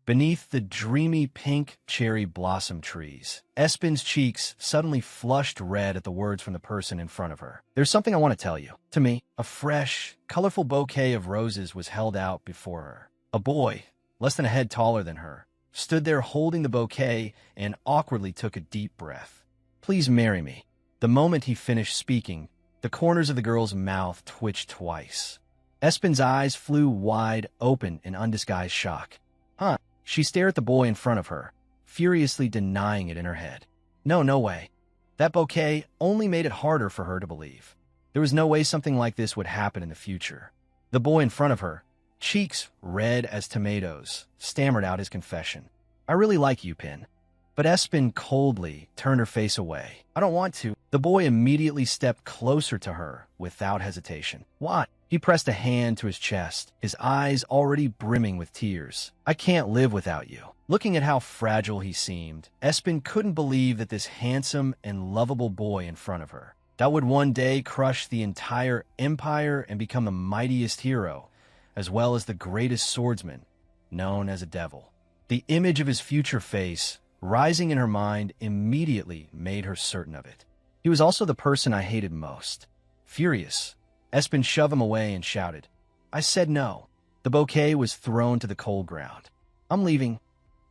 beneath the dreamy pink cherry blossom trees. Espen's cheeks suddenly flushed red at the words from the person in front of her. "There's something I want to tell you." To me, a fresh, colorful bouquet of roses was held out before her. A boy, less than a head taller than her, stood there holding the bouquet and awkwardly took a deep breath. "Please marry me." The moment he finished speaking, the corners of the girl's mouth twitched twice. Espen's eyes flew wide open in undisguised shock. "Huh?" She stared at the boy in front of her, furiously denying it in her head. No way. That bouquet only made it harder for her to believe. There was no way something like this would happen in the future. The boy in front of her, cheeks red as tomatoes, stammered out his confession. "I really like you, Pin." But Espen coldly turned her face away. "I don't want to." The boy immediately stepped closer to her without hesitation. "What?" He pressed a hand to his chest, his eyes already brimming with tears. "I can't live without you." Looking at how fragile he seemed, Espen couldn't believe that this handsome and lovable boy in front of her, that would one day crush the entire empire and become the mightiest hero, as well as the greatest swordsman, known as a devil. The image of his future face, rising in her mind, immediately made her certain of it. He was also the person I hated most. Furious, Espen shoved him away and shouted, "I said no." The bouquet was thrown to the cold ground. "I'm leaving."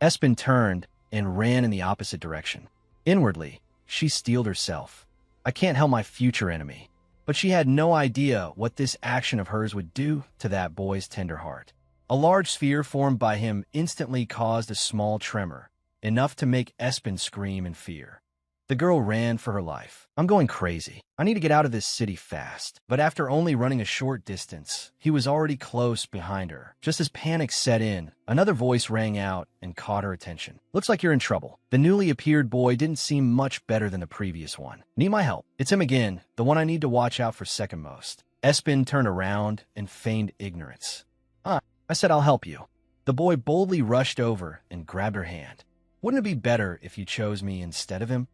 Espen turned and ran in the opposite direction. Inwardly, she steeled herself. I can't help my future enemy. But she had no idea what this action of hers would do to that boy's tender heart. A large sphere formed by him instantly caused a small tremor, enough to make Espen scream in fear. The girl ran for her life. "I'm going crazy. I need to get out of this city fast." But after only running a short distance, he was already close behind her. Just as panic set in, another voice rang out and caught her attention. "Looks like you're in trouble." The newly appeared boy didn't seem much better than the previous one. "Need my help?" "It's him again, the one I need to watch out for second most." Espen turned around and feigned ignorance. I said I'll help you." The boy boldly rushed over and grabbed her hand. "Wouldn't it be better if you chose me instead of him?"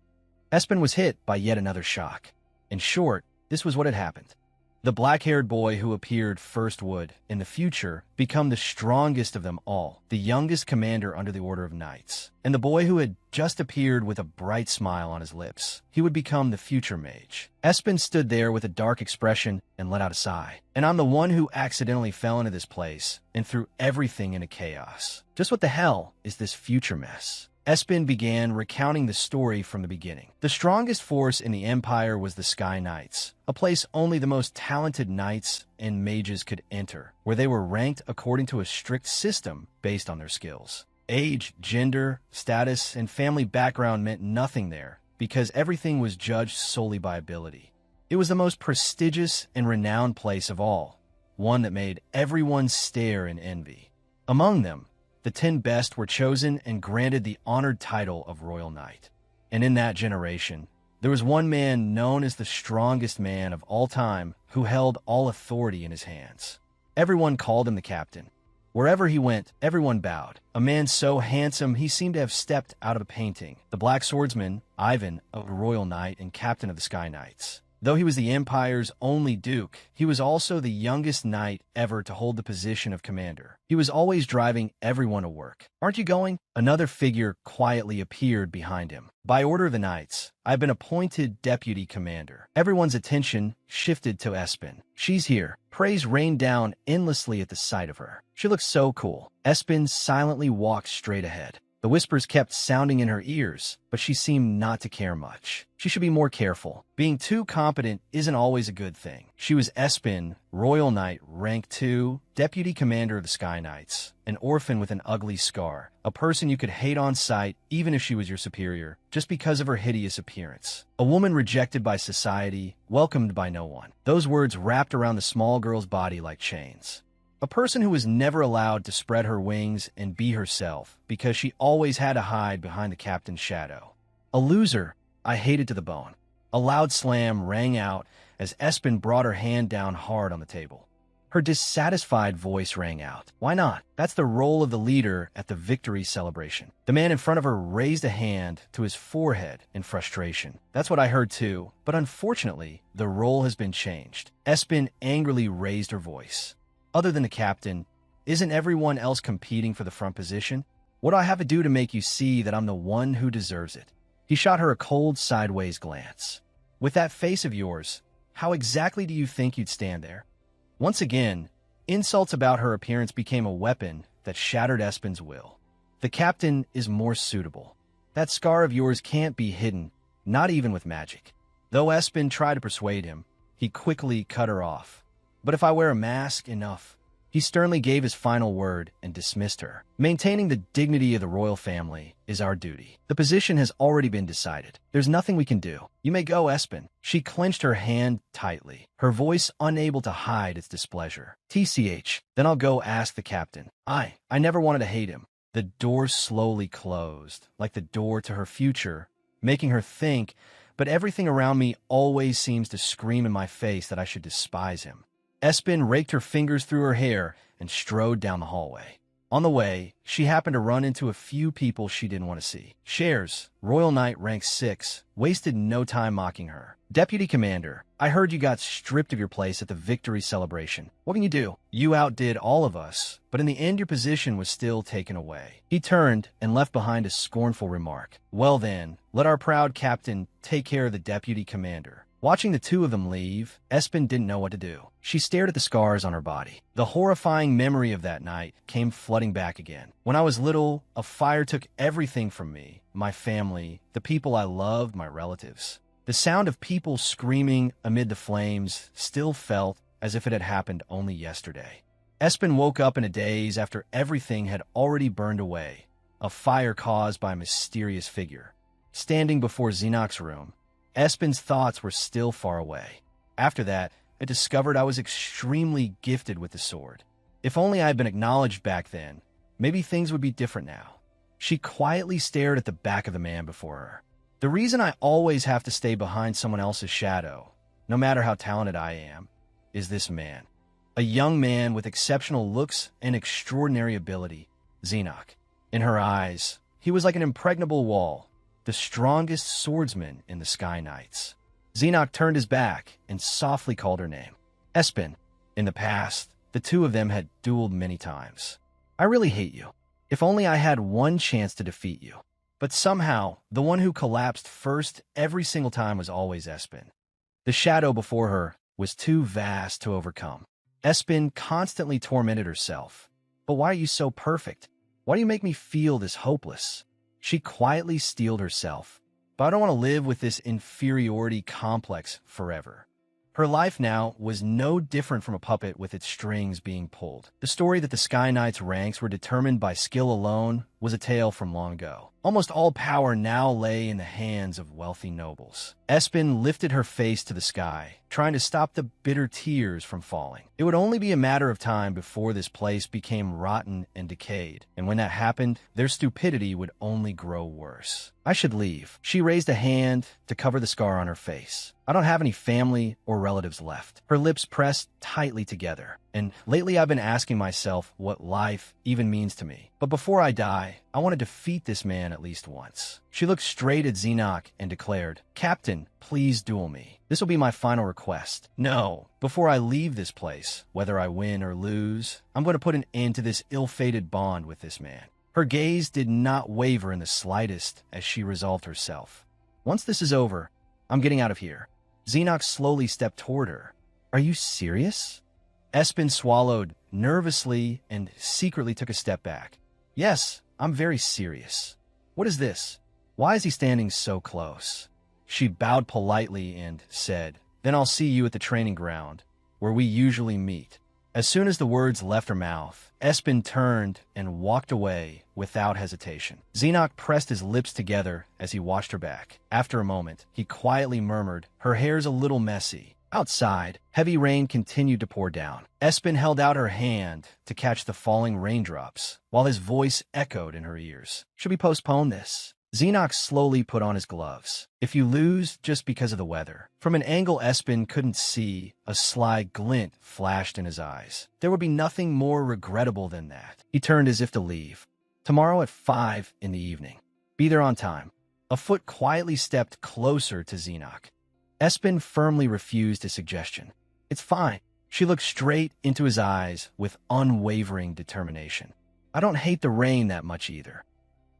Espen was hit by yet another shock. In short, this was what had happened. The black-haired boy who appeared first would, in the future, become the strongest of them all, the youngest commander under the Order of Knights. And the boy who had just appeared with a bright smile on his lips, he would become the future mage. Espen stood there with a dark expression and let out a sigh. "And I'm the one who accidentally fell into this place and threw everything into chaos. Just what the hell is this future mess?" Espen began recounting the story from the beginning. The strongest force in the Empire was the Sky Knights, a place only the most talented knights and mages could enter, where they were ranked according to a strict system based on their skills. Age, gender, status, and family background meant nothing there, because everything was judged solely by ability. It was the most prestigious and renowned place of all, one that made everyone stare in envy. Among them, the 10 best were chosen and granted the honored title of Royal Knight. And in that generation, there was one man known as the strongest man of all time who held all authority in his hands. Everyone called him the captain. Wherever he went, everyone bowed. A man so handsome he seemed to have stepped out of a painting. The black swordsman, Ivan, a Royal Knight and captain of the Sky Knights. Though he was the Empire's only duke, he was also the youngest knight ever to hold the position of commander. He was always driving everyone to work. "Aren't you going?" Another figure quietly appeared behind him. "By order of the knights, I've been appointed deputy commander." Everyone's attention shifted to Espen. "She's here." Praise rained down endlessly at the sight of her. She looked so cool. Espen silently walked straight ahead. The whispers kept sounding in her ears, but she seemed not to care much. She should be more careful. Being too competent isn't always a good thing. She was Espen, Royal Knight, rank 2, Deputy Commander of the Sky Knights, an orphan with an ugly scar, a person you could hate on sight even if she was your superior, just because of her hideous appearance. A woman rejected by society, welcomed by no one. Those words wrapped around the small girl's body like chains. A person who was never allowed to spread her wings and be herself because she always had to hide behind the captain's shadow. A loser I hated to the bone. A loud slam rang out as Espen brought her hand down hard on the table. Her dissatisfied voice rang out. "Why not? That's the role of the leader at the victory celebration." The man in front of her raised a hand to his forehead in frustration. "That's what I heard too, but unfortunately, the role has been changed." Espen angrily raised her voice. "Other than the captain, isn't everyone else competing for the front position? What do I have to do to make you see that I'm the one who deserves it? He shot her a cold, sideways glance. With that face of yours, how exactly do you think you'd stand there? Once again, insults about her appearance became a weapon that shattered Espen's will. The captain is more suitable. That scar of yours can't be hidden, not even with magic. Though Espen tried to persuade him, he quickly cut her off. But if I wear a mask, enough. He sternly gave his final word and dismissed her. Maintaining the dignity of the royal family is our duty. The position has already been decided. There's nothing we can do. You may go, Espen. She clenched her hand tightly, her voice unable to hide its displeasure. TCH, then I'll go ask the captain. I never wanted to hate him. The door slowly closed, like the door to her future, making her think, but everything around me always seems to scream in my face that I should despise him. Espen raked her fingers through her hair and strode down the hallway. On the way, she happened to run into a few people she didn't want to see. Shares, Royal Knight rank 6, wasted no time mocking her. Deputy Commander, I heard you got stripped of your place at the victory celebration. What can you do? You outdid all of us, but in the end your position was still taken away. He turned and left behind a scornful remark. Well then, let our proud captain take care of the Deputy Commander. Watching the two of them leave, Espen didn't know what to do. She stared at the scars on her body. The horrifying memory of that night came flooding back again. When I was little, a fire took everything from me, my family, the people I loved, my relatives. The sound of people screaming amid the flames still felt as if it had happened only yesterday. Espen woke up in a daze after everything had already burned away, a fire caused by a mysterious figure. Standing before Xenok's room, Espen's thoughts were still far away. After that, I discovered I was extremely gifted with the sword. If only I had been acknowledged back then, maybe things would be different now. She quietly stared at the back of the man before her. The reason I always have to stay behind someone else's shadow, no matter how talented I am, is this man. A young man with exceptional looks and extraordinary ability, Xenok. In her eyes, he was like an impregnable wall, the strongest swordsman in the Sky Knights. Xenok turned his back and softly called her name. Espen. In the past, the two of them had dueled many times. I really hate you. If only I had one chance to defeat you. But somehow, the one who collapsed first every single time was always Espen. The shadow before her was too vast to overcome. Espen constantly tormented herself. But why are you so perfect? Why do you make me feel this hopeless? She quietly steeled herself. But I don't want to live with this inferiority complex forever. Her life now was no different from a puppet with its strings being pulled. The story that the Sky Knight's ranks were determined by skill alone was a tale from long ago. Almost all power now lay in the hands of wealthy nobles. Espen lifted her face to the sky, trying to stop the bitter tears from falling. It would only be a matter of time before this place became rotten and decayed, and when that happened, their stupidity would only grow worse. I should leave. She raised a hand to cover the scar on her face. I don't have any family or relatives left. Her lips pressed tightly together, and lately I've been asking myself what life even means to me. But before I die, I want to defeat this man at least once. She looked straight at Xenok and declared, Captain, please duel me. This will be my final request. No, before I leave this place, whether I win or lose, I'm going to put an end to this ill-fated bond with this man. Her gaze did not waver in the slightest as she resolved herself. Once this is over, I'm getting out of here. Xenok slowly stepped toward her. Are you serious? Espen swallowed nervously and secretly took a step back. Yes, I'm very serious. What is this? Why is he standing so close? She bowed politely and said, Then I'll see you at the training ground, where we usually meet. As soon as the words left her mouth, Espen turned and walked away without hesitation. Xenok pressed his lips together as he watched her back. After a moment, he quietly murmured, Her hair's a little messy. Outside, heavy rain continued to pour down. Espen held out her hand to catch the falling raindrops, while his voice echoed in her ears. Should we postpone this? Xenok slowly put on his gloves. If you lose just because of the weather. From an angle Espen couldn't see, a sly glint flashed in his eyes. There would be nothing more regrettable than that. He turned as if to leave. Tomorrow at 5 in the evening. Be there on time. A foot quietly stepped closer to Xenok. Espen firmly refused his suggestion. It's fine. She looked straight into his eyes with unwavering determination. I don't hate the rain that much either.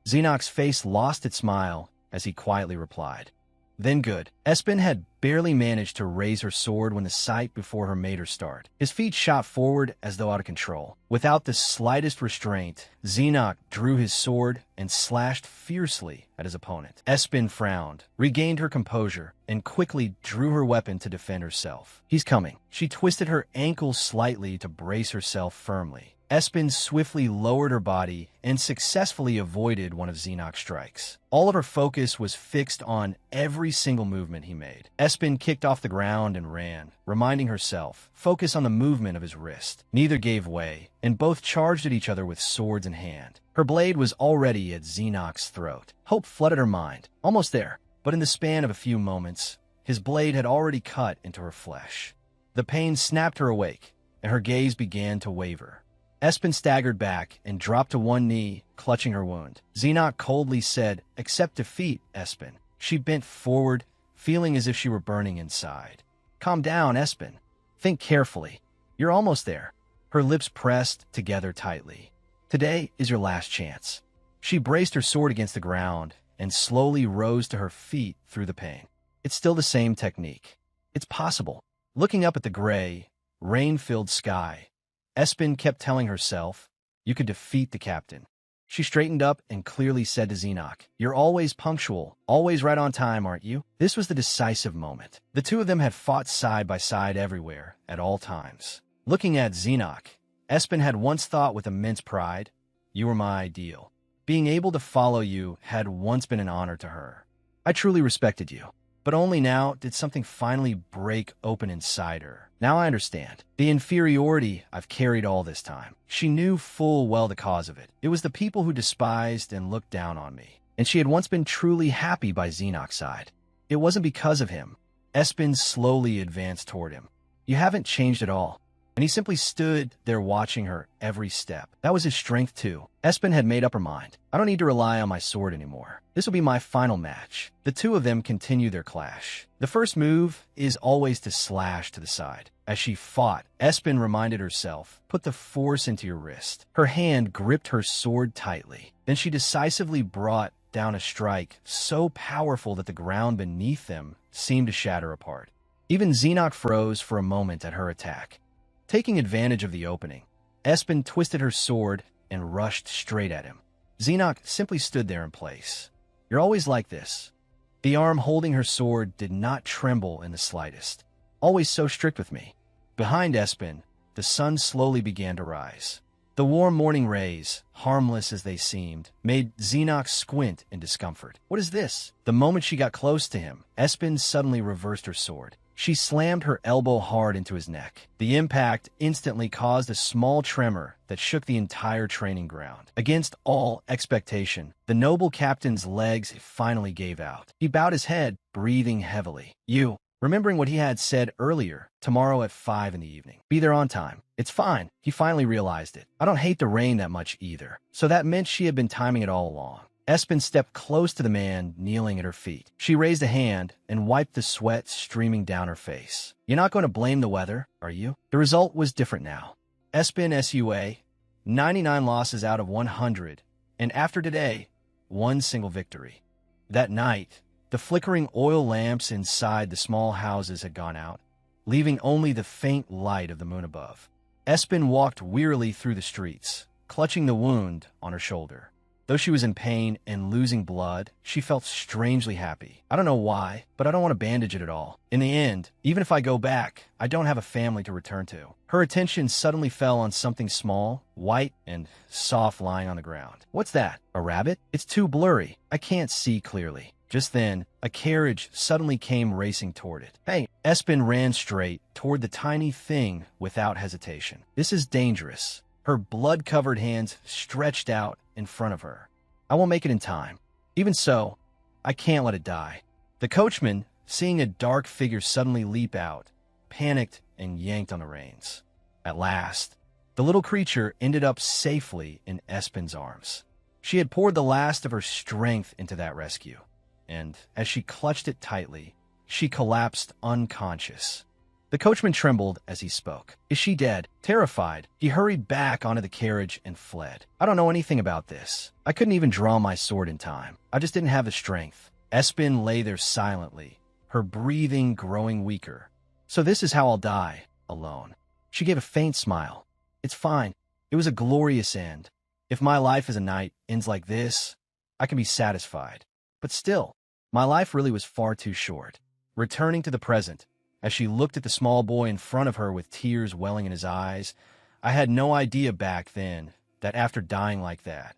Xenoc's face lost its smile as he quietly replied. Then good. Espen had barely managed to raise her sword when the sight before her made her start. His feet shot forward as though out of control. Without the slightest restraint, Xenoc drew his sword and slashed fiercely at his opponent. Espen frowned, regained her composure, and quickly drew her weapon to defend herself. He's coming. She twisted her ankles slightly to brace herself firmly. Espen swiftly lowered her body and successfully avoided one of Xenoc's strikes. All of her focus was fixed on every single movement he made. Espen kicked off the ground and ran, reminding herself, focus on the movement of his wrist. Neither gave way, and both charged at each other with swords in hand. Her blade was already at Xenoc's throat. Hope flooded her mind. Almost there, but in the span of a few moments, his blade had already cut into her flesh. The pain snapped her awake, and her gaze began to waver. Espen staggered back and dropped to one knee, clutching her wound. Xenoc coldly said, "Accept defeat, Espen." She bent forward, feeling as if she were burning inside. "Calm down, Espen. Think carefully. You're almost there." Her lips pressed together tightly. "Today is your last chance." She braced her sword against the ground and slowly rose to her feet through the pain. It's still the same technique. It's possible. Looking up at the gray, rain-filled sky, Espen kept telling herself, "You could defeat the captain." She straightened up and clearly said to Xenoc, "You're always punctual, always right on time, aren't you?" This was the decisive moment. The two of them had fought side by side everywhere, at all times. Looking at Xenoc, Espen had once thought with immense pride, "You were my ideal." Being able to follow you had once been an honor to her. "I truly respected you." But only now did something finally break open inside her. Now I understand. The inferiority I've carried all this time. She knew full well the cause of it. It was the people who despised and looked down on me. And she had once been truly happy by Xenoc's side. It wasn't because of him. Espen slowly advanced toward him. "You haven't changed at all." And he simply stood there watching her every step. That was his strength too. Espen had made up her mind. "I don't need to rely on my sword anymore. This will be my final match." The two of them continue their clash. The first move is always to slash to the side. As she fought, Espen reminded herself, "Put the force into your wrist." Her hand gripped her sword tightly. Then she decisively brought down a strike so powerful that the ground beneath them seemed to shatter apart. Even Xenoc froze for a moment at her attack. Taking advantage of the opening, Espen twisted her sword and rushed straight at him. Xenoc simply stood there in place. "You're always like this." The arm holding her sword did not tremble in the slightest. "Always so strict with me." Behind Espen, the sun slowly began to rise. The warm morning rays, harmless as they seemed, made Xenoc squint in discomfort. "What is this?" The moment she got close to him, Espen suddenly reversed her sword. She slammed her elbow hard into his neck. The impact instantly caused a small tremor that shook the entire training ground. Against all expectation, the noble captain's legs finally gave out. He bowed his head, breathing heavily. "You," remembering what he had said earlier, "tomorrow at 5 in the evening. Be there on time." "It's fine." He finally realized it. "I don't hate the rain that much either." So that meant she had been timing it all along. Espen stepped close to the man kneeling at her feet. She raised a hand and wiped the sweat streaming down her face. "You're not going to blame the weather, are you?" The result was different now. Espen SUA, 99 losses out of 100, and after today, 1 single victory. That night, the flickering oil lamps inside the small houses had gone out, leaving only the faint light of the moon above. Espen walked wearily through the streets, clutching the wound on her shoulder. Though she was in pain and losing blood, she felt strangely happy. "I don't know why, but I don't want to bandage it at all. In the end, even if I go back, I don't have a family to return to." Her attention suddenly fell on something small, white, and soft lying on the ground. "What's that? A rabbit?" "It's too blurry. I can't see clearly." Just then, a carriage suddenly came racing toward it. "Hey!" Espen ran straight toward the tiny thing without hesitation. "This is dangerous." Her blood-covered hands stretched out in front of her. "I won't make it in time. Even so, I can't let it die." The coachman, seeing a dark figure suddenly leap out, panicked and yanked on the reins. At last, the little creature ended up safely in Espen's arms. She had poured the last of her strength into that rescue, and as she clutched it tightly, she collapsed unconscious. The coachman trembled as he spoke. Is she dead? Terrified, he hurried back onto the carriage and fled. I don't know anything about this. I couldn't even draw my sword in time. I just didn't have the strength. Espen lay there silently, her breathing growing weaker. So this is how I'll die, alone. She gave a faint smile. It's fine. It was a glorious end. If my life as a knight ends like this, I can be satisfied. But still, my life really was far too short. Returning to the present, as she looked at the small boy in front of her with tears welling in his eyes, I had no idea back then that after dying like that,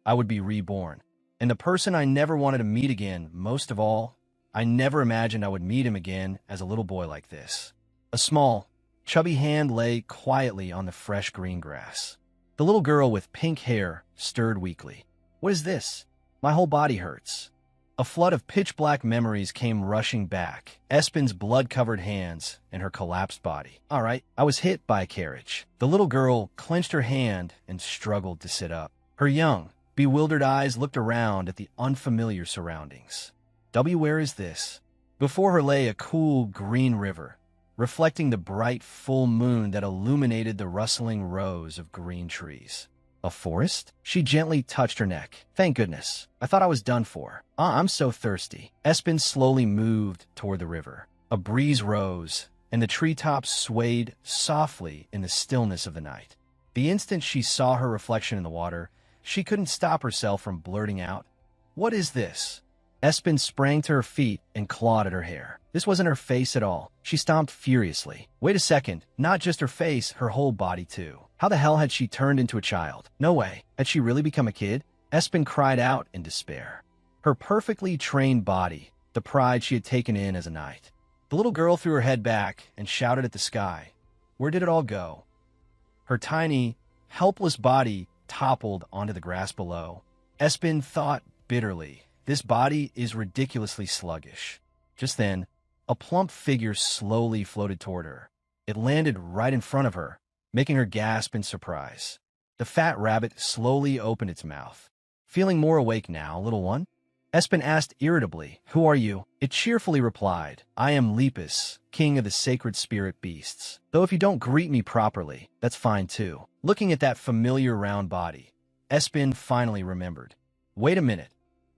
I would be reborn. And the person I never wanted to meet again, most of all, I never imagined I would meet him again as a little boy like this. A small, chubby hand lay quietly on the fresh green grass. The little girl with pink hair stirred weakly. What is this? My whole body hurts. A flood of pitch-black memories came rushing back, Espen's blood-covered hands and her collapsed body. All right, I was hit by a carriage. The little girl clenched her hand and struggled to sit up. Her young, bewildered eyes looked around at the unfamiliar surroundings. Where is this? Before her lay a cool green river, reflecting the bright full moon that illuminated the rustling rows of green trees. A forest? She gently touched her neck. Thank goodness. I thought I was done for. I'm so thirsty. Espen slowly moved toward the river. A breeze rose, and the treetops swayed softly in the stillness of the night. The instant she saw her reflection in the water, she couldn't stop herself from blurting out, "What is this?" Espen sprang to her feet and clawed at her hair. This wasn't her face at all. She stomped furiously. Wait a second, not just her face, her whole body too. How the hell had she turned into a child? No way. Had she really become a kid? Espen cried out in despair. Her perfectly trained body, the pride she had taken in as a knight. The little girl threw her head back and shouted at the sky. Where did it all go? Her tiny, helpless body toppled onto the grass below. Espen thought bitterly, this body is ridiculously sluggish. Just then, a plump figure slowly floated toward her. It landed right in front of her, making her gasp in surprise. The fat rabbit slowly opened its mouth. Feeling more awake now, little one? Espen asked irritably, Who are you? It cheerfully replied, I am Lepus, king of the sacred spirit beasts. Though if you don't greet me properly, that's fine too. Looking at that familiar round body, Espen finally remembered. Wait a minute.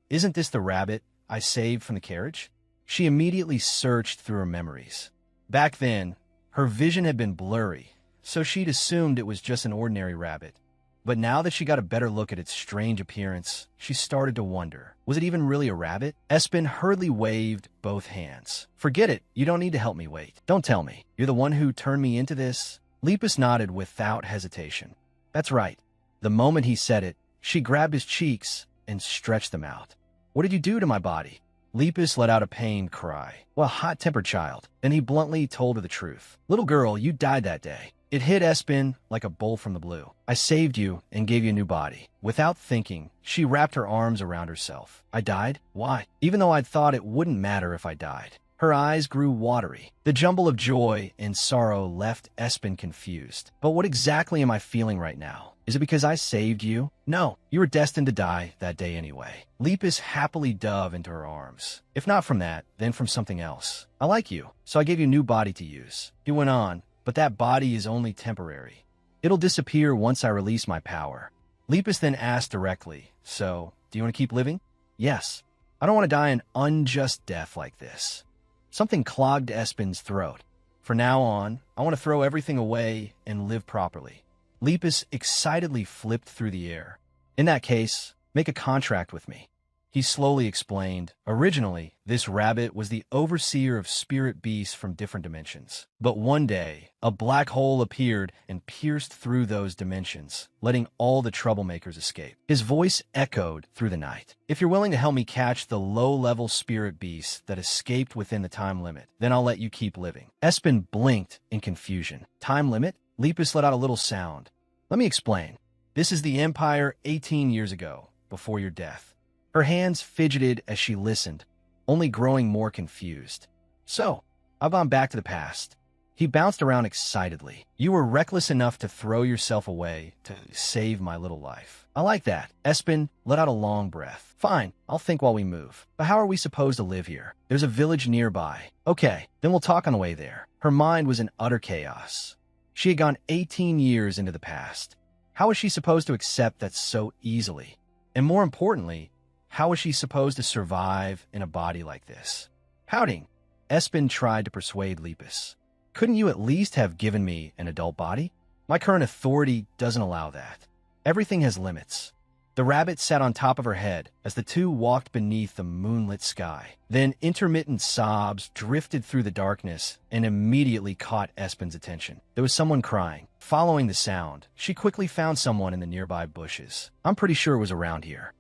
Isn't this the rabbit I saved from the carriage? She immediately searched through her memories. Back then, her vision had been blurry, so she'd assumed it was just an ordinary rabbit. But now that she got a better look at its strange appearance, she started to wonder, was it even really a rabbit? Espen hurriedly waved both hands. Forget it, you don't need to help me wait. Don't tell me, you're the one who turned me into this? Lepus nodded without hesitation. That's right. The moment he said it, she grabbed his cheeks and stretched them out. What did you do to my body? Lepus let out a pained cry. Well, hot-tempered child. Then he bluntly told her the truth. Little girl, you died that day. It hit Espen like a bolt from the blue. I saved you and gave you a new body. Without thinking, she wrapped her arms around herself. I died? Why? Even though I'd thought it wouldn't matter if I died. Her eyes grew watery. The jumble of joy and sorrow left Espen confused. But what exactly am I feeling right now? Is it because I saved you? No, you were destined to die that day anyway. Lepus happily dove into her arms. If not from that, then from something else. I like you, so I gave you a new body to use. He went on, but that body is only temporary. It'll disappear once I release my power. Lepus then asked directly, so, do you want to keep living? Yes. I don't want to die an unjust death like this. Something clogged Espen's throat. From now on, I want to throw everything away and live properly. Lepus excitedly flipped through the air. In that case, make a contract with me. He slowly explained, originally, this rabbit was the overseer of spirit beasts from different dimensions. But one day, a black hole appeared and pierced through those dimensions, letting all the troublemakers escape. His voice echoed through the night. If you're willing to help me catch the low-level spirit beasts that escaped within the time limit, then I'll let you keep living. Espen blinked in confusion. Time limit? Lepus let out a little sound. Let me explain. This is the Empire 18 years ago, before your death. Her hands fidgeted as she listened, only growing more confused. So, I've gone back to the past. He bounced around excitedly. You were reckless enough to throw yourself away to save my little life. I like that. Espen let out a long breath. Fine, I'll think while we move. But how are we supposed to live here? There's a village nearby. Okay, then we'll talk on the way there. Her mind was in utter chaos. She had gone 18 years into the past. How was she supposed to accept that so easily? And more importantly, how was she supposed to survive in a body like this? Pouting, Espen tried to persuade Lepus. Couldn't you at least have given me an adult body? My current authority doesn't allow that. Everything has limits. The rabbit sat on top of her head as the two walked beneath the moonlit sky. Then intermittent sobs drifted through the darkness and immediately caught Espen's attention. There was someone crying. Following the sound, she quickly found someone in the nearby bushes. I'm pretty sure it was around here.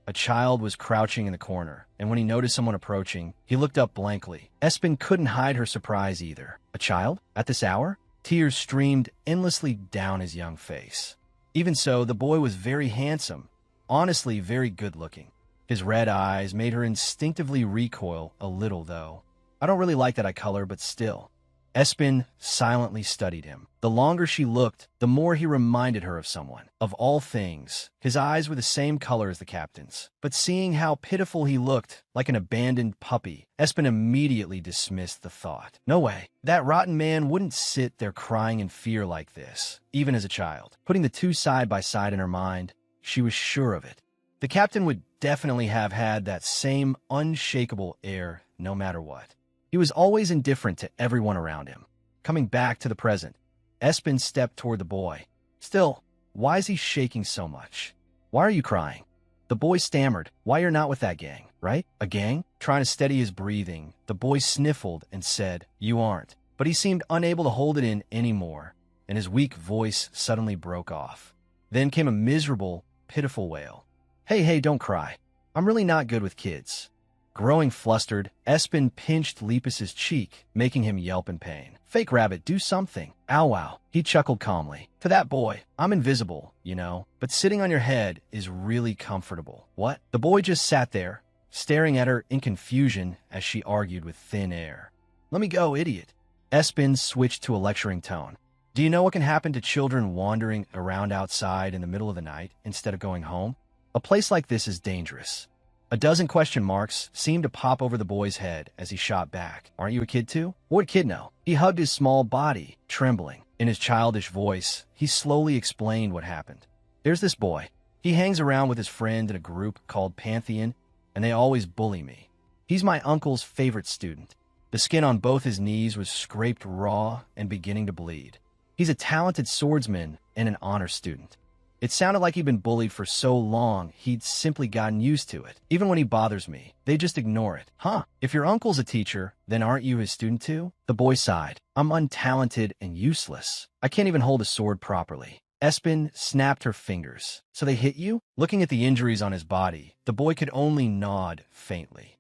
A child was crouching in the corner, and when he noticed someone approaching, he looked up blankly. Espen couldn't hide her surprise either. A child? At this hour? Tears streamed endlessly down his young face. Even so, the boy was very handsome. Honestly, very good-looking. His red eyes made her instinctively recoil a little, though. I don't really like that eye color, but still. Espen silently studied him. The longer she looked, the more he reminded her of someone. Of all things, his eyes were the same color as the captain's. But seeing how pitiful he looked, like an abandoned puppy, Espen immediately dismissed the thought. No way. That rotten man wouldn't sit there crying in fear like this, even as a child. Putting the two side by side in her mind, she was sure of it. The captain would definitely have had that same unshakable air no matter what. He was always indifferent to everyone around him. Coming back to the present, Espen stepped toward the boy. Still, why is he shaking so much? Why are you crying? The boy stammered. Why you're not with that gang, right? A gang? Trying to steady his breathing, the boy sniffled and said, You aren't. But he seemed unable to hold it in anymore, and his weak voice suddenly broke off. Then came a miserable, pitiful wail. Hey, don't cry. I'm really not good with kids. Growing flustered, Espen pinched Lepus's cheek, making him yelp in pain. Fake rabbit, do something. Ow, wow. He chuckled calmly. To that boy, I'm invisible, you know, but sitting on your head is really comfortable. What? The boy just sat there, staring at her in confusion as she argued with thin air. Let me go, idiot. Espen switched to a lecturing tone. Do you know what can happen to children wandering around outside in the middle of the night instead of going home? A place like this is dangerous. A dozen question marks seemed to pop over the boy's head as he shot back. Aren't you a kid too? What would kid know? He hugged his small body, trembling. In his childish voice, he slowly explained what happened. There's this boy. He hangs around with his friend in a group called Pantheon, and they always bully me. He's my uncle's favorite student. The skin on both his knees was scraped raw and beginning to bleed. He's a talented swordsman and an honor student. It sounded like he'd been bullied for so long, he'd simply gotten used to it. Even when he bothers me, they just ignore it. Huh, if your uncle's a teacher, then aren't you his student too? The boy sighed. I'm untalented and useless. I can't even hold a sword properly. Espen snapped her fingers. So they hit you? Looking at the injuries on his body, the boy could only nod faintly.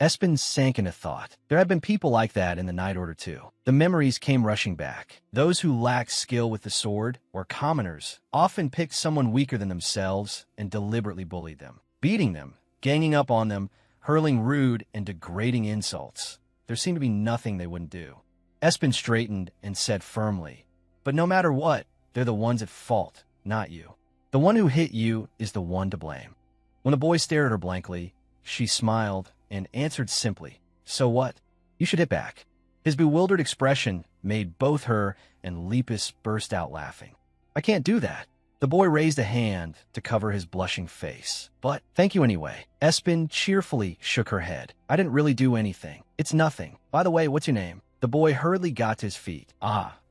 Espen sank into thought. There had been people like that in the Night Order too. The memories came rushing back. Those who lacked skill with the sword, or commoners, often picked someone weaker than themselves and deliberately bullied them, beating them, ganging up on them, hurling rude and degrading insults. There seemed to be nothing they wouldn't do. Espen straightened and said firmly, But no matter what, they're the ones at fault, not you. The one who hit you is the one to blame. When the boy stared at her blankly, she smiled and answered simply, So what? You should hit back. His bewildered expression made both her and Lepus burst out laughing. I can't do that. The boy raised a hand to cover his blushing face. But thank you anyway. Espen cheerfully shook her head. I didn't really do anything. It's nothing. By the way, what's your name? The boy hurriedly got to his feet.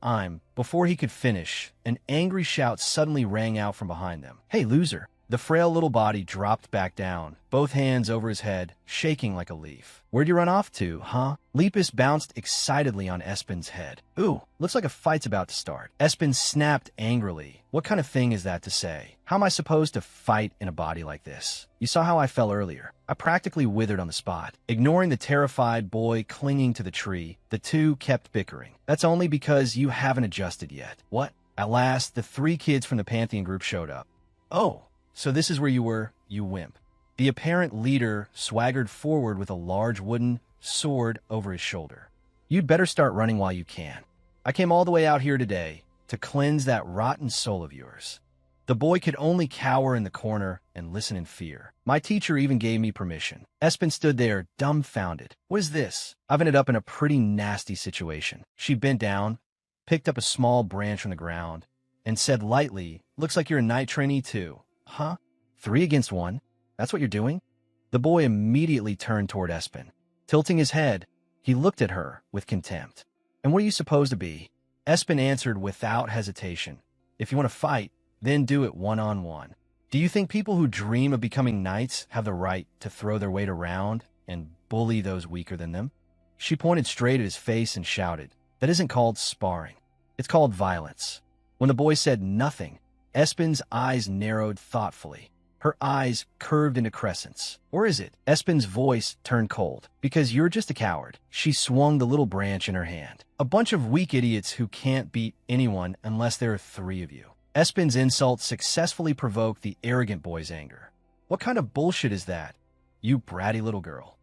I'm. Before he could finish, an angry shout suddenly rang out from behind them. Hey, loser. The frail little body dropped back down, both hands over his head, shaking like a leaf. Where'd you run off to, huh? Lepus bounced excitedly on Espen's head. Ooh, looks like a fight's about to start. Espen snapped angrily. What kind of thing is that to say? How am I supposed to fight in a body like this? You saw how I fell earlier. I practically withered on the spot. Ignoring the terrified boy clinging to the tree, the two kept bickering. That's only because you haven't adjusted yet. What? At last, the three kids from the Pantheon group showed up. Oh. So this is where you were, you wimp. The apparent leader swaggered forward with a large wooden sword over his shoulder. You'd better start running while you can. I came all the way out here today to cleanse that rotten soul of yours. The boy could only cower in the corner and listen in fear. My teacher even gave me permission. Espen stood there, dumbfounded. What is this? I've ended up in a pretty nasty situation. She bent down, picked up a small branch from the ground, and said lightly, looks like you're a night trainee too. Huh? 3 against 1? That's what you're doing? The boy immediately turned toward Espen. Tilting his head, he looked at her with contempt. And what are you supposed to be? Espen answered without hesitation. If you want to fight, then do it one-on-one. Do you think people who dream of becoming knights have the right to throw their weight around and bully those weaker than them? She pointed straight at his face and shouted, that isn't called sparring. It's called violence. When the boy said nothing, Espen's eyes narrowed thoughtfully. Her eyes curved into crescents. Or is it? Espen's voice turned cold. Because you're just a coward. She swung the little branch in her hand. A bunch of weak idiots who can't beat anyone unless there are 3 of you. Espen's insult successfully provoked the arrogant boy's anger. What kind of bullshit is that, you bratty little girl?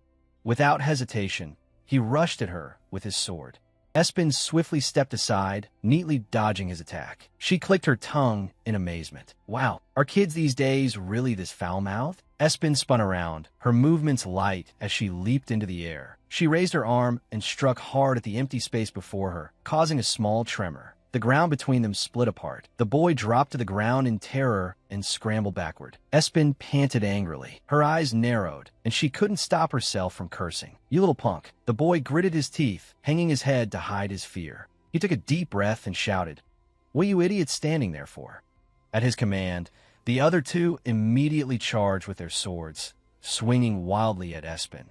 Without hesitation, he rushed at her with his sword. Espen swiftly stepped aside, neatly dodging his attack. She clicked her tongue in amazement. Wow, are kids these days really this foul-mouthed? Espen spun around, her movements light as she leaped into the air. She raised her arm and struck hard at the empty space before her, causing a small tremor. The ground between them split apart. The boy dropped to the ground in terror and scrambled backward. Espen panted angrily. Her eyes narrowed, and she couldn't stop herself from cursing. You little punk. The boy gritted his teeth, hanging his head to hide his fear. He took a deep breath and shouted, what are you idiots standing there for? At his command, the other 2 immediately charged with their swords, swinging wildly at Espen.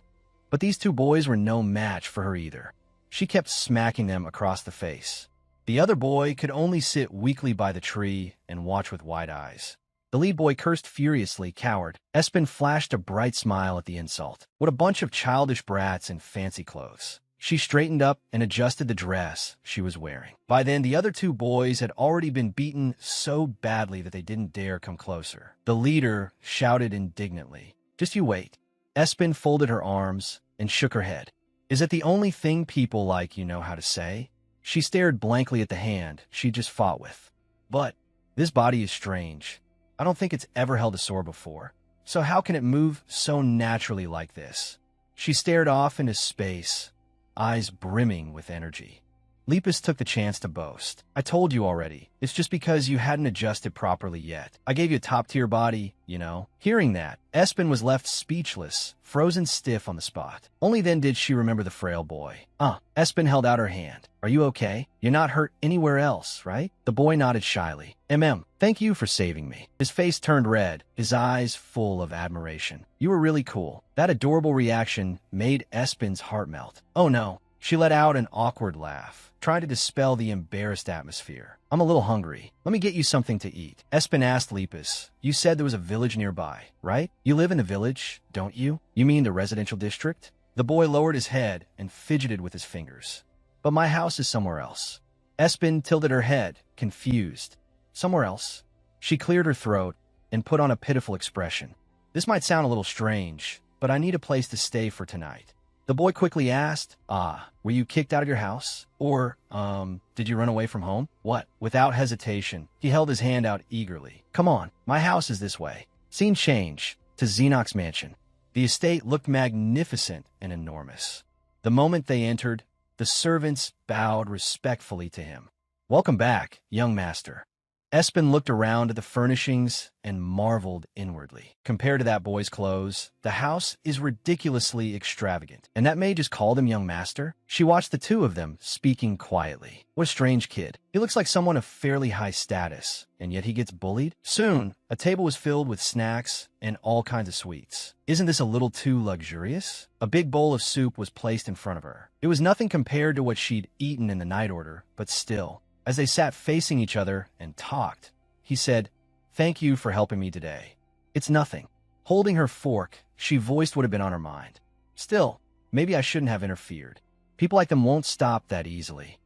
But these 2 boys were no match for her either. She kept smacking them across the face. The other boy could only sit weakly by the tree and watch with wide eyes. The lead boy cursed furiously, coward. Espen flashed a bright smile at the insult. What a bunch of childish brats in fancy clothes. She straightened up and adjusted the dress she was wearing. By then, the other 2 boys had already been beaten so badly that they didn't dare come closer. The leader shouted indignantly, just you wait. Espen folded her arms and shook her head. Is it the only thing people like you know how to say? She stared blankly at the hand she just fought with. But this body is strange. I don't think it's ever held a sword before. So how can it move so naturally like this? She stared off into space, eyes brimming with energy. Lepus took the chance to boast. I told you already. It's just because you hadn't adjusted properly yet. I gave you a top-tier body, you know. Hearing that, Espen was left speechless, frozen stiff on the spot. Only then did she remember the frail boy. Espen held out her hand. Are you okay? You're not hurt anywhere else, right? The boy nodded shyly. Thank you for saving me. His face turned red, his eyes full of admiration. You were really cool. That adorable reaction made Espen's heart melt. Oh no. She let out an awkward laugh, trying to dispel the embarrassed atmosphere. I'm a little hungry. Let me get you something to eat. Espen asked Lepus. You said there was a village nearby, right? You live in the village, don't you? You mean the residential district? The boy lowered his head and fidgeted with his fingers. But my house is somewhere else. Espen tilted her head, confused. Somewhere else? She cleared her throat and put on a pitiful expression. This might sound a little strange, but I need a place to stay for tonight. The boy quickly asked, were you kicked out of your house? Or, did you run away from home? What? Without hesitation, he held his hand out eagerly. Come on, my house is this way. Scene change to Xenox's mansion. The estate looked magnificent and enormous. The moment they entered, the servants bowed respectfully to him. Welcome back, young master. Espen looked around at the furnishings and marveled inwardly. Compared to that boy's clothes, the house is ridiculously extravagant. And that maid just called him young master? She watched the 2 of them, speaking quietly. What a strange kid. He looks like someone of fairly high status, and yet he gets bullied? Soon, a table was filled with snacks and all kinds of sweets. Isn't this a little too luxurious? A big bowl of soup was placed in front of her. It was nothing compared to what she'd eaten in the night order, but still. As they sat facing each other and talked, he said, thank you for helping me today. It's nothing. Holding her fork, she voiced what had been on her mind. Still, maybe I shouldn't have interfered. People like them won't stop that easily.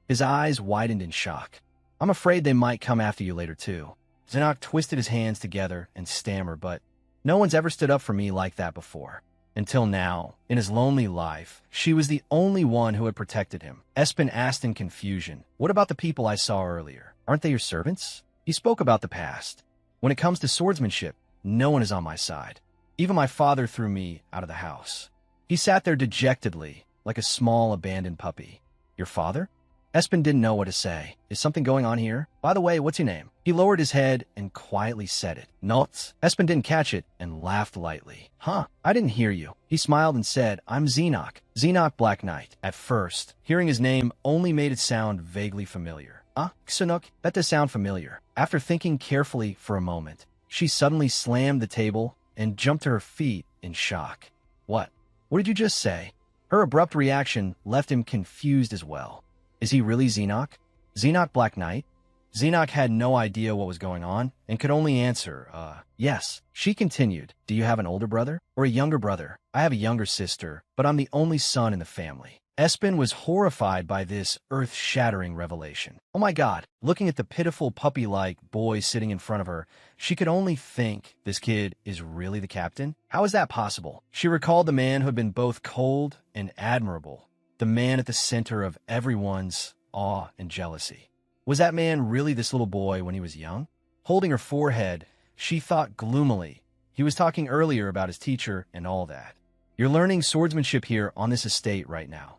His eyes widened in shock. I'm afraid they might come after you later too. Xenox twisted his hands together and stammered, but no one's ever stood up for me like that before. Until now, in his lonely life, she was the only one who had protected him. Espen asked in confusion, "What about the people I saw earlier? Aren't they your servants?" He spoke about the past. "When it comes to swordsmanship, no one is on my side. Even my father threw me out of the house." He sat there dejectedly, like a small abandoned puppy. "Your father?" Espen didn't know what to say. "Is something going on here? By the way, what's your name?" He lowered his head and quietly said it. "Nots." Espen didn't catch it and laughed lightly. "Huh, I didn't hear you." He smiled and said, "I'm Xenoc. Xenoc Black Knight." At first, hearing his name only made it sound vaguely familiar. Xenoc, that does sound familiar. After thinking carefully for a moment, she suddenly slammed the table and jumped to her feet in shock. What? What did you just say?" Her abrupt reaction left him confused as well. Is he really Xenoc? Xenoc Black Knight? Xenoc had no idea what was going on and could only answer, yes. She continued, "Do you have an older brother or a younger brother?" "I have a younger sister, but I'm the only son in the family." Espen was horrified by this earth-shattering revelation. Oh my God, looking at the pitiful puppy-like boy sitting in front of her, she could only think, this kid is really the captain? How is that possible? She recalled the man who had been both cold and admirable, the man at the center of everyone's awe and jealousy. Was that man really this little boy when he was young? Holding her forehead, she thought gloomily. He was talking earlier about his teacher and all that. "You're learning swordsmanship here on this estate right now,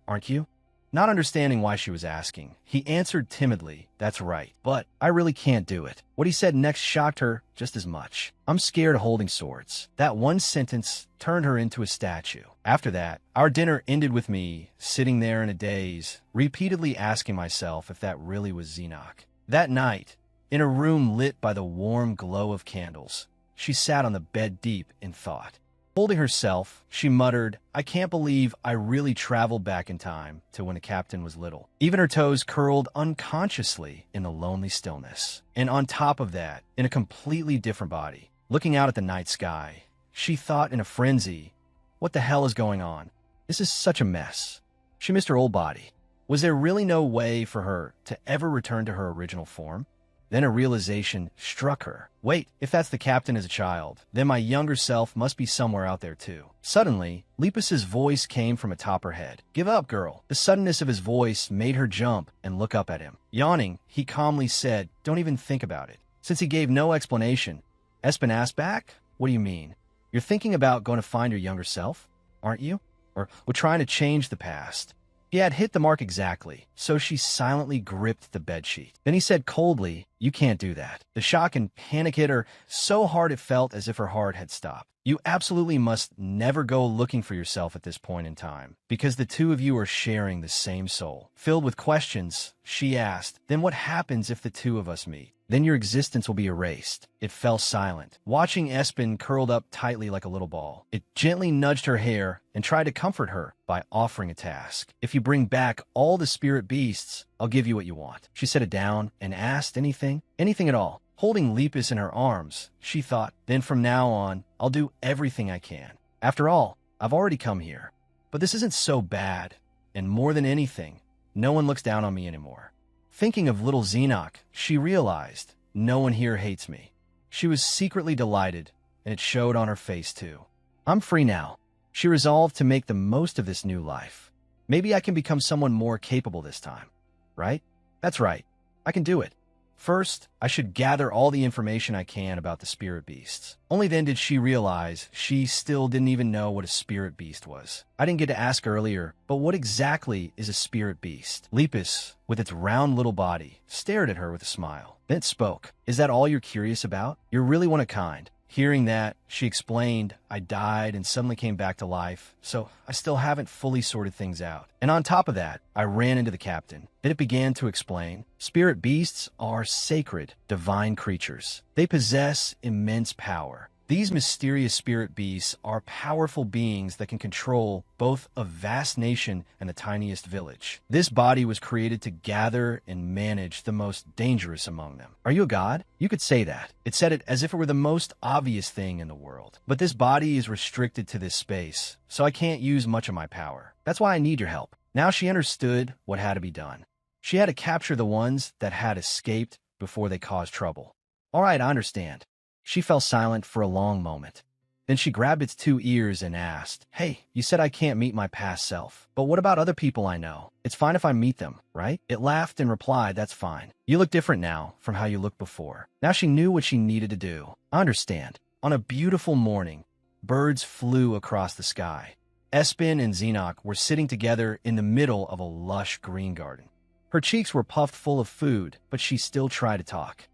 aren't you?" Not understanding why she was asking, he answered timidly, "That's right, but I really can't do it." What he said next shocked her just as much. "I'm scared of holding swords." That one sentence turned her into a statue. After that, our dinner ended with me sitting there in a daze, repeatedly asking myself if that really was Xenoc. That night, in a room lit by the warm glow of candles, she sat on the bed deep in thought. Holding herself, she muttered, "I can't believe I really traveled back in time to when the captain was little." Even her toes curled unconsciously in the lonely stillness. And on top of that, in a completely different body, looking out at the night sky, she thought in a frenzy, what the hell is going on? This is such a mess. She missed her old body. Was there really no way for her to ever return to her original form? Then a realization struck her. Wait, if that's the captain as a child, then my younger self must be somewhere out there too. Suddenly, Lepus's voice came from atop her head. "Give up, girl." The suddenness of his voice made her jump and look up at him. Yawning, he calmly said, "Don't even think about it." Since he gave no explanation, Espen asked back, "What do you mean? You're thinking about going to find your younger self, aren't you? Or trying to change the past?" He had hit the mark exactly, so she silently gripped the bedsheet. Then he said coldly, "You can't do that." The shock and panic hit her so hard it felt as if her heart had stopped. "You absolutely must never go looking for yourself at this point in time, because the two of you are sharing the same soul." Filled with questions, she asked, "Then what happens if the two of us meet?" "Then your existence will be erased." It fell silent, watching Espen curled up tightly like a little ball. It gently nudged her hair and tried to comfort her by offering a task. "If you bring back all the spirit beasts, I'll give you what you want." She set it down and asked, "Anything? Anything at all?" Holding Lepus in her arms, she thought, "Then from now on, I'll do everything I can. After all, I've already come here. But this isn't so bad. And more than anything, no one looks down on me anymore." Thinking of little Xenoc, she realized, no one here hates me. She was secretly delighted, and it showed on her face too. "I'm free now." She resolved to make the most of this new life. Maybe I can become someone more capable this time, right? That's right. I can do it. First, I should gather all the information I can about the spirit beasts. Only then did she realize she still didn't even know what a spirit beast was. I didn't get to ask earlier, but what exactly is a spirit beast? Lepus, with its round little body, stared at her with a smile. Then it spoke. "Is that all you're curious about? You're really one of a kind." Hearing that, she explained, "I died and suddenly came back to life, so I still haven't fully sorted things out. And on top of that, I ran into the captain." Then it began to explain, "Spirit beasts are sacred, divine creatures. They possess immense power. These mysterious spirit beasts are powerful beings that can control both a vast nation and the tiniest village. This body was created to gather and manage the most dangerous among them." Are you a god? You could say that. It said it as if it were the most obvious thing in the world. "But this body is restricted to this space, so I can't use much of my power. That's why I need your help." Now she understood what had to be done. She had to capture the ones that had escaped before they caused trouble. "All right, I understand." She fell silent for a long moment. Then she grabbed its two ears and asked, "Hey, you said I can't meet my past self. But what about other people I know? It's fine if I meet them, right?" It laughed and replied, "That's fine. You look different now from how you looked before." Now she knew what she needed to do. I understand. On a beautiful morning, birds flew across the sky. Espen and Xenok were sitting together in the middle of a lush green garden. Her cheeks were puffed full of food, but she still tried to talk.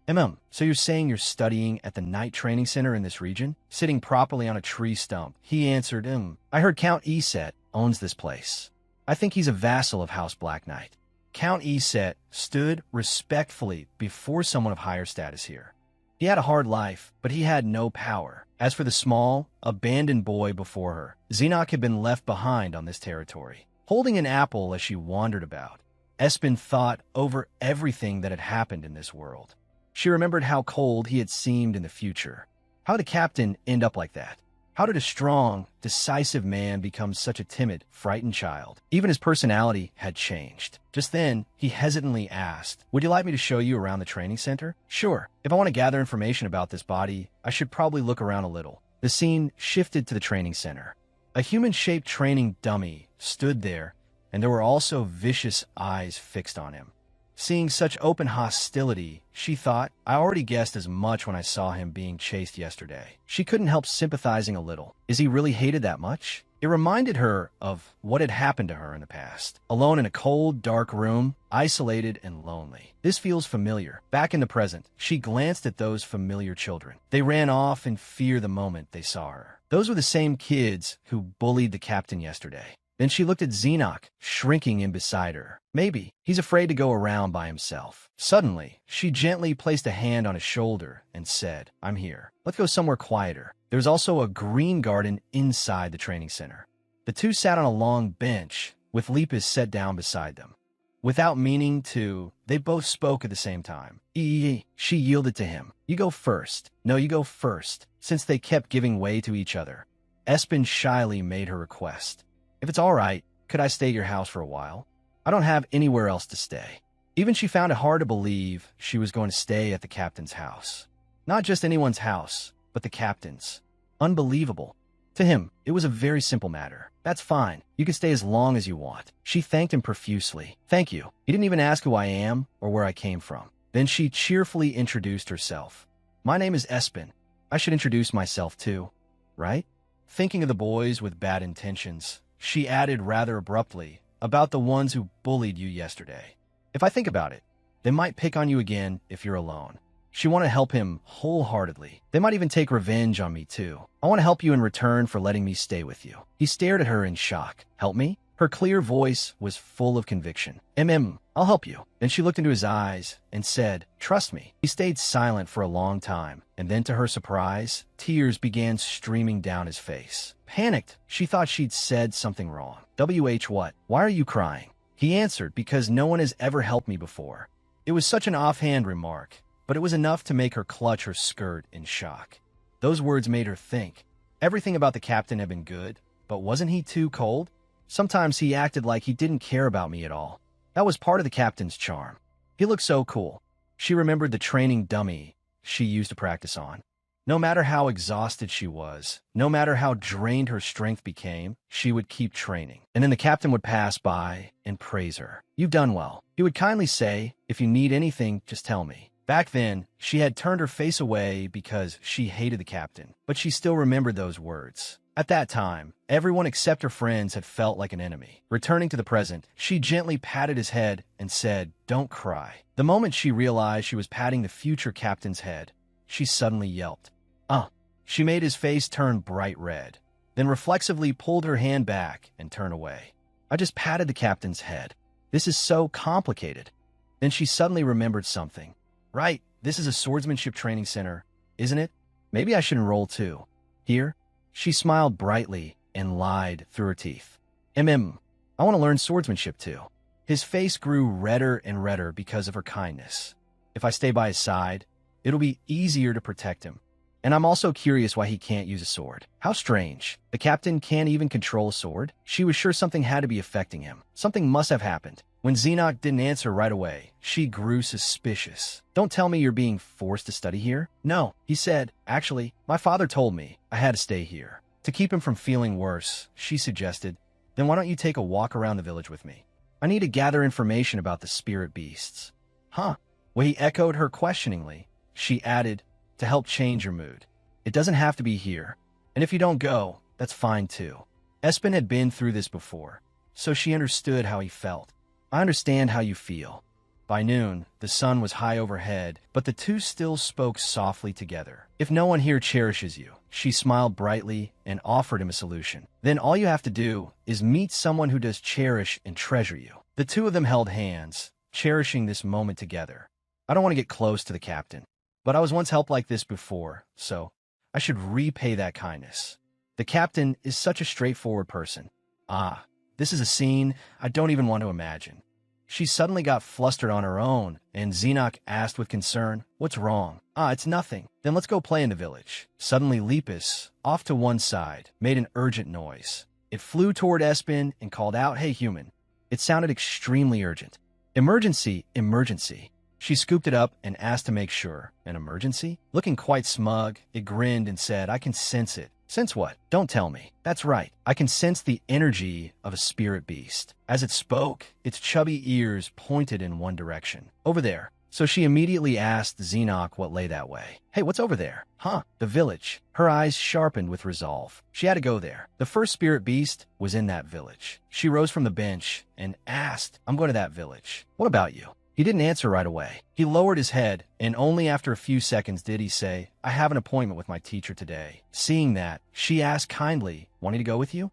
So you're saying you're studying at the night training center in this region? Sitting properly on a tree stump, he answered, I heard Count Eset owns this place. I think he's a vassal of House Black Knight." Count Eset stood respectfully before someone of higher status here. He had a hard life, but he had no power. As for the small, abandoned boy before her, Xenok had been left behind on this territory, holding an apple as she wandered about. Espen thought over everything that had happened in this world. She remembered how cold he had seemed in the future. How did the captain end up like that? How did a strong, decisive man become such a timid, frightened child? Even his personality had changed. Just then, he hesitantly asked, "Would you like me to show you around the training center?" "Sure. If I want to gather information about this body, I should probably look around a little." The scene shifted to the training center. A human-shaped training dummy stood there, and there were also vicious eyes fixed on him. Seeing such open hostility, she thought, I already guessed as much when I saw him being chased yesterday. She couldn't help sympathizing a little. Is he really hated that much? It reminded her of what had happened to her in the past. Alone in a cold, dark room, isolated and lonely. This feels familiar. Back in the present, she glanced at those familiar children. They ran off in fear the moment they saw her. Those were the same kids who bullied the captain yesterday. Then she looked at Xenok, shrinking in beside her. Maybe he's afraid to go around by himself. Suddenly, she gently placed a hand on his shoulder and said, "I'm here. Let's go somewhere quieter." There was also a green garden inside the training center. The two sat on a long bench, with Lepus set down beside them. Without meaning to, they both spoke at the same time. She yielded to him. "You go first." "No, you go first," since they kept giving way to each other. Espen shyly made her request. "If it's all right, could I stay at your house for a while? I don't have anywhere else to stay." Even she found it hard to believe she was going to stay at the captain's house. Not just anyone's house, but the captain's. Unbelievable. To him, it was a very simple matter. "That's fine. You can stay as long as you want." She thanked him profusely. "Thank you." He didn't even ask who I am or where I came from. Then she cheerfully introduced herself. "My name is Espen. I should introduce myself too, right?" Thinking of the boys with bad intentions, she added rather abruptly, "About the ones who bullied you yesterday. If I think about it, they might pick on you again if you're alone." She wanted to help him wholeheartedly. "They might even take revenge on me too. I want to help you in return for letting me stay with you." He stared at her in shock. "Help me?" Her clear voice was full of conviction. I'll help you." Then she looked into his eyes and said, "Trust me." He stayed silent for a long time, and then to her surprise, tears began streaming down his face. Panicked, she thought she'd said something wrong. What? Why are you crying?" He answered, "Because no one has ever helped me before." It was such an offhand remark, but it was enough to make her clutch her skirt in shock. Those words made her think. Everything about the captain had been good, but wasn't he too cold? Sometimes he acted like he didn't care about me at all. That was part of the captain's charm. He looked so cool. She remembered the training dummy she used to practice on. No matter how exhausted she was, no matter how drained her strength became, she would keep training. And then the captain would pass by and praise her. "You've done well." He would kindly say, "If you need anything, just tell me." Back then, she had turned her face away because she hated the captain, but she still remembered those words. At that time, everyone except her friends had felt like an enemy. Returning to the present, she gently patted his head and said, "Don't cry." The moment she realized she was patting the future captain's head, she suddenly yelped. She made his face turn bright red, then reflexively pulled her hand back and turned away. "I just patted the captain's head. This is so complicated." Then she suddenly remembered something. "Right, this is a swordsmanship training center, isn't it? Maybe I should enroll too. Here?" She smiled brightly and lied through her teeth. I want to learn swordsmanship too." His face grew redder and redder because of her kindness. "If I stay by his side, it'll be easier to protect him. And I'm also curious why he can't use a sword." How strange. The captain can't even control a sword? She was sure something had to be affecting him. Something must have happened. When Xenoc didn't answer right away, she grew suspicious. Don't tell me you're being forced to study here? No, he said. Actually, my father told me I had to stay here. To keep him from feeling worse, she suggested, then why don't you take a walk around the village with me? I need to gather information about the spirit beasts. Huh? Well, he echoed her questioningly. She added, to help change your mood. It doesn't have to be here. And if you don't go, that's fine too. Espen had been through this before, so she understood how he felt. I understand how you feel. By noon, the sun was high overhead, but the two still spoke softly together. If no one here cherishes you, she smiled brightly and offered him a solution. Then all you have to do is meet someone who does cherish and treasure you. The two of them held hands, cherishing this moment together. I don't want to get close to the captain, but I was once helped like this before, so I should repay that kindness. The captain is such a straightforward person. Ah, this is a scene I don't even want to imagine. She suddenly got flustered on her own, and Xenoc asked with concern, what's wrong? Ah, it's nothing. Then let's go play in the village. Suddenly Lepus, off to one side, made an urgent noise. It flew toward Espen and called out, hey human. It sounded extremely urgent. Emergency, emergency. She scooped it up and asked to make sure. An emergency? Looking quite smug, it grinned and said, I can sense it. Sense what? Don't tell me. That's right. I can sense the energy of a spirit beast. As it spoke, its chubby ears pointed in one direction. Over there. So she immediately asked Xenoc what lay that way. Hey, what's over there? Huh, the village. Her eyes sharpened with resolve. She had to go there. The first spirit beast was in that village. She rose from the bench and asked, I'm going to that village. What about you? He didn't answer right away. He lowered his head, and only after a few seconds did he say, I have an appointment with my teacher today. Seeing that, she asked kindly, wanting to go with you?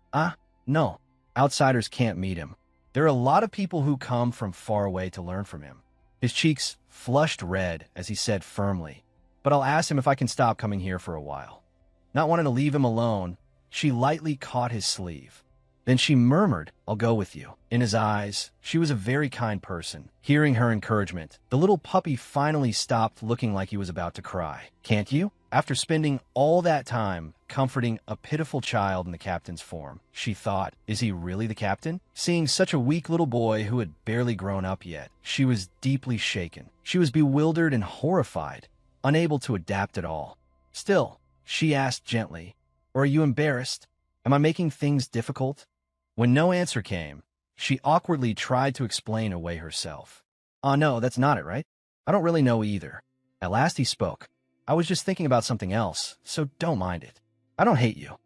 No. Outsiders can't meet him. There are a lot of people who come from far away to learn from him. His cheeks flushed red as he said firmly, but I'll ask him if I can stop coming here for a while. Not wanting to leave him alone, she lightly caught his sleeve. Then she murmured, I'll go with you. In his eyes, she was a very kind person. Hearing her encouragement, the little puppy finally stopped looking like he was about to cry. Can't you? After spending all that time comforting a pitiful child in the captain's form, she thought, is he really the captain? Seeing such a weak little boy who had barely grown up yet, she was deeply shaken. She was bewildered and horrified, unable to adapt at all. Still, she asked gently, or are you embarrassed? Am I making things difficult? When no answer came, she awkwardly tried to explain away herself. No, that's not it, right? I don't really know either. At last he spoke. I was just thinking about something else, so don't mind it. I don't hate you.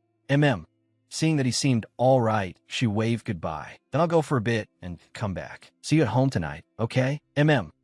Seeing that he seemed all right, she waved goodbye. Then I'll go for a bit and come back. See you at home tonight, okay?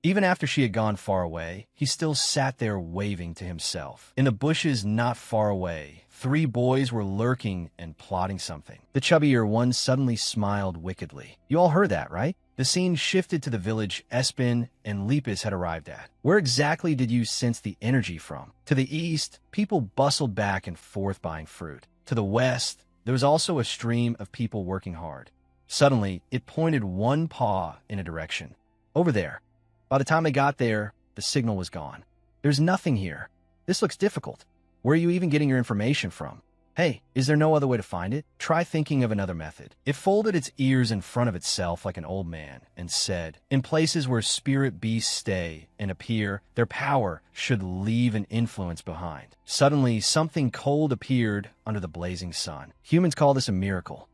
Even after she had gone far away, he still sat there waving to himself. In the bushes not far away, 3 boys were lurking and plotting something. The chubbier one suddenly smiled wickedly. You all heard that, right? The scene shifted to the village Espen and Lepus had arrived at. Where exactly did you sense the energy from? To the east, people bustled back and forth buying fruit. To the west, there was also a stream of people working hard. Suddenly, it pointed one paw in a direction. Over there. By the time they got there, the signal was gone. There's nothing here. This looks difficult. Where are you even getting your information from? Hey, is there no other way to find it? Try thinking of another method. It folded its ears in front of itself like an old man and said, in places where spirit beasts stay and appear, their power should leave an influence behind. Suddenly, something cold appeared under the blazing sun. Humans call this a miracle.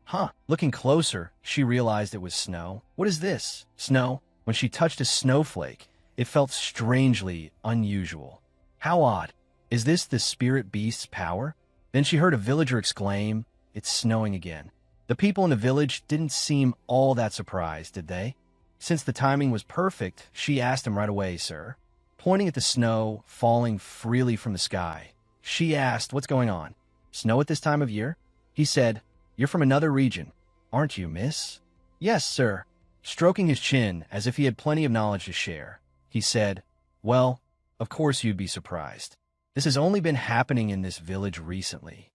Looking closer, she realized it was snow. What is this? Snow? When she touched a snowflake, it felt strangely unusual. How odd. Is this the spirit beast's power? Then she heard a villager exclaim, it's snowing again. The people in the village didn't seem all that surprised, did they? Since the timing was perfect, she asked him right away, sir. Pointing at the snow falling freely from the sky, she asked, what's going on? Snow at this time of year? He said, you're from another region, aren't you, miss? Yes, sir. Stroking his chin as if he had plenty of knowledge to share, he said, well, of course you'd be surprised. This has only been happening in this village recently.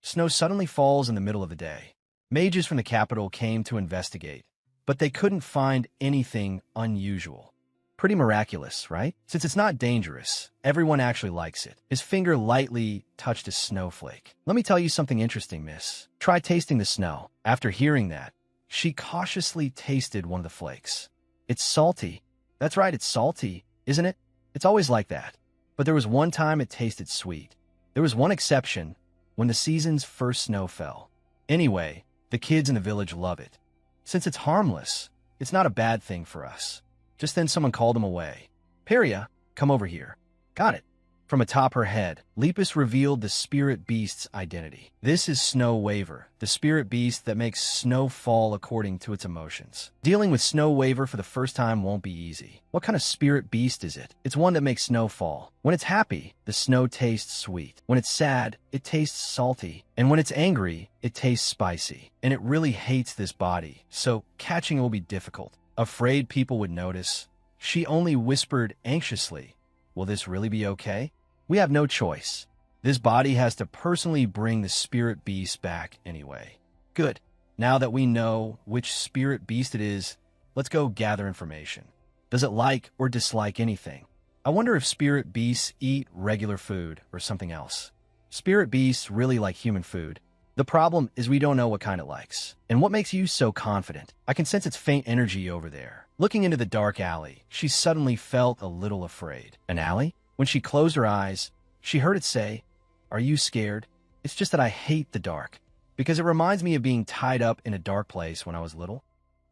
Snow suddenly falls in the middle of the day. Mages from the capital came to investigate, but they couldn't find anything unusual. Pretty miraculous, right? Since it's not dangerous, everyone actually likes it. His finger lightly touched a snowflake. Let me tell you something interesting, miss. Try tasting the snow. After hearing that, she cautiously tasted one of the flakes. It's salty. That's right, it's salty, isn't it? It's always like that. But there was one time it tasted sweet. There was one exception, when the season's first snow fell. Anyway, the kids in the village love it. Since it's harmless, it's not a bad thing for us. Just then someone called him away. Peria, come over here. Got it. From atop her head, Lepus revealed the spirit beast's identity. This is Snow Waver, the spirit beast that makes snow fall according to its emotions. Dealing with Snow Waver for the first time won't be easy. What kind of spirit beast is it? It's one that makes snow fall. When it's happy, the snow tastes sweet. When it's sad, it tastes salty. And when it's angry, it tastes spicy. And it really hates this body, so catching it will be difficult. Afraid people would notice, she only whispered anxiously, "Will this really be okay?" We have no choice. This body has to personally bring the spirit beast back anyway. Good. Now that we know which spirit beast it is, let's go gather information. Does it like or dislike anything? I wonder if spirit beasts eat regular food or something else. Spirit beasts really like human food. The problem is we don't know what kind it likes. And what makes you so confident? I can sense its faint energy over there. Looking into the dark alley, she suddenly felt a little afraid. An alley? When she closed her eyes, she heard it say, "Are you scared? It's just that I hate the dark, because it reminds me of being tied up in a dark place when I was little."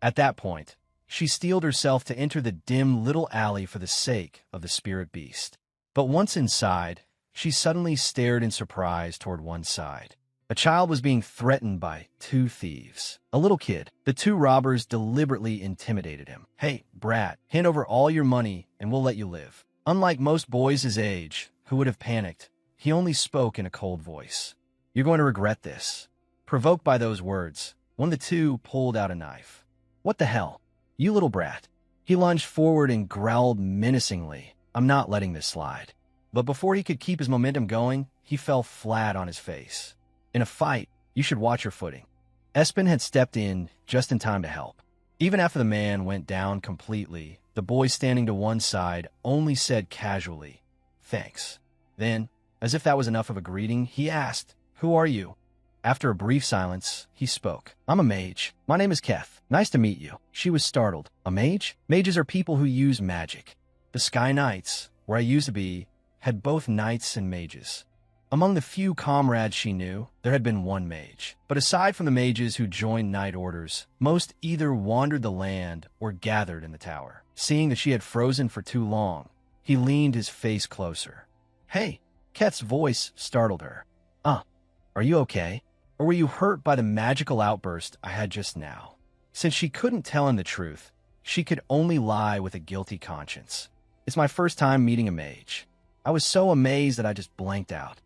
At that point, she steeled herself to enter the dim little alley for the sake of the spirit beast. But once inside, she suddenly stared in surprise toward one side. A child was being threatened by two thieves. A little kid. The two robbers deliberately intimidated him. "Hey, brat, hand over all your money and we'll let you live." Unlike most boys his age, who would have panicked, he only spoke in a cold voice. "You're going to regret this." Provoked by those words, one of the two pulled out a knife. "What the hell? You little brat." He lunged forward and growled menacingly, "I'm not letting this slide." But before he could keep his momentum going, he fell flat on his face. In a fight, you should watch your footing. Espen had stepped in just in time to help. Even after the man went down completely, the boy standing to one side only said casually, "Thanks." Then, as if that was enough of a greeting, he asked, "Who are you?" After a brief silence, he spoke. "I'm a mage. My name is Keth. Nice to meet you." She was startled. A mage? Mages are people who use magic. The Sky Knights, where I used to be, had both knights and mages. Among the few comrades she knew, there had been one mage. But aside from the mages who joined knight orders, most either wandered the land or gathered in the tower. Seeing that she had frozen for too long, he leaned his face closer. "Hey!" Keth's voice startled her. Are you okay? Or were you hurt by the magical outburst I had just now?" Since she couldn't tell him the truth, she could only lie with a guilty conscience. "It's my first time meeting a mage. I was so amazed that I just blanked out."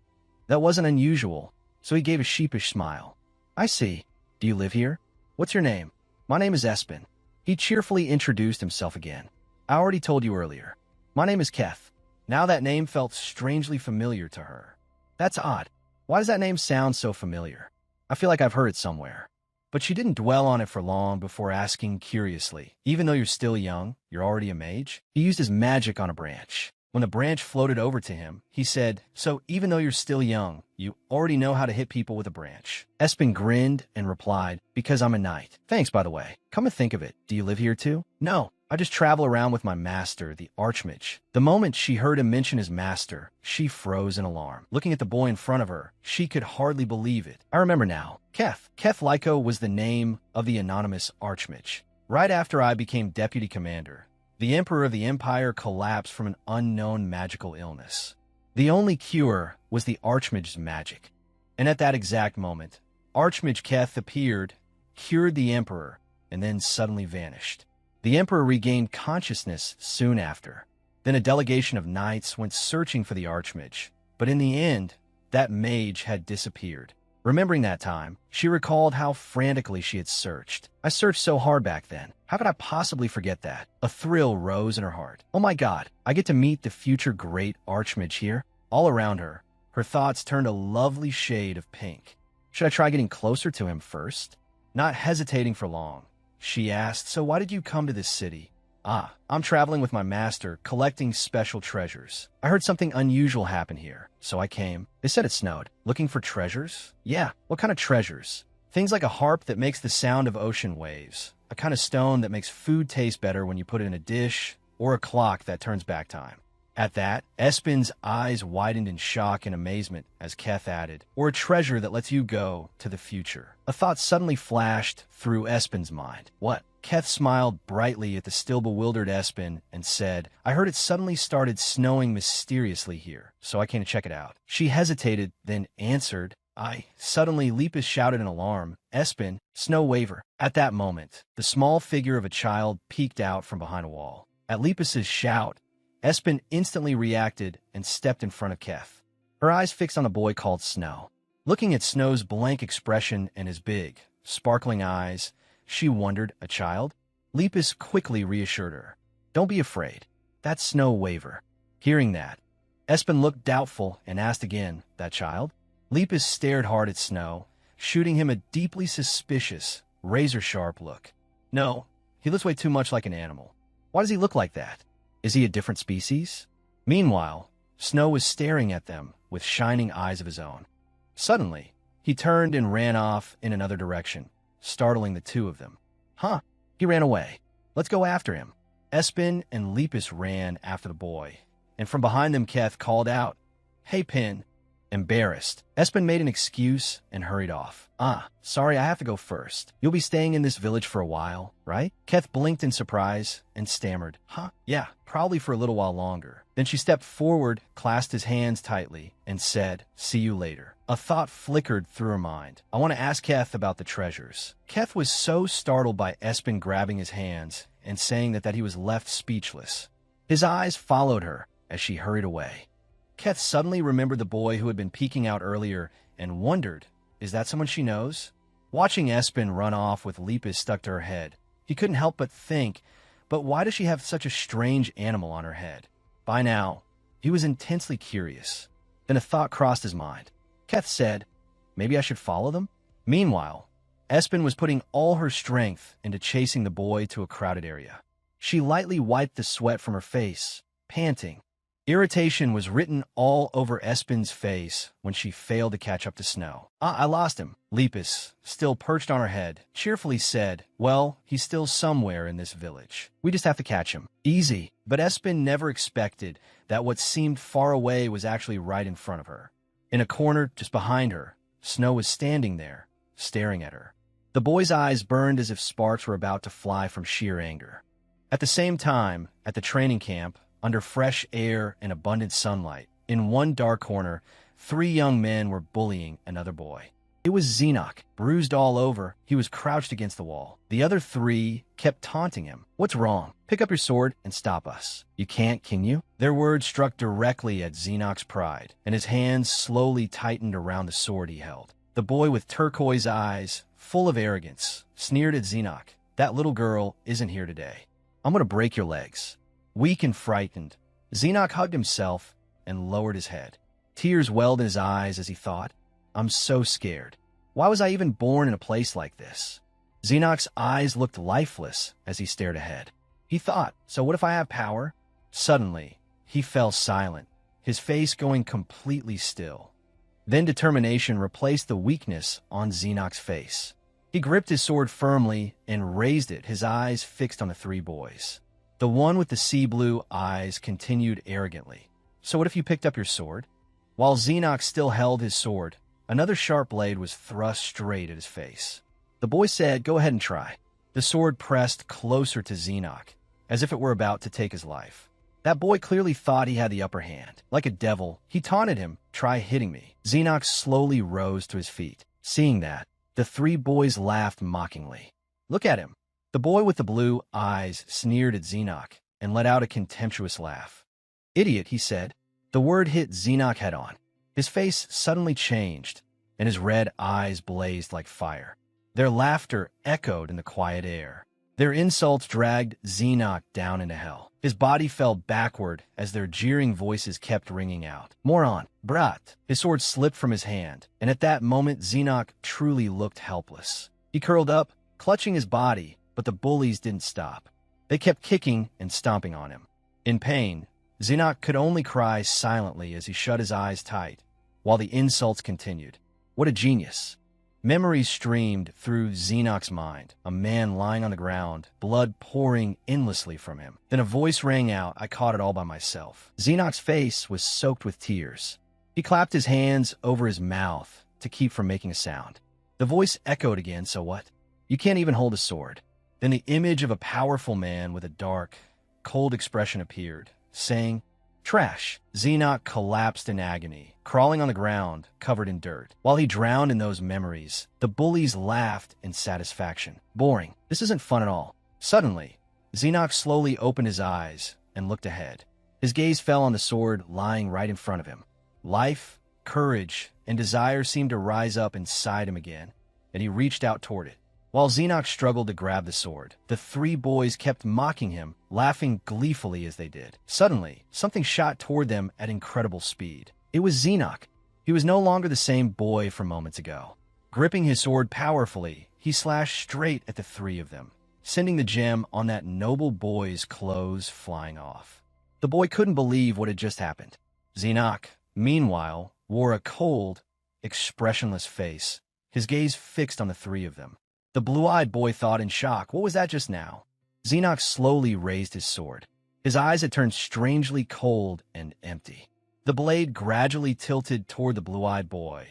That wasn't unusual, so he gave a sheepish smile. "I see. Do you live here? What's your name?" "My name is Espen." He cheerfully introduced himself again. "I already told you earlier. My name is Keth." Now that name felt strangely familiar to her. That's odd. Why does that name sound so familiar? I feel like I've heard it somewhere. But she didn't dwell on it for long before asking curiously, "Even though you're still young, you're already a mage?" He used his magic on a branch. When the branch floated over to him, he said, "So even though you're still young, you already know how to hit people with a branch." Espen grinned and replied, "Because I'm a knight." "Thanks, by the way. Come to think of it, do you live here too?" "No, I just travel around with my master, the Archmage." The moment she heard him mention his master, she froze in alarm. Looking at the boy in front of her, she could hardly believe it. I remember now. Keth. Keth Lyko was the name of the anonymous Archmage. Right after I became deputy commander, the Emperor of the Empire collapsed from an unknown magical illness. The only cure was the Archmage's magic. And at that exact moment, Archmage Keth appeared, cured the Emperor, and then suddenly vanished. The Emperor regained consciousness soon after. Then a delegation of knights went searching for the Archmage. But in the end, that mage had disappeared. Remembering that time, she recalled how frantically she had searched. "I searched so hard back then. How could I possibly forget that?" A thrill rose in her heart. "Oh my God, I get to meet the future great Archmage here." All around her, her thoughts turned a lovely shade of pink. Should I try getting closer to him first? Not hesitating for long, she asked, "So why did you come to this city?" "I'm traveling with my master, collecting special treasures. I heard something unusual happen here, so I came." "They said it snowed. Looking for treasures?" "Yeah, what kind of treasures?" Things like a harp that makes the sound of ocean waves, a kind of stone that makes food taste better when you put it in a dish, or a clock that turns back time. At that, Espen's eyes widened in shock and amazement as Keth added, or a treasure that lets you go to the future. A thought suddenly flashed through Espen's mind. What? Keth smiled brightly at the still bewildered Espen and said, I heard it suddenly started snowing mysteriously here, so I came to check it out. She hesitated, then answered, Suddenly, Lepus shouted in alarm, Espen, snow waver. At that moment, the small figure of a child peeked out from behind a wall. At Lepus's shout, Espen instantly reacted and stepped in front of Keth, her eyes fixed on a boy called Snow. Looking at Snow's blank expression and his big, sparkling eyes, she wondered, a child? Lepus quickly reassured her. Don't be afraid. That's Snow Waver. Hearing that, Espen looked doubtful and asked again, that child? Lepus stared hard at Snow, shooting him a deeply suspicious, razor-sharp look. No, he looks way too much like an animal. Why does he look like that? Is he a different species? Meanwhile, Snow was staring at them with shining eyes of his own. Suddenly, he turned and ran off in another direction, startling the two of them. Huh, he ran away. Let's go after him. Espen and Lepus ran after the boy, and from behind them Keth called out, Hey, Pin. Embarrassed, Espen made an excuse and hurried off. Sorry, I have to go first. You'll be staying in this village for a while, right? Keth blinked in surprise and stammered, Yeah, probably for a little while longer. Then she stepped forward, clasped his hands tightly, and said, See you later. A thought flickered through her mind. I want to ask Keth about the treasures. Keth was so startled by Espen grabbing his hands and saying that he was left speechless. His eyes followed her as she hurried away. Keth suddenly remembered the boy who had been peeking out earlier and wondered, is that someone she knows? Watching Espen run off with Lepus stuck to her head, he couldn't help but think, but why does she have such a strange animal on her head? By now, he was intensely curious. Then a thought crossed his mind. Keth said, maybe I should follow them? Meanwhile, Espen was putting all her strength into chasing the boy to a crowded area. She lightly wiped the sweat from her face, panting. Irritation was written all over Espen's face when she failed to catch up to Snow. I lost him. Lepus, still perched on her head, cheerfully said, Well, he's still somewhere in this village. We just have to catch him. Easy. But Espen never expected that what seemed far away was actually right in front of her. In a corner just behind her, Snow was standing there, staring at her. The boy's eyes burned as if sparks were about to fly from sheer anger. At the same time, at the training camp, under fresh air and abundant sunlight, in one dark corner, 3 young men were bullying another boy. It was Xenoc, bruised all over. He was crouched against the wall. The other 3 kept taunting him. What's wrong? Pick up your sword and stop us. You can't, can you? Their words struck directly at Xenoc's pride, and his hands slowly tightened around the sword he held. The boy with turquoise eyes, full of arrogance, sneered at Xenoc. That little girl isn't here today. I'm going to break your legs. Weak and frightened, Xenoc hugged himself and lowered his head. Tears welled in his eyes as he thought, I'm so scared. Why was I even born in a place like this? Xenoc's eyes looked lifeless as he stared ahead. He thought, so what if I have power? Suddenly, he fell silent, his face going completely still. Then determination replaced the weakness on Xenoc's face. He gripped his sword firmly and raised it, his eyes fixed on the 3 boys. The one with the sea blue eyes continued arrogantly. So what if you picked up your sword? While Xenoc still held his sword, another sharp blade was thrust straight at his face. The boy said, Go ahead and try. The sword pressed closer to Xenoc, as if it were about to take his life. That boy clearly thought he had the upper hand. Like a devil, he taunted him, Try hitting me. Xenoc slowly rose to his feet. Seeing that, the 3 boys laughed mockingly. Look at him. The boy with the blue eyes sneered at Xenoc and let out a contemptuous laugh. Idiot, he said. The word hit Xenoc head on. His face suddenly changed, and his red eyes blazed like fire. Their laughter echoed in the quiet air. Their insults dragged Xenoc down into hell. His body fell backward as their jeering voices kept ringing out. Moron, brat. His sword slipped from his hand, and at that moment Xenoc truly looked helpless. He curled up, clutching his body, but the bullies didn't stop. They kept kicking and stomping on him. In pain, Xenoc could only cry silently as he shut his eyes tight, while the insults continued. What a genius. Memories streamed through Xenoc's mind, a man lying on the ground, blood pouring endlessly from him. Then a voice rang out. I caught it all by myself. Xenoc's face was soaked with tears. He clapped his hands over his mouth to keep from making a sound. The voice echoed again, so what? You can't even hold a sword. Then the image of a powerful man with a dark, cold expression appeared, saying, Trash. Xenoc collapsed in agony, crawling on the ground, covered in dirt. While he drowned in those memories, the bullies laughed in satisfaction. Boring. This isn't fun at all. Suddenly, Xenoc slowly opened his eyes and looked ahead. His gaze fell on the sword lying right in front of him. Life, courage, and desire seemed to rise up inside him again, and he reached out toward it. While Xenoc struggled to grab the sword, the three boys kept mocking him, laughing gleefully as they did. Suddenly, something shot toward them at incredible speed. It was Xenoc. He was no longer the same boy from moments ago. Gripping his sword powerfully, he slashed straight at the three of them, sending the gem on that noble boy's clothes flying off. The boy couldn't believe what had just happened. Xenoc, meanwhile, wore a cold, expressionless face, his gaze fixed on the three of them. The blue-eyed boy thought in shock, what was that just now? Xenoc slowly raised his sword. His eyes had turned strangely cold and empty. The blade gradually tilted toward the blue-eyed boy,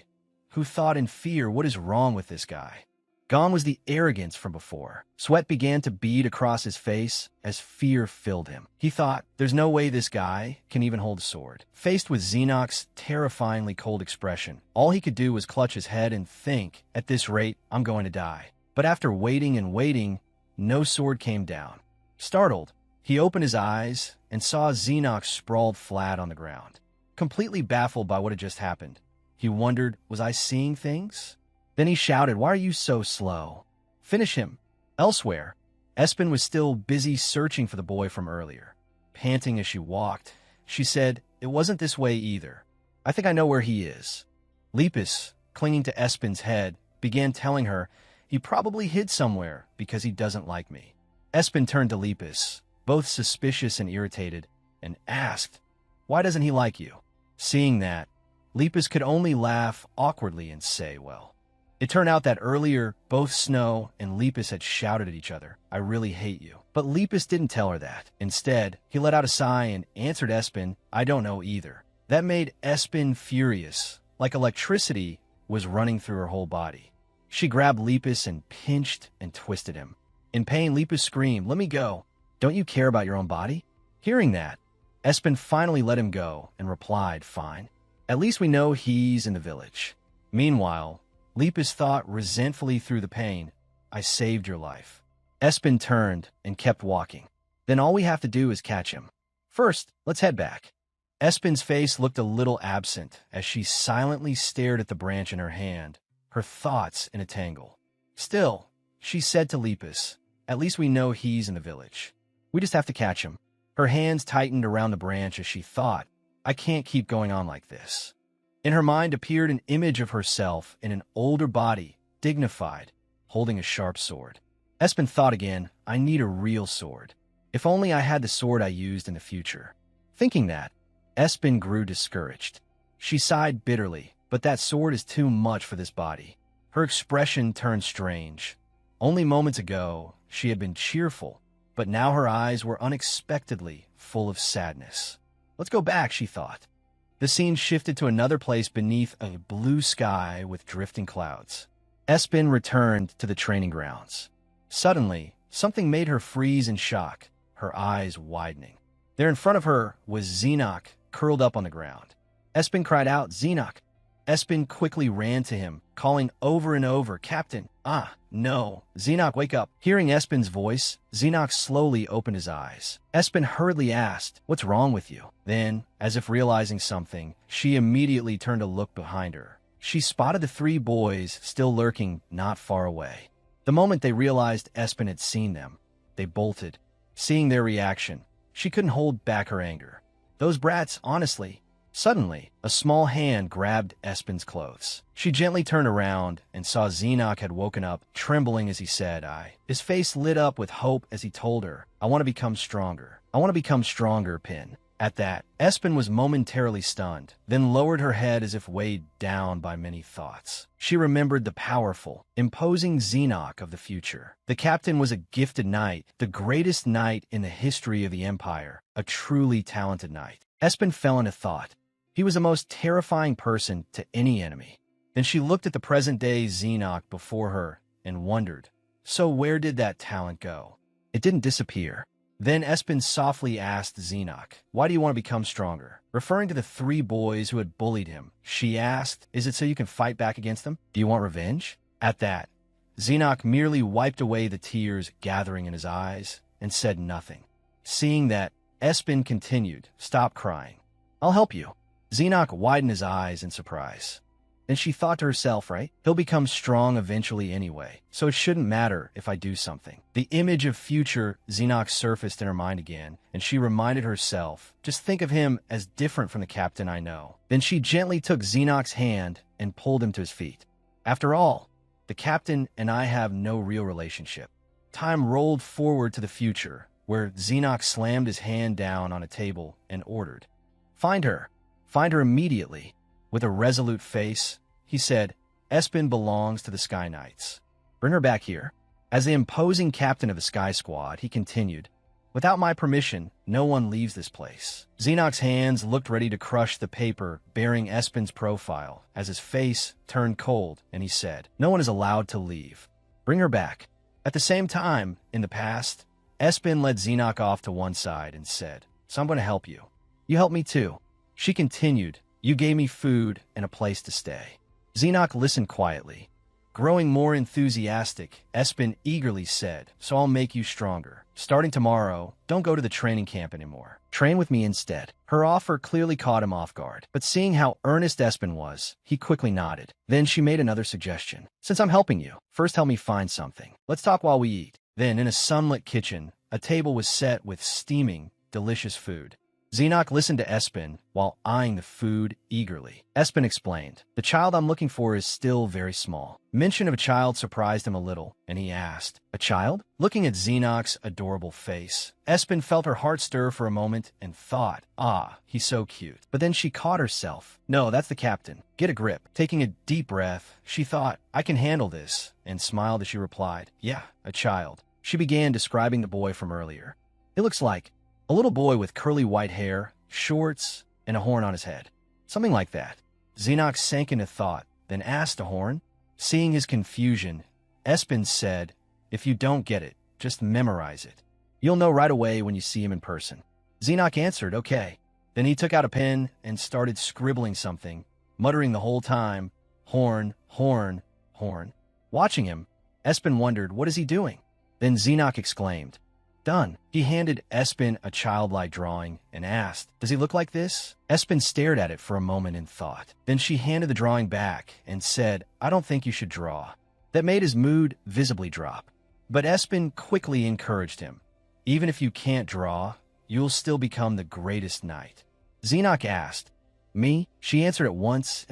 who thought in fear, what is wrong with this guy? Gone was the arrogance from before. Sweat began to bead across his face as fear filled him. He thought, there's no way this guy can even hold a sword. Faced with Xenoc's terrifyingly cold expression, all he could do was clutch his head and think, at this rate, I'm going to die. But after waiting and waiting, no sword came down. Startled, he opened his eyes and saw Xenoc sprawled flat on the ground. Completely baffled by what had just happened, he wondered, was I seeing things? Then he shouted, why are you so slow? Finish him. Elsewhere, Espen was still busy searching for the boy from earlier. Panting as she walked, she said, it wasn't this way either. I think I know where he is. Lepus, clinging to Espen's head, began telling her, he probably hid somewhere because he doesn't like me. Espen turned to Lepus, both suspicious and irritated, and asked, why doesn't he like you? Seeing that, Lepus could only laugh awkwardly and say, well. It turned out that earlier, both Snow and Lepus had shouted at each other, I really hate you. But Lepus didn't tell her that. Instead, he let out a sigh and answered Espen, I don't know either. That made Espen furious, like electricity was running through her whole body. She grabbed Lepus and pinched and twisted him. In pain, Lepus screamed, let me go. Don't you care about your own body? Hearing that, Espen finally let him go and replied, fine. At least we know he's in the village. Meanwhile, Lepus thought resentfully through the pain, I saved your life. Espen turned and kept walking. Then all we have to do is catch him. First, let's head back. Espen's face looked a little absent as she silently stared at the branch in her hand, her thoughts in a tangle. Still, she said to Lepus, at least we know he's in the village. We just have to catch him. Her hands tightened around the branch as she thought, I can't keep going on like this. In her mind appeared an image of herself in an older body, dignified, holding a sharp sword. Espen thought again, I need a real sword. If only I had the sword I used in the future. Thinking that, Espen grew discouraged. She sighed bitterly, but that sword is too much for this body. Her expression turned strange. Only moments ago, she had been cheerful, but now her eyes were unexpectedly full of sadness. Let's go back, she thought. The scene shifted to another place beneath a blue sky with drifting clouds. Espen returned to the training grounds. Suddenly, something made her freeze in shock, her eyes widening. There in front of her was Xenoc, curled up on the ground. Espen cried out, Xenoc! Espen quickly ran to him, calling over and over, Captain! Ah, no! Xenoc, wake up! Hearing Espen's voice, Xenoc slowly opened his eyes. Espen hurriedly asked, what's wrong with you? Then, as if realizing something, she immediately turned to look behind her. She spotted the three boys still lurking not far away. The moment they realized Espen had seen them, they bolted. Seeing their reaction, she couldn't hold back her anger. Those brats, honestly. Suddenly, a small hand grabbed Espen's clothes. She gently turned around and saw Xenoc had woken up, trembling as he said, His face lit up with hope as he told her, I want to become stronger. I want to become stronger, Pin. At that, Espen was momentarily stunned, then lowered her head as if weighed down by many thoughts. She remembered the powerful, imposing Xenoc of the future. The captain was a gifted knight, the greatest knight in the history of the Empire, a truly talented knight. Espen fell into thought. He was the most terrifying person to any enemy. Then she looked at the present-day Xenoc before her and wondered, so where did that talent go? It didn't disappear. Then Espen softly asked Xenoc, why do you want to become stronger? Referring to the 3 boys who had bullied him, she asked, is it so you can fight back against them? Do you want revenge? At that, Xenoc merely wiped away the tears gathering in his eyes and said nothing. Seeing that, Espen continued, stop crying. I'll help you. Xenoc widened his eyes in surprise. Then she thought to herself, right? He'll become strong eventually anyway, so it shouldn't matter if I do something. The image of future Xenoc surfaced in her mind again, and she reminded herself, just think of him as different from the captain I know. Then she gently took Xenoc's hand and pulled him to his feet. After all, the captain and I have no real relationship. Time rolled forward to the future, where Xenoc slammed his hand down on a table and ordered, find her. Find her immediately. With a resolute face, he said, Espen belongs to the Sky Knights. Bring her back here. As the imposing captain of the Sky Squad, he continued, without my permission, no one leaves this place. Xenoc's hands looked ready to crush the paper bearing Espen's profile as his face turned cold and he said, no one is allowed to leave. Bring her back. At the same time, in the past, Espen led Xenoc off to one side and said, so I'm going to help you. You help me too. She continued, you gave me food and a place to stay. Xenoc listened quietly. Growing more enthusiastic, Espen eagerly said, so I'll make you stronger. Starting tomorrow, don't go to the training camp anymore. Train with me instead. Her offer clearly caught him off guard, but seeing how earnest Espen was, he quickly nodded. Then she made another suggestion. Since I'm helping you, first help me find something. Let's talk while we eat. Then, in a sunlit kitchen, a table was set with steaming, delicious food. Xenoc listened to Espen while eyeing the food eagerly. Espen explained, the child I'm looking for is still very small. Mention of a child surprised him a little, and he asked, a child? Looking at Xenoc's adorable face, Espen felt her heart stir for a moment and thought, ah, he's so cute. But then she caught herself. No, that's the captain. Get a grip. Taking a deep breath, she thought, I can handle this, and smiled as she replied, yeah, a child. She began describing the boy from earlier. It looks like a little boy with curly white hair, shorts, and a horn on his head. Something like that. Xenoc sank into thought, then asked the horn. Seeing his confusion, Espen said, if you don't get it, just memorize it. You'll know right away when you see him in person. Xenoc answered, okay. Then he took out a pen and started scribbling something, muttering the whole time, horn, horn, horn. Watching him, Espen wondered, what is he doing? Then Xenoc exclaimed, done. He handed Espen a childlike drawing and asked, does he look like this? Espen stared at it for a moment in thought. Then she handed the drawing back and said, I don't think you should draw. That made his mood visibly drop. But Espen quickly encouraged him. Even if you can't draw, you'll still become the greatest knight. Xenoc asked, me? She answered at once,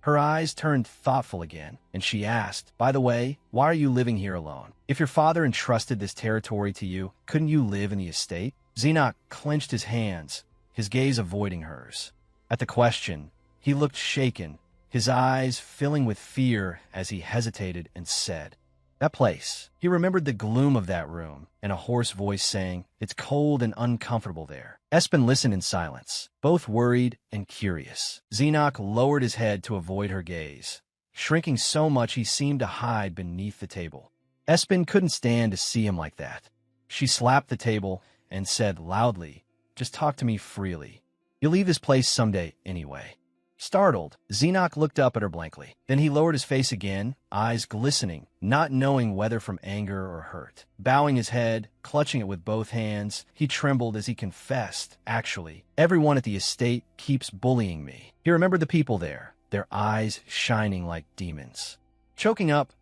Her eyes turned thoughtful again, and she asked, by the way, why are you living here alone? If your father entrusted this territory to you, couldn't you live in the estate? Xenoc clenched his hands, his gaze avoiding hers. At the question, he looked shaken, his eyes filling with fear as he hesitated and said, that place. He remembered the gloom of that room and a hoarse voice saying, it's cold and uncomfortable there. Espen listened in silence, both worried and curious. Xenoc lowered his head to avoid her gaze, shrinking so much he seemed to hide beneath the table. Espen couldn't stand to see him like that. She slapped the table and said loudly, just talk to me freely. You'll leave this place someday anyway. Startled, Xenoc looked up at her blankly. Then he lowered his face again, eyes glistening, not knowing whether from anger or hurt. Bowing his head, clutching it with both hands, he trembled as he confessed, actually, everyone at the estate keeps bullying me. He remembered the people there, their eyes shining like demons. Choking up,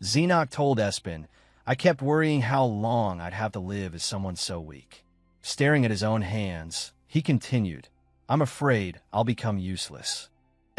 Xenoc told Espen, I kept worrying how long I'd have to live as someone so weak. Staring at his own hands, he continued, I'm afraid I'll become useless.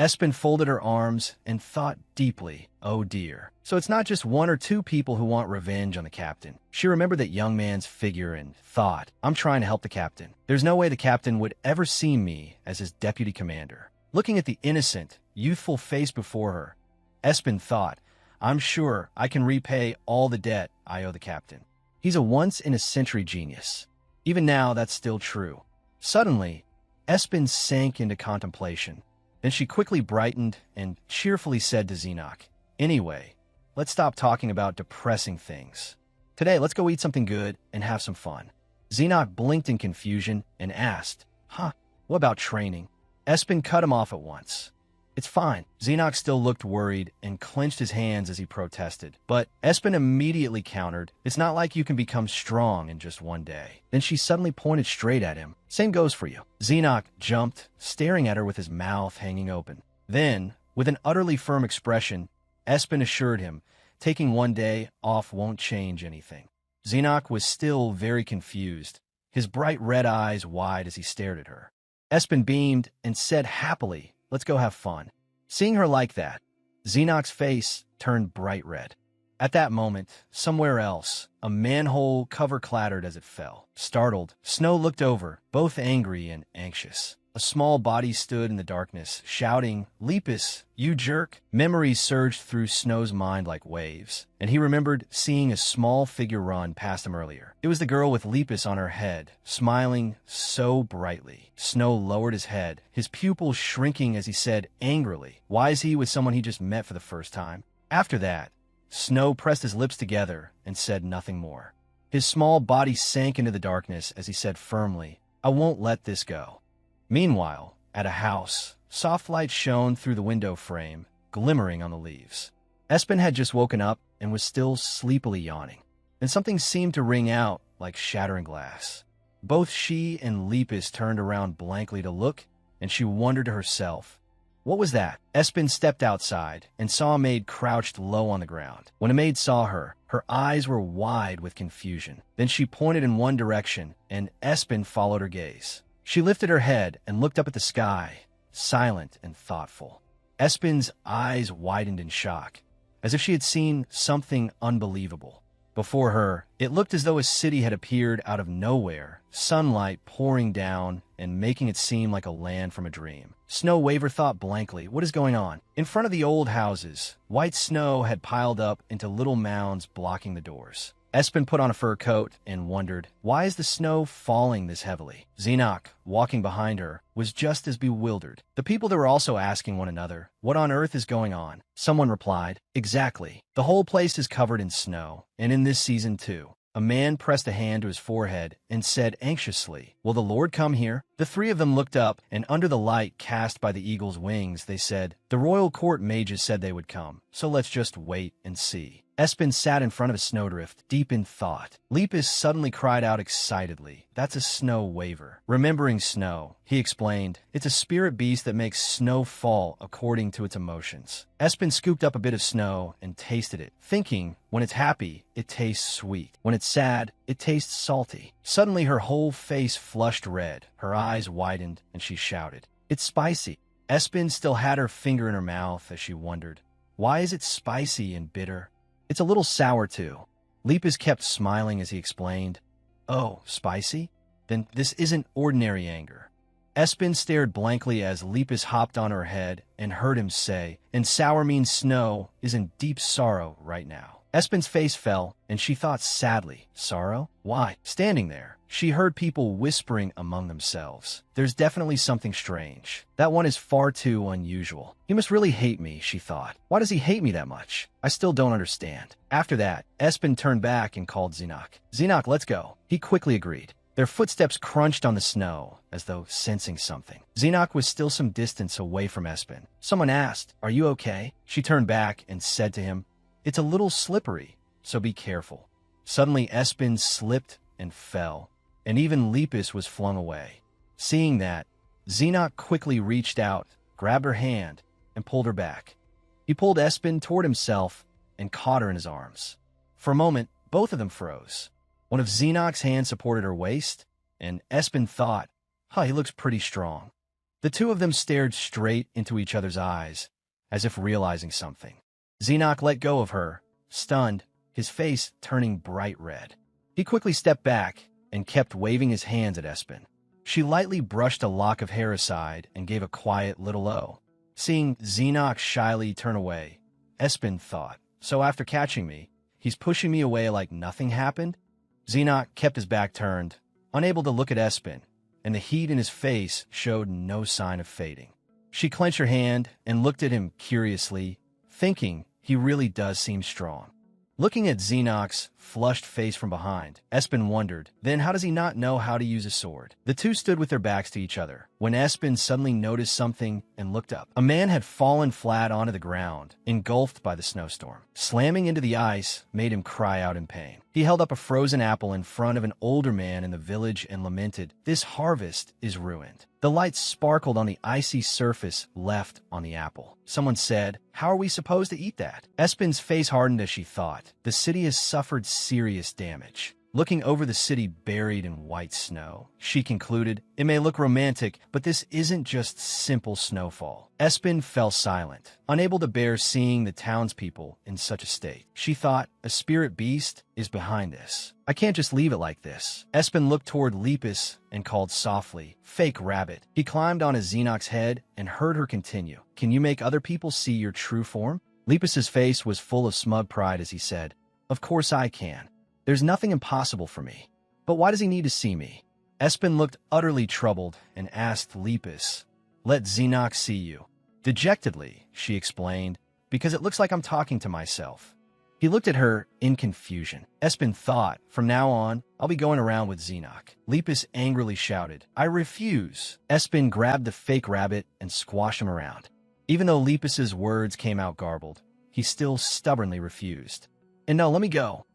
Espen folded her arms and thought deeply, oh dear. So it's not just one or two people who want revenge on the captain. She remembered that young man's figure and thought, I'm trying to help the captain. There's no way the captain would ever see me as his deputy commander. Looking at the innocent, youthful face before her, Espen thought, I'm sure I can repay all the debt I owe the captain. He's a once-in-a-century genius. Even now, that's still true. Suddenly, Espen sank into contemplation. Then she quickly brightened and cheerfully said to Xenos, anyway, let's stop talking about depressing things. Today, let's go eat something good and have some fun. Xenos blinked in confusion and asked, what about training? Espen cut him off at once. It's fine. Xenos still looked worried and clenched his hands as he protested. But Espen immediately countered, it's not like you can become strong in just one day. Then she suddenly pointed straight at him. Same goes for you. Xenos jumped, staring at her with his mouth hanging open. Then, with an utterly firm expression, Espen assured him, taking one day off won't change anything. Xenos was still very confused, his bright red eyes wide as he stared at her. Espen beamed and said happily, let's go have fun. Seeing her like that, Xenos' face turned bright red. At that moment, somewhere else, a manhole cover clattered as it fell. Startled, Snow looked over, both angry and anxious. A small body stood in the darkness, shouting, Lepus, you jerk! Memories surged through Snow's mind like waves, and he remembered seeing a small figure run past him earlier. It was the girl with Lepus on her head, smiling so brightly. Snow lowered his head, his pupils shrinking as he said angrily, why is he with someone he just met for the first time? After that, Snow pressed his lips together and said nothing more. His small body sank into the darkness as he said firmly, I won't let this go. Meanwhile, at a house, soft light shone through the window frame, glimmering on the leaves. Espen had just woken up and was still sleepily yawning. Then something seemed to ring out like shattering glass. Both she and Lepus turned around blankly to look, and she wondered to herself, what was that? Espen stepped outside and saw a maid crouched low on the ground. When a maid saw her, her eyes were wide with confusion. Then she pointed in one direction, and Espen followed her gaze. She lifted her head and looked up at the sky, silent and thoughtful. Espen's eyes widened in shock, as if she had seen something unbelievable. Before her, it looked as though a city had appeared out of nowhere, sunlight pouring down and making it seem like a land from a dream. Snow Waver thought blankly, what is going on? In front of the old houses, white snow had piled up into little mounds blocking the doors. Espen put on a fur coat and wondered, why is the snow falling this heavily? Xenos, walking behind her, was just as bewildered. The people there were also asking one another, what on earth is going on? Someone replied, exactly. The whole place is covered in snow, and in this season too. A man pressed a hand to his forehead and said anxiously, will the Lord come here? The three of them looked up, and under the light cast by the eagle's wings, they said, the royal court mages said they would come, so let's just wait and see. Espen sat in front of a snowdrift, deep in thought. Lepus suddenly cried out excitedly, that's a Snow Waver. Remembering Snow, he explained, it's a spirit beast that makes snow fall according to its emotions. Espen scooped up a bit of snow and tasted it, thinking, when it's happy, it tastes sweet. When it's sad, it tastes salty. Suddenly her whole face flushed red, her eyes widened, and she shouted, it's spicy. Espen still had her finger in her mouth as she wondered, why is it spicy and bitter? It's a little sour, too. Lepus kept smiling as he explained, oh, spicy? Then this isn't ordinary anger. Espen stared blankly as Lepus hopped on her head and heard him say, and sour means Snow is in deep sorrow right now. Espen's face fell, and she thought sadly, sorrow? Why? Standing there, she heard people whispering among themselves. There's definitely something strange. That one is far too unusual. He must really hate me, she thought. Why does he hate me that much? I still don't understand. After that, Espen turned back and called Xenos. Xenos, let's go. He quickly agreed. Their footsteps crunched on the snow, as though sensing something. Xenos was still some distance away from Espen. Someone asked, are you okay? She turned back and said to him, it's a little slippery, so be careful. Suddenly Espen slipped and fell, and even Lepus was flung away. Seeing that, Xenos quickly reached out, grabbed her hand, and pulled her back. He pulled Espen toward himself and caught her in his arms. For a moment, both of them froze. One of Xenos' hands supported her waist, and Espen thought, he looks pretty strong. The two of them stared straight into each other's eyes, as if realizing something. Xenoc let go of her, stunned, his face turning bright red. He quickly stepped back and kept waving his hands at Espen. She lightly brushed a lock of hair aside and gave a quiet little "oh." Seeing Xenoc shyly turn away, Espen thought, so after catching me, he's pushing me away like nothing happened? Xenoc kept his back turned, unable to look at Espen, and the heat in his face showed no sign of fading. She clenched her hand and looked at him curiously, thinking he really does seem strong. Looking at Xenoc's flushed face from behind, Espen wondered, then how does he not know how to use a sword? The two stood with their backs to each other, when Espen suddenly noticed something and looked up. A man had fallen flat onto the ground, engulfed by the snowstorm. Slamming into the ice made him cry out in pain. He held up a frozen apple in front of an older man in the village and lamented, "This harvest is ruined." The light sparkled on the icy surface left on the apple. Someone said, "How are we supposed to eat that?" Espen's face hardened as she thought. The city has suffered serious damage. Looking over the city buried in white snow, she concluded, "It may look romantic, but this isn't just simple snowfall." Espen fell silent, unable to bear seeing the townspeople in such a state. She thought, a spirit beast is behind this. I can't just leave it like this. Espen looked toward Lepus and called softly, "Fake rabbit." He climbed onto Xenoc's head and heard her continue, "Can you make other people see your true form?" Lepus's face was full of smug pride as he said, "Of course I can. There's nothing impossible for me. But why does he need to see me?" Espen looked utterly troubled and asked Lepus, "Let Xenoc see you." Dejectedly, she explained, "Because it looks like I'm talking to myself." He looked at her in confusion. Espen thought, from now on, I'll be going around with Xenoc. Lepus angrily shouted, "I refuse." Espen grabbed the fake rabbit and squashed him around. Even though Lepus's words came out garbled, he still stubbornly refused. "And no, let me go."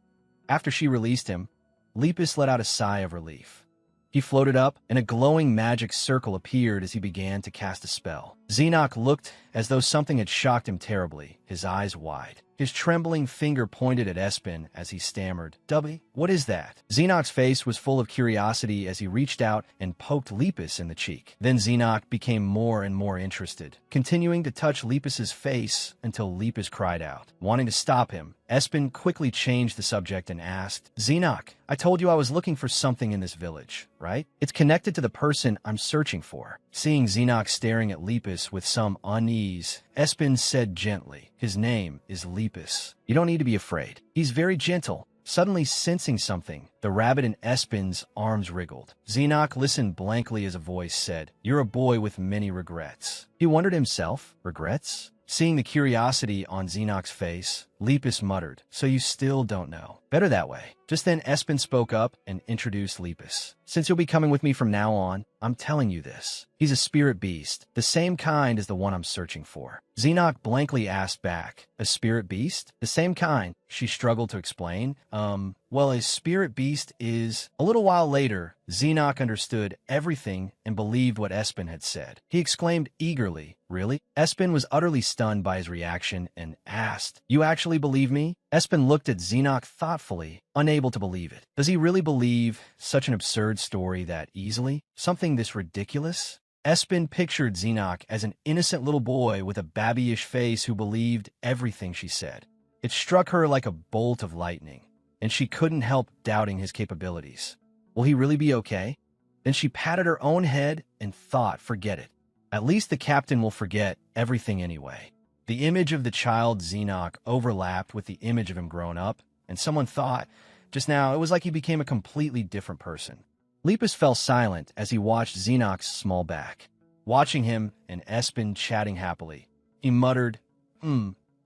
After she released him, Lepus let out a sigh of relief. He floated up, and a glowing magic circle appeared as he began to cast a spell. Xenoc looked as though something had shocked him terribly, his eyes wide. His trembling finger pointed at Espen as he stammered, "Dubby, what is that?" Xenoc's face was full of curiosity as he reached out and poked Lepus in the cheek. Then Xenoc became more and more interested, continuing to touch Lepus's face until Lepus cried out. Wanting to stop him, Espen quickly changed the subject and asked, "Xenoc, I told you I was looking for something in this village, right? It's connected to the person I'm searching for." Seeing Xenoc staring at Lepus with some unease, Espen said gently, "His name is Lepus. You don't need to be afraid. He's very gentle." Suddenly sensing something, the rabbit in Espen's arms wriggled. Xenoc listened blankly as a voice said, "You're a boy with many regrets." He wondered himself, regrets? Seeing the curiosity on Xenoc's face, Lepus muttered, "So you still don't know. Better that way." Just then Espen spoke up and introduced Lepus. "Since you'll be coming with me from now on, I'm telling you this. He's a spirit beast, the same kind as the one I'm searching for." Xenoc blankly asked back, "A spirit beast? The same kind?" She struggled to explain. Well, a spirit beast is..." A little while later, Xenoc understood everything and believed what Espen had said. He exclaimed eagerly, "Really?" Espen was utterly stunned by his reaction and asked, "You actually believe me?" Espen looked at Xenoc thoughtfully, unable to believe it. Does he really believe such an absurd story that easily? Something this ridiculous? Espen pictured Xenoc as an innocent little boy with a babyish face who believed everything she said. It struck her like a bolt of lightning, and she couldn't help doubting his capabilities. Will he really be okay? Then she patted her own head and thought, forget it. At least the captain will forget everything anyway. The image of the child Xenoc overlapped with the image of him grown up, and someone thought, just now, it was like he became a completely different person. Lepus fell silent as he watched Xenoc's small back. Watching him and Espen chatting happily, he muttered,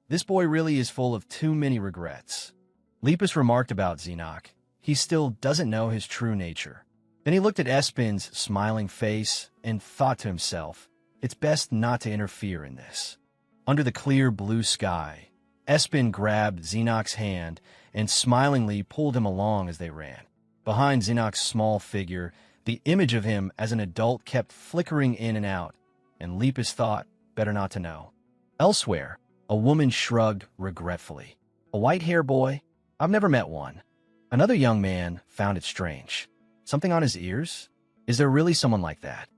this boy really is full of too many regrets." Lepus remarked about Xenoc. He still doesn't know his true nature. Then he looked at Espen's smiling face and thought to himself, it's best not to interfere in this. Under the clear blue sky, Espen grabbed Xenoc's hand and smilingly pulled him along as they ran. Behind Xenoc's small figure, the image of him as an adult kept flickering in and out, and Lepus thought, better not to know. Elsewhere, a woman shrugged regretfully. "A white-haired boy? I've never met one." Another young man found it strange. Something on his ears? Is there really someone like that?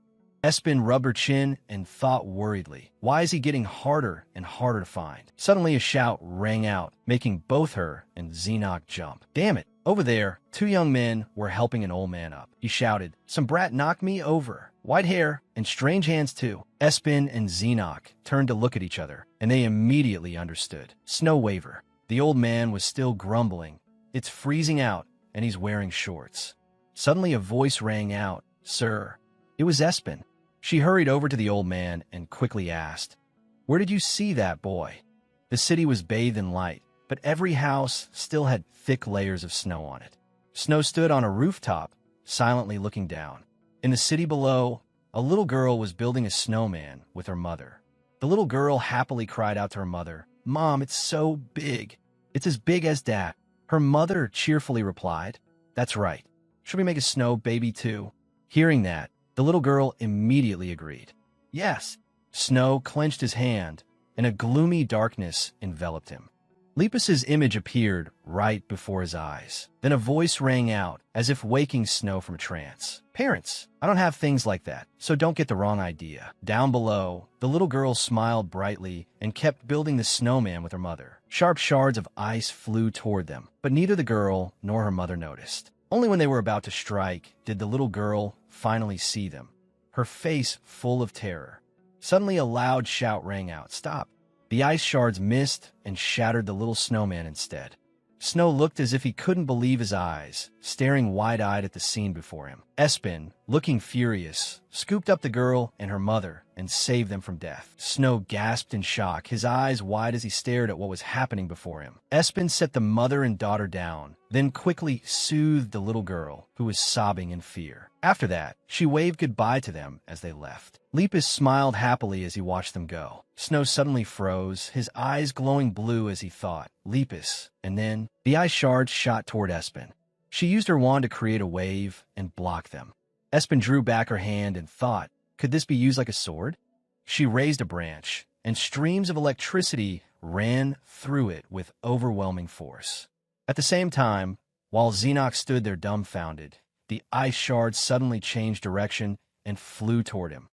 Espen rubbed her chin and thought worriedly. Why is he getting harder and harder to find? Suddenly a shout rang out, making both her and Xenoc jump. Damn it! Over there, two young men were helping an old man up. He shouted, "Some brat knocked me over. White hair and strange hands too." Espen and Xenoc turned to look at each other, and they immediately understood. Snow waver. The old man was still grumbling. It's freezing out, and he's wearing shorts. Suddenly a voice rang out, "Sir." It was Espen. She hurried over to the old man and quickly asked, "Where did you see that boy?" The city was bathed in light, but every house still had thick layers of snow on it. Snow stood on a rooftop, silently looking down. In the city below, a little girl was building a snowman with her mother. The little girl happily cried out to her mother, "Mom, it's so big. It's as big as Dad." Her mother cheerfully replied, "That's right. Should we make a snow baby too?" Hearing that, the little girl immediately agreed. Yes. Snow clenched his hand, and a gloomy darkness enveloped him. Lepus's image appeared right before his eyes. Then a voice rang out, as if waking Snow from a trance. "Parents, I don't have things like that, so don't get the wrong idea." Down below, the little girl smiled brightly and kept building the snowman with her mother. Sharp shards of ice flew toward them, but neither the girl nor her mother noticed. Only when they were about to strike did the little girl finally see them, her face full of terror. Suddenly a loud shout rang out, "Stop!" The ice shards missed and shattered the little snowman instead. Snow looked as if he couldn't believe his eyes, staring wide-eyed at the scene before him. Espen, looking furious, scooped up the girl and her mother and saved them from death. Snow gasped in shock, his eyes wide as he stared at what was happening before him. Espen set the mother and daughter down, then quickly soothed the little girl, who was sobbing in fear. After that, she waved goodbye to them as they left. Lepus smiled happily as he watched them go. Snow suddenly froze, his eyes glowing blue as he thought, "Lepus," and then the ice shards shot toward Espen. She used her wand to create a wave and block them. Espen drew back her hand and thought, could this be used like a sword? She raised a branch, and streams of electricity ran through it with overwhelming force. At the same time, while Xenoc stood there dumbfounded, the ice shards suddenly changed direction and flew toward him.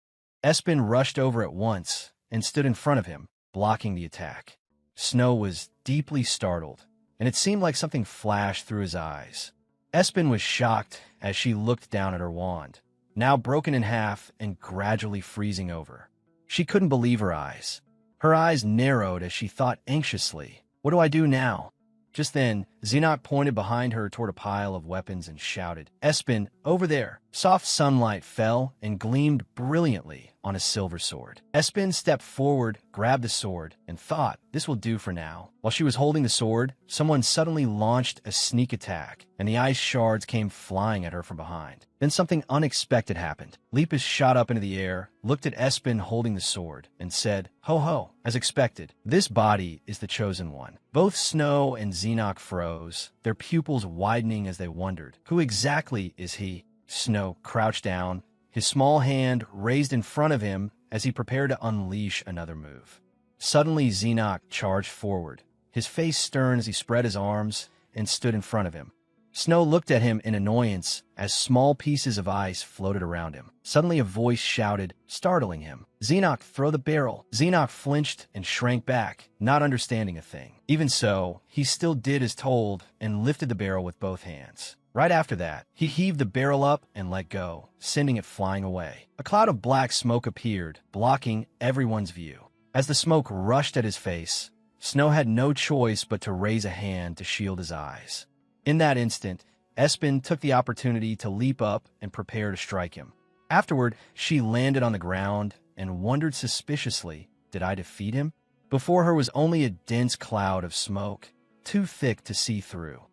Espen rushed over at once and stood in front of him, blocking the attack. Snow was deeply startled, and it seemed like something flashed through his eyes. Espen was shocked as she looked down at her wand, now broken in half and gradually freezing over. She couldn't believe her eyes. Her eyes narrowed as she thought anxiously, "What do I do now?" Just then, Xenoc pointed behind her toward a pile of weapons and shouted, "Espen, over there!" Soft sunlight fell and gleamed brilliantly on a silver sword. Espen stepped forward, grabbed the sword, and thought, "This will do for now." While she was holding the sword, someone suddenly launched a sneak attack, and the ice shards came flying at her from behind. Then something unexpected happened. Lepus shot up into the air, looked at Espen holding the sword, and said, "Ho ho!" As expected, this body is the chosen one. Both Snow and Xenoc froze, their pupils widening as they wondered, who exactly is he? Snow crouched down, his small hand raised in front of him as he prepared to unleash another move. Suddenly Xenoc charged forward, his face stern as he spread his arms and stood in front of him. Snow looked at him in annoyance as small pieces of ice floated around him. Suddenly a voice shouted, startling him, "Xenoc, throw the barrel." Xenoc flinched and shrank back, not understanding a thing. Even so, he still did as told and lifted the barrel with both hands. Right after that, he heaved the barrel up and let go, sending it flying away. A cloud of black smoke appeared, blocking everyone's view. As the smoke rushed at his face, Snow had no choice but to raise a hand to shield his eyes. In that instant, Espen took the opportunity to leap up and prepare to strike him. Afterward, she landed on the ground and wondered suspiciously, did I defeat him? Before her was only a dense cloud of smoke, too thick to see through.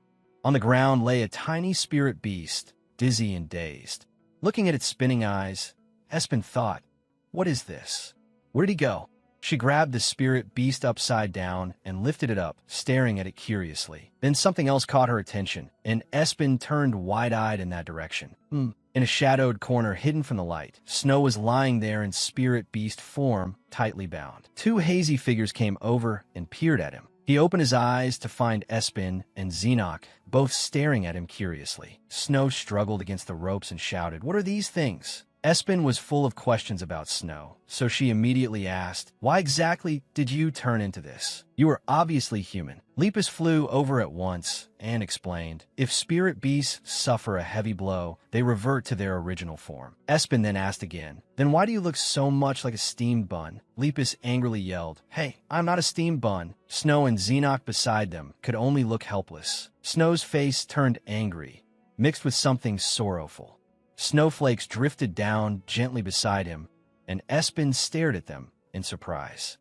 On the ground lay a tiny spirit beast, dizzy and dazed. Looking at its spinning eyes, Espen thought, what is this? Where did he go? She grabbed the spirit beast upside down and lifted it up, staring at it curiously. Then something else caught her attention, and Espen turned wide-eyed in that direction. In a shadowed corner hidden from the light, Snow was lying there in spirit beast form, tightly bound. Two hazy figures came over and peered at him. He opened his eyes to find Espen and Xenoc, both staring at him curiously. Snow struggled against the ropes and shouted, "What are these things?" Espen was full of questions about snow, so she immediately asked, "Why exactly did you turn into this? You were obviously human." Lepus flew over at once and explained, "If spirit beasts suffer a heavy blow, they revert to their original form." Espen then asked again, "Then why do you look so much like a steamed bun?" Lepus angrily yelled, "Hey, I'm not a steamed bun." Snow and Xenoc beside them could only look helpless. Snow's face turned angry, mixed with something sorrowful. Snowflakes drifted down gently beside him, and Espen stared at them in surprise.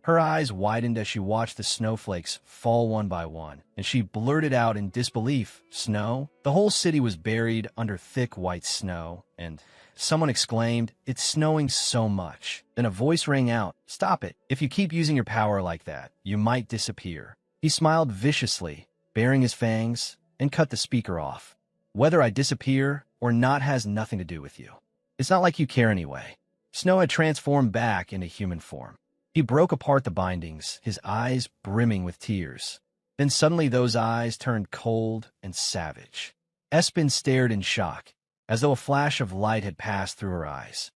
Her eyes widened as she watched the snowflakes fall one by one, and she blurted out in disbelief, "Snow?" The whole city was buried under thick white snow, and someone exclaimed, "It's snowing so much." Then a voice rang out, "Stop it. If you keep using your power like that, you might disappear." He smiled viciously, baring his fangs, and cut the speaker off. "Whether I disappear or not has nothing to do with you. It's not like you care anyway." Snow had transformed back into human form. He broke apart the bindings, his eyes brimming with tears. Then suddenly those eyes turned cold and savage. Espen stared in shock, as though a flash of light had passed through her eyes.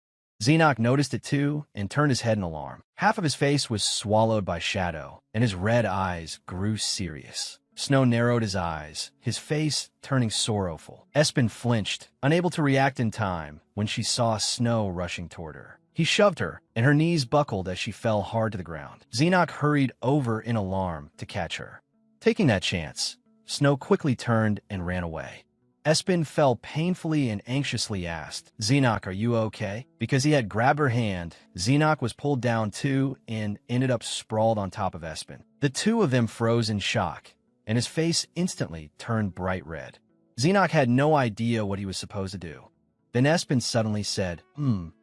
Xenoc noticed it too and turned his head in alarm. Half of his face was swallowed by shadow, and his red eyes grew serious. Snow narrowed his eyes, his face turning sorrowful. Espen flinched, unable to react in time, when she saw Snow rushing toward her. He shoved her, and her knees buckled as she fell hard to the ground. Xenoc hurried over in alarm to catch her. Taking that chance, Snow quickly turned and ran away. Espen fell painfully and anxiously asked, "Xenoc, are you okay?" Because he had grabbed her hand, Xenoc was pulled down too and ended up sprawled on top of Espen. The two of them froze in shock, and his face instantly turned bright red. Xenoc had no idea what he was supposed to do. Then Espen suddenly said,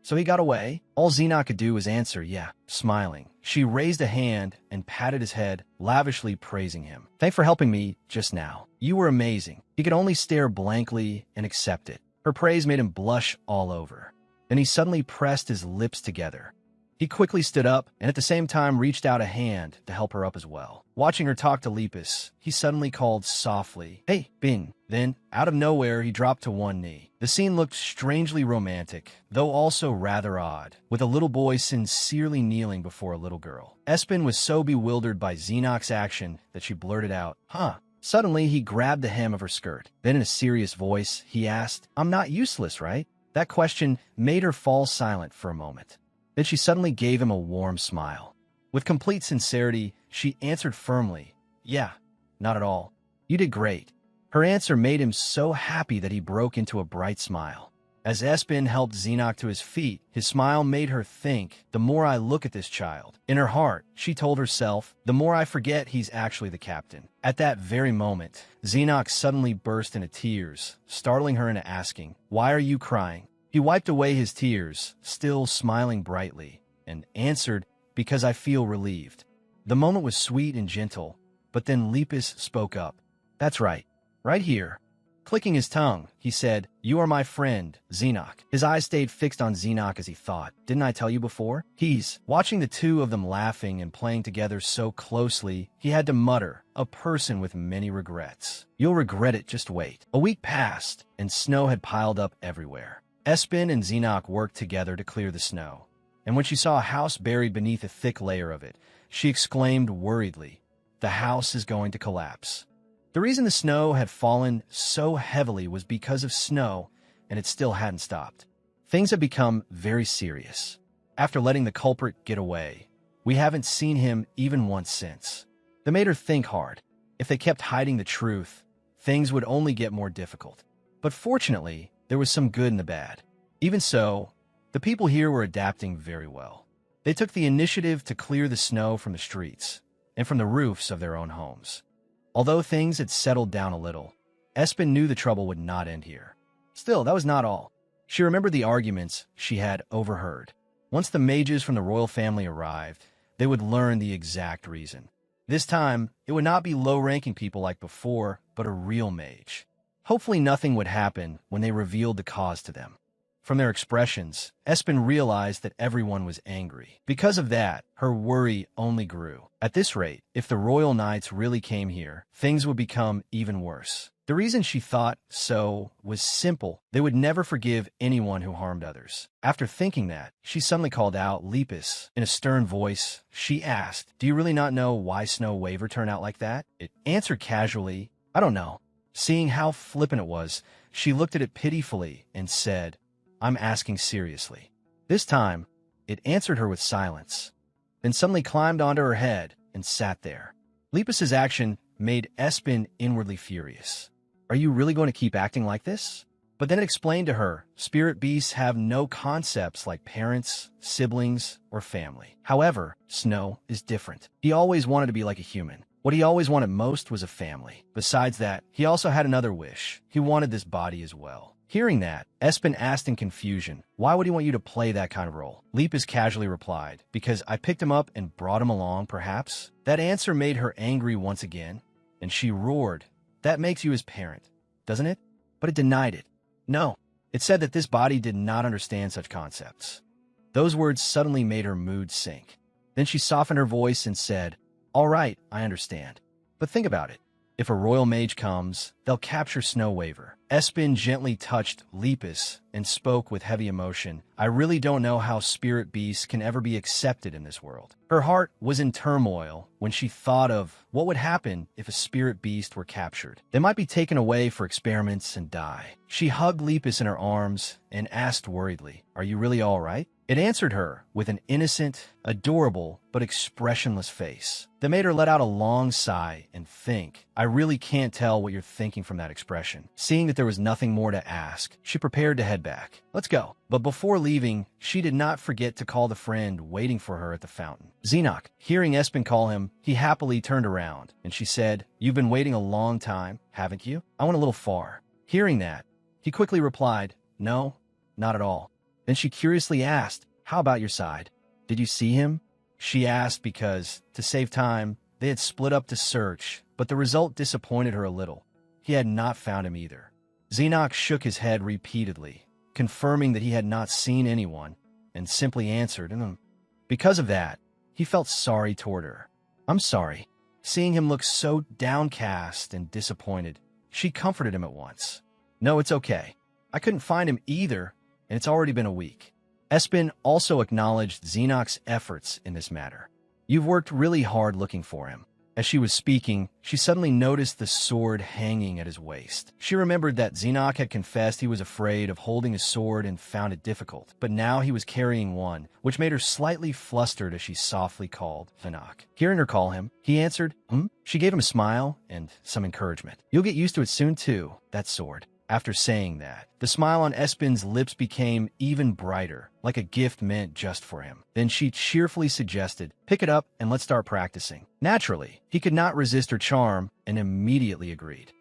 "So he got away?" All Xenoc could do was answer, "Yeah," smiling. She raised a hand and patted his head, lavishly praising him. "Thanks for helping me just now. You were amazing." He could only stare blankly and accept it. Her praise made him blush all over. Then he suddenly pressed his lips together. He quickly stood up and at the same time reached out a hand to help her up as well. Watching her talk to Lepus, he suddenly called softly, "Hey, Bing." Then, out of nowhere, he dropped to one knee. The scene looked strangely romantic, though also rather odd, with a little boy sincerely kneeling before a little girl. Espen was so bewildered by Xenoc's action that she blurted out, "Huh." Suddenly, he grabbed the hem of her skirt. Then in a serious voice, he asked, "I'm not useless, right?" That question made her fall silent for a moment. Then she suddenly gave him a warm smile. With complete sincerity, she answered firmly, "Yeah, not at all. You did great." Her answer made him so happy that he broke into a bright smile. As Espen helped Xenoc to his feet, his smile made her think, "The more I look at this child." In her heart, she told herself, "The more I forget he's actually the captain." At that very moment, Xenoc suddenly burst into tears, startling her into asking, "Why are you crying?" He wiped away his tears, still smiling brightly, and answered, "Because I feel relieved." The moment was sweet and gentle, but then Lepus spoke up. "That's right. Right here." Clicking his tongue, he said, "You are my friend, Xenoc." His eyes stayed fixed on Xenoc as he thought, "Didn't I tell you before?" Watching the two of them laughing and playing together so closely, he had to mutter, "A person with many regrets. You'll regret it, just wait." A week passed, and snow had piled up everywhere. Espen and Xenoc worked together to clear the snow, and when she saw a house buried beneath a thick layer of it, she exclaimed worriedly, "The house is going to collapse." The reason the snow had fallen so heavily was because of snow, and it still hadn't stopped. Things had become very serious. After letting the culprit get away, we haven't seen him even once since. That made her think hard. If they kept hiding the truth, things would only get more difficult. But fortunately, there was some good in the bad. Even so, the people here were adapting very well. They took the initiative to clear the snow from the streets and from the roofs of their own homes. Although things had settled down a little, Espen knew the trouble would not end here. Still, that was not all. She remembered the arguments she had overheard. Once the mages from the royal family arrived, they would learn the exact reason. This time, it would not be low-ranking people like before, but a real mage. Hopefully nothing would happen when they revealed the cause to them. From their expressions, Espen realized that everyone was angry. Because of that, her worry only grew. At this rate, if the royal knights really came here, things would become even worse. The reason she thought so was simple. They would never forgive anyone who harmed others. After thinking that, she suddenly called out Lepus. In a stern voice, she asked, "Do you really not know why Snow Waver turned out like that?" It answered casually, "I don't know." Seeing how flippant it was, she looked at it pitifully and said, "I'm asking seriously." This time, it answered her with silence, then suddenly climbed onto her head and sat there. Lepus's action made Espen inwardly furious. "Are you really going to keep acting like this?" But then it explained to her, spirit beasts have no concepts like parents, siblings, or family. However, Snow is different. He always wanted to be like a human. What he always wanted most was a family. Besides that, he also had another wish. He wanted this body as well. Hearing that, Espen asked in confusion, "Why would he want you to play that kind of role?" Lepus casually replied, "Because I picked him up and brought him along, perhaps." That answer made her angry once again, and she roared, "That makes you his parent, doesn't it?" But it denied it. No, it said that this body did not understand such concepts. Those words suddenly made her mood sink. Then she softened her voice and said, "All right, I understand. But think about it. If a royal mage comes, they'll capture Snow Waver." Espen gently touched Lepus and spoke with heavy emotion, "I really don't know how spirit beasts can ever be accepted in this world." Her heart was in turmoil when she thought of what would happen if a spirit beast were captured. They might be taken away for experiments and die. She hugged Lepus in her arms and asked worriedly, "Are you really all right?" It answered her with an innocent, adorable, but expressionless face that made her let out a long sigh and think, "I really can't tell what you're thinking from that expression." Seeing that there was nothing more to ask, she prepared to head back. "Let's go." But before leaving, she did not forget to call the friend waiting for her at the fountain. Xenoc. Hearing Espen call him, he happily turned around, and she said, "You've been waiting a long time, haven't you? I went a little far." Hearing that, he quickly replied, "No, not at all." Then she curiously asked, "How about your side? Did you see him?" She asked because, to save time, they had split up to search, but the result disappointed her a little. He had not found him either. Xenoc shook his head repeatedly, confirming that he had not seen anyone, and simply answered, Because of that, he felt sorry toward her. "I'm sorry." Seeing him look so downcast and disappointed, she comforted him at once. "No, it's okay. I couldn't find him either, and it's already been a week." Espen also acknowledged Xenoc's efforts in this matter. "You've worked really hard looking for him." As she was speaking, she suddenly noticed the sword hanging at his waist. She remembered that Xenoc had confessed he was afraid of holding his sword and found it difficult, but now he was carrying one, which made her slightly flustered as she softly called Xenoc. Hearing her call him, he answered, She gave him a smile and some encouragement. "You'll get used to it soon too, that sword." After saying that, the smile on Espen's lips became even brighter, like a gift meant just for him. Then she cheerfully suggested, "Pick it up and let's start practicing." Naturally, he could not resist her charm and immediately agreed.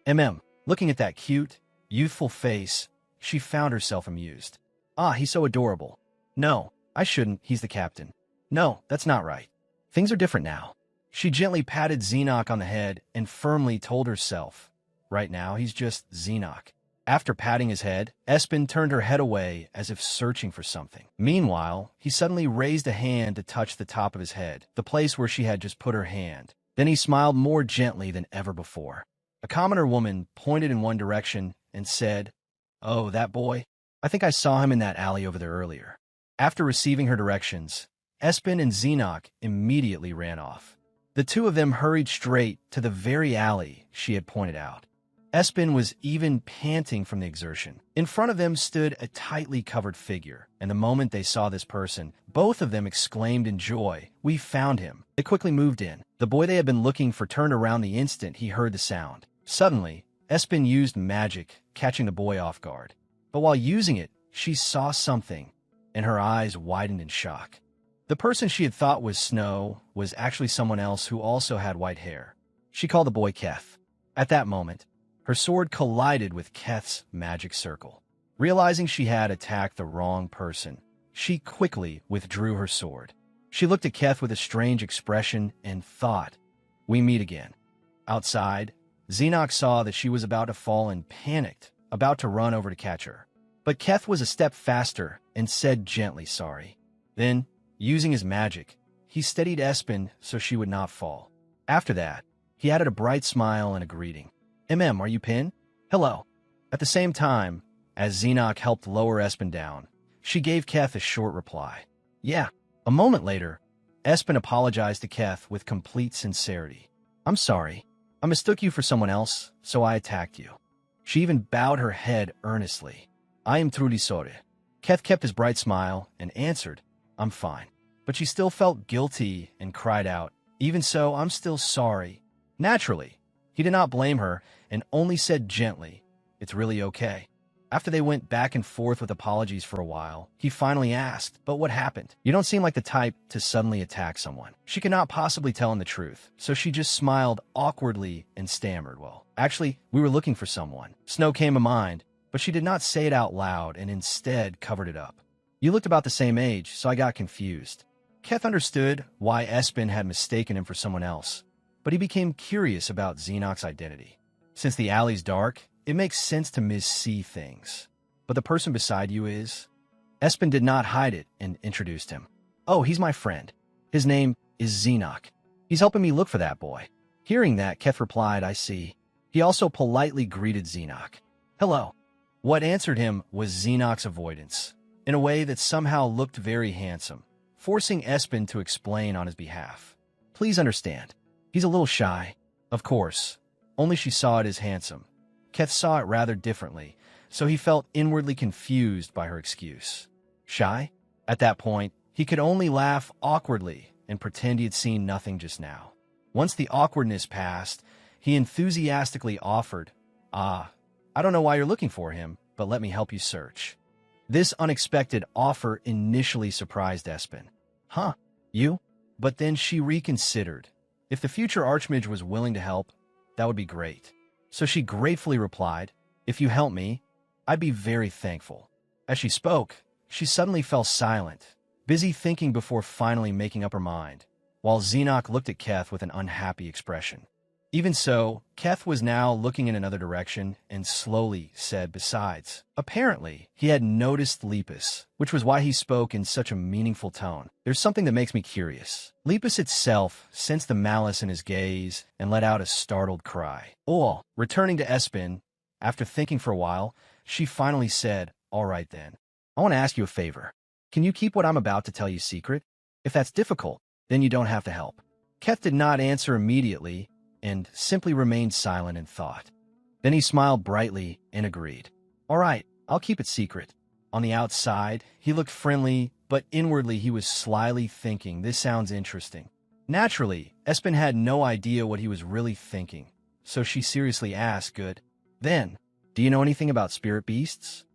Looking at that cute, youthful face, she found herself amused. "Ah, he's so adorable." "No, I shouldn't, he's the captain." "No, that's not right. Things are different now." She gently patted Xenoc on the head and firmly told herself, "Right now, he's just Xenoc." After patting his head, Espen turned her head away as if searching for something. Meanwhile, he suddenly raised a hand to touch the top of his head, the place where she had just put her hand. Then he smiled more gently than ever before. A commoner woman pointed in one direction and said, "Oh, that boy? I think I saw him in that alley over there earlier." After receiving her directions, Espen and Xenoc immediately ran off. The two of them hurried straight to the very alley she had pointed out. Espen was even panting from the exertion. In front of them stood a tightly covered figure, and the moment they saw this person, both of them exclaimed in joy, "We found him." They quickly moved in. The boy they had been looking for turned around the instant he heard the sound. Suddenly, Espen used magic, catching the boy off guard. But while using it, she saw something, and her eyes widened in shock. The person she had thought was Snow was actually someone else who also had white hair. She called the boy Keth. At that moment, her sword collided with Keth's magic circle. Realizing she had attacked the wrong person, she quickly withdrew her sword. She looked at Keth with a strange expression and thought, "We meet again." Outside, Xenoc saw that she was about to fall and panicked, about to run over to catch her. But Keth was a step faster and said gently sorry. Then, using his magic, he steadied Espen so she would not fall. After that, he added a bright smile and a greeting. Are you pinned?" Hello. At the same time, as Xenoc helped lower Espen down, she gave Keth a short reply. Yeah. A moment later, Espen apologized to Keth with complete sincerity. I'm sorry. I mistook you for someone else, so I attacked you. She even bowed her head earnestly. I am truly sorry. Keth kept his bright smile and answered, I'm fine. But she still felt guilty and cried out, Even so, I'm still sorry. Naturally, he did not blame her and only said gently, It's really okay. After they went back and forth with apologies for a while, he finally asked, But what happened? You don't seem like the type to suddenly attack someone. She could not possibly tell him the truth, so she just smiled awkwardly and stammered, Well, actually, we were looking for someone. Snow came to mind, but she did not say it out loud and instead covered it up. You looked about the same age, so I got confused. Keth understood why Espen had mistaken him for someone else, but he became curious about Xenoc's identity. Since the alley's dark, it makes sense to missee things. But the person beside you is? Espen did not hide it and introduced him. Oh, he's my friend. His name is Xenoc. He's helping me look for that boy. Hearing that, Keth replied, I see. He also politely greeted Xenoc. Hello. What answered him was Xenoc's avoidance, in a way that somehow looked very handsome, forcing Espen to explain on his behalf. Please understand, he's a little shy. Of course, only she saw it as handsome. Keth saw it rather differently, so he felt inwardly confused by her excuse. Shy? At that point, he could only laugh awkwardly and pretend he had seen nothing just now. Once the awkwardness passed, he enthusiastically offered, I don't know why you're looking for him, but let me help you search. This unexpected offer initially surprised Espen. Huh? You? But then she reconsidered. If the future Archmage was willing to help, that would be great. So she gratefully replied, If you help me, I'd be very thankful. As she spoke, she suddenly fell silent, busy thinking before finally making up her mind, while Xenoc looked at Keth with an unhappy expression. Even so, Keth was now looking in another direction and slowly said besides. Apparently, he had noticed Lepus, which was why he spoke in such a meaningful tone. There's something that makes me curious. Lepus itself sensed the malice in his gaze and let out a startled cry. Oh, returning to Espen, after thinking for a while, she finally said, All right then. I want to ask you a favor. Can you keep what I'm about to tell you secret? If that's difficult, then you don't have to help. Keth did not answer immediately, and simply remained silent in thought. Then he smiled brightly and agreed. All right, I'll keep it secret. On the outside, he looked friendly, but inwardly he was slyly thinking, this sounds interesting. Naturally, Espen had no idea what he was really thinking, so she seriously asked, Good. Then, do you know anything about spirit beasts?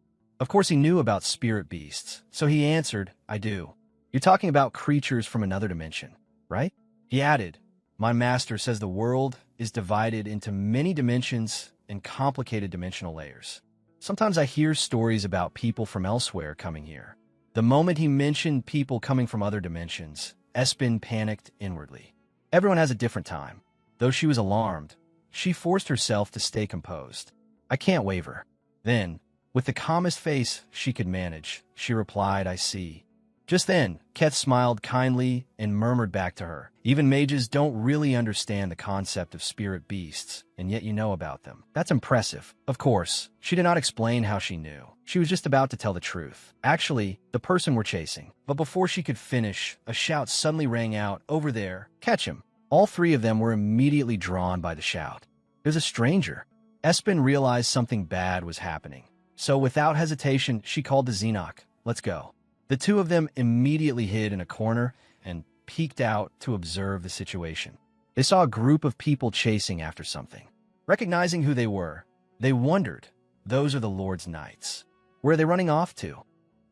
Of course he knew about spirit beasts, so he answered, I do. You're talking about creatures from another dimension, right? He added, My master says the world is divided into many dimensions and complicated dimensional layers. Sometimes I hear stories about people from elsewhere coming here. The moment he mentioned people coming from other dimensions, Espen panicked inwardly. Everyone has a different time. Though she was alarmed, she forced herself to stay composed. I can't waver. Then, with the calmest face she could manage, she replied, I see. Just then, Keth smiled kindly and murmured back to her, Even mages don't really understand the concept of spirit beasts, and yet you know about them. That's impressive. Of course, she did not explain how she knew. She was just about to tell the truth. Actually, the person we're chasing. But before she could finish, a shout suddenly rang out, Over there, catch him. All three of them were immediately drawn by the shout. There's a stranger. Espen realized something bad was happening. So without hesitation, she called to Xenoc, Let's go. The two of them immediately hid in a corner and peeked out to observe the situation. They saw a group of people chasing after something. Recognizing who they were, they wondered, Those are the Lord's knights. Where are they running off to?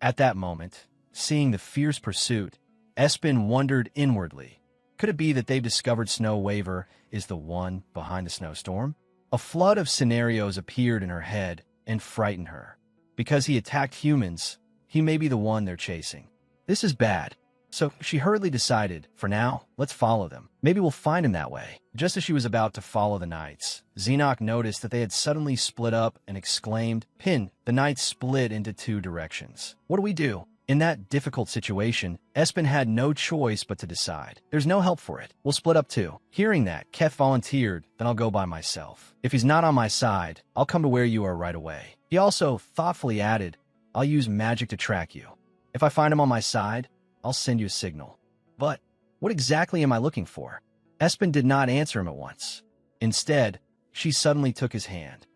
At that moment, seeing the fierce pursuit, Espen wondered inwardly, Could it be that they've discovered Snow Waver is the one behind the snowstorm? A flood of scenarios appeared in her head and frightened her. Because he attacked humans, he may be the one they're chasing. This is bad. So she hurriedly decided, for now, let's follow them. Maybe we'll find him that way. Just as she was about to follow the knights, Xenoc noticed that they had suddenly split up and exclaimed, Pin, the knights split into two directions. What do we do? In that difficult situation, Espen had no choice but to decide. There's no help for it. We'll split up too. Hearing that, Keth volunteered, then I'll go by myself. If he's not on my side, I'll come to where you are right away. He also thoughtfully added, I'll use magic to track you. If I find him on my side, I'll send you a signal. But what exactly am I looking for? Espen did not answer him at once. Instead, she suddenly took his hand.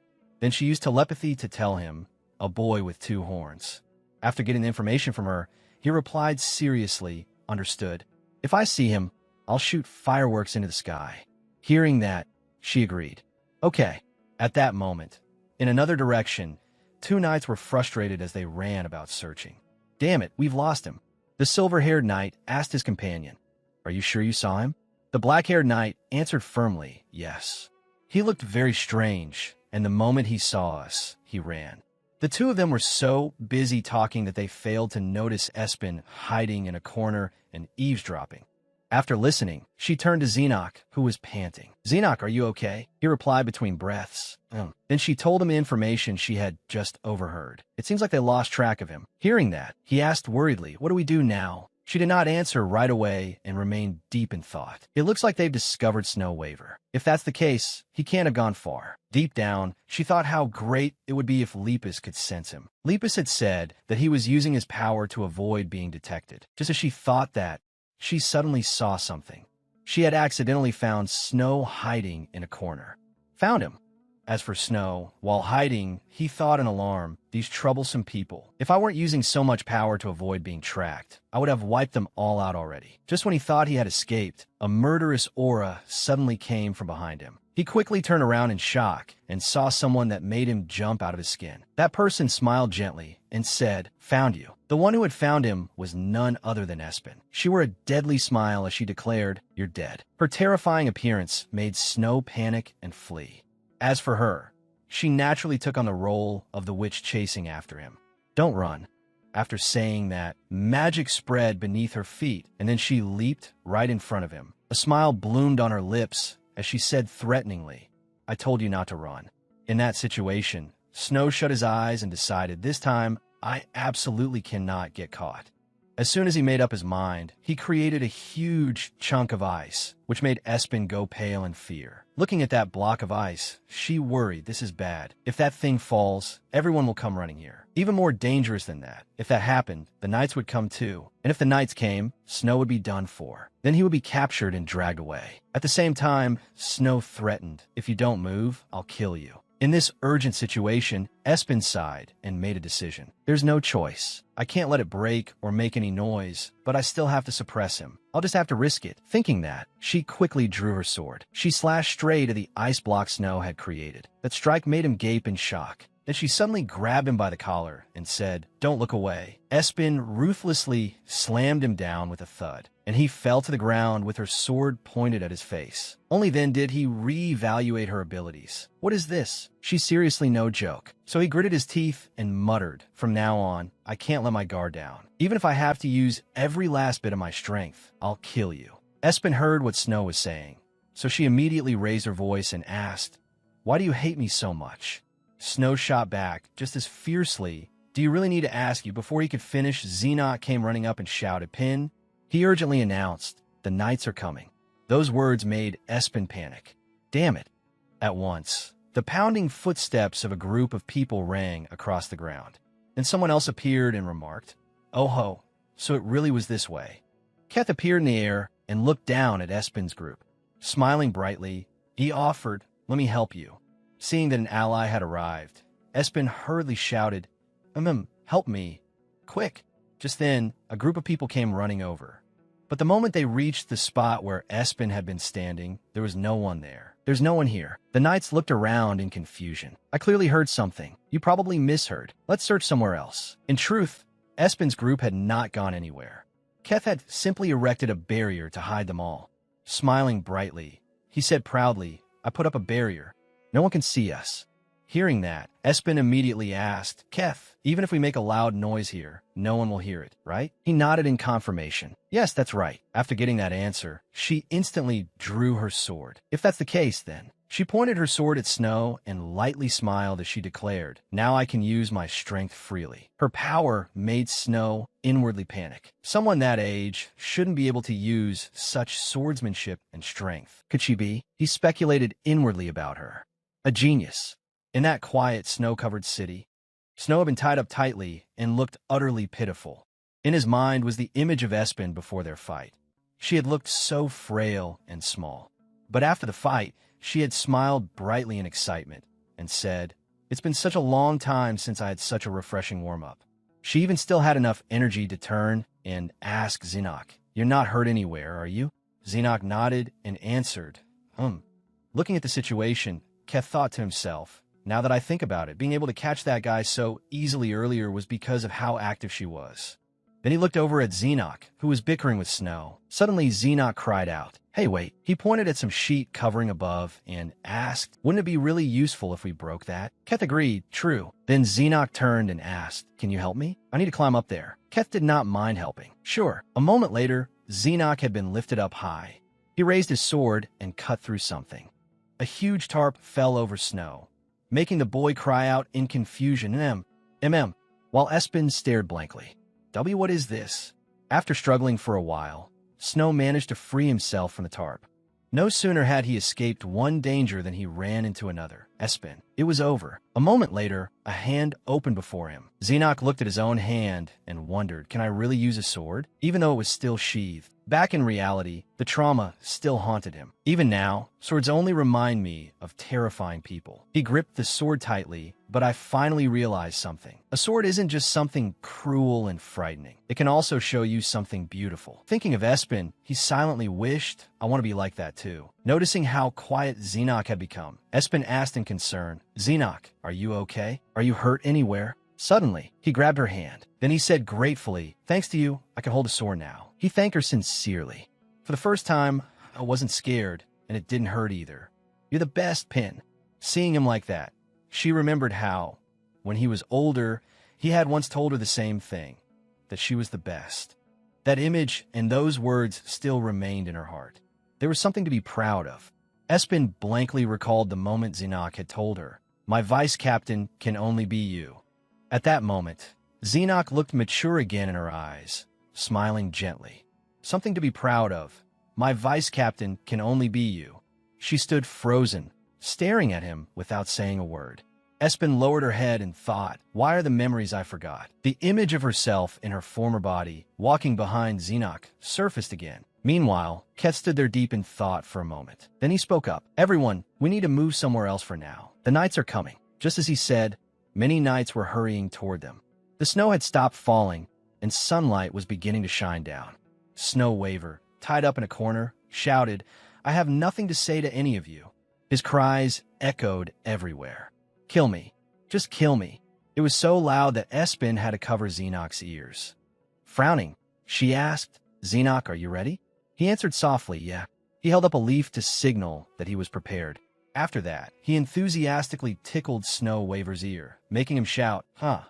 Then she used telepathy to tell him, a boy with 2 horns. After getting the information from her, he replied seriously, understood. If I see him, I'll shoot fireworks into the sky. Hearing that, she agreed. Okay. At that moment, in another direction, 2 knights were frustrated as they ran about searching. Damn it, we've lost him. The silver-haired knight asked his companion, Are you sure you saw him? The black-haired knight answered firmly, yes. He looked very strange, and the moment he saw us, he ran. The 2 of them were so busy talking that they failed to notice Espen hiding in a corner and eavesdropping. After listening, she turned to Xenoc, who was panting. Xenoc, are you okay? He replied between breaths. Then she told him the information she had just overheard. It seems like they lost track of him. Hearing that, he asked worriedly, what do we do now? She did not answer right away and remained deep in thought. It looks like they've discovered Snow Waver. If that's the case, he can't have gone far. Deep down, she thought how great it would be if Lepus could sense him. Lepus had said that he was using his power to avoid being detected. Just as she thought that, she suddenly saw something. She had accidentally found Snow hiding in a corner. Found him. As for Snow, while hiding, he thought in alarm, these troublesome people. If I weren't using so much power to avoid being tracked, I would have wiped them all out already. Just when he thought he had escaped, a murderous aura suddenly came from behind him. He quickly turned around in shock and saw someone that made him jump out of his skin. That person smiled gently and said, Found you. The one who had found him was none other than Espen. She wore a deadly smile as she declared, You're dead. Her terrifying appearance made Snow panic and flee. As for her, she naturally took on the role of the witch chasing after him. Don't run. After saying that, magic spread beneath her feet, and then she leaped right in front of him. A smile bloomed on her lips as she said threateningly, I told you not to run. In that situation, Snow shut his eyes and decided this time, I absolutely cannot get caught. As soon as he made up his mind, he created a huge chunk of ice, which made Espen go pale in fear. Looking at that block of ice, she worried this is bad. If that thing falls, everyone will come running here. Even more dangerous than that, if that happened, the knights would come too. And if the knights came, Snow would be done for. Then he would be captured and dragged away. At the same time, Snow threatened, if you don't move, I'll kill you. In this urgent situation, Espen sighed and made a decision. There's no choice. I can't let it break or make any noise, but I still have to suppress him. I'll just have to risk it. Thinking that, she quickly drew her sword. She slashed straight at the ice block Snow had created. That strike made him gape in shock. Then she suddenly grabbed him by the collar and said, Don't look away. Espen ruthlessly slammed him down with a thud, and he fell to the ground with her sword pointed at his face. Only then did he reevaluate her abilities. What is this? She's seriously no joke. So he gritted his teeth and muttered, From now on, I can't let my guard down. Even if I have to use every last bit of my strength, I'll kill you. Espen heard what Snow was saying, so she immediately raised her voice and asked, Why do you hate me so much? Snow shot back just as fiercely. Do you really need to ask you? Before he could finish, Xenoc came running up and shouted, Pin. He urgently announced, The knights are coming. Those words made Espen panic. Damn it. At once, the pounding footsteps of a group of people rang across the ground. Then someone else appeared and remarked, Oh ho, so it really was this way. Keth appeared in the air and looked down at Espen's group. Smiling brightly, he offered, Let me help you. Seeing that an ally had arrived, Espen hurriedly shouted, help me. Quick. Just then, a group of people came running over. But the moment they reached the spot where Espen had been standing, there was no one there. There's no one here. The knights looked around in confusion. I clearly heard something. You probably misheard. Let's search somewhere else. In truth, Espen's group had not gone anywhere. Keth had simply erected a barrier to hide them all. Smiling brightly, he said proudly, I put up a barrier. No one can see us. Hearing that, Espen immediately asked, Keth, even if we make a loud noise here, no one will hear it, right? He nodded in confirmation. Yes, that's right. After getting that answer, she instantly drew her sword. If that's the case, then She pointed her sword at Snow and lightly smiled as she declared, "Now I can use my strength freely." Her power made Snow inwardly panic. Someone that age shouldn't be able to use such swordsmanship and strength. Could she be? He speculated inwardly about her. A genius. In that quiet, snow-covered city, Snow had been tied up tightly and looked utterly pitiful. In his mind was the image of Espen before their fight. She had looked so frail and small. But after the fight, she had smiled brightly in excitement and said, "It's been such a long time since I had such a refreshing warm-up." She even still had enough energy to turn and ask Zinok, "You're not hurt anywhere, are you?" Zinok nodded and answered, Looking at the situation, Keth thought to himself, "Now that I think about it, being able to catch that guy so easily earlier was because of how active she was." Then he looked over at Zinok, who was bickering with Snow. Suddenly, Zinok cried out, "Hey, wait." He pointed at some sheet covering above and asked, "Wouldn't it be really useful if we broke that?" Keth agreed, "True." Then Zinok turned and asked, "Can you help me? I need to climb up there." Keth did not mind helping. "Sure." A moment later, Zinok had been lifted up high. He raised his sword and cut through something. A huge tarp fell over Snow, making the boy cry out in confusion, while Espen stared blankly. What is this?" After struggling for a while, Snow managed to free himself from the tarp. No sooner had he escaped one danger than he ran into another. Espen. It was over. A moment later, a hand opened before him. Zinok looked at his own hand and wondered, "Can I really use a sword?" Even though it was still sheathed. Back in reality, the trauma still haunted him. Even now, swords only remind me of terrifying people. He gripped the sword tightly, but I finally realized something. A sword isn't just something cruel and frightening. It can also show you something beautiful. Thinking of Espen, he silently wished, "I want to be like that too." Noticing how quiet Zinok had become, Espen asked in concern, "Zinok, are you okay? Are you hurt anywhere?" Suddenly, he grabbed her hand. Then he said gratefully, "Thanks to you, I can hold a sword now." He thanked her sincerely. "For the first time, I wasn't scared, and it didn't hurt either. You're the best, Pin." Seeing him like that, she remembered how, when he was older, he had once told her the same thing, that she was the best. That image and those words still remained in her heart. There was something to be proud of. Espen blankly recalled the moment Zinok had told her, "My vice captain can only be you." At that moment, Zinok looked mature again in her eyes, smiling gently. Something to be proud of. My vice captain can only be you. She stood frozen, staring at him without saying a word. Espen lowered her head and thought, why are the memories I forgot? The image of herself in her former body, walking behind Zinok, surfaced again. Meanwhile, Ket stood there deep in thought for a moment. Then he spoke up. "Everyone, we need to move somewhere else for now. The nights are coming." Just as he said, many nights were hurrying toward them. The snow had stopped falling, and sunlight was beginning to shine down. Snow Waver, tied up in a corner, shouted, "I have nothing to say to any of you." His cries echoed everywhere. "Kill me. Just kill me." It was so loud that Espen had to cover Zinok's ears. Frowning, she asked, "Zinok, are you ready?" He answered softly, "Yeah." He held up a leaf to signal that he was prepared. After that, he enthusiastically tickled Snow Waver's ear, making him shout,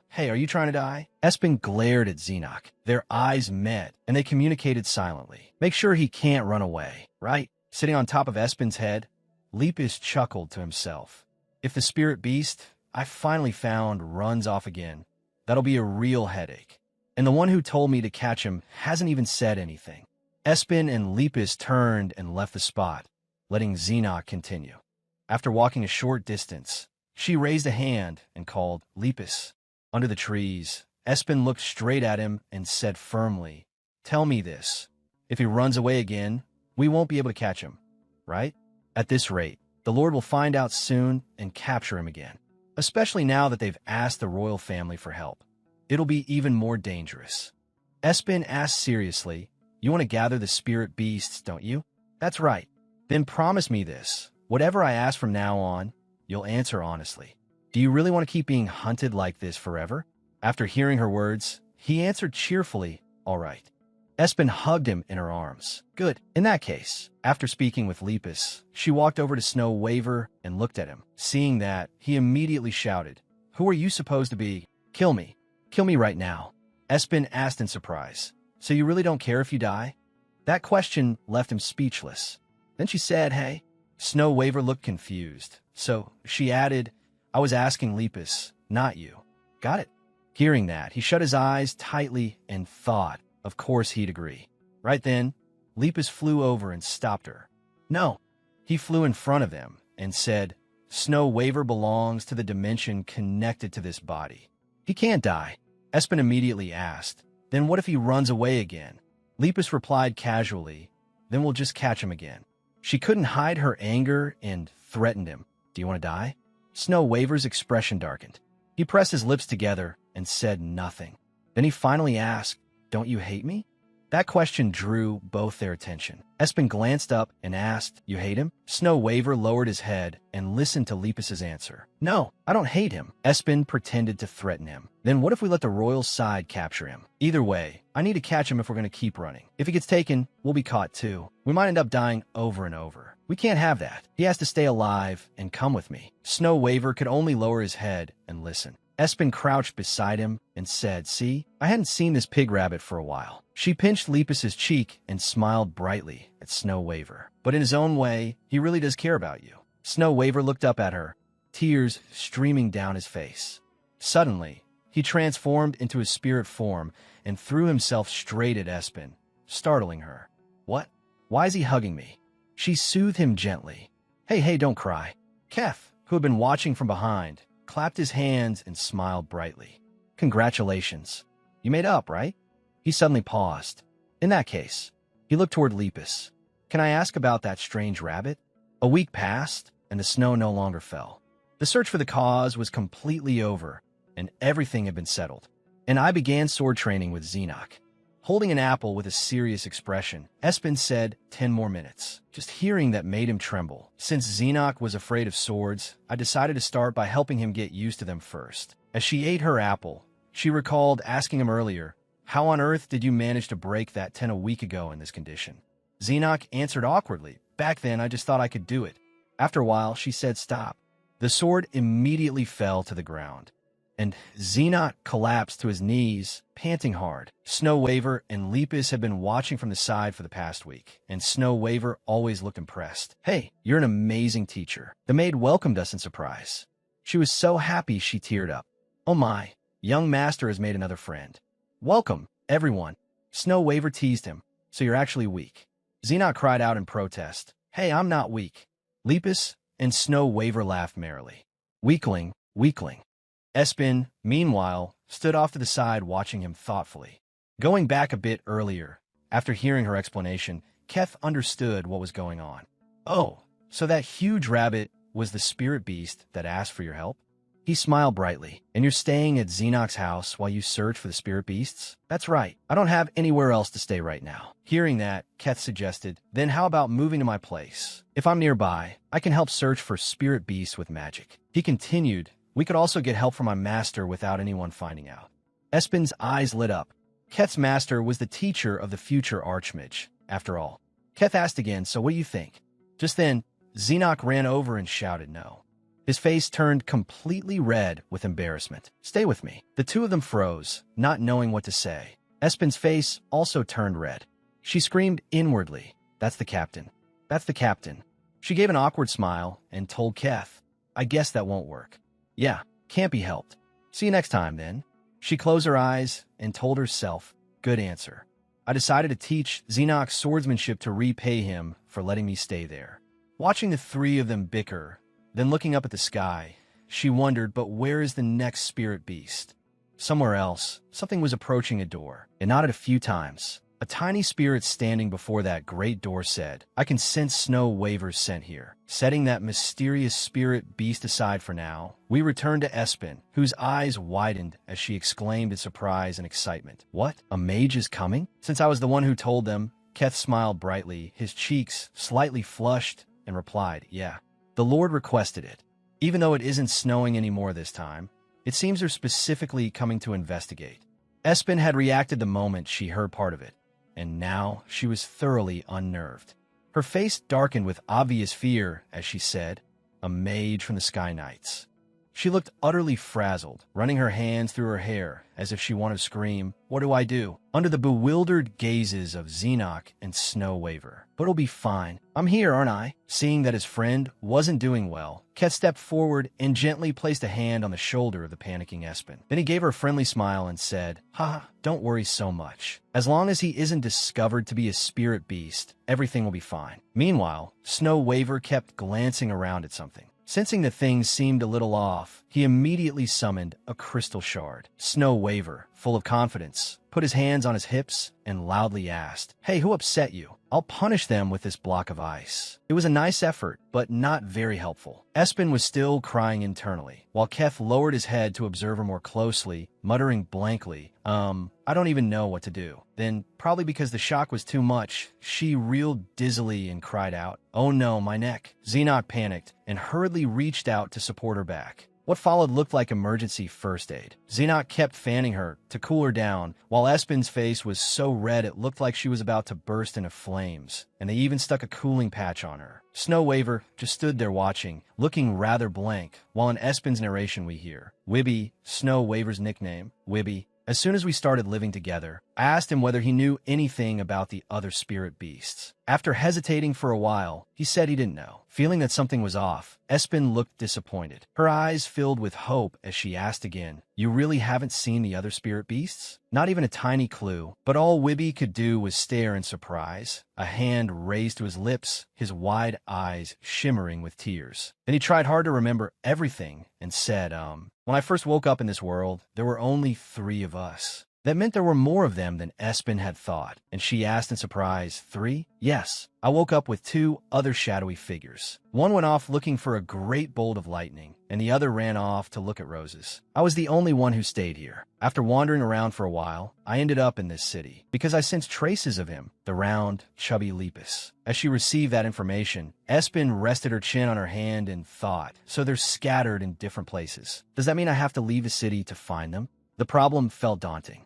Hey, are you trying to die?" Espen glared at Zinok. Their eyes met, and they communicated silently. "Make sure he can't run away, right?" Sitting on top of Espen's head, Lepus chuckled to himself. "If the spirit beast I finally found runs off again, that'll be a real headache. And the one who told me to catch him hasn't even said anything." Espen and Lepus turned and left the spot, letting Zinok continue. After walking a short distance, she raised a hand and called, "Lepus." Under the trees, Espen looked straight at him and said firmly, "Tell me this. If he runs away again, we won't be able to catch him, right? At this rate, the Lord will find out soon and capture him again. Especially now that they've asked the royal family for help. It'll be even more dangerous." Espen asked seriously, "You want to gather the spirit beasts, don't you?" "That's right." "Then promise me this. Whatever I ask from now on, you'll answer honestly. Do you really want to keep being hunted like this forever?" After hearing her words, he answered cheerfully, "All right." Espen hugged him in her arms. "Good. In that case." After speaking with Lepus, she walked over to Snow Waver and looked at him. Seeing that, he immediately shouted, "Who are you supposed to be? Kill me. Kill me right now." Espen asked in surprise, "So you really don't care if you die?" That question left him speechless. Then she said, "Hey, Snow Waver looked confused, so she added, I was asking Lepus, not you. Got it? Hearing that, he shut his eyes tightly and thought, of course he'd agree. Right then, Lepus flew over and stopped her. No, he flew in front of them and said, Snow Waver belongs to the dimension connected to this body. He can't die. Espen immediately asked, then what if he runs away again? Lepus replied casually, then we'll just catch him again. She couldn't hide her anger and threatened him. Do you want to die? Snow Waver's expression darkened. He pressed his lips together and said nothing. Then he finally asked, don't you hate me? That question drew both their attention. Espen glanced up and asked, you hate him? Snow Waver lowered his head and listened to Lepus's answer. No, I don't hate him. Espen pretended to threaten him. Then what if we let the royal side capture him? Either way, I need to catch him if we're going to keep running. If he gets taken, we'll be caught too. We might end up dying over and over. We can't have that. He has to stay alive and come with me. Snow Waver could only lower his head and listen. Espen crouched beside him and said, see, I hadn't seen this pig rabbit for a while. She pinched Lepus's cheek and smiled brightly at Snow Waver. But in his own way, he really does care about you. Snow Waver looked up at her, tears streaming down his face. Suddenly, he transformed into his spirit form and threw himself straight at Espen, startling her. What? Why is he hugging me? She soothed him gently. Hey, don't cry. Kef, who had been watching from behind, clapped his hands and smiled brightly. Congratulations. You made up, right? He suddenly paused. In that case, he looked toward Lepus. Can I ask about that strange rabbit? A week passed, and the snow no longer fell. The search for the cause was completely over, and everything had been settled. And I began sword training with Xenoc. Holding an apple with a serious expression, Espen said 10 more minutes. Just hearing that made him tremble. Since Xenoc was afraid of swords, I decided to start by helping him get used to them first. As she ate her apple, she recalled asking him earlier, how on earth did you manage to break that 10 a week ago in this condition? Xenoc answered awkwardly, back then I just thought I could do it. After a while, she said stop. The sword immediately fell to the ground, and Xenoc collapsed to his knees, panting hard. Snow Waver and Lepus had been watching from the side for the past week, and Snow Waver always looked impressed. Hey, you're an amazing teacher. The maid welcomed us in surprise. She was so happy she teared up. Oh my, young master has made another friend. Welcome, everyone. Snow Waver teased him. So you're actually weak. Xenoc cried out in protest. Hey, I'm not weak. Lepus and Snow Waver laughed merrily. Weakling, weakling. Espen, meanwhile, stood off to the side watching him thoughtfully. Going back a bit earlier, after hearing her explanation, Keth understood what was going on. Oh, so that huge rabbit was the spirit beast that asked for your help? He smiled brightly. And you're staying at Xenoc's house while you search for the spirit beasts? That's right. I don't have anywhere else to stay right now. Hearing that, Keth suggested, then how about moving to my place? If I'm nearby, I can help search for spirit beasts with magic. He continued, we could also get help from my master without anyone finding out. Espen's eyes lit up. Keth's master was the teacher of the future Archmage, after all. Keth asked again, so what do you think? Just then, Xenoc ran over and shouted no. His face turned completely red with embarrassment. Stay with me. The two of them froze, not knowing what to say. Espen's face also turned red. She screamed inwardly, that's the captain. That's the captain. She gave an awkward smile and told Keth, I guess that won't work. Yeah, can't be helped. See you next time, then. She closed her eyes and told herself, good answer. I decided to teach Xenoc swordsmanship to repay him for letting me stay there. Watching the three of them bicker, then looking up at the sky, she wondered, but where is the next spirit beast? Somewhere else, something was approaching a door. It nodded a few times. A tiny spirit standing before that great door said, I can sense Snow Waver's scent here. Setting that mysterious spirit beast aside for now, we returned to Espen, whose eyes widened as she exclaimed in surprise and excitement. What? A mage is coming? Since I was the one who told them, Keth smiled brightly, his cheeks slightly flushed, and replied, yeah. The Lord requested it. Even though it isn't snowing anymore this time, it seems they're specifically coming to investigate. Espen had reacted the moment she heard part of it, and now she was thoroughly unnerved. Her face darkened with obvious fear as she said, a mage from the Sky Knights. She looked utterly frazzled, running her hands through her hair as if she wanted to scream, "What do I do?" under the bewildered gazes of Xenoc and Snow Waver. "But it'll be fine. I'm here, aren't I?" Seeing that his friend wasn't doing well, Keth stepped forward and gently placed a hand on the shoulder of the panicking Espen. Then he gave her a friendly smile and said, "Ha, don't worry so much. As long as he isn't discovered to be a spirit beast, everything will be fine." Meanwhile, Snow Waver kept glancing around at something. Sensing that things seemed a little off, he immediately summoned a crystal shard. Snow Waver, full of confidence, put his hands on his hips and loudly asked, "Hey, who upset you? I'll punish them with this block of ice." It was a nice effort, but not very helpful. Espen was still crying internally, while Keth lowered his head to observe her more closely, muttering blankly, I don't even know what to do." Then, probably because the shock was too much, she reeled dizzily and cried out, "Oh no, my neck." Xenoc panicked and hurriedly reached out to support her back. What followed looked like emergency first aid. Xenoc kept fanning her to cool her down, while Espen's face was so red it looked like she was about to burst into flames, and they even stuck a cooling patch on her. Snow Waver just stood there watching, looking rather blank, while in Espen's narration we hear, "Wibby," Snow Waver's nickname, Wibby. As soon as we started living together, I asked him whether he knew anything about the other spirit beasts. After hesitating for a while, he said he didn't know. Feeling that something was off, Espen looked disappointed. Her eyes filled with hope as she asked again, "You really haven't seen the other spirit beasts?" Not even a tiny clue, but all Wibby could do was stare in surprise, a hand raised to his lips, his wide eyes shimmering with tears. Then he tried hard to remember everything and said, "When I first woke up in this world, there were only 3 of us." That meant there were more of them than Espen had thought, and she asked in surprise, "3? "Yes. I woke up with 2 other shadowy figures. One went off looking for a great bolt of lightning, and the other ran off to look at roses. I was the only one who stayed here. After wandering around for a while, I ended up in this city, because I sensed traces of him, the round, chubby Lepus." As she received that information, Espen rested her chin on her hand and thought, "So they're scattered in different places. Does that mean I have to leave the city to find them?" The problem felt daunting.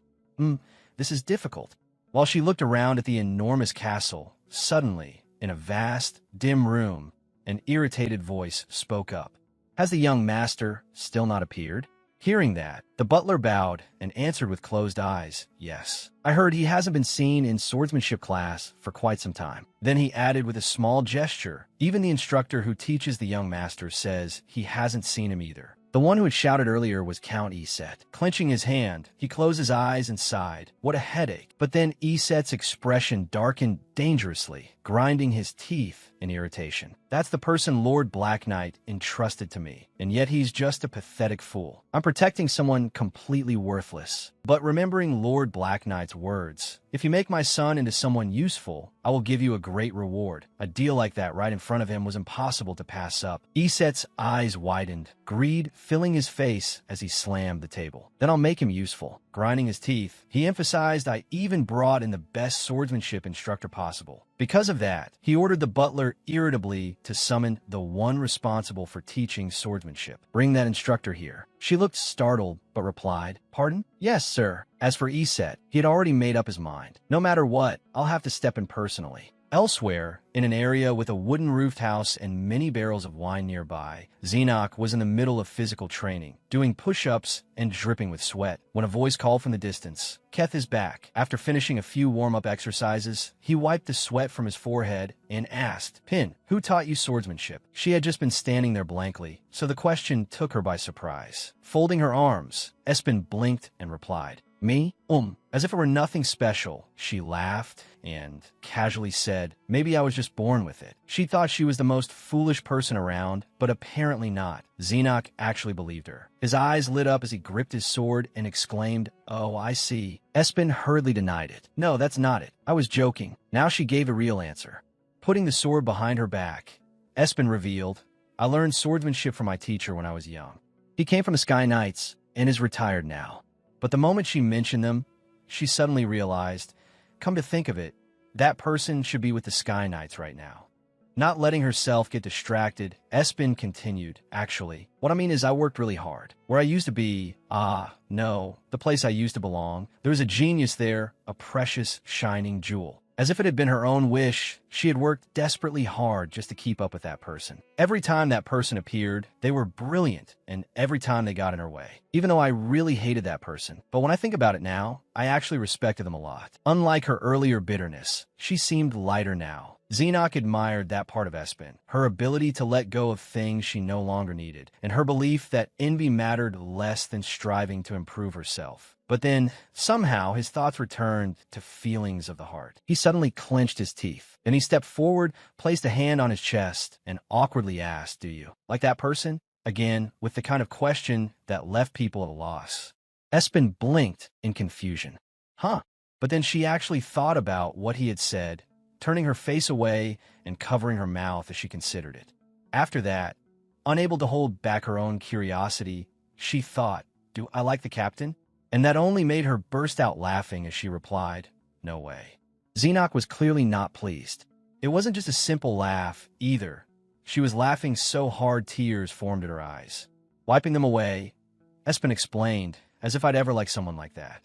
This is difficult." While she looked around at the enormous castle, suddenly, in a vast, dim room, an irritated voice spoke up. "Has the young master still not appeared?" Hearing that, the butler bowed and answered with closed eyes, "Yes. I heard he hasn't been seen in swordsmanship class for quite some time." Then he added with a small gesture, "Even the instructor who teaches the young master says he hasn't seen him either." The one who had shouted earlier was Count Eset. Clenching his hand, he closed his eyes and sighed. What a headache. But then Eset's expression darkened dangerously, grinding his teeth in irritation. "That's the person Lord Black Knight entrusted to me, and yet he's just a pathetic fool. I'm protecting someone completely worthless." But remembering Lord Black Knight's words, "If you make my son into someone useful, I will give you a great reward." A deal like that right in front of him was impossible to pass up. Eset's eyes widened, greed filling his face as he slammed the table. "Then I'll make him useful." Grinding his teeth, he emphasized, "I even brought in the best swordsmanship instructor possible." Because of that, he ordered the butler irritably to summon the one responsible for teaching swordsmanship. "Bring that instructor here." She looked startled, but replied, "Pardon?" "Yes, sir." As for Eset, he had already made up his mind. "No matter what, I'll have to step in personally." Elsewhere, in an area with a wooden-roofed house and many barrels of wine nearby, Xenoc was in the middle of physical training, doing push-ups and dripping with sweat, when a voice called from the distance, "Keth is back." After finishing a few warm-up exercises, he wiped the sweat from his forehead and asked, "Pin, who taught you swordsmanship?" She had just been standing there blankly, so the question took her by surprise. Folding her arms, Espen blinked and replied, "Me? As if it were nothing special, she laughed and casually said, "Maybe I was just born with it." She thought she was the most foolish person around, but apparently not. Xenoc actually believed her. His eyes lit up as he gripped his sword and exclaimed, "Oh, I see." Espen hurriedly denied it. "No, that's not it. I was joking." Now she gave a real answer. Putting the sword behind her back, Espen revealed, "I learned swordsmanship from my teacher when I was young. He came from the Sky Knights and is retired now." But the moment she mentioned them, she suddenly realized, come to think of it, that person should be with the Sky Knights right now. Not letting herself get distracted, Espen continued, "Actually, what I mean is I worked really hard. Where I used to be, no, the place I used to belong, there was a genius there, a precious, shining jewel. As if it had been her own wish, she had worked desperately hard just to keep up with that person. Every time that person appeared, they were brilliant, and every time they got in her way. Even though I really hated that person. But when I think about it now, I actually respected them a lot. Unlike her earlier bitterness, she seemed lighter now. Xenoc admired that part of Espen, her ability to let go of things she no longer needed, and her belief that envy mattered less than striving to improve herself. But then, somehow, his thoughts returned to feelings of the heart. He suddenly clenched his teeth. Then he stepped forward, placed a hand on his chest, and awkwardly asked, "Do you like that person?" Again, with the kind of question that left people at a loss. Espen blinked in confusion. Huh. But then she actually thought about what he had said, turning her face away and covering her mouth as she considered it. After that, unable to hold back her own curiosity, she thought, "Do I like the captain?" And that only made her burst out laughing as she replied, "No way." Xenoc was clearly not pleased. It wasn't just a simple laugh, either. She was laughing so hard tears formed in her eyes. Wiping them away, Espen explained, as if I'd ever like someone like that.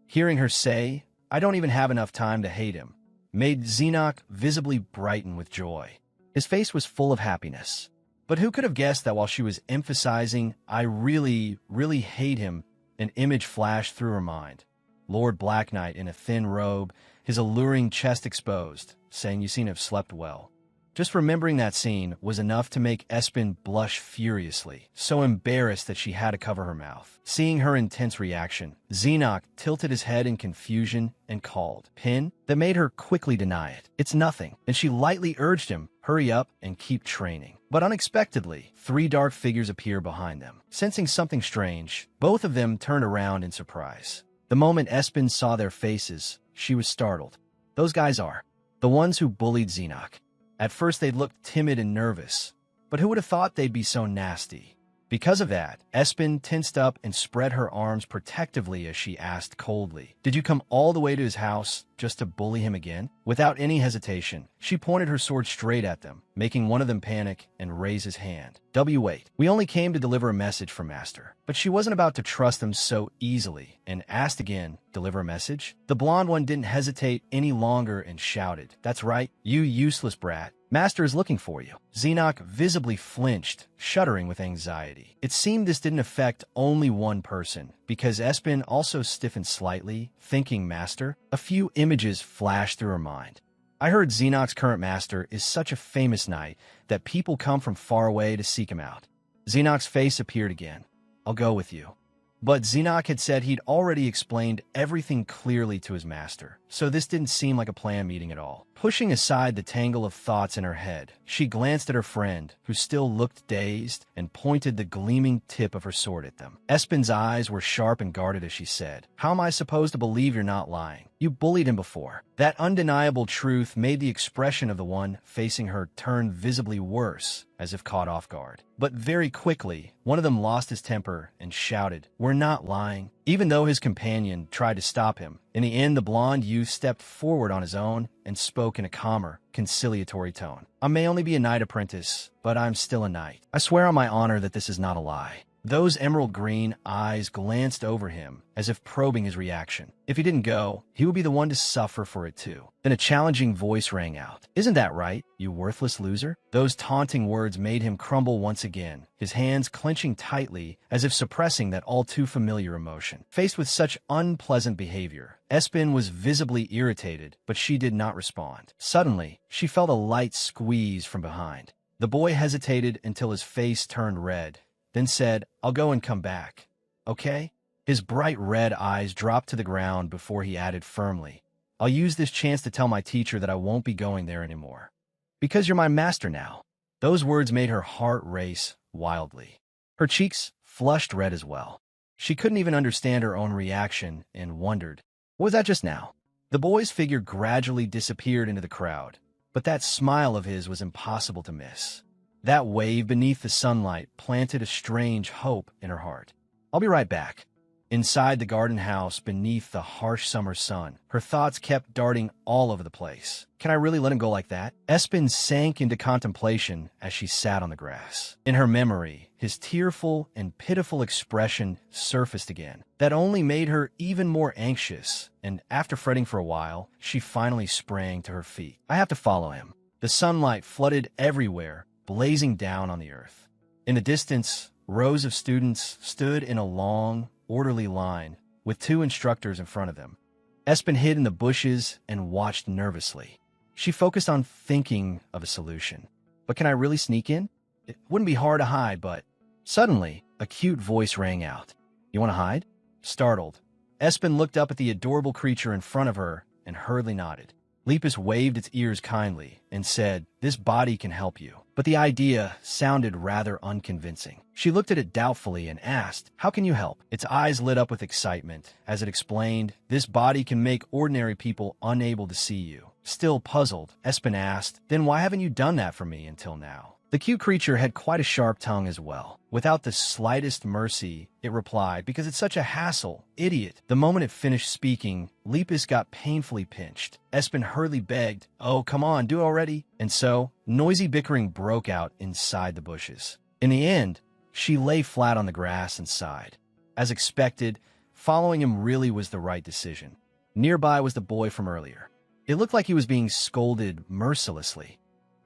Hearing her say, "I don't even have enough time to hate him," made Xenoc visibly brighten with joy. His face was full of happiness. But who could have guessed that while she was emphasizing, "I really, really hate him," an image flashed through her mind. Lord Black Knight in a thin robe, his alluring chest exposed, saying, "You seem to have slept well." Just remembering that scene was enough to make Espen blush furiously, so embarrassed that she had to cover her mouth. Seeing her intense reaction, Xenoc tilted his head in confusion and called, "Pin?" That made her quickly deny it. "It's nothing," and she lightly urged him, "Hurry up and keep training." But unexpectedly, 3 dark figures appear behind them. Sensing something strange, both of them turned around in surprise. The moment Espen saw their faces, she was startled. Those guys are the ones who bullied Xenoc. At first they looked timid and nervous, but who would have thought they'd be so nasty? Because of that, Espen tensed up and spread her arms protectively as she asked coldly, "Did you come all the way to his house just to bully him again?" Without any hesitation, she pointed her sword straight at them, making one of them panic and raise his hand. Wait, we only came to deliver a message from Master. But she wasn't about to trust them so easily, and asked again, "Deliver a message?" The blonde one didn't hesitate any longer and shouted, "That's right, you useless brat. Master is looking for you." Xenoc visibly flinched, shuddering with anxiety. It seemed this didn't affect only one person, because Espen also stiffened slightly, thinking Master. A few images flashed through her mind. I heard Xenoc's current master is such a famous knight that people come from far away to seek him out. Xenoc's face appeared again. "I'll go with you." But Xenoc had said he'd already explained everything clearly to his master, so this didn't seem like a planned meeting at all. Pushing aside the tangle of thoughts in her head, she glanced at her friend, who still looked dazed, and pointed the gleaming tip of her sword at them. Espen's eyes were sharp and guarded as she said, "How am I supposed to believe you're not lying? You bullied him before." That undeniable truth made the expression of the one facing her turn visibly worse, as if caught off guard. But very quickly, one of them lost his temper and shouted, "We're not lying." Even though his companion tried to stop him, in the end the blonde youth stepped forward on his own and spoke in a calmer, conciliatory tone. "I may only be a knight apprentice, but I'm still a knight. I swear on my honor that this is not a lie." Those emerald green eyes glanced over him, as if probing his reaction. If he didn't go, he would be the one to suffer for it too. Then a challenging voice rang out. "Isn't that right, you worthless loser?" Those taunting words made him crumble once again, his hands clenching tightly as if suppressing that all too familiar emotion. Faced with such unpleasant behavior, Espen was visibly irritated, but she did not respond. Suddenly, she felt a light squeeze from behind. The boy hesitated until his face turned red, then said, "I'll go and come back. Okay?" His bright red eyes dropped to the ground before he added firmly, "I'll use this chance to tell my teacher that I won't be going there anymore. Because you're my master now." Those words made her heart race wildly. Her cheeks flushed red as well. She couldn't even understand her own reaction and wondered, what was that just now? The boy's figure gradually disappeared into the crowd, but that smile of his was impossible to miss. That wave beneath the sunlight planted a strange hope in her heart. "I'll be right back." Inside the garden house, beneath the harsh summer sun, her thoughts kept darting all over the place. Can I really let him go like that? Espen sank into contemplation as she sat on the grass. In her memory, his tearful and pitiful expression surfaced again. That only made her even more anxious, and after fretting for a while, she finally sprang to her feet. I have to follow him. The sunlight flooded everywhere, blazing down on the earth. In the distance, rows of students stood in a long, orderly line, with two instructors in front of them. Espen hid in the bushes and watched nervously. She focused on thinking of a solution. But can I really sneak in? It wouldn't be hard to hide, but... Suddenly, a cute voice rang out. You want to hide? Startled, Espen looked up at the adorable creature in front of her and hurriedly nodded. Lepus waved its ears kindly and said, "This body can help you." But the idea sounded rather unconvincing. She looked at it doubtfully and asked, "How can you help?" Its eyes lit up with excitement as it explained, "This body can make ordinary people unable to see you." Still puzzled, Espen asked, "Then why haven't you done that for me until now?" The cute creature had quite a sharp tongue as well. Without the slightest mercy, it replied, "Because it's such a hassle, idiot." The moment it finished speaking, Lepus got painfully pinched. Espen hurriedly begged, "Oh, come on, do it already." And so, noisy bickering broke out inside the bushes. In the end, she lay flat on the grass and sighed. As expected, following him really was the right decision. Nearby was the boy from earlier. It looked like he was being scolded mercilessly.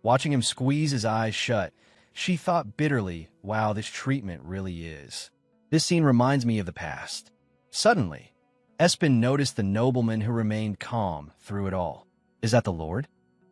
Watching him squeeze his eyes shut, she thought bitterly, wow, this treatment really is. This scene reminds me of the past. Suddenly, Espen noticed the nobleman who remained calm through it all. Is that the Lord?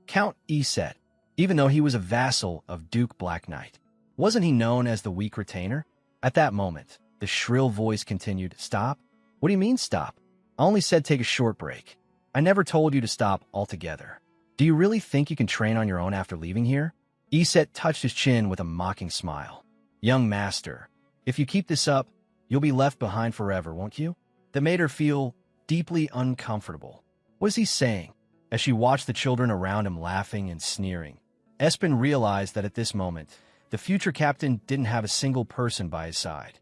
Count Eset, even though he was a vassal of Duke Black Knight. Wasn't he known as the weak retainer? At that moment, the shrill voice continued, "Stop? What do you mean stop? I only said take a short break. I never told you to stop altogether. Do you really think you can train on your own after leaving here?" Eset touched his chin with a mocking smile. "Young master, if you keep this up, you'll be left behind forever, won't you?" That made her feel deeply uncomfortable. What is he saying? As she watched the children around him laughing and sneering, Espen realized that at this moment, the future captain didn't have a single person by his side.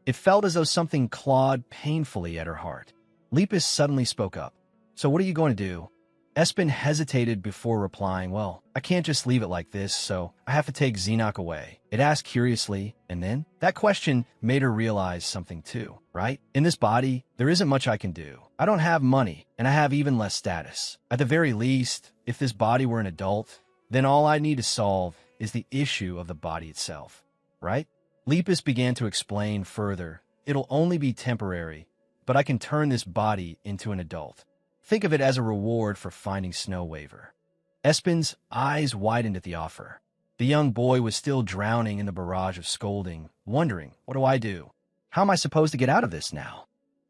It felt as though something clawed painfully at her heart. Lepus suddenly spoke up. "So what are you going to do?" Espen hesitated before replying, "Well, I can't just leave it like this, so I have to take Xenoc away." It asked curiously, and then? That question made her realize something too, right? In this body, there isn't much I can do. I don't have money, and I have even less status. At the very least, if this body were an adult, then all I need to solve is the issue of the body itself, right? Lepus began to explain further. It'll only be temporary, but I can turn this body into an adult. Think of it as a reward for finding Snow Waver. Espen's eyes widened at the offer. The young boy was still drowning in the barrage of scolding, wondering, what do I do? How am I supposed to get out of this now?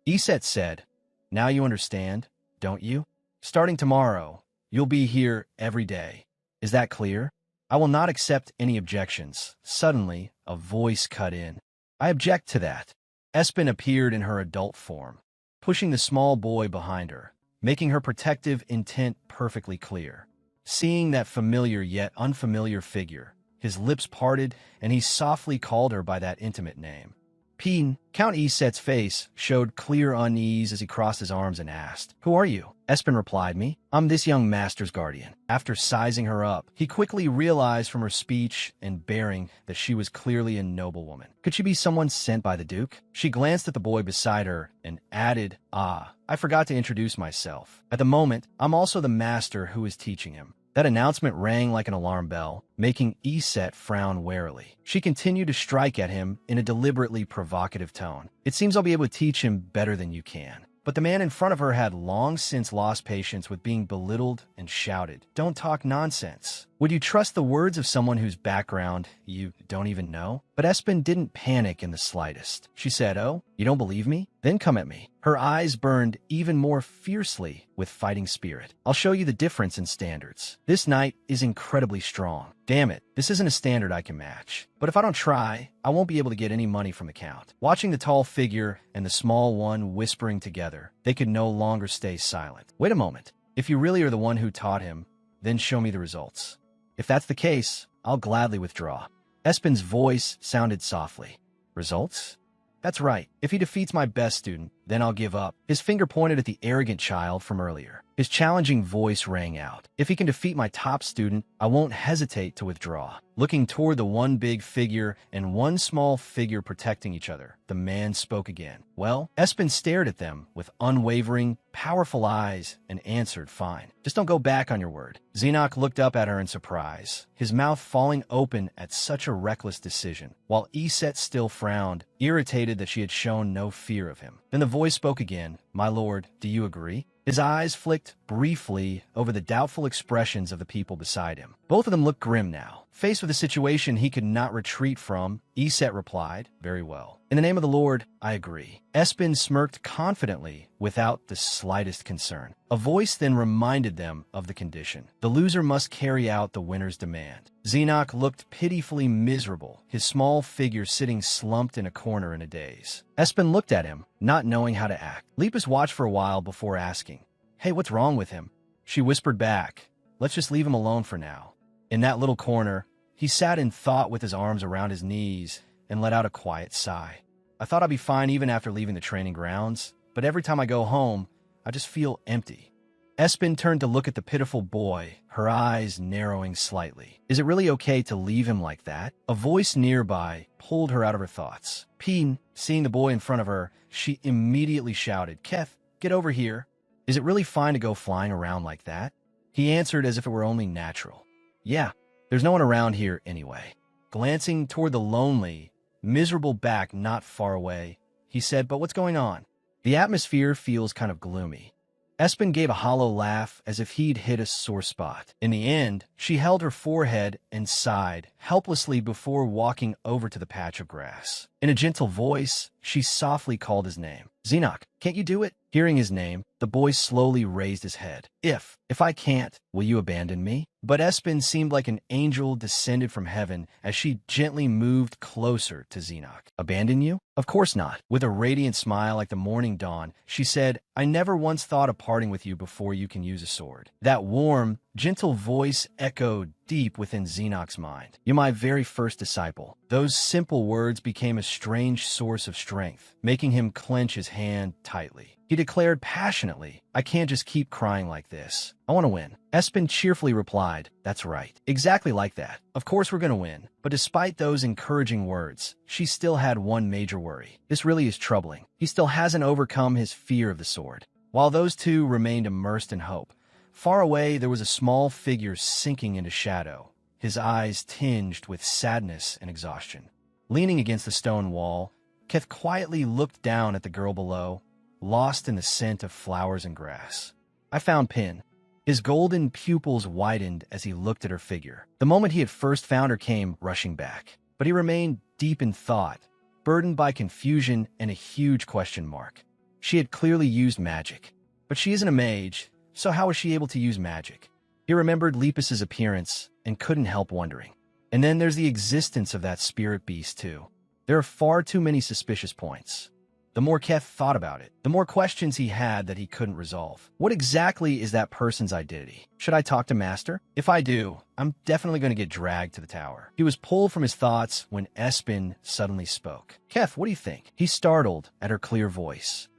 Eset said, "Now you understand, don't you? Starting tomorrow, you'll be here every day. Is that clear? I will not accept any objections." Suddenly, a voice cut in. "I object to that." Espen appeared in her adult form, pushing the small boy behind her, making her protective intent perfectly clear. Seeing that familiar yet unfamiliar figure, his lips parted, and he softly called her by that intimate name. Peen. Count Eset's face showed clear unease as he crossed his arms and asked, "Who are you?" Espen replied, "I'm this young master's guardian." After sizing her up, he quickly realized from her speech and bearing that she was clearly a noblewoman. Could she be someone sent by the Duke? She glanced at the boy beside her and added, I forgot to introduce myself. At the moment, I'm also the master who is teaching him." That announcement rang like an alarm bell, making Eset frown warily. She continued to strike at him in a deliberately provocative tone. "It seems I'll be able to teach him better than you can." But the man in front of her had long since lost patience with being belittled and shouted, "Don't talk nonsense. Would you trust the words of someone whose background you don't even know?" But Espen didn't panic in the slightest. She said, "Oh, you don't believe me? Then come at me." Her eyes burned even more fiercely with fighting spirit. "I'll show you the difference in standards. This knight is incredibly strong. Damn it, this isn't a standard I can match. But if I don't try, I won't be able to get any money from the Count." Watching the tall figure and the small one whispering together, they could no longer stay silent. "Wait a moment. If you really are the one who taught him, then show me the results. If that's the case, I'll gladly withdraw." Espen's voice sounded softly. "Results? That's right. If he defeats my best student, then I'll give up. His finger pointed at the arrogant child from earlier. His challenging voice rang out. If he can defeat my top student, I won't hesitate to withdraw. Looking toward the one big figure and one small figure protecting each other, the man spoke again. Well, Espen stared at them with unwavering, powerful eyes and answered, fine. Just don't go back on your word. Xenoc looked up at her in surprise, his mouth falling open at such a reckless decision, while Iset still frowned, irritated that she had shown no fear of him. Then the voice spoke again. My lord, do you agree? His eyes flicked briefly over the doubtful expressions of the people beside him. Both of them looked grim now. Faced with a situation he could not retreat from, Iset replied, very well. In the name of the Lord, I agree. Espen smirked confidently without the slightest concern. A voice then reminded them of the condition. The loser must carry out the winner's demand. Xenoc looked pitifully miserable, his small figure sitting slumped in a corner in a daze. Espen looked at him, not knowing how to act. Lepus watched for a while before asking, hey, what's wrong with him? She whispered back, let's just leave him alone for now. In that little corner, he sat in thought with his arms around his knees and let out a quiet sigh. I thought I'd be fine even after leaving the training grounds, but every time I go home, I just feel empty. Espen turned to look at the pitiful boy, her eyes narrowing slightly. Is it really okay to leave him like that? A voice nearby pulled her out of her thoughts. Peen, seeing the boy in front of her, she immediately shouted, Keth, get over here. Is it really fine to go flying around like that? He answered as if it were only natural. Yeah, there's no one around here anyway. Glancing toward the lonely, miserable back not far away, he said, but what's going on? The atmosphere feels kind of gloomy. Espen gave a hollow laugh as if he'd hit a sore spot. In the end, she held her forehead and sighed helplessly before walking over to the patch of grass. In a gentle voice, she softly called his name. Xenoc, can't you do it? Hearing his name, the boy slowly raised his head. If I can't, will you abandon me? But Espen seemed like an angel descended from heaven as she gently moved closer to Xenoc. Abandon you? Of course not. With a radiant smile like the morning dawn, she said, I never once thought of parting with you before you can use a sword. That warm, gentle voice echoed deep within Xenoc's mind. You're my very first disciple. Those simple words became a strange source of strength, making him clench his hand tightly. He declared passionately, I can't just keep crying like this. I want to win. Espen cheerfully replied, that's right. Exactly like that. Of course we're going to win. But despite those encouraging words, she still had one major worry. This really is troubling. He still hasn't overcome his fear of the sword. While those two remained immersed in hope, far away there was a small figure sinking into shadow, his eyes tinged with sadness and exhaustion. Leaning against the stone wall, Keth quietly looked down at the girl below, lost in the scent of flowers and grass. I found Pin. His golden pupils widened as he looked at her figure. The moment he had first found her came rushing back, but he remained deep in thought, burdened by confusion and a huge question mark. She had clearly used magic, but she isn't a mage, so how was she able to use magic? He remembered Lepus's appearance and couldn't help wondering. And then there's the existence of that spirit beast too. There are far too many suspicious points. The more Keth thought about it, the more questions he had that he couldn't resolve. What exactly is that person's identity? Should I talk to Master? If I do, I'm definitely going to get dragged to the tower. He was pulled from his thoughts when Espen suddenly spoke. Keth, what do you think? He startled at her clear voice.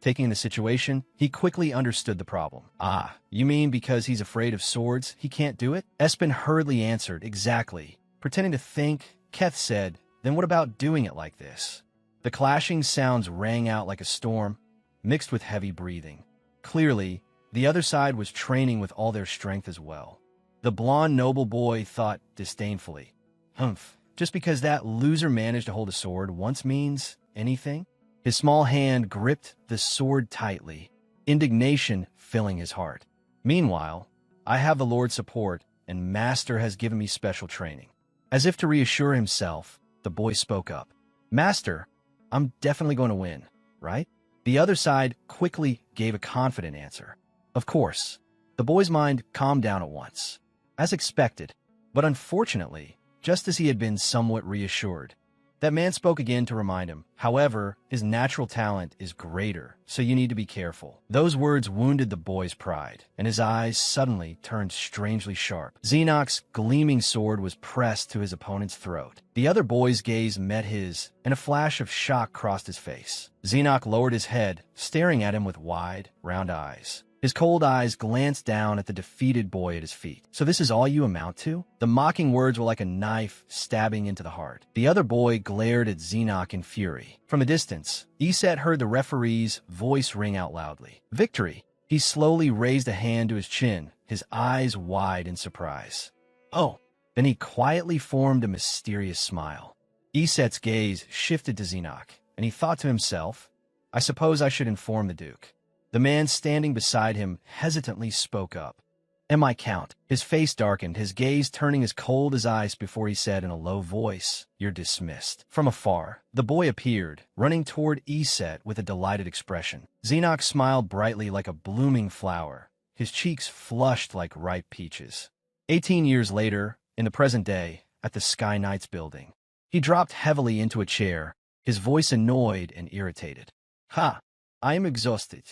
Taking the situation, he quickly understood the problem. You mean because he's afraid of swords, he can't do it? Espen hurriedly answered, exactly. Pretending to think, Keth said, then what about doing it like this? The clashing sounds rang out like a storm, mixed with heavy breathing. Clearly, the other side was training with all their strength as well. The blonde noble boy thought disdainfully, just because that loser managed to hold a sword once means anything? His small hand gripped the sword tightly, indignation filling his heart. Meanwhile, I have the Lord's support, and Master has given me special training. As if to reassure himself, the boy spoke up. Master, I'm definitely going to win, right? The other side quickly gave a confident answer. Of course. The boy's mind calmed down at once. As expected, but unfortunately, just as he had been somewhat reassured, That man spoke again to remind him. However, his natural talent is greater, so you need to be careful. Those words wounded the boy's pride, and his eyes suddenly turned strangely sharp. Xenoc's gleaming sword was pressed to his opponent's throat. The other boy's gaze met his, and a flash of shock crossed his face. Xenoc lowered his head, staring at him with wide, round eyes. His cold eyes glanced down at the defeated boy at his feet. "So this is all you amount to?" The mocking words were like a knife stabbing into the heart. The other boy glared at Xenoc in fury. From a distance, Iset heard the referee's voice ring out loudly. "Victory!" He slowly raised a hand to his chin, his eyes wide in surprise. "Oh!" Then he quietly formed a mysterious smile. Iset's gaze shifted to Xenoc, and he thought to himself, "I suppose I should inform the Duke." The man standing beside him hesitantly spoke up. "Am I Count?" His face darkened, his gaze turning as cold as ice before he said in a low voice, "You're dismissed." From afar, the boy appeared, running toward Iset with a delighted expression. Xenoc smiled brightly like a blooming flower, his cheeks flushed like ripe peaches. 18 years later, in the present day, at the Sky Knights building, he dropped heavily into a chair, his voice annoyed and irritated. "Ha! I am exhausted.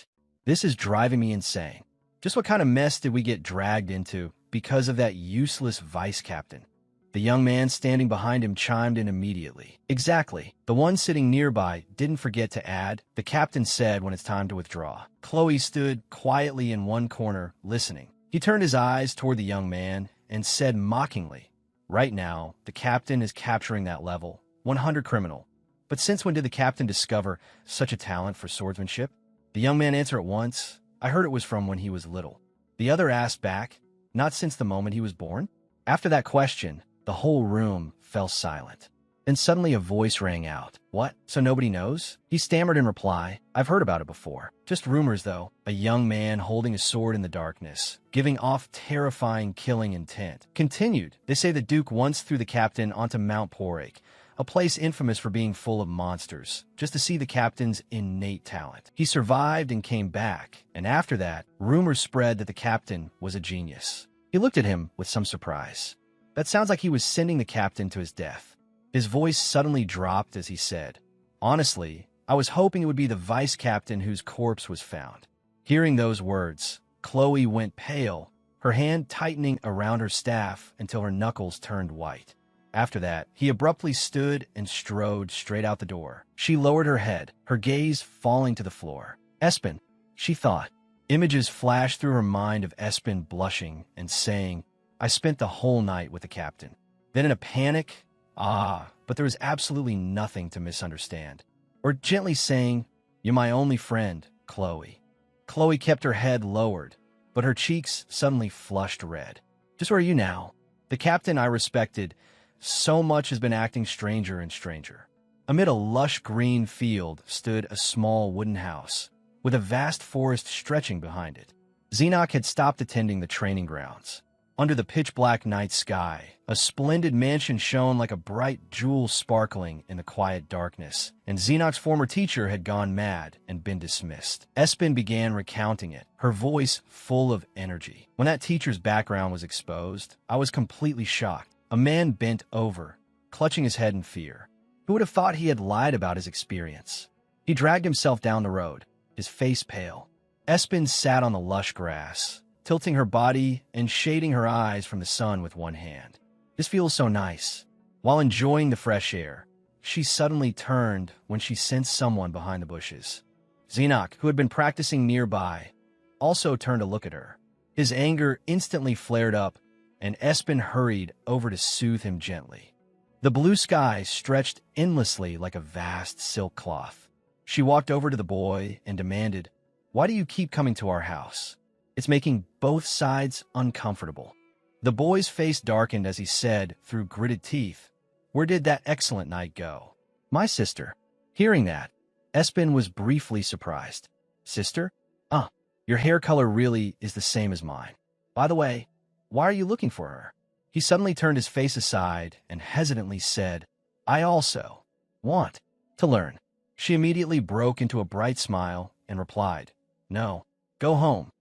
This is driving me insane. Just what kind of mess did we get dragged into because of that useless vice captain?" The young man standing behind him chimed in immediately. "Exactly." The one sitting nearby didn't forget to add, "The captain said when it's time to withdraw." Chloe stood quietly in one corner, listening. He turned his eyes toward the young man and said mockingly, "Right now, the captain is capturing that level, 100 criminal. But since when did the captain discover such a talent for swordsmanship?" The young man answered at once, "I heard it was from when he was little." The other asked back, "Not since the moment he was born?" After that question, the whole room fell silent. Then suddenly a voice rang out. "What? So nobody knows?" He stammered in reply, "I've heard about it before. Just rumors, though." A young man holding a sword in the darkness, giving off terrifying killing intent, continued. "They say the Duke once threw the captain onto Mount Porake, a place infamous for being full of monsters, just to see the captain's innate talent. He survived and came back, and after that, rumors spread that the captain was a genius." He looked at him with some surprise. "That sounds like he was sending the captain to his death." His voice suddenly dropped as he said, "Honestly, I was hoping it would be the vice captain whose corpse was found." Hearing those words, Chloe went pale, her hand tightening around her staff until her knuckles turned white. After that, he abruptly stood and strode straight out the door. She lowered her head, her gaze falling to the floor. "Espen," she thought. Images flashed through her mind of Espen blushing and saying, "I spent the whole night with the captain." Then in a panic, but there was absolutely nothing to misunderstand. Or gently saying, "You're my only friend, Chloe." Chloe kept her head lowered, but her cheeks suddenly flushed red. "Just where are you now?" The captain I respected so much has been acting stranger and stranger. Amid a lush green field stood a small wooden house, with a vast forest stretching behind it. Xenoc had stopped attending the training grounds. Under the pitch-black night sky, a splendid mansion shone like a bright jewel sparkling in the quiet darkness, and Xenoc's former teacher had gone mad and been dismissed. Espen began recounting it, her voice full of energy. When that teacher's background was exposed, I was completely shocked. A man bent over, clutching his head in fear. Who would have thought he had lied about his experience? He dragged himself down the road, his face pale. Espen sat on the lush grass, tilting her body and shading her eyes from the sun with one hand. "This feels so nice." While enjoying the fresh air, she suddenly turned when she sensed someone behind the bushes. Xenoc, who had been practicing nearby, also turned to look at her. His anger instantly flared up, and Espen hurried over to soothe him gently. The blue sky stretched endlessly like a vast silk cloth. She walked over to the boy and demanded, "Why do you keep coming to our house? It's making both sides uncomfortable." The boy's face darkened as he said, through gritted teeth, "Where did that excellent night go?" "My sister." Hearing that, Espen was briefly surprised. "Sister? Your hair color really is the same as mine. By the way, why are you looking for her?" He suddenly turned his face aside and hesitantly said, "I also want to learn." She immediately broke into a bright smile and replied, "No, go home.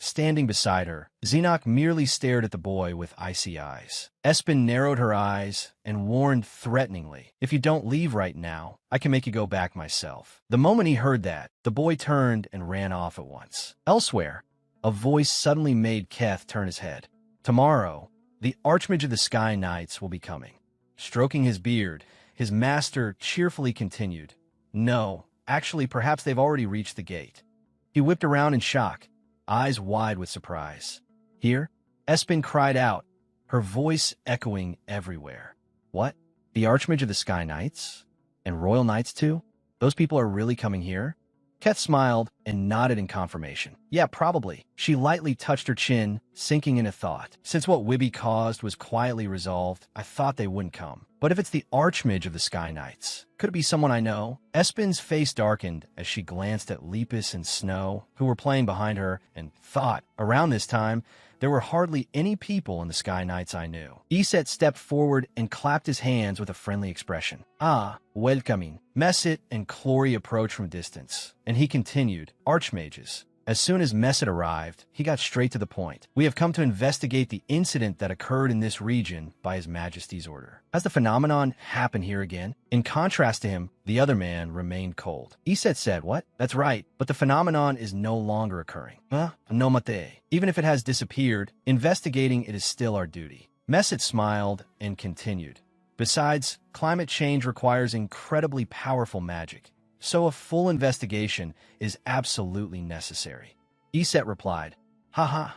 standing beside her. Xenos merely stared at the boy with icy eyes. Espen narrowed her eyes and warned threateningly, "If you don't leave right now, I can make you go back myself." The moment he heard that, the boy turned and ran off at once. Elsewhere, a voice suddenly made Keth turn his head. "Tomorrow, the Archmage of the Sky Knights will be coming." Stroking his beard, his master cheerfully continued, "No, actually, perhaps they've already reached the gate." He whipped around in shock, eyes wide with surprise. "Here?" Espen cried out, her voice echoing everywhere. "What? The Archmage of the Sky Knights? And Royal Knights too? Those people are really coming here?" Keth smiled and nodded in confirmation. "Yeah, probably." She lightly touched her chin, sinking into thought. "Since what Wibby caused was quietly resolved, I thought they wouldn't come. But if it's the Archmage of the Sky Knights, could it be someone I know?" Espen's face darkened as she glanced at Lepus and Snow, who were playing behind her, and thought, around this time, there were hardly any people in the Sky Knights I knew. Iset stepped forward and clapped his hands with a friendly expression. "Ah, welcoming." Messet and Clory approached from a distance, and he continued, "Archmages." As soon as Messet arrived, he got straight to the point. "We have come to investigate the incident that occurred in this region by His Majesty's order. Has the phenomenon happened here again?" In contrast to him, the other man remained cold. Iset said, "What? That's right, but the phenomenon is no longer occurring." "Huh? No mate. Even if it has disappeared, investigating it is still our duty." Messet smiled and continued. "Besides, climate change requires incredibly powerful magic, so a full investigation is absolutely necessary." Iset replied, "Haha,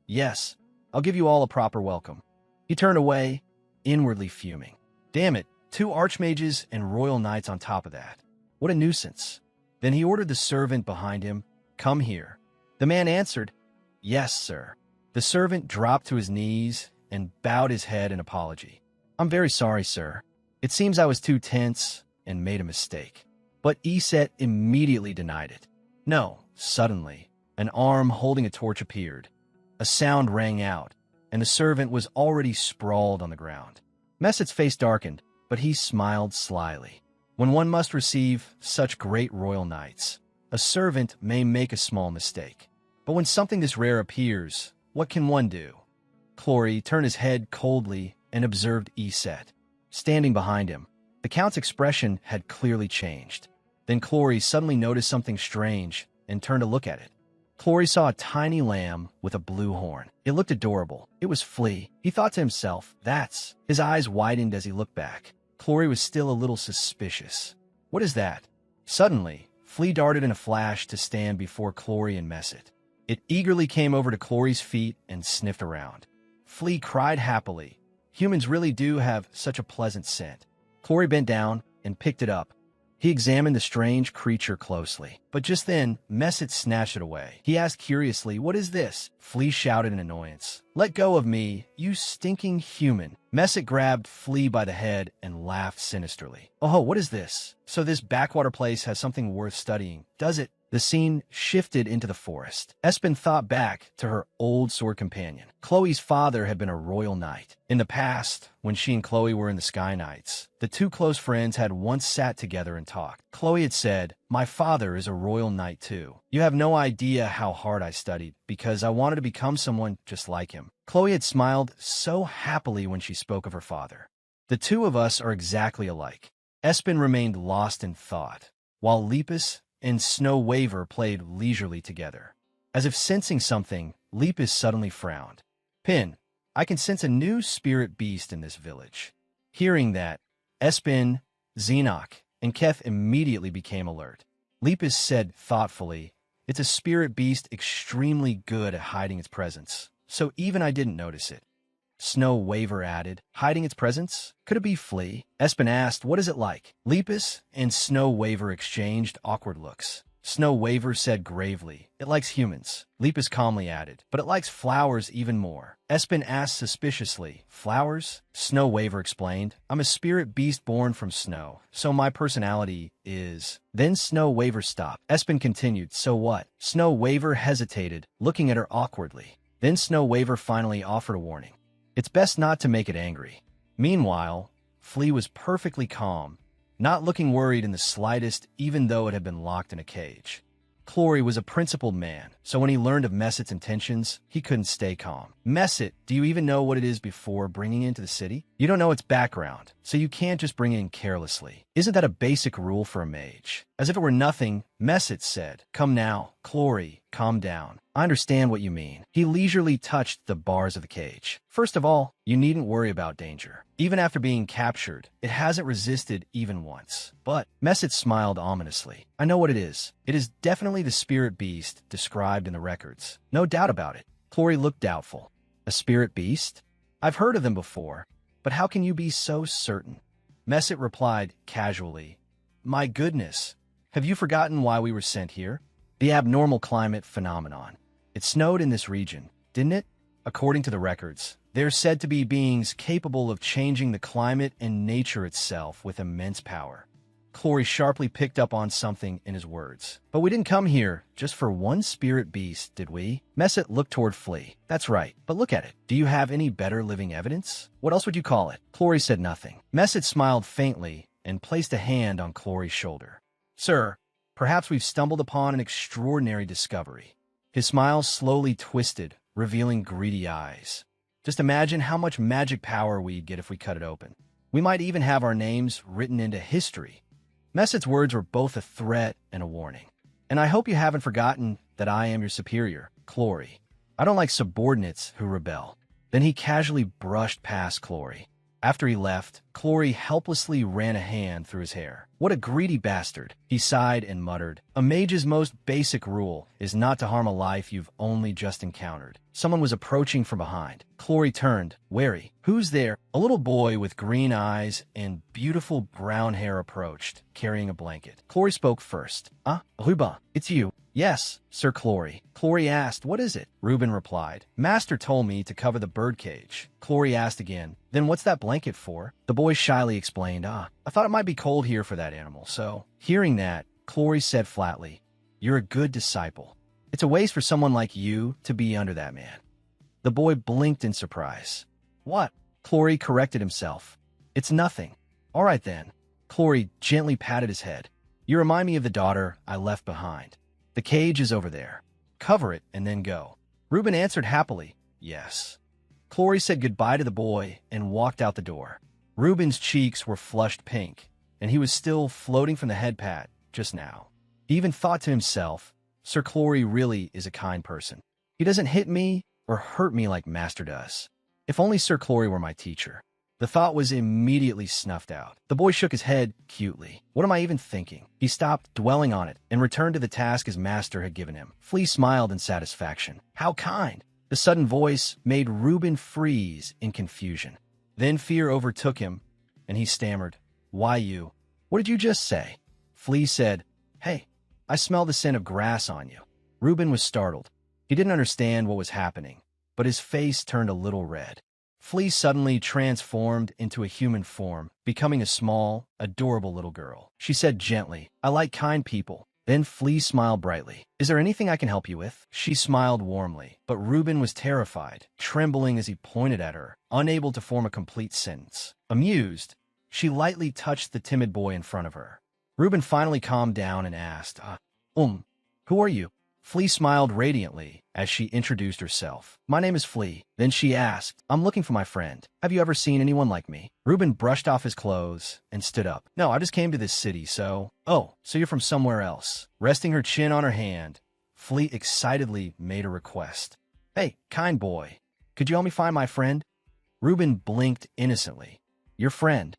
yes, I'll give you all a proper welcome." He turned away, inwardly fuming. Damn it, 2 Archmages and Royal Knights on top of that. What a nuisance. Then he ordered the servant behind him, "Come here." The man answered, "Yes, sir." The servant dropped to his knees and bowed his head in apology. "I'm very sorry, sir. It seems I was too tense and made a mistake." But Iset immediately denied it. No, suddenly, an arm holding a torch appeared. A sound rang out, and the servant was already sprawled on the ground. Messet's face darkened, but he smiled slyly. When one must receive such great royal knights, a servant may make a small mistake. But when something this rare appears, what can one do? Clory turned his head coldly and observed Iset. Standing behind him, the Count's expression had clearly changed. Then Clory suddenly noticed something strange and turned to look at it. Clory saw a tiny lamb with a blue horn. It looked adorable. It was Flea. He thought to himself, "That's..." His eyes widened as he looked back. Clory was still a little suspicious. "What is that?" Suddenly, Flea darted in a flash to stand before Clory and Messet. It eagerly came over to Clory's feet and sniffed around. Flea cried happily. Humans really do have such a pleasant scent. Clory bent down and picked it up. He examined the strange creature closely. But just then, Messet snatched it away. He asked curiously, "What is this?" Flea shouted in annoyance. "Let go of me, you stinking human." Messet grabbed Flea by the head and laughed sinisterly. "Oh, what is this? So this backwater place has something worth studying, does it?" The scene shifted into the forest. Espen thought back to her old sword companion. Chloe's father had been a royal knight. In the past, when she and Chloe were in the Sky Knights, the 2 close friends had once sat together and talked. Chloe had said, "My father is a royal knight too. You have no idea how hard I studied, because I wanted to become someone just like him." Chloe had smiled so happily when she spoke of her father. "The 2 of us are exactly alike." Espen remained lost in thought, while Lepus and Snow Waver played leisurely together. As if sensing something, Lepus suddenly frowned. "Pin, I can sense a new spirit beast in this village." Hearing that, Espen, Xenos, and Keth immediately became alert. Lepus said thoughtfully, "It's a spirit beast extremely good at hiding its presence, so even I didn't notice it." Snow Waver added, "Hiding its presence? Could it be Flea?" Espen asked, "What is it like?" Lepus and Snow Waver exchanged awkward looks. Snow Waver said gravely, "It likes humans." Lepus calmly added, "But it likes flowers even more." Espen asked suspiciously, "Flowers?" Snow Waver explained, "I'm a spirit beast born from snow, so my personality is..." Then Snow Waver stopped. Espen continued, "So what?" Snow Waver hesitated, looking at her awkwardly. Then Snow Waver finally offered a warning. "It's best not to make it angry." Meanwhile, Flea was perfectly calm, not looking worried in the slightest, even though it had been locked in a cage. Clory was a principled man, so when he learned of Messet's intentions, he couldn't stay calm. Messet, do you even know what it is before bringing it into the city? You don't know its background, so you can't just bring it in carelessly. Isn't that a basic rule for a mage? As if it were nothing, Messet said, "Come now, Clory, calm down. I understand what you mean." He leisurely touched the bars of the cage. "First of all, you needn't worry about danger. Even after being captured, it hasn't resisted even once." But Messet smiled ominously. "I know what it is. It is definitely the spirit beast described in the records. No doubt about it." Clory looked doubtful. "A spirit beast? I've heard of them before, but how can you be so certain?" Messet replied casually, "My goodness, have you forgotten why we were sent here? The abnormal climate phenomenon. It snowed in this region, didn't it? According to the records, they're said to be beings capable of changing the climate and nature itself with immense power." Clory sharply picked up on something in his words. "But we didn't come here just for one spirit beast, did we?" Messet looked toward Flea. "That's right, but look at it. Do you have any better living evidence? What else would you call it?" Clory said nothing. Messet smiled faintly and placed a hand on Clory's shoulder. "Sir, perhaps we've stumbled upon an extraordinary discovery." His smile slowly twisted, revealing greedy eyes. "Just imagine how much magic power we'd get if we cut it open. We might even have our names written into history." Messet's words were both a threat and a warning. "And I hope you haven't forgotten that I am your superior, Clory. I don't like subordinates who rebel." Then he casually brushed past Clory. After he left, Clory helplessly ran a hand through his hair. "What a greedy bastard," he sighed and muttered. "A mage's most basic rule is not to harm a life you've only just encountered." Someone was approaching from behind. Clory turned, wary. "Who's there?" A little boy with green eyes and beautiful brown hair approached, carrying a blanket. Clory spoke first. "Ah, Ruben, it's you." "Yes, Sir Clory." Clory asked, "What is it?" Reuben replied, "Master told me to cover the birdcage." Clory asked again, "Then what's that blanket for?" The boy shyly explained, I thought it might be cold here for that animal, so..." Hearing that, Clory said flatly, "You're a good disciple. It's a waste for someone like you to be under that man." The boy blinked in surprise. "What?" Clory corrected himself. "It's nothing." "All right then." Clory gently patted his head. "You remind me of the daughter I left behind. The cage is over there. Cover it and then go." Reuben answered happily, "Yes." Clory said goodbye to the boy and walked out the door. Reuben's cheeks were flushed pink, and he was still floating from the head pat just now. He even thought to himself, Sir Clory really is a kind person. He doesn't hit me or hurt me like Master does. If only Sir Clory were my teacher. The thought was immediately snuffed out. The boy shook his head cutely. What am I even thinking? He stopped dwelling on it and returned to the task his master had given him. Flea smiled in satisfaction. How kind! The sudden voice made Reuben freeze in confusion. Then fear overtook him, and he stammered, "Why you? What did you just say?" Flea said, "Hey, I smell the scent of grass on you." Reuben was startled. He didn't understand what was happening, but his face turned a little red. Flea suddenly transformed into a human form, becoming a small, adorable little girl. She said gently, "I like kind people." Then Flea smiled brightly. "Is there anything I can help you with?" She smiled warmly, but Reuben was terrified, trembling as he pointed at her, unable to form a complete sentence. Amused, she lightly touched the timid boy in front of her. Reuben finally calmed down and asked, who are you?" Flea smiled radiantly as she introduced herself. "My name is Flea." Then she asked, "I'm looking for my friend. Have you ever seen anyone like me?" Reuben brushed off his clothes and stood up. "No, I just came to this city, so..." "Oh, so you're from somewhere else." Resting her chin on her hand, Flea excitedly made a request. "Hey, kind boy, could you help me find my friend?" Reuben blinked innocently. "Your friend?"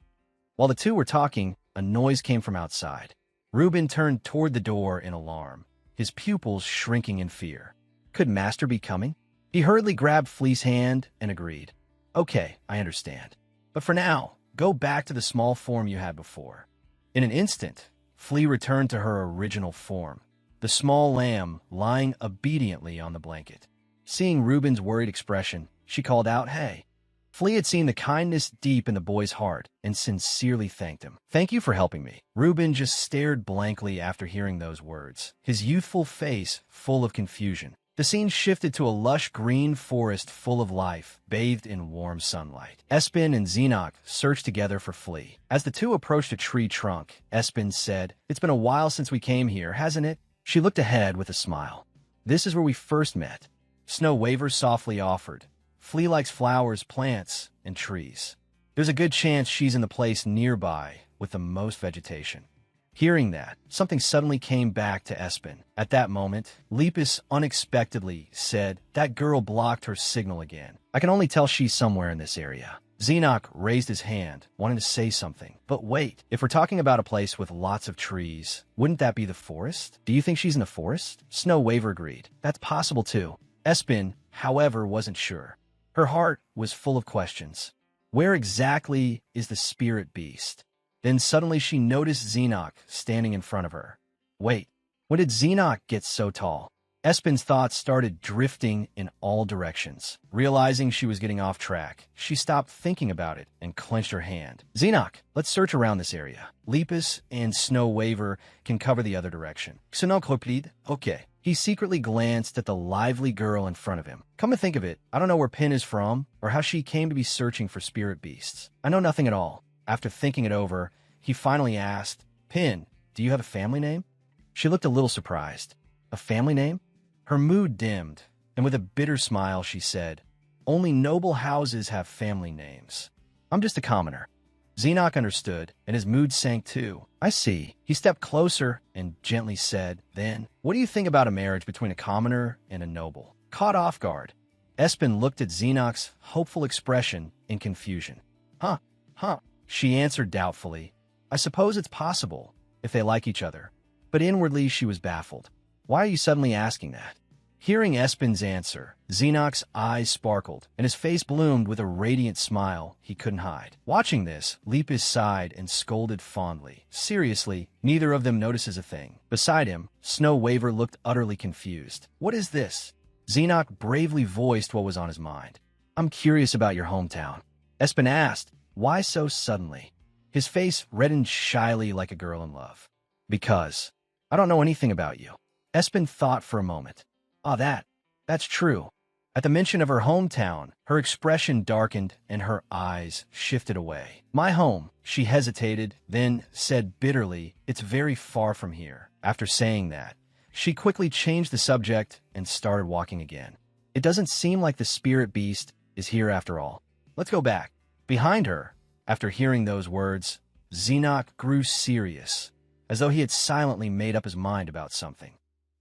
While the two were talking, a noise came from outside. Reuben turned toward the door in alarm, his pupils shrinking in fear. Could Master be coming? He hurriedly grabbed Flea's hand and agreed. "Okay, I understand. But for now, go back to the small form you had before." In an instant, Flea returned to her original form, the small lamb lying obediently on the blanket. Seeing Reuben's worried expression, she called out, "Hey." Flea had seen the kindness deep in the boy's heart and sincerely thanked him. "Thank you for helping me." Reuben just stared blankly after hearing those words, his youthful face full of confusion. The scene shifted to a lush green forest full of life, bathed in warm sunlight. Espen and Xenoc searched together for Flea. As the two approached a tree trunk, Espen said, "It's been a while since we came here, hasn't it?" She looked ahead with a smile. This is where we first met. Snow Waver softly offered. Flea likes flowers, plants, and trees. There's a good chance she's in the place nearby with the most vegetation. Hearing that, something suddenly came back to Espen. At that moment, Lepus unexpectedly said, "That girl blocked her signal again. I can only tell she's somewhere in this area." Xenoc raised his hand, wanting to say something. But wait, if we're talking about a place with lots of trees, wouldn't that be the forest? Do you think she's in the forest? Snow Waver agreed. That's possible too. Espen, however, wasn't sure. Her heart was full of questions. Where exactly is the spirit beast? Then suddenly she noticed Xenoc standing in front of her. Wait, when did Xenoc get so tall? Espen's thoughts started drifting in all directions. Realizing she was getting off track, she stopped thinking about it and clenched her hand. Xenoc, let's search around this area. Lepus and Snow Waver can cover the other direction. Xenoclopide? Okay. He secretly glanced at the lively girl in front of him. Come to think of it, I don't know where Pin is from or how she came to be searching for spirit beasts. I know nothing at all. After thinking it over, he finally asked, Pin, do you have a family name? She looked a little surprised. A family name? Her mood dimmed, and with a bitter smile she said, Only noble houses have family names. I'm just a commoner. Xenoc understood, and his mood sank too. I see. He stepped closer and gently said, Then, what do you think about a marriage between a commoner and a noble? Caught off guard, Espen looked at Xenoc's hopeful expression in confusion. Huh. She answered doubtfully. I suppose it's possible, if they like each other. But inwardly she was baffled. Why are you suddenly asking that? Hearing Espen's answer, Xenoc's eyes sparkled, and his face bloomed with a radiant smile he couldn't hide. Watching this, Lepus sighed and scolded fondly. Seriously, neither of them notices a thing. Beside him, Snow Waver looked utterly confused. What is this? Xenoc bravely voiced what was on his mind. I'm curious about your hometown. Espen asked, why so suddenly? His face reddened shyly like a girl in love. Because I don't know anything about you. Espen thought for a moment. That's true. At the mention of her hometown, her expression darkened and her eyes shifted away. My home, she hesitated, then said bitterly, it's very far from here. After saying that, she quickly changed the subject and started walking again. It doesn't seem like the spirit beast is here after all. Let's go back. Behind her, after hearing those words, Xenoc grew serious, as though he had silently made up his mind about something.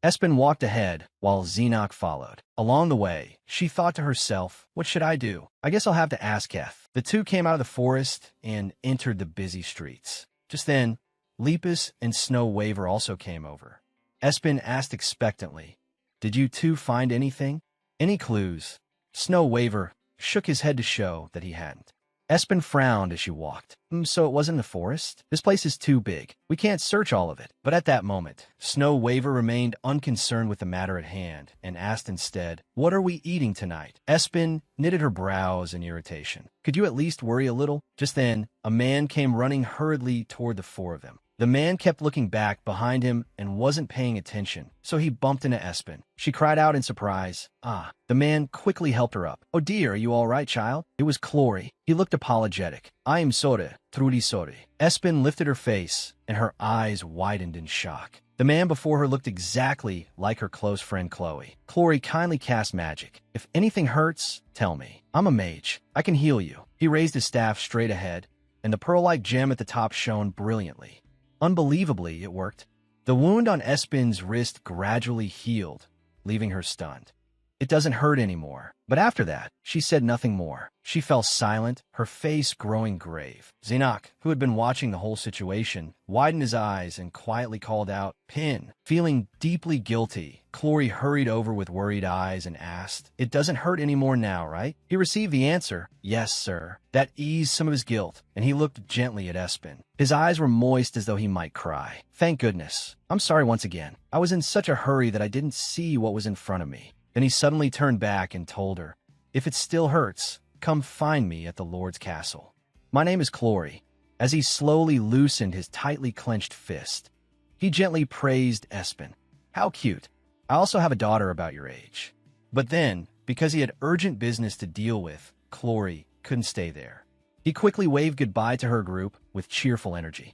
Espen walked ahead, while Xenoc followed. Along the way, she thought to herself, what should I do? I guess I'll have to ask Keth. The two came out of the forest and entered the busy streets. Just then, Lepus and Snow Waver also came over. Espen asked expectantly, did you two find anything? Any clues? Snow Waver shook his head to show that he hadn't. Espen frowned as she walked. So it wasn't the forest? This place is too big. We can't search all of it. But at that moment, Snow Waver remained unconcerned with the matter at hand and asked instead, what are we eating tonight? Espen knitted her brows in irritation. Could you at least worry a little? Just then, a man came running hurriedly toward the four of them. The man kept looking back behind him and wasn't paying attention, so he bumped into Espen. She cried out in surprise. The man quickly helped her up. Oh dear, are you all right, child? It was Clory. He looked apologetic. I am sorry, truly sorry. Espen lifted her face, and her eyes widened in shock. The man before her looked exactly like her close friend Chloe. Clory kindly cast magic. If anything hurts, tell me. I'm a mage. I can heal you. He raised his staff straight ahead, and the pearl-like gem at the top shone brilliantly. Unbelievably, it worked. The wound on Espen's wrist gradually healed, leaving her stunned. It doesn't hurt anymore. But after that, she said nothing more. She fell silent, her face growing grave. Xenoc, who had been watching the whole situation, widened his eyes and quietly called out, Pin. Feeling deeply guilty, Clory hurried over with worried eyes and asked, It doesn't hurt anymore now, right? He received the answer, Yes, sir. That eased some of his guilt, and he looked gently at Espen. His eyes were moist as though he might cry. Thank goodness. I'm sorry once again. I was in such a hurry that I didn't see what was in front of me. Then he suddenly turned back and told her, If it still hurts, come find me at the Lord's castle. My name is Clory. As he slowly loosened his tightly clenched fist, he gently praised Espen. How cute. I also have a daughter about your age. But then, because he had urgent business to deal with, Clory couldn't stay there. He quickly waved goodbye to her group with cheerful energy.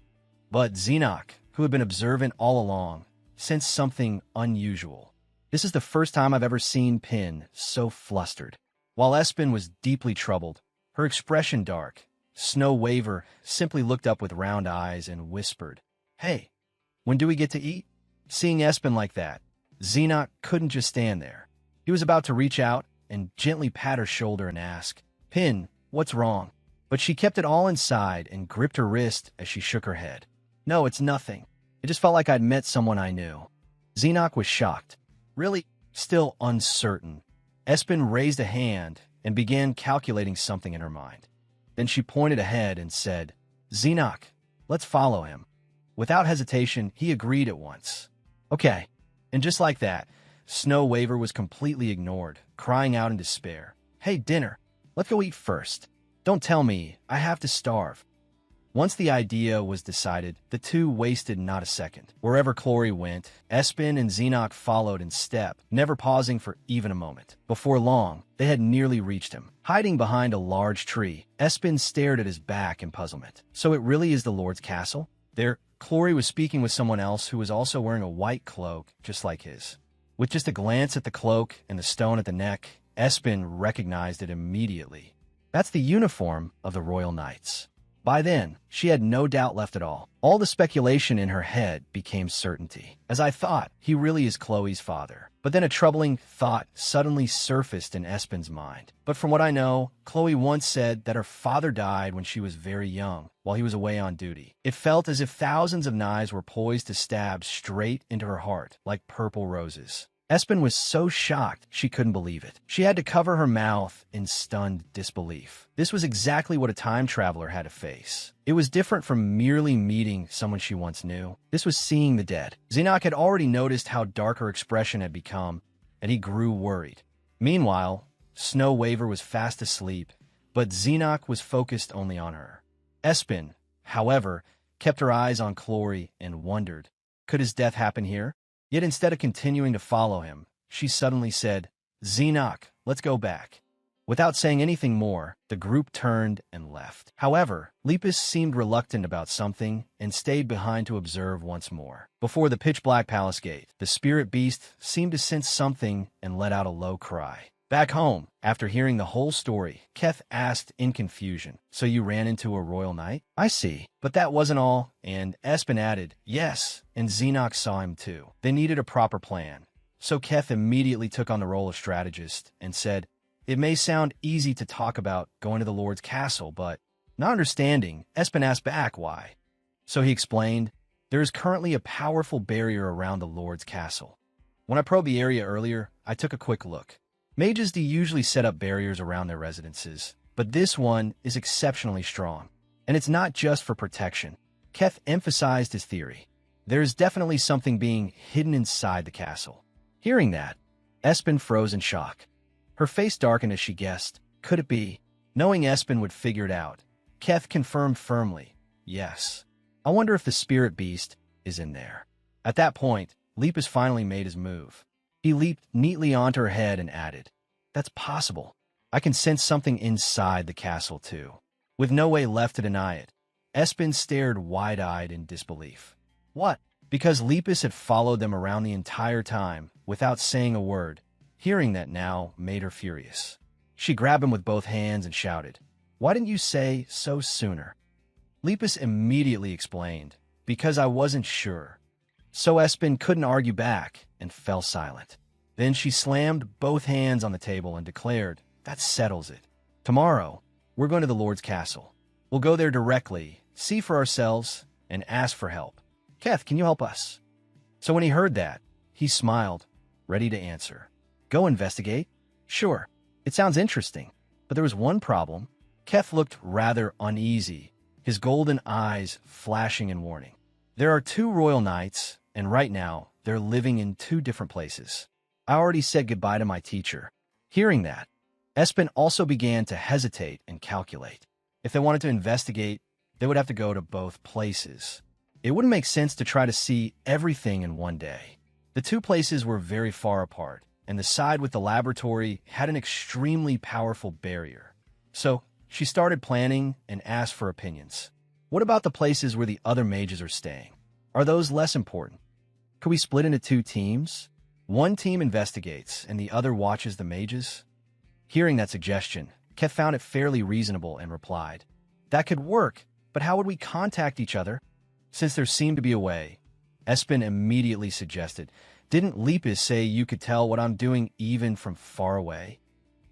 But Xenoc, who had been observant all along, sensed something unusual. This is the first time I've ever seen Pin so flustered. While Espen was deeply troubled, her expression dark, Snow Waver simply looked up with round eyes and whispered, "Hey, when do we get to eat?" Seeing Espen like that, Xenoc couldn't just stand there. He was about to reach out and gently pat her shoulder and ask, "Pin, what's wrong?" But she kept it all inside and gripped her wrist as she shook her head. "No, it's nothing. It just felt like I'd met someone I knew." Xenoc was shocked. Really? Still uncertain. Espen raised a hand and began calculating something in her mind. Then she pointed ahead and said, "Xenoc, let's follow him." Without hesitation, he agreed at once. Okay. And just like that, Snow Waver was completely ignored, crying out in despair. "Hey, dinner. Let's go eat first. Don't tell me I have to starve." Once the idea was decided, the two wasted not a second. Wherever Chloe went, Espen and Xenoc followed in step, never pausing for even a moment. Before long, they had nearly reached him. Hiding behind a large tree, Espen stared at his back in puzzlement. So it really is the Lord's castle? There, Chloe was speaking with someone else who was also wearing a white cloak, just like his. With just a glance at the cloak and the stone at the neck, Espen recognized it immediately. That's the uniform of the Royal Knights. By then, she had no doubt left at all. All the speculation in her head became certainty. As I thought, he really is Chloe's father. But then a troubling thought suddenly surfaced in Espen's mind. But from what I know, Chloe once said that her father died when she was very young, while he was away on duty. It felt as if thousands of knives were poised to stab straight into her heart, like purple roses. Espen was so shocked she couldn't believe it. She had to cover her mouth in stunned disbelief. This was exactly what a time traveler had to face. It was different from merely meeting someone she once knew. This was seeing the dead. Xenoc had already noticed how dark her expression had become, and he grew worried. Meanwhile, Snow Waver was fast asleep, but Xenoc was focused only on her. Espen, however, kept her eyes on Chloe and wondered, could his death happen here? Yet instead of continuing to follow him, she suddenly said, "Xenoc, let's go back." Without saying anything more, the group turned and left. However, Lepus seemed reluctant about something and stayed behind to observe once more. Before the pitch-black palace gate, the spirit beast seemed to sense something and let out a low cry. Back home, after hearing the whole story, Keth asked in confusion, "So you ran into a royal knight?" "I see. But that wasn't all," and Espen added, "Yes," and Xenoc saw him too. They needed a proper plan. So Keth immediately took on the role of strategist and said, "It may sound easy to talk about going to the Lord's castle, but..." Not understanding, Espen asked back why. So he explained, "There is currently a powerful barrier around the Lord's castle. When I probed the area earlier, I took a quick look. Mages do usually set up barriers around their residences, but this one is exceptionally strong. And it's not just for protection." Keth emphasized his theory. There is definitely something being hidden inside the castle. Hearing that, Espen froze in shock. Her face darkened as she guessed, could it be? Knowing Espen would figure it out, Keth confirmed firmly, "Yes. I wonder if the spirit beast is in there." At that point, Lepus finally made his move. He leaped neatly onto her head and added, "That's possible. I can sense something inside the castle, too." With no way left to deny it, Espen stared wide-eyed in disbelief. What? Because Lepus had followed them around the entire time, without saying a word. Hearing that now made her furious. She grabbed him with both hands and shouted, "Why didn't you say so sooner?" Lepus immediately explained, "Because I wasn't sure." So Espen couldn't argue back and fell silent. Then she slammed both hands on the table and declared, "That settles it. Tomorrow, we're going to the Lord's castle. We'll go there directly, see for ourselves, and ask for help. Keth, can you help us?" So when he heard that, he smiled, ready to answer. "Go investigate? Sure. It sounds interesting. But there was one problem." Keth looked rather uneasy, his golden eyes flashing in warning. "There are 2 royal knights, and right now, they're living in 2 different places. I already said goodbye to my teacher." Hearing that, Espen also began to hesitate and calculate. If they wanted to investigate, they would have to go to both places. It wouldn't make sense to try to see everything in one day. The 2 places were very far apart, and the side with the laboratory had an extremely powerful barrier. So she started planning and asked for opinions. What about the places where the other mages are staying? Are those less important? Could we split into two teams? One team investigates, and the other watches the mages? Hearing that suggestion, Keth found it fairly reasonable and replied, "That could work, but how would we contact each other?" Since there seemed to be a way, Espen immediately suggested, "Didn't Lepus say you could tell what I'm doing even from far away?"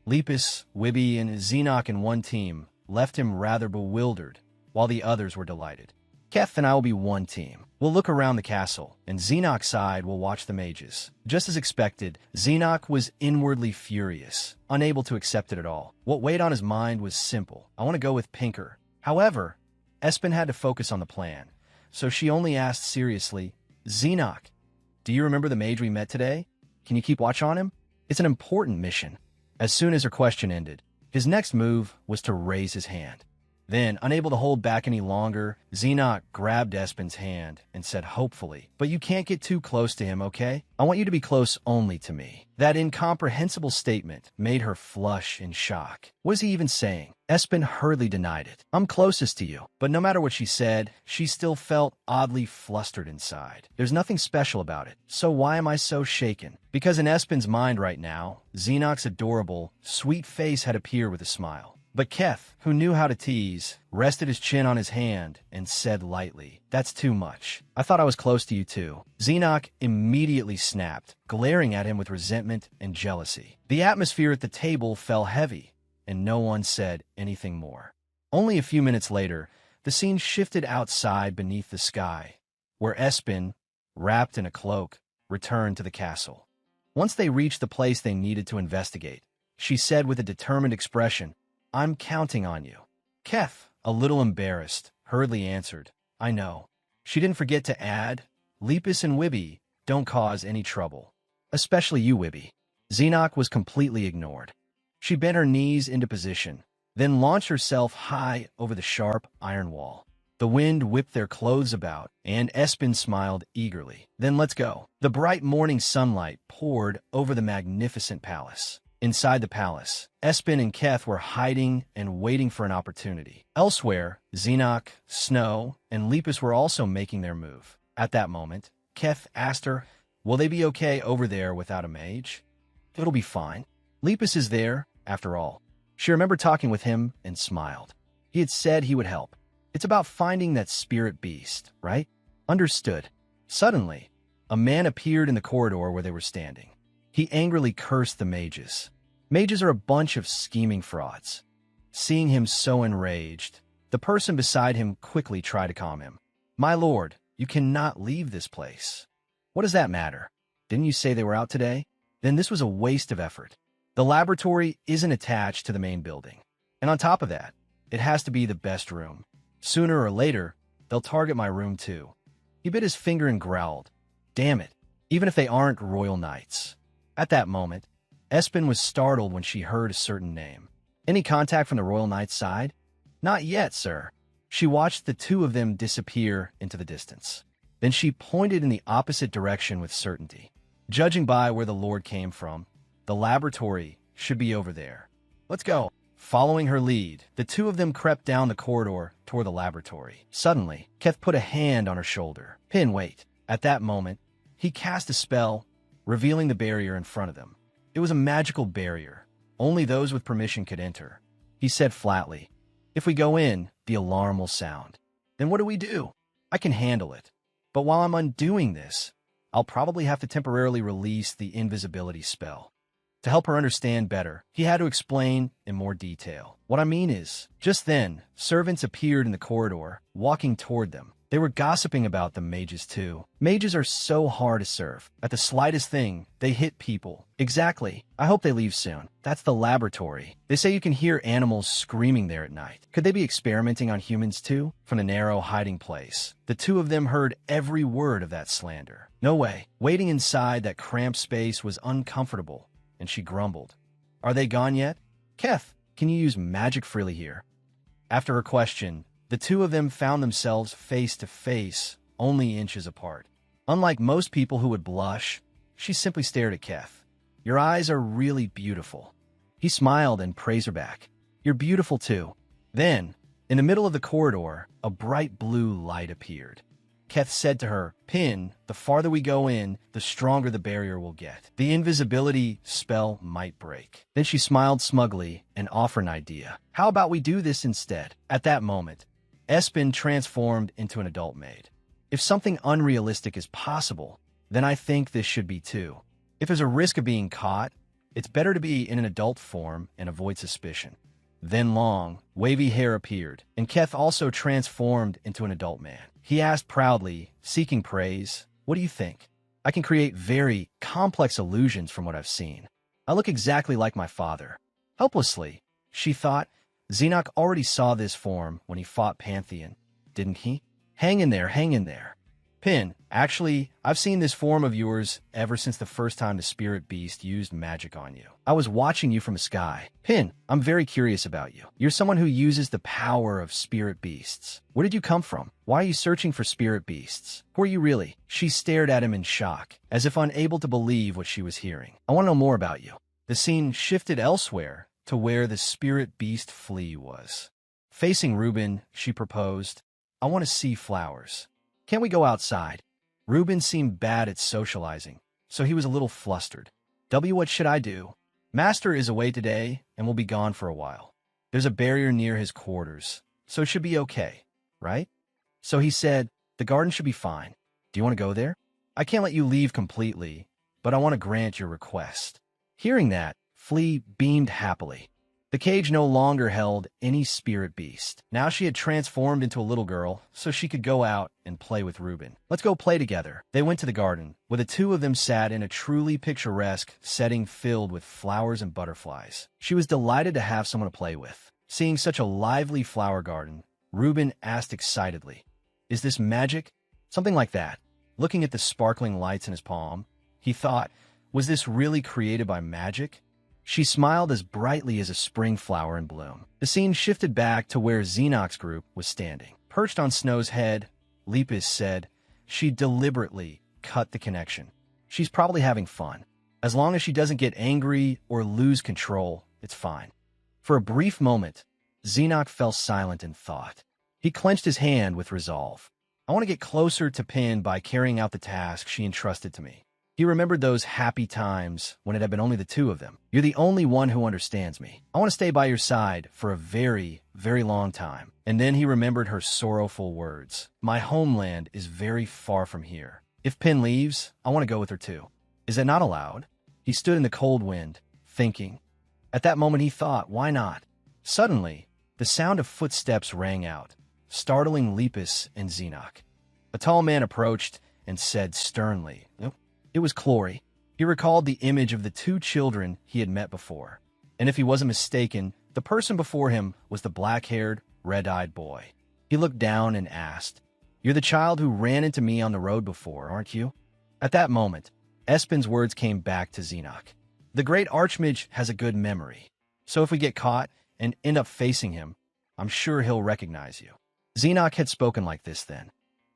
Lepus, Wibby, and Xenoc in one team left him rather bewildered, while the others were delighted. Keth and I will be one team. We'll look around the castle, and Xenoc's side will watch the mages. Just as expected, Xenoc was inwardly furious, unable to accept it at all. What weighed on his mind was simple. I want to go with Pinker. However, Espen had to focus on the plan, so she only asked seriously, "Xenoc, do you remember the mage we met today? Can you keep watch on him? It's an important mission." As soon as her question ended, his next move was to raise his hand. Then, unable to hold back any longer, Xenoc grabbed Espen's hand and said hopefully, "But you can't get too close to him, okay? I want you to be close only to me." That incomprehensible statement made her flush in shock. What is he even saying? Espen hurriedly denied it. "I'm closest to you." But no matter what she said, she still felt oddly flustered inside. There's nothing special about it, so why am I so shaken? Because in Espen's mind right now, Xenoc's adorable, sweet face had appeared with a smile. But Keth, who knew how to tease, rested his chin on his hand and said lightly, "That's too much. I thought I was close to you too." Xenoc immediately snapped, glaring at him with resentment and jealousy. The atmosphere at the table fell heavy, and no one said anything more. Only a few minutes later, the scene shifted outside beneath the sky, where Espen, wrapped in a cloak, returned to the castle. Once they reached the place they needed to investigate, she said with a determined expression, "I'm counting on you." Keth, a little embarrassed, hurriedly answered, "I know." She didn't forget to add, "Lepus and Wibby don't cause any trouble. Especially you, Wibby." Xenoc was completely ignored. She bent her knees into position, then launched herself high over the sharp iron wall. The wind whipped their clothes about, and Espen smiled eagerly. "Then let's go." The bright morning sunlight poured over the magnificent palace. Inside the palace, Espen and Keth were hiding and waiting for an opportunity. Elsewhere, Xenoc, Snow, and Lepus were also making their move. At that moment, Keth asked her, "Will they be okay over there without a mage?" "It'll be fine. Lepus is there, after all." She remembered talking with him and smiled. He had said he would help. It's about finding that spirit beast, right? Understood. Suddenly, a man appeared in the corridor where they were standing. He angrily cursed the mages. Mages are a bunch of scheming frauds. Seeing him so enraged, the person beside him quickly tried to calm him. "My lord, you cannot leave this place." "What does that matter? Didn't you say they were out today?" "Then this was a waste of effort. The laboratory isn't attached to the main building. And on top of that, it has to be the best room. Sooner or later, they'll target my room too." He bit his finger and growled, "Damn it, even if they aren't royal knights." At that moment, Espen was startled when she heard a certain name. "Any contact from the Royal Knight's side?" "Not yet, sir." She watched the two of them disappear into the distance. Then she pointed in the opposite direction with certainty. "Judging by where the Lord came from, the laboratory should be over there. Let's go." Following her lead, the two of them crept down the corridor toward the laboratory. Suddenly, Keth put a hand on her shoulder. "Pin, wait." At that moment, he cast a spell, revealing the barrier in front of them. It was a magical barrier. Only those with permission could enter. He said flatly, "If we go in, the alarm will sound. Then what do we do? I can handle it. But while I'm undoing this, I'll probably have to temporarily release the invisibility spell." To help her understand better, he had to explain in more detail. "What I mean is," just then, servants appeared in the corridor, walking toward them. They were gossiping about the mages too. "Mages are so hard to serve. At the slightest thing, they hit people." "Exactly. I hope they leave soon." "That's the laboratory. They say you can hear animals screaming there at night. Could they be experimenting on humans too?" From the narrow hiding place, the two of them heard every word of that slander. No way. Waiting inside that cramped space was uncomfortable, and she grumbled, "Are they gone yet? Keth, can you use magic freely here?" After her question, the two of them found themselves face to face, only inches apart. Unlike most people who would blush, she simply stared at Keth. "Your eyes are really beautiful." He smiled and praised her back. "You're beautiful too." Then, in the middle of the corridor, a bright blue light appeared. Keth said to her, Pin, the farther we go in, the stronger the barrier will get. The invisibility spell might break. Then she smiled smugly and offered an idea. How about we do this instead? At that moment, Espen transformed into an adult maid. If something unrealistic is possible, then I think this should be too. If there's a risk of being caught, it's better to be in an adult form and avoid suspicion. Then long, wavy hair appeared, and Keth also transformed into an adult man. He asked proudly, seeking praise, what do you think? I can create very complex illusions from what I've seen. I look exactly like my father. Helplessly, she thought. Xenoc already saw this form when he fought Pantheon, didn't he? Hang in there, hang in there. Pin, actually, I've seen this form of yours ever since the first time the spirit beast used magic on you. I was watching you from the sky. Pin, I'm very curious about you. You're someone who uses the power of spirit beasts. Where did you come from? Why are you searching for spirit beasts? Who are you really? She stared at him in shock, as if unable to believe what she was hearing. I want to know more about you. The scene shifted elsewhere to where the spirit beast flea was. Facing Reuben, she proposed, I want to see flowers. Can't we go outside? Reuben seemed bad at socializing, so he was a little flustered. What should I do? Master is away today and will be gone for a while. There's a barrier near his quarters, so it should be okay, right? So he said, the garden should be fine. Do you want to go there? I can't let you leave completely, but I want to grant your request. Hearing that, Flea beamed happily. The cage no longer held any spirit beast. Now she had transformed into a little girl, so she could go out and play with Reuben. Let's go play together. They went to the garden, where the two of them sat in a truly picturesque setting filled with flowers and butterflies. She was delighted to have someone to play with. Seeing such a lively flower garden, Reuben asked excitedly, Is this magic? Something like that. Looking at the sparkling lights in his palm, he thought, was this really created by magic? She smiled as brightly as a spring flower in bloom. The scene shifted back to where Xenoc's group was standing. Perched on Snow's head, Lepus said, she deliberately cut the connection. She's probably having fun. As long as she doesn't get angry or lose control, it's fine. For a brief moment, Xenoc fell silent in thought. He clenched his hand with resolve. I want to get closer to Pin by carrying out the task she entrusted to me. He remembered those happy times when it had been only the two of them. You're the only one who understands me. I want to stay by your side for a very, very long time. And then he remembered her sorrowful words. My homeland is very far from here. If Pin leaves, I want to go with her too. Is that not allowed? He stood in the cold wind, thinking. At that moment he thought, why not? Suddenly, the sound of footsteps rang out, startling Lepus and Xenoc. A tall man approached and said sternly, Nope. It was Clory. He recalled the image of the two children he had met before. And if he wasn't mistaken, the person before him was the black-haired, red-eyed boy. He looked down and asked, You're the child who ran into me on the road before, aren't you? At that moment, Espen's words came back to Xenoc. The great Archmage has a good memory, so if we get caught and end up facing him, I'm sure he'll recognize you. Xenoc had spoken like this then.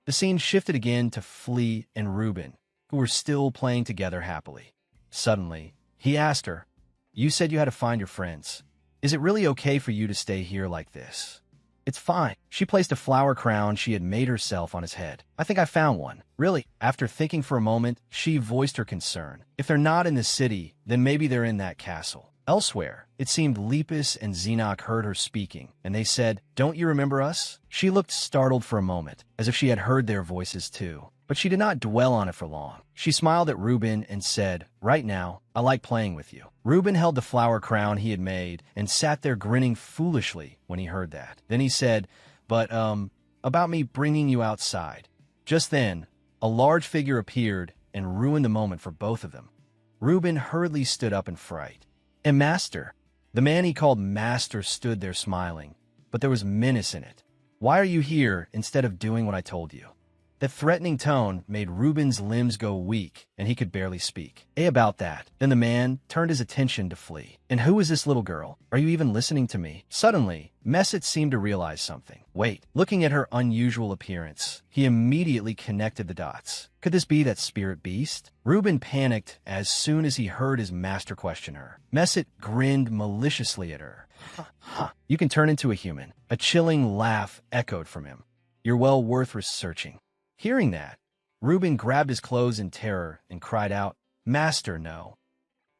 The scene shifted again to Flea and Reuben, who were still playing together happily. Suddenly, he asked her, You said you had to find your friends. Is it really okay for you to stay here like this? It's fine. She placed a flower crown she had made herself on his head. I think I found one. Really? After thinking for a moment, she voiced her concern. If they're not in the city, then maybe they're in that castle. Elsewhere, it seemed Lepus and Xenoc heard her speaking, and they said, Don't you remember us? She looked startled for a moment, as if she had heard their voices too. But she did not dwell on it for long. She smiled at Reuben and said, Right now, I like playing with you. Reuben held the flower crown he had made and sat there grinning foolishly when he heard that. Then he said, But, about me bringing you outside. Just then, a large figure appeared and ruined the moment for both of them. Reuben hurriedly stood up in fright. And Master. The man he called Master stood there smiling, but there was menace in it. Why are you here instead of doing what I told you? That threatening tone made Reuben's limbs go weak, and he could barely speak. About that. Then the man turned his attention to Flea. And who is this little girl? Are you even listening to me? Suddenly, Messit seemed to realize something. Wait, looking at her unusual appearance, he immediately connected the dots. Could this be that spirit beast? Reuben panicked as soon as he heard his master question her. Messit grinned maliciously at her. You can turn into a human. A chilling laugh echoed from him. You're well worth researching. Hearing that, Reuben grabbed his clothes in terror and cried out, "Master, no."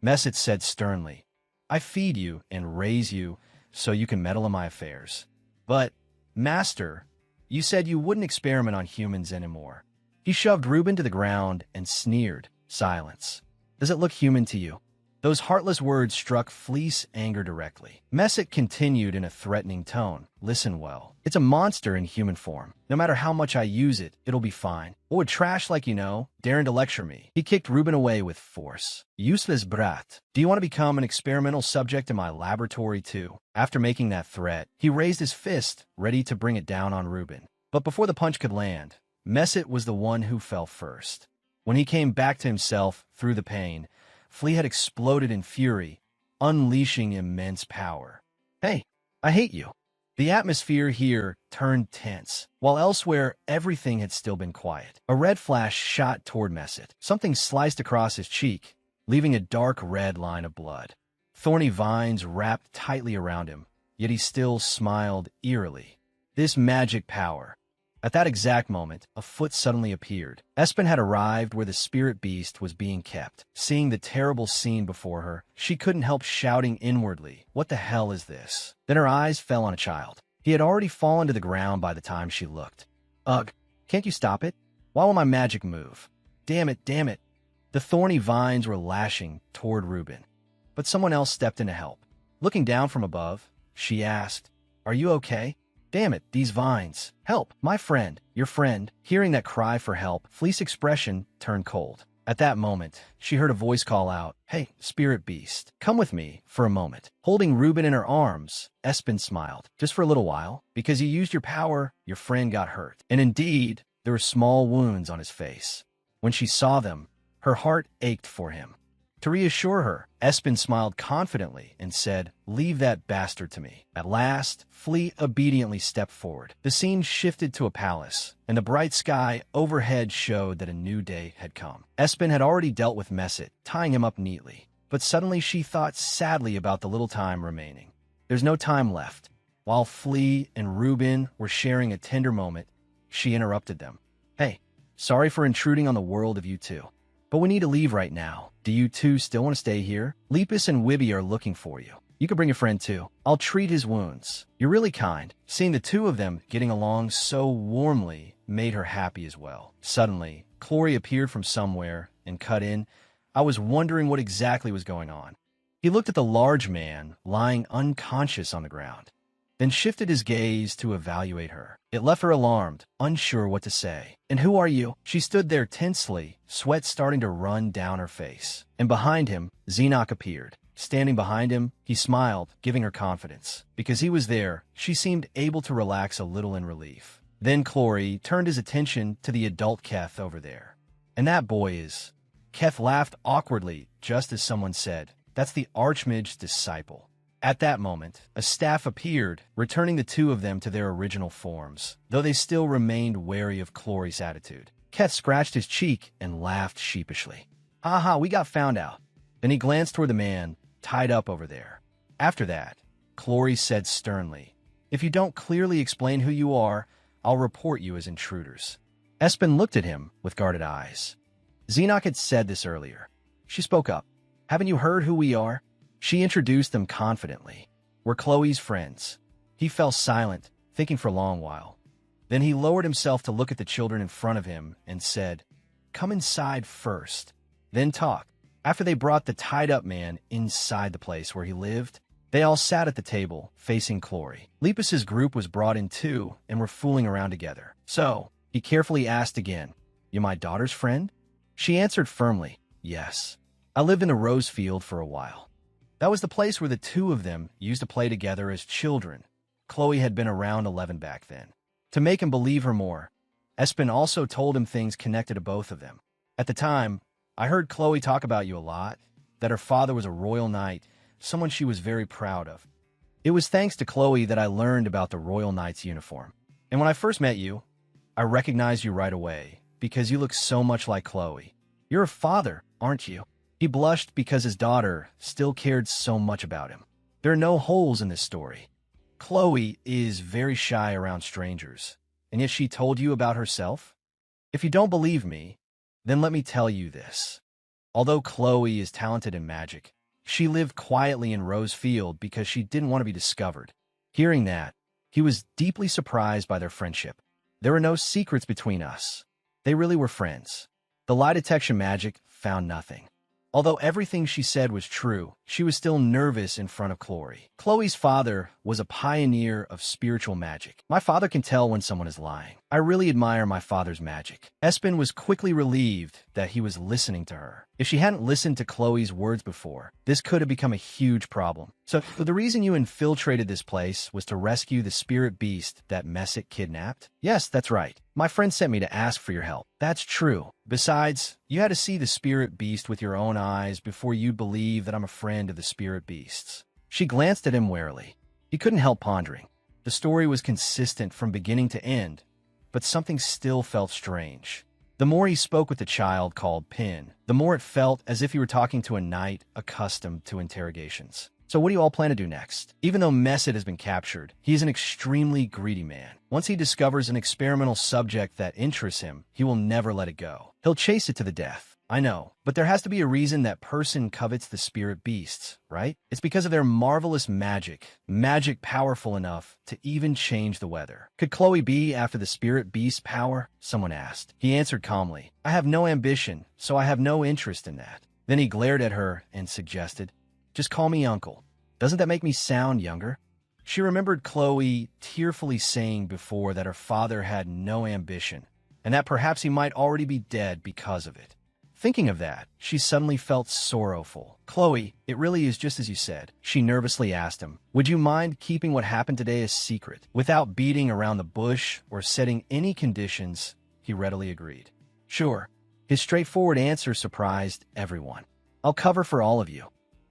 Messit said sternly, "I feed you and raise you so you can meddle in my affairs. But, Master, you said you wouldn't experiment on humans anymore." He shoved Reuben to the ground and sneered, "Silence. Does it look human to you?" Those heartless words struck Fleece's anger directly. Messit continued in a threatening tone, "Listen well. It's a monster in human form. No matter how much I use it, it'll be fine. What would trash like you know, daring to lecture me?" He kicked Reuben away with force. "Useless brat. Do you want to become an experimental subject in my laboratory too?" After making that threat, he raised his fist, ready to bring it down on Reuben. But before the punch could land, Messit was the one who fell first. When he came back to himself through the pain, Flea had exploded in fury, unleashing immense power. "Hey, I hate you." The atmosphere here turned tense, while elsewhere everything had still been quiet. A red flash shot toward Messit. Something sliced across his cheek, leaving a dark red line of blood. Thorny vines wrapped tightly around him, yet he still smiled eerily. This magic power. At that exact moment, a foot suddenly appeared. Espen had arrived where the spirit beast was being kept. Seeing the terrible scene before her, she couldn't help shouting inwardly, "What the hell is this?" Then her eyes fell on a child. He had already fallen to the ground by the time she looked. "Ugh, can't you stop it? Why will my magic move? Damn it, damn it." The thorny vines were lashing toward Reuben, but someone else stepped in to help. Looking down from above, she asked, "Are you okay?" "Damn it, these vines. Help, my friend, your friend." Hearing that cry for help, Fleece's expression turned cold. At that moment, she heard a voice call out, "Hey, spirit beast, come with me for a moment." Holding Reuben in her arms, Espen smiled. "Just for a little while. Because you used your power, your friend got hurt." And indeed, there were small wounds on his face. When she saw them, her heart ached for him. To reassure her, Espen smiled confidently and said, "Leave that bastard to me." At last, Flea obediently stepped forward. The scene shifted to a palace, and the bright sky overhead showed that a new day had come. Espen had already dealt with Messit, tying him up neatly. But suddenly she thought sadly about the little time remaining. There's no time left. While Flea and Reuben were sharing a tender moment, she interrupted them. "Hey, sorry for intruding on the world of you two, but we need to leave right now. Do you two still want to stay here? Lepus and Wibby are looking for you. You can bring a friend too. I'll treat his wounds." "You're really kind." Seeing the two of them getting along so warmly made her happy as well. Suddenly, Clory appeared from somewhere and cut in. I was wondering what exactly was going on. He looked at the large man lying unconscious on the ground, then shifted his gaze to evaluate her. It left her alarmed, unsure what to say. "And who are you?" She stood there tensely, sweat starting to run down her face. And behind him, Xenoc appeared. Standing behind him, he smiled, giving her confidence. Because he was there, she seemed able to relax a little in relief. Then Clory turned his attention to the adult Keth over there. "And that boy is..." Keth laughed awkwardly, just as someone said, "That's the Archmage's disciple." At that moment, a staff appeared, returning the two of them to their original forms, though they still remained wary of Clory's attitude. Keth scratched his cheek and laughed sheepishly. "Ha, we got found out." Then he glanced toward the man, tied up over there. After that, Clory said sternly, "If you don't clearly explain who you are, I'll report you as intruders." Espen looked at him with guarded eyes. Xenoc had said this earlier. She spoke up. "Haven't you heard who we are?" She introduced them confidently. "We're Chloe's friends." He fell silent, thinking for a long while. Then he lowered himself to look at the children in front of him and said, "Come inside first, then talk." After they brought the tied-up man inside the place where he lived, they all sat at the table, facing Clory. Lepus's group was brought in too and were fooling around together. "So," he carefully asked again, "you my daughter's friend?" She answered firmly, "Yes. I lived in the rose field for a while." That was the place where the two of them used to play together as children. Chloe had been around 11 back then. To make him believe her more, Espen also told him things connected to both of them. "At the time, I heard Chloe talk about you a lot, that her father was a royal knight, someone she was very proud of. It was thanks to Chloe that I learned about the royal knight's uniform. And when I first met you, I recognized you right away, because you look so much like Chloe. You're a father, aren't you?" He blushed because his daughter still cared so much about him. There are no holes in this story. Chloe is very shy around strangers, and yet she told you about herself? If you don't believe me, then let me tell you this. Although Chloe is talented in magic, she lived quietly in Rose Field because she didn't want to be discovered. Hearing that, he was deeply surprised by their friendship. There were no secrets between us. They really were friends. The lie detection magic found nothing. Although everything she said was true, she was still nervous in front of Chloe. Chloe's father was a pioneer of spiritual magic. My father can tell when someone is lying. I really admire my father's magic. Espen was quickly relieved that he was listening to her. If she hadn't listened to Chloe's words before, this could have become a huge problem. So the reason you infiltrated this place was to rescue the spirit beast that Messick kidnapped? Yes, that's right. My friend sent me to ask for your help. That's true. Besides, you had to see the spirit beast with your own eyes before you'd believe that I'm a friend of the spirit beasts. She glanced at him warily. He couldn't help pondering. The story was consistent from beginning to end, but something still felt strange. The more he spoke with the child called Pin, the more it felt as if he were talking to a knight accustomed to interrogations. So what do you all plan to do next? Even though Messick has been captured, he is an extremely greedy man. Once he discovers an experimental subject that interests him, he will never let it go. He'll chase it to the death. I know, but there has to be a reason that person covets the spirit beasts, right? It's because of their marvelous magic powerful enough to even change the weather. Could Chloe be after the spirit beast power? Someone asked. He answered calmly, I have no ambition, so I have no interest in that. Then he glared at her and suggested, just call me uncle. Doesn't that make me sound younger? She remembered Chloe tearfully saying before that her father had no ambition, and that perhaps he might already be dead because of it. Thinking of that, she suddenly felt sorrowful. Chloe, it really is just as you said. She nervously asked him, would you mind keeping what happened today a secret? Without beating around the bush or setting any conditions, he readily agreed. Sure. His straightforward answer surprised everyone. I'll cover for all of you.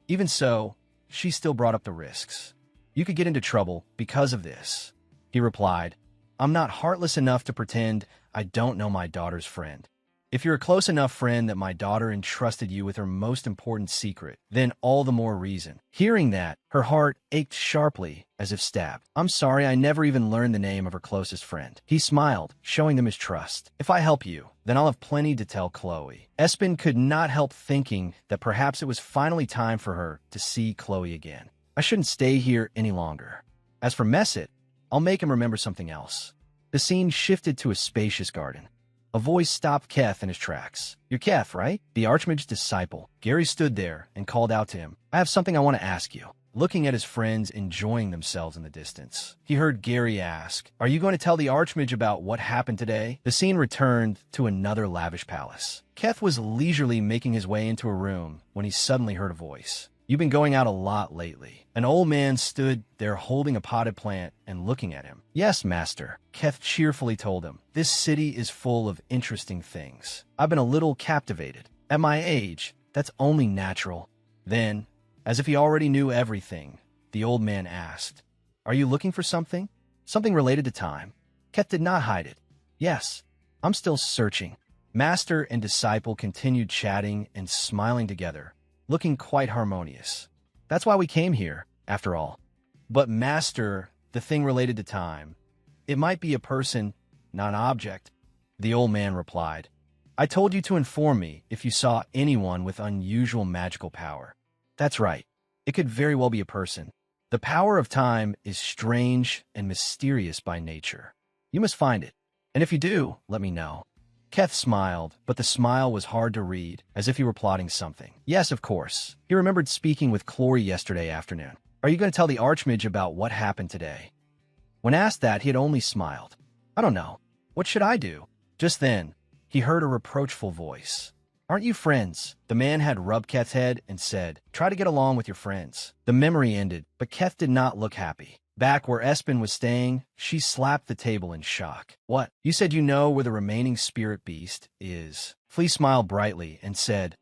Even so, she still brought up the risks. You could get into trouble because of this. He replied, I'm not heartless enough to pretend I don't know my daughter's friend. If you're a close enough friend that my daughter entrusted you with her most important secret, then all the more reason. Hearing that, her heart ached sharply, as if stabbed. I'm sorry I never even learned the name of her closest friend. He smiled, showing them his trust. If I help you, then I'll have plenty to tell Chloe. Espen could not help thinking that perhaps it was finally time for her to see Chloe again. I shouldn't stay here any longer. As for Messick, I'll make him remember something else. The scene shifted to a spacious garden. A voice stopped Keth in his tracks. You're Keth, right? The Archmage's disciple. Gary stood there and called out to him. I have something I want to ask you. Looking at his friends enjoying themselves in the distance, he heard Gary ask, are you going to tell the Archmage about what happened today? The scene returned to another lavish palace. Keth was leisurely making his way into a room when he suddenly heard a voice. You've been going out a lot lately. An old man stood there holding a potted plant and looking at him. Yes, master, Keth cheerfully told him. This city is full of interesting things. I've been a little captivated. At my age, that's only natural. Then, as if he already knew everything, the old man asked, are you looking for something? Something related to time? Keth did not hide it. Yes, I'm still searching. Master and disciple continued chatting and smiling together, looking quite harmonious. That's why we came here, after all. But master, the thing related to time, it might be a person, not an object, the old man replied. I told you to inform me if you saw anyone with unusual magical power. That's right. It could very well be a person. The power of time is strange and mysterious by nature. You must find it. And if you do, let me know. Keth smiled, but the smile was hard to read, as if he were plotting something. Yes, of course. He remembered speaking with Chloe yesterday afternoon. Are you going to tell the Archmage about what happened today? When asked that, he had only smiled. I don't know. What should I do? Just then, he heard a reproachful voice. Aren't you friends? The man had rubbed Keth's head and said, try to get along with your friends. The memory ended, but Keth did not look happy. Back where Espen was staying, she slapped the table in shock. What? You said you know where the remaining spirit beast is. Flea smiled brightly and said,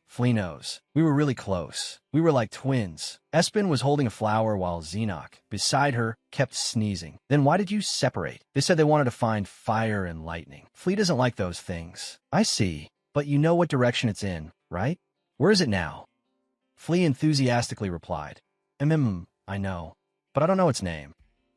Flea knows. We were really close. We were like twins. Espen was holding a flower while Xenoc, beside her, kept sneezing. Then why did you separate? They said they wanted to find fire and lightning. Flea doesn't like those things. I see. But you know what direction it's in, right? Where is it now? Flea enthusiastically replied, I know. But I don't know its name.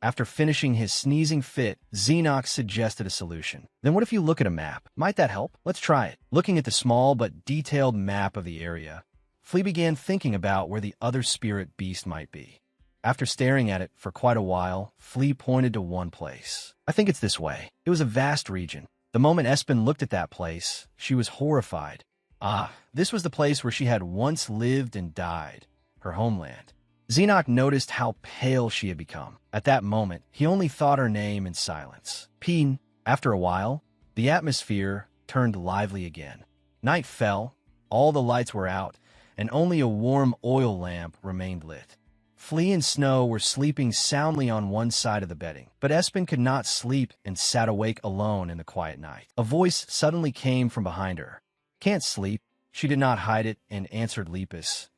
After finishing his sneezing fit, Xenox suggested a solution. Then what if you look at a map? Might that help? Let's try it. Looking at the small but detailed map of the area, Flea began thinking about where the other spirit beast might be. After staring at it for quite a while, Flea pointed to one place. I think it's this way. It was a vast region. The moment Espen looked at that place, she was horrified. Ah, this was the place where she had once lived and died, her homeland. Xenox noticed how pale she had become. At that moment, he only thought her name in silence. Peen. After a while, the atmosphere turned lively again. Night fell, all the lights were out, and only a warm oil lamp remained lit. Flea and Snow were sleeping soundly on one side of the bedding, but Espen could not sleep and sat awake alone in the quiet night. A voice suddenly came from behind her. Can't sleep. She did not hide it and answered Lepus.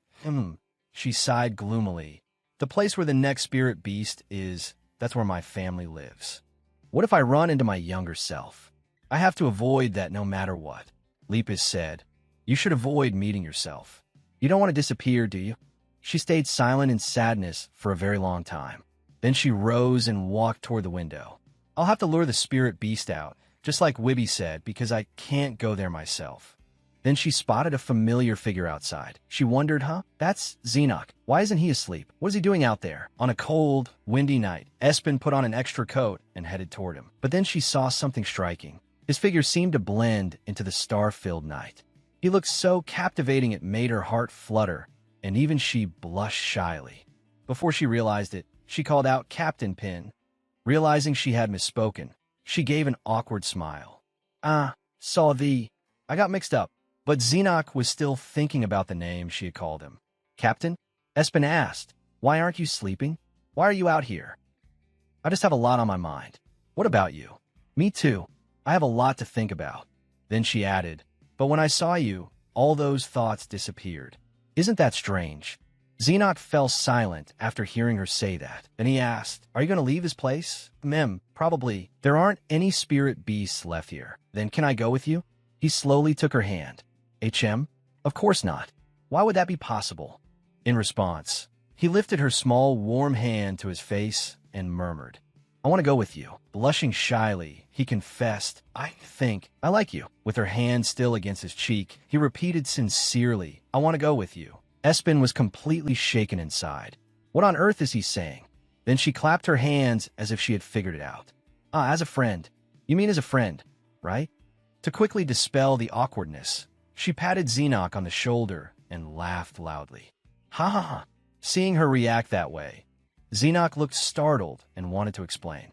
She sighed gloomily. The place where the next spirit beast is, that's where my family lives. What if I run into my younger self? I have to avoid that no matter what. Lepus said. You should avoid meeting yourself. You don't want to disappear, do you? She stayed silent in sadness for a very long time. Then she rose and walked toward the window. I'll have to lure the spirit beast out, just like Wibby said, because I can't go there myself. Then she spotted a familiar figure outside. She wondered, That's Xenox. Why isn't he asleep? What is he doing out there? On a cold, windy night, Espen put on an extra coat and headed toward him. But then she saw something striking. His figure seemed to blend into the star-filled night. He looked so captivating it made her heart flutter, and even she blushed shyly. Before she realized it, she called out Captain Pin. Realizing she had misspoken, she gave an awkward smile. Saw thee. I got mixed up. But Xenox was still thinking about the name she had called him. Captain? Espen asked. Why aren't you sleeping? Why are you out here? I just have a lot on my mind. What about you? Me too. I have a lot to think about. Then she added, but when I saw you, all those thoughts disappeared. Isn't that strange? Xenox fell silent after hearing her say that. Then he asked, are you going to leave this place? Probably. There aren't any spirit beasts left here. Then can I go with you? He slowly took her hand. Of course not. Why would that be possible? In response, he lifted her small, warm hand to his face and murmured, I want to go with you. Blushing shyly, he confessed, I think I like you. With her hand still against his cheek, he repeated sincerely, I want to go with you. Espen was completely shaken inside. What on earth is he saying? Then she clapped her hands as if she had figured it out. As a friend. You mean as a friend, right? To quickly dispel the awkwardness, she patted Xenox on the shoulder and laughed loudly. Ha ha ha. Seeing her react that way, Xenox looked startled and wanted to explain.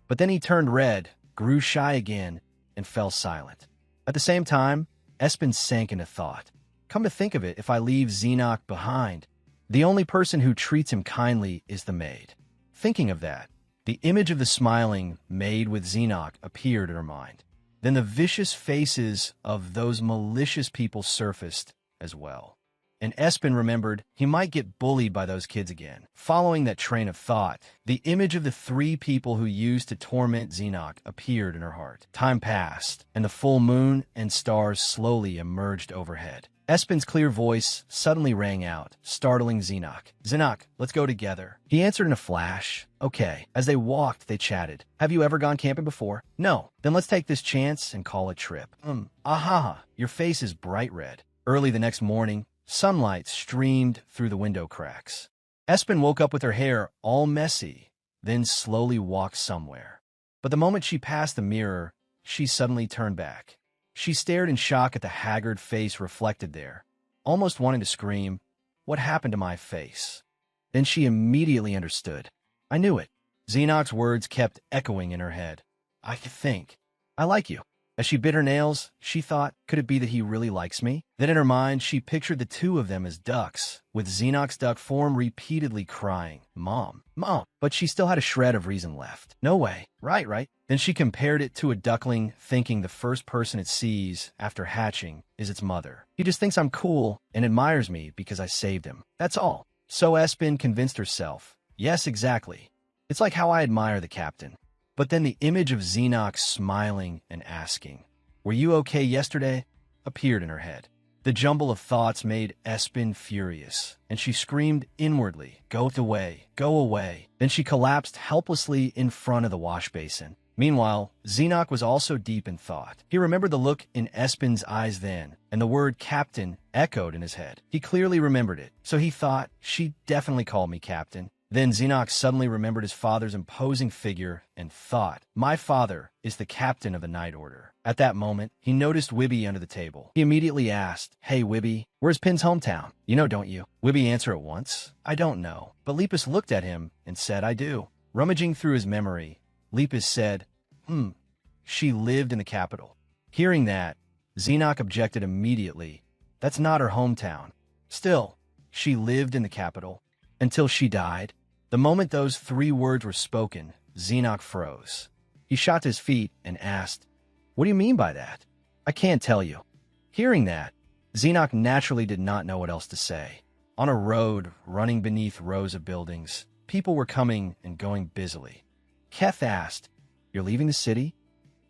But then he turned red, grew shy again, and fell silent. At the same time, Espen sank into thought. Come to think of it, if I leave Xenox behind, the only person who treats him kindly is the maid. Thinking of that, the image of the smiling maid with Xenox appeared in her mind. Then the vicious faces of those malicious people surfaced as well. And Espen remembered he might get bullied by those kids again. Following that train of thought, the image of the three people who used to torment Xenox appeared in her heart. Time passed, and the full moon and stars slowly emerged overhead. Espen's clear voice suddenly rang out, startling Xenox. Xenox, let's go together. He answered in a flash. Okay. As they walked, they chatted. Have you ever gone camping before? No. Then let's take this chance and call it trip. Your face is bright red. Early the next morning, sunlight streamed through the window cracks. Espen woke up with her hair all messy, then slowly walked somewhere. But the moment she passed the mirror, she suddenly turned back. She stared in shock at the haggard face reflected there, almost wanting to scream, what happened to my face? Then she immediately understood. I knew it. Xenox's words kept echoing in her head. I think. I like you. As she bit her nails, she thought, could it be that he really likes me? Then in her mind, she pictured the two of them as ducks, with Xenox's duck form repeatedly crying, Mom, Mom. But she still had a shred of reason left. No way. Right. Then she compared it to a duckling, thinking the first person it sees after hatching is its mother. He just thinks I'm cool and admires me because I saved him. That's all. So Espen convinced herself. Yes, exactly. It's like how I admire the captain. But then the image of Xenox smiling and asking, were you okay yesterday? Appeared in her head. The jumble of thoughts made Espen furious, and she screamed inwardly, "Go away, go away." Then she collapsed helplessly in front of the wash basin. Meanwhile, Xenoc was also deep in thought. He remembered the look in Espen's eyes then, and the word captain echoed in his head. He clearly remembered it, so he thought, she definitely called me captain. Then Xenoc suddenly remembered his father's imposing figure and thought, my father is the captain of the Night Order. At that moment, he noticed Wibby under the table. He immediately asked, "Hey Wibby, where's Pin's hometown? You know, don't you?" Wibby answered at once, "I don't know." But Lepus looked at him and said, "I do." Rummaging through his memory, Lepus said, she lived in the capital. Hearing that, Xenoc objected immediately. That's not her hometown. Still, she lived in the capital until she died. The moment those 3 words were spoken, Xenoc froze. He shot to his feet and asked, "What do you mean by that?" "I can't tell you." Hearing that, Xenoc naturally did not know what else to say. On a road running beneath rows of buildings, people were coming and going busily. Keth asked, "You're leaving the city?"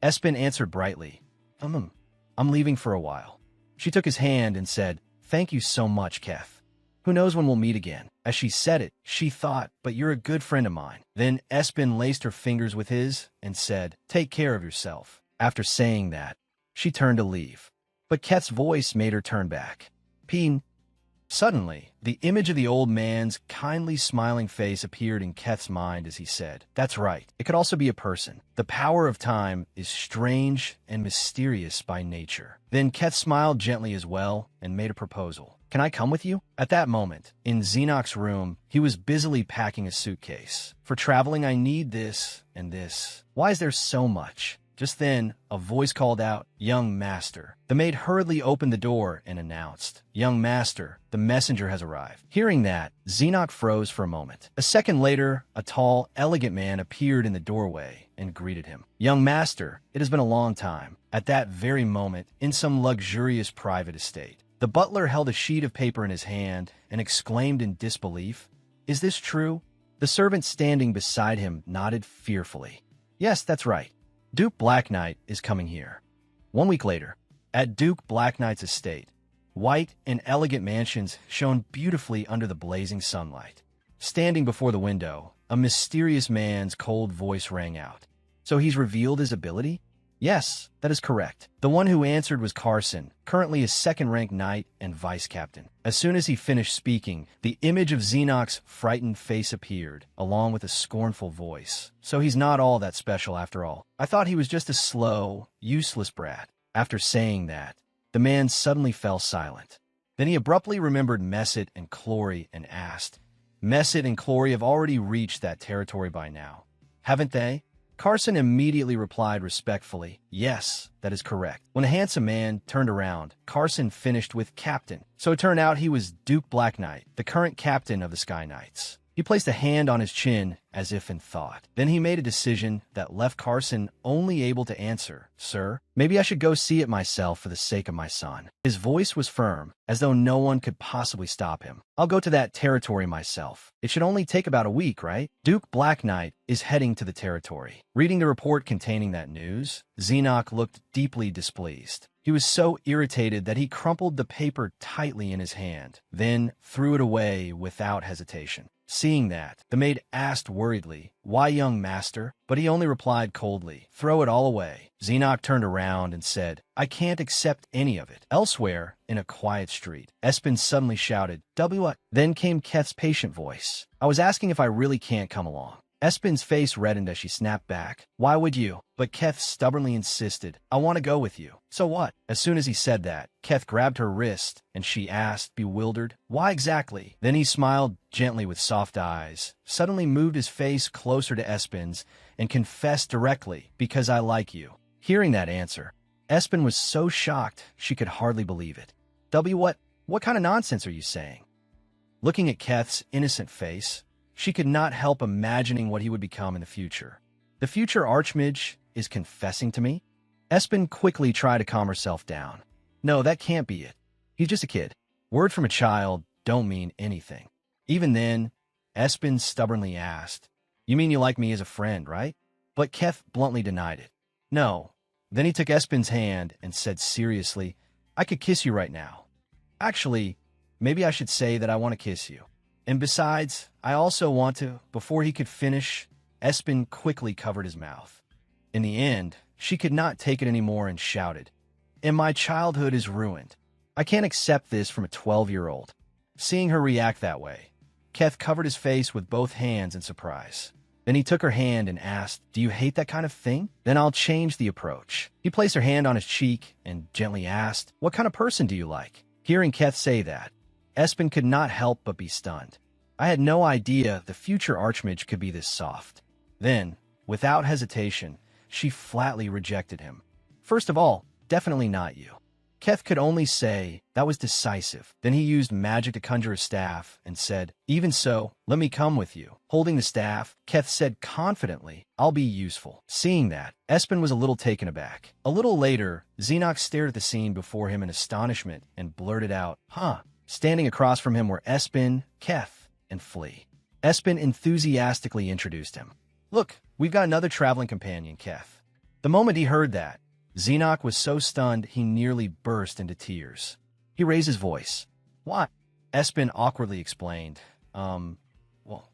Espen answered brightly, I'm leaving for a while." She took his hand and said, "Thank you so much, Keth. Who knows when we'll meet again?" As she said it, she thought, "But you're a good friend of mine." Then Espen laced her fingers with his and said, "Take care of yourself." After saying that, she turned to leave. But Keth's voice made her turn back. Peen. Suddenly, the image of the old man's kindly smiling face appeared in Keth's mind as he said, "That's right. It could also be a person. The power of time is strange and mysterious by nature." Then Keth smiled gently as well and made a proposal. "Can I come with you?" At that moment, in Xenoc's room, he was busily packing a suitcase. "For traveling, I need this and this. Why is there so much?" Just then, a voice called out, "Young master." The maid hurriedly opened the door and announced, "Young master, the messenger has arrived." Hearing that, Xenoc froze for a moment. A second later, a tall, elegant man appeared in the doorway and greeted him. "Young master, it has been a long time." At that very moment, in some luxurious private estate, the butler held a sheet of paper in his hand and exclaimed in disbelief, "Is this true?" The servant standing beside him nodded fearfully. "Yes, that's right. Duke Blacknight is coming here." 1 week later, at Duke Blacknight's estate, white and elegant mansions shone beautifully under the blazing sunlight. Standing before the window, a mysterious man's cold voice rang out. "So he's revealed his ability?" "Yes, that is correct." The one who answered was Carson, currently a second-rank knight and vice-captain. As soon as he finished speaking, the image of Xenoc's frightened face appeared, along with a scornful voice. "So he's not all that special after all. I thought he was just a slow, useless brat." After saying that, the man suddenly fell silent. Then he abruptly remembered Messit and Clory and asked, "Messit and Clory have already reached that territory by now, haven't they?" Carson immediately replied respectfully, "Yes, that is correct." When the handsome man turned around, Carson finished with "Captain." So it turned out he was Duke Blacknight, the current captain of the Sky Knights. He placed a hand on his chin as if in thought. Then he made a decision that left Carson only able to answer, "Sir, maybe I should go see it myself for the sake of my son." His voice was firm, as though no one could possibly stop him. "I'll go to that territory myself. It should only take about a week, right?" Duke Blacknight is heading to the territory. Reading the report containing that news, Xenoc looked deeply displeased. He was so irritated that he crumpled the paper tightly in his hand, then threw it away without hesitation. Seeing that, the maid asked worriedly, "Why, young master?" But he only replied coldly, "Throw it all away." Xenoc turned around and said, "I can't accept any of it." Elsewhere, in a quiet street, Espen suddenly shouted, "What?" Then came Keth's patient voice, "I was asking if I really can't come along." Espen's face reddened as she snapped back, "Why would you?" But Keth stubbornly insisted, "I want to go with you." "So what?" As soon as he said that, Keth grabbed her wrist, and she asked, bewildered, "Why exactly?" Then he smiled gently with soft eyes, suddenly moved his face closer to Espen's, and confessed directly, "Because I like you." Hearing that answer, Espen was so shocked she could hardly believe it. What kind of nonsense are you saying?" Looking at Keth's innocent face, she could not help imagining what he would become in the future. The future Archmage is confessing to me? Espen quickly tried to calm herself down. "No, that can't be it. He's just a kid. Word from a child don't mean anything." Even then, Espen stubbornly asked, "You mean you like me as a friend, right?" But Keth bluntly denied it. "No." Then he took Espen's hand and said seriously, "I could kiss you right now. Actually, maybe I should say that I want to kiss you. And besides, I also want to. Before he could finish, Espen quickly covered his mouth. In the end, she could not take it anymore and shouted, "And my childhood is ruined. I can't accept this from a 12-year-old. Seeing her react that way, Keth covered his face with both hands in surprise. Then he took her hand and asked, "Do you hate that kind of thing? Then I'll change the approach." He placed her hand on his cheek and gently asked, "What kind of person do you like?" Hearing Keth say that, Espen could not help but be stunned. I had no idea the future Archmage could be this soft. Then, without hesitation, she flatly rejected him. "First of all, definitely not you." Keth could only say that was decisive. Then he used magic to conjure a staff and said, "Even so, let me come with you." Holding the staff, Keth said confidently, "I'll be useful." Seeing that, Espen was a little taken aback. A little later, Xenox stared at the scene before him in astonishment and blurted out, "Huh." Standing across from him were Espen, Keth, and Flea. Espen enthusiastically introduced him. "Look, we've got another traveling companion, Keth." The moment he heard that, Xenox was so stunned he nearly burst into tears. He raised his voice. "What?" Espen awkwardly explained. Well,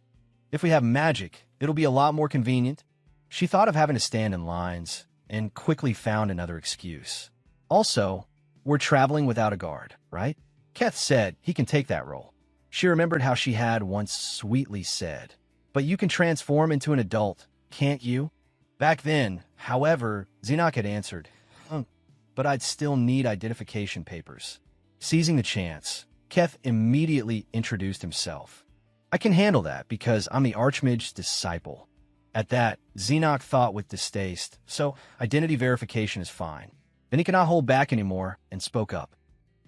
if we have magic, it'll be a lot more convenient." She thought of having to stand in lines and quickly found another excuse. "Also, we're traveling without a guard, right?" Keth said he can take that role. She remembered how she had once sweetly said, "But you can transform into an adult, can't you?" Back then, however, Xenox had answered, "But I'd still need identification papers." Seizing the chance, Keth immediately introduced himself. "I can handle that because I'm the Archmage's disciple." At that, Xenox thought with distaste, "So, identity verification is fine." Then he could not hold back anymore and spoke up.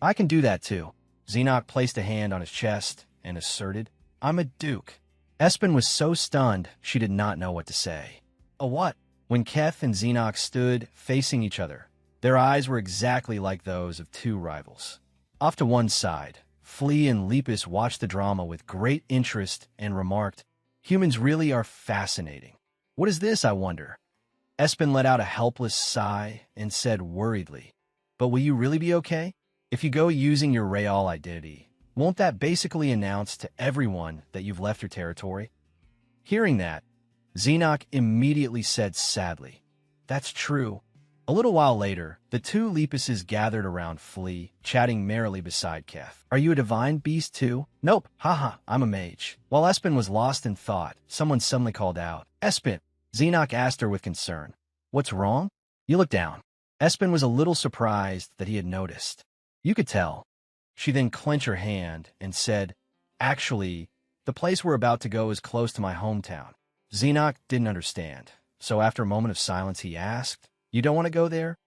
"I can do that too." Xenox placed a hand on his chest and asserted, "I'm a duke." Espen was so stunned she did not know what to say. "A what?" When Keth and Xenox stood facing each other, their eyes were exactly like those of two rivals. Off to one side, Flea and Lepus watched the drama with great interest and remarked, "Humans really are fascinating. What is this, I wonder?" Espen let out a helpless sigh and said worriedly, "But will you really be okay? If you go using your Real identity, won't that basically announce to everyone that you've left your territory?" Hearing that, Xenox immediately said sadly, "That's true." A little while later, the two Lepuses gathered around Flea, chatting merrily beside Keth. "Are you a divine beast too?" "Nope, haha, I'm a mage." While Espen was lost in thought, someone suddenly called out, "Espen!" Xenox asked her with concern, "What's wrong?" "You look down." Espen was a little surprised that he had noticed. "You could tell." She then clenched her hand and said, "Actually, the place we're about to go is close to my hometown." Xenox didn't understand, so after a moment of silence he asked, "You don't want to go there?"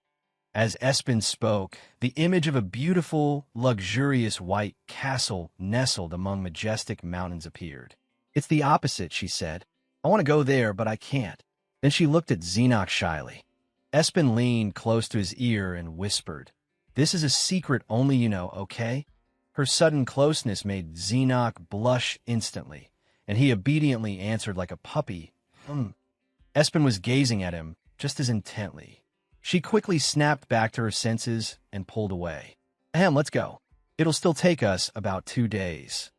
As Espen spoke, the image of a beautiful, luxurious white castle nestled among majestic mountains appeared. "It's the opposite," she said. "I want to go there, but I can't." Then she looked at Xenox shyly. Espen leaned close to his ear and whispered, "This is a secret only you know, okay?" Her sudden closeness made Xenox blush instantly, and he obediently answered like a puppy, Espen was gazing at him just as intently. She quickly snapped back to her senses and pulled away. Let's go. It'll still take us about 2 days."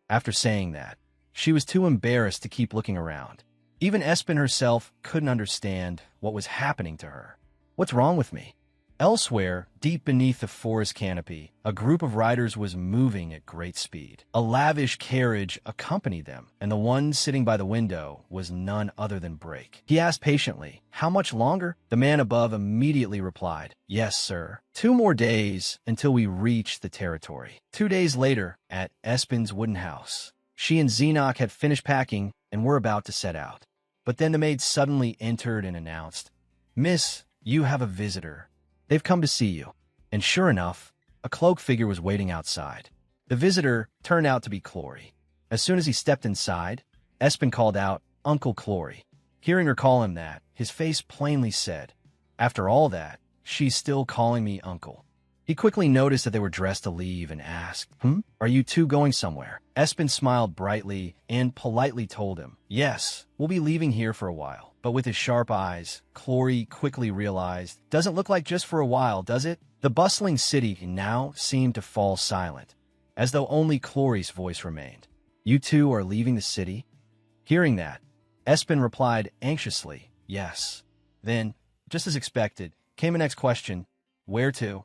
After saying that, she was too embarrassed to keep looking around. Even Espen herself couldn't understand what was happening to her. "What's wrong with me?" Elsewhere, deep beneath the forest canopy, a group of riders was moving at great speed. A lavish carriage accompanied them, and the one sitting by the window was none other than Brake. He asked patiently, "How much longer?" The man above immediately replied, "Yes, sir. 2 more days until we reach the territory." 2 days later, at Espen's wooden house, she and Xenox had finished packing and were about to set out. But then the maid suddenly entered and announced, "Miss, you have a visitor. They've come to see you." And sure enough, a cloaked figure was waiting outside. The visitor turned out to be Clory. As soon as he stepped inside, Espen called out, "Uncle Clory." Hearing her call him that, his face plainly said, "After all that, she's still calling me uncle." He quickly noticed that they were dressed to leave and asked, "Are you two going somewhere?" Espen smiled brightly and politely told him, "Yes, we'll be leaving here for a while." But with his sharp eyes, Clory quickly realized, "Doesn't look like just for a while, does it?" The bustling city now seemed to fall silent, as though only Chloe's voice remained. You two are leaving the city? Hearing that, Espen replied anxiously, yes. Then, just as expected, came the next question, where to?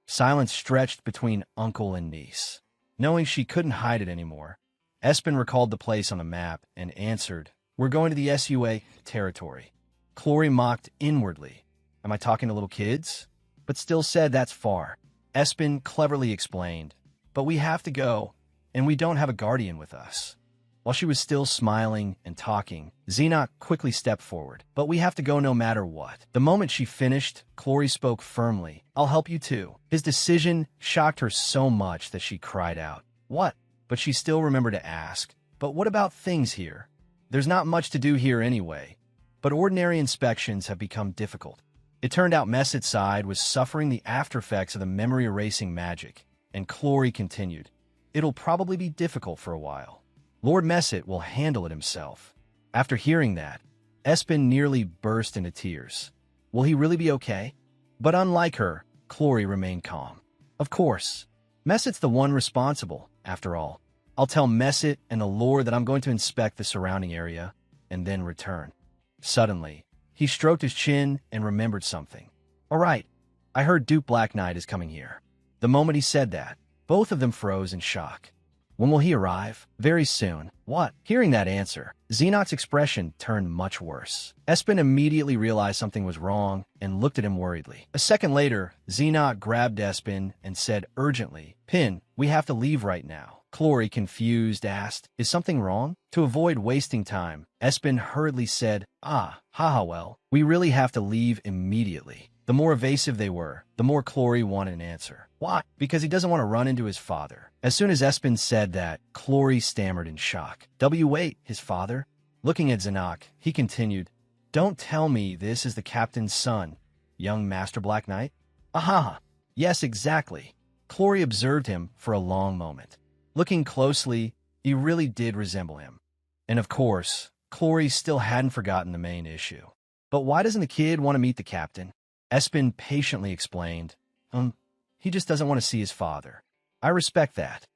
Silence stretched between uncle and niece. Knowing she couldn't hide it anymore, Espen recalled the place on the map and answered, we're going to the SUA territory. Chloe mocked inwardly. Am I talking to little kids? But still said that's far. Espen cleverly explained, but we have to go, and we don't have a guardian with us. While she was still smiling and talking, Xenos quickly stepped forward. But we have to go no matter what. The moment she finished, Chloe spoke firmly. I'll help you too. His decision shocked her so much that she cried out. What? But she still remembered to ask, but what about things here? There's not much to do here anyway. But ordinary inspections have become difficult. It turned out Messet's side was suffering the aftereffects of the memory-erasing magic, and Chloe continued. It'll probably be difficult for a while. Lord Messet will handle it himself. After hearing that, Espen nearly burst into tears. Will he really be okay? But unlike her, Chloe remained calm. Of course. Messet's the one responsible, after all. I'll tell Messet and the Lord that I'm going to inspect the surrounding area, and then return. Suddenly, he stroked his chin and remembered something. All right, I heard Duke Black Knight is coming here. The moment he said that, both of them froze in shock. When will he arrive? Very soon. What? Hearing that answer, Xenos's expression turned much worse. Espen immediately realized something was wrong and looked at him worriedly. A second later, Xenos grabbed Espen and said urgently, Pin, we have to leave right now. Chloe, confused, asked, is something wrong? To avoid wasting time, Espen hurriedly said, well, we really have to leave immediately. The more evasive they were, the more Chloe wanted an answer. Why? Because he doesn't want to run into his father. As soon as Espen said that, Chloe stammered in shock. Wait, his father? Looking at Xenos, he continued, don't tell me this is the captain's son, young Master Black Knight? Yes, exactly. Chloe observed him for a long moment. Looking closely, he really did resemble him. And of course, Chloe still hadn't forgotten the main issue. But why doesn't the kid want to meet the captain? Espen patiently explained, he just doesn't want to see his father. I respect that.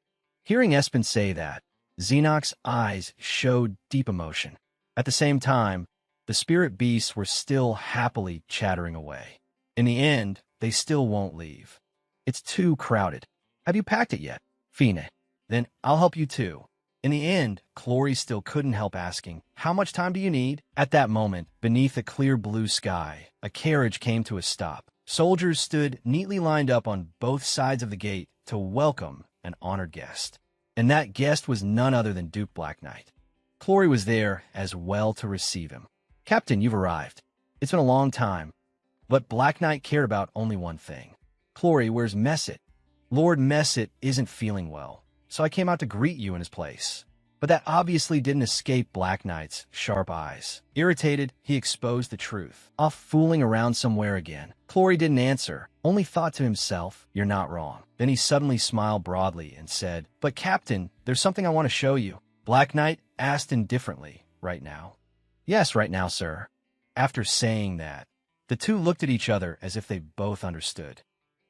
Hearing Espen say that, Xenos's eyes showed deep emotion. At the same time, the spirit beasts were still happily chattering away. In the end, they still won't leave. It's too crowded. Have you packed it yet? Fine. Then I'll help you too. In the end, Chloe still couldn't help asking, how much time do you need? At that moment, beneath a clear blue sky, a carriage came to a stop. Soldiers stood neatly lined up on both sides of the gate to welcome an honored guest. And that guest was none other than Duke Black Knight. Chloe was there as well to receive him. Captain, you've arrived. It's been a long time. But Black Knight cared about only one thing. Chloe, where's Messet? Lord Messet isn't feeling well, so I came out to greet you in his place. But that obviously didn't escape Black Knight's sharp eyes. Irritated, he exposed the truth. Off fooling around somewhere again. Chloe didn't answer, only thought to himself, you're not wrong. Then he suddenly smiled broadly and said, but Captain, there's something I want to show you. Black Knight asked indifferently, right now? Yes, right now, sir. After saying that, the two looked at each other as if they both understood.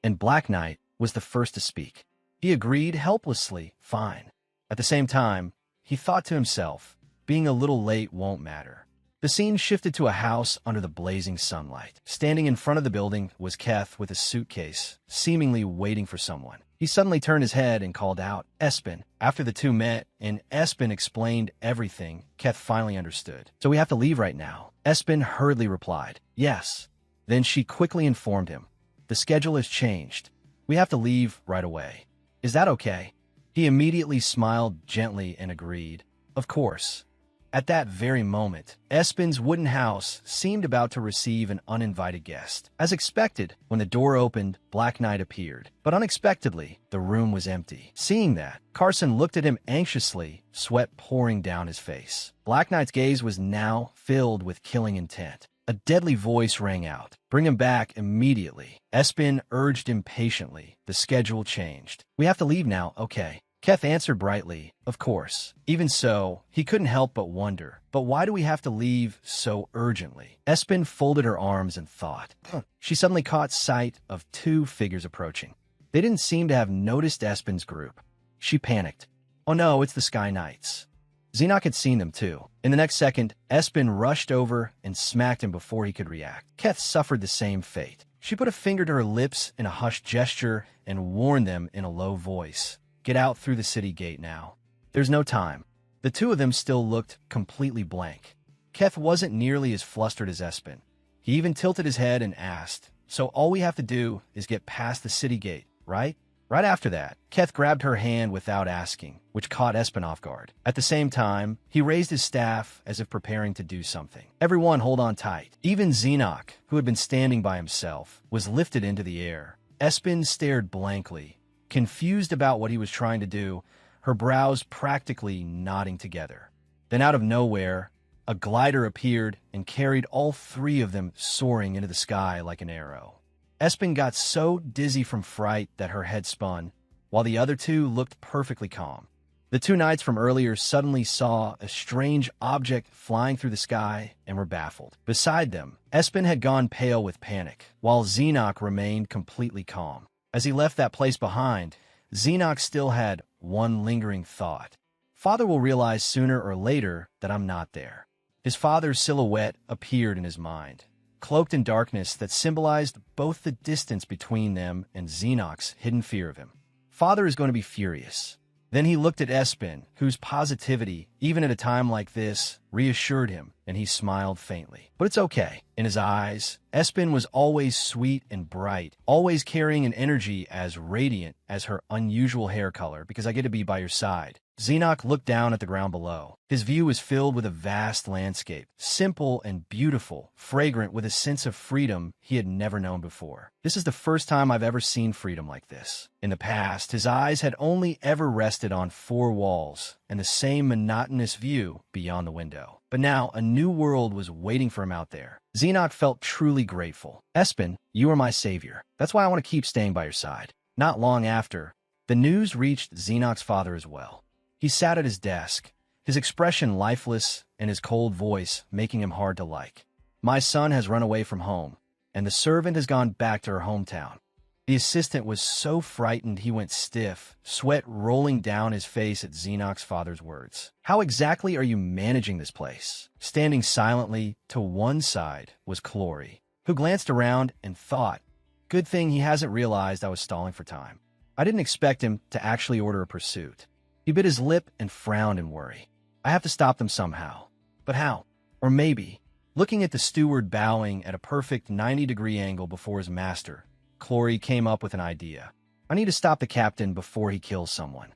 And Black Knight was the first to speak. He agreed helplessly, fine. At the same time, he thought to himself, being a little late won't matter. The scene shifted to a house under the blazing sunlight. Standing in front of the building was Keth with a suitcase, seemingly waiting for someone. He suddenly turned his head and called out, Espen. After the two met and Espen explained everything, Keth finally understood. So we have to leave right now. Espen hurriedly replied, yes. Then she quickly informed him, the schedule has changed. We have to leave right away. Is that okay? He immediately smiled gently and agreed, of course. At that very moment, Espen's wooden house seemed about to receive an uninvited guest. As expected, when the door opened, Black Knight appeared. But unexpectedly, the room was empty. Seeing that, Carson looked at him anxiously, sweat pouring down his face. Black Knight's gaze was now filled with killing intent. A deadly voice rang out. Bring him back immediately. Espen urged impatiently. The schedule changed. We have to leave now, okay. Keth answered brightly, "Of course." Even so, he couldn't help but wonder, "But why do we have to leave so urgently?" Espen folded her arms and thought. She suddenly caught sight of two figures approaching. They didn't seem to have noticed Espen's group. She panicked. "Oh no, it's the Sky Knights." Xenoc had seen them too. In the next second, Espen rushed over and smacked him before he could react. Keth suffered the same fate. She put a finger to her lips in a hushed gesture and warned them in a low voice. "Get out through the city gate now. There's no time." The two of them still looked completely blank. Keth wasn't nearly as flustered as Espen. He even tilted his head and asked, "So all we have to do is get past the city gate, right?" Right after that, Keth grabbed her hand without asking, which caught Espen off guard. At the same time, he raised his staff as if preparing to do something. Everyone hold on tight. Even Xenoc, who had been standing by himself, was lifted into the air. Espen stared blankly, confused about what he was trying to do, her brows practically knotting together. Then out of nowhere, a glider appeared and carried all three of them soaring into the sky like an arrow. Espen got so dizzy from fright that her head spun, while the other two looked perfectly calm. The two knights from earlier suddenly saw a strange object flying through the sky and were baffled. Beside them, Espen had gone pale with panic, while Xenoc remained completely calm. As he left that place behind, Xenoc still had one lingering thought. "Father will realize sooner or later that I'm not there." His father's silhouette appeared in his mind, cloaked in darkness that symbolized both the distance between them and Xenoc's hidden fear of him. Father is going to be furious. Then he looked at Espen, whose positivity, even at a time like this, reassured him, and he smiled faintly. But it's okay. In his eyes, Espen was always sweet and bright, always carrying an energy as radiant as her unusual hair color, "Because I get to be by your side." Xenoc looked down at the ground below. His view was filled with a vast landscape, simple and beautiful, fragrant with a sense of freedom he had never known before. "This is the first time I've ever seen freedom like this." In the past, his eyes had only ever rested on four walls and the same monotonous view beyond the window. But now a new world was waiting for him out there. Xenoc felt truly grateful. "Espen, you are my savior. That's why I want to keep staying by your side." Not long after, the news reached Xenoc's father as well. He sat at his desk, his expression lifeless and his cold voice making him hard to like. "My son has run away from home, and the servant has gone back to her hometown." The assistant was so frightened he went stiff, sweat rolling down his face at Xenoc's father's words. "How exactly are you managing this place?" Standing silently to one side was Clory, who glanced around and thought, "Good thing he hasn't realized I was stalling for time. I didn't expect him to actually order a pursuit." He bit his lip and frowned in worry. "I have to stop them somehow. But how? Or maybe," looking at the steward bowing at a perfect 90-degree angle before his master, Clory came up with an idea. "I need to stop the captain before he kills someone."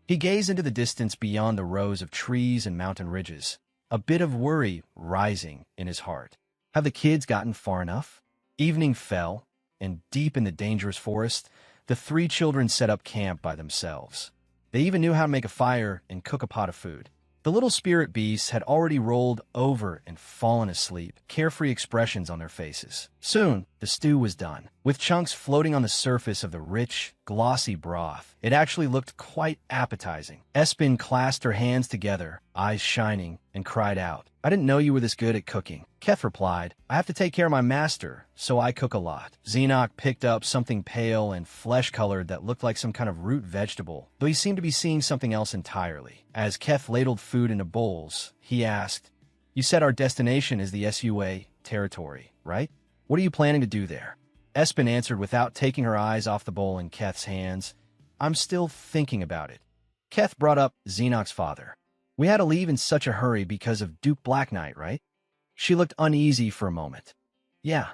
He gazed into the distance beyond the rows of trees and mountain ridges, a bit of worry rising in his heart. Have the kids gotten far enough? Evening fell, and deep in the dangerous forest, the three children set up camp by themselves. They even knew how to make a fire and cook a pot of food. The little spirit beasts had already rolled over and fallen asleep, carefree expressions on their faces. Soon, the stew was done, with chunks floating on the surface of the rich, glossy broth. It actually looked quite appetizing. Espen clasped her hands together, eyes shining, and cried out, "I didn't know you were this good at cooking." Keth replied, "I have to take care of my master, so I cook a lot." Xenoc picked up something pale and flesh-colored that looked like some kind of root vegetable, though he seemed to be seeing something else entirely. As Keth ladled food into bowls, he asked, "You said our destination is the SUA territory, right? What are you planning to do there?" Espen answered without taking her eyes off the bowl in Keth's hands, "I'm still thinking about it." Keth brought up Xenoc's father. "We had to leave in such a hurry because of Duke Black Knight, right?" She looked uneasy for a moment. "Yeah."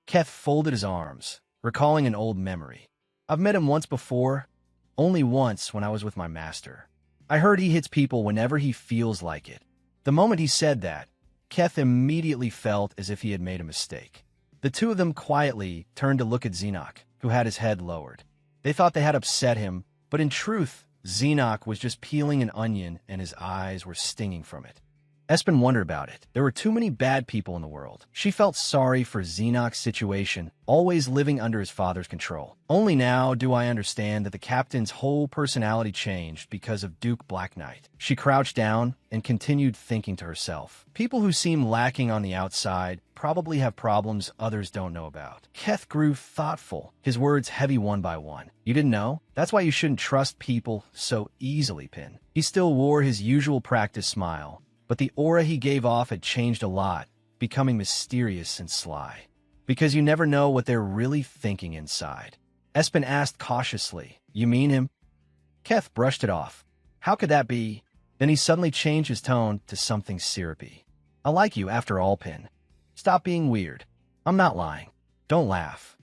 Keth folded his arms, recalling an old memory. "I've met him once before, only once when I was with my master. I heard he hits people whenever he feels like it." The moment he said that, Keth immediately felt as if he had made a mistake. The two of them quietly turned to look at Xenoc, who had his head lowered. They thought they had upset him, but in truth, Xenoc was just peeling an onion and his eyes were stinging from it. Espen wondered about it. There were too many bad people in the world. She felt sorry for Xenoc's situation, always living under his father's control. Only now do I understand that the captain's whole personality changed because of Duke Black Knight. She crouched down and continued thinking to herself. People who seem lacking on the outside probably have problems others don't know about. Keth grew thoughtful, his words heavy one by one. You didn't know? That's why you shouldn't trust people so easily, Pin. He still wore his usual practice smile, but the aura he gave off had changed a lot, becoming mysterious and sly. Because you never know what they're really thinking inside. Espen asked cautiously, You mean him? Keth brushed it off. How could that be? Then he suddenly changed his tone to something syrupy. I like you after all, Pin. Stop being weird. I'm not lying. Don't laugh.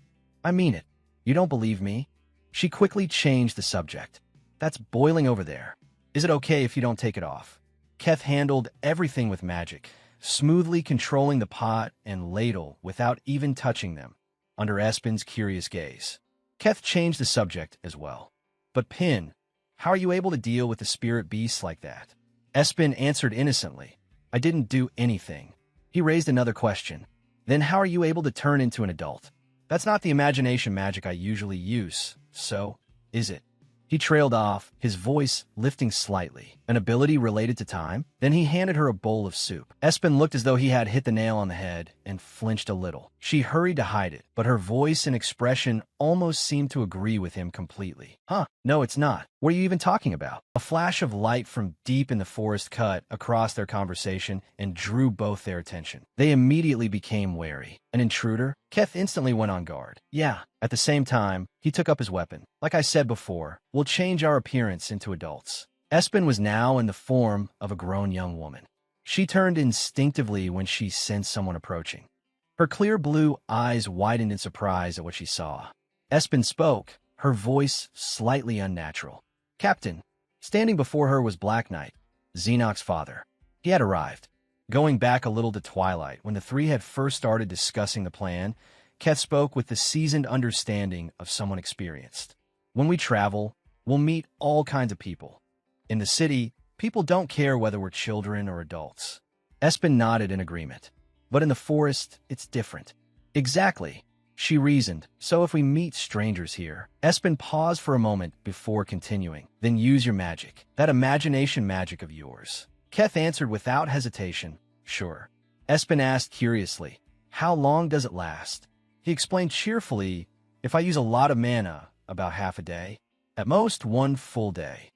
I mean it. You don't believe me? She quickly changed the subject. That's boiling over there. Is it okay if you don't take it off? Keth handled everything with magic, smoothly controlling the pot and ladle without even touching them, under Espen's curious gaze. Keth changed the subject as well. But Pin, how are you able to deal with the spirit beasts like that? Espen answered innocently. I didn't do anything. He raised another question. Then how are you able to turn into an adult? That's not the imagination magic I usually use, so is it? He trailed off, his voice lifting slightly. An ability related to time? Then he handed her a bowl of soup. Espen looked as though he had hit the nail on the head and flinched a little. She hurried to hide it, but her voice and expression almost seemed to agree with him completely. Huh, no it's not. What are you even talking about? A flash of light from deep in the forest cut across their conversation and drew both their attention. They immediately became wary. An intruder? Keth instantly went on guard. Yeah. At the same time, he took up his weapon. Like I said before, we'll change our appearance into adults. Espen was now in the form of a grown young woman. She turned instinctively when she sensed someone approaching. Her clear blue eyes widened in surprise at what she saw. Espen spoke, her voice slightly unnatural. Captain. Standing before her was Black Knight, Xenoc's father. He had arrived. Going back a little to twilight, when the three had first started discussing the plan, Keth spoke with the seasoned understanding of someone experienced. When we travel, we'll meet all kinds of people. In the city, people don't care whether we're children or adults. Espen nodded in agreement. But in the forest, it's different. Exactly, she reasoned. So if we meet strangers here, Espen paused for a moment before continuing. Then use your magic. That imagination magic of yours. Keth answered without hesitation. Sure. Espen asked curiously, how long does it last? He explained cheerfully, if I use a lot of mana, about half a day. At most, 1 full day.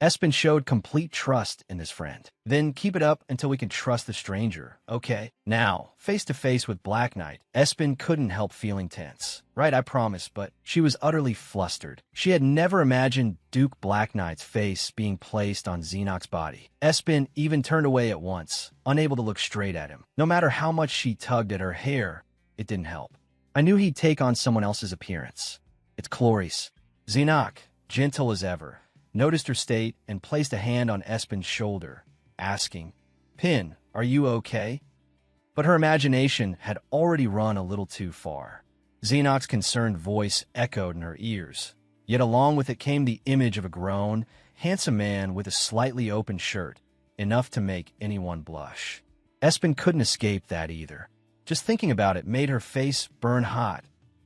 Espen showed complete trust in his friend. Then keep it up until we can trust the stranger, okay? Now, face to face with Black Knight, Espen couldn't help feeling tense. Right, I promise, but she was utterly flustered. She had never imagined Duke Black Knight's face being placed on Xenoc's body. Espen even turned away at once, unable to look straight at him. No matter how much she tugged at her hair, it didn't help. I knew he'd take on someone else's appearance. It's Cloris. Xenoc, gentle as ever, noticed her state and placed a hand on Espen's shoulder, asking, Pin, are you okay? But her imagination had already run a little too far. Xenoc's concerned voice echoed in her ears, yet along with it came the image of a grown, handsome man with a slightly open shirt, enough to make anyone blush. Espen couldn't escape that either. Just thinking about it made her face burn hot,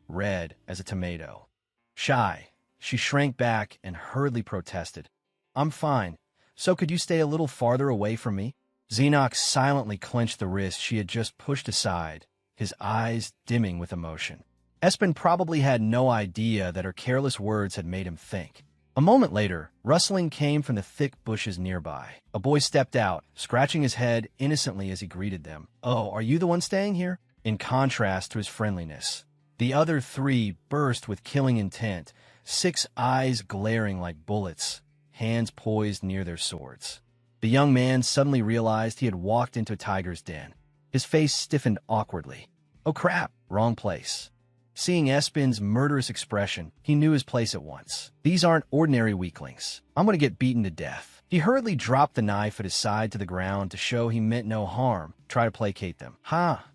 red as a tomato. Shy, she shrank back and hurriedly protested. I'm fine, so could you stay a little farther away from me? Xenoc silently clenched the wrist she had just pushed aside, his eyes dimming with emotion. Espen probably had no idea that her careless words had made him think. A moment later, rustling came from the thick bushes nearby. A boy stepped out, scratching his head innocently as he greeted them. Oh, are you the one staying here? In contrast to his friendliness, the other three burst with killing intent, 6 eyes glaring like bullets, hands poised near their swords. The young man suddenly realized he had walked into a tiger's den. His face stiffened awkwardly. Oh crap, wrong place. Seeing Espen's murderous expression, he knew his place at once. These aren't ordinary weaklings. I'm going to get beaten to death. He hurriedly dropped the knife at his side to the ground to show he meant no harm, try to placate them.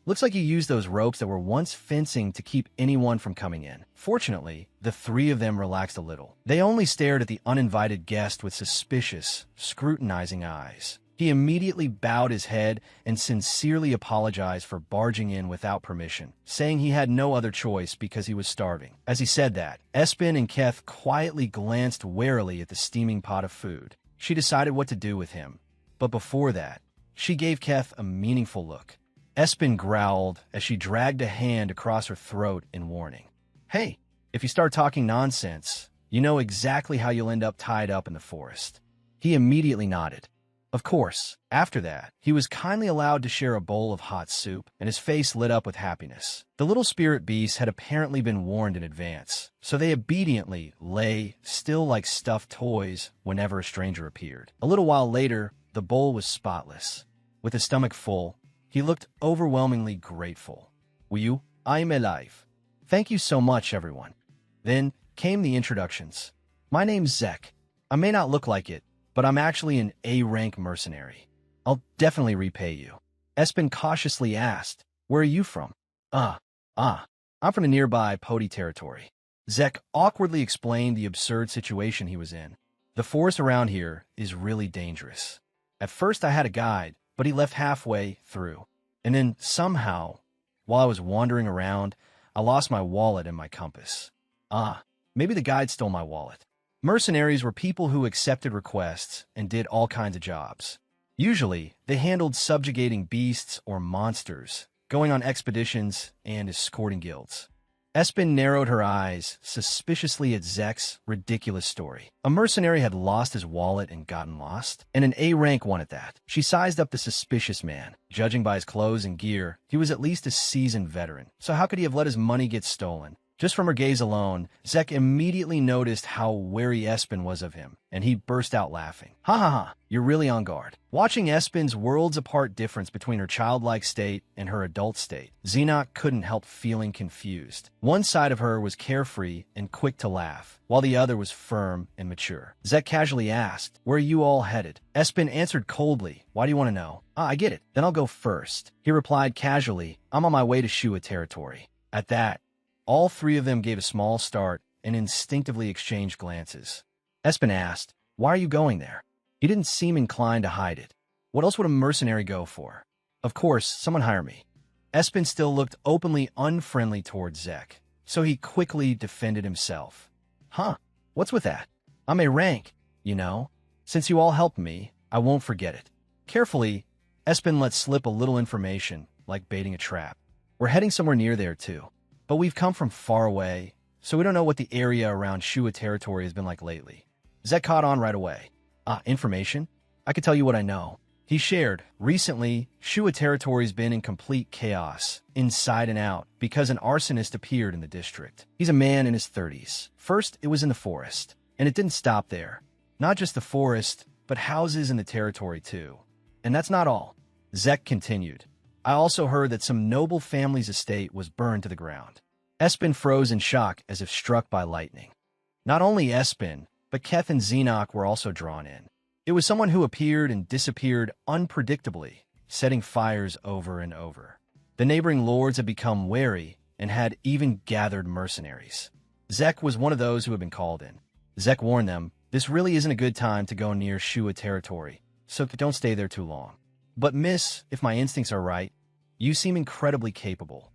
Looks like you used those ropes that were once fencing to keep anyone from coming in. Fortunately, the 3 of them relaxed a little. They only stared at the uninvited guest with suspicious, scrutinizing eyes. He immediately bowed his head and sincerely apologized for barging in without permission, saying he had no other choice because he was starving. As he said that, Espen and Keth quietly glanced warily at the steaming pot of food. She decided what to do with him. But before that, she gave Keth a meaningful look. Espen growled as she dragged a hand across her throat in warning. Hey, if you start talking nonsense, you know exactly how you'll end up tied up in the forest. He immediately nodded. Of course, after that, he was kindly allowed to share a bowl of hot soup, and his face lit up with happiness. The little spirit beasts had apparently been warned in advance, so they obediently lay still like stuffed toys whenever a stranger appeared. A little while later, the bowl was spotless. With his stomach full, he looked overwhelmingly grateful. "You, I'm alive. Thank you so much, everyone." Then came the introductions. "My name's Zek. I may not look like it, but I'm actually an A-rank mercenary. I'll definitely repay you." Espen cautiously asked, "Where are you from?" I'm from the nearby Poti territory." Zek awkwardly explained the absurd situation he was in. "The forest around here is really dangerous. At first I had a guide, but he left halfway through. And then somehow, while I was wandering around, I lost my wallet and my compass." Maybe the guide stole my wallet. Mercenaries were people who accepted requests and did all kinds of jobs. Usually, they handled subjugating beasts or monsters, going on expeditions and escorting guilds. Espen narrowed her eyes suspiciously at Zek's ridiculous story. A mercenary had lost his wallet and gotten lost, and an A-rank one at that. She sized up the suspicious man. Judging by his clothes and gear, he was at least a seasoned veteran. So how could he have let his money get stolen? Just from her gaze alone, Zek immediately noticed how wary Espen was of him, and he burst out laughing. "Ha ha ha, you're really on guard." Watching Espen's worlds-apart difference between her childlike state and her adult state, Xenos couldn't help feeling confused. One side of her was carefree and quick to laugh, while the other was firm and mature. Zek casually asked, "Where are you all headed?" Espen answered coldly, "Why do you want to know?" I get it. Then I'll go first." He replied casually, "I'm on my way to Shua territory." At that, all three of them gave a small start and instinctively exchanged glances. Espen asked, "Why are you going there?" He didn't seem inclined to hide it. What else would a mercenary go for? "Of course, someone hire me." Espen still looked openly unfriendly towards Zek, so he quickly defended himself. What's with that? I'm a rank, you know. Since you all helped me, I won't forget it." Carefully, Espen let slip a little information, like baiting a trap. "We're heading somewhere near there, too. But we've come from far away, so we don't know what the area around Shua territory has been like lately." Zek caught on right away. Information? I could tell you what I know." He shared, recently, Shua territory's been in complete chaos, inside and out, because an arsonist appeared in the district. He's a man in his 30s. First, it was in the forest, and it didn't stop there. Not just the forest, but houses in the territory too. And that's not all. Zek continued. "I also heard that some noble family's estate was burned to the ground." Espen froze in shock as if struck by lightning. Not only Espen, but Keth and Xenos were also drawn in. It was someone who appeared and disappeared unpredictably, setting fires over and over. The neighboring lords had become wary and had even gathered mercenaries. Zek was one of those who had been called in. Zek warned them, "This really isn't a good time to go near Shua territory, so don't stay there too long. But miss, if my instincts are right, you seem incredibly capable."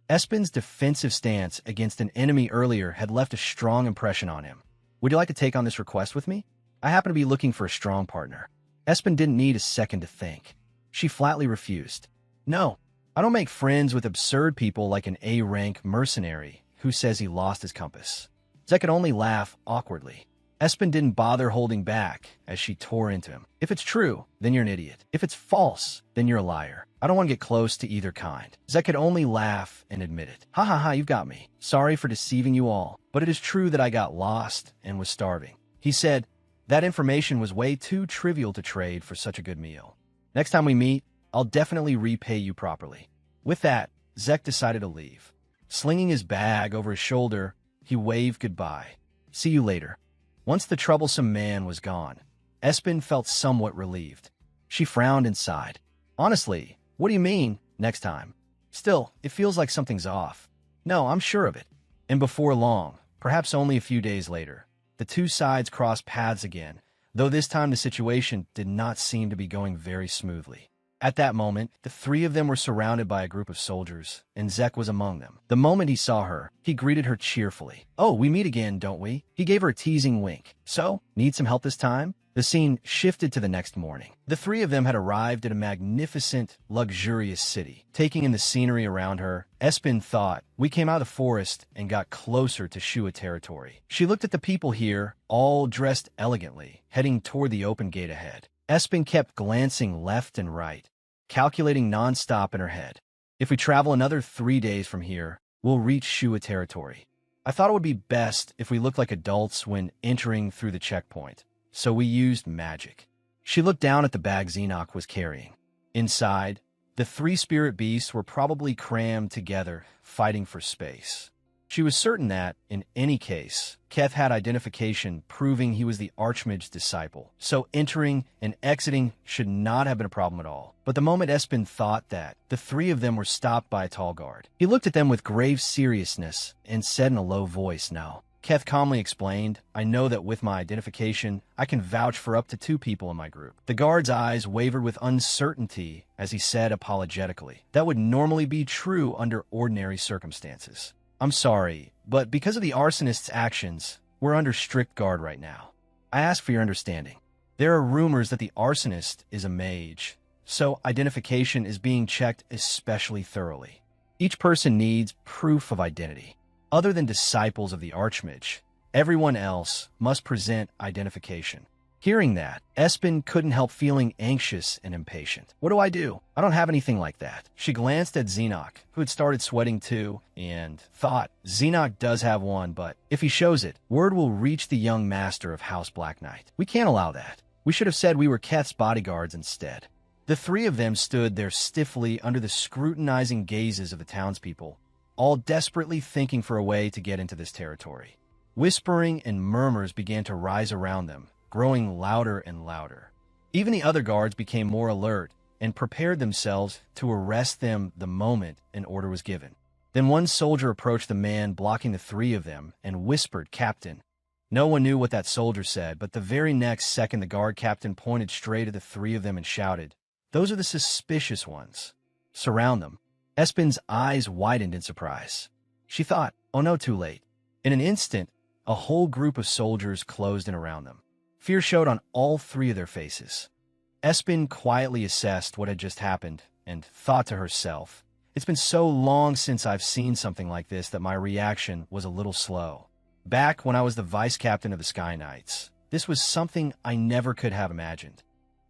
Espen's defensive stance against an enemy earlier had left a strong impression on him. "Would you like to take on this request with me? I happen to be looking for a strong partner." Espen didn't need a second to think. She flatly refused. "No, I don't make friends with absurd people like an A-rank mercenary who says he lost his compass." Zek could only laugh awkwardly. Espen didn't bother holding back as she tore into him. "If it's true, then you're an idiot. If it's false, then you're a liar. I don't want to get close to either kind." Zek could only laugh and admit it. "Ha ha ha, you've got me. Sorry for deceiving you all, but it is true that I got lost and was starving." He said, "That information was way too trivial to trade for such a good meal. Next time we meet, I'll definitely repay you properly." With that, Zek decided to leave. Slinging his bag over his shoulder, he waved goodbye. "See you later." Once the troublesome man was gone, Espen felt somewhat relieved. She frowned and sighed. "Honestly, what do you mean, next time? Still, it feels like something's off." "No, I'm sure of it." And before long, perhaps only a few days later, the two sides crossed paths again, though this time the situation did not seem to be going very smoothly. At that moment, the three of them were surrounded by a group of soldiers, and Zek was among them. The moment he saw her, he greeted her cheerfully. "Oh, we meet again, don't we?" He gave her a teasing wink. "So, need some help this time?" The scene shifted to the next morning. The three of them had arrived at a magnificent, luxurious city. Taking in the scenery around her, Espen thought, "We came out of the forest and got closer to Shua territory." She looked at the people here, all dressed elegantly, heading toward the open gate ahead. Espen kept glancing left and right, calculating nonstop in her head. "If we travel another 3 days from here, we'll reach Shua territory. I thought it would be best if we looked like adults when entering through the checkpoint, so we used magic." She looked down at the bag Xenoc was carrying. Inside, the three spirit beasts were probably crammed together, fighting for space. She was certain that, in any case, Keth had identification proving he was the Archmage's disciple, so entering and exiting should not have been a problem at all. But the moment Espen thought that, the three of them were stopped by a tall guard. He looked at them with grave seriousness and said in a low voice, "No." Keth calmly explained, "I know that with my identification, I can vouch for up to 2 people in my group." The guard's eyes wavered with uncertainty as he said apologetically, "That would normally be true under ordinary circumstances. I'm sorry, but because of the arsonist's actions, we're under strict guard right now. I ask for your understanding. There are rumors that the arsonist is a mage, so identification is being checked especially thoroughly. Each person needs proof of identity. Other than disciples of the Archmage, everyone else must present identification." Hearing that, Espen couldn't help feeling anxious and impatient. "What do I do? I don't have anything like that." She glanced at Xenoc, who had started sweating too, and thought, "Xenoc does have one, but if he shows it, word will reach the young master of House Black Knight. We can't allow that. We should have said we were Keth's bodyguards instead." The three of them stood there stiffly under the scrutinizing gazes of the townspeople, all desperately thinking for a way to get into this territory. Whispering and murmurs began to rise around them, growing louder and louder. Even the other guards became more alert and prepared themselves to arrest them the moment an order was given. Then one soldier approached the man blocking the three of them and whispered, "Captain." No one knew what that soldier said, but the very next second the guard captain pointed straight at the three of them and shouted, "Those are the suspicious ones. Surround them." Espen's eyes widened in surprise. She thought, "Oh no, too late." In an instant, a whole group of soldiers closed in around them. Fear showed on all three of their faces. Espen quietly assessed what had just happened and thought to herself, "It's been so long since I've seen something like this that my reaction was a little slow. Back when I was the vice captain of the Sky Knights, this was something I never could have imagined.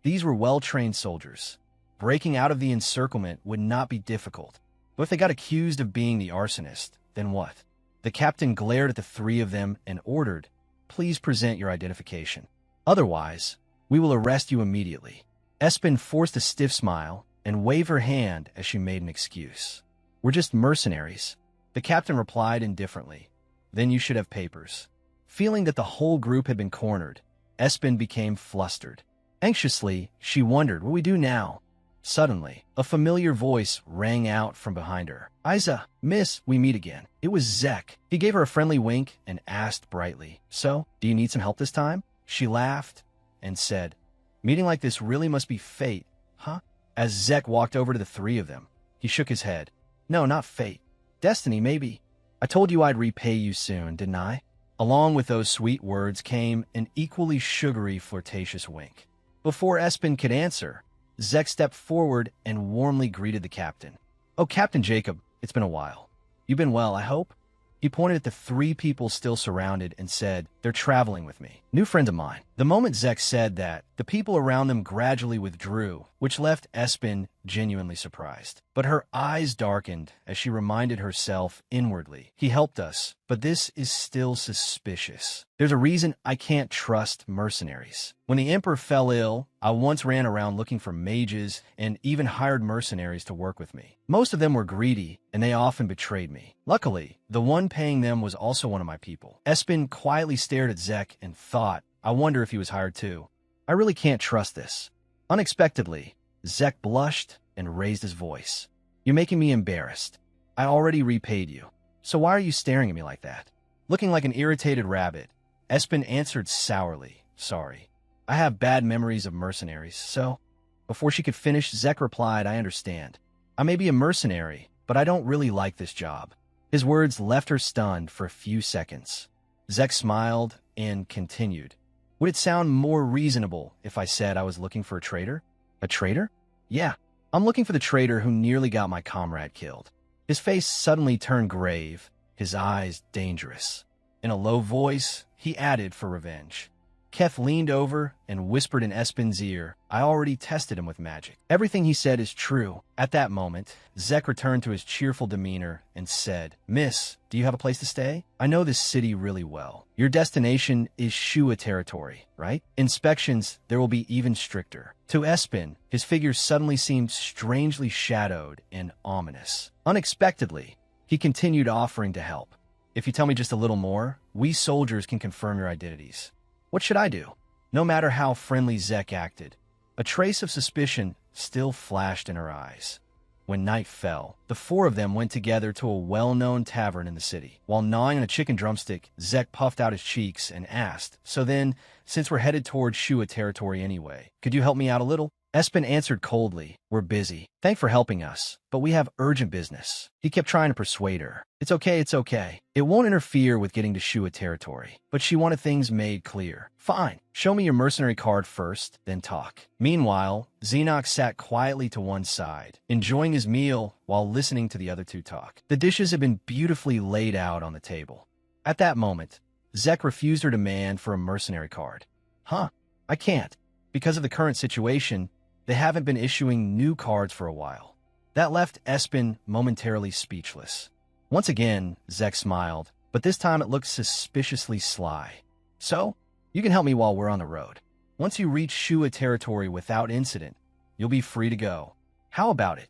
These were well-trained soldiers. Breaking out of the encirclement would not be difficult. But if they got accused of being the arsonist, then what?" The captain glared at the three of them and ordered, "Please present your identification. Otherwise, we will arrest you immediately." Espen forced a stiff smile and waved her hand as she made an excuse. "We're just mercenaries." The captain replied indifferently, "Then you should have papers." Feeling that the whole group had been cornered, Espen became flustered. Anxiously, she wondered, "What do we do now?" Suddenly, a familiar voice rang out from behind her. "Isa, miss, we meet again." It was Zek. He gave her a friendly wink and asked brightly, "So, do you need some help this time?" She laughed and said, "Meeting like this really must be fate, huh?" As Zek walked over to the three of them, he shook his head. "No, not fate. Destiny, maybe. I told you I'd repay you soon, didn't I?" Along with those sweet words came an equally sugary, flirtatious wink. Before Espen could answer, Zek stepped forward and warmly greeted the captain. "Oh, Captain Jacob, it's been a while. You've been well, I hope?" He pointed at the three people still surrounded and said, "They're traveling with me. New friends of mine." The moment Zek said that, the people around them gradually withdrew, which left Espen genuinely surprised. But her eyes darkened as she reminded herself inwardly, "He helped us, but this is still suspicious. There's a reason I can't trust mercenaries. When the Emperor fell ill, I once ran around looking for mages and even hired mercenaries to work with me. Most of them were greedy, and they often betrayed me. Luckily, the one paying them was also one of my people." Espen quietly stared at Zek and thought, "I wonder if he was hired too. I really can't trust this." Unexpectedly, Zek blushed and raised his voice. "You're making me embarrassed. I already repaid you. So why are you staring at me like that?" Looking like an irritated rabbit, Espen answered sourly, "Sorry. I have bad memories of mercenaries, so... Before she could finish, Zek replied, I understand. I may be a mercenary, but I don't really like this job. His words left her stunned for a few seconds. Zek smiled and continued. Would it sound more reasonable if I said I was looking for a traitor? A traitor? Yeah, I'm looking for the traitor who nearly got my comrade killed. His face suddenly turned grave, his eyes dangerous. In a low voice, he added for revenge. Keth leaned over and whispered in Espen's ear, I already tested him with magic. Everything he said is true. At that moment, Zek returned to his cheerful demeanor and said, Miss, do you have a place to stay? I know this city really well. Your destination is Shua territory, right? Inspections, there will be even stricter. To Espen, his figure suddenly seemed strangely shadowed and ominous. Unexpectedly, he continued offering to help. If you tell me just a little more, we soldiers can confirm your identities. What should I do? No matter how friendly Zek acted, a trace of suspicion still flashed in her eyes. When night fell, the four of them went together to a well-known tavern in the city. While gnawing on a chicken drumstick, Zek puffed out his cheeks and asked, So then, since we're headed toward Shua territory anyway, could you help me out a little? Espen answered coldly, We're busy. Thanks for helping us, but we have urgent business. He kept trying to persuade her. It's okay, it's okay. It won't interfere with getting to Shua territory. But she wanted things made clear. Fine, show me your mercenary card first, then talk. Meanwhile, Xenox sat quietly to one side, enjoying his meal while listening to the other two talk. The dishes had been beautifully laid out on the table. At that moment, Zek refused her demand for a mercenary card. Huh, I can't. Because of the current situation, they haven't been issuing new cards for a while. That left Espen momentarily speechless. Once again, Zek smiled, but this time it looked suspiciously sly. So, you can help me while we're on the road. Once you reach Shua territory without incident, you'll be free to go. How about it?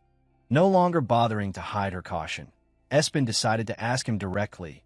No longer bothering to hide her caution, Espen decided to ask him directly,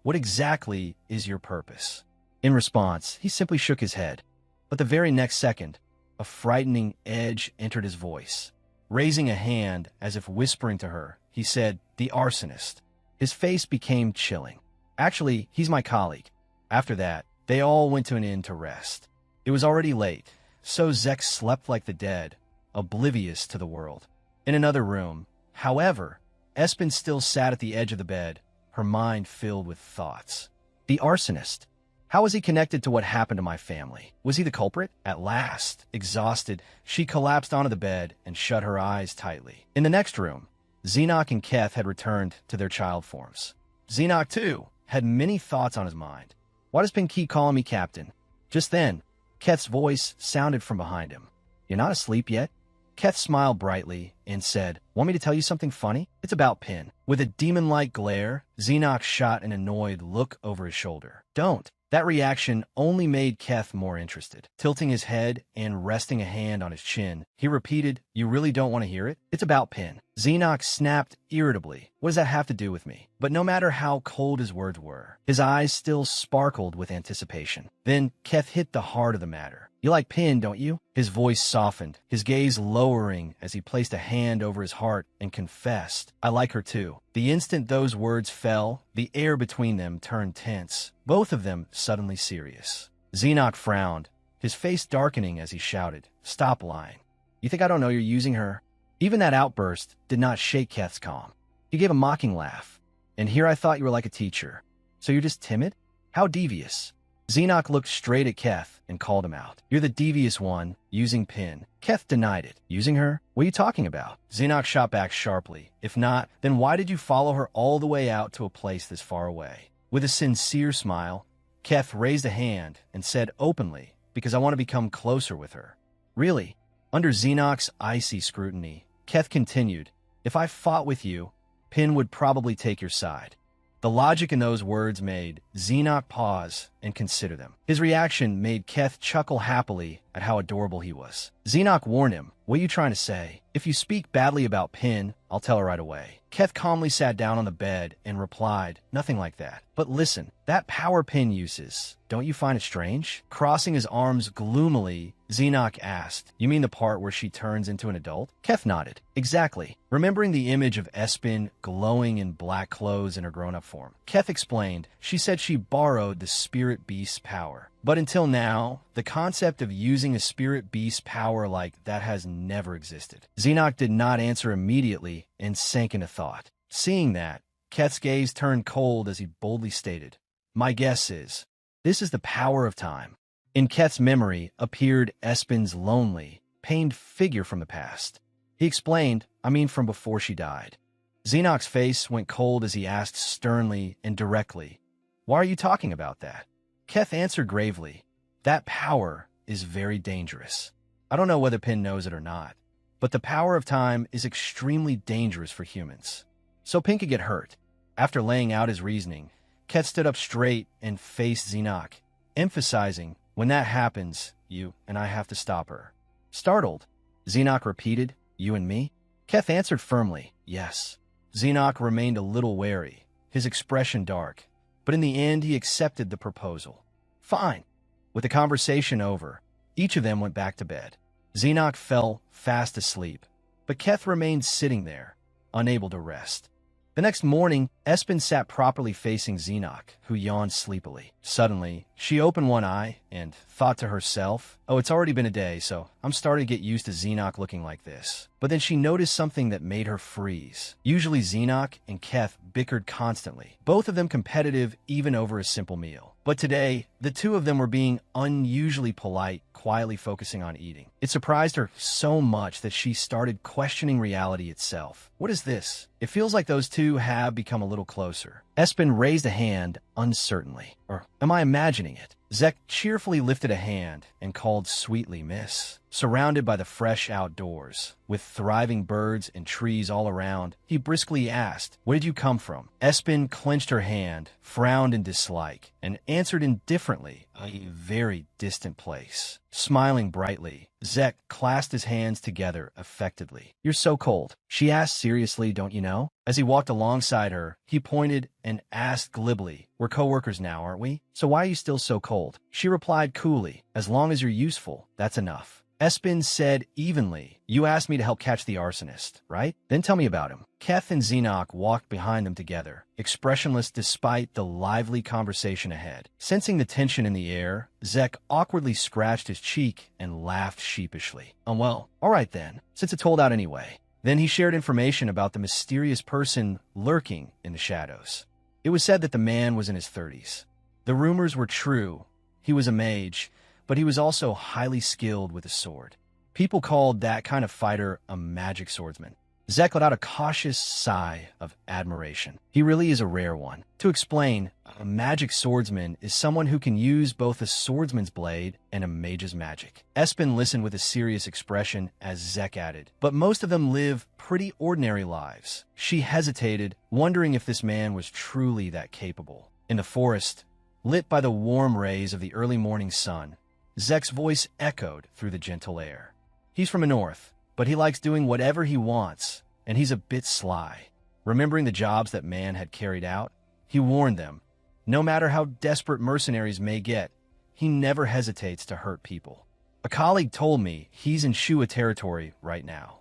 What exactly is your purpose? In response, he simply shook his head. But the very next second, a frightening edge entered his voice. Raising a hand as if whispering to her, he said, The arsonist. His face became chilling. Actually, he's my colleague. After that, they all went to an inn to rest. It was already late, so Zek slept like the dead, oblivious to the world. In another room, however, Espen still sat at the edge of the bed, her mind filled with thoughts. The arsonist. How was he connected to what happened to my family? Was he the culprit? At last, exhausted, she collapsed onto the bed and shut her eyes tightly. In the next room, Xenox and Keth had returned to their child forms. Xenox, too, had many thoughts on his mind. Why does Pin keep calling me captain? Just then, Keth's voice sounded from behind him. You're not asleep yet? Keth smiled brightly and said, Want me to tell you something funny? It's about Pin. With a demon-like glare, Xenox shot an annoyed look over his shoulder. Don't. That reaction only made Keth more interested. Tilting his head and resting a hand on his chin, he repeated, You really don't want to hear it? It's about Pin. Xenox snapped irritably. What does that have to do with me? But no matter how cold his words were, his eyes still sparkled with anticipation. Then Keth hit the heart of the matter. You like Pin, don't you? His voice softened, his gaze lowering as he placed a hand over his heart and confessed, I like her too. The instant those words fell, the air between them turned tense, both of them suddenly serious. Xenox frowned, his face darkening as he shouted, Stop lying. You think I don't know you're using her? Even that outburst did not shake Keth's calm. He gave a mocking laugh. And here I thought you were like a teacher. So you're just timid? How devious. Xenox looked straight at Keth and called him out. You're the devious one, using Pin. Keth denied it. Using her? What are you talking about? Xenox shot back sharply. If not, then why did you follow her all the way out to a place this far away? With a sincere smile, Keth raised a hand and said openly, Because I want to become closer with her. Really? Under Xenox's icy scrutiny, Keth continued, If I fought with you, Pin would probably take your side. The logic in those words made Xenox pause and consider them. His reaction made Keth chuckle happily at how adorable he was. Xenox warned him, What are you trying to say? If you speak badly about Pin, I'll tell her right away. Keth calmly sat down on the bed and replied, Nothing like that. But listen, that power Pin uses, don't you find it strange? Crossing his arms gloomily, Xenox asked, You mean the part where she turns into an adult? Keth nodded. Exactly. Remembering the image of Espen glowing in black clothes in her grown-up form, Keth explained, She said she borrowed the spirit beast's power. But until now, the concept of using a spirit beast power like that has never existed. Xenoc did not answer immediately and sank into thought. Seeing that, Keth's gaze turned cold as he boldly stated, "My guess is, this is the power of time." In Keth's memory appeared Espen's lonely, pained figure from the past. He explained, "I mean from before she died." Xenoc's face went cold as he asked sternly and directly, "Why are you talking about that?" Keth answered gravely, "That power is very dangerous. I don't know whether Pin knows it or not, but the power of time is extremely dangerous for humans. So Pin could get hurt." After laying out his reasoning, Keth stood up straight and faced Xenoc, emphasizing, "When that happens, you and I have to stop her." Startled, Xenoc repeated, "You and me?" Keth answered firmly, "Yes." Xenoc remained a little wary, his expression dark, but in the end he accepted the proposal. Fine. With the conversation over, each of them went back to bed. Xenoc fell fast asleep, but Keth remained sitting there, unable to rest. The next morning, Espen sat properly facing Xenoc, who yawned sleepily. Suddenly, she opened one eye and thought to herself, "Oh, it's already been a day, so I'm starting to get used to Xenoc looking like this." But then she noticed something that made her freeze. Usually Xenoc and Keth bickered constantly, both of them competitive even over a simple meal. But today, the two of them were being unusually polite, quietly focusing on eating. It surprised her so much that she started questioning reality itself. What is this? It feels like those two have become a little closer. Espen raised a hand uncertainly. Or am I imagining it? Zek cheerfully lifted a hand and called sweetly, "Miss." Surrounded by the fresh outdoors, with thriving birds and trees all around, he briskly asked, "Where did you come from?" Espen clenched her hand, frowned in dislike, and answered indifferently, "A very distant place." Smiling brightly, Zek clasped his hands together affectedly. "You're so cold." She asked seriously, "Don't you know?" As he walked alongside her, he pointed and asked glibly, "We're co-workers now, aren't we? So why are you still so cold?" She replied coolly, "As long as you're useful, that's enough." Espen said evenly, "You asked me to help catch the arsonist, right? Then tell me about him." Keth and Xenoc walked behind them together, expressionless despite the lively conversation ahead. Sensing the tension in the air, Zek awkwardly scratched his cheek and laughed sheepishly. Well, all right then, since it's told out anyway." Then he shared information about the mysterious person lurking in the shadows. It was said that the man was in his 30s. The rumors were true. He was a mage, but he was also highly skilled with a sword. People called that kind of fighter a magic swordsman. Zek let out a cautious sigh of admiration. He really is a rare one. To explain, a magic swordsman is someone who can use both a swordsman's blade and a mage's magic. Espen listened with a serious expression as Zek added, "But most of them live pretty ordinary lives." She hesitated, wondering if this man was truly that capable. In the forest, lit by the warm rays of the early morning sun, Zek's voice echoed through the gentle air. "He's from the north, but he likes doing whatever he wants, and he's a bit sly." Remembering the jobs that man had carried out, he warned them, no matter how desperate mercenaries may get, he never hesitates to hurt people. "A colleague told me he's in Shua territory right now."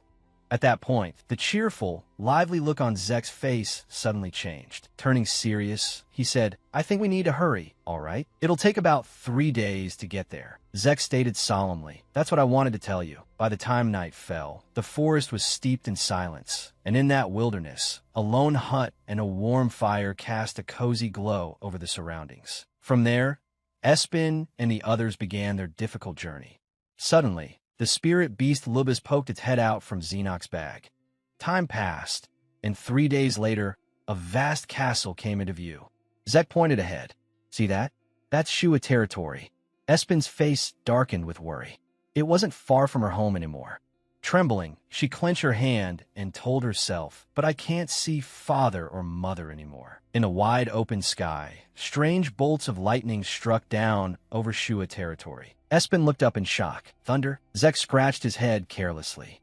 At that point, the cheerful, lively look on Zek's face suddenly changed. Turning serious, he said, "I think we need to hurry, all right? It'll take about 3 days to get there." Zek stated solemnly, "That's what I wanted to tell you." By the time night fell, the forest was steeped in silence, and in that wilderness, a lone hut and a warm fire cast a cozy glow over the surroundings. From there, Espen and the others began their difficult journey. Suddenly, the spirit beast Lubis poked its head out from Xenoc's bag. Time passed, and 3 days later, a vast castle came into view. Zek pointed ahead. "See that? That's Shua territory." Espen's face darkened with worry. It wasn't far from her home anymore. Trembling, she clenched her hand and told herself, "But I can't see father or mother anymore." In a wide open sky, strange bolts of lightning struck down over Shua territory. Espen looked up in shock. "Thunder?" Zek scratched his head carelessly.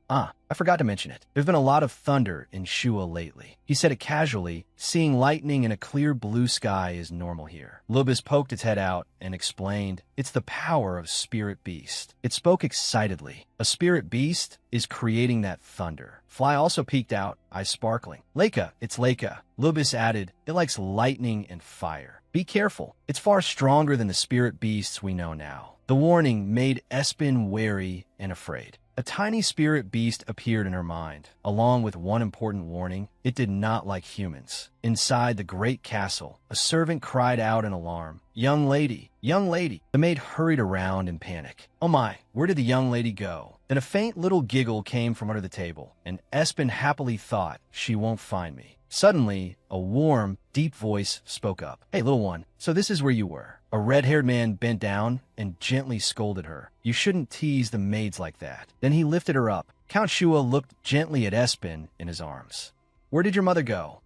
I forgot to mention it. There's been a lot of thunder in Shua lately. He said it casually. Seeing lightning in a clear blue sky is normal here. Lubis poked its head out and explained, it's the power of Spirit Beast. It spoke excitedly. A Spirit Beast is creating that thunder. Fly also peeked out, eyes sparkling. Leica, it's Leica. Lubis added, it likes lightning and fire. Be careful. It's far stronger than the Spirit Beasts we know now. The warning made Espen wary and afraid. A tiny spirit beast appeared in her mind, along with one important warning. It did not like humans. Inside the great castle, a servant cried out in alarm. Young lady, young lady. The maid hurried around in panic. Oh my, where did the young lady go? Then a faint little giggle came from under the table, and Espen happily thought, she won't find me. Suddenly, a warm, deep voice spoke up. Hey, little one, so this is where you were. A red-haired man bent down and gently scolded her. You shouldn't tease the maids like that. Then he lifted her up. Count Shua looked gently at Espen in his arms. Where did your mother go?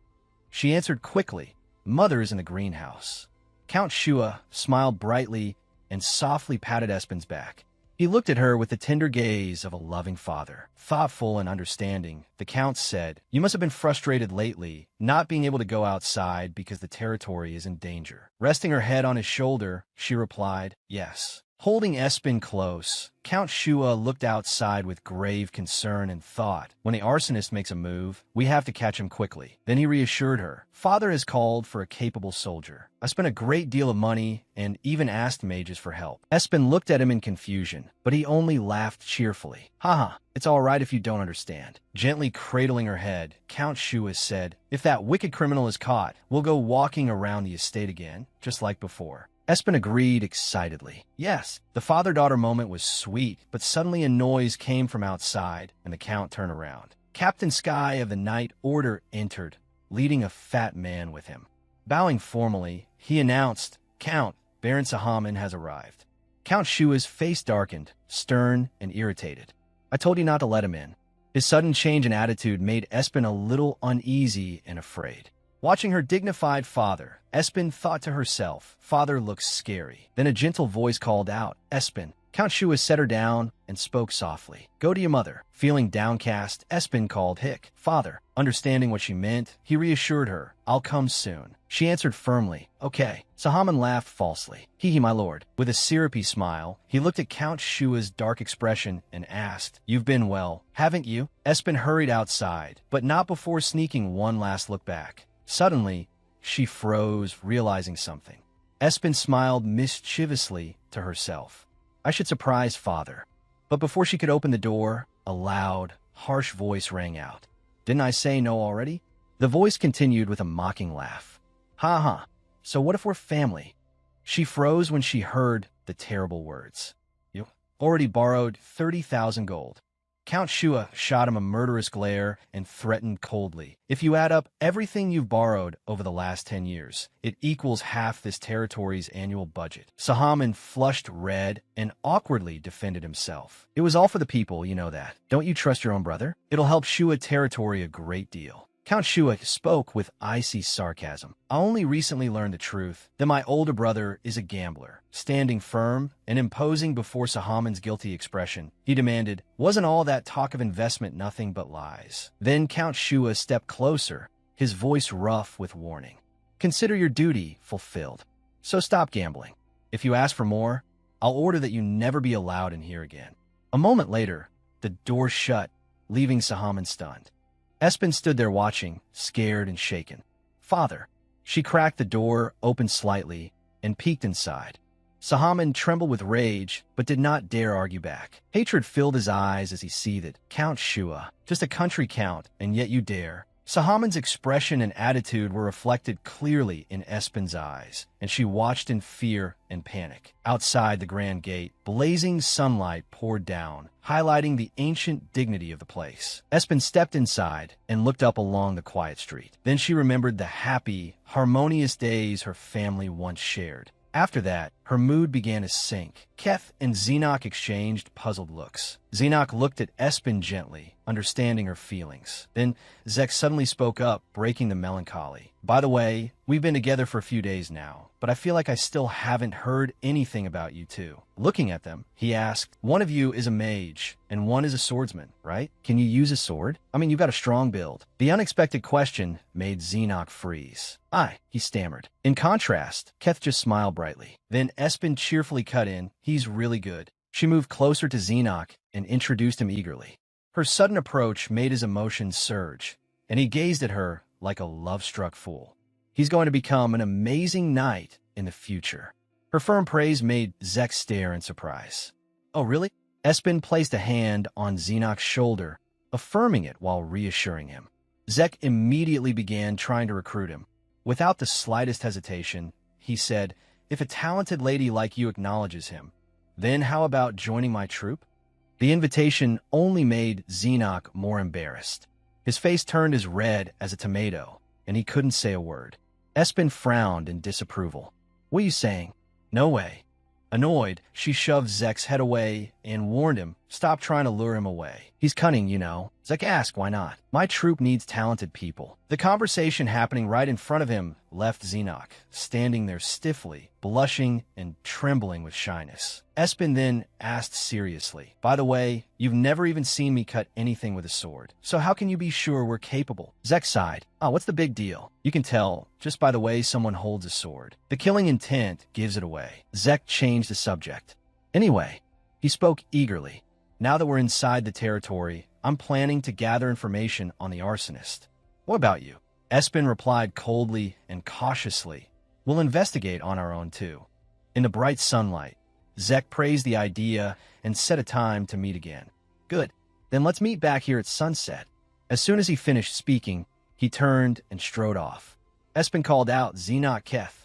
She answered quickly. Mother is in the greenhouse. Count Shua smiled brightly and softly patted Espen's back. He looked at her with the tender gaze of a loving father. Thoughtful and understanding, the Count said, you must have been frustrated lately, not being able to go outside because the territory is in danger. Resting her head on his shoulder, she replied, yes. Holding Espen close, Count Shua looked outside with grave concern and thought, when the arsonist makes a move, we have to catch him quickly. Then he reassured her, Father has called for a capable soldier. I spent a great deal of money and even asked mages for help. Espen looked at him in confusion, but he only laughed cheerfully. Haha, it's all right if you don't understand. Gently cradling her head, Count Shua said, if that wicked criminal is caught, we'll go walking around the estate again, just like before. Espen agreed excitedly. Yes, the father-daughter moment was sweet, but suddenly a noise came from outside, and the Count turned around. Captain Sky of the Night Order entered, leading a fat man with him. Bowing formally, he announced, Count, Baron Sahaman has arrived. Count Shua's face darkened, stern and irritated. I told you not to let him in. His sudden change in attitude made Espen a little uneasy and afraid. Watching her dignified father, Espen thought to herself, Father looks scary. Then a gentle voice called out, Espen. Count Shua set her down and spoke softly. Go to your mother. Feeling downcast, Espen called Hick. Father. Understanding what she meant, he reassured her, I'll come soon. She answered firmly, okay. Sahaman laughed falsely. Hee, my lord. With a syrupy smile, he looked at Count Shua's dark expression and asked, You've been well, haven't you? Espen hurried outside, but not before sneaking one last look back. Suddenly, she froze, realizing something. Espen smiled mischievously to herself. I should surprise Father. But before she could open the door, a loud, harsh voice rang out. Didn't I say no already? The voice continued with a mocking laugh. Ha ha, so what if we're family? She froze when she heard the terrible words. You already borrowed 30,000 gold. Count Shua shot him a murderous glare and threatened coldly. If you add up everything you've borrowed over the last 10 years, it equals half this territory's annual budget. Sahaman flushed red and awkwardly defended himself. It was all for the people, you know that. Don't you trust your own brother? It'll help Shua territory a great deal. Count Shua spoke with icy sarcasm. I only recently learned the truth that my older brother is a gambler. Standing firm and imposing before Sahaman's guilty expression, he demanded, wasn't all that talk of investment nothing but lies? Then Count Shua stepped closer, his voice rough with warning. Consider your duty fulfilled. So stop gambling. If you ask for more, I'll order that you never be allowed in here again. A moment later, the door shut, leaving Sahaman stunned. Espen stood there watching, scared and shaken. Father. She cracked the door, opened slightly, and peeked inside. Sahaman trembled with rage, but did not dare argue back. Hatred filled his eyes as he seethed. Count Shua, just a country count, and yet you dare. Sahaman's expression and attitude were reflected clearly in Espen's eyes, and she watched in fear and panic. Outside the grand gate, blazing sunlight poured down, highlighting the ancient dignity of the place. Espen stepped inside and looked up along the quiet street. Then she remembered the happy, harmonious days her family once shared. After that, her mood began to sink. Keth and Xenoc exchanged puzzled looks. Xenoc looked at Espen gently, understanding her feelings. Then Zek suddenly spoke up, breaking the melancholy. By the way, we've been together for a few days now, but I feel like I still haven't heard anything about you two. Looking at them, he asked, one of you is a mage, and one is a swordsman, right? Can you use a sword? I mean, you've got a strong build. The unexpected question made Xenoc freeze. Aye, he stammered. In contrast, Keth just smiled brightly. Then Espen cheerfully cut in, he's really good. She moved closer to Xenoc and introduced him eagerly. Her sudden approach made his emotions surge, and he gazed at her like a love-struck fool. He's going to become an amazing knight in the future. Her firm praise made Zek stare in surprise. Oh, really? Espen placed a hand on Xenoc's shoulder, affirming it while reassuring him. Zek immediately began trying to recruit him. Without the slightest hesitation, he said, if a talented lady like you acknowledges him, then how about joining my troupe? The invitation only made Xenoc more embarrassed. His face turned as red as a tomato, and he couldn't say a word. Espen frowned in disapproval. What are you saying? No way. Annoyed, she shoved Zek's head away and warned him, stop trying to lure him away. He's cunning, you know. Zek asked, why not? My troupe needs talented people. The conversation happening right in front of him left Xenoc, standing there stiffly, blushing and trembling with shyness. Espen then asked seriously, by the way, you've never even seen me cut anything with a sword, so how can you be sure we're capable? Zek sighed. Oh, what's the big deal? You can tell just by the way someone holds a sword. The killing intent gives it away. Zek changed the subject. Anyway, he spoke eagerly. Now that we're inside the territory, I'm planning to gather information on the arsonist. What about you? Espen replied coldly and cautiously. We'll investigate on our own too. In the bright sunlight, Zek praised the idea and set a time to meet again. Good. Then let's meet back here at sunset. As soon as he finished speaking, he turned and strode off. Espen called out, Xenoc Keth.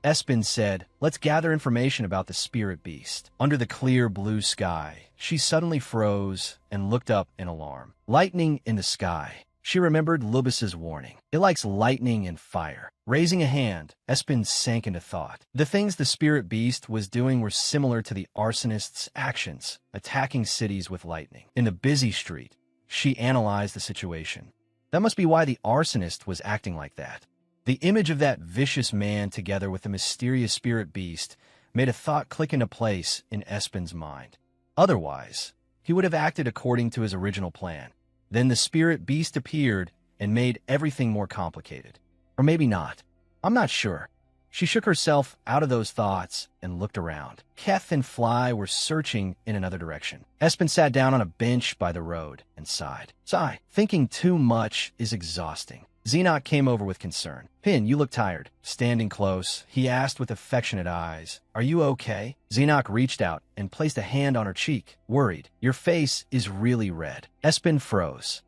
Espen said, let's gather information about the spirit beast. Under the clear blue sky, she suddenly froze and looked up in alarm. Lightning in the sky. She remembered Lubis's warning. It likes lightning and fire. Raising a hand, Espen sank into thought. The things the spirit beast was doing were similar to the arsonist's actions, attacking cities with lightning. In the busy street, she analyzed the situation. That must be why the arsonist was acting like that. The image of that vicious man together with the mysterious spirit beast made a thought click into place in Espen's mind. Otherwise, he would have acted according to his original plan. Then the spirit beast appeared and made everything more complicated. Or maybe not. I'm not sure. She shook herself out of those thoughts and looked around. Keth and Fly were searching in another direction. Espen sat down on a bench by the road and sighed. Sigh. Thinking too much is exhausting. Xenoc came over with concern. Pin, you look tired. Standing close, he asked with affectionate eyes, are you okay? Xenoc reached out and placed a hand on her cheek, worried. Your face is really red. Espen froze.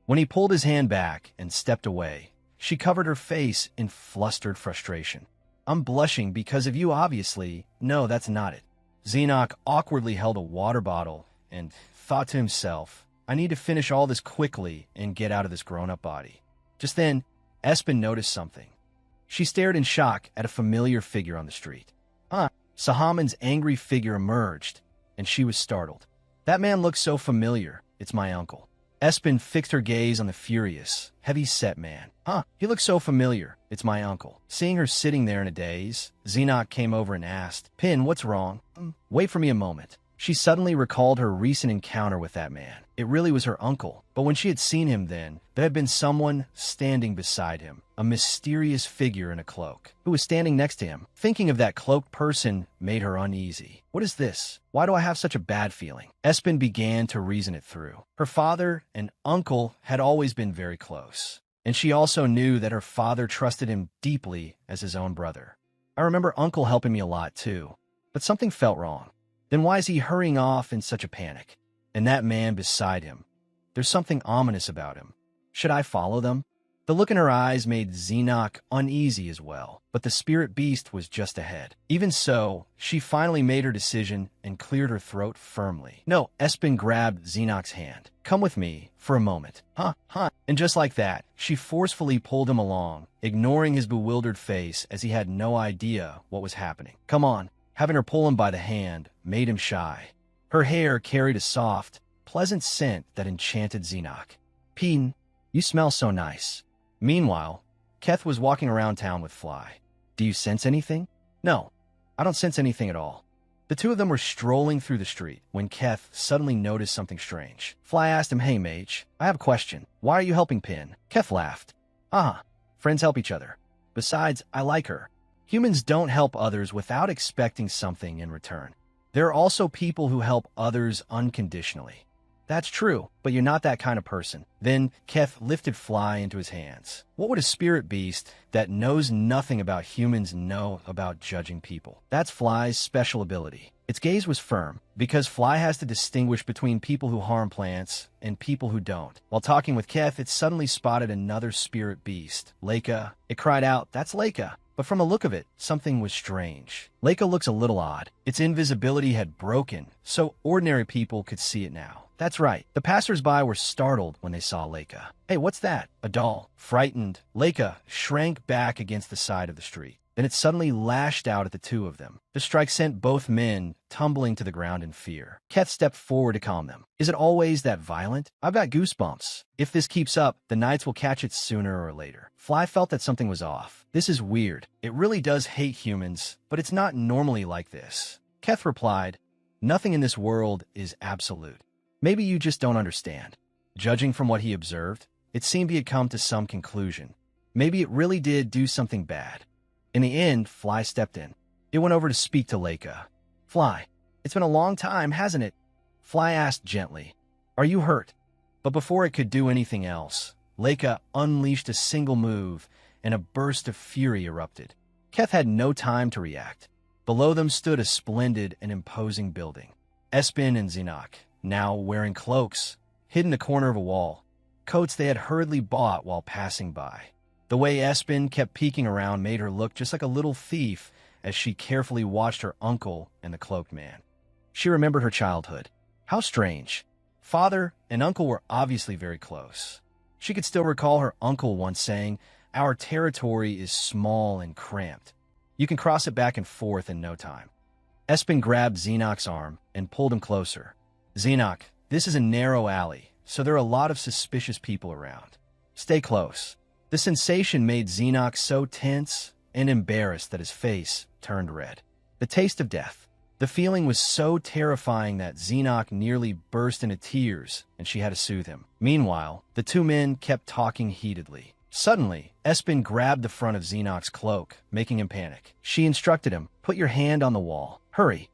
When he pulled his hand back and stepped away, she covered her face in flustered frustration. I'm blushing because of you, obviously. No, that's not it. Xenoc awkwardly held a water bottle and thought to himself, I need to finish all this quickly and get out of this grown-up body. Just then, Espen noticed something. She stared in shock at a familiar figure on the street. Sahaman's angry figure emerged, and she was startled. That man looks so familiar. It's my uncle. Espen fixed her gaze on the furious, heavy-set man. He looks so familiar. It's my uncle. Seeing her sitting there in a daze, Xenoc came over and asked, Pin, what's wrong? Wait for me a moment. She suddenly recalled her recent encounter with that man. It really was her uncle, but when she had seen him then, there had been someone standing beside him, a mysterious figure in a cloak, who was standing next to him. Thinking of that cloaked person made her uneasy. What is this? Why do I have such a bad feeling? Espen began to reason it through. Her father and uncle had always been very close, and she also knew that her father trusted him deeply as his own brother. I remember uncle helping me a lot too, but something felt wrong. Then why is he hurrying off in such a panic? And that man beside him. There's something ominous about him. Should I follow them? The look in her eyes made Xenoc uneasy as well, but the spirit beast was just ahead. Even so, she finally made her decision and cleared her throat firmly. No, Espen grabbed Xenoc's hand. Come with me for a moment. And just like that, she forcefully pulled him along, ignoring his bewildered face as he had no idea what was happening. Come on. Having her pull him by the hand made him shy. Her hair carried a soft, pleasant scent that enchanted Xenoc. Peen, you smell so nice. Meanwhile, Keth was walking around town with Fly. Do you sense anything? No, I don't sense anything at all. The two of them were strolling through the street when Keth suddenly noticed something strange. Fly asked him, "Hey, mage, I have a question. Why are you helping Pin?" Keth laughed. Friends help each other. Besides, I like her. Humans don't help others without expecting something in return. There are also people who help others unconditionally. That's true, but you're not that kind of person. Then Keth lifted Fly into his hands. What would a spirit beast that knows nothing about humans know about judging people? That's Fly's special ability. Its gaze was firm, because Fly has to distinguish between people who harm plants and people who don't. While talking with Keth, it suddenly spotted another spirit beast, Leica. It cried out, "That's Leica!" But from the look of it, something was strange. Leica looks a little odd. Its invisibility had broken, so ordinary people could see it now. That's right. The passers-by were startled when they saw Leica. "Hey, what's that?" A doll. Frightened, Leica shrank back against the side of the street. Then it suddenly lashed out at the two of them. The strike sent both men tumbling to the ground in fear. Keth stepped forward to calm them. "Is it always that violent? I've got goosebumps. If this keeps up, the Knights will catch it sooner or later." Fly felt that something was off. "This is weird. It really does hate humans, but it's not normally like this." Keth replied, "Nothing in this world is absolute. Maybe you just don't understand." Judging from what he observed, it seemed he had come to some conclusion. Maybe it really did do something bad. In the end, Fly stepped in. It went over to speak to Leica. "Fly, it's been a long time, hasn't it?" Fly asked gently, "Are you hurt?" But before it could do anything else, Leica unleashed a single move, and a burst of fury erupted. Keth had no time to react. Below them stood a splendid and imposing building. Espen and Xenoc, now wearing cloaks, hid in a corner of a wall, coats they had hurriedly bought while passing by. The way Espen kept peeking around made her look just like a little thief as she carefully watched her uncle and the cloaked man. She remembered her childhood. How strange. Father and uncle were obviously very close. She could still recall her uncle once saying, "Our territory is small and cramped. You can cross it back and forth in no time." Espen grabbed Xenoc's arm and pulled him closer. "Xenoc, this is a narrow alley, so there are a lot of suspicious people around. Stay close." The sensation made Xenoc so tense and embarrassed that his face turned red. The taste of death. The feeling was so terrifying that Xenoc nearly burst into tears, and she had to soothe him. Meanwhile, the two men kept talking heatedly. Suddenly, Espen grabbed the front of Xenoc's cloak, making him panic. She instructed him, "Put your hand on the wall. Hurry."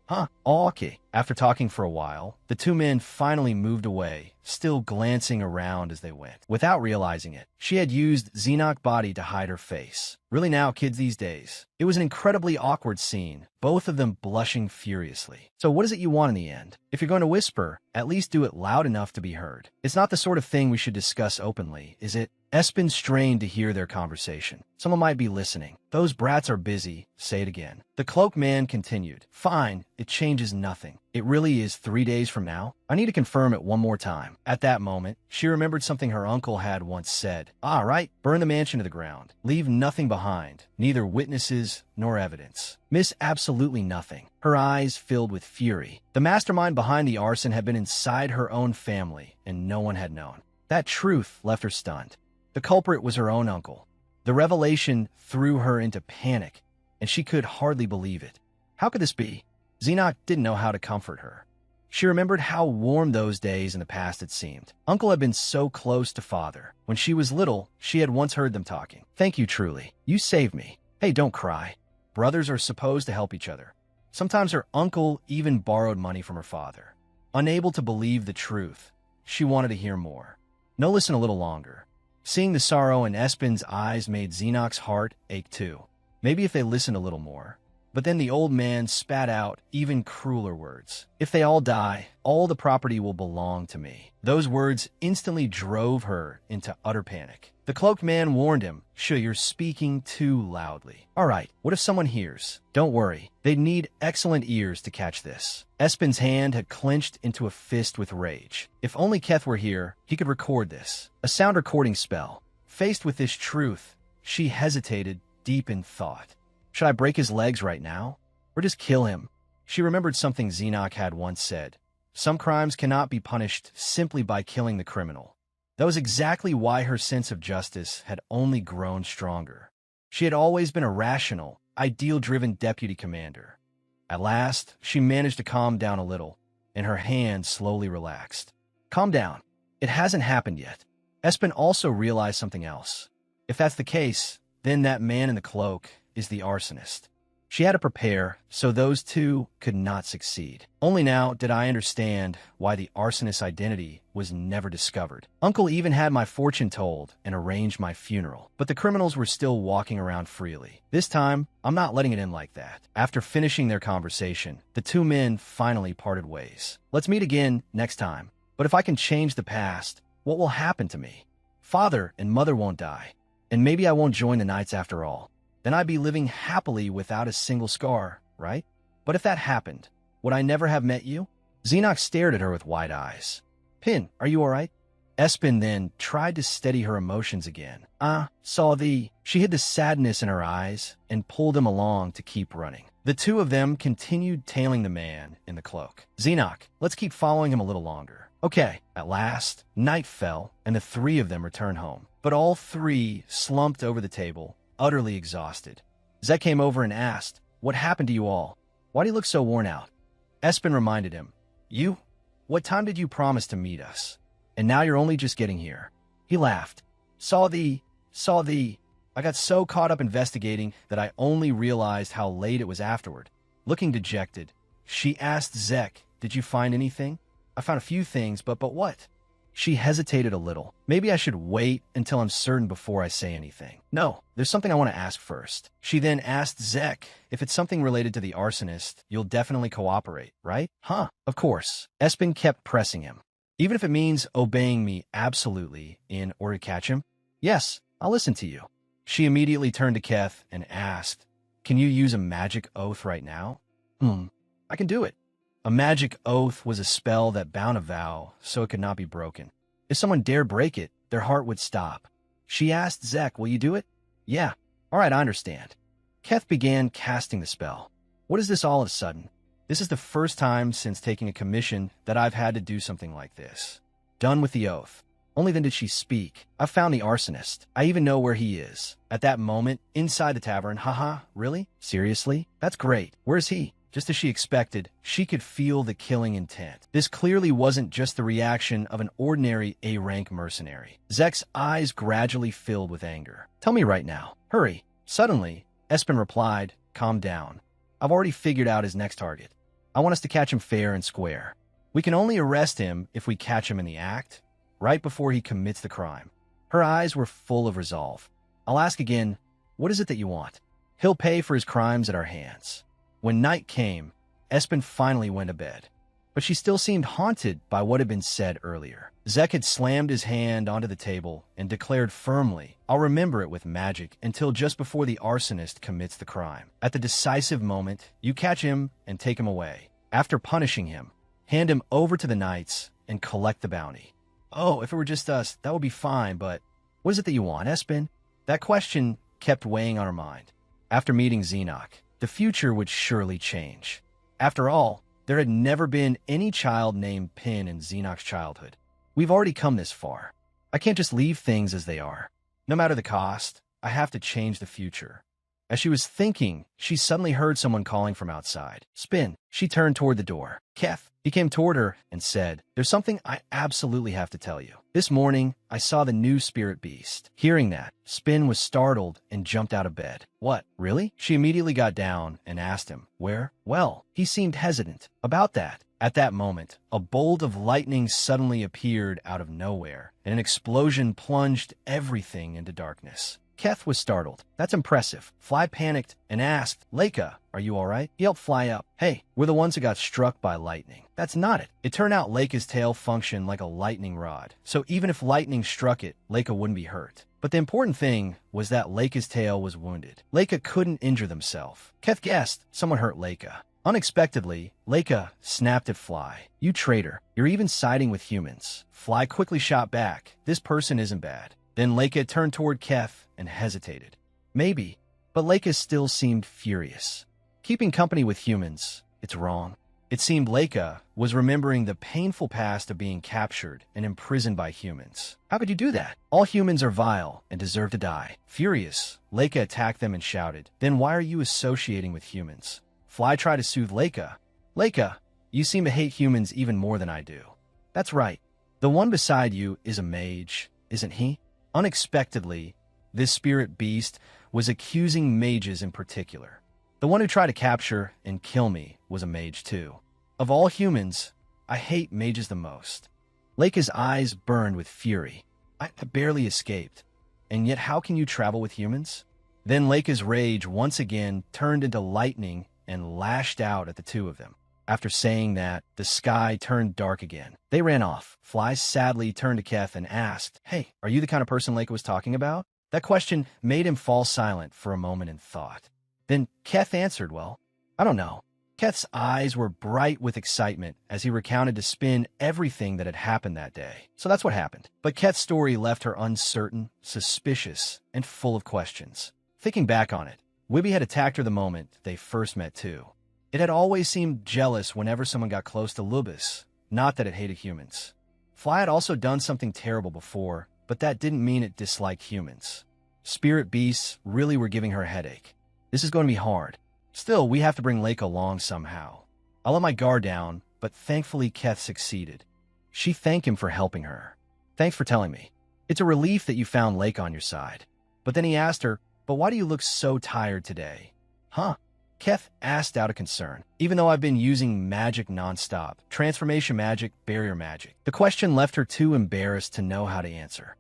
Okay. After talking for a while, the two men finally moved away, still glancing around as they went. Without realizing it, she had used Xenoc's body to hide her face. Really now, kids these days. It was an incredibly awkward scene, both of them blushing furiously. So what is it you want in the end? If you're going to whisper, at least do it loud enough to be heard. It's not the sort of thing we should discuss openly, is it? Espen strained to hear their conversation. Someone might be listening. "Those brats are busy. Say it again." The cloaked man continued. "Fine, it changes nothing. It really is 3 days from now. I need to confirm it one more time." At that moment, she remembered something her uncle had once said. Right, burn the mansion to the ground. Leave nothing behind, neither witnesses nor evidence. Miss absolutely nothing. Her eyes filled with fury. The mastermind behind the arson had been inside her own family, and no one had known. That truth left her stunned. The culprit was her own uncle. The revelation threw her into panic, and she could hardly believe it. How could this be? Xenoc didn't know how to comfort her. She remembered how warm those days in the past had seemed. Uncle had been so close to father. When she was little, she had once heard them talking. "Thank you truly. You saved me. Hey, don't cry. Brothers are supposed to help each other." Sometimes her uncle even borrowed money from her father. Unable to believe the truth, she wanted to hear more. No, listen a little longer. Seeing the sorrow in Espen's eyes made Xenoc's heart ache too. Maybe if they listened a little more. But then the old man spat out even crueler words. "If they all die, all the property will belong to me." Those words instantly drove her into utter panic. The cloaked man warned him, "Sure, you're speaking too loudly." "All right, what if someone hears?" "Don't worry, they'd need excellent ears to catch this." Espen's hand had clenched into a fist with rage. If only Keth were here, he could record this. A sound recording spell. Faced with this truth, she hesitated, deep in thought. Should I break his legs right now? Or just kill him? She remembered something Xenoc had once said. some crimes cannot be punished simply by killing the criminal. That was exactly why her sense of justice had only grown stronger. She had always been a rational, ideal-driven deputy commander. At last, she managed to calm down a little, and her hand slowly relaxed. Calm down. It hasn't happened yet. Espen also realized something else. If that's the case, then that man in the cloak is the arsonist. She had to prepare so those two could not succeed. Only now did I understand why the arsonist's identity was never discovered. Uncle even had my fortune told and arranged my funeral, but the criminals were still walking around freely. This time, I'm not letting it in like that. After finishing their conversation, the two men finally parted ways. Let's meet again next time. But if I can change the past, what will happen to me? Father and mother won't die, and maybe I won't join the Knights after all. Then I'd be living happily without a single scar, right? But if that happened, would I never have met you? Xenox stared at her with wide eyes. Pin, are you all right? Espen then tried to steady her emotions again. Saw thee. She hid the sadness in her eyes and pulled him along to keep running. The two of them continued tailing the man in the cloak. Xenox, let's keep following him a little longer. Okay. At last, night fell, and the three of them returned home. But all three slumped over the table, utterly exhausted. Zek came over and asked, "What happened to you all? Why do you look so worn out?" Espen reminded him, "You? What time did you promise to meet us? And now you're only just getting here." He laughed. Saw thee. I got so caught up investigating that I only realized how late it was afterward." Looking dejected, she asked Zek, "Did you find anything?" "I found a few things, but what?" She hesitated a little. "Maybe I should wait until I'm certain before I say anything." "No, there's something I want to ask first." She then asked Zek, "If it's something related to the arsonist, you'll definitely cooperate, right?" "Huh, of course." Espen kept pressing him. "Even if it means obeying me absolutely in order to catch him?" "Yes, I'll listen to you." She immediately turned to Keth and asked, "Can you use a magic oath right now?" I can do it." A magic oath was a spell that bound a vow so it could not be broken. If someone dared break it, their heart would stop. She asked Zek, "Will you do it?" "Yeah." "All right, I understand." Keth began casting the spell. "What is this all of a sudden? This is the first time since taking a commission that I've had to do something like this." Done with the oath. Only then did she speak. "I found the arsonist. I even know where he is." At that moment, inside the tavern, "Haha, really? Seriously? That's great. Where's he?" Just as she expected, she could feel the killing intent. This clearly wasn't just the reaction of an ordinary A-rank mercenary. Zek's eyes gradually filled with anger. "Tell me right now. Hurry." Suddenly, Espen replied, "Calm down. I've already figured out his next target. I want us to catch him fair and square. We can only arrest him if we catch him in the act, right before he commits the crime." Her eyes were full of resolve. "I'll ask again, what is it that you want?" "He'll pay for his crimes at our hands." When night came, Espen finally went to bed, but she still seemed haunted by what had been said earlier. Zek had slammed his hand onto the table and declared firmly, "I'll remember it with magic until just before the arsonist commits the crime. At the decisive moment, you catch him and take him away. After punishing him, hand him over to the Knights and collect the bounty." "Oh, if it were just us, that would be fine, but what is it that you want, Espen?" That question kept weighing on her mind. After meeting Xenox, the future would surely change. After all, there had never been any child named Pin in Xenox's childhood. We've already come this far. I can't just leave things as they are. No matter the cost, I have to change the future. As she was thinking, she suddenly heard someone calling from outside. "Spin." She turned toward the door. Keth. He came toward her and said, "There's something I absolutely have to tell you. This morning, I saw the new spirit beast." Hearing that, Spin was startled and jumped out of bed. "What, really?" She immediately got down and asked him, "Where?" "Well," he seemed hesitant about that. At that moment, a bolt of lightning suddenly appeared out of nowhere, and an explosion plunged everything into darkness. Keth was startled. "That's impressive." Fly panicked and asked, "Leica, are you all right?" He helped Fly up. "Hey, we're the ones who got struck by lightning." "That's not it." It turned out Leica's tail functioned like a lightning rod, so even if lightning struck it, Leica wouldn't be hurt. But the important thing was that Leica's tail was wounded. Leica couldn't injure themselves. Keth guessed someone hurt Leica. Unexpectedly, Leica snapped at Fly. "You traitor. You're even siding with humans." Fly quickly shot back. "This person isn't bad." Then Leica turned toward Keth and hesitated. "Maybe," but Leica still seemed furious. "Keeping company with humans, it's wrong." It seemed Leica was remembering the painful past of being captured and imprisoned by humans. How could you do that? All humans are vile and deserve to die. Furious, Leica attacked them and shouted, "Then why are you associating with humans?" Fly tried to soothe Leica. "Leica, you seem to hate humans even more than I do." "That's right. The one beside you is a mage, isn't he?" Unexpectedly, this spirit beast was accusing mages in particular. The one who tried to capture and kill me was a mage too. Of all humans, I hate mages the most. Leica's eyes burned with fury. I barely escaped. And yet how can you travel with humans? Then Leica's rage once again turned into lightning and lashed out at the two of them. After saying that, the sky turned dark again. They ran off. Fly sadly turned to Keth and asked, "Hey, are you the kind of person Leica was talking about?" That question made him fall silent for a moment in thought. Then Keth answered, "Well, I don't know." Keth's eyes were bright with excitement as he recounted to Spin everything that had happened that day. So that's what happened. But Keth's story left her uncertain, suspicious, and full of questions. Thinking back on it, Wibby had attacked her the moment they first met too. It had always seemed jealous whenever someone got close to Lubis, not that it hated humans. Fly had also done something terrible before, but that didn't mean it disliked humans. Spirit beasts really were giving her a headache. This is going to be hard. Still, we have to bring Leica along somehow. I let my guard down, but thankfully Keth succeeded. She thanked him for helping her. "Thanks for telling me. It's a relief that you found Leica on your side." But then he asked her, "But why do you look so tired today?" "Huh?" Keth asked out of concern. "Even though I've been using magic nonstop, transformation magic, barrier magic." The question left her too embarrassed to know how to answer.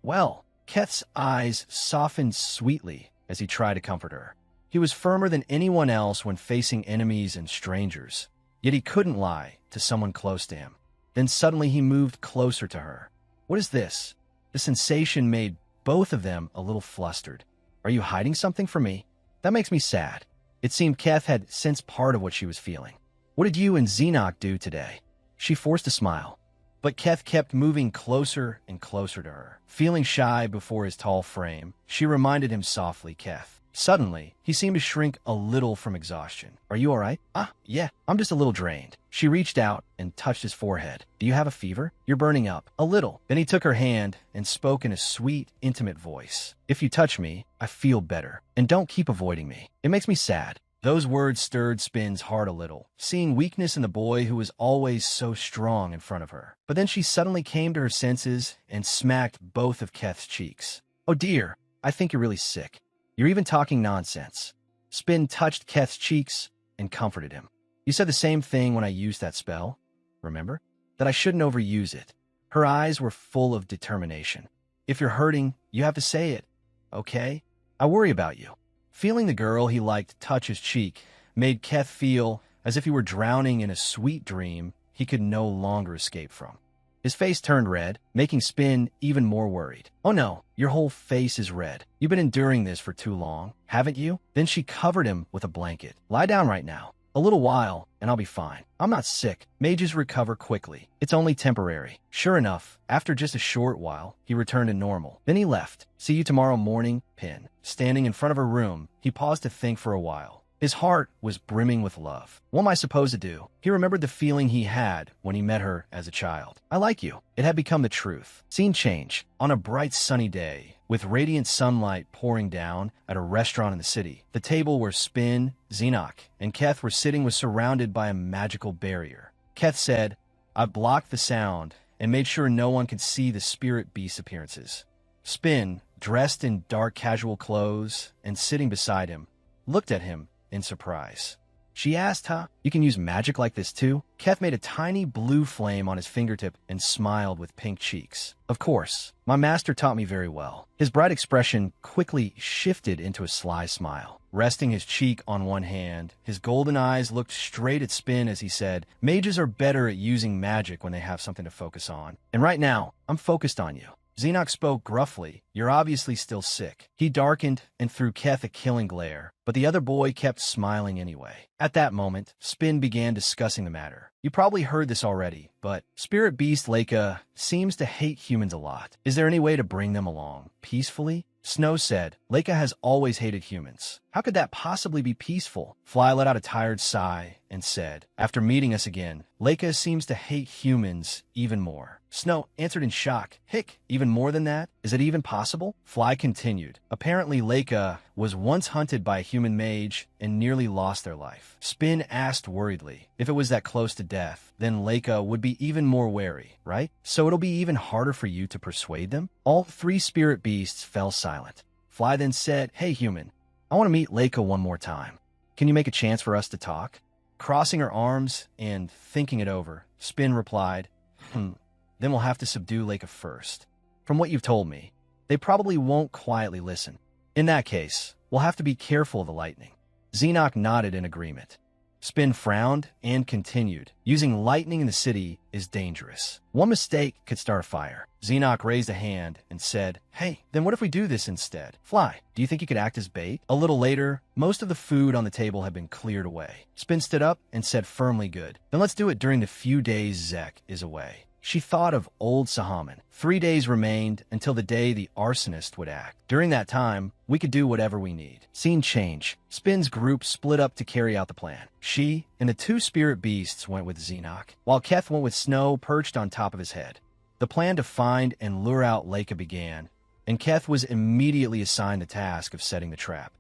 Well." Keth's eyes softened sweetly as he tried to comfort her. He was firmer than anyone else when facing enemies and strangers, yet he couldn't lie to someone close to him. Then suddenly he moved closer to her. "What is this?" The sensation made both of them a little flustered. "Are you hiding something from me?" "That makes me sad." It seemed Keth had sensed part of what she was feeling. "What did you and Xenoc do today?" She forced a smile. But Keth kept moving closer and closer to her. Feeling shy before his tall frame, she reminded him softly, "Keth." Suddenly, he seemed to shrink a little from exhaustion. "Are you all right?" Yeah, I'm just a little drained." She reached out and touched his forehead. "Do you have a fever? You're burning up." "A little." Then he took her hand and spoke in a sweet, intimate voice. "If you touch me, I feel better. And don't keep avoiding me. It makes me sad." Those words stirred Spin's heart a little, seeing weakness in the boy who was always so strong in front of her. But then she suddenly came to her senses and smacked both of Keth's cheeks. "Oh dear, I think you're really sick. You're even talking nonsense." Spin touched Keth's cheeks and comforted him. "You said the same thing when I used that spell. Remember? That I shouldn't overuse it." Her eyes were full of determination. "If you're hurting, you have to say it. Okay? I worry about you." Feeling the girl he liked touch his cheek made Keth feel as if he were drowning in a sweet dream he could no longer escape from. His face turned red, making Spin even more worried. "Oh no, your whole face is red. You've been enduring this for too long, haven't you?" Then she covered him with a blanket. "Lie down right now. A little while, and I'll be fine. I'm not sick. Mages recover quickly. It's only temporary." Sure enough, after just a short while, he returned to normal. Then he left. "See you tomorrow morning, Pin." Standing in front of her room, he paused to think for a while. His heart was brimming with love. What am I supposed to do? He remembered the feeling he had when he met her as a child. "I like you." It had become the truth. Scene change. On a bright sunny day, with radiant sunlight pouring down at a restaurant in the city, the table where Spin, Xenoc, and Keth were sitting was surrounded by a magical barrier. Keth said, "I blocked the sound and made sure no one could see the spirit beast appearances." Spin, dressed in dark casual clothes and sitting beside him, looked at him in surprise. She asked, "You can use magic like this too?" Keth made a tiny blue flame on his fingertip and smiled with pink cheeks. "Of course. My master taught me very well." His bright expression quickly shifted into a sly smile. Resting his cheek on one hand, his golden eyes looked straight at Spin as he said, "Mages are better at using magic when they have something to focus on. And right now, I'm focused on you." Xenoc spoke gruffly. "You're obviously still sick." He darkened and threw Keth a killing glare, but the other boy kept smiling anyway. At that moment, Spin began discussing the matter. "You probably heard this already, but Spirit Beast Leica seems to hate humans a lot. Is there any way to bring them along peacefully?" Snow said, "Leica has always hated humans. How could that possibly be peaceful? Fly let out a tired sigh and said, after meeting us again, Leica seems to hate humans even more. Snow answered in shock. Hick, even more than that? Is it even possible? Fly continued. Apparently Leica was once hunted by a human mage and nearly lost their life. Spin asked worriedly, if it was that close to death, then Leica would be even more wary, right? So it'll be even harder for you to persuade them? All three spirit beasts fell silent. Fly then said, hey human, I want to meet Leica one more time. Can you make a chance for us to talk? Crossing her arms and thinking it over, Spin replied, then we'll have to subdue Leica first. From what you've told me, they probably won't quietly listen. In that case, we'll have to be careful of the lightning. Xenoc nodded in agreement. Spin frowned and continued. Using lightning in the city is dangerous. One mistake could start a fire. Xenoc raised a hand and said, hey, then what if we do this instead? Fly, do you think you could act as bait? A little later, most of the food on the table had been cleared away. Spin stood up and said firmly, good. Then let's do it during the few days Zek is away. She thought of old Sahaman. 3 days remained until the day the arsonist would act. During that time, we could do whatever we need. Scene change. Spin's group split up to carry out the plan. She and the two spirit beasts went with Xenoc, while Keth went with Snow perched on top of his head. The plan to find and lure out Leica began, and Keth was immediately assigned the task of setting the trap.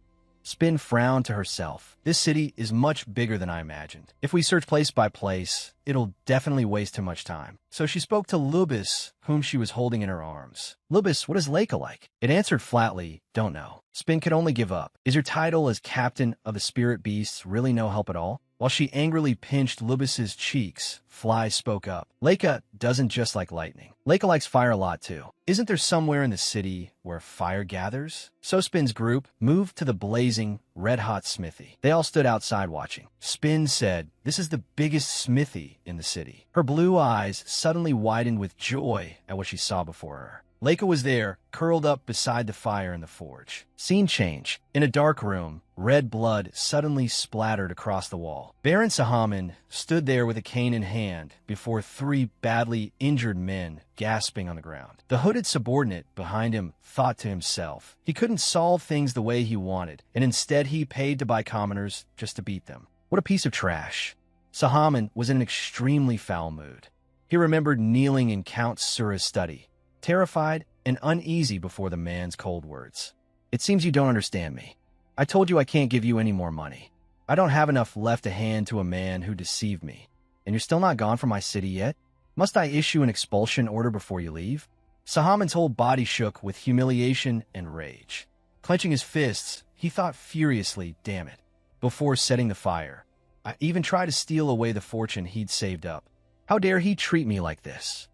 Spin frowned to herself. This city is much bigger than I imagined. If we search place by place, it'll definitely waste too much time. So she spoke to Lubis, whom she was holding in her arms. Lubis, what is Leica like? It answered flatly, don't know. Spin could only give up. Is your title as captain of the spirit beasts really no help at all? While she angrily pinched Lubis's cheeks, Fly spoke up. Leica doesn't just like lightning. Leica likes fire a lot too. Isn't there somewhere in the city where fire gathers? So Spin's group moved to the blazing, red-hot smithy. They all stood outside watching. Spin said, this is the biggest smithy in the city. Her blue eyes suddenly widened with joy at what she saw before her. Leica was there, curled up beside the fire in the forge. Scene change. In a dark room, red blood suddenly splattered across the wall. Baron Sahaman stood there with a cane in hand before 3 badly injured men gasping on the ground. The hooded subordinate behind him thought to himself. He couldn't solve things the way he wanted, and instead he paid to buy commoners just to beat them. What a piece of trash. Sahaman was in an extremely foul mood. He remembered kneeling in Count Sura's study, terrified and uneasy before the man's cold words. It seems you don't understand me. I told you I can't give you any more money. I don't have enough left to hand to a man who deceived me. And you're still not gone from my city yet? Must I issue an expulsion order before you leave? Sahaman's whole body shook with humiliation and rage. Clenching his fists, he thought furiously, damn it, before setting the fire. I even tried to steal away the fortune he'd saved up. How dare he treat me like this?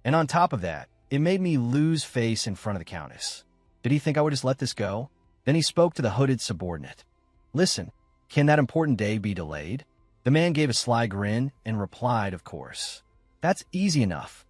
And on top of that, it made me lose face in front of the Countess. Did he think I would just let this go? Then he spoke to the hooded subordinate. Listen, can that important day be delayed? The man gave a sly grin and replied, of course. That's easy enough.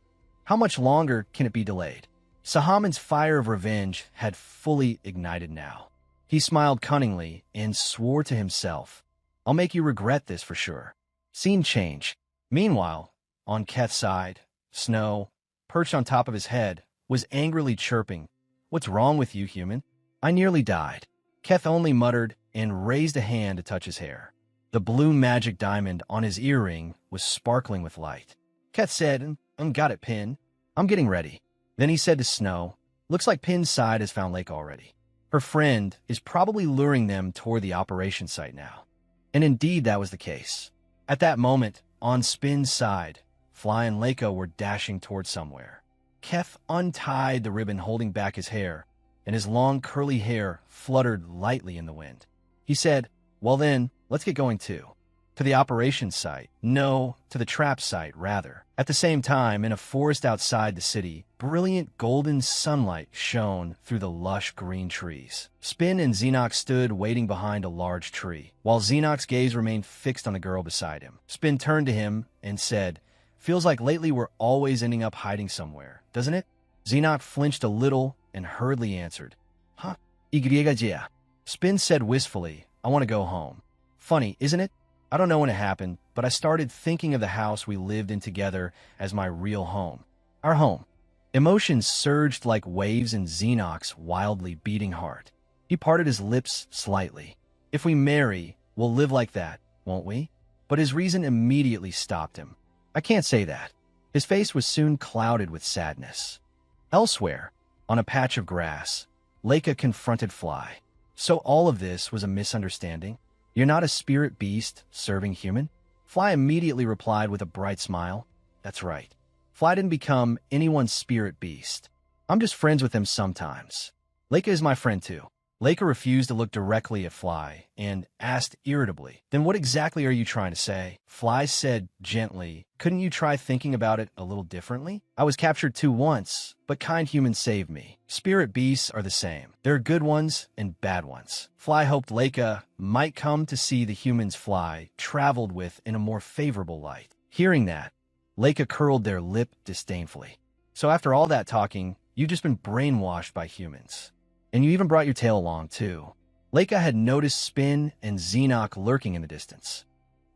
How much longer can it be delayed? Sahaman's fire of revenge had fully ignited now. He smiled cunningly and swore to himself, I'll make you regret this for sure. Scene change. Meanwhile, on Keth's side, Snow, perched on top of his head, was angrily chirping, What's wrong with you, human? I nearly died. Keth only muttered and raised a hand to touch his hair. The blue magic diamond on his earring was sparkling with light. Keth said, got it, Pin. I'm getting ready. Then he said to Snow, looks like Pin's side has found Lake already. Her friend is probably luring them toward the operation site now. And indeed that was the case. At that moment, on Spin's side, Fly and Leica were dashing toward somewhere. Keth untied the ribbon holding back his hair, and his long curly hair fluttered lightly in the wind. He said, well then, let's get going too. To the operations site. No, to the trap site, rather. At the same time, in a forest outside the city, brilliant golden sunlight shone through the lush green trees. Spin and Xenoc stood waiting behind a large tree, while Xenoc's gaze remained fixed on the girl beside him. Spin turned to him and said, feels like lately we're always ending up hiding somewhere, doesn't it? Xenoc flinched a little and hurriedly answered, Huh? Igriega. Spin said wistfully, I want to go home. Funny, isn't it? I don't know when it happened, but I started thinking of the house we lived in together as my real home. Our home. Emotions surged like waves in Xenoc's wildly beating heart. He parted his lips slightly. If we marry, we'll live like that, won't we? But his reason immediately stopped him. I can't say that. His face was soon clouded with sadness. Elsewhere, on a patch of grass, Leica confronted Fly. So all of this was a misunderstanding? You're not a spirit beast serving human? Fly immediately replied with a bright smile. That's right. Fly didn't become anyone's spirit beast. I'm just friends with him sometimes. Leica is my friend too. Leica refused to look directly at Fly and asked irritably, then what exactly are you trying to say? Fly said gently, couldn't you try thinking about it a little differently? I was captured too once, but kind humans saved me. Spirit beasts are the same. There are good ones and bad ones. Fly hoped Leica might come to see the humans Fly traveled with in a more favorable light. Hearing that, Leica curled their lip disdainfully. So after all that talking, you've just been brainwashed by humans. And you even brought your tail along, too. Leica had noticed Spin and Xenoc lurking in the distance.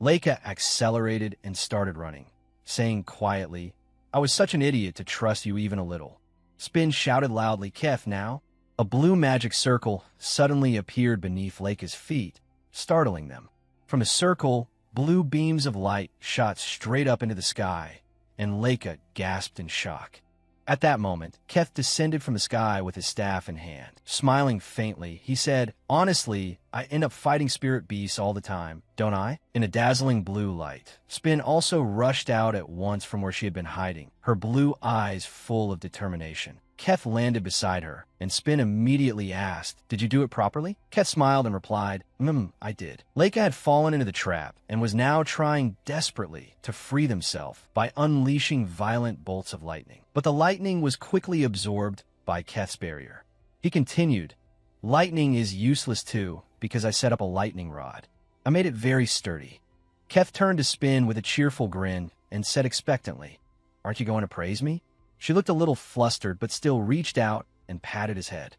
Leica accelerated and started running, saying quietly, I was such an idiot to trust you even a little. Spin shouted loudly, Kef now. A blue magic circle suddenly appeared beneath Leica's feet, startling them. From the circle, blue beams of light shot straight up into the sky, and Leica gasped in shock. At that moment, Keth descended from the sky with his staff in hand. Smiling faintly, he said, honestly, I end up fighting spirit beasts all the time, don't I? In a dazzling blue light. Spin also rushed out at once from where she had been hiding, her blue eyes full of determination. Keth landed beside her, and Spin immediately asked, did you do it properly? Keth smiled and replied, I did. Leica had fallen into the trap and was now trying desperately to free themselves by unleashing violent bolts of lightning. But the lightning was quickly absorbed by Keth's barrier. He continued, lightning is useless too because I set up a lightning rod. I made it very sturdy. Keth turned to Spin with a cheerful grin and said expectantly, aren't you going to praise me? She looked a little flustered, but still reached out and patted his head.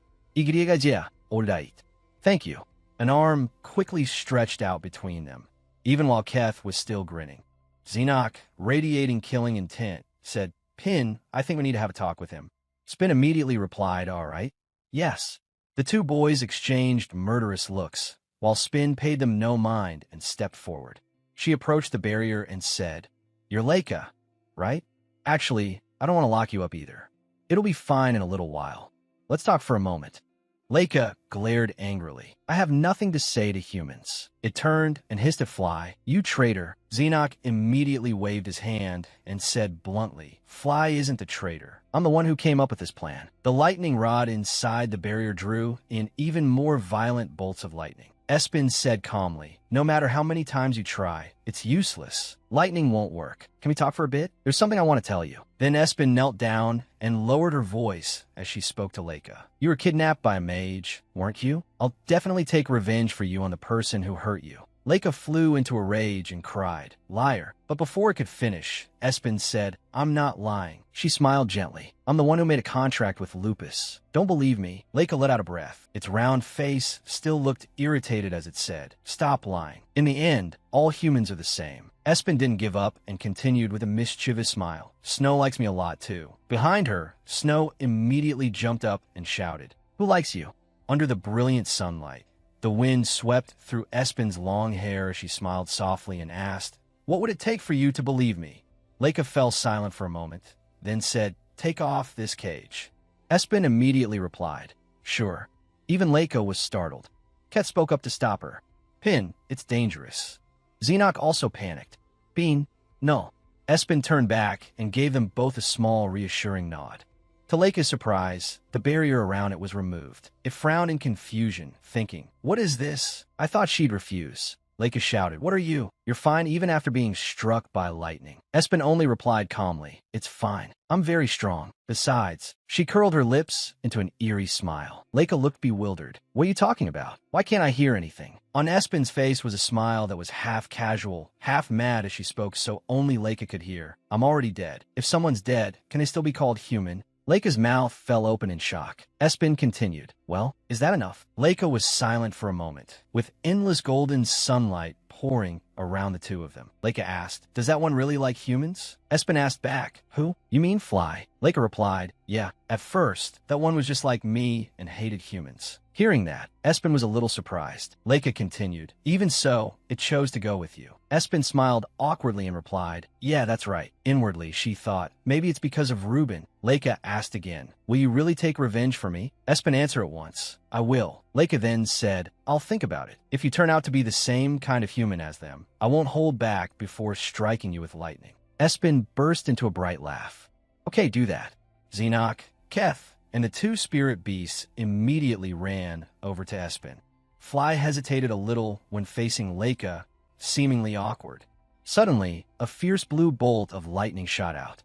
Thank you. An arm quickly stretched out between them, even while Keth was still grinning. Xenoc, radiating killing intent, said, Pin, I think we need to have a talk with him. Spin immediately replied, all right. Yes. The two boys exchanged murderous looks, while Spin paid them no mind and stepped forward. She approached the barrier and said, you're Leica, right? Actually, I don't want to lock you up either. It'll be fine in a little while. Let's talk for a moment. Leica glared angrily. I have nothing to say to humans. It turned and hissed at Fly. You traitor. Xenoc immediately waved his hand and said bluntly, Fly isn't the traitor. I'm the one who came up with this plan. The lightning rod inside the barrier drew in even more violent bolts of lightning. Espin said calmly, no matter how many times you try, it's useless. Lightning won't work. Can we talk for a bit? There's something I want to tell you. Then Espin knelt down and lowered her voice as she spoke to Leica. You were kidnapped by a mage, weren't you? I'll definitely take revenge for you on the person who hurt you. Leica flew into a rage and cried, liar. But before it could finish, Espin said, I'm not lying. She smiled gently. I'm the one who made a contract with Lupus. Don't believe me? Leica let out a breath. Its round face still looked irritated as it said, stop lying. In the end, all humans are the same. Espin didn't give up and continued with a mischievous smile. Snow likes me a lot too. Behind her, Snow immediately jumped up and shouted, who likes you? Under the brilliant sunlight, the wind swept through Espin's long hair as she smiled softly and asked, what would it take for you to believe me? Leica fell silent for a moment, then said, take off this cage. Espin immediately replied, sure. Even Leica was startled. Ket spoke up to stop her. Pin, it's dangerous. Xenoc also panicked. Bean, no. Espin turned back and gave them both a small, reassuring nod. To Leica's surprise, the barrier around it was removed. It frowned in confusion, thinking, what is this? I thought she'd refuse. Leica shouted, what are you? You're fine even after being struck by lightning. Espin only replied calmly, it's fine. I'm very strong. Besides, she curled her lips into an eerie smile. Leica looked bewildered. What are you talking about? Why can't I hear anything? On Espin's face was a smile that was half casual, half mad as she spoke so only Leica could hear. I'm already dead. If someone's dead, can they still be called human? Leica's mouth fell open in shock. Espin continued, well, is that enough? Leica was silent for a moment, with endless golden sunlight pouring around the two of them. Leica asked, "Does that one really like humans?" Espen asked back, "Who? You mean Fly?" Leica replied, "Yeah. At first, that one was just like me and hated humans." Hearing that, Espen was a little surprised. Leica continued, "Even so, it chose to go with you." Espen smiled awkwardly and replied, "Yeah, that's right." Inwardly, she thought, maybe it's because of Reuben. Leica asked again, "Will you really take revenge for me?" Espen answered at once, "I will." Leica then said, "I'll think about it. If you turn out to be the same kind of human as them, I won't hold back before striking you with lightning." Espen burst into a bright laugh. "Okay, do that." Xenoc, Keth, and the two spirit beasts immediately ran over to Espen. Fly hesitated a little when facing Leica, seemingly awkward. Suddenly, a fierce blue bolt of lightning shot out.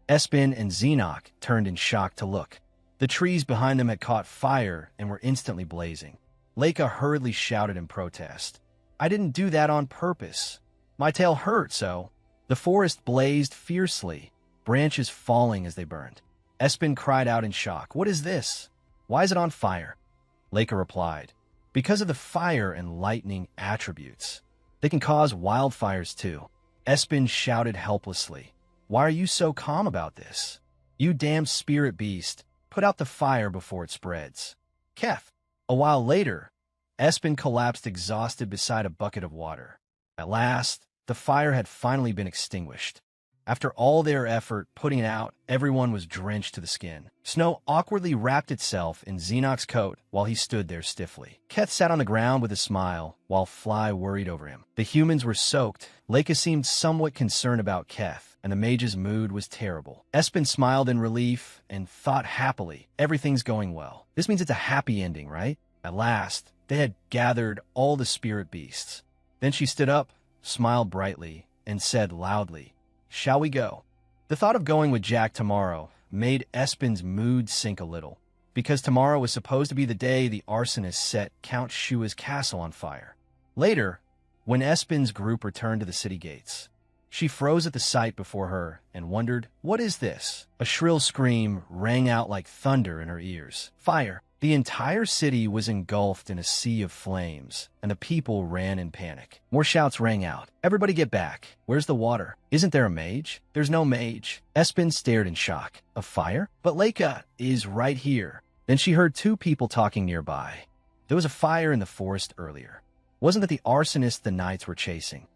Espen and Xenoc turned in shock to look. The trees behind them had caught fire and were instantly blazing. Leica hurriedly shouted in protest, "I didn't do that on purpose. My tail hurt, so." The forest blazed fiercely, branches falling as they burned. Espen cried out in shock, "What is this? Why is it on fire?" Leica replied, "Because of the fire and lightning attributes. They can cause wildfires too." Espen shouted helplessly, "Why are you so calm about this? You damn spirit beast, put out the fire before it spreads." Keth. A while later, Espen collapsed exhausted beside a bucket of water. At last, the fire had finally been extinguished. After all their effort putting it out, everyone was drenched to the skin. Snow awkwardly wrapped itself in Xenoc's coat while he stood there stiffly. Keth sat on the ground with a smile, while Fly worried over him. The humans were soaked. Leica seemed somewhat concerned about Keth, and the mage's mood was terrible. Espen smiled in relief and thought happily, "Everything's going well. This means it's a happy ending, right?" At last, they had gathered all the spirit beasts. Then she stood up, smiled brightly, and said loudly, "Shall we go?" The thought of going with Jack tomorrow made Espen's mood sink a little, because tomorrow was supposed to be the day the arsonist set Count Shua's castle on fire. Later, when Espen's group returned to the city gates, she froze at the sight before her and wondered, "What is this?" A shrill scream rang out like thunder in her ears. Fire! The entire city was engulfed in a sea of flames, and the people ran in panic. More shouts rang out. "Everybody get back. Where's the water? Isn't there a mage?" "There's no mage." Espen stared in shock. "A fire? But Leica is right here." Then she heard two people talking nearby. There was a fire in the forest earlier. Wasn't that the arsonist the knights were chasing?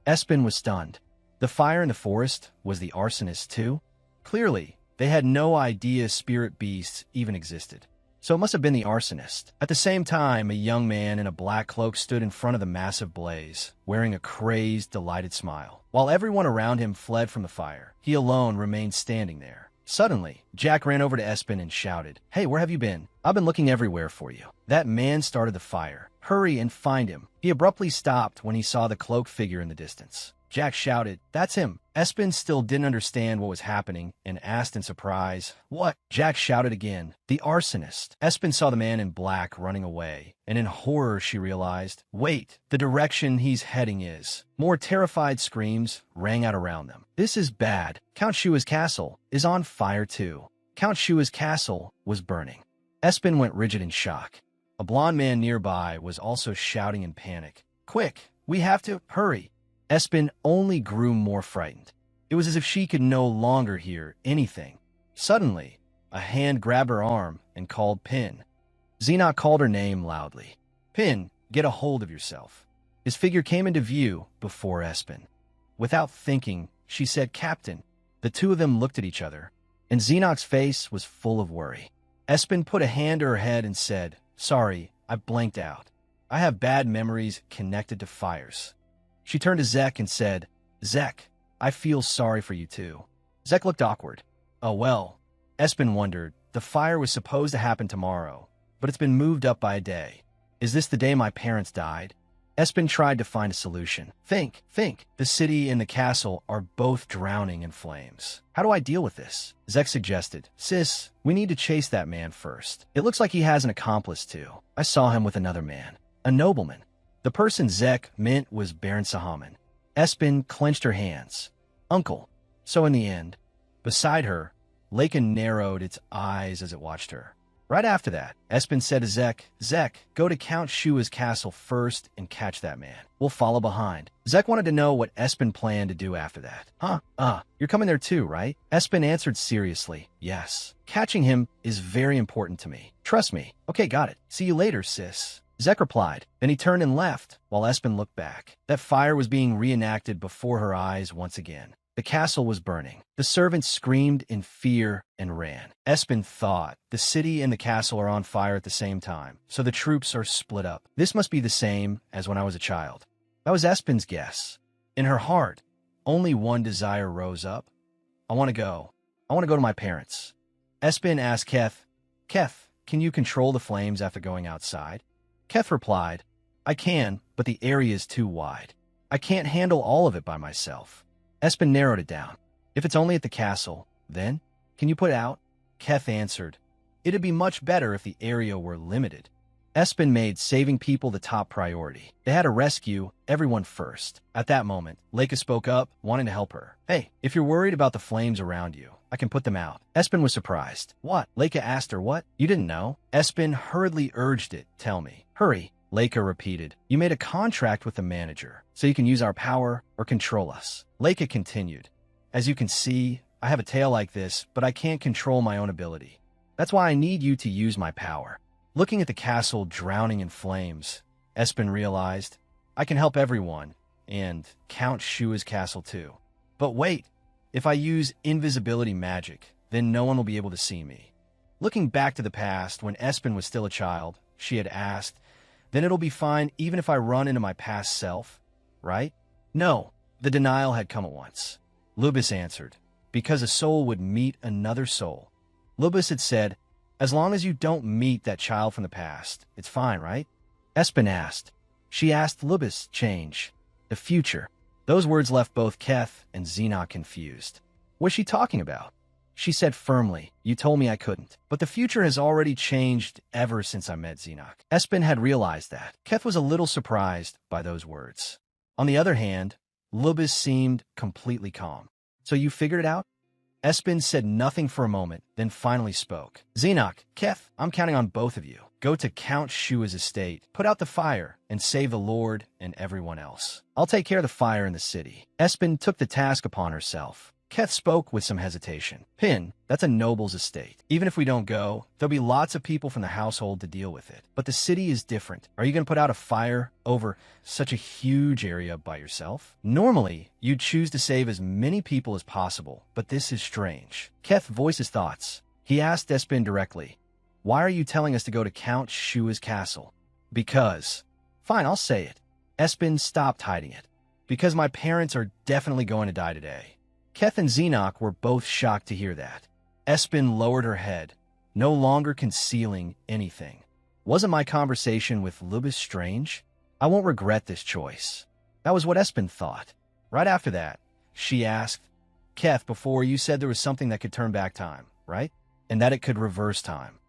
Espen was stunned. The fire in the forest was the arsonist too? Clearly, they had no idea spirit beasts even existed. So it must have been the arsonist. At the same time, a young man in a black cloak stood in front of the massive blaze, wearing a crazed, delighted smile. While everyone around him fled from the fire, he alone remained standing there. Suddenly, Jack ran over to Espen and shouted, "Hey, where have you been? I've been looking everywhere for you." "That man started the fire. Hurry and find him." He abruptly stopped when he saw the cloaked figure in the distance. Jack shouted, "That's him." Espen still didn't understand what was happening and asked in surprise, "What?" Jack shouted again, "The arsonist." Espen saw the man in black running away, and in horror she realized, wait, the direction he's heading is. More terrified screams rang out around them. "This is bad. Count Shua's castle is on fire too." Count Shua's castle was burning. Espen went rigid in shock. A blond man nearby was also shouting in panic, "Quick, we have to hurry." Espen only grew more frightened. It was as if she could no longer hear anything. Suddenly, a hand grabbed her arm and called Pin. Xenoc called her name loudly. "Pin, get a hold of yourself." His figure came into view before Espen. Without thinking, she said, "Captain." The two of them looked at each other, and Xenoc's face was full of worry. Espen put a hand to her head and said, "Sorry, I blanked out. I have bad memories connected to fires." She turned to Zek and said, "Zek, I feel sorry for you too." Zek looked awkward. "Oh well." Espen wondered. The fire was supposed to happen tomorrow, but it's been moved up by a day. Is this the day my parents died? Espen tried to find a solution. Think. The city and the castle are both drowning in flames. How do I deal with this? Zek suggested. "Sis, we need to chase that man first. It looks like he has an accomplice too. I saw him with another man. A nobleman." The person Zek meant was Baron Sahaman. Espen clenched her hands. "Uncle." So in the end, beside her, Leica narrowed its eyes as it watched her. Right after that, Espen said to Zek, go to Count Shua's castle first and catch that man. We'll follow behind. Zek wanted to know what Espen planned to do after that. You're coming there too, right? Espen answered seriously, yes. Catching him is very important to me. Trust me. Okay, got it. See you later, sis. Zek replied. Then he turned and left, while Espen looked back. That fire was being reenacted before her eyes once again. The castle was burning. The servants screamed in fear and ran. Espen thought, the city and the castle are on fire at the same time, so the troops are split up. This must be the same as when I was a child. That was Espen's guess. In her heart, only one desire rose up. I want to go. I want to go to my parents. Espen asked Keth, can you control the flames after going outside? Keth replied, I can, but the area is too wide. I can't handle all of it by myself. Espen narrowed it down. If it's only at the castle, then? Can you put out? Keth answered, it'd be much better if the area were limited. Espen made saving people the top priority. They had to rescue everyone first. At that moment, Leica spoke up, wanting to help her. Hey, if you're worried about the flames around you, I can put them out. Espen was surprised. What? Leica asked her what? You didn't know? Espen hurriedly urged it. Tell me. Hurry. Leica repeated. You made a contract with the manager, so you can use our power or control us. Leica continued. As you can see, I have a tail like this, but I can't control my own ability. That's why I need you to use my power. Looking at the castle drowning in flames, Espen realized, I can help everyone, and Count Shua's castle too. But wait, if I use invisibility magic, then no one will be able to see me. Looking back to the past, when Espen was still a child, she had asked, then it'll be fine even if I run into my past self, right? No, the denial had come at once. Lubis answered, because a soul would meet another soul. Lubis had said, as long as you don't meet that child from the past, it's fine, right? Espen asked. She asked Lubis change. The future. Those words left both Keth and Xena confused. What's she talking about? She said firmly, you told me I couldn't. But the future has already changed ever since I met Xenoc. Espen had realized that. Keth was a little surprised by those words. On the other hand, Lubis seemed completely calm. So you figured it out? Espen said nothing for a moment, then finally spoke. Xenoc, Keth, I'm counting on both of you. Go to Count Shua's estate, put out the fire, and save the Lord and everyone else. I'll take care of the fire in the city. Espen took the task upon herself. Keth spoke with some hesitation. Pin, that's a noble's estate. Even if we don't go, there'll be lots of people from the household to deal with it. But the city is different. Are you going to put out a fire over such a huge area by yourself? Normally, you'd choose to save as many people as possible, but this is strange. Keth voiced his thoughts. He asked Espen directly, why are you telling us to go to Count Shua's castle? Because. Fine, I'll say it. Espen stopped hiding it. Because my parents are definitely going to die today. Keth and Xenoc were both shocked to hear that. Espen lowered her head, no longer concealing anything. Wasn't my conversation with Lubis strange? I won't regret this choice. That was what Espen thought. Right after that, she asked, Keth, before you said there was something that could turn back time, right? And that it could reverse time.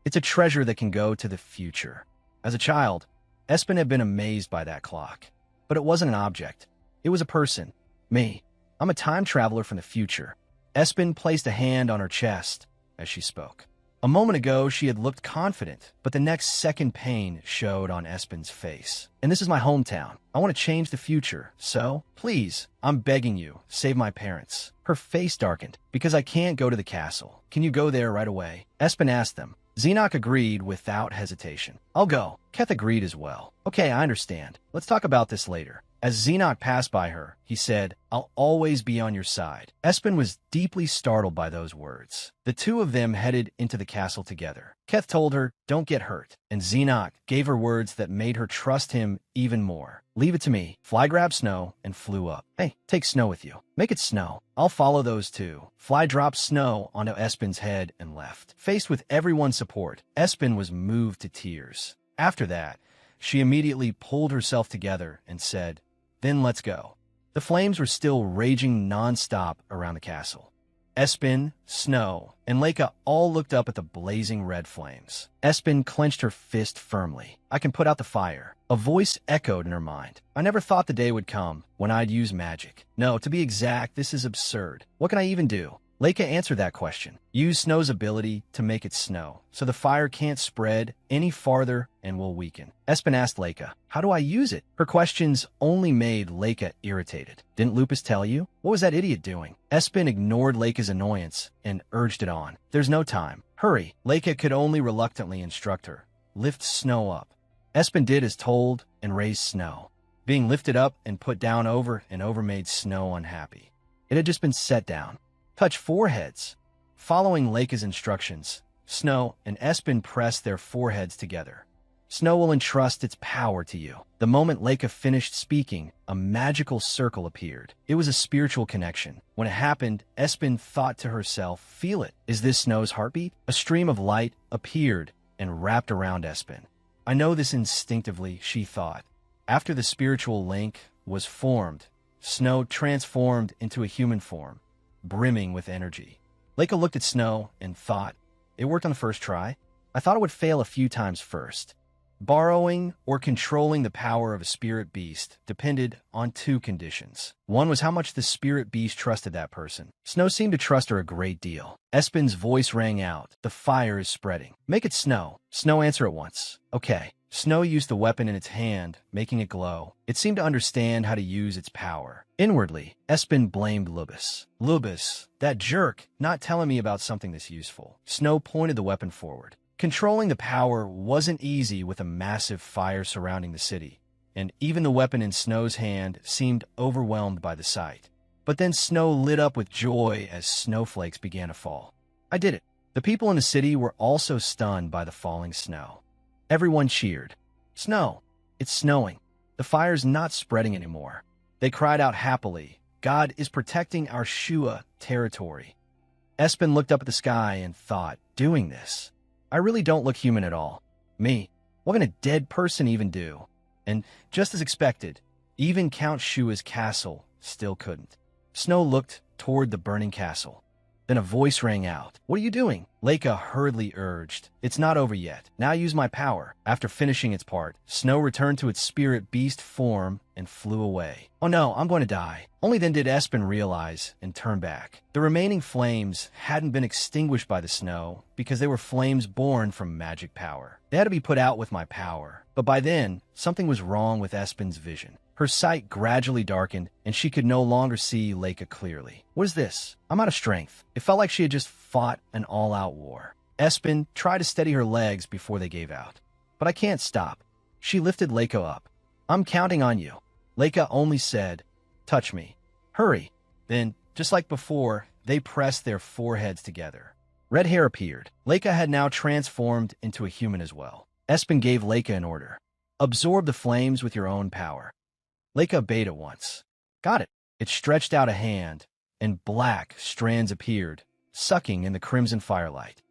It's a treasure that can go to the future. As a child, Espen had been amazed by that clock. But it wasn't an object. It was a person. Me. I'm a time traveler from the future. Espen placed a hand on her chest as she spoke. A moment ago, she had looked confident, but the next second pain showed on Espen's face. And this is my hometown. I want to change the future, so please, I'm begging you, save my parents. Her face darkened. Because I can't go to the castle. Can you go there right away? Espen asked them. Xenoc agreed without hesitation. I'll go. Keth agreed as well. Okay, I understand. Let's talk about this later. As Xenoc passed by her, he said, I'll always be on your side. Espen was deeply startled by those words. The two of them headed into the castle together. Keth told her, don't get hurt, and Xenoc gave her words that made her trust him even more. Leave it to me. Fly grabbed Snow and flew up. Hey, take Snow with you. Make it snow. I'll follow those two. Fly dropped Snow onto Espen's head and left. Faced with everyone's support, Espen was moved to tears. After that, she immediately pulled herself together and said, then let's go. The flames were still raging non-stop around the castle. Espen, Snow, and Leica all looked up at the blazing red flames. Espen clenched her fist firmly. I can put out the fire. A voice echoed in her mind. I never thought the day would come when I'd use magic. No, to be exact, this is absurd. What can I even do? Leica answered that question. Use snow's ability to make it snow, so the fire can't spread any farther and will weaken. Espen asked Leica, how do I use it? Her questions only made Leica irritated. Didn't Lupus tell you? What was that idiot doing? Espen ignored Leica's annoyance and urged it on. There's no time. Hurry. Leica could only reluctantly instruct her. Lift snow up. Espen did as told and raised snow. Being lifted up and put down over and over made Snow unhappy. It had just been set down. Touch foreheads. Following Leica's instructions, Snow and Espen pressed their foreheads together. Snow will entrust its power to you. The moment Leica finished speaking, a magical circle appeared. It was a spiritual connection. When it happened, Espen thought to herself, feel it. Is this Snow's heartbeat? A stream of light appeared and wrapped around Espen. I know this instinctively, she thought. After the spiritual link was formed, Snow transformed into a human form, brimming with energy. Leica looked at Snow and thought, it worked on the first try. I thought it would fail a few times first. Borrowing or controlling the power of a spirit beast depended on two conditions. One was how much the spirit beast trusted that person. Snow seemed to trust her a great deal. Espen's voice rang out. The fire is spreading. Make it snow. Snow answered at once. Okay. Snow used the weapon in its hand, making it glow. It seemed to understand how to use its power. Inwardly, Espen blamed Lubis. Lubis, that jerk, not telling me about something this useful. Snow pointed the weapon forward. Controlling the power wasn't easy with a massive fire surrounding the city, and even the weapon in Snow's hand seemed overwhelmed by the sight. But then Snow lit up with joy as snowflakes began to fall. I did it. The people in the city were also stunned by the falling snow. Everyone cheered. Snow, it's snowing. The fire's not spreading anymore. They cried out happily. God is protecting our Shua territory. Espen looked up at the sky and thought, doing this. I really don't look human at all. Me, what can a dead person even do? And just as expected, even Count Shua's castle still couldn't. Snow looked toward the burning castle. Then a voice rang out. What are you doing? Leica hurriedly urged. It's not over yet. Now use my power. After finishing its part, Snow returned to its spirit beast form and flew away. Oh no, I'm going to die. Only then did Espen realize and turn back. The remaining flames hadn't been extinguished by the snow because they were flames born from magic power. They had to be put out with my power. But by then, something was wrong with Espen's vision. Her sight gradually darkened, and she could no longer see Leica clearly. What is this? I'm out of strength. It felt like she had just fought an all-out war. Espen tried to steady her legs before they gave out. But I can't stop. She lifted Leica up. I'm counting on you. Leica only said, touch me. Hurry. Then, just like before, they pressed their foreheads together. Red hair appeared. Leica had now transformed into a human as well. Espen gave Leica an order. Absorb the flames with your own power. Leica obeyed at once. Got it. It stretched out a hand, and black strands appeared, sucking in the crimson firelight.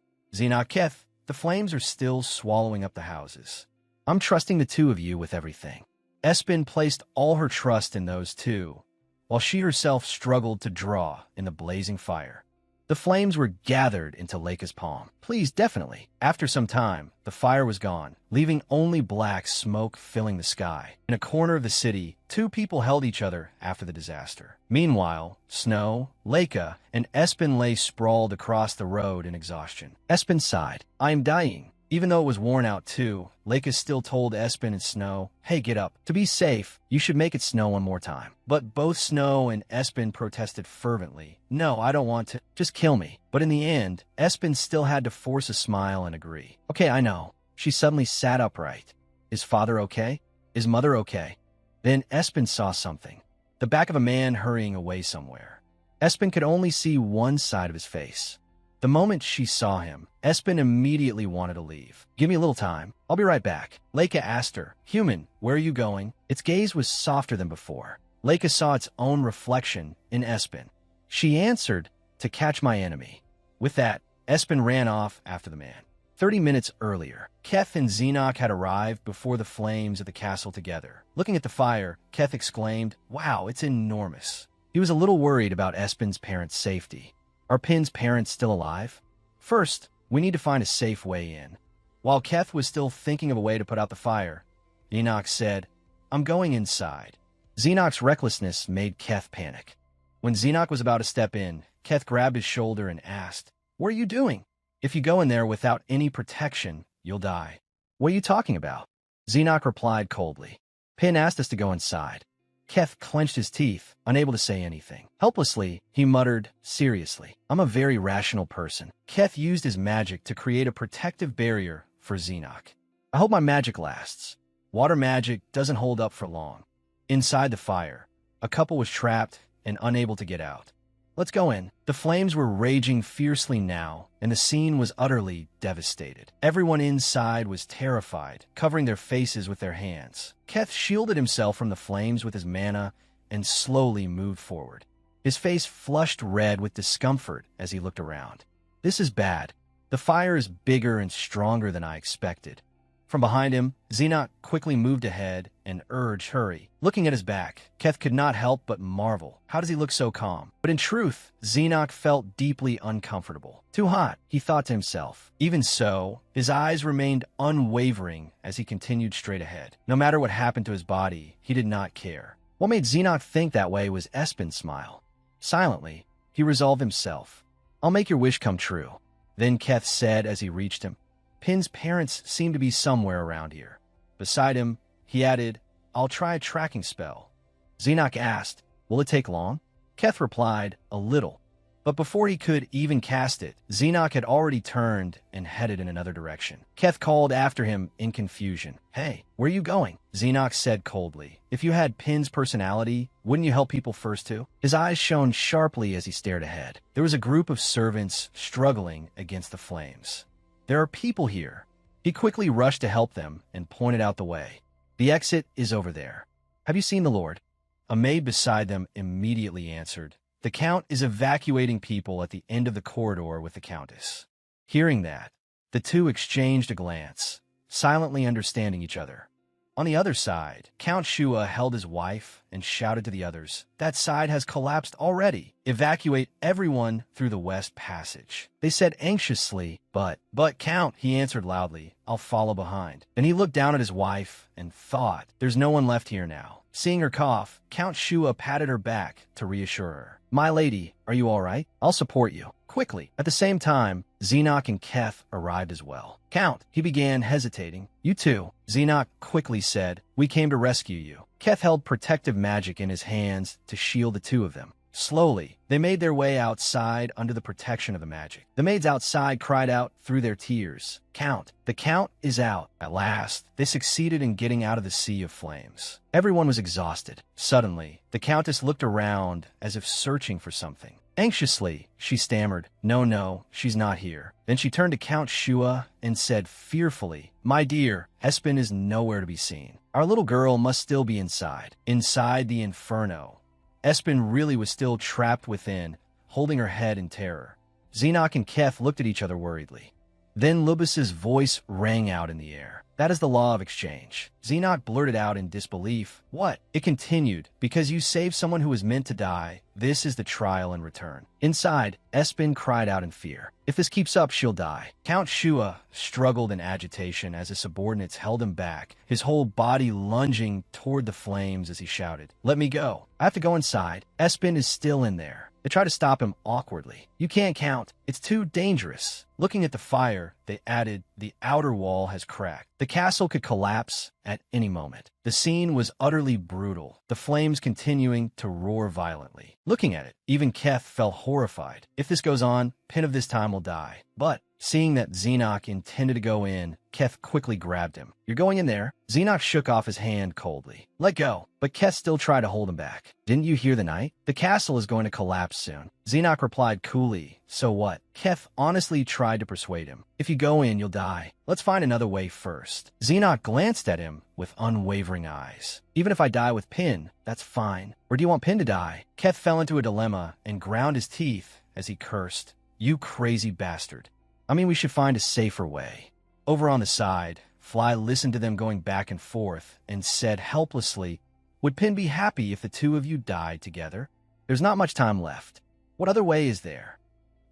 Keth, the flames are still swallowing up the houses. I'm trusting the two of you with everything. Espen placed all her trust in those two, while she herself struggled to draw in the blazing fire. The flames were gathered into Leica's palm. Please, definitely. After some time, the fire was gone, leaving only black smoke filling the sky. In a corner of the city, two people held each other after the disaster. Meanwhile, Snow, Leica, and Espen lay sprawled across the road in exhaustion. Espen sighed. I am dying. Even though it was worn out too, Leica still told Espen and Snow, hey, get up. To be safe, you should make it snow one more time. But both Snow and Espen protested fervently. No, I don't want to. Just kill me. But in the end, Espen still had to force a smile and agree. Okay, I know. She suddenly sat upright. Is father okay? Is mother okay? Then Espen saw something. The back of a man hurrying away somewhere. Espen could only see one side of his face. The moment she saw him, Espen immediately wanted to leave. Give me a little time. I'll be right back. Leica asked her, Human, where are you going? Its gaze was softer than before. Leica saw its own reflection in Espen. She answered, to catch my enemy. With that, Espen ran off after the man. 30 minutes earlier, Keth and Xenoc had arrived before the flames of the castle together. Looking at the fire, Keth exclaimed, wow, it's enormous. He was a little worried about Espen's parents' safety. Are Pin's parents still alive? First, we need to find a safe way in. While Keth was still thinking of a way to put out the fire, Enoch said, I'm going inside. Xenoc's recklessness made Keth panic. When Xenoc was about to step in, Keth grabbed his shoulder and asked, "What are you doing? If you go in there without any protection, you'll die." "What are you talking about?" Xenoc replied coldly. "Pin asked us to go inside." Keth clenched his teeth, unable to say anything. Helplessly, he muttered, "Seriously, I'm a very rational person." Keth used his magic to create a protective barrier for Xenoc. "I hope my magic lasts." Water magic doesn't hold up for long. Inside the fire, a couple was trapped and unable to get out. "Let's go in." The flames were raging fiercely now, and the scene was utterly devastated. Everyone inside was terrified, covering their faces with their hands. Keth shielded himself from the flames with his mana and slowly moved forward. His face flushed red with discomfort as he looked around. "This is bad. The fire is bigger and stronger than I expected." From behind him, Xenoc quickly moved ahead and urged, "Hurry." Looking at his back, Keth could not help but marvel. How does he look so calm? But in truth, Xenoc felt deeply uncomfortable. Too hot, he thought to himself. Even so, his eyes remained unwavering as he continued straight ahead. No matter what happened to his body, he did not care. What made Xenoc think that way was Espen's smile. Silently, he resolved himself. "I'll make your wish come true." Then Keth said as he reached him, "Pin's parents seem to be somewhere around here." Beside him, he added, "I'll try a tracking spell." Xenoc asked, "Will it take long?" Keth replied, "A little." But before he could even cast it, Xenoc had already turned and headed in another direction. Keth called after him in confusion. "Hey, where are you going?" Xenoc said coldly, "If you had Pin's personality, wouldn't you help people first too?" His eyes shone sharply as he stared ahead. There was a group of servants struggling against the flames. "There are people here." He quickly rushed to help them and pointed out the way. "The exit is over there." "Have you seen the Lord?" A maid beside them immediately answered, "The Count is evacuating people at the end of the corridor with the Countess." Hearing that, the two exchanged a glance, silently understanding each other. On the other side, Count Shua held his wife and shouted to the others, "That side has collapsed already. Evacuate everyone through the west passage." They said anxiously, But Count," he answered loudly, "I'll follow behind." Then he looked down at his wife and thought, "There's no one left here now." Seeing her cough, Count Shua patted her back to reassure her. "My lady, are you all right? I'll support you." Quickly. At the same time, Xenoc and Keth arrived as well. "Count," he began, hesitating. "You too," Xenoc quickly said. "We came to rescue you." Keth held protective magic in his hands to shield the two of them. Slowly, they made their way outside under the protection of the magic. The maids outside cried out through their tears, "Count, the Count is out." At last, they succeeded in getting out of the sea of flames. Everyone was exhausted. Suddenly, the Countess looked around as if searching for something. Anxiously, she stammered, No, she's not here." Then she turned to Count Shua and said fearfully, "My dear, Espen is nowhere to be seen. Our little girl must still be inside the inferno." Espen really was still trapped within, holding her head in terror. Xenoc and Keth looked at each other worriedly. Then Lubis's voice rang out in the air. "That is the law of exchange." Xenoc blurted out in disbelief. "What?" It continued, "Because you saved someone who was meant to die, this is the trial in return." Inside, Espen cried out in fear. "If this keeps up, she'll die." Count Shua struggled in agitation as his subordinates held him back, his whole body lunging toward the flames as he shouted, "Let me go. I have to go inside. Espen is still in there." They tried to stop him awkwardly. "You can't, Count. It's too dangerous." Looking at the fire, they added, "The outer wall has cracked. The castle could collapse at any moment." The scene was utterly brutal, the flames continuing to roar violently. Looking at it, even Keth felt horrified. If this goes on, Pin of this time will die. But seeing that Xenoc intended to go in, Keth quickly grabbed him. "You're going in there?" Xenoc shook off his hand coldly. "Let go." But Keth still tried to hold him back. "Didn't you hear the knight? The castle is going to collapse soon." Xenoc replied coolly, "So what?" Keth honestly tried to persuade him. "If you go in, you'll die. Let's find another way first." Xenoc glanced at him with unwavering eyes. "Even if I die with Pin, that's fine. Or do you want Pin to die?" Keth fell into a dilemma and ground his teeth as he cursed, "You crazy bastard. I mean, we should find a safer way." Over on the side, Fly listened to them going back and forth and said helplessly, "Would Pin be happy if the two of you died together? There's not much time left. What other way is there?"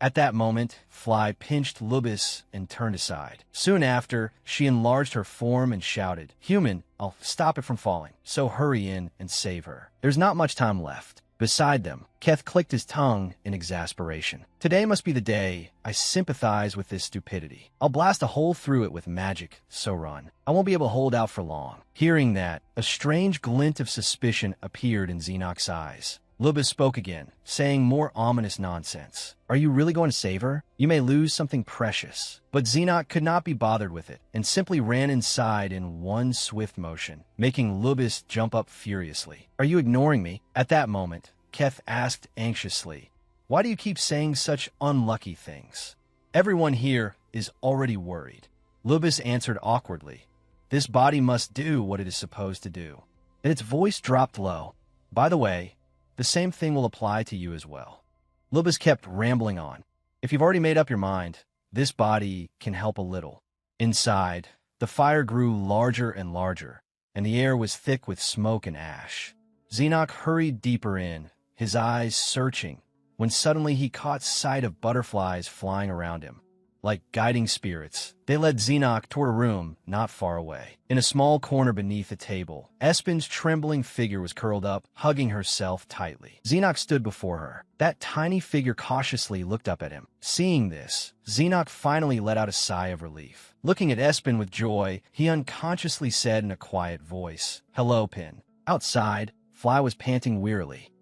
At that moment, Fly pinched Lubis and turned aside. Soon after, she enlarged her form and shouted, "Human, I'll stop it from falling, so hurry in and save her. There's not much time left." Beside them, Keth clicked his tongue in exasperation. Today must be the day. I sympathize with this stupidity. I'll blast a hole through it with magic, so run. I won't be able to hold out for long. Hearing that, a strange glint of suspicion appeared in Xenoc's eyes. Lubis spoke again, saying more ominous nonsense. Are you really going to save her? You may lose something precious. But Xenoc could not be bothered with it, and simply ran inside in one swift motion, making Lubis jump up furiously. Are you ignoring me? At that moment, Keth asked anxiously, why do you keep saying such unlucky things? Everyone here is already worried. Lubis answered awkwardly, this body must do what it is supposed to do. And its voice dropped low. By the way, the same thing will apply to you as well. Lubis kept rambling on. If you've already made up your mind, this body can help a little. Inside, the fire grew larger and larger, and the air was thick with smoke and ash. Xenoc hurried deeper in, his eyes searching, when suddenly he caught sight of butterflies flying around him. Like guiding spirits, they led Xenoc toward a room not far away. In a small corner beneath a table, Espen's trembling figure was curled up, hugging herself tightly. Xenoc stood before her. That tiny figure cautiously looked up at him. Seeing this, Xenoc finally let out a sigh of relief. Looking at Espen with joy, he unconsciously said in a quiet voice, hello, Pin. Outside, Fly was panting wearily.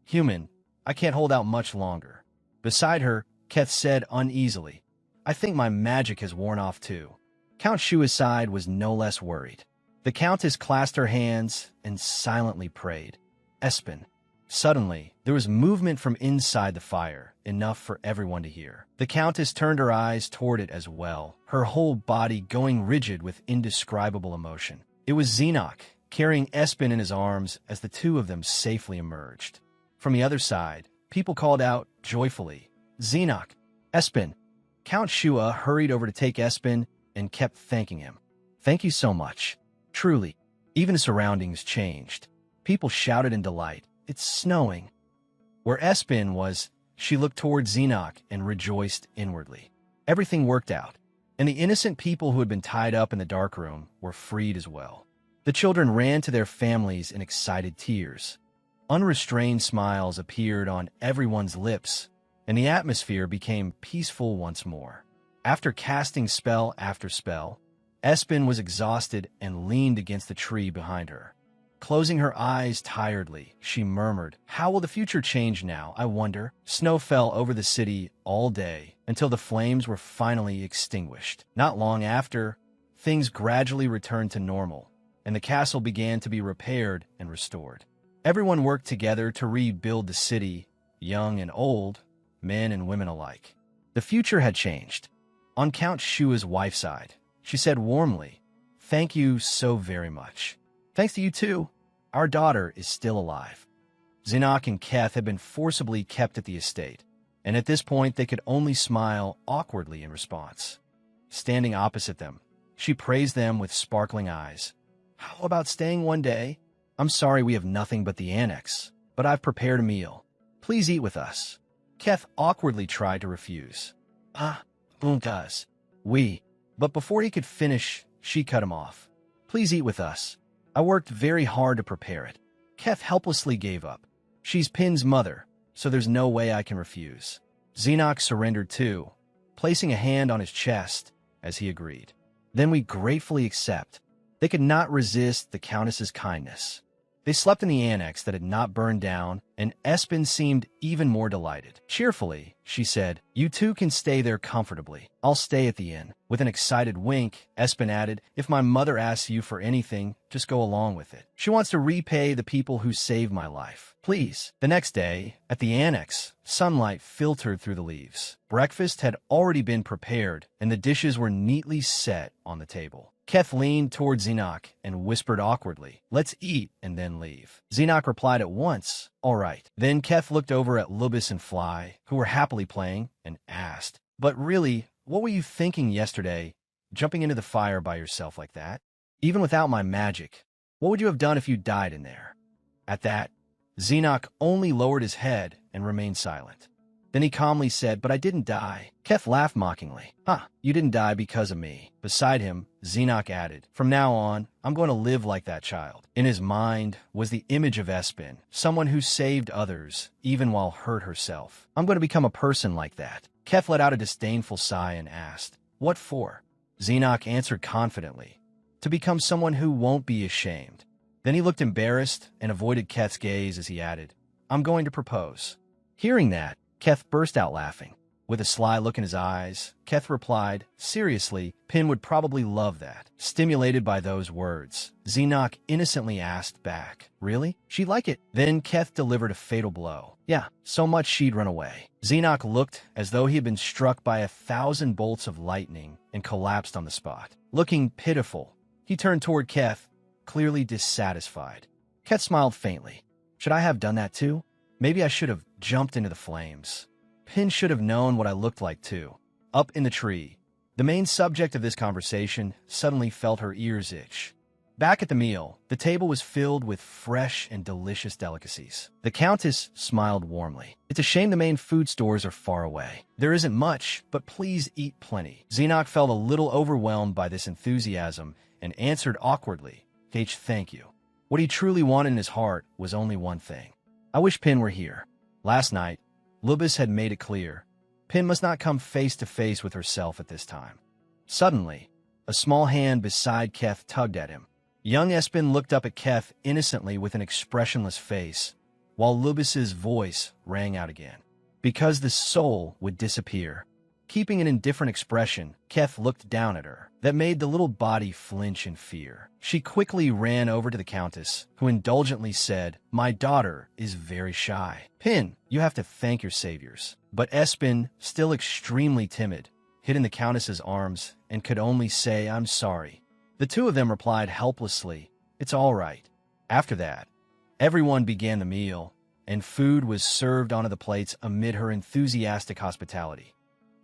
Human, I can't hold out much longer. Beside her, Keth said uneasily, I think my magic has worn off too. Count Shua's side was no less worried. The Countess clasped her hands and silently prayed. Espen. Suddenly, there was movement from inside the fire, enough for everyone to hear. The Countess turned her eyes toward it as well, her whole body going rigid with indescribable emotion. It was Xenoc, carrying Espen in his arms as the two of them safely emerged. From the other side, people called out joyfully, Xenoc, Espen. Count Shua hurried over to take Espen and kept thanking him. Thank you so much. Truly, even the surroundings changed. People shouted in delight. It's snowing. Where Espen was, she looked toward Xenoc and rejoiced inwardly. Everything worked out, and the innocent people who had been tied up in the dark room were freed as well. The children ran to their families in excited tears. Unrestrained smiles appeared on everyone's lips, and the atmosphere became peaceful once more. After casting spell after spell, Espen was exhausted and leaned against the tree behind her. Closing her eyes tiredly, she murmured, how will the future change now, I wonder? Snow fell over the city all day until the flames were finally extinguished. Not long after, things gradually returned to normal, and the castle began to be repaired and restored. Everyone worked together to rebuild the city, young and old, men and women alike. The future had changed. On Count Shua's wife's side, she said warmly, thank you so very much. Thanks to you too. Our daughter is still alive. Xenoc and Keth had been forcibly kept at the estate, and at this point they could only smile awkwardly in response. Standing opposite them, she praised them with sparkling eyes. How about staying one day? I'm sorry we have nothing but the annex, but I've prepared a meal. Please eat with us. Keth awkwardly tried to refuse. Does. We. But before he could finish, she cut him off. Please eat with us. I worked very hard to prepare it. Keth helplessly gave up. She's Pin's mother, so there's no way I can refuse. Xenoc surrendered too, placing a hand on his chest as he agreed. Then we gratefully accept. They could not resist the Countess's kindness. They slept in the annex that had not burned down, and Espen seemed even more delighted. Cheerfully, she said, you two can stay there comfortably. I'll stay at the inn. With an excited wink, Espen added, if my mother asks you for anything, just go along with it. She wants to repay the people who saved my life. Please. The next day, at the annex, sunlight filtered through the leaves. Breakfast had already been prepared, and the dishes were neatly set on the table. Keth leaned toward Xenoc and whispered awkwardly, let's eat and then leave. Xenoc replied at once, all right. Then Keth looked over at Lubis and Fly, who were happily playing, and asked, but really, what were you thinking yesterday, jumping into the fire by yourself like that? Even without my magic, what would you have done if you died in there? At that, Xenoc only lowered his head and remained silent. Then he calmly said, but I didn't die. Keth laughed mockingly. You didn't die because of me. Beside him, Xenoc added. From now on, I'm going to live like that child. In his mind was the image of Espen, someone who saved others, even while hurt herself. I'm going to become a person like that. Keth let out a disdainful sigh and asked, what for? Xenoc answered confidently, to become someone who won't be ashamed. Then he looked embarrassed and avoided Keth's gaze as he added, I'm going to propose. Hearing that, Keth burst out laughing. With a sly look in his eyes, Keth replied, seriously, Pin would probably love that. Stimulated by those words, Xenoc innocently asked back, really? She'd like it. Then Keth delivered a fatal blow. Yeah, so much she'd run away. Xenoc looked as though he had been struck by 1,000 bolts of lightning and collapsed on the spot. Looking pitiful, he turned toward Keth, clearly dissatisfied. Keth smiled faintly. Should I have done that too? Maybe I should have jumped into the flames. Pin should have known what I looked like too. Up in the tree, the main subject of this conversation suddenly felt her ears itch. Back at the meal, the table was filled with fresh and delicious delicacies. The Countess smiled warmly. It's a shame the main food stores are far away. There isn't much, but please eat plenty. Xenoc felt a little overwhelmed by this enthusiasm and answered awkwardly, Thank you. What he truly wanted in his heart was only one thing. I wish Pin were here. Last night, Lubis had made it clear. Pin must not come face to face with herself at this time. Suddenly, a small hand beside Keth tugged at him. Young Espen looked up at Keth innocently with an expressionless face, while Lubis's voice rang out again. Because the soul would disappear. Keeping an indifferent expression, Keth looked down at her. That made the little body flinch in fear. She quickly ran over to the Countess, who indulgently said, my daughter is very shy. Pin, you have to thank your saviors. But Espen, still extremely timid, hid in the Countess's arms and could only say, I'm sorry. The two of them replied helplessly, it's all right. After that, everyone began the meal, and food was served onto the plates amid her enthusiastic hospitality.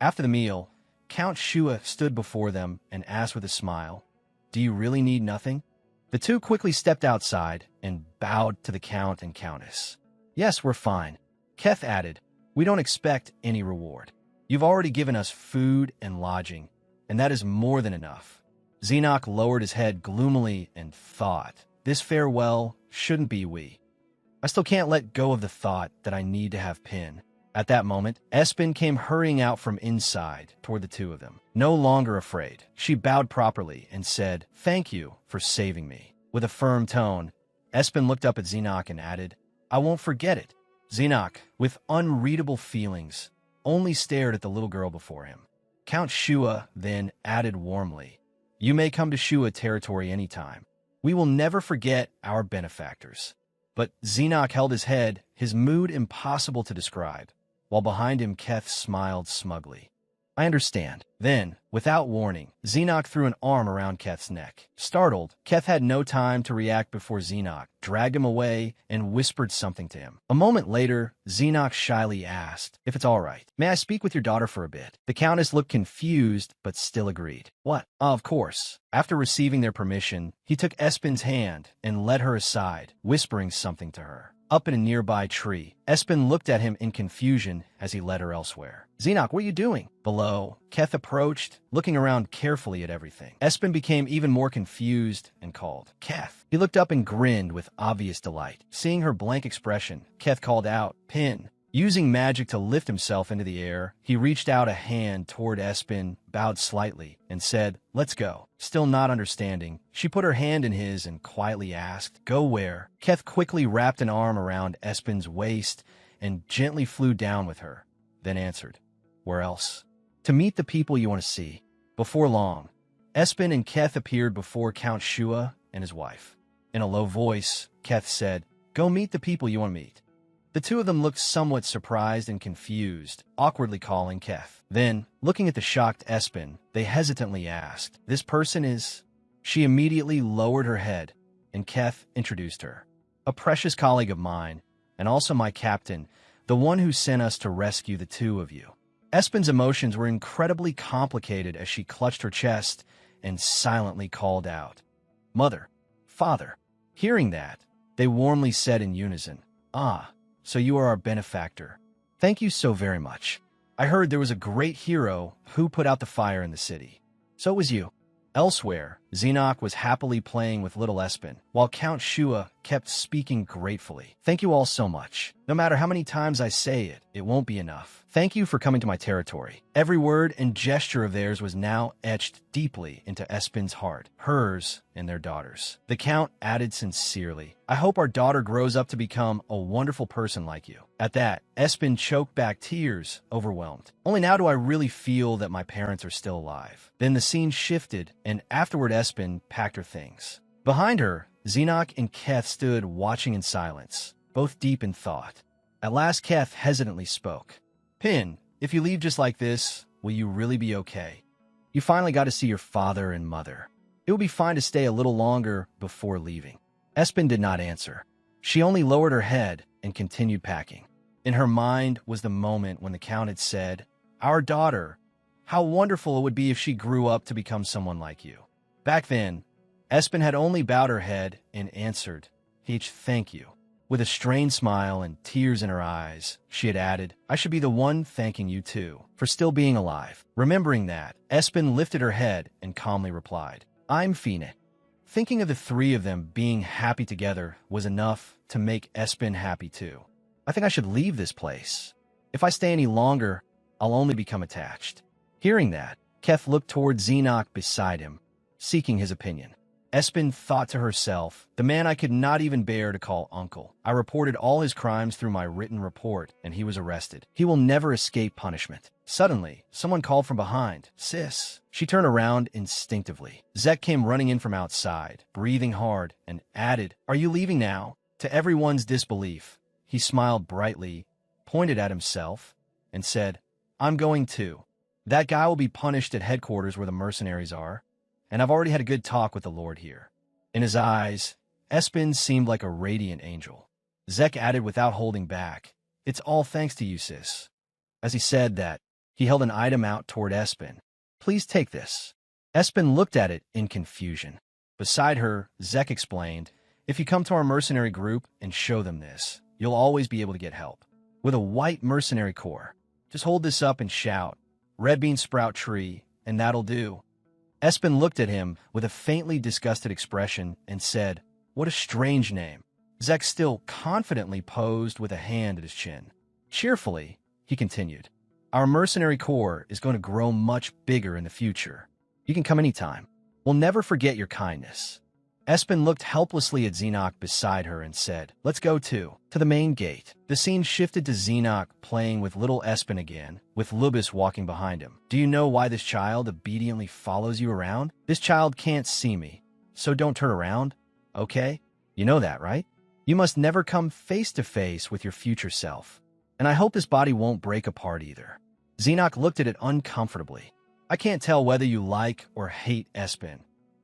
After the meal, Count Shua stood before them and asked with a smile, do you really need nothing? The two quickly stepped outside and bowed to the Count and Countess. Yes, we're fine. Keth added, we don't expect any reward. You've already given us food and lodging, and that is more than enough. Xenoc lowered his head gloomily and thought, this farewell shouldn't be we. I still can't let go of the thought that I need to have Pin. At that moment, Espen came hurrying out from inside toward the two of them. No longer afraid, she bowed properly and said, thank you for saving me. With a firm tone, Espen looked up at Xenoc and added, I won't forget it. Xenoc, with unreadable feelings, only stared at the little girl before him. Count Shua then added warmly, you may come to Shua territory anytime. We will never forget our benefactors. But Xenoc held his head, his mood impossible to describe, while behind him Keth smiled smugly. I understand. Then, without warning, Xenoc threw an arm around Keth's neck. Startled, Keth had no time to react before Xenoc dragged him away and whispered something to him. A moment later, Xenoc shyly asked, if it's all right, may I speak with your daughter for a bit? The Countess looked confused, but still agreed. What? Of course. After receiving their permission, he took Espen's hand and led her aside, whispering something to her. Up in a nearby tree, Espen looked at him in confusion as he led her elsewhere. Xenoc, what are you doing? Below, Keth approached, looking around carefully at everything. Espen became even more confused and called, Keth. He looked up and grinned with obvious delight. Seeing her blank expression, Keth called out, Pin. Using magic to lift himself into the air, he reached out a hand toward Espen, bowed slightly, and said, let's go. Still not understanding, she put her hand in his and quietly asked, go where? Keth quickly wrapped an arm around Espen's waist and gently flew down with her, then answered, where else? To meet the people you want to see. Before long, Espen and Keth appeared before Count Shua and his wife. In a low voice, Keth said, go meet the people you want to meet. The two of them looked somewhat surprised and confused, awkwardly calling Keth. Then, looking at the shocked Espen, they hesitantly asked, this person is... She immediately lowered her head, and Keth introduced her. A precious colleague of mine, and also my captain, the one who sent us to rescue the two of you. Espen's emotions were incredibly complicated as she clutched her chest and silently called out, Mother, Father. Hearing that, they warmly said in unison, Ah, so you are our benefactor. Thank you so very much. I heard there was a great hero who put out the fire in the city. So it was you. Elsewhere, Xenoc was happily playing with little Espen, while Count Shua kept speaking gratefully. Thank you all so much. No matter how many times I say it, it won't be enough. Thank you for coming to my territory. Every word and gesture of theirs was now etched deeply into Espen's heart, hers and their daughter's. The Count added sincerely, I hope our daughter grows up to become a wonderful person like you. At that, Espen choked back tears, overwhelmed. Only now do I really feel that my parents are still alive. Then the scene shifted, and afterward Espen packed her things. Behind her, Xenoc and Keth stood watching in silence, both deep in thought. At last Keth hesitantly spoke. Pin, if you leave just like this, will you really be okay? You finally got to see your father and mother. It would be fine to stay a little longer before leaving. Espen did not answer. She only lowered her head and continued packing. In her mind was the moment when the Count had said, Our daughter, how wonderful it would be if she grew up to become someone like you. Back then, Espen had only bowed her head and answered, H, thank you. With a strained smile and tears in her eyes, she had added, I should be the one thanking you too, for still being alive. Remembering that, Espen lifted her head and calmly replied, I'm Fine. Thinking of the three of them being happy together was enough to make Espen happy too. I think I should leave this place. If I stay any longer, I'll only become attached. Hearing that, Keth looked toward Xenoc beside him, seeking his opinion. Espen thought to herself, the man I could not even bear to call uncle. I reported all his crimes through my written report, and he was arrested. He will never escape punishment. Suddenly, someone called from behind, Sis. She turned around instinctively. Zek came running in from outside, breathing hard, and added, Are you leaving now? To everyone's disbelief, he smiled brightly, pointed at himself, and said, I'm going too. That guy will be punished at headquarters where the mercenaries are. And I've already had a good talk with the Lord here. In his eyes, Espen seemed like a radiant angel. Zek added without holding back, It's all thanks to you, sis. As he said that, he held an item out toward Espen. Please take this. Espen looked at it in confusion. Beside her, Zek explained, If you come to our mercenary group and show them this, you'll always be able to get help. With a white mercenary corps, just hold this up and shout, Red bean sprout tree, and that'll do. Espen looked at him with a faintly disgusted expression and said, What a strange name. Zek still confidently posed with a hand at his chin. Cheerfully, he continued, Our mercenary corps is going to grow much bigger in the future. You can come anytime. We'll never forget your kindness. Espen looked helplessly at Xenoc beside her and said, Let's go to the main gate. The scene shifted to Xenoc playing with little Espen again, with Lubis walking behind him. Do you know why this child obediently follows you around? This child can't see me, so don't turn around, okay? You know that, right? You must never come face to face with your future self. And I hope this body won't break apart either. Xenoc looked at it uncomfortably. I can't tell whether you like or hate Espen.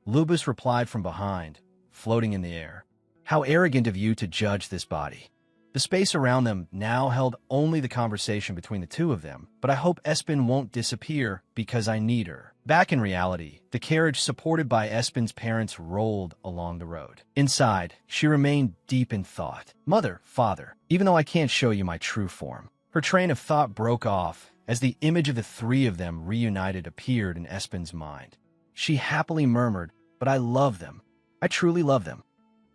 Lubis replied from behind, floating in the air. How arrogant of you to judge this body. The space around them now held only the conversation between the two of them, but I hope Espen won't disappear because I need her. Back in reality, the carriage supported by Espen's parents rolled along the road. Inside, she remained deep in thought. Mother, father, even though I can't show you my true form. Her train of thought broke off as the image of the three of them reunited appeared in Espen's mind. She happily murmured, But I love them. I truly love them.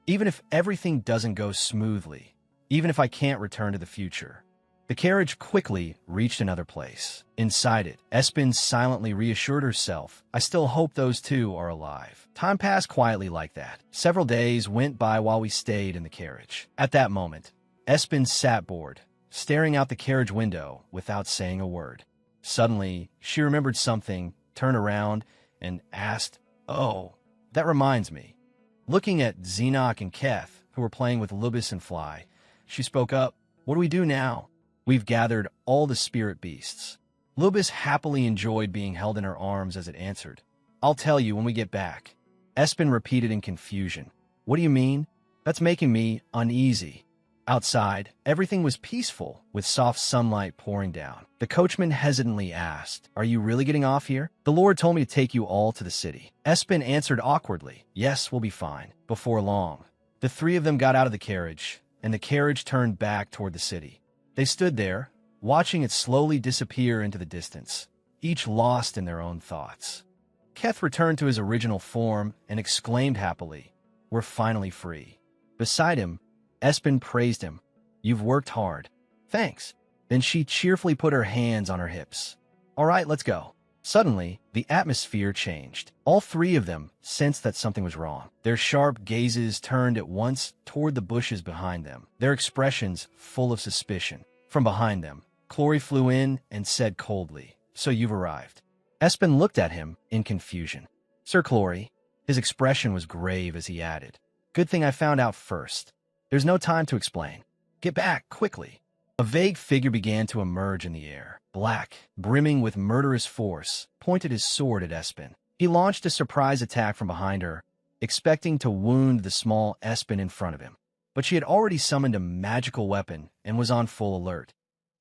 Even if everything doesn't go smoothly, even if I can't return to the future. The carriage quickly reached another place. Inside it, Espen silently reassured herself, I still hope those two are alive. Time passed quietly like that. Several days went by while we stayed in the carriage. At that moment, Espen sat bored, staring out the carriage window without saying a word. Suddenly, she remembered something, turned around, and asked, Oh, that reminds me. Looking at Xenoc and Keth, who were playing with Lubis and Fly, she spoke up, What do we do now? We've gathered all the spirit beasts. Lubis happily enjoyed being held in her arms as it answered, I'll tell you when we get back. Espen repeated in confusion, What do you mean? That's making me uneasy. Outside, everything was peaceful, with soft sunlight pouring down. The coachman hesitantly asked, Are you really getting off here? The Lord told me to take you all to the city. Espen answered awkwardly, Yes, we'll be fine. Before long, the three of them got out of the carriage, and the carriage turned back toward the city. They stood there, watching it slowly disappear into the distance, each lost in their own thoughts. Keth returned to his original form and exclaimed happily, "We're finally free." Beside him, Espen praised him. "You've worked hard." "Thanks." Then she cheerfully put her hands on her hips. "All right, let's go." Suddenly, the atmosphere changed. All three of them sensed that something was wrong. Their sharp gazes turned at once toward the bushes behind them, their expressions full of suspicion. From behind them, Clory flew in and said coldly, "So you've arrived." Espen looked at him in confusion. "Sir Clory." His expression was grave as he added, "Good thing I found out first. There's no time to explain. Get back, quickly." A vague figure began to emerge in the air. Black, brimming with murderous force, pointed his sword at Espen. He launched a surprise attack from behind her, expecting to wound the small Espen in front of him. But she had already summoned a magical weapon and was on full alert.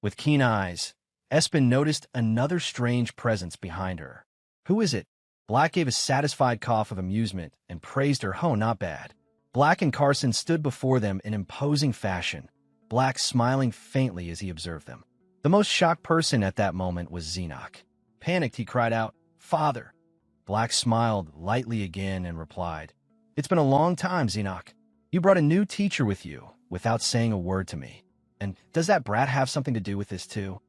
With keen eyes, Espen noticed another strange presence behind her. "Who is it?" Black gave a satisfied cough of amusement and praised her. "Oh, not bad." Black and Carson stood before them in imposing fashion, Black smiling faintly as he observed them. The most shocked person at that moment was Xenoc. Panicked, he cried out, "Father!" Black smiled lightly again and replied, "It's been a long time, Xenoc. You brought a new teacher with you without saying a word to me. And does that brat have something to do with this too?"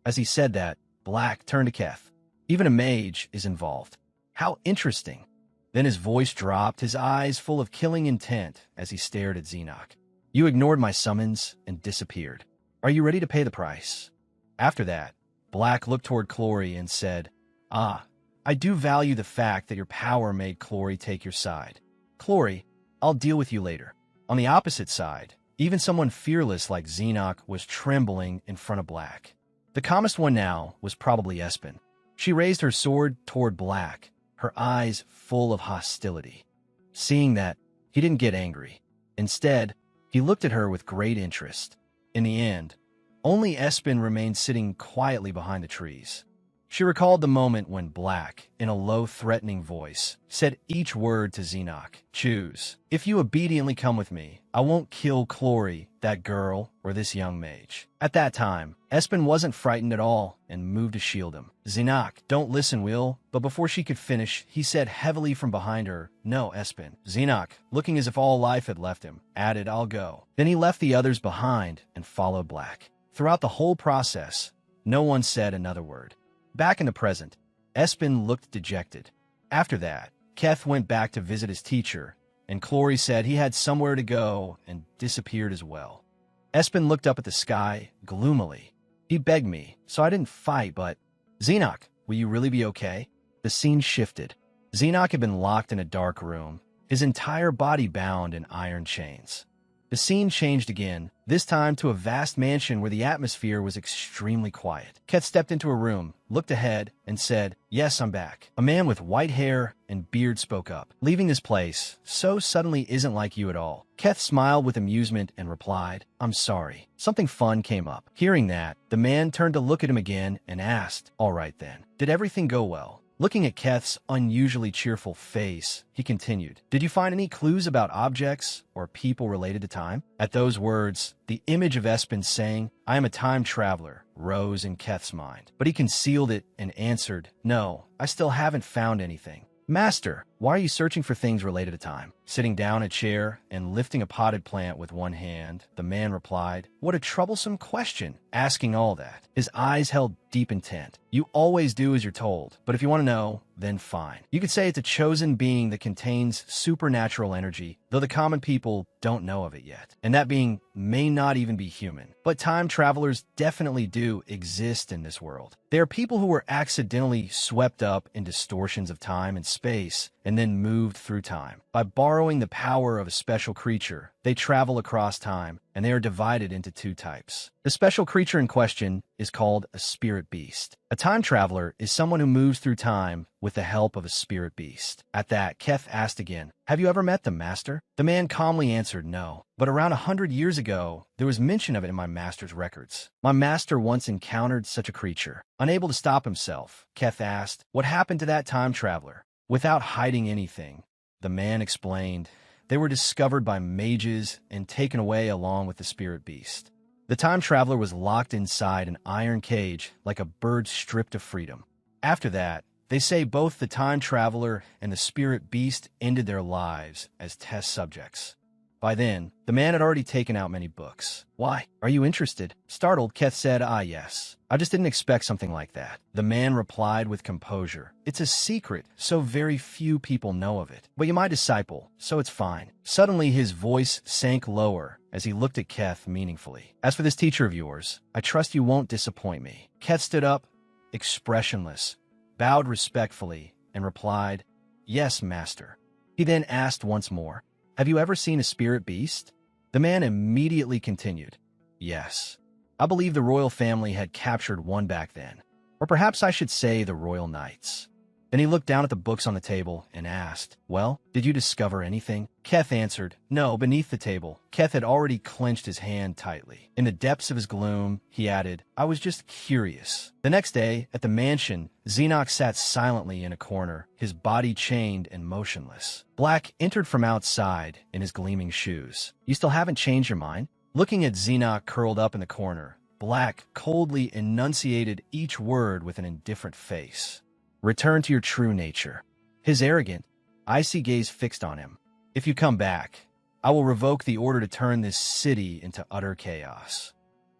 As he said that, Black turned to Keth. "Even a mage is involved. How interesting." Then his voice dropped, his eyes full of killing intent as he stared at Xenoc. "You ignored my summons and disappeared. Are you ready to pay the price?" After that, Black looked toward Clory and said, "Ah, I do value the fact that your power made Clory take your side. Clory, I'll deal with you later." On the opposite side, even someone fearless like Xenoc was trembling in front of Black. The calmest one now was probably Espen. She raised her sword toward Black, her eyes full of hostility. Seeing that, he didn't get angry. Instead, he looked at her with great interest. In the end, only Espen remained sitting quietly behind the trees. She recalled the moment when Black, in a low, threatening voice, said each word to Xenoc. "Choose. If you obediently come with me, I won't kill Clory, that girl, or this young mage." At that time, Espen wasn't frightened at all and moved to shield him. "Xenoc, don't listen, Will." But before she could finish, he said heavily from behind her, "No, Espen." Xenoc, looking as if all life had left him, added, "I'll go." Then he left the others behind and followed Black. Throughout the whole process, no one said another word. Back in the present, Espen looked dejected. After that, Keth went back to visit his teacher, and Clory said he had somewhere to go and disappeared as well. Espen looked up at the sky gloomily. "He begged me, so I didn't fight, but—" "Xenoc, will you really be okay?" The scene shifted. Xenoc had been locked in a dark room, his entire body bound in iron chains. The scene changed again, this time to a vast mansion where the atmosphere was extremely quiet. Keth stepped into a room, looked ahead, and said, "Yes, I'm back." A man with white hair and beard spoke up. "Leaving this place so suddenly isn't like you at all." Keth smiled with amusement and replied, "I'm sorry. Something fun came up." Hearing that, the man turned to look at him again and asked, "All right then. Did everything go well?" Looking at Keth's unusually cheerful face, he continued, "Did you find any clues about objects or people related to time?" At those words, the image of Espen saying, "I am a time traveler," rose in Keth's mind. But he concealed it and answered, "No, I still haven't found anything." "Master, why are you searching for things related to time?" Sitting down a chair and lifting a potted plant with one hand, the man replied, "What a troublesome question, asking all that." His eyes held deep intent. "You always do as you're told, but if you want to know, then fine. You could say it's a chosen being that contains supernatural energy, though the common people don't know of it yet. And that being may not even be human. But time travelers definitely do exist in this world. They are people who were accidentally swept up in distortions of time and space, and then moved through time. By borrowing the power of a special creature, they travel across time, and they are divided into two types. The special creature in question is called a spirit beast. A time traveler is someone who moves through time with the help of a spirit beast. At that, Keth asked again, "Have you ever met them, Master?" The man calmly answered, "No. But around 100 years ago, there was mention of it in my master's records. My master once encountered such a creature." Unable to stop himself, Keth asked, "What happened to that time traveler?" Without hiding anything, the man explained, "They were discovered by mages and taken away along with the spirit beast." The time traveler was locked inside an iron cage like a bird stripped of freedom. After that, They say both the time traveler and the spirit beast ended their lives as test subjects. By then, the man had already taken out many books. Why? Are you interested? Startled, Keth said, yes. I just didn't expect something like that. The man replied with composure. It's a secret, so very few people know of it. But you're my disciple, so it's fine. Suddenly, his voice sank lower as he looked at Keth meaningfully. As for this teacher of yours, I trust you won't disappoint me. Keth stood up, expressionless, bowed respectfully, and replied, Yes, master. He then asked once more, Have you ever seen a spirit beast? The man immediately continued, Yes. I believe the royal family had captured one back then. Or perhaps I should say the royal knights. Then he looked down at the books on the table and asked, Well, did you discover anything? Keth answered, No, beneath the table. Keth had already clenched his hand tightly. In the depths of his gloom, he added, I was just curious. The next day, at the mansion, Xenox sat silently in a corner, his body chained and motionless. Black entered from outside in his gleaming shoes. You still haven't changed your mind? Looking at Xenox curled up in the corner, Black coldly enunciated each word with an indifferent face. Return to your true nature. His arrogant, icy gaze fixed on him. If you come back, I will revoke the order to turn this city into utter chaos.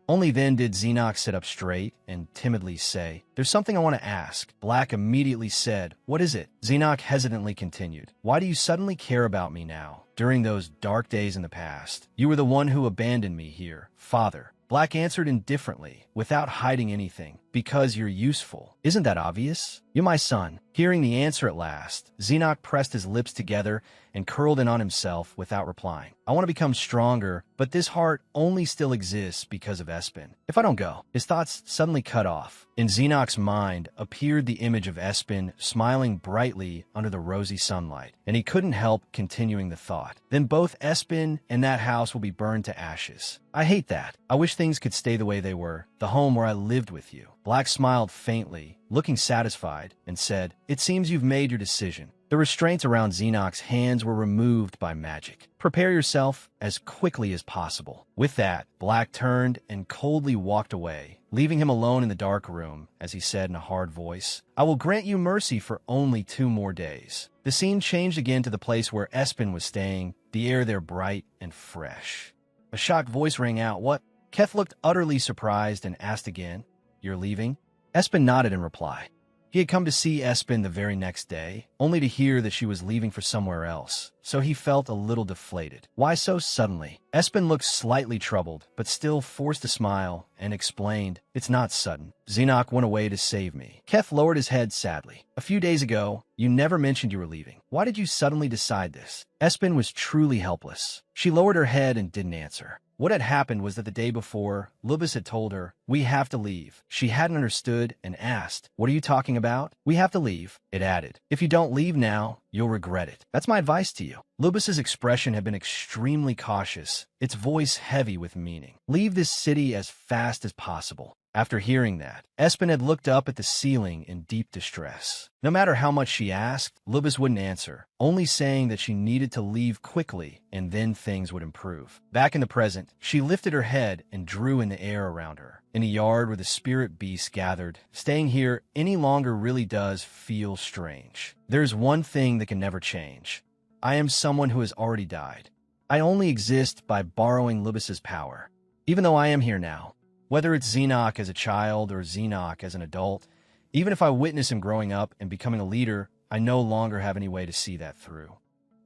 Only then did Xenox sit up straight and timidly say, There's something I want to ask. Black immediately said, What is it? Xenox hesitantly continued, Why do you suddenly care about me now? During those dark days in the past, you were the one who abandoned me here, Father. Black answered indifferently, without hiding anything, Because you're useful. Isn't that obvious? You're my son. Hearing the answer at last, Xenox pressed his lips together and curled in on himself without replying. I want to become stronger, but this heart only still exists because of Espen. If I don't go, his thoughts suddenly cut off. In Xenox's mind appeared the image of Espen smiling brightly under the rosy sunlight, and he couldn't help continuing the thought. Then both Espen and that house will be burned to ashes. I hate that. I wish things could stay the way they were, the home where I lived with you. Black smiled faintly, looking satisfied, and said, It seems you've made your decision. The restraints around Xenox's hands were removed by magic. Prepare yourself as quickly as possible. With that, Black turned and coldly walked away, leaving him alone in the dark room, as he said in a hard voice, I will grant you mercy for only 2 more days. The scene changed again to the place where Espen was staying, the air there bright and fresh. A shocked voice rang out, What? Keth looked utterly surprised and asked again, You're leaving? Espen nodded in reply. He had come to see Espen the very next day, only to hear that she was leaving for somewhere else, so he felt a little deflated. Why so suddenly? Espen looked slightly troubled, but still forced a smile, and explained, It's not sudden. Xenox went away to save me. Keth lowered his head sadly. A few days ago, you never mentioned you were leaving. Why did you suddenly decide this? Espen was truly helpless. She lowered her head and didn't answer. What had happened was that the day before, Lubis had told her, We have to leave. She hadn't understood and asked, What are you talking about? We have to leave. It added, If you don't leave now, you'll regret it. That's my advice to you. Lubis's expression had been extremely cautious, its voice heavy with meaning. Leave this city as fast as possible. After hearing that, Espen had looked up at the ceiling in deep distress. No matter how much she asked, Lubis wouldn't answer, only saying that she needed to leave quickly and then things would improve. Back in the present, she lifted her head and drew in the air around her. In a yard where the spirit beasts gathered, staying here any longer really does feel strange. There's one thing that can never change. I am someone who has already died. I only exist by borrowing Lubis's power. Even though I am here now, whether it's Xenox as a child or Xenox as an adult, even if I witness him growing up and becoming a leader, I no longer have any way to see that through.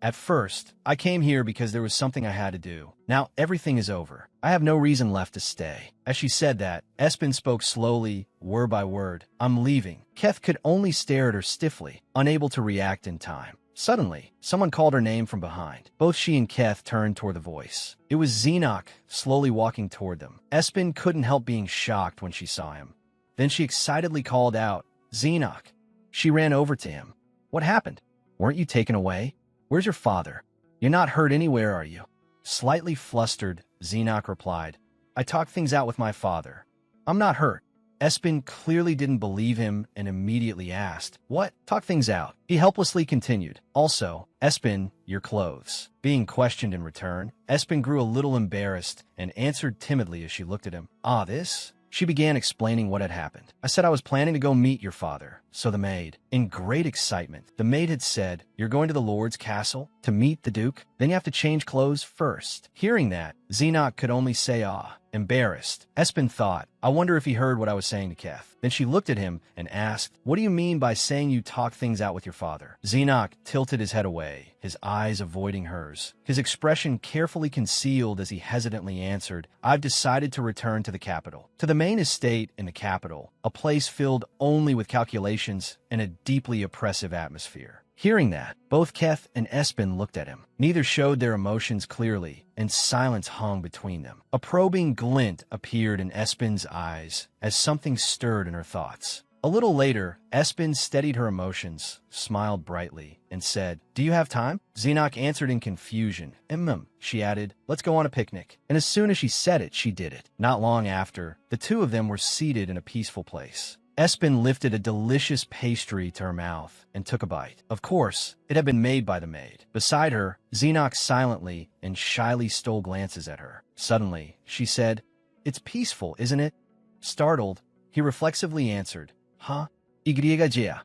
At first, I came here because there was something I had to do. Now everything is over. I have no reason left to stay. As she said that, Espen spoke slowly, word by word. I'm leaving. Keth could only stare at her stiffly, unable to react in time. Suddenly, someone called her name from behind. Both she and Keth turned toward the voice. It was Xenox, slowly walking toward them. Espen couldn't help being shocked when she saw him. Then she excitedly called out, Xenox. She ran over to him. What happened? Weren't you taken away? Where's your father? You're not hurt anywhere, are you? Slightly flustered, Xenox replied, I talked things out with my father. I'm not hurt. Espen clearly didn't believe him and immediately asked, What? Talk things out. He helplessly continued. Also, Espen, your clothes. Being questioned in return, Espen grew a little embarrassed and answered timidly as she looked at him. Ah, this? She began explaining what had happened. I said I was planning to go meet your father. So the maid, in great excitement, the maid had said, "You're going to the Lord's castle to meet the Duke? Then you have to change clothes first." Hearing that, Xenoc could only say ah, embarrassed. Espen thought, I wonder if he heard what I was saying to Keth. Then she looked at him and asked, "What do you mean by saying you talk things out with your father?" Xenoc tilted his head away, his eyes avoiding hers, his expression carefully concealed as he hesitantly answered, "I've decided to return to the capital, to the main estate in the capital, a place filled only with calculations and a deeply oppressive atmosphere." Hearing that, both Keth and Espen looked at him. Neither showed their emotions clearly, and silence hung between them. A probing glint appeared in Espen's eyes as something stirred in her thoughts. A little later, Espen steadied her emotions, smiled brightly, and said, "Do you have time?" Xenoc answered in confusion. She added, "Let's go on a picnic." And as soon as she said it, she did it. Not long after, the two of them were seated in a peaceful place. Espen lifted a delicious pastry to her mouth and took a bite. Of course, it had been made by the maid. Beside her, Xenoc silently and shyly stole glances at her. Suddenly, she said, "It's peaceful, isn't it?" Startled, he reflexively answered, "Huh? Igriega."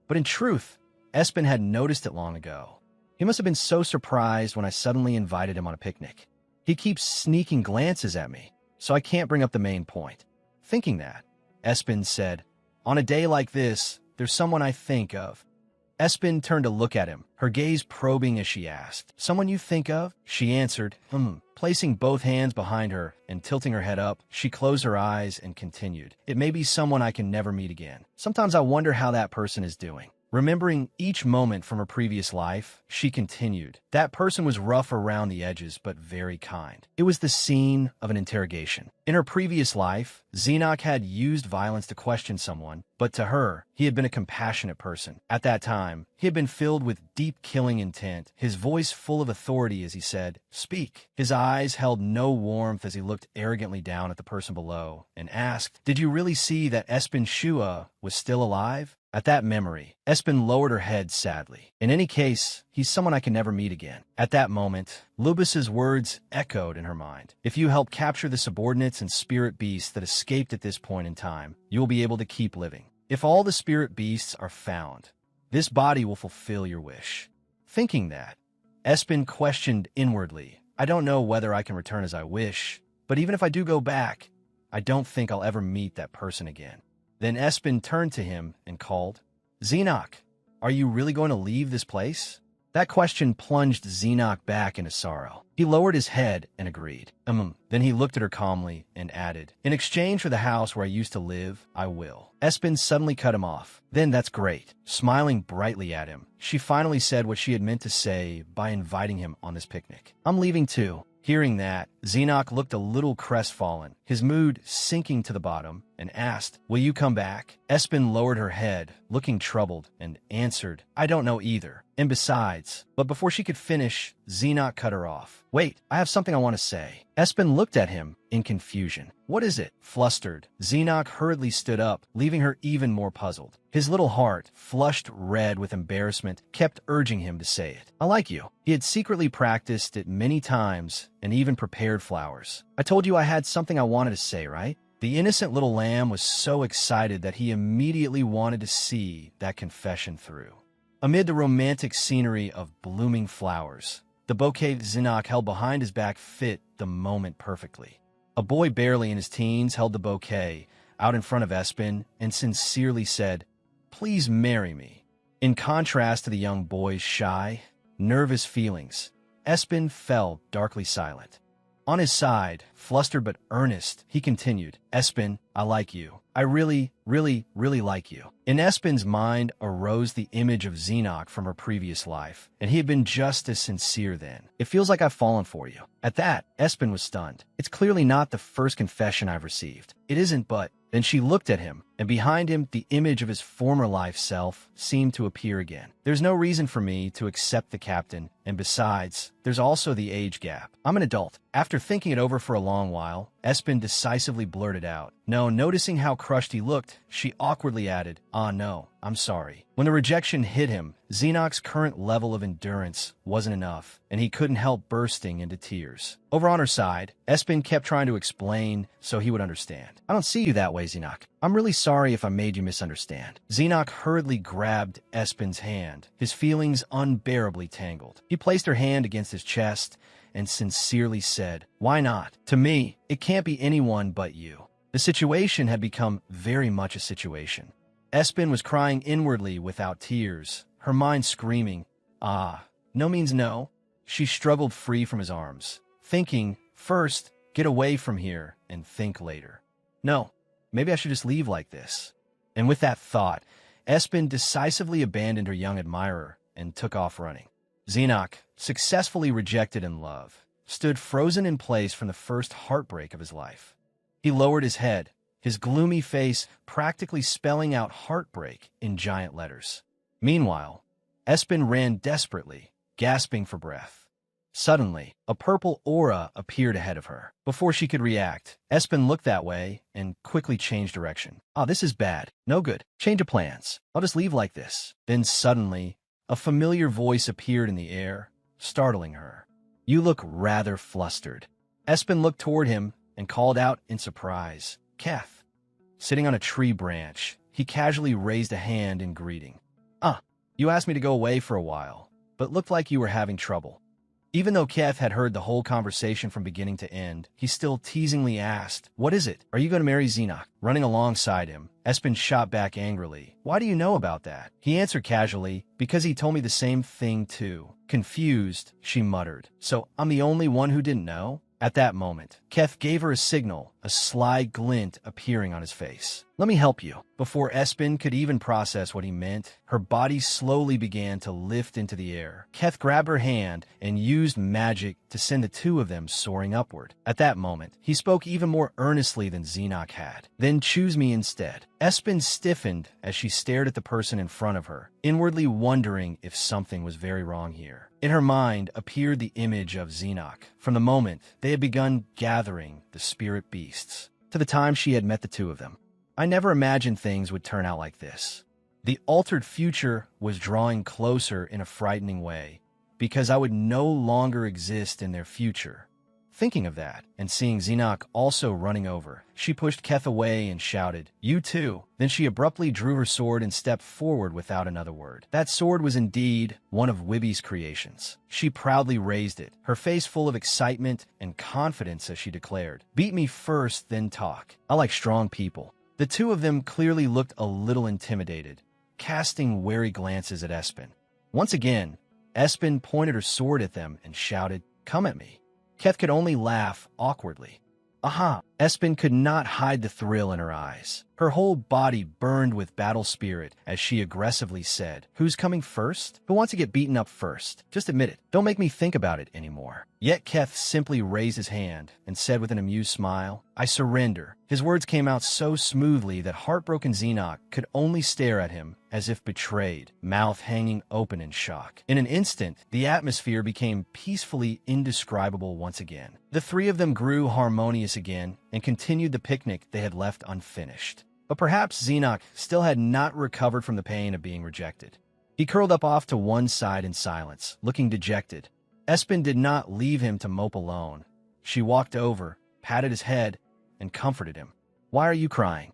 But in truth, Espen had noticed it long ago. He must have been so surprised when I suddenly invited him on a picnic. He keeps sneaking glances at me, so I can't bring up the main point. Thinking that, Espen said, "On a day like this, there's someone I think of." Espen turned to look at him, her gaze probing as she asked, "Someone you think of?" She answered, Placing both hands behind her and tilting her head up, she closed her eyes and continued, "It may be someone I can never meet again. Sometimes I wonder how that person is doing." Remembering each moment from her previous life, she continued, "That person was rough around the edges, but very kind. It was the scene of an interrogation. In her previous life, Xenoc had used violence to question someone, but to her, he had been a compassionate person. At that time, he had been filled with deep killing intent, his voice full of authority as he said, 'Speak.' His eyes held no warmth as he looked arrogantly down at the person below and asked, 'Did you really see that Espen Shua was still alive?' At that memory, Espen lowered her head sadly. In any case, he's someone I can never meet again." At that moment, Lubis's words echoed in her mind. "If you help capture the subordinates and spirit beasts that escaped at this point in time, you will be able to keep living. If all the spirit beasts are found, this body will fulfill your wish." Thinking that, Espen questioned inwardly, "I don't know whether I can return as I wish, but even if I do go back, I don't think I'll ever meet that person again." Then Espen turned to him and called, "Xenoc, are you really going to leave this place?" That question plunged Xenoc back into sorrow. He lowered his head and agreed. Then he looked at her calmly and added, "In exchange for the house where I used to live, I will." Espen suddenly cut him off. "Then that's great." Smiling brightly at him, she finally said what she had meant to say by inviting him on this picnic. "I'm leaving too." Hearing that, Xenoc looked a little crestfallen, his mood sinking to the bottom, and asked, "Will you come back?" Espen lowered her head, looking troubled, and answered, "I don't know either. And besides..." But before she could finish, Xenoc cut her off. "Wait, I have something I want to say." Espen looked at him in confusion. "What is it?" Flustered, Xenoc hurriedly stood up, leaving her even more puzzled. His little heart, flushed red with embarrassment, kept urging him to say it. "I like you." He had secretly practiced it many times and even prepared flowers. "I told you I had something I wanted to say, right?" The innocent little lamb was so excited that he immediately wanted to see that confession through. Amid the romantic scenery of blooming flowers, the bouquet Xenoc held behind his back fit the moment perfectly. A boy barely in his teens held the bouquet out in front of Espen and sincerely said, "Please marry me." In contrast to the young boy's shy, nervous feelings, Espen fell darkly silent. On his side, flustered but earnest, he continued, "Espen, I like you. I really, really, really like you." In Espen's mind arose the image of Xenoc from her previous life, and he had been just as sincere then. "It feels like I've fallen for you." At that, Espen was stunned. "It's clearly not the first confession I've received." "It isn't, but..." Then she looked at him and behind him, the image of his former life self seemed to appear again. There's no reason for me to accept the captain, and besides, there's also the age gap. I'm an adult. After thinking it over for a long while, Espen decisively blurted out. No, noticing how crushed he looked, she awkwardly added, no, I'm sorry. When the rejection hit him, Xenok's current level of endurance wasn't enough, and he couldn't help bursting into tears. Over on her side, Espen kept trying to explain so he would understand. I don't see you that way, Xenok. I'm really sorry if I made you misunderstand. Xenok hurriedly grabbed Espen's hand, his feelings unbearably tangled. He placed her hand against his chest and sincerely said, "Why not? To me, it can't be anyone but you." The situation had become very much a situation. Espen was crying inwardly without tears, her mind screaming, no means no. She struggled free from his arms, thinking, first, get away from here, and think later. No, maybe I should just leave like this. And with that thought, Espen decisively abandoned her young admirer and took off running. Xenok, successfully rejected in love, stood frozen in place from the first heartbreak of his life. He lowered his head, his gloomy face practically spelling out heartbreak in giant letters. Meanwhile, Espen ran desperately, gasping for breath. Suddenly, a purple aura appeared ahead of her. Before she could react, Espen looked that way and quickly changed direction. This is bad. No good. Change of plans. I'll just leave like this. Then suddenly, a familiar voice appeared in the air, startling her. You look rather flustered. Espen looked toward him and called out in surprise, Keth. Sitting on a tree branch, he casually raised a hand in greeting. You asked me to go away for a while, but looked like you were having trouble. Even though Keth had heard the whole conversation from beginning to end, he still teasingly asked, What is it? Are you going to marry Xenok? Running alongside him, Espen shot back angrily. Why do you know about that? He answered casually, Because he told me the same thing too. Confused, she muttered. So I'm the only one who didn't know? At that moment, Keth gave her a signal, a sly glint appearing on his face. Let me help you. Before Espen could even process what he meant, her body slowly began to lift into the air. Keth grabbed her hand and used magic to send the two of them soaring upward. At that moment, he spoke even more earnestly than Xenok had. Then choose me instead. Espen stiffened as she stared at the person in front of her, inwardly wondering if something was very wrong here. In her mind appeared the image of Xenok from the moment they had begun gathering the spirit beasts, to the time she had met the two of them. I never imagined things would turn out like this. The altered future was drawing closer in a frightening way, because I would no longer exist in their future. Thinking of that, and seeing Xenok also running over, she pushed Keth away and shouted, You too. Then she abruptly drew her sword and stepped forward without another word. That sword was indeed one of Wibby's creations. She proudly raised it, her face full of excitement and confidence as she declared, Beat me first, then talk. I like strong people. The two of them clearly looked a little intimidated, casting wary glances at Espen. Once again, Espen pointed her sword at them and shouted, Come at me. Keth could only laugh awkwardly. Espen could not hide the thrill in her eyes. Her whole body burned with battle spirit as she aggressively said, Who's coming first? Who wants to get beaten up first? Just admit it. Don't make me think about it anymore. Yet Keth simply raised his hand and said with an amused smile, I surrender. His words came out so smoothly that heartbroken Xenok could only stare at him as if betrayed, mouth hanging open in shock. In an instant, the atmosphere became peacefully indescribable once again. The three of them grew harmonious again and continued the picnic they had left unfinished. But perhaps Xenok still had not recovered from the pain of being rejected. He curled up off to one side in silence, looking dejected. Espen did not leave him to mope alone. She walked over, patted his head, and comforted him. Why are you crying?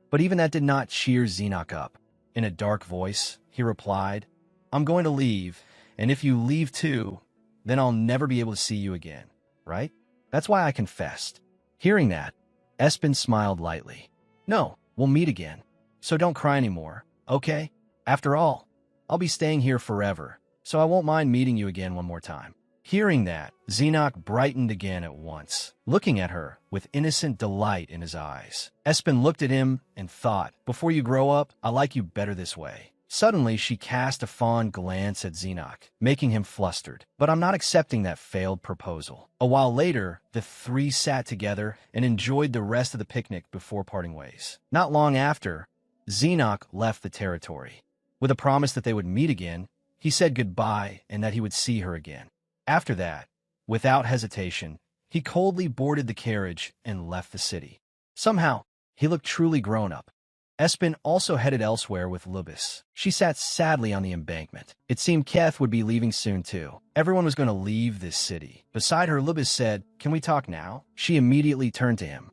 But even that did not cheer Xenok up. In a dark voice, he replied, I'm going to leave, and if you leave too, then I'll never be able to see you again, right? That's why I confessed. Hearing that, Espen smiled lightly. No, we'll meet again. So don't cry anymore, okay? After all, I'll be staying here forever, so I won't mind meeting you again one more time. Hearing that, Xenok brightened again at once, looking at her with innocent delight in his eyes. Espen looked at him and thought, Before you grow up, I like you better this way. Suddenly, she cast a fond glance at Xenoc, making him flustered. But I'm not accepting that failed proposal. A while later, the three sat together and enjoyed the rest of the picnic before parting ways. Not long after, Xenoc left the territory. With a promise that they would meet again, he said goodbye and that he would see her again. After that, without hesitation, he coldly boarded the carriage and left the city. Somehow, he looked truly grown up. Espen also headed elsewhere with Lubis. She sat sadly on the embankment. It seemed Keth would be leaving soon too. Everyone was going to leave this city. Beside her, Lubis said, "Can we talk now?" She immediately turned to him.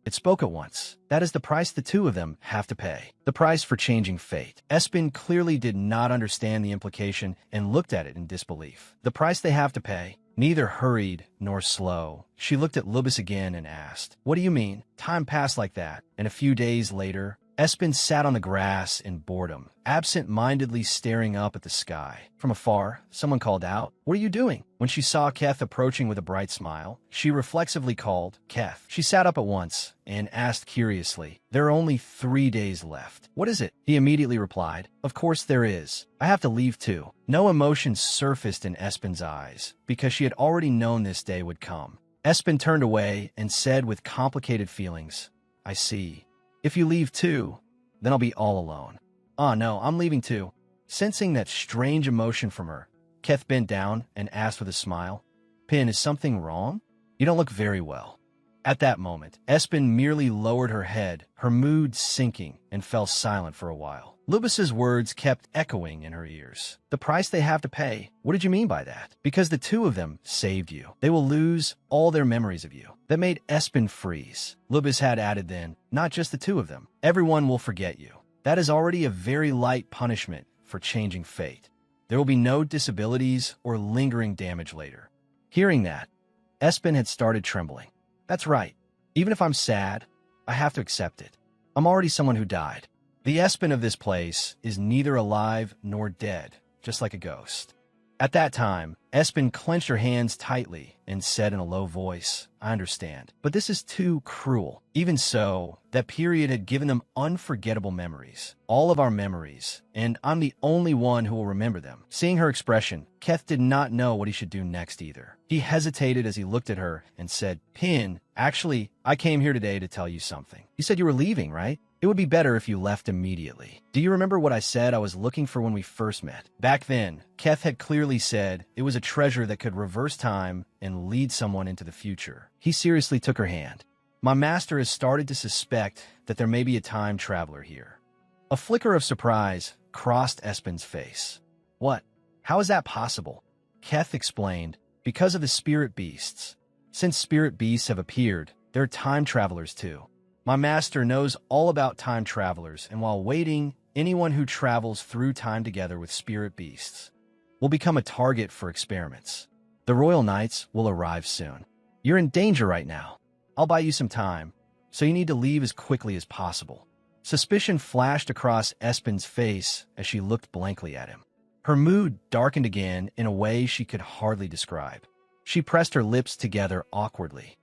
It spoke at once. That is the price the two of them have to pay. The price for changing fate. Espen clearly did not understand the implication and looked at it in disbelief. The price they have to pay. Neither hurried nor slow. She looked at Lubis again and asked, "What do you mean?" Time passed like that, and a few days later, Espen sat on the grass in boredom, absent-mindedly staring up at the sky. From afar, someone called out, "What are you doing?" When she saw Keth approaching with a bright smile, she reflexively called, "Keth." She sat up at once and asked curiously, "There are only 3 days left. What is it?" He immediately replied, "Of course there is. I have to leave too." No emotion surfaced in Espen's eyes, because she had already known this day would come. Espen turned away and said with complicated feelings, "I see. If you leave too, then I'll be all alone." "Oh no, I'm leaving too." Sensing that strange emotion from her, Keth bent down and asked with a smile, "Pin, is something wrong? You don't look very well." At that moment, Espen merely lowered her head, her mood sinking, and fell silent for a while. Lubis's words kept echoing in her ears. "The price they have to pay. What did you mean by that?" "Because the two of them saved you. They will lose all their memories of you." That made Espen freeze. Lubis had added then, "Not just the two of them. Everyone will forget you. That is already a very light punishment for changing fate. There will be no disabilities or lingering damage later." Hearing that, Espen had started trembling. "That's right. Even if I'm sad, I have to accept it. I'm already someone who died. The Espen of this place is neither alive nor dead, just like a ghost." At that time, Espen clenched her hands tightly and said in a low voice, "I understand, but this is too cruel." Even so, that period had given them unforgettable memories. All of our memories, and I'm the only one who will remember them. Seeing her expression, Keth did not know what he should do next either. He hesitated as he looked at her and said, "Pin, actually, I came here today to tell you something. You said you were leaving, right? It would be better if you left immediately. Do you remember what I said I was looking for when we first met?" Back then, Keth had clearly said it was a treasure that could reverse time and lead someone into the future. He seriously took her hand. "My master has started to suspect that there may be a time traveler here." A flicker of surprise crossed Espen's face. "What? How is that possible?" Keth explained, "Because of the spirit beasts. Since spirit beasts have appeared, there are time travelers too. My master knows all about time travelers, and while waiting, anyone who travels through time together with spirit beasts will become a target for experiments. The royal knights will arrive soon. You're in danger right now. I'll buy you some time, so you need to leave as quickly as possible." Suspicion flashed across Espen's face as she looked blankly at him. Her mood darkened again in a way she could hardly describe. She pressed her lips together awkwardly.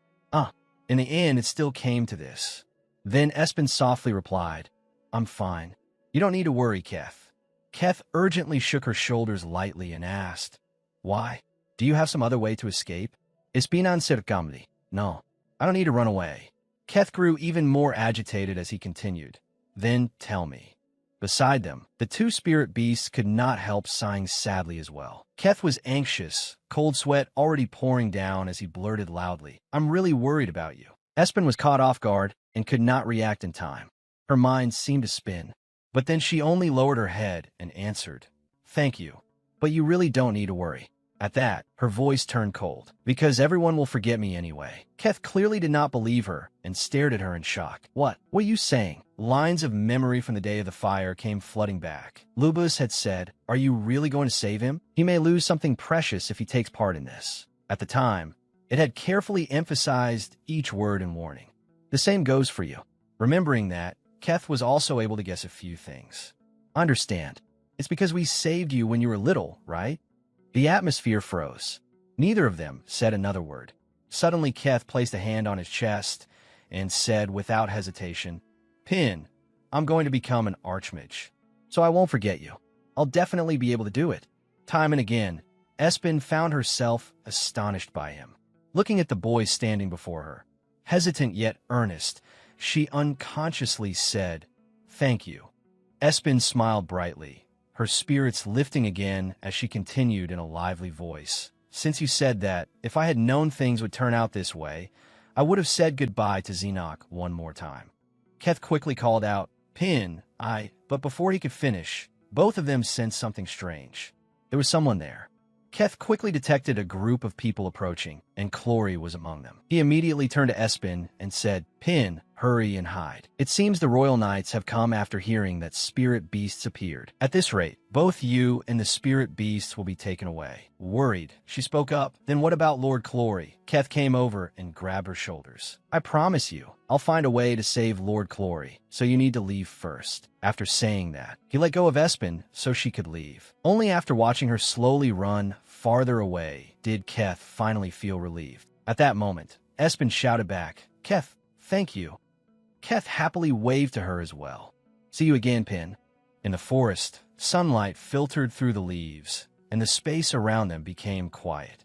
In the end, it still came to this. Then Espen softly replied, "I'm fine. You don't need to worry, Keth." Keth urgently shook her shoulders lightly and asked, "Why? Do you have some other way to escape?" "Espinan cercamli." "No, I don't need to run away." Keth grew even more agitated as he continued. "Then tell me." Beside them, the two spirit beasts could not help sighing sadly as well. Keth was anxious, cold sweat already pouring down as he blurted loudly, "I'm really worried about you." Espen was caught off guard and could not react in time. Her mind seemed to spin. But then she only lowered her head and answered, "Thank you, but you really don't need to worry." At that, her voice turned cold. "Because everyone will forget me anyway." Keth clearly did not believe her and stared at her in shock. What are you saying?" Lines of memory from the day of the fire came flooding back. Lubus had said, "Are you really going to save him? He may lose something precious if he takes part in this." At the time, it had carefully emphasized each word and warning. The same goes for you. Remembering that, Keth was also able to guess a few things. "Understand. It's because we saved you when you were little, right?" The atmosphere froze. Neither of them said another word. Suddenly, Keth placed a hand on his chest and said without hesitation, "Pin, I'm going to become an archmage." so I won't forget you. I'll definitely be able to do it. Time and again, Espen found herself astonished by him. Looking at the boy standing before her, hesitant yet earnest, she unconsciously said, "Thank you." Espen smiled brightly, her spirits lifting again as she continued in a lively voice. "Since you said that, if I had known things would turn out this way, I would have said goodbye to Xenoc one more time." Keth quickly called out, "Pin, but before he could finish, both of them sensed something strange. There was someone there. Keth quickly detected a group of people approaching, and Clory was among them. He immediately turned to Espen and said, "Pin, hurry and hide. It seems the royal knights have come after hearing that spirit beasts appeared. At this rate, both you and the spirit beasts will be taken away." Worried, she spoke up, "Then what about Lord Clory?" Keth came over and grabbed her shoulders. "I promise you, I'll find a way to save Lord Clory, so you need to leave first." After saying that, he let go of Espen so she could leave. Only after watching her slowly run farther away did Keth finally feel relieved. At that moment, Espen shouted back, "Keth, thank you." Keth happily waved to her as well. "See you again, Pin." In the forest, sunlight filtered through the leaves, and the space around them became quiet.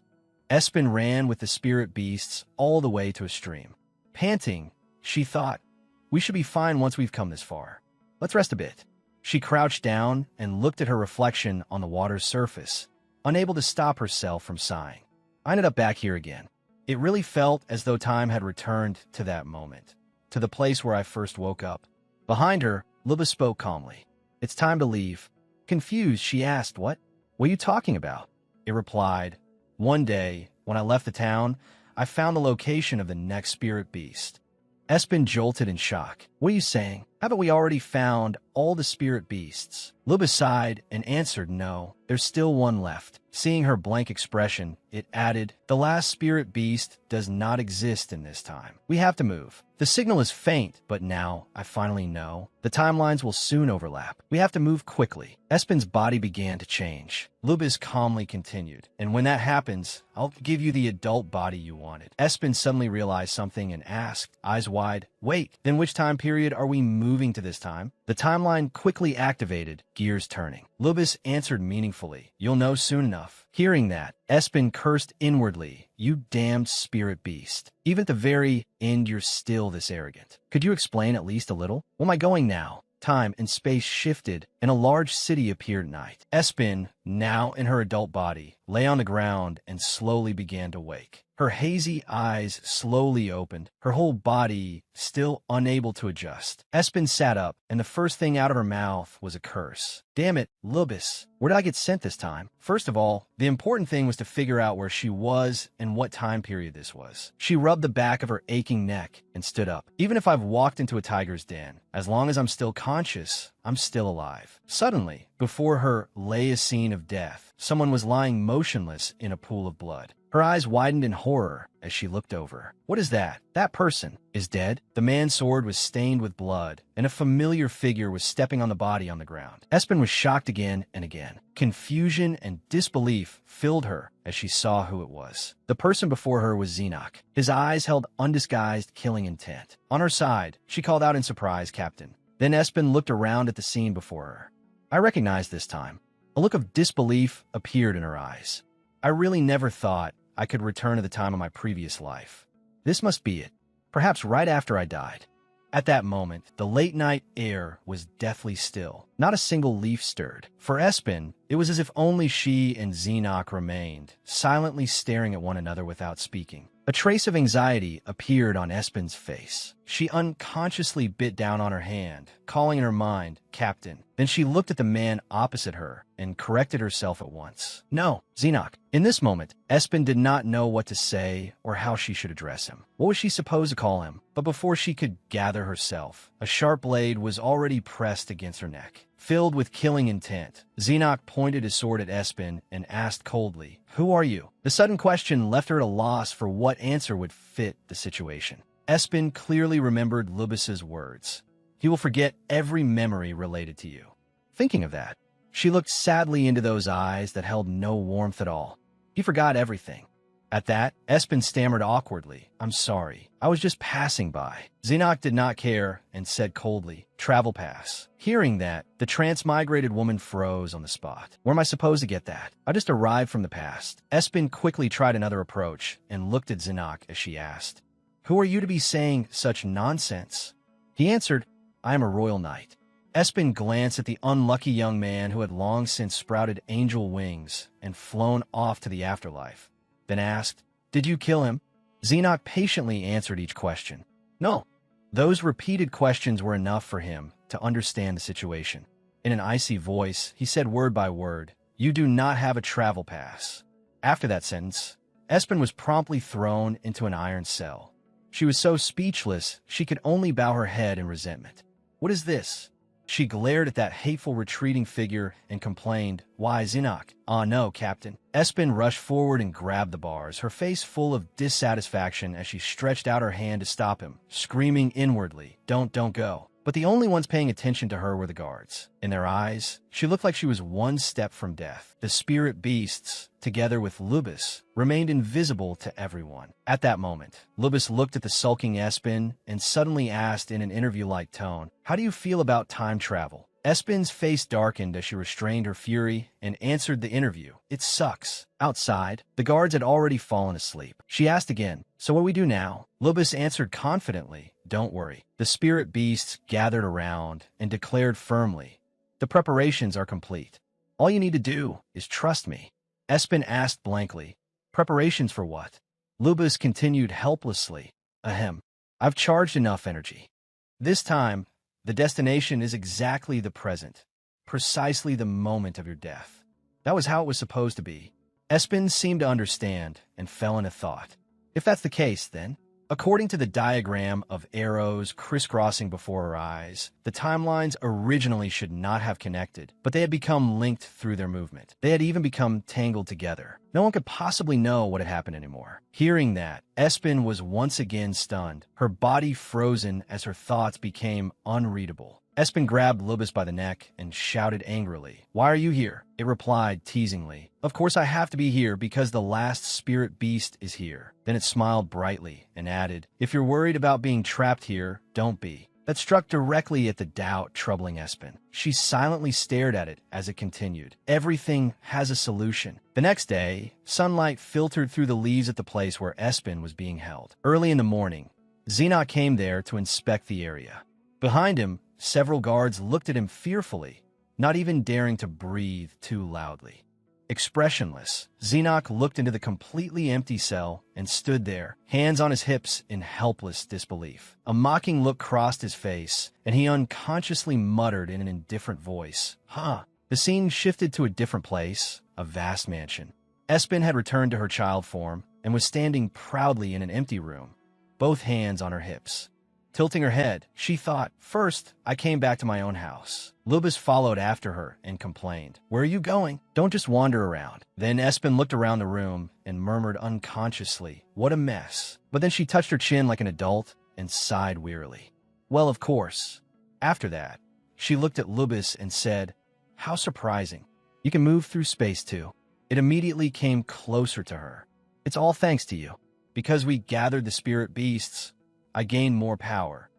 Espen ran with the spirit beasts all the way to a stream. Panting, she thought, "We should be fine once we've come this far. Let's rest a bit." She crouched down and looked at her reflection on the water's surface, unable to stop herself from sighing. I ended up back here again. It really felt as though time had returned to that moment, to the place where I first woke up. Behind her, Luba spoke calmly. "It's time to leave." Confused, she asked, "What are you talking about?" It replied, "One day, when I left the town, I found the location of the next spirit beast." Espen jolted in shock. "What are you saying? Haven't we already found all the spirit beasts?" Luba sighed and answered, "No, there's still one left." Seeing her blank expression, it added, "The last spirit beast does not exist in this time. We have to move. The signal is faint, but now I finally know. The timelines will soon overlap. We have to move quickly." Espen's body began to change. Luba's calmly continued, "And when that happens, I'll give you the adult body you wanted." Espen suddenly realized something and asked, eyes wide, "Wait, then which time period are we moving to this time?" The timeline quickly activated, gears turning. Lubis answered meaningfully, "You'll know soon enough." Hearing that, Espen cursed inwardly, "You damned spirit beast. Even at the very end, you're still this arrogant. Could you explain at least a little? Where am I going now?" Time and space shifted, and a large city appeared at night. Espen, now in her adult body, lay on the ground and slowly began to wake. Her hazy eyes slowly opened, her whole body still unable to adjust. Espen sat up, and the first thing out of her mouth was a curse. "Damn it, Lubis. Where did I get sent this time?" First of all, the important thing was to figure out where she was and what time period this was. She rubbed the back of her aching neck and stood up. "Even if I've walked into a tiger's den, as long as I'm still conscious, I'm still alive." Suddenly, before her lay a scene of death. Someone was lying motionless in a pool of blood. Her eyes widened in horror as she looked over. "What is that? That person is dead?" The man's sword was stained with blood, and a familiar figure was stepping on the body on the ground. Espen was shocked again and again. Confusion and disbelief filled her as she saw who it was. The person before her was Xenoc. His eyes held undisguised killing intent. On her side, she called out in surprise, "Captain." Then Espen looked around at the scene before her. I recognized this time. A look of disbelief appeared in her eyes. "I really never thought I could return to the time of my previous life. This must be it. Perhaps right after I died." At that moment, the late-night air was deathly still. Not a single leaf stirred. For Espen, it was as if only she and Xenoc remained, silently staring at one another without speaking. A trace of anxiety appeared on Espen's face. She unconsciously bit down on her hand, calling in her mind, "Captain." Then she looked at the man opposite her and corrected herself at once. "No, Xenoc." In this moment, Espen did not know what to say or how she should address him. What was she supposed to call him? But before she could gather herself, a sharp blade was already pressed against her neck. Filled with killing intent, Xenoc pointed his sword at Espen and asked coldly, "Who are you?" The sudden question left her at a loss for what answer would fit the situation. Espen clearly remembered Lubis's words. "He will forget every memory related to you." Thinking of that, she looked sadly into those eyes that held no warmth at all. He forgot everything. At that, Espen stammered awkwardly, "I'm sorry. I was just passing by." Zinok did not care and said coldly, "Travel pass." Hearing that, the transmigrated woman froze on the spot. "Where am I supposed to get that? I just arrived from the past." Espen quickly tried another approach and looked at Zinok as she asked, "Who are you to be saying such nonsense?" He answered, "I am a royal knight." Espen glanced at the unlucky young man who had long since sprouted angel wings and flown off to the afterlife, then asked, "Did you kill him?" Zinok patiently answered each question. "No." Those repeated questions were enough for him to understand the situation. In an icy voice, he said word by word, "You do not have a travel pass." After that sentence, Espen was promptly thrown into an iron cell. She was so speechless, she could only bow her head in resentment. "What is this?" She glared at that hateful retreating figure and complained, "Why, Zinok?" "Ah, no, Captain." Espen rushed forward and grabbed the bars, her face full of dissatisfaction as she stretched out her hand to stop him, screaming inwardly, Don't go." But the only ones paying attention to her were the guards. In their eyes, she looked like she was one step from death. The spirit beasts, together with Lubis, remained invisible to everyone. At that moment, Lubis looked at the sulking Espen and suddenly asked in an interview-like tone, "How do you feel about time travel?" Espen's face darkened as she restrained her fury and answered the interview, "It sucks." Outside, the guards had already fallen asleep. She asked again, "So what do we do now?" Lubis answered confidently, "Don't worry." The spirit beasts gathered around and declared firmly, "The preparations are complete. All you need to do is trust me." Espen asked blankly, "Preparations for what?" Lubis continued helplessly, "Ahem. I've charged enough energy. This time, the destination is exactly the present, precisely the moment of your death." That was how it was supposed to be. Espen seemed to understand and fell into thought. If that's the case, then, according to the diagram of arrows crisscrossing before her eyes, the timelines originally should not have connected, but they had become linked through their movement. They had even become tangled together. No one could possibly know what had happened anymore. Hearing that, Espen was once again stunned, her body frozen as her thoughts became unreadable. Espen grabbed Lubis by the neck and shouted angrily, "Why are you here?" It replied teasingly, "Of course I have to be here because the last spirit beast is here." Then it smiled brightly and added, "If you're worried about being trapped here, don't be." That struck directly at the doubt troubling Espen. She silently stared at it as it continued. Everything has a solution. The next day, sunlight filtered through the leaves at the place where Espen was being held. Early in the morning, Zinok came there to inspect the area. Behind him, several guards looked at him fearfully, not even daring to breathe too loudly. Expressionless, Zinok looked into the completely empty cell and stood there, hands on his hips in helpless disbelief. A mocking look crossed his face, and he unconsciously muttered in an indifferent voice, "Huh." The scene shifted to a different place, a vast mansion. Espen had returned to her child form and was standing proudly in an empty room, both hands on her hips. Tilting her head, she thought, "First, I came back to my own house." Lubis followed after her and complained, "Where are you going? Don't just wander around." Then Espen looked around the room and murmured unconsciously, "What a mess." But then she touched her chin like an adult and sighed wearily. Well, of course. After that, she looked at Lubis and said, "How surprising. You can move through space too." It immediately came closer to her. "It's all thanks to you. Because we gathered the spirit beasts, I gained more power."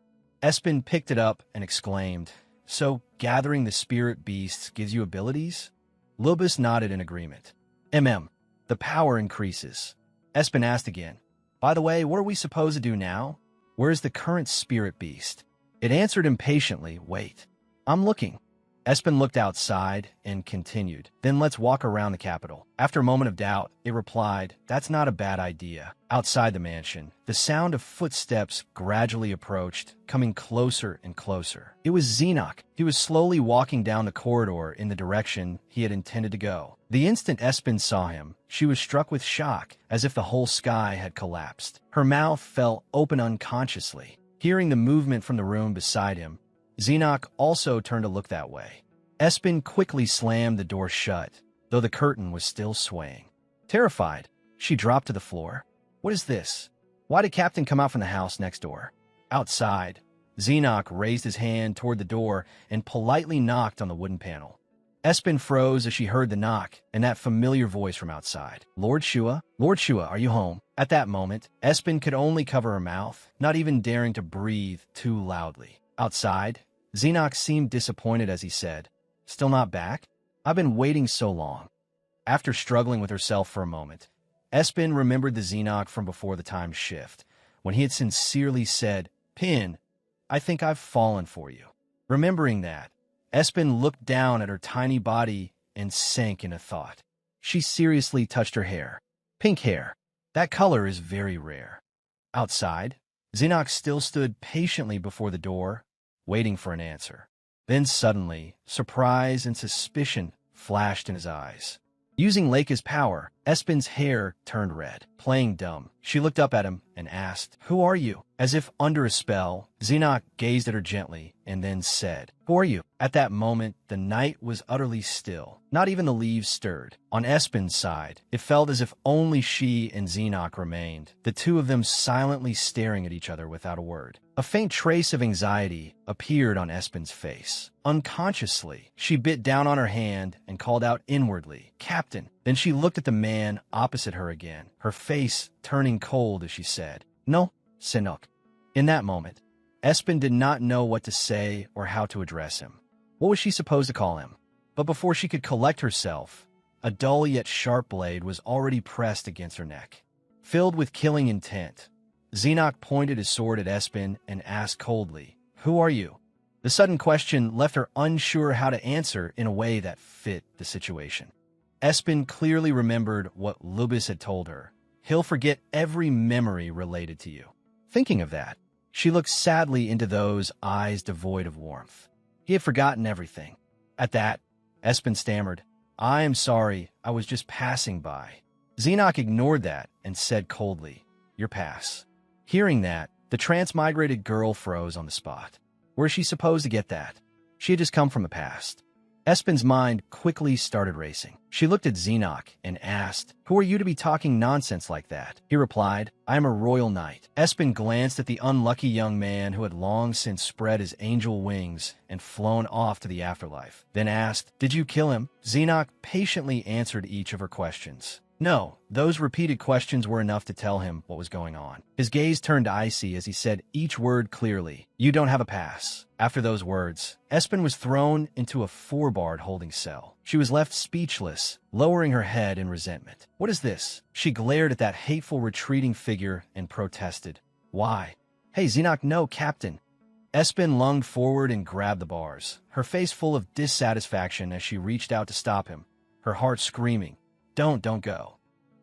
Espen picked it up and exclaimed, "So gathering the spirit beasts gives you abilities?" Lubis nodded in agreement. The power increases." Espen asked again, "By the way, what are we supposed to do now? Where is the current spirit beast?" It answered impatiently, "Wait. I'm looking." Espen looked outside and continued, "Then let's walk around the capital." After a moment of doubt, it replied, "That's not a bad idea." Outside the mansion, the sound of footsteps gradually approached, coming closer and closer. It was Zinok. He was slowly walking down the corridor in the direction he had intended to go. The instant Espen saw him, she was struck with shock, as if the whole sky had collapsed. Her mouth fell open unconsciously. Hearing the movement from the room beside him, Zinok also turned to look that way. Espen quickly slammed the door shut, though the curtain was still swaying. Terrified, she dropped to the floor. "What is this? Why did Captain come out from the house next door?" Outside, Zinok raised his hand toward the door and politely knocked on the wooden panel. Espen froze as she heard the knock and that familiar voice from outside. Lord Shua? Lord Shua, are you home? At that moment, Espen could only cover her mouth, not even daring to breathe too loudly. Outside, Xenox seemed disappointed as he said, Still not back? I've been waiting so long. After struggling with herself for a moment, Espen remembered the Xenox from before the time shift, when he had sincerely said, Pin, I think I've fallen for you. Remembering that, Espen looked down at her tiny body and sank into thought. She seriously touched her hair. Pink hair. That color is very rare. Outside, Xenox still stood patiently before the door, waiting for an answer. Then suddenly, surprise and suspicion flashed in his eyes. Using Leica's power, Espen's hair turned red. Playing dumb, she looked up at him and asked, Who are you? As if under a spell, Xenox gazed at her gently and then said, Who are you? At that moment, the night was utterly still. Not even the leaves stirred. On Espen's side, it felt as if only she and Xenox remained, the two of them silently staring at each other without a word. A faint trace of anxiety appeared on Espen's face. Unconsciously, she bit down on her hand and called out inwardly, Captain. Then she looked at the man opposite her again, her face turning cold as she said, No, Sinuk. In that moment, Espen did not know what to say or how to address him. What was she supposed to call him? But before she could collect herself, a dull yet sharp blade was already pressed against her neck. Filled with killing intent, Xenox pointed his sword at Espen and asked coldly, Who are you? The sudden question left her unsure how to answer in a way that fit the situation. Espen clearly remembered what Lubis had told her. He'll forget every memory related to you. Thinking of that, she looked sadly into those eyes devoid of warmth. He had forgotten everything. At that, Espen stammered, I am sorry, I was just passing by. Xenox ignored that and said coldly, Your pass. Hearing that, the transmigrated girl froze on the spot. Where is she supposed to get that? She had just come from the past. Espen's mind quickly started racing. She looked at Xenox and asked, Who are you to be talking nonsense like that? He replied, I am a royal knight. Espen glanced at the unlucky young man who had long since spread his angel wings and flown off to the afterlife, then asked, Did you kill him? Xenox patiently answered each of her questions. No, those repeated questions were enough to tell him what was going on. His gaze turned icy as he said each word clearly. You don't have a pass. After those words, Espen was thrown into a 4-barred holding cell. She was left speechless, lowering her head in resentment. What is this? She glared at that hateful retreating figure and protested. Why? Hey, Xenox, no, Captain. Espen lunged forward and grabbed the bars, her face full of dissatisfaction as she reached out to stop him, her heart screaming. Don't go.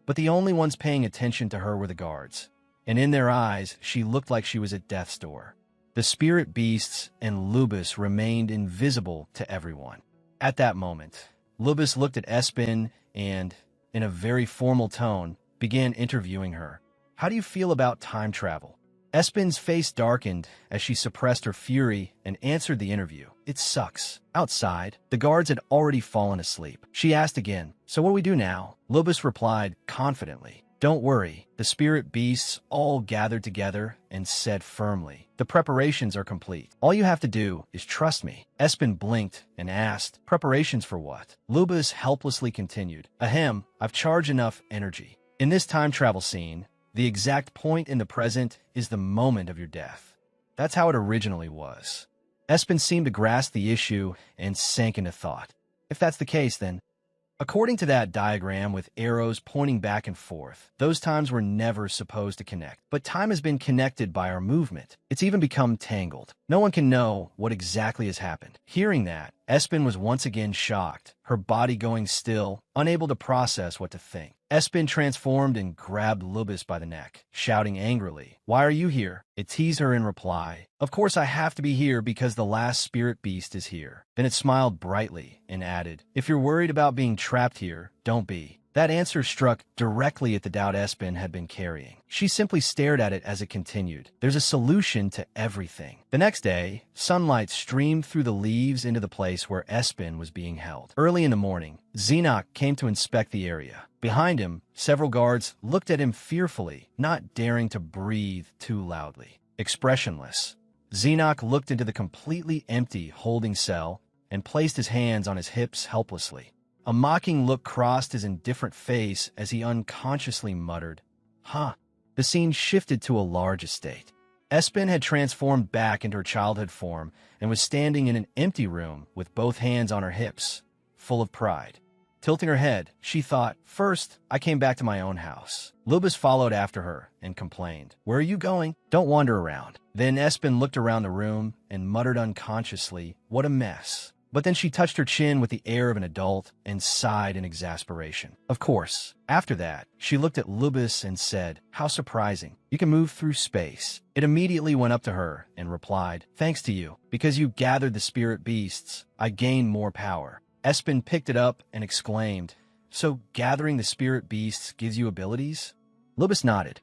But the only ones paying attention to her were the guards, and in their eyes, she looked like she was at death's door. The spirit beasts and Lubis remained invisible to everyone. At that moment, Lubis looked at Espen and, in a very formal tone, began interviewing her. How do you feel about time travel? Espen's face darkened as she suppressed her fury and answered the interview. It sucks. Outside, the guards had already fallen asleep. She asked again, So what do we do now? Lubis replied confidently, Don't worry. The spirit beasts all gathered together and said firmly, The preparations are complete. All you have to do is trust me. Espen blinked and asked, Preparations for what? Lubis helplessly continued, Ahem, I've charged enough energy. In this time travel scene, the exact point in the present is the moment of your death. That's how it originally was. Espen seemed to grasp the issue and sank into thought. If that's the case, then, according to that diagram with arrows pointing back and forth, those times were never supposed to connect. But time has been connected by our movement. It's even become tangled. No one can know what exactly has happened. Hearing that, Espen was once again shocked, her body going still, unable to process what to think. Espen transformed and grabbed Lubis by the neck, shouting angrily, Why are you here? It teased her in reply, Of course I have to be here because the last spirit beast is here. Then it smiled brightly and added, If you're worried about being trapped here, don't be. That answer struck directly at the doubt Espen had been carrying. She simply stared at it as it continued. There's a solution to everything. The next day, sunlight streamed through the leaves into the place where Espen was being held. Early in the morning, Xenox came to inspect the area. Behind him, several guards looked at him fearfully, not daring to breathe too loudly. Expressionless, Xenox looked into the completely empty holding cell and placed his hands on his hips helplessly. A mocking look crossed his indifferent face as he unconsciously muttered, "Huh." The scene shifted to a large estate. Espen had transformed back into her childhood form and was standing in an empty room with both hands on her hips, full of pride. Tilting her head, she thought, "First, I came back to my own house." Lubis followed after her and complained, "Where are you going? Don't wander around." Then Espen looked around the room and muttered unconsciously, "What a mess." But then she touched her chin with the air of an adult and sighed in exasperation. Of course. After that, she looked at Lubis and said, "How surprising. You can move through space." It immediately went up to her and replied, "Thanks to you. Because you gathered the spirit beasts, I gained more power." Espen picked it up and exclaimed, "So gathering the spirit beasts gives you abilities?" Lubis nodded.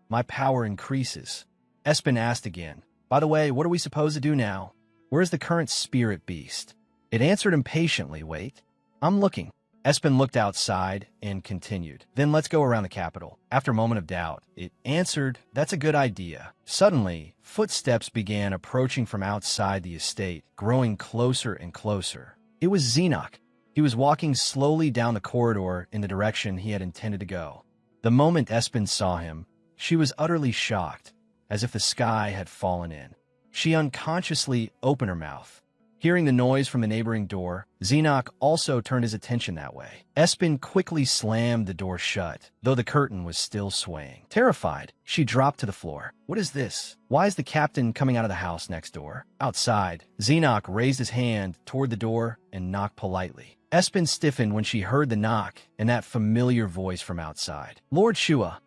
My power increases." Espen asked again, "By the way, what are we supposed to do now? Where's the current spirit beast?" It answered impatiently, "Wait. I'm looking." Espen looked outside and continued, "Then let's go around the capital." After a moment of doubt, it answered, "That's a good idea." Suddenly, footsteps began approaching from outside the estate, growing closer and closer. It was Xenoc. He was walking slowly down the corridor in the direction he had intended to go. The moment Espen saw him, she was utterly shocked, as if the sky had fallen in. She unconsciously opened her mouth. Hearing the noise from the neighboring door, Xenoc also turned his attention that way. Espen quickly slammed the door shut, though the curtain was still swaying. Terrified, she dropped to the floor. "What is this? Why is the captain coming out of the house next door?" Outside, Xenoc raised his hand toward the door and knocked politely. Espen stiffened when she heard the knock and that familiar voice from outside. Lord Shua,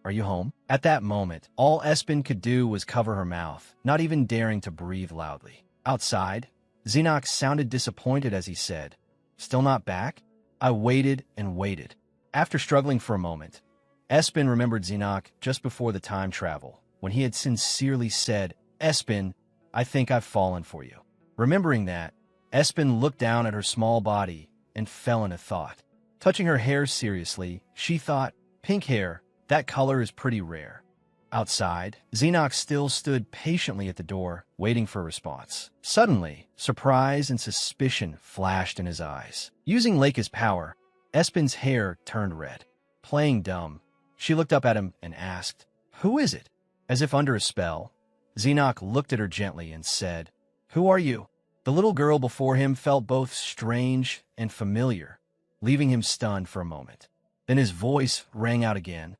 are you home?" At that moment, all Espen could do was cover her mouth, not even daring to breathe loudly. Outside, Xenoc sounded disappointed as he said, "Still not back?" I waited and waited. After struggling for a moment, Espen remembered Xenoc just before the time travel, when he had sincerely said, "Espen, I think I've fallen for you." Remembering that, Espen looked down at her small body and fell into thought. Touching her hair seriously, she thought, "Pink hair, that color is pretty rare." Outside, Xenoc still stood patiently at the door, waiting for a response. Suddenly, surprise and suspicion flashed in his eyes. Using Leica's power, Espen's hair turned red. Playing dumb, she looked up at him and asked, "Who is it?" As if under a spell, Xenoc looked at her gently and said, "Who are you?" The little girl before him felt both strange and familiar, leaving him stunned for a moment. Then his voice rang out again,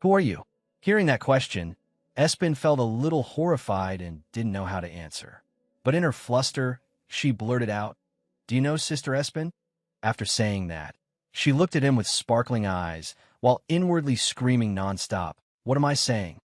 "Who are you?" Hearing that question, Espen felt a little horrified and didn't know how to answer. But in her fluster, she blurted out, "Do you know Sister Espen?" After saying that, she looked at him with sparkling eyes, while inwardly screaming nonstop, "What am I saying?"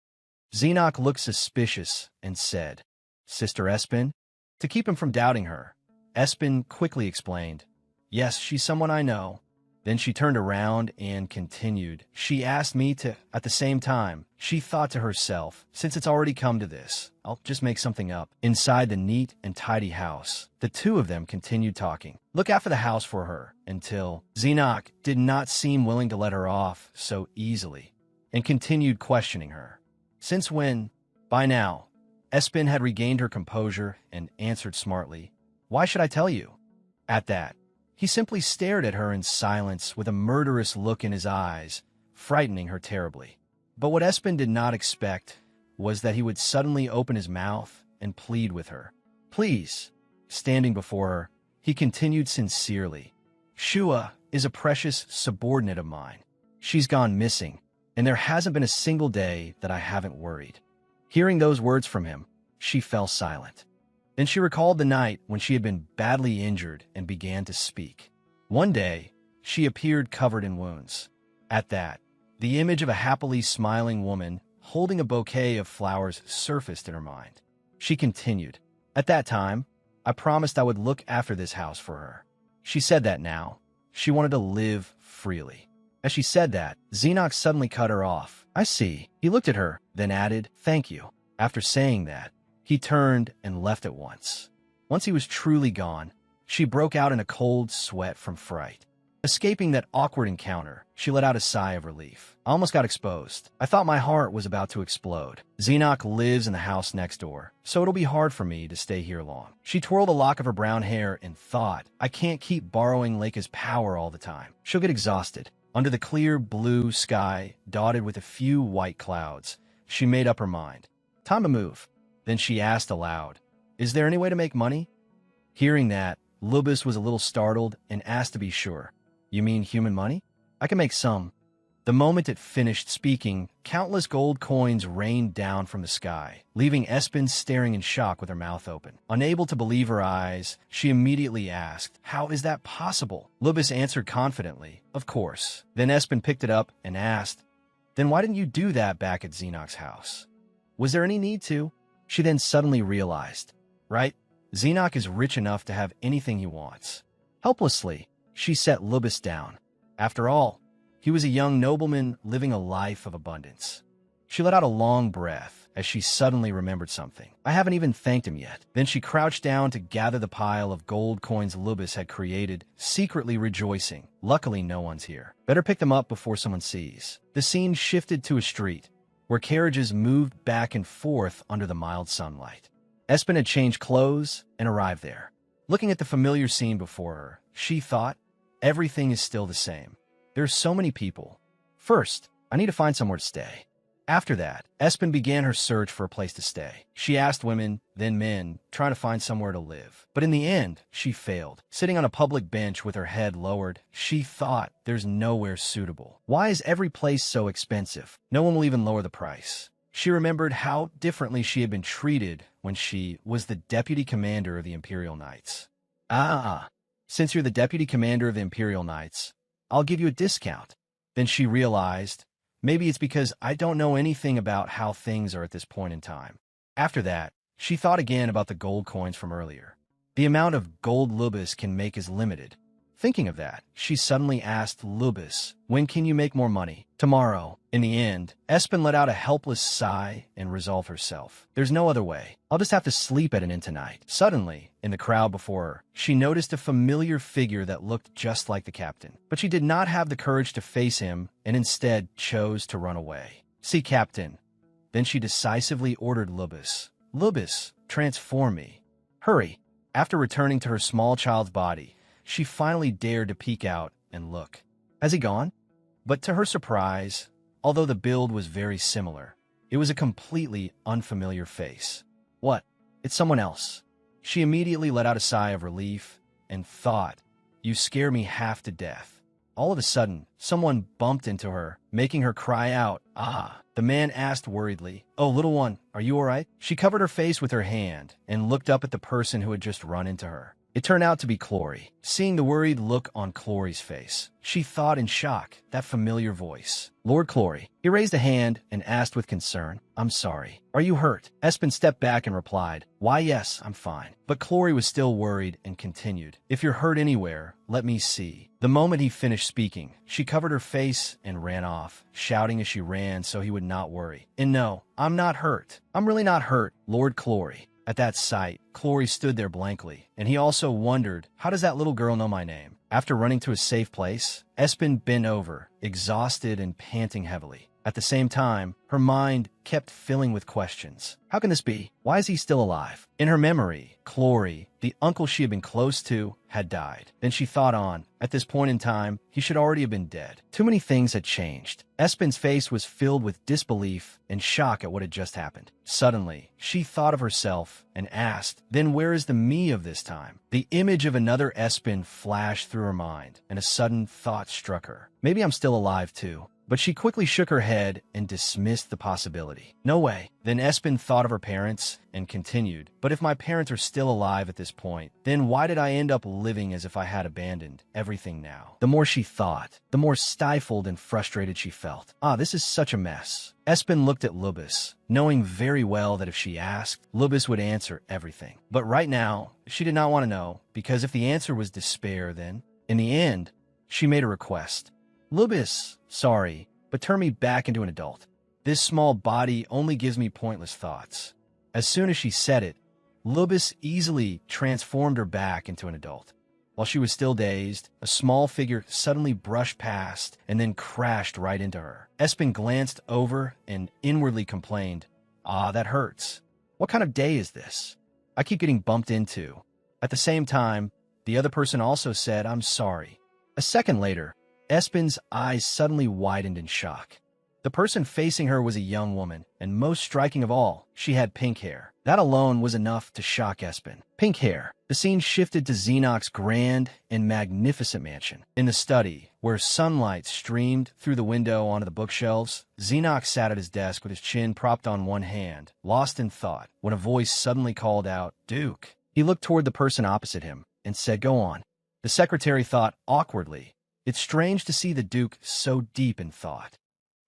Xenoc looked suspicious and said, "Sister Espen?" To keep him from doubting her, Espen quickly explained, "Yes, she's someone I know." Then she turned around and continued, "She asked me to." At the same time, she thought to herself, "Since it's already come to this, I'll just make something up." Inside the neat and tidy house, the two of them continued talking. Look after the house for her until Xenoc did not seem willing to let her off so easily and continued questioning her. Since when? By now, Espen had regained her composure and answered smartly, "Why should I tell you?" At that, he simply stared at her in silence with a murderous look in his eyes, frightening her terribly. But what Espen did not expect was that he would suddenly open his mouth and plead with her. "Please." Standing before her, he continued sincerely, "Shua is a precious subordinate of mine. She's gone missing, and there hasn't been a single day that I haven't worried." Hearing those words from him, she fell silent. Then she recalled the night when she had been badly injured and began to speak. One day, she appeared covered in wounds. At that, the image of a happily smiling woman holding a bouquet of flowers surfaced in her mind. She continued, "At that time, I promised I would look after this house for her." She said that now. She wanted to live freely. As she said that, Xenoc suddenly cut her off. "I see." He looked at her, then added, "Thank you." After saying that, he turned and left at once. Once he was truly gone, she broke out in a cold sweat from fright. Escaping that awkward encounter, she let out a sigh of relief. I almost got exposed. I thought my heart was about to explode. Xenoc lives in the house next door, so it'll be hard for me to stay here long. She twirled a lock of her brown hair and thought, I can't keep borrowing Leica's power all the time. She'll get exhausted. Under the clear blue sky, dotted with a few white clouds, she made up her mind. Time to move. Then she asked aloud, Is there any way to make money? Hearing that, Lubis was a little startled and asked to be sure. You mean human money? I can make some. The moment it finished speaking, countless gold coins rained down from the sky, leaving Espen staring in shock with her mouth open. Unable to believe her eyes, she immediately asked, How is that possible? Lubis answered confidently, Of course. Then Espen picked it up and asked, Then why didn't you do that back at Xenoc's house? Was there any need to? She then suddenly realized, right? Xenoc is rich enough to have anything he wants. Helplessly, she set Lubis down. After all, he was a young nobleman living a life of abundance. She let out a long breath as she suddenly remembered something. I haven't even thanked him yet. Then she crouched down to gather the pile of gold coins Lubis had created, secretly rejoicing. Luckily, no one's here. Better pick them up before someone sees. The scene shifted to a street, where carriages moved back and forth under the mild sunlight. Espen had changed clothes and arrived there. Looking at the familiar scene before her, she thought, everything is still the same. There's so many people. First, I need to find somewhere to stay. After that, Espen began her search for a place to stay. She asked women, then men, trying to find somewhere to live. But in the end, she failed. Sitting on a public bench with her head lowered, she thought, there's nowhere suitable. Why is every place so expensive? No one will even lower the price. She remembered how differently she had been treated when she was the deputy commander of the Imperial Knights. Since you're the deputy commander of the Imperial Knights, I'll give you a discount. Then she realized, maybe it's because I don't know anything about how things are at this point in time. After that, she thought again about the gold coins from earlier. The amount of gold Lubis can make is limited. Thinking of that, she suddenly asked Lubis, when can you make more money? Tomorrow. In the end, Espen let out a helpless sigh and resolved herself. There's no other way. I'll just have to sleep at an inn tonight. Suddenly, in the crowd before her, she noticed a familiar figure that looked just like the captain. But she did not have the courage to face him and instead chose to run away. See, Captain. Then she decisively ordered Lubis. Lubis, transform me. Hurry. After returning to her small child's body, she finally dared to peek out and look. Has he gone? But to her surprise, although the build was very similar, it was a completely unfamiliar face. What? It's someone else. She immediately let out a sigh of relief and thought, You scare me half to death. All of a sudden, someone bumped into her, making her cry out, Ah! The man asked worriedly, Oh, little one, are you all right? She covered her face with her hand and looked up at the person who had just run into her. It turned out to be Clory. Seeing the worried look on Clory's face, she thought in shock, that familiar voice. Lord Clory. He raised a hand and asked with concern, I'm sorry. Are you hurt? Espen stepped back and replied, Why, yes, I'm fine. But Clory was still worried and continued, If you're hurt anywhere, let me see. The moment he finished speaking, she covered her face and ran off, shouting as she ran so he would not worry. And no, I'm not hurt. I'm really not hurt, Lord Clory. At that sight, Clory stood there blankly, and he also wondered, how does that little girl know my name? After running to a safe place, Espen bent over, exhausted and panting heavily. At the same time, her mind kept filling with questions. How can this be? Why is he still alive? In her memory, Clory, the uncle she had been close to, had died. Then she thought on. At this point in time, he should already have been dead. Too many things had changed. Espen's face was filled with disbelief and shock at what had just happened. Suddenly, she thought of herself and asked, Then where is the me of this time? The image of another Espen flashed through her mind, and a sudden thought struck her. Maybe I'm still alive too. But she quickly shook her head and dismissed the possibility. No way. Then Espen thought of her parents and continued, But if my parents are still alive at this point, then why did I end up living as if I had abandoned everything now? The more she thought, the more stifled and frustrated she felt. This is such a mess. Espen looked at Lubis, knowing very well that if she asked, Lubis would answer everything. But right now, she did not want to know, because if the answer was despair, then, in the end, she made a request. Lubis, sorry, but turn me back into an adult. This small body only gives me pointless thoughts. As soon as she said it, Lubis easily transformed her back into an adult. While she was still dazed, a small figure suddenly brushed past and then crashed right into her. Espen glanced over and inwardly complained, "Ah, that hurts. What kind of day is this? I keep getting bumped into." At the same time, the other person also said, "I'm sorry." A second later, Espen's eyes suddenly widened in shock. The person facing her was a young woman, and most striking of all, she had pink hair. That alone was enough to shock Espen. Pink hair. The scene shifted to Xenok's grand and magnificent mansion. In the study, where sunlight streamed through the window onto the bookshelves, Xenok sat at his desk with his chin propped on one hand, lost in thought, when a voice suddenly called out, "Duke." He looked toward the person opposite him and said, "Go on." The secretary thought awkwardly, "It's strange to see the Duke so deep in thought."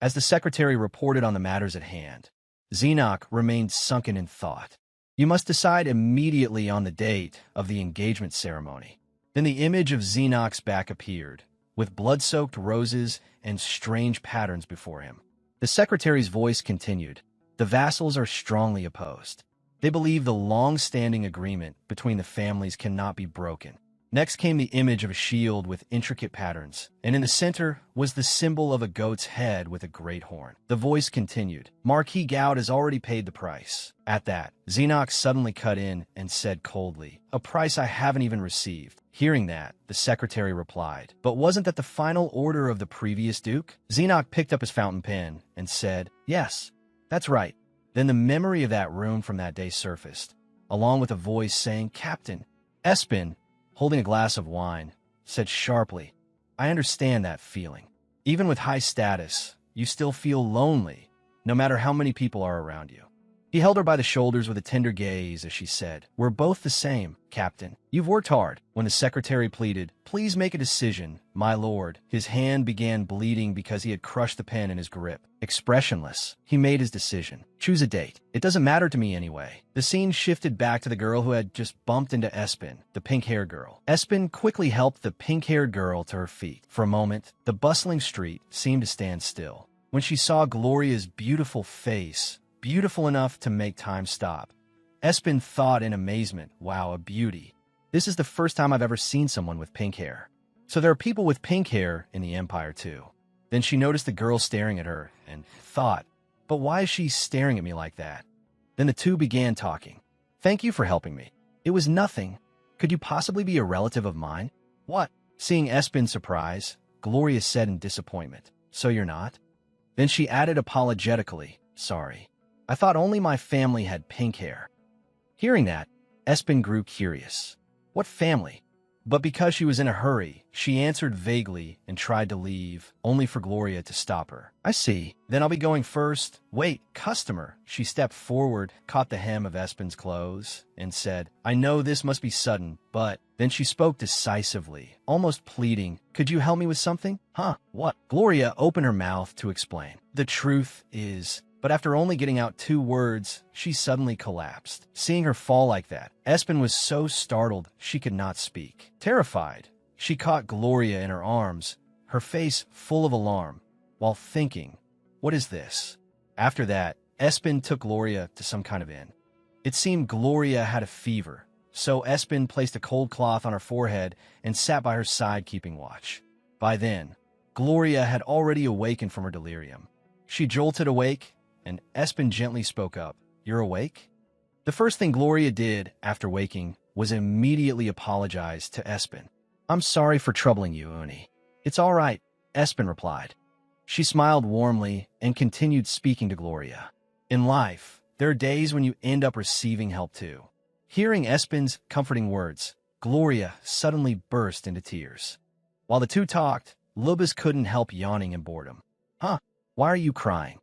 As the secretary reported on the matters at hand, Xenok remained sunken in thought. "You must decide immediately on the date of the engagement ceremony." Then the image of Xenok's back appeared, with blood-soaked roses and strange patterns before him. The secretary's voice continued, "The vassals are strongly opposed. They believe the long-standing agreement between the families cannot be broken." Next came the image of a shield with intricate patterns, and in the center was the symbol of a goat's head with a great horn. The voice continued, "Marquis Goud has already paid the price." At that, Xenok suddenly cut in and said coldly, "A price I haven't even received." Hearing that, the secretary replied, "But wasn't that the final order of the previous duke?" Xenok picked up his fountain pen and said, "Yes, that's right." Then the memory of that room from that day surfaced, along with a voice saying, "Captain." Espen, holding a glass of wine, said sharply, "I understand that feeling. Even with high status, you still feel lonely, no matter how many people are around you." He held her by the shoulders with a tender gaze as she said, "We're both the same, Captain. You've worked hard." When the secretary pleaded, "Please make a decision, my lord," his hand began bleeding because he had crushed the pen in his grip. Expressionless, he made his decision. "Choose a date. It doesn't matter to me anyway." The scene shifted back to the girl who had just bumped into Espen, the pink-haired girl. Espen quickly helped the pink-haired girl to her feet. For a moment, the bustling street seemed to stand still. When she saw Gloria's beautiful face, beautiful enough to make time stop, Espen thought in amazement, "Wow, a beauty. This is the first time I've ever seen someone with pink hair. So there are people with pink hair in the Empire too." Then she noticed the girl staring at her and thought, "But why is she staring at me like that?" Then the two began talking. "Thank you for helping me." "It was nothing. Could you possibly be a relative of mine?" "What?" Seeing Espen's surprise, Gloria said in disappointment, "So you're not?" Then she added apologetically, "Sorry. I thought only my family had pink hair." Hearing that, Espen grew curious. What family? But because she was in a hurry, she answered vaguely and tried to leave, only for Gloria to stop her. "I see. Then I'll be going first." "Wait, customer." She stepped forward, caught the hem of Espen's clothes, and said, "I know this must be sudden, but..." Then she spoke decisively, almost pleading, "Could you help me with something?" "Huh, what?" Gloria opened her mouth to explain. "The truth is..." But after only getting out 2 words, she suddenly collapsed. Seeing her fall like that, Espen was so startled she could not speak. Terrified, she caught Gloria in her arms, her face full of alarm, while thinking, "What is this?" After that, Espen took Gloria to some kind of inn. It seemed Gloria had a fever, so Espen placed a cold cloth on her forehead and sat by her side keeping watch. By then, Gloria had already awakened from her delirium. She jolted awake, and Espen gently spoke up, "You're awake?" The first thing Gloria did after waking was immediately apologize to Espen. "I'm sorry for troubling you, Uni." "It's all right," Espen replied. She smiled warmly and continued speaking to Gloria. In life, there are days when you end up receiving help too. Hearing Espen's comforting words, Gloria suddenly burst into tears. While the two talked, Lubis couldn't help yawning in boredom. "Huh, why are you crying?"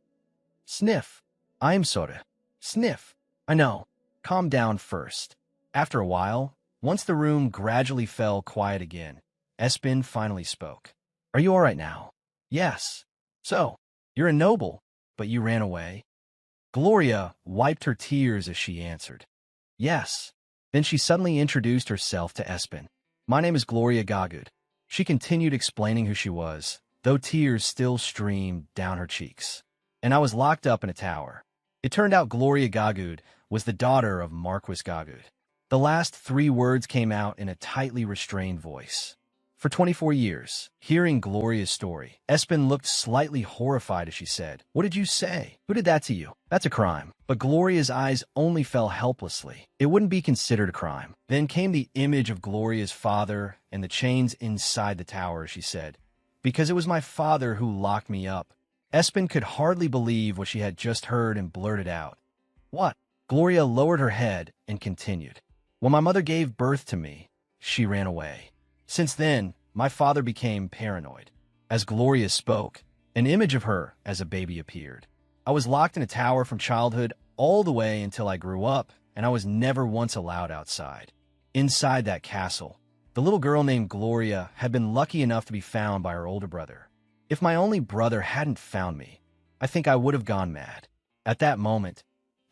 "Sniff. I'm sorta. Sniff. I know. Calm down first." After a while, once the room gradually fell quiet again, Espen finally spoke. "Are you all right now?" "Yes." "So, you're a noble, but you ran away?" Gloria wiped her tears as she answered, "Yes." Then she suddenly introduced herself to Espen. "My name is Gloria Gagud." She continued explaining who she was, though tears still streamed down her cheeks. "And I was locked up in a tower." It turned out Gloria Gagud was the daughter of Marquis Gagud. The last three words came out in a tightly restrained voice. For 24 years, hearing Gloria's story, Espen looked slightly horrified as she said, "What did you say? Who did that to you? That's a crime." But Gloria's eyes only fell helplessly. It wouldn't be considered a crime. Then came the image of Gloria's father and the chains inside the tower, she said, "Because it was my father who locked me up." Espen could hardly believe what she had just heard and blurted out, "What?" Gloria lowered her head and continued, "When my mother gave birth to me, she ran away. Since then, my father became paranoid." As Gloria spoke, an image of her as a baby appeared. "I was locked in a tower from childhood all the way until I grew up, and I was never once allowed outside. Inside that castle, the little girl named Gloria had been lucky enough to be found by her older brother. If my only brother hadn't found me, I think I would have gone mad." At that moment,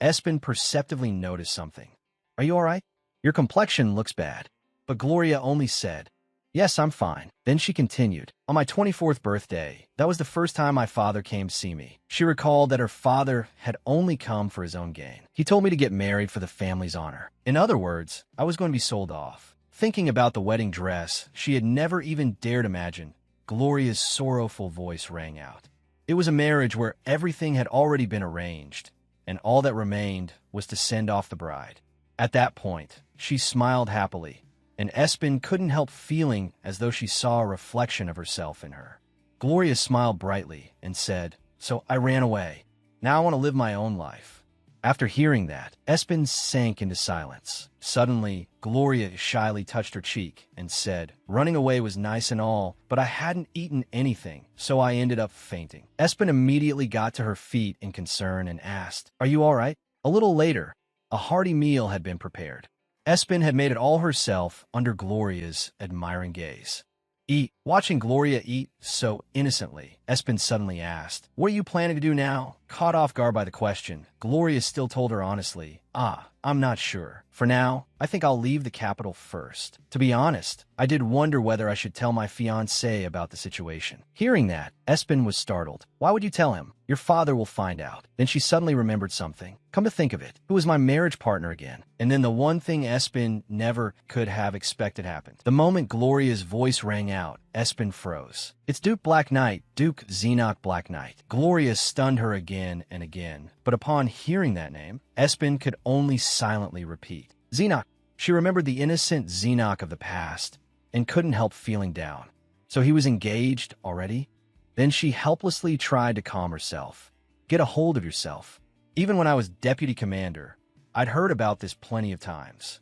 Espen perceptively noticed something. "Are you all right? Your complexion looks bad." But Gloria only said, "Yes, I'm fine." Then she continued, "On my 24th birthday, that was the first time my father came to see me." She recalled that her father had only come for his own gain. "He told me to get married for the family's honor. In other words, I was going to be sold off." Thinking about the wedding dress she had never even dared imagine, Gloria's sorrowful voice rang out. It was a marriage where everything had already been arranged, and all that remained was to send off the bride. At that point, she smiled happily, and Espen couldn't help feeling as though she saw a reflection of herself in her. Gloria smiled brightly and said, "So I ran away. Now I want to live my own life." After hearing that, Espen sank into silence. Suddenly, Gloria shyly touched her cheek and said, "Running away was nice and all, but I hadn't eaten anything, so I ended up fainting." Espen immediately got to her feet in concern and asked, "Are you all right?" A little later, a hearty meal had been prepared. Espen had made it all herself under Gloria's admiring gaze. "Eat." Watching Gloria eat so innocently, Espen suddenly asked, "What are you planning to do now?" Caught off guard by the question, Gloria still told her honestly, "I'm not sure. For now, I think I'll leave the capital first. To be honest, I did wonder whether I should tell my fiancé about the situation." Hearing that, Espen was startled. "Why would you tell him? Your father will find out." Then she suddenly remembered something. Come to think of it, who was my marriage partner again? And then the one thing Espen never could have expected happened. The moment Gloria's voice rang out, Espen froze. "It's Duke Black Knight, Duke Xenoc Black Knight." Gloria stunned her again and again, but upon hearing that name, Espen could only silently repeat, "Xenoc." She remembered the innocent Xenoc of the past and couldn't help feeling down. So he was engaged already? Then she helplessly tried to calm herself. "Get a hold of yourself. Even when I was deputy commander, I'd heard about this plenty of times."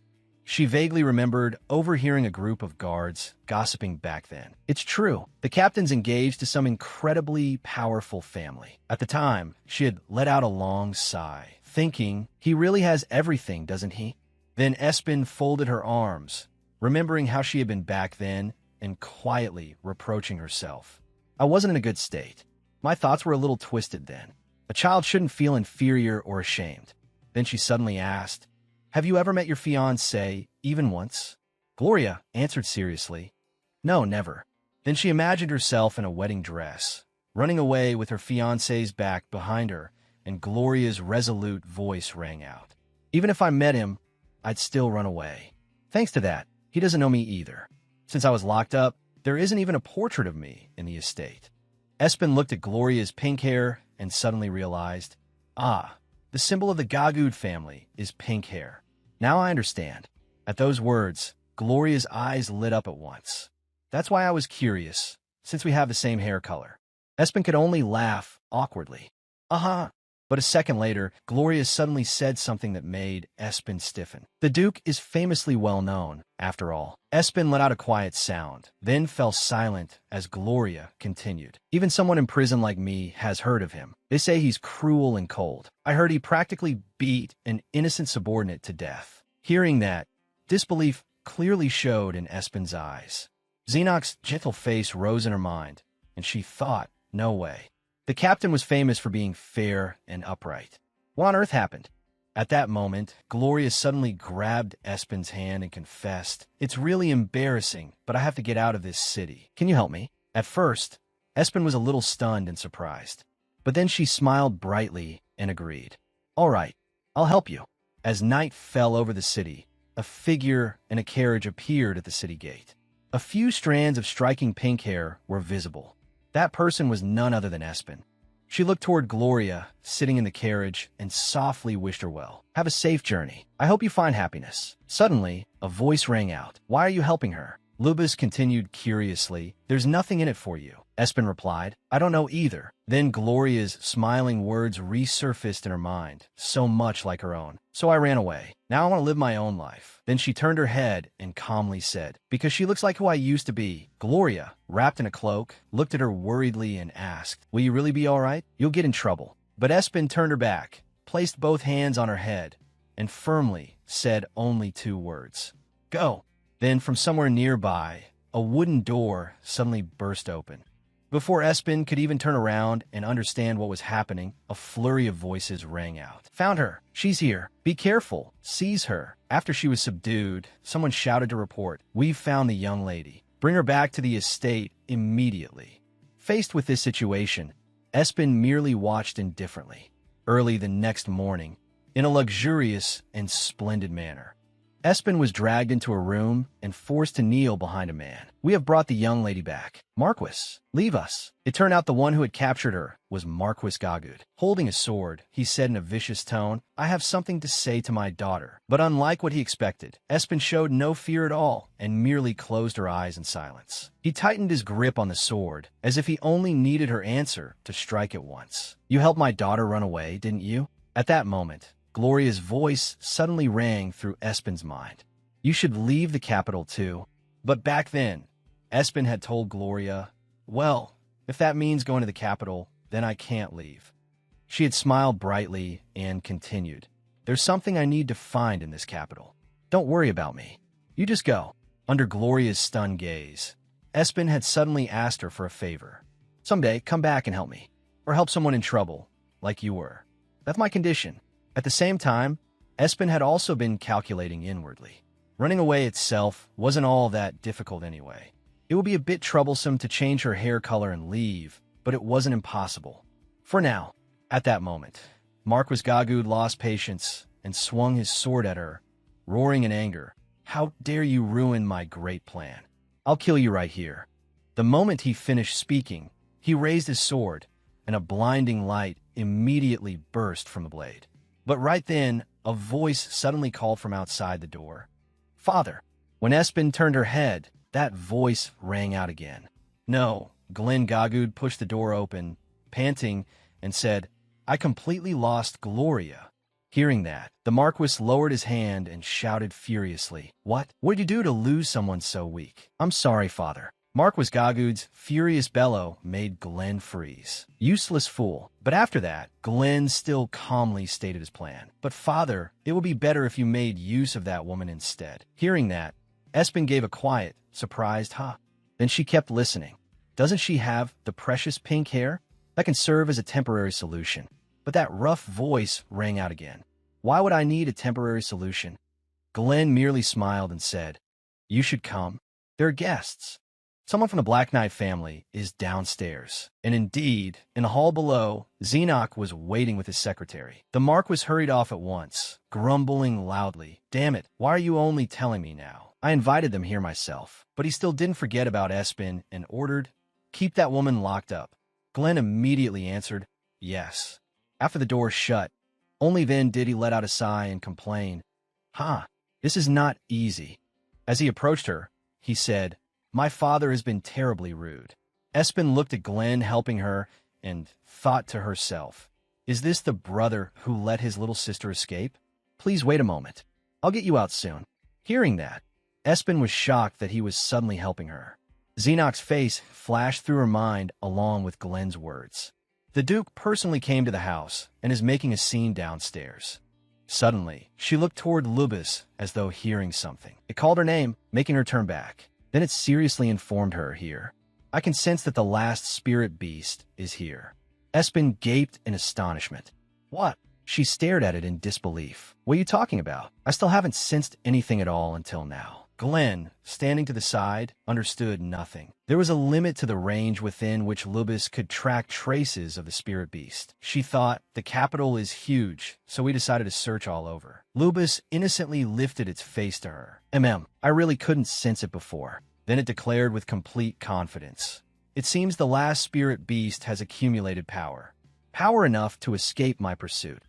She vaguely remembered overhearing a group of guards gossiping back then. It's true, the captain's engaged to some incredibly powerful family. At the time, she had let out a long sigh, thinking, he really has everything, doesn't he? Then Espen folded her arms, remembering how she had been back then, and quietly reproaching herself. "I wasn't in a good state. My thoughts were a little twisted then. A child shouldn't feel inferior or ashamed." Then she suddenly asked, "Have you ever met your fiancé, even once?" Gloria answered seriously, "No, never." Then she imagined herself in a wedding dress, running away with her fiancé's back behind her, and Gloria's resolute voice rang out, "Even if I met him, I'd still run away. Thanks to that, he doesn't know me either. Since I was locked up, there isn't even a portrait of me in the estate." Espen looked at Gloria's pink hair and suddenly realized, the symbol of the Gagud family is pink hair. Now I understand. At those words, Gloria's eyes lit up at once. "That's why I was curious, since we have the same hair color." Espen could only laugh awkwardly. But a second later, Gloria suddenly said something that made Espen stiffen. "The Duke is famously well known, after all." Espen let out a quiet sound, then fell silent as Gloria continued. "Even someone in prison like me has heard of him. They say he's cruel and cold. I heard he practically beat an innocent subordinate to death." Hearing that, disbelief clearly showed in Espen's eyes. Xenoc's gentle face rose in her mind, and she thought, no way. The captain was famous for being fair and upright. What on earth happened? At that moment, Gloria suddenly grabbed Espen's hand and confessed, "It's really embarrassing, but I have to get out of this city. Can you help me?" At first, Espen was a little stunned and surprised, but then she smiled brightly and agreed. "All right, I'll help you." As night fell over the city, a figure in a carriage appeared at the city gate. A few strands of striking pink hair were visible. That person was none other than Espen. She looked toward Gloria, sitting in the carriage, and softly wished her well. Have a safe journey. I hope you find happiness. Suddenly, a voice rang out. Why are you helping her? Lubis continued curiously. There's nothing in it for you. Espen replied. I don't know either. Then Gloria's smiling words resurfaced in her mind, so much like her own. So I ran away. Now I want to live my own life. Then she turned her head and calmly said, because she looks like who I used to be. Gloria, wrapped in a cloak, looked at her worriedly and asked, will you really be all right? You'll get in trouble. But Espen turned her back, placed both hands on her head, and firmly said only 2 words. Go. Then from somewhere nearby, a wooden door suddenly burst open. Before Espen could even turn around and understand what was happening, a flurry of voices rang out. Found her. She's here. Be careful. Seize her. After she was subdued, someone shouted to report, We've found the young lady. Bring her back to the estate immediately. Faced with this situation, Espen merely watched indifferently. Early the next morning, in a luxurious and splendid manner, Espen was dragged into a room and forced to kneel behind a man. We have brought the young lady back. Marquis, leave us. It turned out the one who had captured her was Marquis Gagud. Holding a sword, he said in a vicious tone, I have something to say to my daughter. But unlike what he expected, Espen showed no fear at all and merely closed her eyes in silence. He tightened his grip on the sword, as if he only needed her answer to strike at once. You helped my daughter run away, didn't you? At that moment, Gloria's voice suddenly rang through Espen's mind. You should leave the capital too. But back then, Espen had told Gloria, well, if that means going to the capital, then I can't leave. She had smiled brightly and continued, There's something I need to find in this capital. Don't worry about me. You just go. Under Gloria's stunned gaze, Espen had suddenly asked her for a favor. Someday, come back and help me. Or help someone in trouble, like you were. That's my condition. At the same time, Espen had also been calculating inwardly. Running away itself wasn't all that difficult anyway. It would be a bit troublesome to change her hair color and leave, but it wasn't impossible. For now, at that moment, Marquis Gagud lost patience and swung his sword at her, roaring in anger, How dare you ruin my great plan? I'll kill you right here. The moment he finished speaking, he raised his sword, and a blinding light immediately burst from the blade. But right then, a voice suddenly called from outside the door. Father. When Espen turned her head, that voice rang out again. No, Glenn Gagud pushed the door open, panting, and said, I completely lost Gloria. Hearing that, the Marquis lowered his hand and shouted furiously, What? What'd you do to lose someone so weak? I'm sorry, Father. Marquis Gagud's furious bellow made Glenn freeze. Useless fool. But after that, Glenn still calmly stated his plan. But father, it would be better if you made use of that woman instead. Hearing that, Espen gave a quiet, surprised ha. Then she kept listening. Doesn't she have the precious pink hair? That can serve as a temporary solution. But that rough voice rang out again. Why would I need a temporary solution? Glenn merely smiled and said, You should come. There are guests. Someone from the Black Knight family is downstairs. And indeed, in the hall below, Xenoc was waiting with his secretary. The Marquis hurried off at once, grumbling loudly. Damn it, why are you only telling me now? I invited them here myself. But he still didn't forget about Espen and ordered, Keep that woman locked up. Glenn immediately answered, Yes. After the door shut, only then did he let out a sigh and complain, this is not easy. As he approached her, he said, My father has been terribly rude. Espen looked at Glenn helping her and thought to herself, Is this the brother who let his little sister escape? Please wait a moment. I'll get you out soon. Hearing that, Espen was shocked that he was suddenly helping her. Xenoc's face flashed through her mind along with Glenn's words. The Duke personally came to the house and is making a scene downstairs. Suddenly, she looked toward Lubis as though hearing something. It called her name, making her turn back. Then it seriously informed her here. I can sense that the last spirit beast is here. Espen gaped in astonishment. What? She stared at it in disbelief. What are you talking about? I still haven't sensed anything at all until now. Glenn, standing to the side, understood nothing. There was a limit to the range within which Lubis could track traces of the spirit beast. She thought, the capital is huge, so we decided to search all over. Lubis innocently lifted its face to her. I really couldn't sense it before. Then it declared with complete confidence. It seems the last spirit beast has accumulated power. Power enough to escape my pursuit.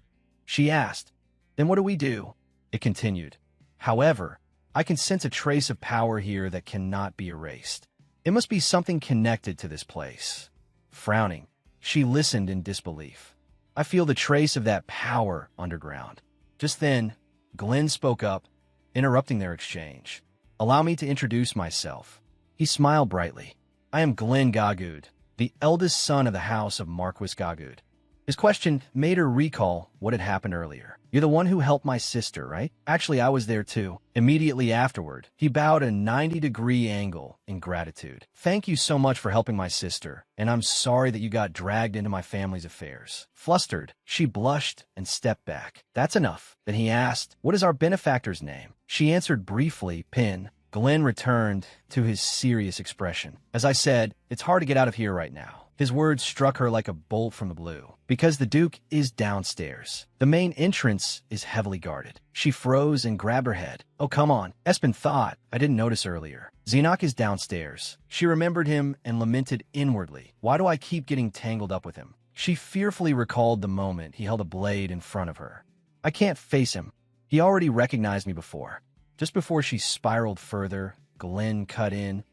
She asked, then what do we do? It continued. However, I can sense a trace of power here that cannot be erased. It must be something connected to this place. Frowning, she listened in disbelief. I feel the trace of that power underground. Just then, Glenn spoke up, interrupting their exchange. Allow me to introduce myself. He smiled brightly. I am Glenn Gagud, the eldest son of the house of Marquis Gagud. His question made her recall what had happened earlier. You're the one who helped my sister, right? Actually, I was there too. Immediately afterward, he bowed a 90-degree angle in gratitude. Thank you so much for helping my sister, and I'm sorry that you got dragged into my family's affairs. Flustered, she blushed and stepped back. That's enough. Then he asked, what is our benefactor's name? She answered briefly, Pin. Glenn returned to his serious expression. As I said, it's hard to get out of here right now. His words struck her like a bolt from the blue. Because the Duke is downstairs. The main entrance is heavily guarded. She froze and grabbed her head. Oh, come on. Espen thought. I didn't notice earlier. Xenos is downstairs. She remembered him and lamented inwardly. Why do I keep getting tangled up with him? She fearfully recalled the moment he held a blade in front of her. I can't face him. He already recognized me before. Just before she spiraled further, Glenn cut in.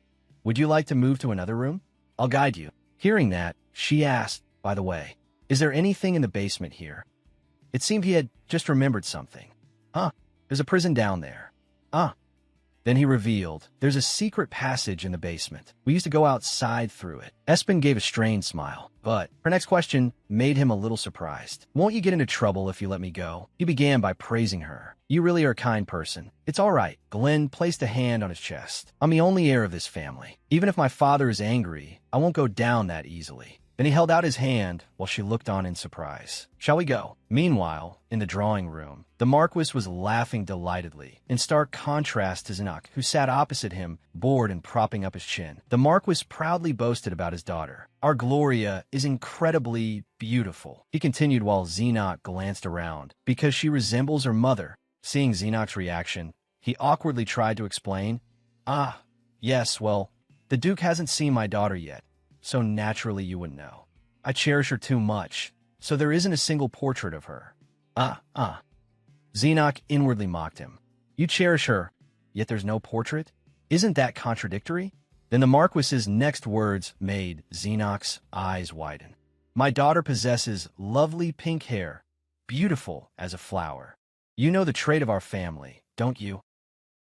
Would you like to move to another room? I'll guide you. Hearing that, she asked, by the way, is there anything in the basement here? It seemed he had just remembered something. There's a prison down there. Then he revealed, there's a secret passage in the basement. We used to go outside through it. Espen gave a strained smile, but her next question made him a little surprised. Won't you get into trouble if you let me go? He began by praising her. You really are a kind person. It's all right. Glenn placed a hand on his chest. I'm the only heir of this family. Even if my father is angry, I won't go down that easily. Then he held out his hand while she looked on in surprise. Shall we go? Meanwhile, in the drawing room, the Marquis was laughing delightedly, in stark contrast to Zanak, who sat opposite him, bored and propping up his chin. The Marquis proudly boasted about his daughter. Our Gloria is incredibly beautiful, he continued while Xenok glanced around, because she resembles her mother. Seeing Xenok's reaction, he awkwardly tried to explain. Yes, well, the Duke hasn't seen my daughter yet. So naturally you wouldn't know. I cherish her too much, so there isn't a single portrait of her. Xenok inwardly mocked him. You cherish her, yet there's no portrait? Isn't that contradictory? Then the Marquis's next words made Xenok's eyes widen. My daughter possesses lovely pink hair, beautiful as a flower. You know the trait of our family, don't you?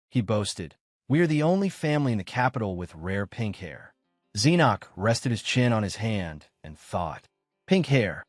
He boasted. We are the only family in the capital with rare pink hair. Xenok rested his chin on his hand and thought. Pink hair.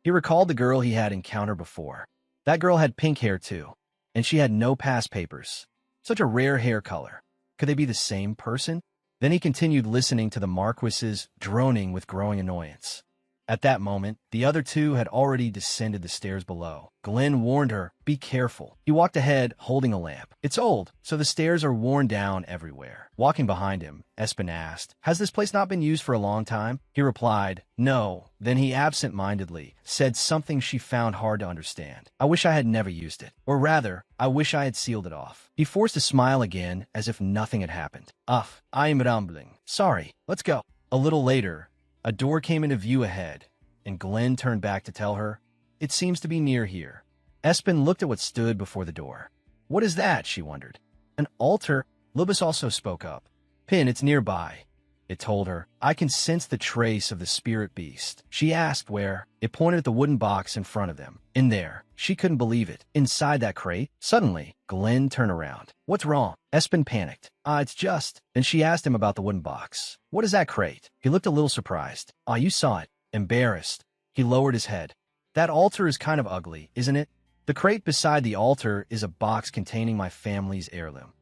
He recalled the girl he had encountered before. That girl had pink hair too, and she had no past papers. Such a rare hair color. Could they be the same person? Then he continued listening to the Marquis's droning with growing annoyance. At that moment, the other two had already descended the stairs below. Glenn warned her, be careful. He walked ahead, holding a lamp. It's old, so the stairs are worn down everywhere. Walking behind him, Espen asked, has this place not been used for a long time? He replied, no. Then he absent-mindedly said something she found hard to understand. I wish I had never used it. Or rather, I wish I had sealed it off. He forced a smile again, as if nothing had happened. I am rambling. Sorry, let's go. A little later, a door came into view ahead, and Glenn turned back to tell her, it seems to be near here. Espen looked at what stood before the door. What is that? She wondered. An altar? Lubis also spoke up. Pin, it's nearby. It told her. I can sense the trace of the spirit beast. She asked where. It pointed at the wooden box in front of them. In there. She couldn't believe it. Inside that crate. Suddenly, Glenn turned around. What's wrong? Espen panicked. It's just. Then she asked him about the wooden box. What is that crate? He looked a little surprised. You saw it. Embarrassed. He lowered his head. That altar is kind of ugly, isn't it? The crate beside the altar is a box containing my family's heirloom.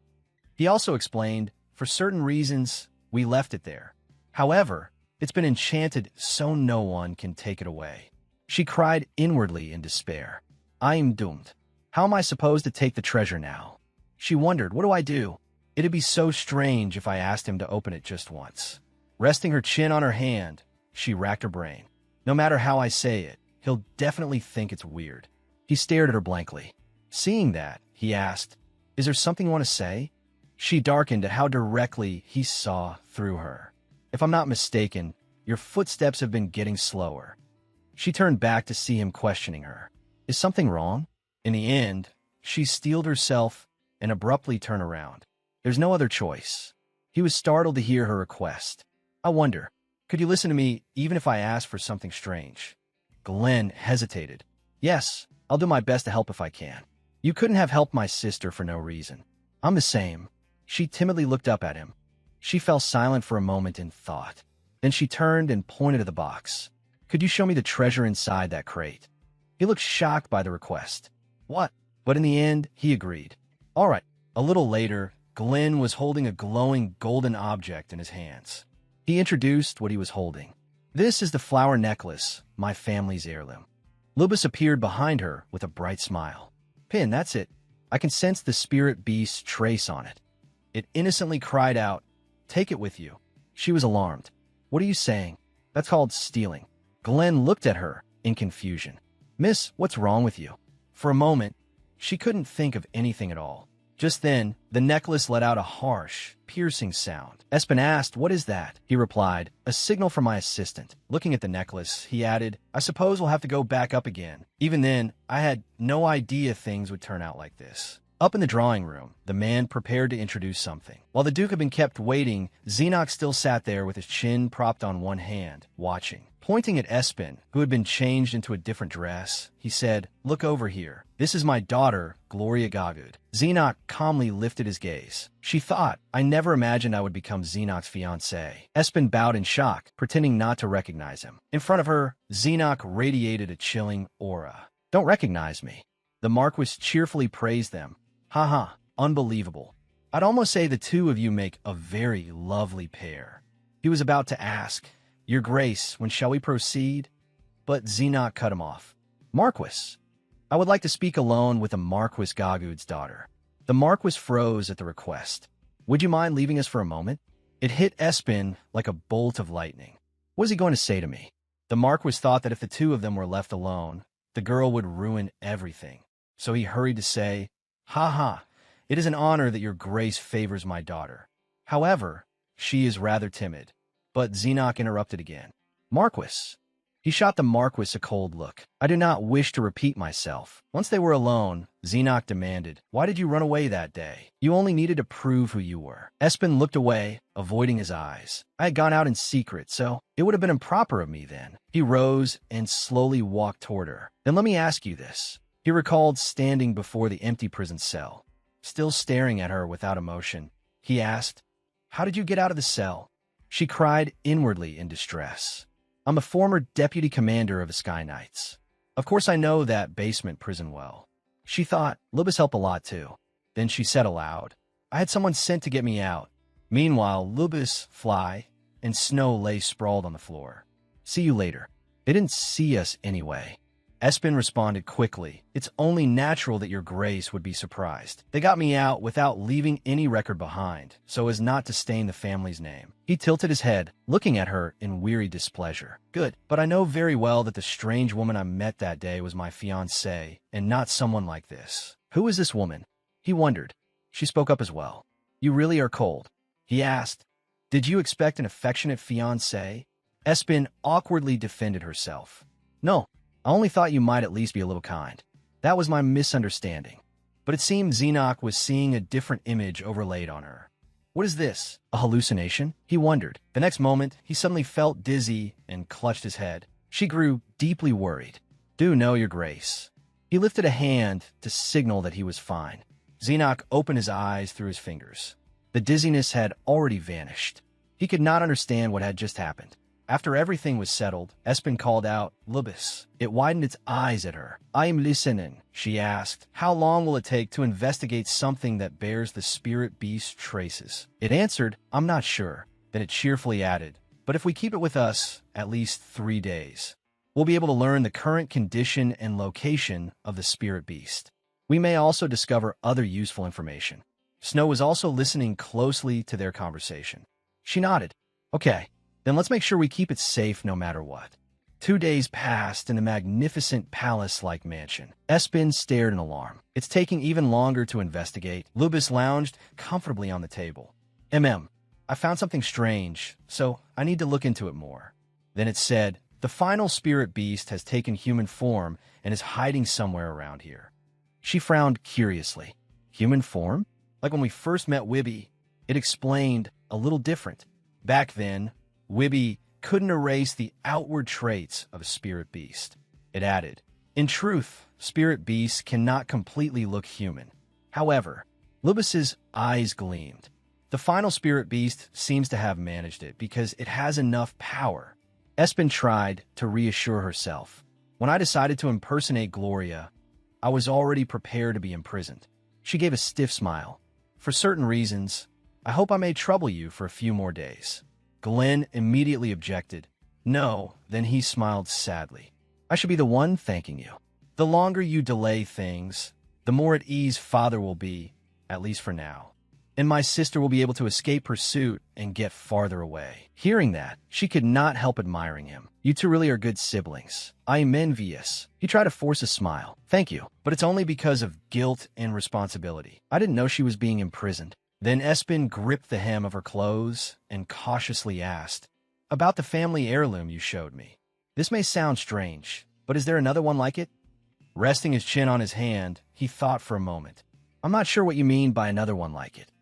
He also explained, for certain reasons, we left it there. However, it's been enchanted so no one can take it away. She cried inwardly in despair. I am doomed. How am I supposed to take the treasure now? She wondered, what do I do? It'd be so strange if I asked him to open it just once. Resting her chin on her hand, she racked her brain. No matter how I say it, he'll definitely think it's weird. He stared at her blankly. Seeing that, he asked, "Is there something you want to say?" She darkened at how directly he saw through her. "If I'm not mistaken, your footsteps have been getting slower." She turned back to see him questioning her. Is something wrong? In the end, she steeled herself and abruptly turned around. There's no other choice. He was startled to hear her request. "I wonder, could you listen to me even if I asked for something strange?" Glenn hesitated. "Yes, I'll do my best to help if I can. You couldn't have helped my sister for no reason. I'm the same." She timidly looked up at him. She fell silent for a moment in thought. Then she turned and pointed at the box. "Could you show me the treasure inside that crate?" He looked shocked by the request. "What?" But in the end, he agreed. All right. A little later, Glenn was holding a glowing golden object in his hands. He introduced what he was holding. "This is the flower necklace, my family's heirloom." Lubis appeared behind her with a bright smile. "Pin, that's it. I can sense the spirit beast's trace on it." It innocently cried out, "Take it with you." She was alarmed. "What are you saying?" "That's called stealing." Glenn looked at her in confusion. "Miss, what's wrong with you?" For a moment, she couldn't think of anything at all. Just then, the necklace let out a harsh, piercing sound. Espen asked, "What is that?" He replied, "A signal from my assistant." Looking at the necklace, he added, "I suppose we'll have to go back up again. Even then, I had no idea things would turn out like this." Up in the drawing room, the man prepared to introduce something. While the Duke had been kept waiting, Xenox still sat there with his chin propped on one hand, watching. Pointing at Espen, who had been changed into a different dress, he said, "Look over here. This is my daughter, Gloria Gagud." Xenox calmly lifted his gaze. She thought, "I never imagined I would become Xenox's fiancé." Espen bowed in shock, pretending not to recognize him. In front of her, Xenox radiated a chilling aura. "Don't recognize me." The Marquis cheerfully praised them. "Haha, unbelievable. I'd almost say the two of you make a very lovely pair." He was about to ask, "Your Grace, when shall we proceed?" But Xenox cut him off. "Marquis, I would like to speak alone with the Marquis Gagud's daughter." The Marquis froze at the request. "Would you mind leaving us for a moment?" It hit Espen like a bolt of lightning. What is he going to say to me? The Marquis thought that if the two of them were left alone, the girl would ruin everything. So he hurried to say, "Ha, it is an honor that your Grace favors my daughter. However, she is rather timid." But Xenox interrupted again. "Marquis." He shot the Marquis a cold look. "I do not wish to repeat myself." Once they were alone, Xenox demanded, "Why did you run away that day? You only needed to prove who you were." Espen looked away, avoiding his eyes. "I had gone out in secret, so it would have been improper of me then." He rose and slowly walked toward her. "Then let me ask you this." He recalled standing before the empty prison cell. Still staring at her without emotion, he asked, "How did you get out of the cell?" She cried inwardly in distress. "I'm a former deputy commander of the Sky Knights. Of course I know that basement prison well." She thought, Lubis helped a lot too. Then she said aloud, "I had someone sent to get me out." Meanwhile, Lubis, Fly, and Snow lay sprawled on the floor. "See you later." They didn't see us anyway. Espen responded quickly, "It's only natural that your Grace would be surprised. They got me out without leaving any record behind, so as not to stain the family's name." He tilted his head, looking at her in weary displeasure. "Good, but I know very well that the strange woman I met that day was my fiancée, and not someone like this." "Who is this woman?" He wondered. She spoke up as well. "You really are cold." He asked, "Did you expect an affectionate fiancée?" Espen awkwardly defended herself. "No. I only thought you might at least be a little kind. That was my misunderstanding." But it seemed Xenox was seeing a different image overlaid on her. What is this? A hallucination? He wondered. The next moment, he suddenly felt dizzy and clutched his head. She grew deeply worried. "Do know, your Grace." He lifted a hand to signal that he was fine. Xenox opened his eyes through his fingers. The dizziness had already vanished. He could not understand what had just happened. After everything was settled, Espen called out, "Lubis." It widened its eyes at her. "I am listening." She asked, "How long will it take to investigate something that bears the spirit beast's traces?" It answered, "I'm not sure." Then it cheerfully added, "But if we keep it with us, at least 3 days, we'll be able to learn the current condition and location of the spirit beast. We may also discover other useful information." Snow was also listening closely to their conversation. She nodded. Okay, then let's make sure we keep it safe no matter what. 2 days passed in the magnificent palace-like mansion. Espen stared in alarm. It's taking even longer to investigate. Lubis lounged comfortably on the table. I found something strange, so I need to look into it more. Then it said, the final spirit beast has taken human form and is hiding somewhere around here. She frowned curiously. Human form? Like when we first met Wibby. It explained, a little different. Back then, Wibby couldn't erase the outward traits of a spirit beast. It added, in truth, spirit beasts cannot completely look human. However, Lubis's eyes gleamed. The final spirit beast seems to have managed it because it has enough power. Espen tried to reassure herself. When I decided to impersonate Gloria, I was already prepared to be imprisoned. She gave a stiff smile. For certain reasons, I hope I may trouble you for a few more days. Glenn immediately objected. No, then he smiled sadly. I should be the one thanking you. The longer you delay things, the more at ease Father will be, at least for now. And my sister will be able to escape pursuit and get farther away. Hearing that, she could not help admiring him. You two really are good siblings. I'm envious. He tried to force a smile. Thank you, but it's only because of guilt and responsibility. I didn't know she was being imprisoned. Then Espen gripped the hem of her clothes and cautiously asked, about the family heirloom you showed me. This may sound strange, but is there another one like it? Resting his chin on his hand, he thought for a moment. I'm not sure what you mean by another one like it.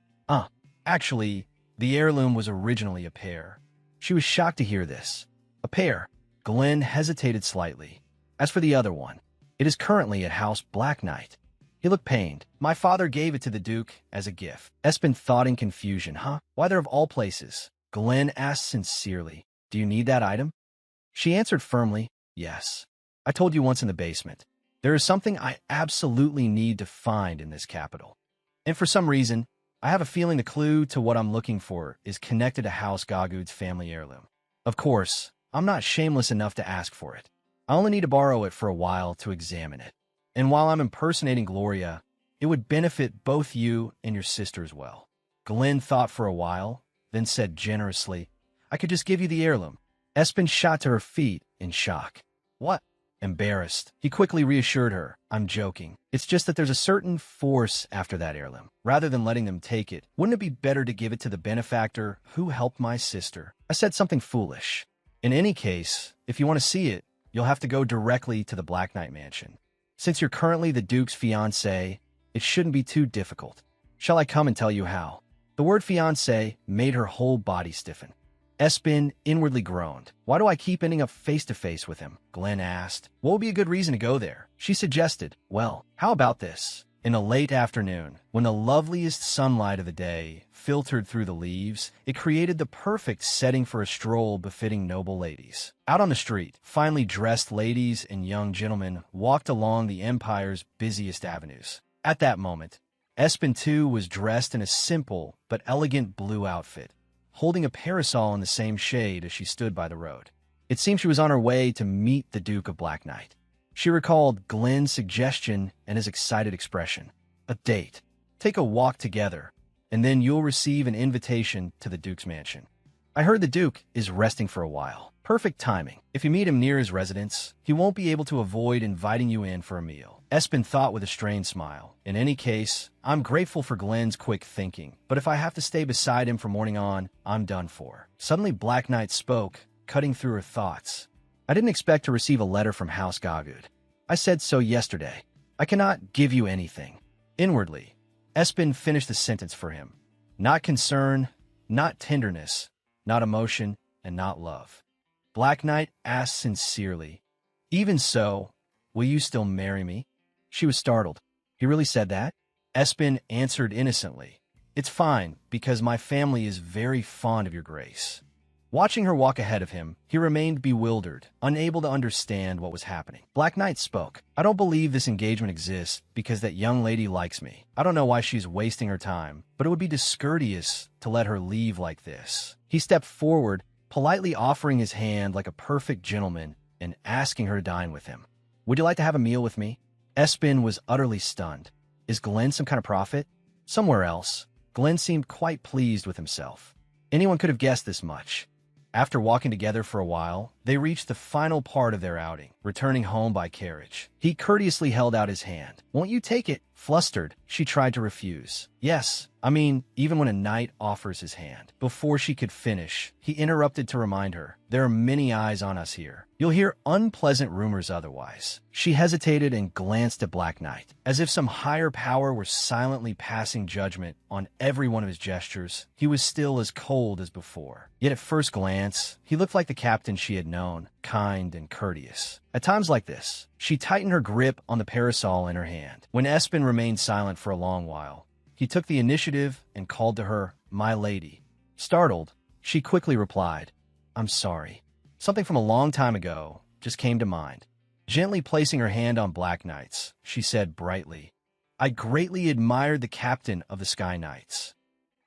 Actually, the heirloom was originally a pear. She was shocked to hear this. A pear. Glenn hesitated slightly. As for the other one, it is currently at House Black Knight. He looked pained. My father gave it to the Duke as a gift. Espen thought in confusion. Why there of all places? Glenn asked sincerely. Do you need that item? She answered firmly, yes. I told you once in the basement. There is something I absolutely need to find in this capital. And for some reason, I have a feeling the clue to what I'm looking for is connected to House Gagud's family heirloom. Of course, I'm not shameless enough to ask for it. I only need to borrow it for a while to examine it. And while I'm impersonating Gloria, it would benefit both you and your sister as well. Glenn thought for a while, then said generously, I could just give you the heirloom. Espen shot to her feet in shock. What? Embarrassed, he quickly reassured her, I'm joking. It's just that there's a certain force after that heirloom. Rather than letting them take it, wouldn't it be better to give it to the benefactor who helped my sister? I said something foolish. In any case, if you want to see it, you'll have to go directly to the Black Knight Mansion. Since you're currently the Duke's fiancé, it shouldn't be too difficult. Shall I come and tell you how? The word fiancé made her whole body stiffen. Espen inwardly groaned. Why do I keep ending up face-to-face with him? Glenn asked. What would be a good reason to go there? She suggested. Well, how about this? In a late afternoon, when the loveliest sunlight of the day filtered through the leaves, it created the perfect setting for a stroll befitting noble ladies. Out on the street, finely dressed ladies and young gentlemen walked along the Empire's busiest avenues. At that moment, Espen too was dressed in a simple but elegant blue outfit, holding a parasol in the same shade as she stood by the road. It seemed she was on her way to meet the Duke of Black Knight. She recalled Glenn's suggestion and his excited expression. A date. Take a walk together, and then you'll receive an invitation to the Duke's mansion. I heard the Duke is resting for a while. Perfect timing. If you meet him near his residence, he won't be able to avoid inviting you in for a meal. Espen thought with a strained smile. In any case, I'm grateful for Glenn's quick thinking, but if I have to stay beside him from morning on, I'm done for. Suddenly Black Knight spoke, cutting through her thoughts. I didn't expect to receive a letter from House Gagud. I said so yesterday. I cannot give you anything. Inwardly, Espen finished the sentence for him. Not concern, not tenderness, not emotion, and not love. Black Knight asked sincerely, even so, will you still marry me? She was startled. He really said that? Espen answered innocently. It's fine, because my family is very fond of your grace. Watching her walk ahead of him, he remained bewildered, unable to understand what was happening. Black Knight spoke. I don't believe this engagement exists because that young lady likes me. I don't know why she's wasting her time, but it would be discourteous to let her leave like this. He stepped forward, politely offering his hand like a perfect gentleman and asking her to dine with him. Would you like to have a meal with me? Espen was utterly stunned. Is Glenn some kind of prophet? Somewhere else, Glenn seemed quite pleased with himself. Anyone could have guessed this much. After walking together for a while, they reached the final part of their outing, returning home by carriage. He courteously held out his hand. "Won't you take it?" Flustered, she tried to refuse. "Yes, even when a knight offers his hand." Before she could finish, he interrupted to remind her, "There are many eyes on us here. You'll hear unpleasant rumors otherwise." She hesitated and glanced at Black Knight. As if some higher power were silently passing judgment on every one of his gestures, he was still as cold as before. Yet at first glance, he looked like the captain she had known, kind and courteous. At times like this, she tightened her grip on the parasol in her hand. When Espen remained silent for a long while, he took the initiative and called to her, "My lady." Startled, she quickly replied, "I'm sorry. Something from a long time ago just came to mind." Gently placing her hand on Black Knight's, she said brightly, "I greatly admired the captain of the Sky Knights.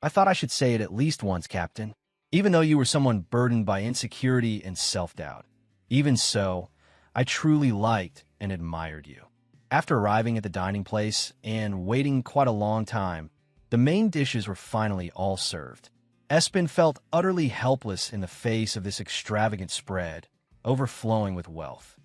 I thought I should say it at least once, Captain. Even though you were someone burdened by insecurity and self-doubt. Even so, I truly liked and admired you." After arriving at the dining place and waiting quite a long time, the main dishes were finally all served. Espen felt utterly helpless in the face of this extravagant spread, overflowing with wealth.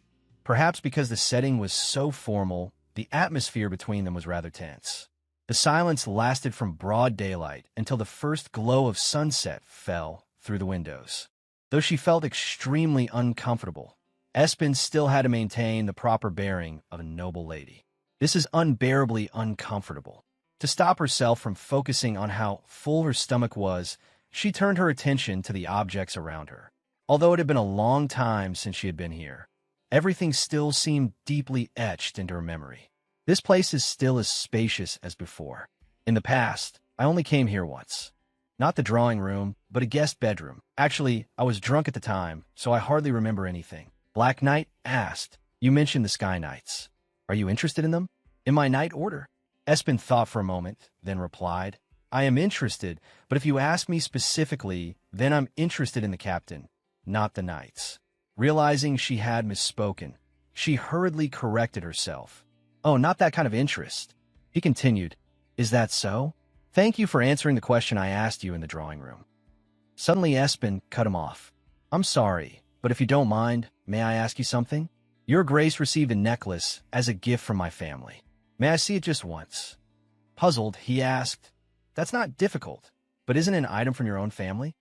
Perhaps because the setting was so formal, the atmosphere between them was rather tense. The silence lasted from broad daylight until the first glow of sunset fell through the windows. Though she felt extremely uncomfortable, Espen still had to maintain the proper bearing of a noble lady. "This is unbearably uncomfortable." To stop herself from focusing on how full her stomach was, she turned her attention to the objects around her. Although it had been a long time since she had been here, everything still seemed deeply etched into her memory. "This place is still as spacious as before. In the past, I only came here once. Not the drawing room, but a guest bedroom. Actually, I was drunk at the time, so I hardly remember anything." Black Knight asked, "You mentioned the Sky Knights. Are you interested in them? In my knight order?" Espen thought for a moment, then replied, "I am interested, but if you ask me specifically, then I'm interested in the captain, not the knights." Realizing she had misspoken, she hurriedly corrected herself. "Oh, not that kind of interest." He continued, "Is that so? Thank you for answering the question I asked you in the drawing room." Suddenly Espen cut him off. "I'm sorry, but if you don't mind, may I ask you something? Your Grace received a necklace as a gift from my family. May I see it just once?" Puzzled, he asked, "That's not difficult, but isn't it an item from your own family?"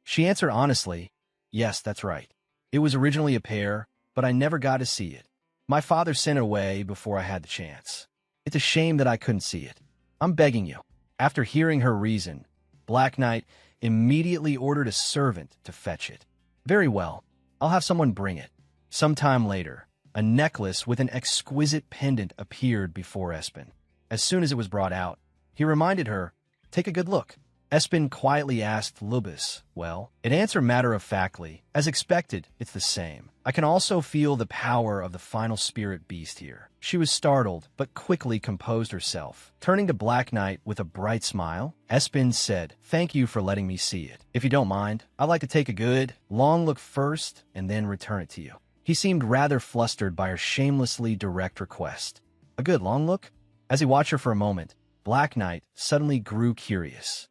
She answered honestly, "Yes, that's right. It was originally a pair, but I never got to see it. My father sent it away before I had the chance. It's a shame that I couldn't see it. I'm begging you." After hearing her reason, Black Knight immediately ordered a servant to fetch it. "Very well, I'll have someone bring it." Sometime later, a necklace with an exquisite pendant appeared before Espen. As soon as it was brought out, he reminded her, "Take a good look." Espen quietly asked Lubis, "Well?" It answered matter-of-factly, "As expected, it's the same. I can also feel the power of the final spirit beast here." She was startled, but quickly composed herself. Turning to Black Knight with a bright smile, Espen said, "Thank you for letting me see it. If you don't mind, I'd like to take a good, long look first and then return it to you." He seemed rather flustered by her shamelessly direct request. "A good long look?" As he watched her for a moment, Black Knight suddenly grew curious.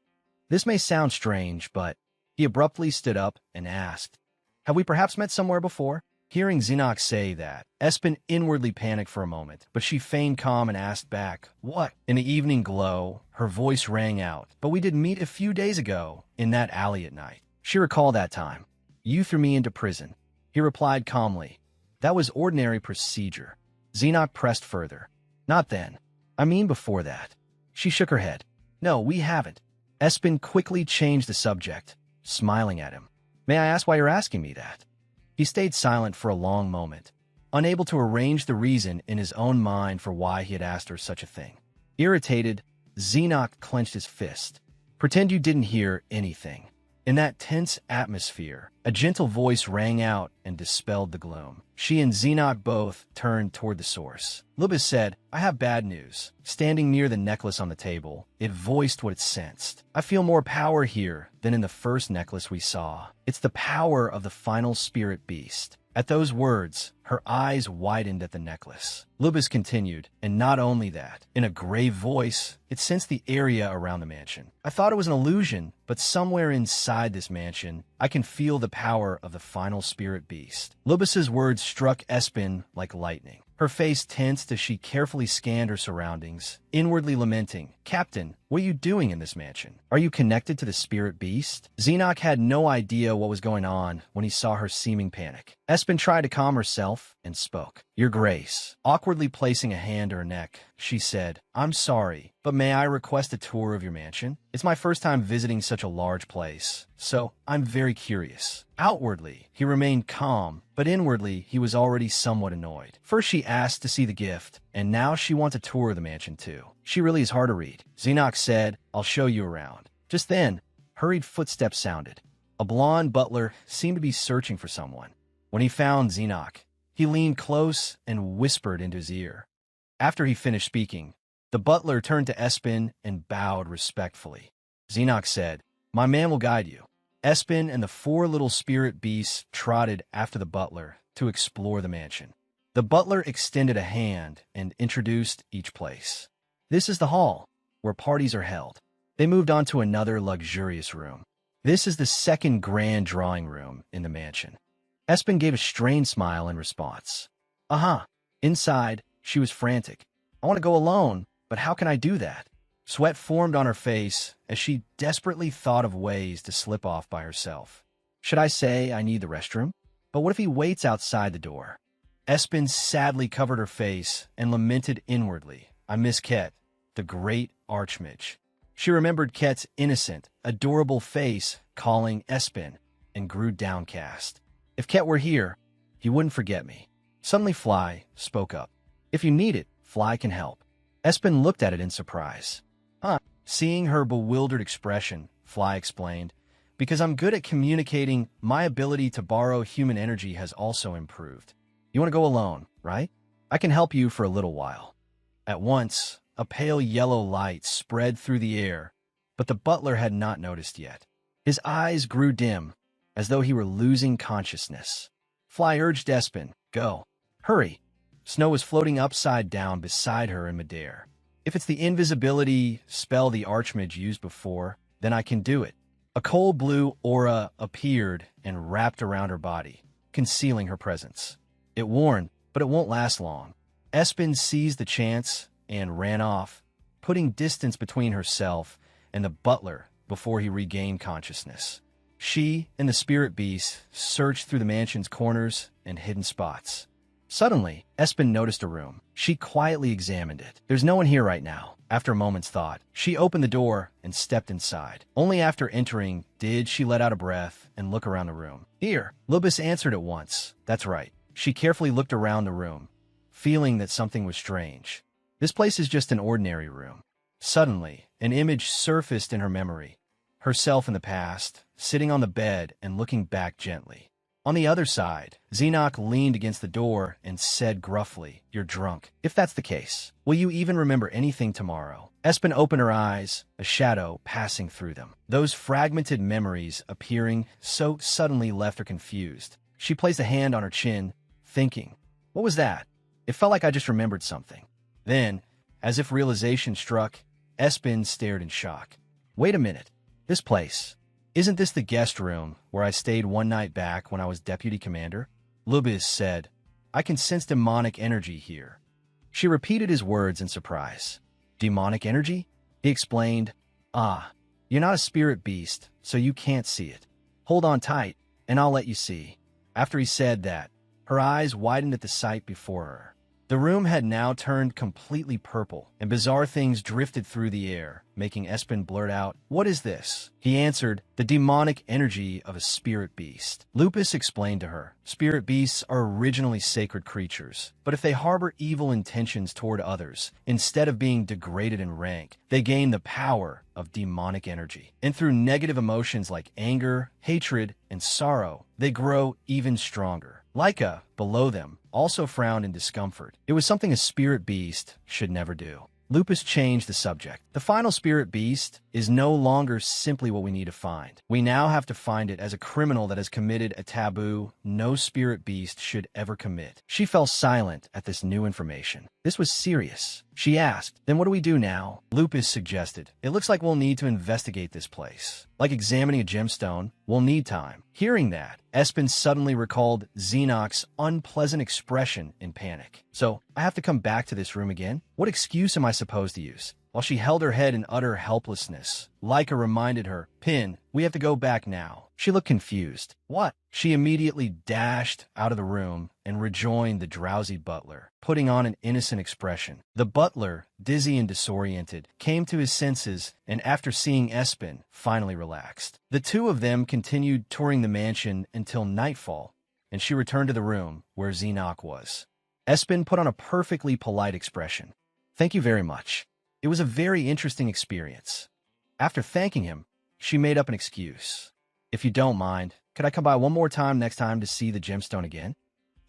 This may sound strange, but he abruptly stood up and asked, "Have we perhaps met somewhere before?" Hearing Zinok say that, Espen inwardly panicked for a moment, but she feigned calm and asked back, "What?" In the evening glow, her voice rang out, "But we did meet a few days ago in that alley at night." She recalled that time. "You threw me into prison." He replied calmly, "That was ordinary procedure." Zinok pressed further, "Not then. I mean before that." She shook her head. "No, we haven't." Espen quickly changed the subject, smiling at him. "May I ask why you're asking me that?" He stayed silent for a long moment, unable to arrange the reason in his own mind for why he had asked her such a thing. Irritated, Zinok clenched his fist. "Pretend you didn't hear anything." In that tense atmosphere, a gentle voice rang out and dispelled the gloom. She and Zinok both turned toward the source. Lubis said, "I have bad news." Standing near the necklace on the table, it voiced what it sensed. "I feel more power here than in the first necklace we saw. It's the power of the final spirit beast." At those words, her eyes widened at the necklace. Lubis continued, and not only that, in a grave voice, it sensed the area around the mansion. I thought it was an illusion, but somewhere inside this mansion, I can feel the power of the final spirit beast. Lubis's words struck Espen like lightning. Her face tensed as she carefully scanned her surroundings, inwardly lamenting, "Captain, what are you doing in this mansion? Are you connected to the spirit beast?" Xenoc had no idea what was going on when he saw her seeming panic. Espen tried to calm herself and spoke. "Your Grace." Awkwardly placing a hand to her neck, she said, "I'm sorry, but may I request a tour of your mansion? It's my first time visiting such a large place, so I'm very curious." Outwardly, he remained calm, but inwardly, he was already somewhat annoyed. First she asked to see the gift, and now she wants a tour of the mansion too. She really is hard to read. Xenoc said, "I'll show you around." Just then, hurried footsteps sounded. A blonde butler seemed to be searching for someone. When he found Xenoc, he leaned close and whispered into his ear. After he finished speaking, the butler turned to Espen and bowed respectfully. Xenoc said, "My man will guide you." Espen and the four little spirit beasts trotted after the butler to explore the mansion. The butler extended a hand and introduced each place. "This is the hall, where parties are held." They moved on to another luxurious room. "This is the second grand drawing room in the mansion." Espen gave a strained smile in response. Inside, she was frantic. "I want to go alone, but how can I do that?" Sweat formed on her face as she desperately thought of ways to slip off by herself. Should I say I need the restroom? But what if he waits outside the door? Espen sadly covered her face and lamented inwardly, "I miss Ket, the great archmage." She remembered Ket's innocent, adorable face calling Espen and grew downcast. If Ket were here, he wouldn't forget me. Suddenly Fly spoke up. "If you need it, Fly can help." Espen looked at it in surprise. Seeing her bewildered expression, Fly explained, "Because I'm good at communicating, my ability to borrow human energy has also improved. You want to go alone, right? I can help you for a little while." At once, a pale yellow light spread through the air, but the butler had not noticed yet. His eyes grew dim, as though he were losing consciousness. Fly urged Espen, "Go. Hurry." Snow was floating upside down beside her in midair. "If it's the invisibility spell the Archmage used before, then I can do it." A cold blue aura appeared and wrapped around her body, concealing her presence. It warned, but it won't last long. Espen seized the chance and ran off, putting distance between herself and the butler before he regained consciousness. She and the spirit beast searched through the mansion's corners and hidden spots. Suddenly, Espen noticed a room. She quietly examined it. "There's no one here right now." After a moment's thought, she opened the door and stepped inside. Only after entering did she let out a breath and look around the room. "Here." Lubis answered at once. "That's right." She carefully looked around the room, feeling that something was strange. This place is just an ordinary room. Suddenly, an image surfaced in her memory. Herself in the past, sitting on the bed and looking back gently. On the other side, Xenoc leaned against the door and said gruffly, "You're drunk. If that's the case, will you even remember anything tomorrow?" Espen opened her eyes, a shadow passing through them. Those fragmented memories appearing so suddenly left her confused. She placed a hand on her chin, thinking, "What was that?" It felt like I just remembered something. Then, as if realization struck, Espen stared in shock. "Wait a minute. This place. Isn't this the guest room where I stayed one night back when I was deputy commander?" Lubis said, "I can sense demonic energy here." She repeated his words in surprise. "Demonic energy?" He explained, "You're not a spirit beast, so you can't see it. Hold on tight, and I'll let you see." After he said that, her eyes widened at the sight before her. The room had now turned completely purple, and bizarre things drifted through the air, making Espen blurt out, "What is this?" He answered, "The demonic energy of a spirit beast." Lupus explained to her, "Spirit beasts are originally sacred creatures, but if they harbor evil intentions toward others, instead of being degraded in rank, they gain the power of demonic energy. And through negative emotions like anger, hatred, and sorrow, they grow even stronger." Laika, below them, also frowned in discomfort. It was something a spirit beast should never do. Lupus changed the subject. The final spirit beast is no longer simply what we need to find. We now have to find it as a criminal that has committed a taboo no spirit beast should ever commit. She fell silent at this new information. This was serious. She asked, "Then what do we do now?" Lupus suggested, "It looks like we'll need to investigate this place. Like examining a gemstone, we'll need time." Hearing that, Espen suddenly recalled Xenoc's unpleasant expression in panic. "So, I have to come back to this room again? What excuse am I supposed to use?" While she held her head in utter helplessness, Leica reminded her, "Pin, we have to go back now." She looked confused. "What?" She immediately dashed out of the room and rejoined the drowsy butler, putting on an innocent expression. The butler, dizzy and disoriented, came to his senses and after seeing Espen, finally relaxed. The two of them continued touring the mansion until nightfall, and she returned to the room where Xenoc was. Espen put on a perfectly polite expression. "Thank you very much. It was a very interesting experience." After thanking him, she made up an excuse. "If you don't mind, could I come by one more time next time to see the gemstone again?"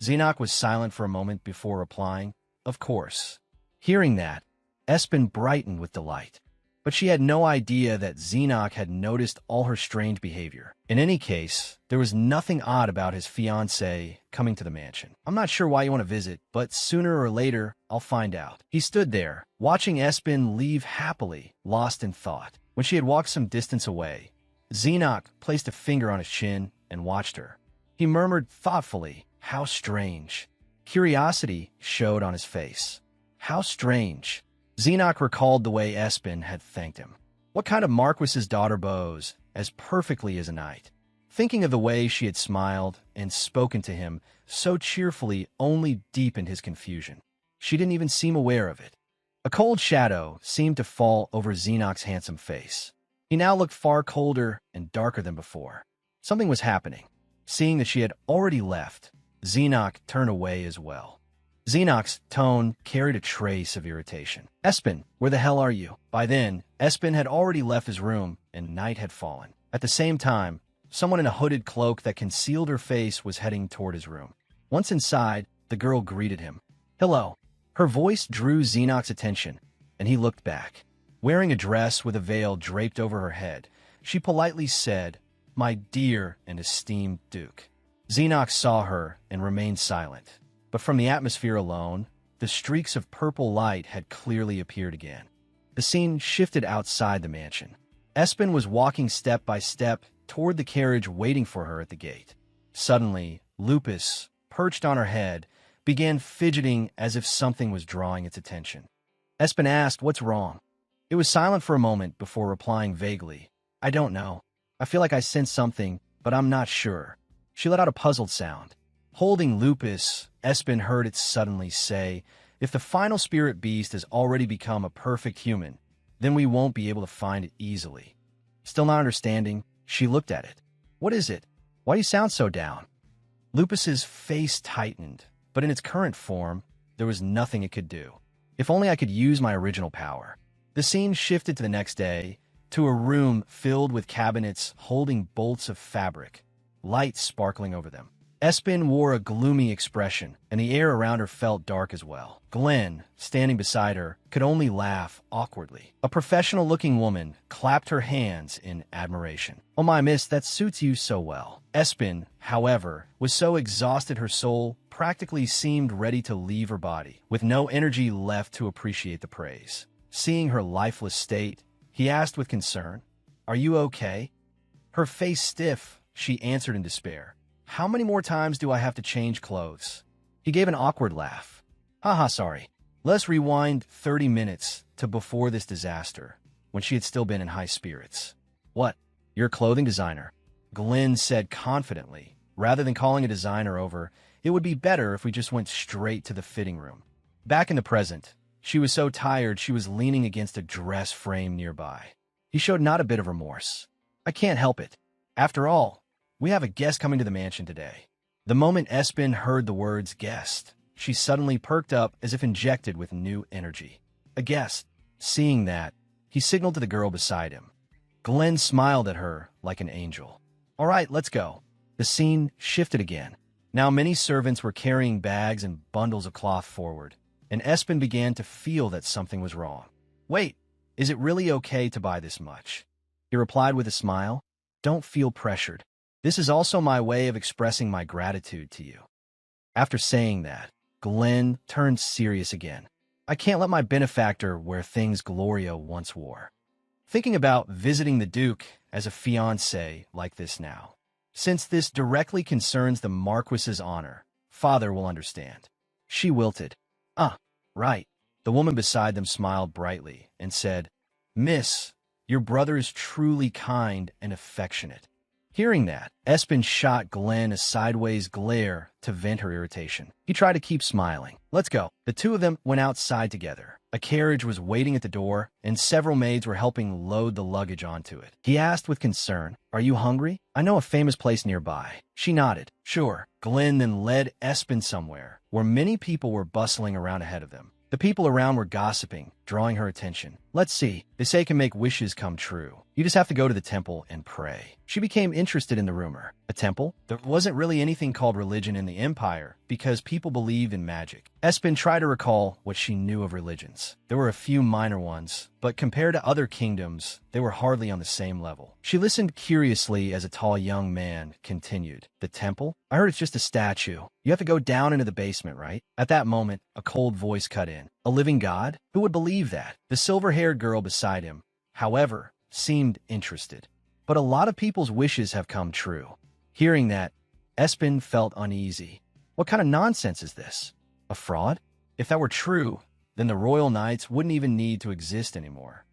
Xenoc was silent for a moment before replying, "Of course." Hearing that, Espen brightened with delight. But she had no idea that Xenoc had noticed all her strange behavior. In any case, there was nothing odd about his fiancée coming to the mansion. "I'm not sure why you want to visit, but sooner or later, I'll find out." He stood there, watching Espen leave happily, lost in thought. When she had walked some distance away, Xenoc placed a finger on his chin and watched her. He murmured thoughtfully, "How strange." Curiosity showed on his face. "How strange." Xenoc recalled the way Espen had thanked him. What kind of Marquis's daughter bows as perfectly as a knight? Thinking of the way she had smiled and spoken to him so cheerfully only deepened his confusion. She didn't even seem aware of it. A cold shadow seemed to fall over Xenoc's handsome face. He now looked far colder and darker than before. Something was happening. Seeing that she had already left, Xenoc turned away as well. Xenoc's tone carried a trace of irritation. "Espen, where the hell are you?" By then, Espen had already left his room and night had fallen. At the same time, someone in a hooded cloak that concealed her face was heading toward his room. Once inside, the girl greeted him. "Hello." Her voice drew Xenoc's attention, and he looked back. Wearing a dress with a veil draped over her head, she politely said, "My dear and esteemed Duke." Xenoc saw her and remained silent. But from the atmosphere alone, the streaks of purple light had clearly appeared again. The scene shifted outside the mansion. Espen was walking step by step toward the carriage waiting for her at the gate. Suddenly, Lupus, perched on her head, began fidgeting as if something was drawing its attention. Espen asked, "What's wrong?" It was silent for a moment before replying vaguely, "I don't know. I feel like I sense something, but I'm not sure." She let out a puzzled sound. Holding Lupus, Espen heard it suddenly say, "If the final spirit beast has already become a perfect human, then we won't be able to find it easily." Still not understanding, she looked at it. "What is it? Why do you sound so down?" Lupus's face tightened, but in its current form, there was nothing it could do. If only I could use my original power. The scene shifted to the next day, to a room filled with cabinets holding bolts of fabric, lights sparkling over them. Espen wore a gloomy expression, and the air around her felt dark as well. Glenn, standing beside her, could only laugh awkwardly. A professional-looking woman clapped her hands in admiration. "Oh my miss, that suits you so well." Espen, however, was so exhausted her soul practically seemed ready to leave her body, with no energy left to appreciate the praise. Seeing her lifeless state, he asked with concern, "Are you okay?" Her face stiff, she answered in despair, "How many more times do I have to change clothes?" He gave an awkward laugh. "Haha, sorry. Let's rewind 30 minutes to before this disaster, when she had still been in high spirits." "What? You're a clothing designer?" Glenn said confidently. Rather than calling a designer over, it would be better if we just went straight to the fitting room. Back in the present, she was so tired she was leaning against a dress frame nearby. He showed not a bit of remorse. "I can't help it. After all, we have a guest coming to the mansion today." The moment Espen heard the words guest, she suddenly perked up as if injected with new energy. A guest. Seeing that, he signaled to the girl beside him. Glenn smiled at her like an angel. "All right, let's go." The scene shifted again. Now many servants were carrying bags and bundles of cloth forward. and Espen began to feel that something was wrong. Wait, is it really okay to buy this much? He replied with a smile. Don't feel pressured. This is also my way of expressing my gratitude to you. After saying that, Glenn turned serious again. I can't let my benefactor wear things Gloria once wore. Thinking about visiting the Duke as a fiancé like this now. Since this directly concerns the Marquis's honor, Father will understand. She wilted. Right. The woman beside them smiled brightly and said, Miss, your brother is truly kind and affectionate. Hearing that, Espen shot Glenn a sideways glare to vent her irritation. He tried to keep smiling. Let's go. The two of them went outside together. A carriage was waiting at the door, and several maids were helping load the luggage onto it. He asked with concern, Are you hungry? I know a famous place nearby. She nodded. Sure. Glenn then led Espen somewhere, where many people were bustling around ahead of them. The people around were gossiping, drawing her attention. Let's see. They say can make wishes come true. You just have to go to the temple and pray. She became interested in the rumor. A temple? There wasn't really anything called religion in the Empire because people believed in magic. Espen tried to recall what she knew of religions. There were a few minor ones, but compared to other kingdoms, they were hardly on the same level. She listened curiously as a tall young man continued. The temple? I heard it's just a statue. You have to go down into the basement, right? At that moment, a cold voice cut in. A living god? Who would believe that? The silver-haired girl beside him, however, seemed interested. But a lot of people's wishes have come true. Hearing that, Espen felt uneasy. What kind of nonsense is this? A fraud? If that were true, then the Royal Knights wouldn't even need to exist anymore.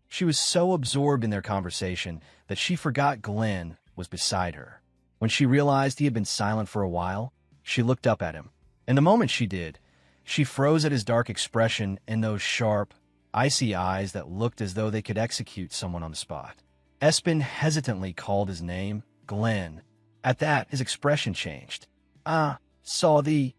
She was so absorbed in their conversation that she forgot Glenn was beside her. When she realized he had been silent for a while, she looked up at him. And the moment she did, she froze at his dark expression and those sharp, icy eyes that looked as though they could execute someone on the spot. Espen hesitantly called his name, Glenn. At that, his expression changed. Saw thee.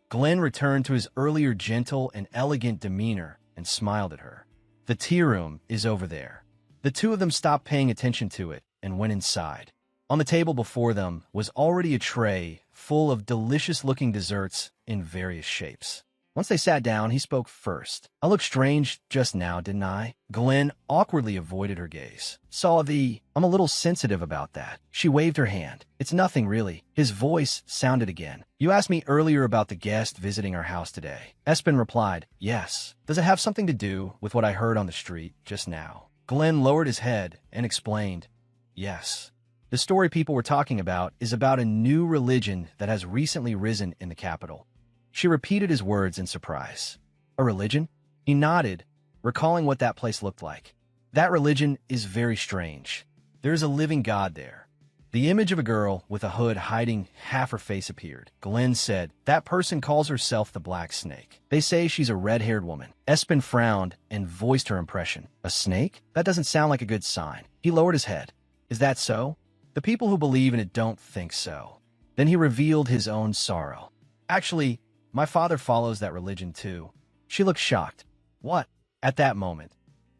Glenn returned to his earlier gentle and elegant demeanor and smiled at her. The tea room is over there. The two of them stopped paying attention to it and went inside. On the table before them was already a tray full of delicious-looking desserts in various shapes. Once they sat down, he spoke first. I looked strange just now, didn't I? Glenn awkwardly avoided her gaze. I'm a little sensitive about that. She waved her hand. It's nothing, really. His voice sounded again. You asked me earlier about the guest visiting our house today. Espen replied, Yes. Does it have something to do with what I heard on the street just now? Glenn lowered his head and explained, Yes. The story people were talking about is about a new religion that has recently risen in the capital. She repeated his words in surprise. A religion? He nodded, recalling what that place looked like. That religion is very strange. There is a living god there. The image of a girl with a hood hiding half her face appeared. Glenn said, That person calls herself the Black Snake. They say she's a red-haired woman. Espen frowned and voiced her impression. A snake? That doesn't sound like a good sign. He lowered his head. Is that so? The people who believe in it don't think so. Then he revealed his own sorrow. Actually, my father follows that religion too. She looked shocked. What? At that moment,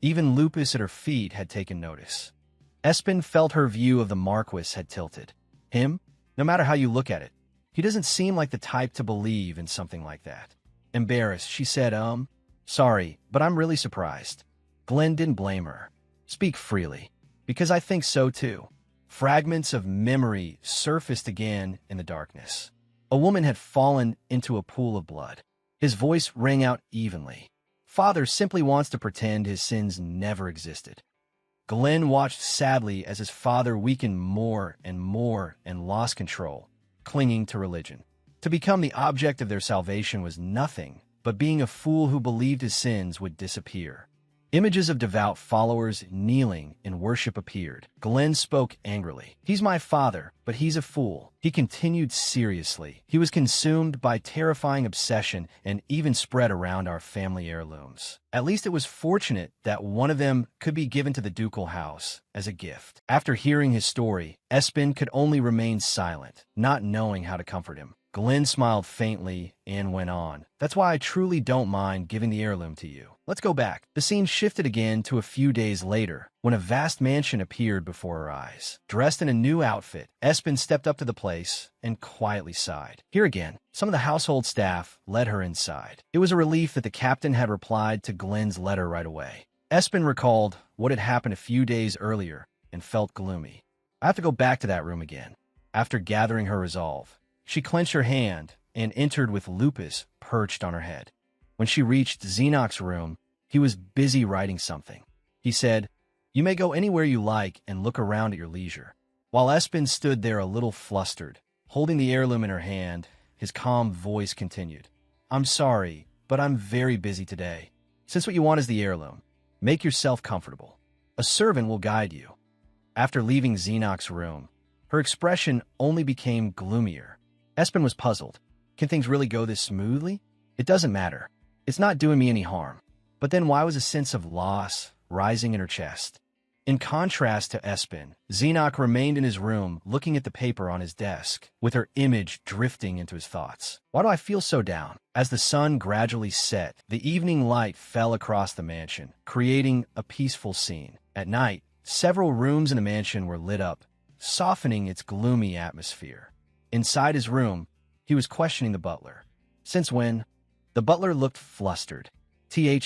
even Lupus at her feet had taken notice. Espen felt her view of the Marquis had tilted. Him? No matter how you look at it, he doesn't seem like the type to believe in something like that. Embarrassed, she said, Sorry, but I'm really surprised. Glenn didn't blame her. Speak freely. Because I think so too. Fragments of memory surfaced again in the darkness. A woman had fallen into a pool of blood. His voice rang out evenly. Father simply wants to pretend his sins never existed. Glenn watched sadly as his father weakened more and lost control, clinging to religion. To become the object of their salvation was nothing but being a fool who believed his sins would disappear. Images of devout followers kneeling in worship appeared. Glenn spoke angrily. He's my father, but he's a fool. He continued seriously. He was consumed by terrifying obsession and even spread around our family heirlooms. At least it was fortunate that one of them could be given to the ducal house as a gift. After hearing his story, Espen could only remain silent, not knowing how to comfort him. Glenn smiled faintly and went on. That's why I truly don't mind giving the heirloom to you. Let's go back. The scene shifted again to a few days later, when a vast mansion appeared before her eyes. Dressed in a new outfit, Espen stepped up to the place and quietly sighed. Here again, some of the household staff led her inside. It was a relief that the captain had replied to Glenn's letter right away. Espen recalled what had happened a few days earlier and felt gloomy. I have to go back to that room again. After gathering her resolve, she clenched her hand and entered with Lupus perched on her head. When she reached Xenoc's room, he was busy writing something. He said, "You may go anywhere you like and look around at your leisure." While Espen stood there a little flustered, holding the heirloom in her hand, his calm voice continued. "I'm sorry, but I'm very busy today. Since what you want is the heirloom, make yourself comfortable. A servant will guide you." After leaving Xenoc's room, her expression only became gloomier. Espen was puzzled. Can things really go this smoothly? It doesn't matter. It's not doing me any harm. But then why was a sense of loss rising in her chest? In contrast to Espen, Xenoc remained in his room looking at the paper on his desk, with her image drifting into his thoughts. Why do I feel so down? As the sun gradually set, the evening light fell across the mansion, creating a peaceful scene. At night, several rooms in the mansion were lit up, softening its gloomy atmosphere. Inside his room, he was questioning the butler. Since when? The butler looked flustered.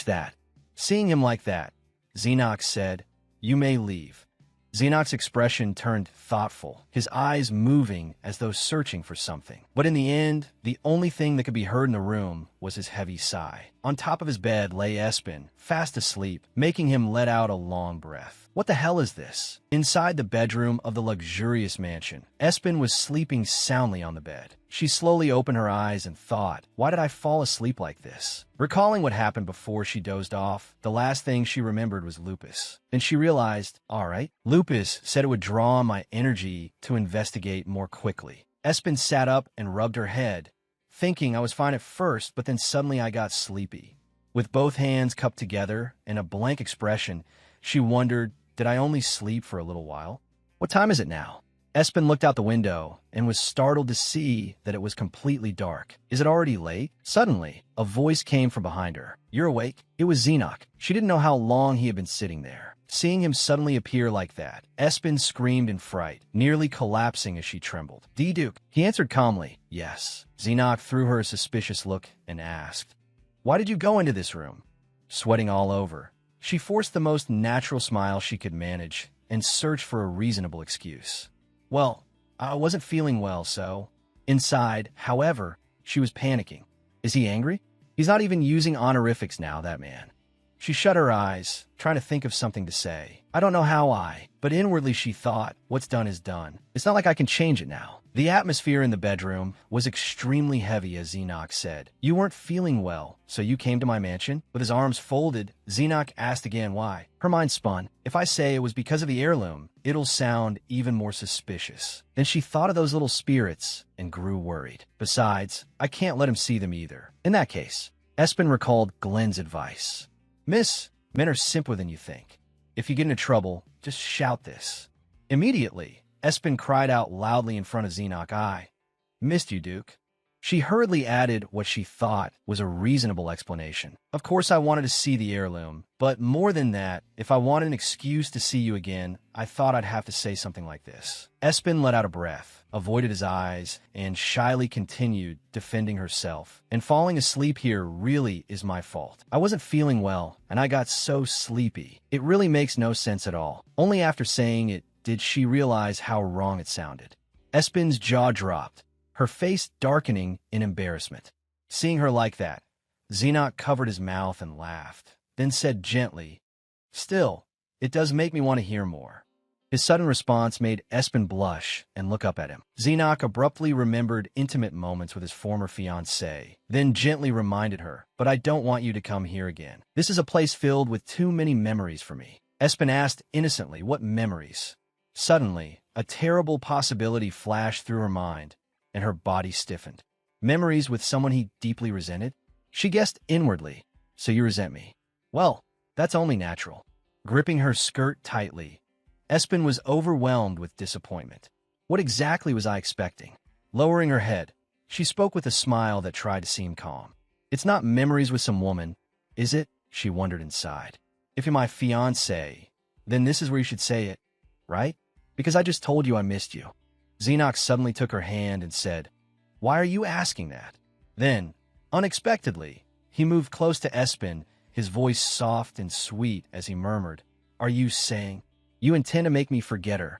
That. Seeing him like that, Xenoc said, "You may leave." Xenoc's expression turned thoughtful, his eyes moving as though searching for something. But in the end, the only thing that could be heard in the room was his heavy sigh. On top of his bed lay Espen, fast asleep, making him let out a long breath. What the hell is this? Inside the bedroom of the luxurious mansion, Espen was sleeping soundly on the bed. She slowly opened her eyes and thought, why did I fall asleep like this? Recalling what happened before she dozed off, the last thing she remembered was Lupus. Then she realized, all right, Lupus said it would draw on my energy to investigate more quickly. Espen sat up and rubbed her head, thinking I was fine at first, but then suddenly I got sleepy. With both hands cupped together and a blank expression, she wondered, did I only sleep for a little while? What time is it now? Espen looked out the window and was startled to see that it was completely dark. Is it already late? Suddenly, a voice came from behind her. You're awake? It was Xenoc. She didn't know how long he had been sitting there. Seeing him suddenly appear like that, Espen screamed in fright, nearly collapsing as she trembled. Duke. He answered calmly, yes. Xenoc threw her a suspicious look and asked, why did you go into this room? Sweating all over, she forced the most natural smile she could manage and searched for a reasonable excuse. Well, I wasn't feeling well, so... Inside, however, she was panicking. Is he angry? He's not even using honorifics now, that man. She shut her eyes, trying to think of something to say. I don't know how but inwardly she thought, what's done is done. It's not like I can change it now. The atmosphere in the bedroom was extremely heavy as Xenoc said. You weren't feeling well, so you came to my mansion? With his arms folded, Xenoc asked again why. Her mind spun. If I say it was because of the heirloom, it'll sound even more suspicious. Then she thought of those little spirits and grew worried. Besides, I can't let him see them either. In that case, Espen recalled Glenn's advice. Miss, men are simpler than you think. If you get into trouble, just shout this. Immediately, Espen cried out loudly in front of Xenoc. I missed you, Duke. She hurriedly added what she thought was a reasonable explanation. Of course, I wanted to see the heirloom, but more than that, if I wanted an excuse to see you again, I thought I'd have to say something like this. Espen let out a breath, avoided his eyes, and shyly continued, defending herself. And falling asleep here really is my fault. I wasn't feeling well, and I got so sleepy. It really makes no sense at all. Only after saying it did she realize how wrong it sounded. Espen's jaw dropped, her face darkening in embarrassment. Seeing her like that, Xenoc covered his mouth and laughed, then said gently, still, it does make me want to hear more. His sudden response made Espen blush and look up at him. Xenoc abruptly remembered intimate moments with his former fiancée, then gently reminded her, but I don't want you to come here again. This is a place filled with too many memories for me. Espen asked innocently, what memories? Suddenly, a terrible possibility flashed through her mind, and her body stiffened. Memories with someone he deeply resented? She guessed inwardly, so you resent me. Well, that's only natural. Gripping her skirt tightly, Espen was overwhelmed with disappointment. What exactly was I expecting? Lowering her head, She spoke with a smile that tried to seem calm. It's not memories with some woman, is it? She wondered inside. If you're my fiancé, then this is where you should say it, right? Because I just told you I missed you. Xenox suddenly took her hand and said, "Why are you asking that?" Then, unexpectedly, he moved close to Espen, his voice soft and sweet as he murmured, "Are you saying you intend to make me forget her?"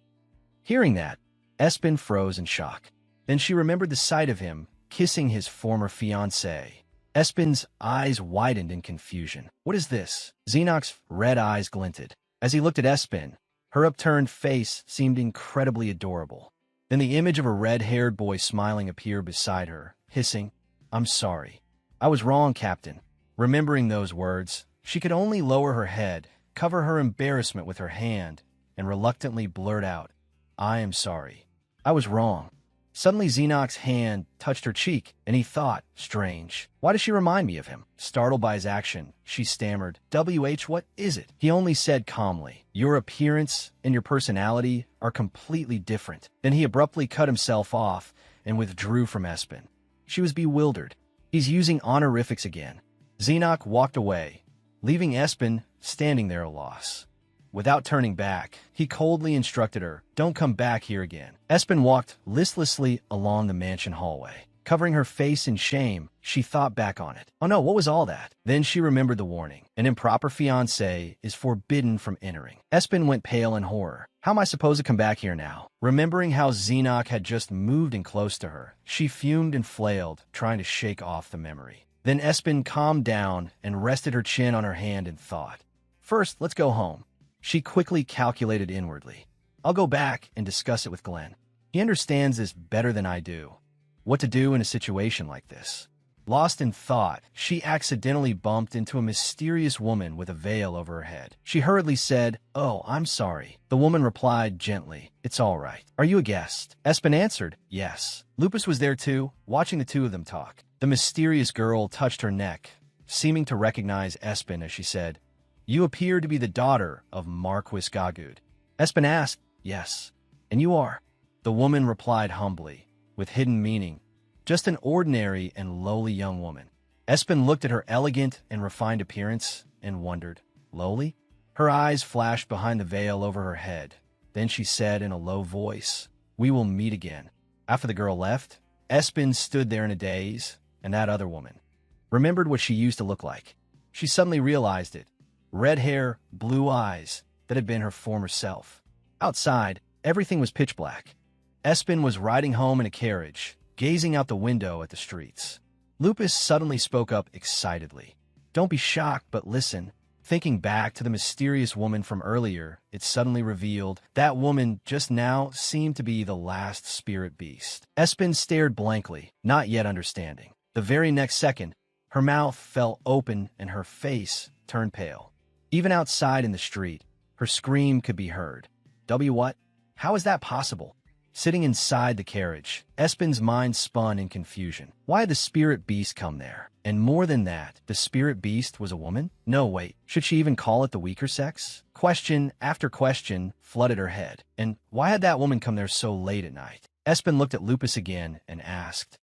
Hearing that, Espen froze in shock. Then she remembered the sight of him kissing his former fiancée. Espen's eyes widened in confusion. What is this? Xenox's red eyes glinted. As he looked at Espen, her upturned face seemed incredibly adorable. Then the image of a red-haired boy smiling appeared beside her, hissing, "I'm sorry. I was wrong, Captain." Remembering those words, she could only lower her head, cover her embarrassment with her hand, and reluctantly blurt out, "I am sorry. I was wrong." Suddenly Xenox's hand touched her cheek, and he thought, strange. Why does she remind me of him? Startled by his action, she stammered, what is it?" He only said calmly, "Your appearance and your personality are completely different." Then he abruptly cut himself off and withdrew from Espen. She was bewildered. He's using honorifics again. Xenox walked away, leaving Espen standing there at a loss. Without turning back, he coldly instructed her, "Don't come back here again." Espen walked listlessly along the mansion hallway. Covering her face in shame, she thought back on it. Oh no, what was all that? Then she remembered the warning. An improper fiancé is forbidden from entering. Espen went pale in horror. How am I supposed to come back here now? Remembering how Xenox had just moved in close to her, she fumed and flailed, trying to shake off the memory. Then Espen calmed down and rested her chin on her hand and thought, "First, let's go home." She quickly calculated inwardly. "I'll go back and discuss it with Glenn. He understands this better than I do. What to do in a situation like this." Lost in thought, she accidentally bumped into a mysterious woman with a veil over her head. She hurriedly said, "Oh, I'm sorry." The woman replied gently, "It's all right. Are you a guest?" Espen answered, "Yes." Lupus was there too, watching the two of them talk. The mysterious girl touched her neck, seeming to recognize Espen as she said, "You appear to be the daughter of Marquis Gagud." Espen asked, "Yes. And you are?" The woman replied humbly, with hidden meaning, "Just an ordinary and lowly young woman." Espen looked at her elegant and refined appearance and wondered, "Lowly?" Her eyes flashed behind the veil over her head. Then she said in a low voice, "We will meet again." After the girl left, Espen stood there in a daze, and that other woman remembered what she used to look like. She suddenly realized it. Red hair, blue eyes, that had been her former self. Outside, everything was pitch black. Espen was riding home in a carriage, gazing out the window at the streets. Lupus suddenly spoke up excitedly. "Don't be shocked, but listen." Thinking back to the mysterious woman from earlier, it suddenly revealed that woman just now seemed to be the last spirit beast. Espen stared blankly, not yet understanding. The very next second, her mouth fell open and her face turned pale. Even outside in the street, her scream could be heard. What? How is that possible? Sitting inside the carriage, Espen's mind spun in confusion. Why had the spirit beast come there? And more than that, the spirit beast was a woman? No, wait, should she even call it the weaker sex? Question after question flooded her head. And why had that woman come there so late at night? Espen looked at Lupus again and asked,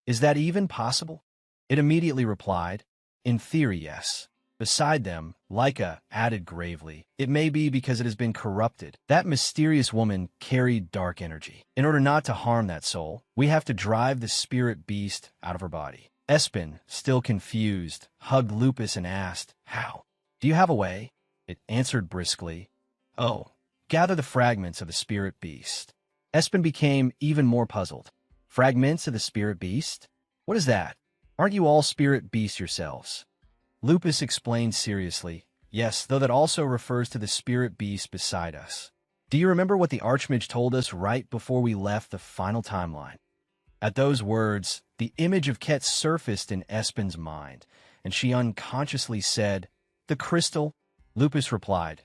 "Is that even possible?" It immediately replied, "In theory, yes." Beside them, Leica added gravely, "It may be because it has been corrupted. That mysterious woman carried dark energy. In order not to harm that soul, we have to drive the spirit beast out of her body." Espen, still confused, hugged Lupus and asked, "How? Do you have a way?" It answered briskly, "Oh, gather the fragments of the spirit beast." Espen became even more puzzled. Fragments of the spirit beast? What is that? Aren't you all spirit beasts yourselves? Lupus explained seriously, "Yes, though that also refers to the spirit beast beside us. Do you remember what the Archmage told us right before we left the final timeline?" At those words, the image of Ket surfaced in Espen's mind, and she unconsciously said, "The crystal?" Lupus replied,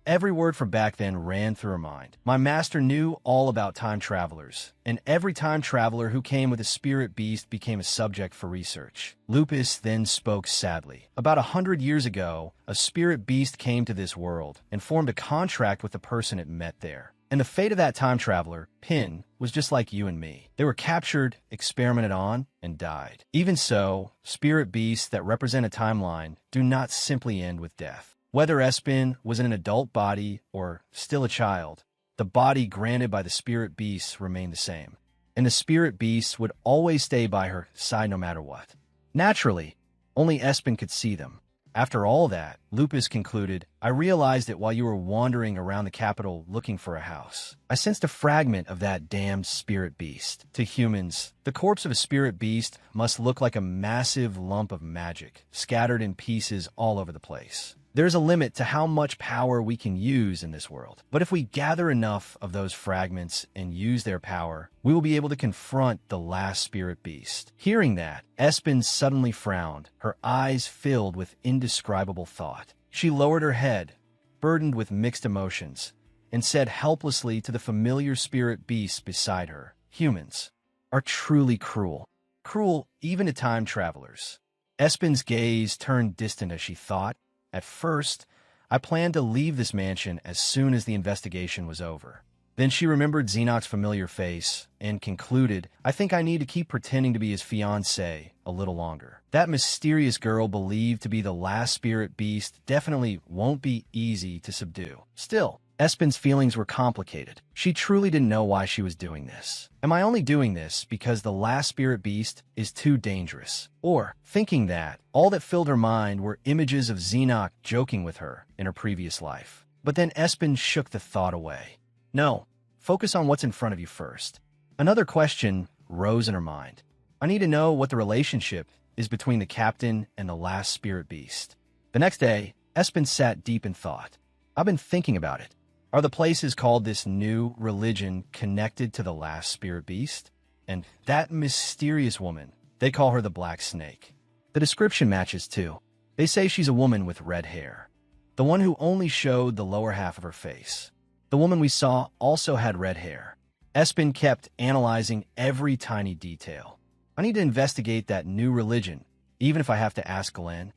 Every word from back then ran through her mind. "My master knew all about time travelers, and every time traveler who came with a spirit beast became a subject for research." Lupus then spoke sadly. "About 100 years ago, a spirit beast came to this world and formed a contract with the person it met there. And the fate of that time traveler, Pin, was just like you and me. They were captured, experimented on, and died. Even so, spirit beasts that represent a timeline do not simply end with death. Whether Espen was in an adult body or still a child, the body granted by the spirit beasts remained the same. And the spirit beasts would always stay by her side no matter what. Naturally, only Espen could see them. After all that, Lupus concluded, I realized it while you were wandering around the capital looking for a house. I sensed a fragment of that damned spirit beast. To humans, the corpse of a spirit beast must look like a massive lump of magic, scattered in pieces all over the place. There's a limit to how much power we can use in this world. But if we gather enough of those fragments and use their power, we will be able to confront the last spirit beast. Hearing that, Espen suddenly frowned, her eyes filled with indescribable thought. She lowered her head, burdened with mixed emotions, and said helplessly to the familiar spirit beasts beside her, humans are truly cruel. Cruel even to time travelers. Espen's gaze turned distant as she thought, at first, I planned to leave this mansion as soon as the investigation was over. Then she remembered Xenoc's familiar face and concluded, I think I need to keep pretending to be his fiancée a little longer. That mysterious girl believed to be the last spirit beast definitely won't be easy to subdue. Still, Espen's feelings were complicated. She truly didn't know why she was doing this. Am I only doing this because the last spirit beast is too dangerous? Or, thinking that, all that filled her mind were images of Xenoc joking with her in her previous life. But then Espen shook the thought away. No, focus on what's in front of you first. Another question rose in her mind. I need to know what the relationship is between the captain and the last spirit beast. The next day, Espen sat deep in thought. I've been thinking about it. Are the places called this new religion connected to the last spirit beast? And that mysterious woman, they call her the Black Snake. The description matches too. They say she's a woman with red hair. The one who only showed the lower half of her face. The woman we saw also had red hair. Espen kept analyzing every tiny detail. I need to investigate that new religion, even if I have to ask Glenn.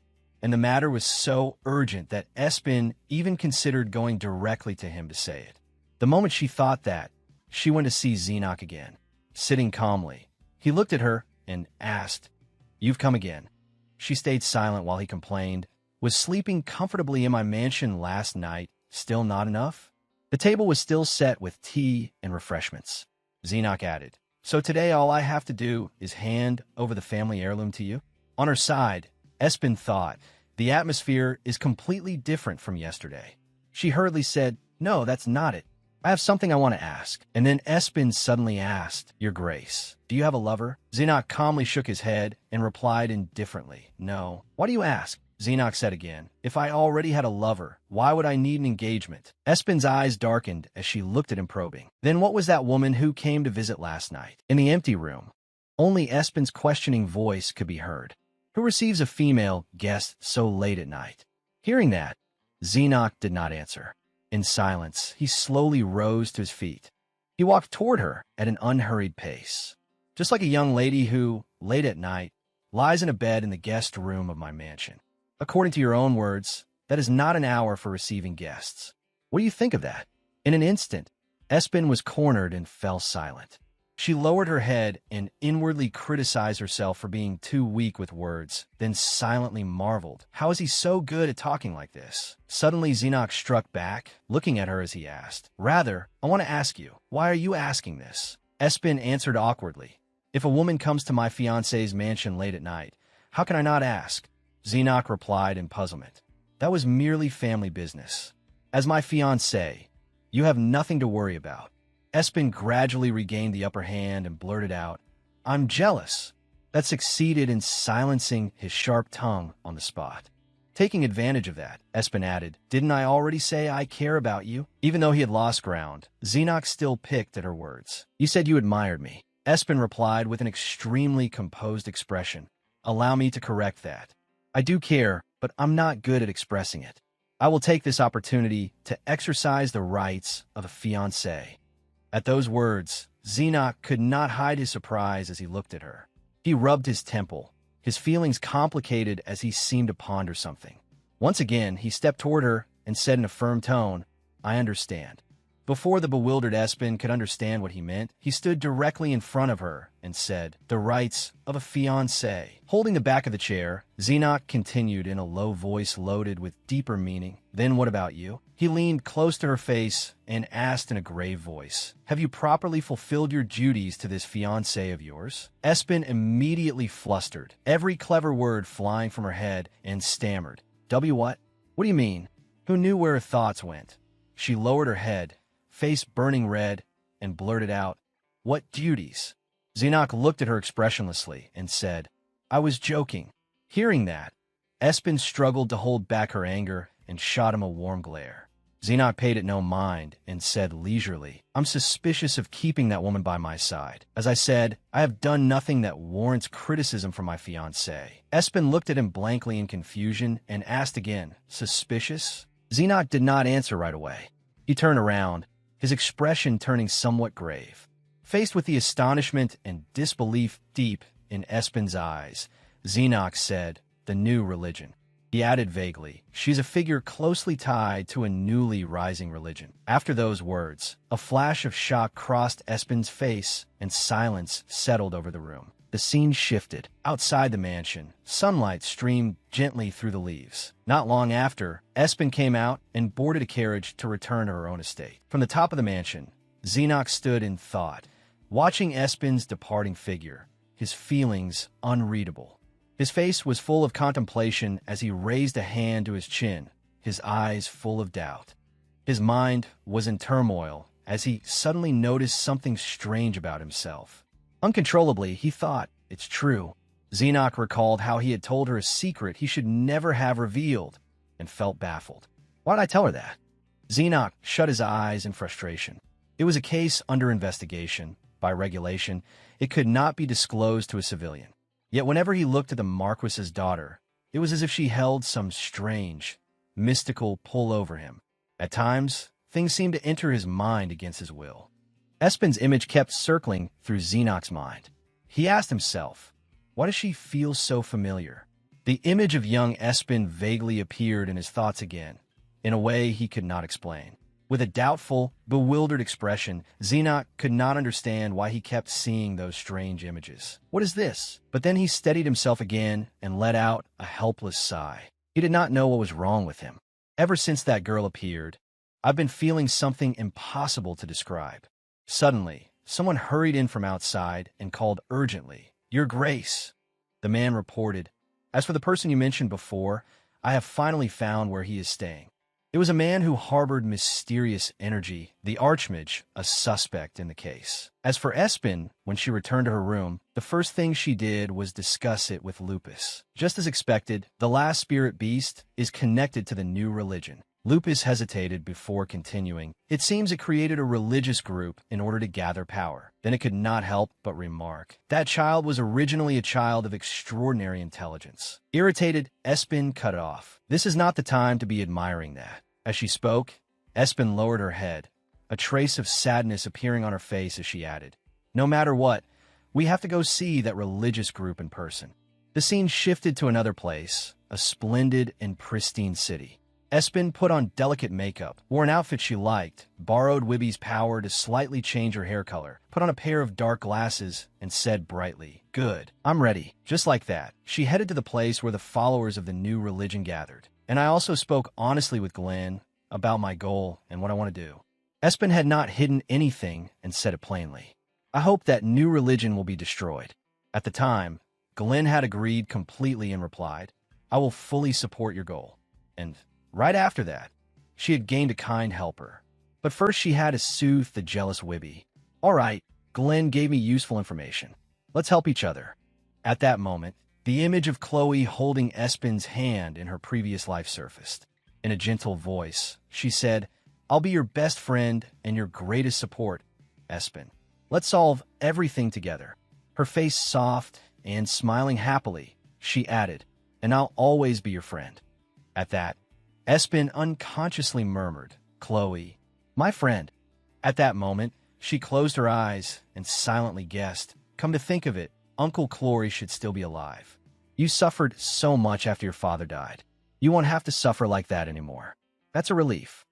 And the matter was so urgent that Espen even considered going directly to him to say it. The moment she thought that, she went to see Xenoc again, sitting calmly. He looked at her and asked, You've come again. She stayed silent while he complained, Was sleeping comfortably in my mansion last night still not enough? The table was still set with tea and refreshments. Xenoc added, So today all I have to do is hand over the family heirloom to you? On her side, Espen thought, the atmosphere is completely different from yesterday. She hurriedly said, No, that's not it. I have something I want to ask. And then Espen suddenly asked, Your Grace, do you have a lover? Xenoc calmly shook his head and replied indifferently, No. Why do you ask? Xenoc said again, If I already had a lover, why would I need an engagement? Espen's eyes darkened as she looked at him probing. Then what was that woman who came to visit last night? In the empty room, only Espen's questioning voice could be heard. Who receives a female guest so late at night? Hearing that, Xenoc did not answer. In silence, he slowly rose to his feet. He walked toward her at an unhurried pace, just like a young lady who, late at night, lies in a bed in the guest room of my mansion. According to your own words, that is not an hour for receiving guests. What do you think of that? In an instant, Espen was cornered and fell silent. She lowered her head and inwardly criticized herself for being too weak with words, then silently marveled. How is he so good at talking like this? Suddenly, Xenoc struck back, looking at her as he asked, Rather, I want to ask you, why are you asking this? Espen answered awkwardly, If a woman comes to my fiancé's mansion late at night, how can I not ask? Xenoc replied in puzzlement, That was merely family business. As my fiancé, you have nothing to worry about. Espen gradually regained the upper hand and blurted out, I'm jealous. That succeeded in silencing his sharp tongue on the spot. Taking advantage of that, Espen added, Didn't I already say I care about you? Even though he had lost ground, Xenoc still picked at her words. You said you admired me. Espen replied with an extremely composed expression. Allow me to correct that. I do care, but I'm not good at expressing it. I will take this opportunity to exercise the rights of a fiancé. At those words, Xenoc could not hide his surprise as he looked at her. He rubbed his temple, his feelings complicated as he seemed to ponder something. Once again, he stepped toward her and said in a firm tone, I understand. Before the bewildered Espen could understand what he meant, he stood directly in front of her and said, "The rights of a fiancé." Holding the back of the chair, Xenoc continued in a low voice loaded with deeper meaning. "Then what about you?" He leaned close to her face and asked in a grave voice, "Have you properly fulfilled your duties to this fiancé of yours?" Espen immediately flustered, every clever word flying from her head, and stammered, What? What do you mean?" Who knew where her thoughts went? She lowered her head, face burning red, and blurted out, "What duties?" Xenoc looked at her expressionlessly and said, "I was joking." Hearing that, Espen struggled to hold back her anger and shot him a warm glare. Xenoc paid it no mind and said leisurely, "I'm suspicious of keeping that woman by my side. As I said, I have done nothing that warrants criticism from my fiancé." Espen looked at him blankly in confusion and asked again, "Suspicious?" Xenoc did not answer right away. He turned around, his expression turning somewhat grave. Faced with the astonishment and disbelief deep in Espen's eyes, Xenoc said, "The new religion." He added vaguely, "She's a figure closely tied to a newly rising religion." After those words, a flash of shock crossed Espen's face and silence settled over the room. The scene shifted. Outside the mansion, sunlight streamed gently through the leaves. Not long after, Espen came out and boarded a carriage to return to her own estate. From the top of the mansion, Xenoc stood in thought, watching Espen's departing figure, his feelings unreadable. His face was full of contemplation as he raised a hand to his chin, his eyes full of doubt. His mind was in turmoil as he suddenly noticed something strange about himself. Uncontrollably, he thought, "It's true." Xenoc recalled how he had told her a secret he should never have revealed, and felt baffled. Why did I tell her that? Xenoc shut his eyes in frustration. It was a case under investigation. By regulation, it could not be disclosed to a civilian. Yet whenever he looked at the Marquis's daughter, it was as if she held some strange, mystical pull over him. At times, things seemed to enter his mind against his will. Espen's image kept circling through Xenoc's mind. He asked himself, why does she feel so familiar? The image of young Espen vaguely appeared in his thoughts again, in a way he could not explain. With a doubtful, bewildered expression, Xenoc could not understand why he kept seeing those strange images. What is this? But then he steadied himself again and let out a helpless sigh. He did not know what was wrong with him. Ever since that girl appeared, I've been feeling something impossible to describe. Suddenly, someone hurried in from outside and called urgently, "Your Grace." The man reported, "As for the person you mentioned before, I have finally found where he is staying." It was a man who harbored mysterious energy, the Archmage, a suspect in the case. As for Espen, when she returned to her room, the first thing she did was discuss it with Lupus. Just as expected, the last spirit beast is connected to the new religion. Lupus hesitated before continuing. It seems it created a religious group in order to gather power. Then it could not help but remark, that child was originally a child of extraordinary intelligence. Irritated, Espen cut it off. This is not the time to be admiring that. As she spoke, Espen lowered her head, a trace of sadness appearing on her face as she added, "No matter what, we have to go see that religious group in person." The scene shifted to another place, a splendid and pristine city. Espen put on delicate makeup, wore an outfit she liked, borrowed Wibby's power to slightly change her hair color, put on a pair of dark glasses, and said brightly, "Good, I'm ready." Just like that, she headed to the place where the followers of the new religion gathered. And I also spoke honestly with Glenn about my goal and what I want to do. Espen had not hidden anything and said it plainly. I hope that new religion will be destroyed. At the time, Glenn had agreed completely and replied, "I will fully support your goal." And right after that, she had gained a kind helper. But first she had to soothe the jealous Wibby. "All right, Glenn gave me useful information. Let's help each other." At that moment, the image of Chloe holding Espen's hand in her previous life surfaced. In a gentle voice, she said, "I'll be your best friend and your greatest support, Espen. Let's solve everything together." Her face soft and smiling happily, she added, "And I'll always be your friend." At that, Espen unconsciously murmured, "Chloe, my friend." At that moment, she closed her eyes and silently guessed, "Come to think of it, Uncle Clory should still be alive. You suffered so much after your father died. You won't have to suffer like that anymore. That's a relief."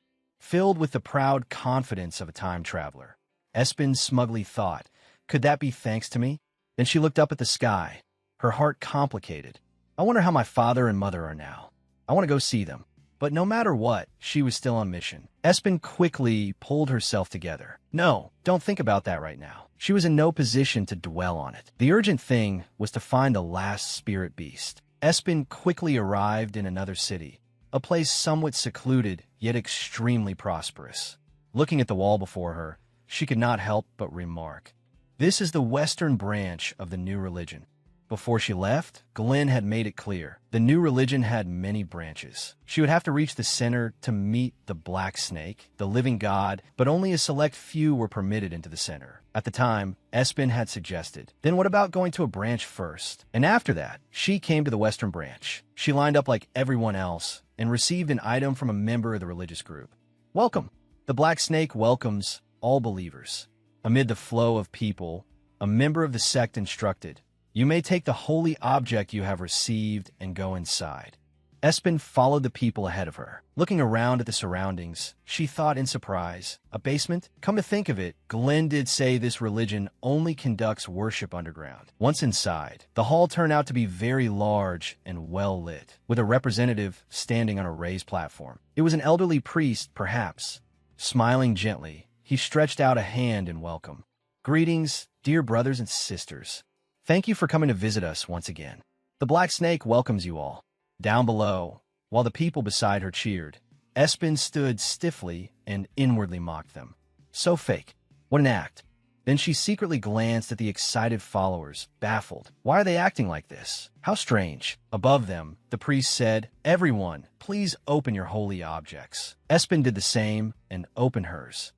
filled with the proud confidence of a time traveler. Espen smugly thought, could that be thanks to me? Then she looked up at the sky, her heart complicated. I wonder how my father and mother are now. I want to go see them. But no matter what, she was still on mission. Espen quickly pulled herself together. No, don't think about that right now. She was in no position to dwell on it. The urgent thing was to find the last spirit beast. Espen quickly arrived in another city, a place somewhat secluded, yet extremely prosperous. Looking at the wall before her, she could not help but remark, this is the western branch of the new religion. Before she left, Glenn had made it clear. The new religion had many branches. She would have to reach the center to meet the Black Snake, the living god, but only a select few were permitted into the center. At the time, Espen had suggested, then what about going to a branch first? And after that, she came to the western branch. She lined up like everyone else and received an item from a member of the religious group. Welcome. The Black Snake welcomes all believers. Amid the flow of people, a member of the sect instructed, you may take the holy object you have received and go inside. Espen followed the people ahead of her. Looking around at the surroundings, she thought in surprise, a basement? Come to think of it, Glenn did say this religion only conducts worship underground. Once inside, the hall turned out to be very large and well lit, with a representative standing on a raised platform. It was an elderly priest, perhaps. Smiling gently, he stretched out a hand in welcome. Greetings, dear brothers and sisters. Thank you for coming to visit us once again. The Black Snake welcomes you all. Down below, while the people beside her cheered, Espen stood stiffly and inwardly mocked them. So fake. What an act. Then she secretly glanced at the excited followers, baffled. Why are they acting like this? How strange. Above them, the priest said, everyone, please open your holy objects. Espen did the same and opened hers.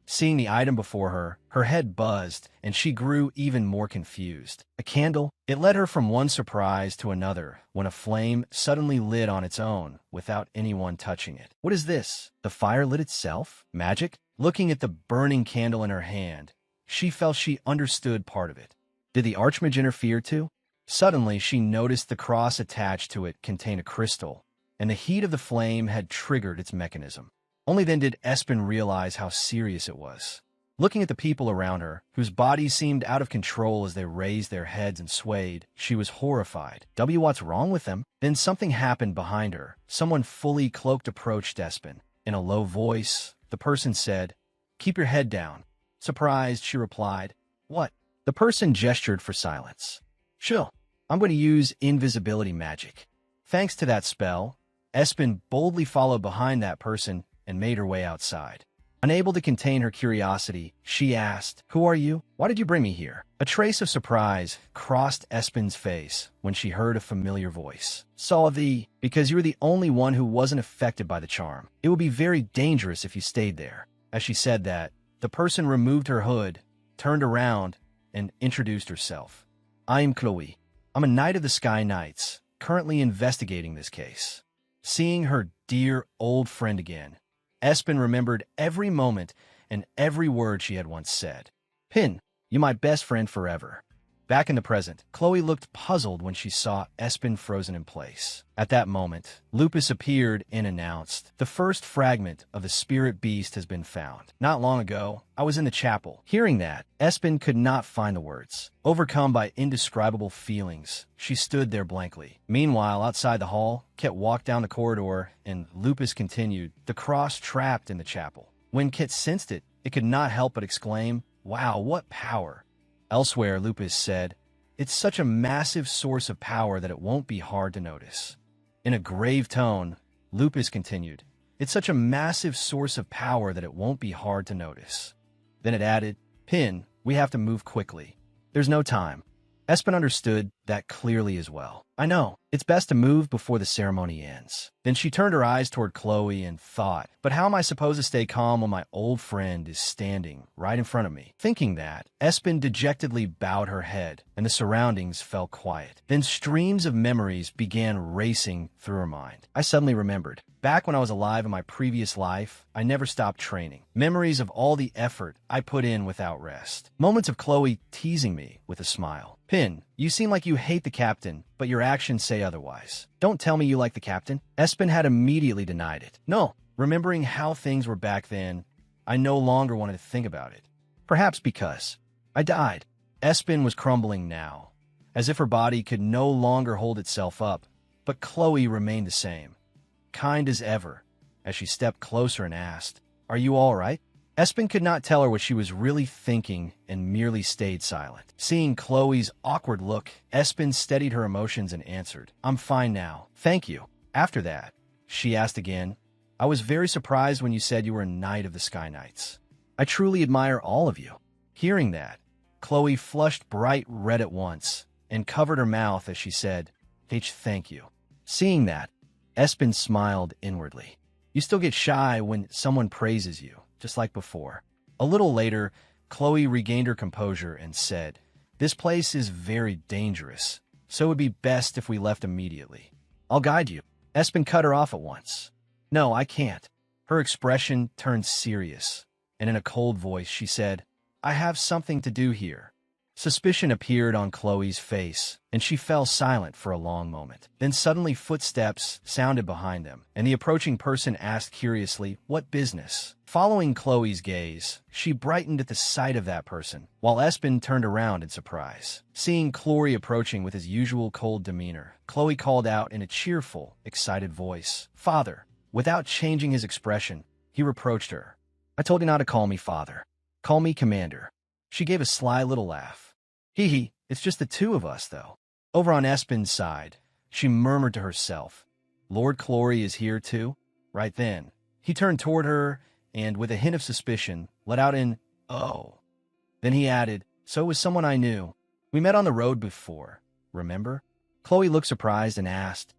Seeing the item before her, her head buzzed, and she grew even more confused. A candle? It led her from one surprise to another when a flame suddenly lit on its own without anyone touching it. What is this? The fire lit itself? Magic? Looking at the burning candle in her hand, she felt she understood part of it. Did the archmage interfere too? Suddenly, she noticed the cross attached to it contained a crystal, and the heat of the flame had triggered its mechanism. Only then did Espen realize how serious it was. Looking at the people around her, whose bodies seemed out of control as they raised their heads and swayed, she was horrified. What's wrong with them? Then something happened behind her. Someone fully cloaked approached Espen. In a low voice, the person said, keep your head down. Surprised, she replied, what? The person gestured for silence. Chill. I'm going to use invisibility magic. Thanks to that spell, Espen boldly followed behind that person and made her way outside. Unable to contain her curiosity, she asked, who are you? Why did you bring me here? A trace of surprise crossed Espen's face when she heard a familiar voice. Because you were the only one who wasn't affected by the charm. It would be very dangerous if you stayed there. As she said that, the person removed her hood, turned around, and introduced herself. I'm Chloe. I'm a Knight of the Sky Knights, currently investigating this case. Seeing her dear old friend again, Espen remembered every moment and every word she had once said. Pin, you my best friend forever. Back in the present, Chloe looked puzzled when she saw Espen frozen in place. At that moment, Lupus appeared and announced, the first fragment of the spirit beast has been found. Not long ago, I was in the chapel. Hearing that, Espen could not find the words. Overcome by indescribable feelings, she stood there blankly. Meanwhile, outside the hall, Kit walked down the corridor, and Lupus continued, the cross trapped in the chapel. When Kit sensed it, it could not help but exclaim, wow, what power! Elsewhere, Lupus said, it's such a massive source of power that it won't be hard to notice. In a grave tone, Lupus continued, it's such a massive source of power that it won't be hard to notice. Then it added, Pin, we have to move quickly. There's no time. Espen understood that clearly as well. I know. It's best to move before the ceremony ends. Then she turned her eyes toward Chloe and thought, but how am I supposed to stay calm when my old friend is standing right in front of me? Thinking that, Espen dejectedly bowed her head, and the surroundings fell quiet. Then streams of memories began racing through her mind. I suddenly remembered. Back when I was alive in my previous life, I never stopped training. Memories of all the effort I put in without rest. Moments of Chloe teasing me with a smile. Pin, you seem like you hate the captain, but your actions say otherwise. Don't tell me you like the captain. Espen had immediately denied it. No, Remembering how things were back then, I no longer wanted to think about it. Perhaps because I died. Espen was crumbling now, as if her body could no longer hold itself up, but Chloe remained the same, kind as ever, as she stepped closer and asked, "Are you all right?" Espen could not tell her what she was really thinking and merely stayed silent. Seeing Chloe's awkward look, Espen steadied her emotions and answered, "I'm fine now. Thank you." After that, she asked again, "I was very surprised when you said you were a Knight of the Sky Knights. I truly admire all of you." Hearing that, Chloe flushed bright red at once and covered her mouth as she said, "Thank you." Seeing that, Espen smiled inwardly. You still get shy when someone praises you, just like before. A little later, Chloe regained her composure and said, "This place is very dangerous, so it would be best if we left immediately. I'll guide you." Espen cut her off at once. "No, I can't." Her expression turned serious, and in a cold voice she said, "I have something to do here." Suspicion appeared on Chloe's face, and she fell silent for a long moment. Then suddenly footsteps sounded behind them, and the approaching person asked curiously, "What business?" Following Chloe's gaze, she brightened at the sight of that person, while Espen turned around in surprise. Seeing Chloe approaching with his usual cold demeanor, Chloe called out in a cheerful, excited voice, "Father." Without changing his expression, he reproached her. "I told you not to call me father. Call me Commander." She gave a sly little laugh. Hee, it's just the two of us, though." Over on Espen's side, she murmured to herself, "Lord Clory is here too?" Right then, he turned toward her and, with a hint of suspicion, let out an, "Oh." Then he added, "So it was someone I knew. We met on the road before, remember?" Chloe looked surprised and asked,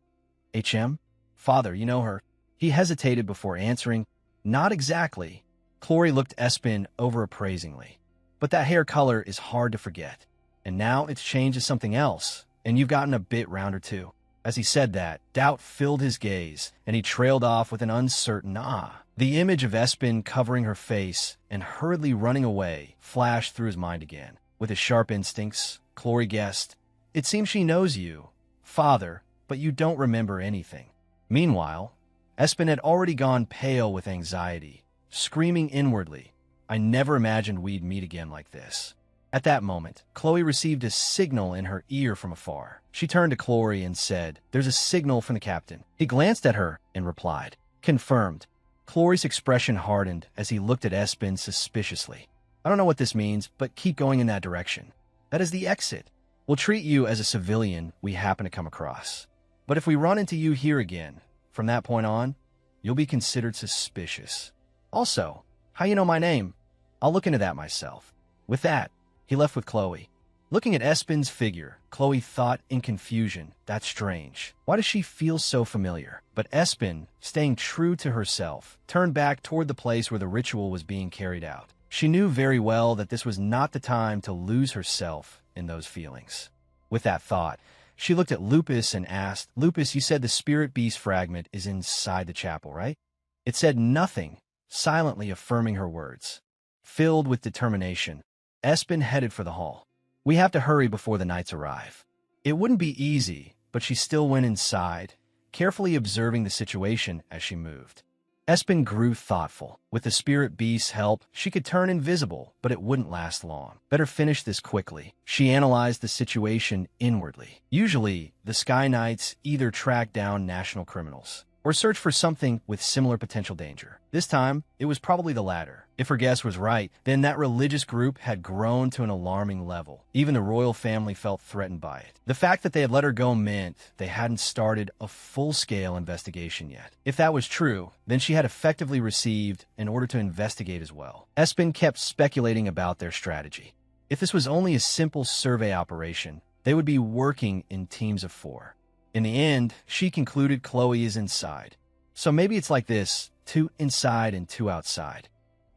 "HM? Father, you know her?" He hesitated before answering, "Not exactly." Clory looked Espen over appraisingly. "But that hair color is hard to forget. And now it's changed to something else, and you've gotten a bit rounder too." As he said that, doubt filled his gaze, and he trailed off with an uncertain "ah." The image of Espen covering her face and hurriedly running away flashed through his mind again. With his sharp instincts, Clory guessed, "It seems she knows you, Father, but you don't remember anything." Meanwhile, Espen had already gone pale with anxiety, screaming inwardly, "I never imagined we'd meet again like this." At that moment, Chloe received a signal in her ear from afar. She turned to Clory and said, "There's a signal from the captain." He glanced at her and replied, "Confirmed." Clory's expression hardened as he looked at Espen suspiciously. "I don't know what this means, but keep going in that direction. That is the exit. We'll treat you as a civilian we happen to come across. But if we run into you here again, from that point on, you'll be considered suspicious. Also, how you know my name? I'll look into that myself." With that, he left with Chloe. Looking at Espen's figure, Chloe thought in confusion, "That's strange. Why does she feel so familiar?" But Espen, staying true to herself, turned back toward the place where the ritual was being carried out. She knew very well that this was not the time to lose herself in those feelings. With that thought, she looked at Lupus and asked, "Lupus, you said the spirit beast fragment is inside the chapel, right?" It said nothing, silently affirming her words. Filled with determination, Espen headed for the hall. "We have to hurry before the knights arrive." It wouldn't be easy, but she still went inside, carefully observing the situation as she moved. Espen grew thoughtful. With the spirit beast's help, she could turn invisible, but it wouldn't last long. Better finish this quickly. She analyzed the situation inwardly. Usually, the Sky Knights either track down national criminals or search for something with similar potential danger. This time, it was probably the latter. If her guess was right, then that religious group had grown to an alarming level. Even the royal family felt threatened by it. The fact that they had let her go meant they hadn't started a full-scale investigation yet. If that was true, then she had effectively received an order to investigate as well. Espen kept speculating about their strategy. If this was only a simple survey operation, they would be working in teams of 4. In the end, she concluded Chloe is inside. So maybe it's like this, 2 inside and 2 outside.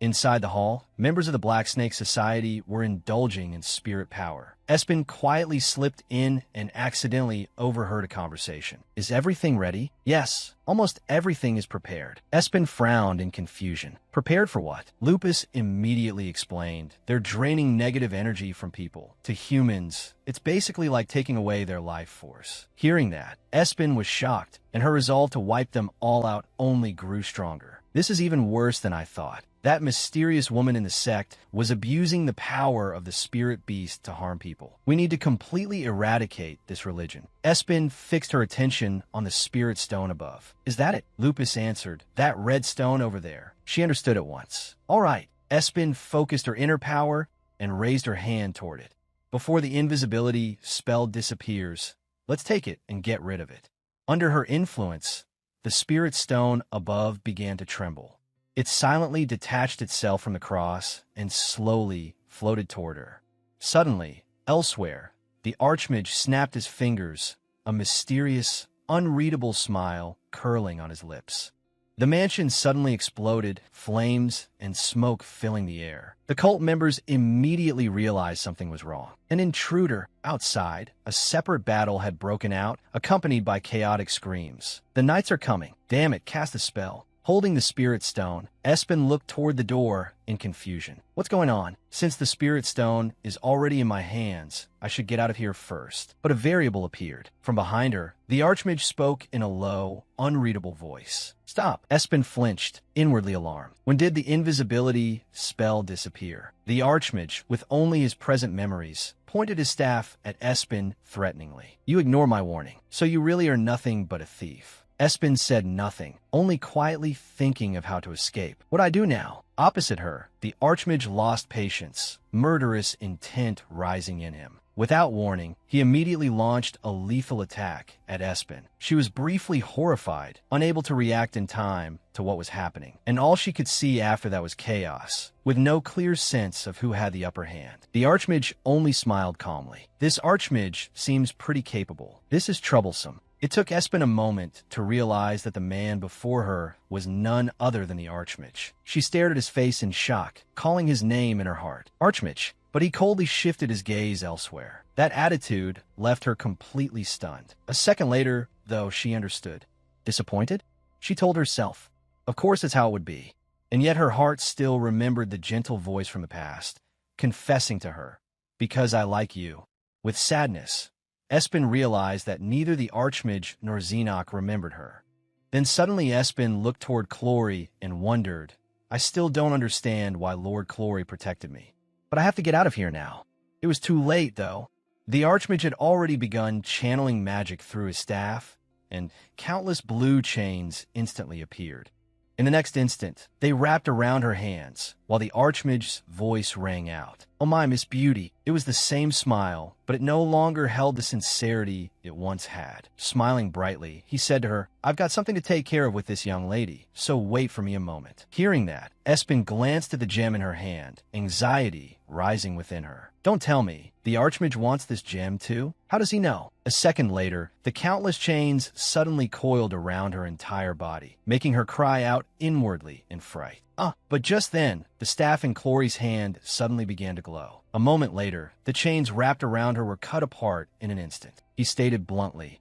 Inside the hall, members of the Black Snake Society were indulging in spirit power. Espen quietly slipped in and accidentally overheard a conversation. "Is everything ready?" "Yes, almost everything is prepared." Espen frowned in confusion. "Prepared for what?" Lupus immediately explained. "They're draining negative energy from people. To humans, it's basically like taking away their life force." Hearing that, Espen was shocked, and her resolve to wipe them all out only grew stronger. This is even worse than I thought. That mysterious woman in the sect was abusing the power of the spirit beast to harm people. We need to completely eradicate this religion. Espen fixed her attention on the spirit stone above. Is that it? Lupus answered. That red stone over there. She understood at once. All right. Espen focused her inner power and raised her hand toward it. Before the invisibility spell disappears, let's take it and get rid of it. Under her influence, the spirit stone above began to tremble. It silently detached itself from the cross and slowly floated toward her. Suddenly, elsewhere, the archmage snapped his fingers, a mysterious, unreadable smile curling on his lips. The mansion suddenly exploded, flames and smoke filling the air. The cult members immediately realized something was wrong. An intruder outside, a separate battle had broken out, accompanied by chaotic screams. The knights are coming. Damn it, cast a spell. Holding the spirit stone, Espen looked toward the door in confusion. What's going on? Since the spirit stone is already in my hands, I should get out of here first. But a variable appeared. From behind her, the archmage spoke in a low, unreadable voice. Stop! Espen flinched, inwardly alarmed. When did the invisibility spell disappear? The archmage, with only his present memories, pointed his staff at Espen threateningly. You ignore my warning, so you really are nothing but a thief. Espen said nothing, only quietly thinking of how to escape. What I do now? Opposite her, the archmage lost patience, murderous intent rising in him. Without warning, he immediately launched a lethal attack at Espen. She was briefly horrified, unable to react in time to what was happening, and all she could see after that was chaos, with no clear sense of who had the upper hand. The archmage only smiled calmly. This archmage seems pretty capable. This is troublesome. It took Espen a moment to realize that the man before her was none other than the archmage. She stared at his face in shock, calling his name in her heart. Archmage. But he coldly shifted his gaze elsewhere. That attitude left her completely stunned. A second later, though, she understood. Disappointed? She told herself. Of course it's how it would be. And yet her heart still remembered the gentle voice from the past, confessing to her, because I like you. With sadness, Espen realized that neither the archmage nor Xenoc remembered her. Then suddenly Espen looked toward Clory and wondered, I still don't understand why Lord Clory protected me. But I have to get out of here now. It was too late, though. The archmage had already begun channeling magic through his staff, and countless blue chains instantly appeared. In the next instant, they wrapped around her hands, while the archmage's voice rang out. Oh my, Miss Beauty. It was the same smile, but it no longer held the sincerity it once had. Smiling brightly, he said to her, I've got something to take care of with this young lady, so wait for me a moment. Hearing that, Espen glanced at the gem in her hand, anxiety rising within her. Don't tell me, the archmage wants this gem too? How does he know? A second later, the countless chains suddenly coiled around her entire body, making her cry out inwardly in fright. But just then, the staff in Clory's hand suddenly began to glow. A moment later, the chains wrapped around her were cut apart in an instant. He stated bluntly,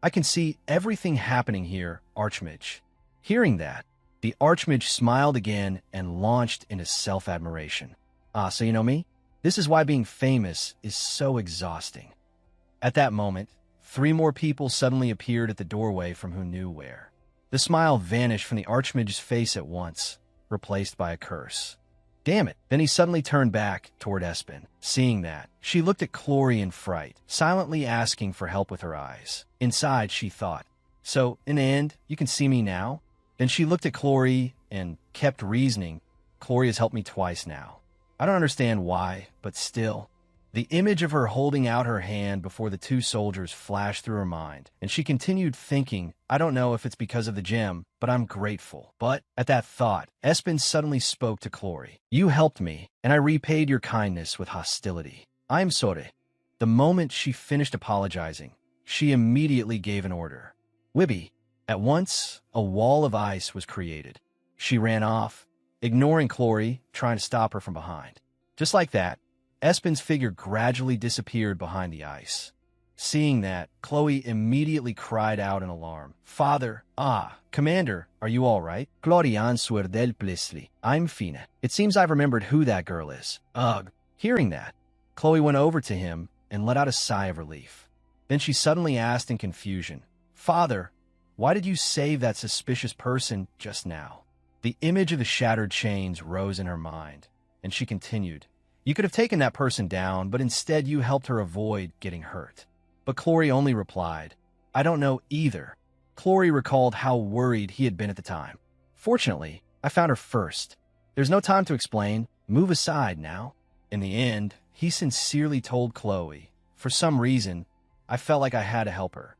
I can see everything happening here, Archmage. Hearing that, the Archmage smiled again and launched into self-admiration. So you know me? This is why being famous is so exhausting. At that moment, 3 more people suddenly appeared at the doorway from who knew where. The smile vanished from the Archmage's face at once, replaced by a curse. Damn it. Then he suddenly turned back toward Espen. Seeing that, she looked at Clory in fright, silently asking for help with her eyes. Inside, she thought, so, in the end, you can see me now? Then she looked at Clory and kept reasoning. Clory has helped me twice now. I don't understand why, but still. The image of her holding out her hand before the 2 soldiers flashed through her mind, and she continued thinking, I don't know if it's because of the gem, but I'm grateful. But, at that thought, Espen suddenly spoke to Clory. You helped me, and I repaid your kindness with hostility. I'm sorry. The moment she finished apologizing, she immediately gave an order. Wibby. At once, a wall of ice was created. She ran off, ignoring Clory, trying to stop her from behind. Just like that, Espen's figure gradually disappeared behind the ice. Seeing that, Chloe immediately cried out in alarm. Father, Commander, are you all right? Claudian suerdel plesli. I'm Fina. It seems I've remembered who that girl is. Ugh. Hearing that, Chloe went over to him and let out a sigh of relief. Then she suddenly asked in confusion, Father, why did you save that suspicious person just now? The image of the shattered chains rose in her mind, and she continued, "You could have taken that person down, but instead you helped her avoid getting hurt." But Clory only replied, "I don't know either." Clory recalled how worried he had been at the time. "Fortunately, I found her first. There's no time to explain. Move aside now." In the end, he sincerely told Chloe, "For some reason, I felt like I had to help her."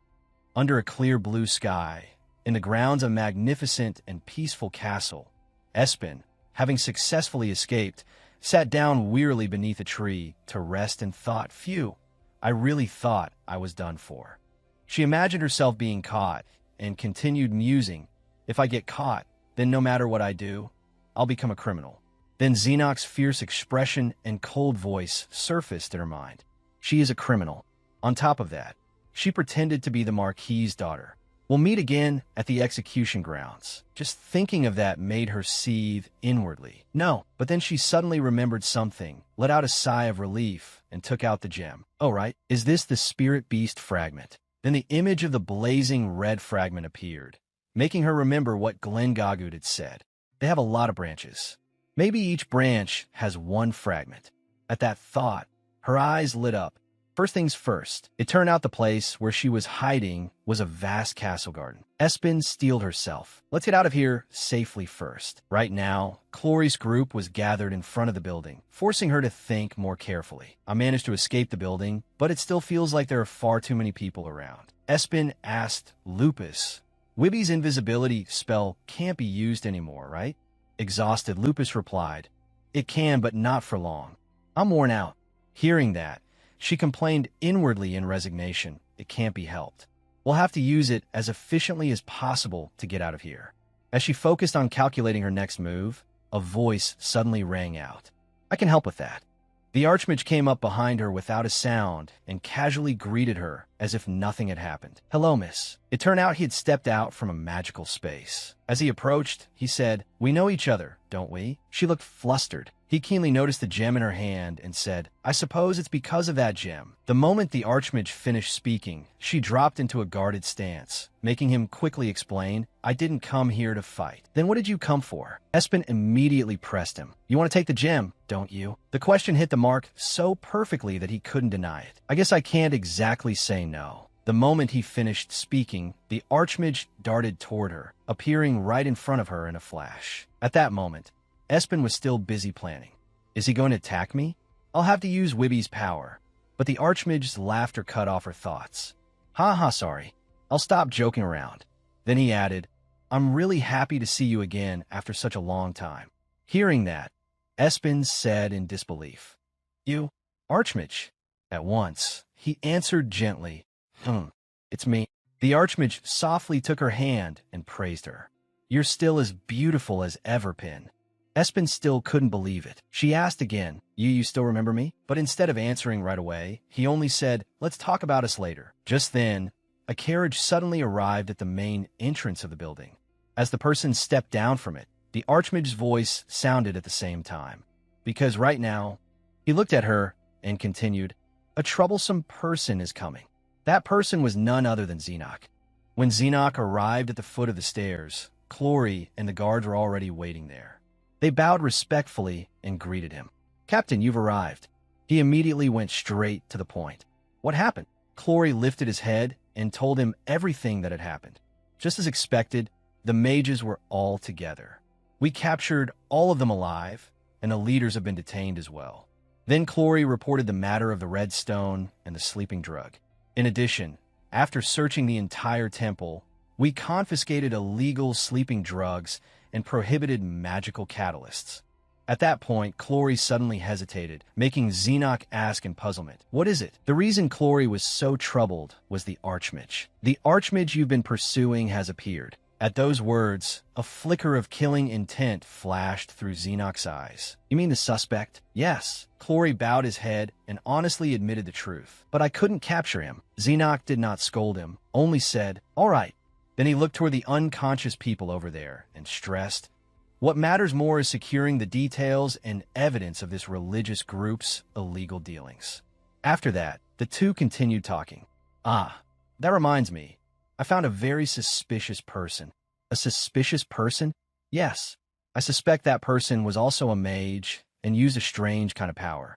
Under a clear blue sky, in the grounds of a magnificent and peaceful castle, Espen, having successfully escaped, sat down wearily beneath a tree to rest and thought, "Phew, I really thought I was done for." She imagined herself being caught and continued musing, "If I get caught, then no matter what I do, I'll become a criminal." Then Xenoc's fierce expression and cold voice surfaced in her mind. She is a criminal. On top of that, she pretended to be the Marquis's daughter. We'll meet again at the execution grounds. Just thinking of that made her seethe inwardly. No, but then she suddenly remembered something, let out a sigh of relief, and took out the gem. "Oh, right. Is this the spirit beast fragment?" Then the image of the blazing red fragment appeared, making her remember what Glengagood had said. They have a lot of branches. Maybe each branch has one fragment. At that thought, her eyes lit up. First things first, it turned out the place where she was hiding was a vast castle garden. Espen steeled herself. "Let's get out of here safely first." Right now, Clory's group was gathered in front of the building, forcing her to think more carefully. "I managed to escape the building, but it still feels like there are far too many people around." Espen asked Lupus. "Wibby's invisibility spell can't be used anymore, right?" Exhausted, Lupus replied, "It can, but not for long. I'm worn out." Hearing that, she complained inwardly in resignation. "It can't be helped. We'll have to use it as efficiently as possible to get out of here." As she focused on calculating her next move, a voice suddenly rang out. "I can help with that." The Archmage came up behind her without a sound and casually greeted her as if nothing had happened. "Hello, miss." It turned out he had stepped out from a magical space. As he approached, he said, "We know each other, don't we?" She looked flustered. He keenly noticed the gem in her hand and said, "I suppose it's because of that gem." The moment the Archmage finished speaking, she dropped into a guarded stance, making him quickly explain, "I didn't come here to fight." "Then what did you come for?" Espen immediately pressed him. "You want to take the gem, don't you?" The question hit the mark so perfectly that he couldn't deny it. "I guess I can't exactly say no." The moment he finished speaking, the Archmage darted toward her, appearing right in front of her in a flash. At that moment, Espen was still busy planning. Is he going to attack me? I'll have to use Wibby's power. But the Archmage's laughter cut off her thoughts. "Ha ha, sorry. I'll stop joking around." Then he added, "I'm really happy to see you again after such a long time." Hearing that, Espen said in disbelief, "You, Archmage?" At once, he answered gently, It's me." The Archmage softly took her hand and praised her. "You're still as beautiful as ever, Pin." Espen still couldn't believe it. She asked again, You still remember me?" But instead of answering right away, he only said, "Let's talk about us later." Just then, a carriage suddenly arrived at the main entrance of the building. As the person stepped down from it, the Archmage's voice sounded at the same time. "Because right now," he looked at her and continued, "a troublesome person is coming." That person was none other than Xenoc. When Xenoc arrived at the foot of the stairs, Clory and the guards were already waiting there. They bowed respectfully and greeted him. "Captain, you've arrived." He immediately went straight to the point. "What happened?" Clory lifted his head and told him everything that had happened. Just as expected, the mages were all together. "We captured all of them alive, and the leaders have been detained as well." Then Clory reported the matter of the red stone and the sleeping drug. In addition, after searching the entire temple, we confiscated illegal sleeping drugs and prohibited magical catalysts. At that point, Clory suddenly hesitated, making Xenoc ask in puzzlement, "What is it?" The reason Clory was so troubled was the Archmage. "The Archmage you've been pursuing has appeared." At those words, a flicker of killing intent flashed through Xenoc's eyes. "You mean the suspect?" "Yes." Clory bowed his head and honestly admitted the truth. "But I couldn't capture him." Xenoc did not scold him, only said, "All right." Then he looked toward the unconscious people over there and stressed, "What matters more is securing the details and evidence of this religious group's illegal dealings." After that, the two continued talking. "Ah, that reminds me. I found a very suspicious person." "A suspicious person?" "Yes. I suspect that person was also a mage and used a strange kind of power.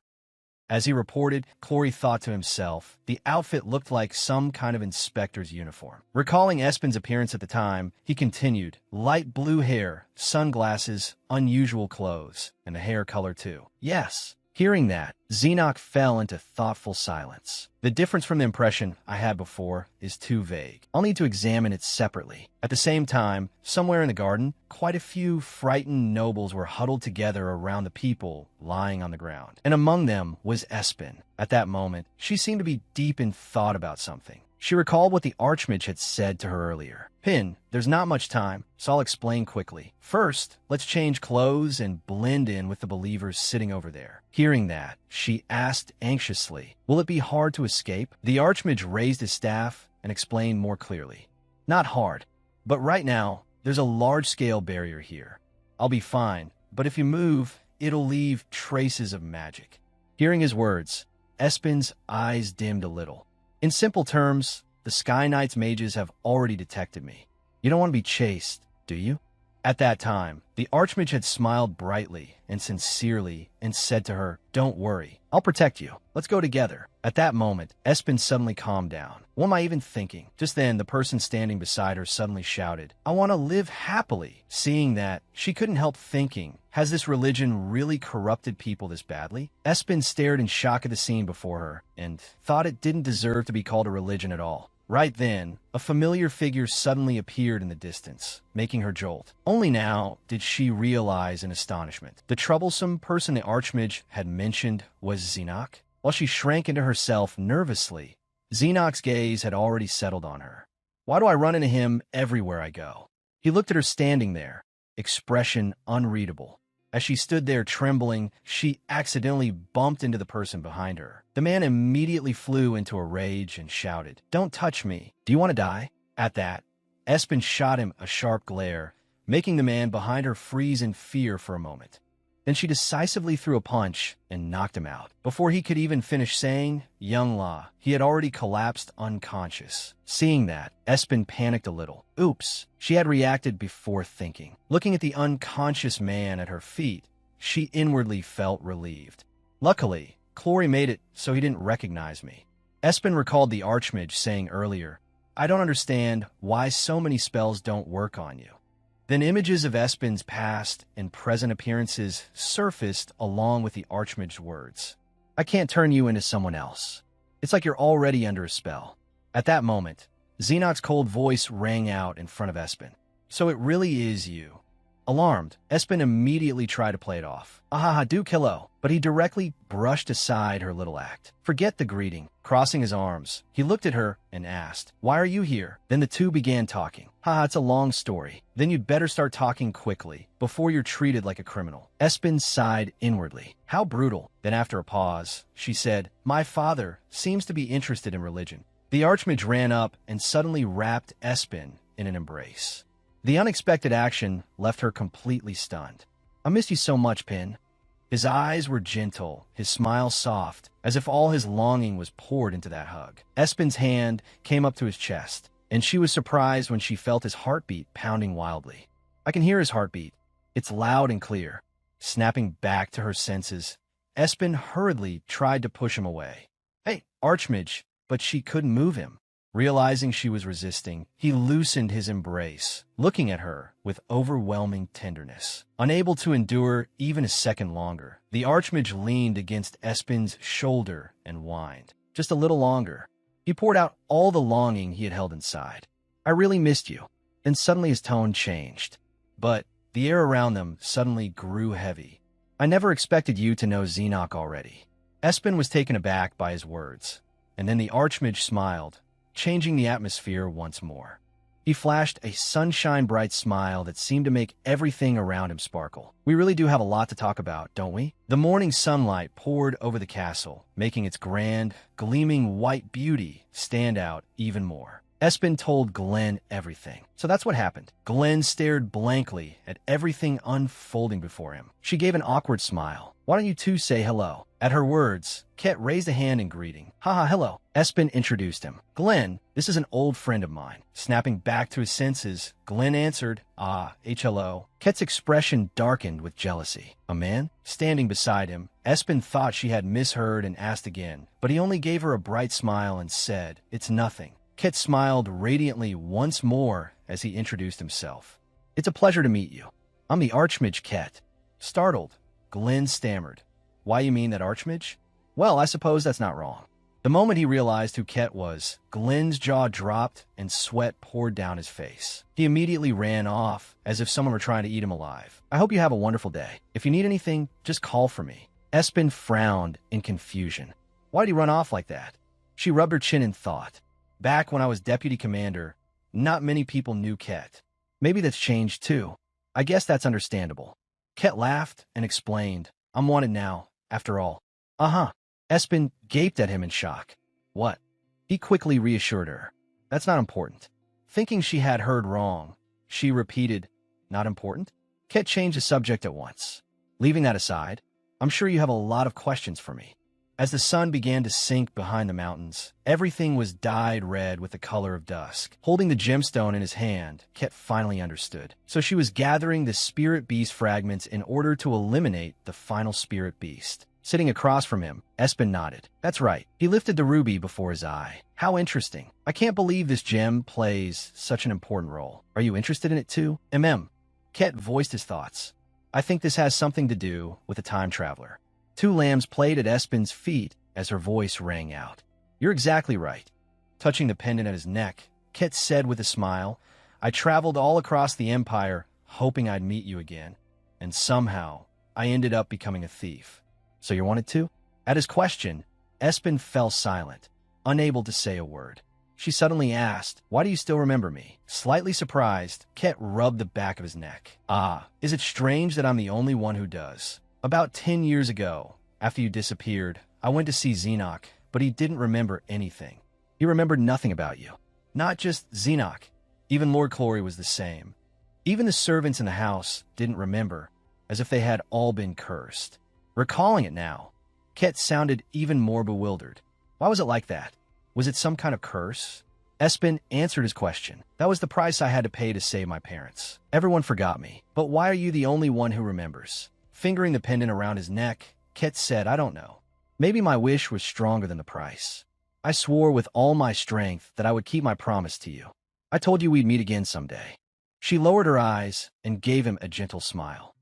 As he reported, Corey thought to himself, the outfit looked like some kind of inspector's uniform. Recalling Espen's appearance at the time, he continued, light blue hair, sunglasses, unusual clothes, and a hair color too. Yes. Hearing that, Xenoc fell into thoughtful silence. The difference from the impression I had before is too vague. I'll need to examine it separately. At the same time, somewhere in the garden, quite a few frightened nobles were huddled together around the people lying on the ground. And among them was Espen. At that moment, she seemed to be deep in thought about something. She recalled what the Archmage had said to her earlier. Pin, there's not much time, so I'll explain quickly. First, let's change clothes and blend in with the believers sitting over there. Hearing that, she asked anxiously, will it be hard to escape? The Archmage raised his staff and explained more clearly. Not hard, but right now, there's a large-scale barrier here. I'll be fine, but if you move, it'll leave traces of magic. Hearing his words, Espen's eyes dimmed a little. In simple terms, the Sky Knight's mages have already detected me. You don't want to be chased, do you? At that time, the Archmage had smiled brightly and sincerely and said to her, don't worry, I'll protect you. Let's go together. At that moment, Espen suddenly calmed down. What am I even thinking? Just then, the person standing beside her suddenly shouted, I want to live happily. Seeing that, she couldn't help thinking, has this religion really corrupted people this badly? Espen stared in shock at the scene before her and thought it didn't deserve to be called a religion at all. Right then, a familiar figure suddenly appeared in the distance, making her jolt. Only now did she realize in astonishment. The troublesome person the Archmage had mentioned was Xenoc. While she shrank into herself nervously, Xenoc's gaze had already settled on her. Why do I run into him everywhere I go? He looked at her standing there, expression unreadable. As she stood there trembling, she accidentally bumped into the person behind her. The man immediately flew into a rage and shouted, don't touch me. Do you want to die? At that, Espen shot him a sharp glare, making the man behind her freeze in fear for a moment. Then she decisively threw a punch and knocked him out. Before he could even finish saying, Young La, he had already collapsed unconscious. Seeing that, Espen panicked a little. Oops, she had reacted before thinking. Looking at the unconscious man at her feet, she inwardly felt relieved. Luckily, Clory made it so he didn't recognize me. Espen recalled the Archmage saying earlier, I don't understand why so many spells don't work on you. Then images of Espen's past and present appearances surfaced along with the Archmage's words. I can't turn you into someone else. It's like you're already under a spell. At that moment, Xenoc's cold voice rang out in front of Espen. So it really is you. Alarmed, Espen immediately tried to play it off. Ahaha, do killo. But he directly brushed aside her little act. Forget the greeting. Crossing his arms, he looked at her and asked, why are you here? Then the two began talking. Haha, it's a long story. Then you'd better start talking quickly, before you're treated like a criminal. Espen sighed inwardly. How brutal. Then after a pause, she said, my father seems to be interested in religion. The Archmage ran up and suddenly wrapped Espen in an embrace. The unexpected action left her completely stunned. I missed you so much, Pin. His eyes were gentle, his smile soft, as if all his longing was poured into that hug. Espen's hand came up to his chest, and she was surprised when she felt his heartbeat pounding wildly. I can hear his heartbeat. It's loud and clear. Snapping back to her senses, Espen hurriedly tried to push him away. Hey, Archmage, but she couldn't move him. Realizing she was resisting, he loosened his embrace, looking at her with overwhelming tenderness. Unable to endure even a second longer, the Archmage leaned against Espen's shoulder and whined. Just a little longer. He poured out all the longing he had held inside. I really missed you. Then suddenly his tone changed. But the air around them suddenly grew heavy. I never expected you to know Xenoc already. Espen was taken aback by his words, and then the Archmage smiled, changing the atmosphere once more. He flashed a sunshine-bright smile that seemed to make everything around him sparkle. We really do have a lot to talk about, don't we? The morning sunlight poured over the castle, making its grand, gleaming white beauty stand out even more. Espen told Glenn everything. So that's what happened. Glenn stared blankly at everything unfolding before him. She gave an awkward smile. Why don't you two say hello? At her words, Ket raised a hand in greeting. Haha, hello. Espen introduced him. Glenn, this is an old friend of mine. Snapping back to his senses, Glenn answered, Ah, HLO. Ket's expression darkened with jealousy. A man? Standing beside him, Espen thought she had misheard and asked again, but he only gave her a bright smile and said, It's nothing. Ket smiled radiantly once more as he introduced himself. It's a pleasure to meet you. I'm the Archmage Ket. Startled, Glenn stammered. Why you mean that Archmage? Well, I suppose that's not wrong. The moment he realized who Ket was, Glenn's jaw dropped and sweat poured down his face. He immediately ran off, as if someone were trying to eat him alive. I hope you have a wonderful day. If you need anything, just call for me. Espen frowned in confusion. Why'd he run off like that? She rubbed her chin in thought. Back when I was deputy commander, not many people knew Ket. Maybe that's changed too. I guess that's understandable. Ket laughed and explained, I'm wanted now, after all. Uh-huh. Espen gaped at him in shock. What? He quickly reassured her. That's not important. Thinking she had heard wrong, she repeated, Not important? Ket changed the subject at once. Leaving that aside, I'm sure you have a lot of questions for me. As the sun began to sink behind the mountains, everything was dyed red with the color of dusk. Holding the gemstone in his hand, Ket finally understood. So she was gathering the spirit beast fragments in order to eliminate the final spirit beast. Sitting across from him, Espen nodded. That's right. He lifted the ruby before his eye. How interesting. I can't believe this gem plays such an important role. Are you interested in it too? Ket voiced his thoughts. I think this has something to do with a time traveler. Two lambs played at Espen's feet as her voice rang out. You're exactly right. Touching the pendant at his neck, Ket said with a smile, I traveled all across the Empire, hoping I'd meet you again. And somehow, I ended up becoming a thief. So you wanted to? At his question, Espen fell silent, unable to say a word. She suddenly asked, Why do you still remember me? Slightly surprised, Ket rubbed the back of his neck. Ah, is it strange that I'm the only one who does? About 10 years ago, after you disappeared, I went to see Xenoc, but he didn't remember anything. He remembered nothing about you. Not just Xenoc. Even Lord Clory was the same. Even the servants in the house didn't remember, as if they had all been cursed. Recalling it now, Ket sounded even more bewildered. Why was it like that? Was it some kind of curse? Espen answered his question. That was the price I had to pay to save my parents. Everyone forgot me. But why are you the only one who remembers? Fingering the pendant around his neck, Ket said, I don't know. Maybe my wish was stronger than the price. I swore with all my strength that I would keep my promise to you. I told you we'd meet again someday. She lowered her eyes and gave him a gentle smile.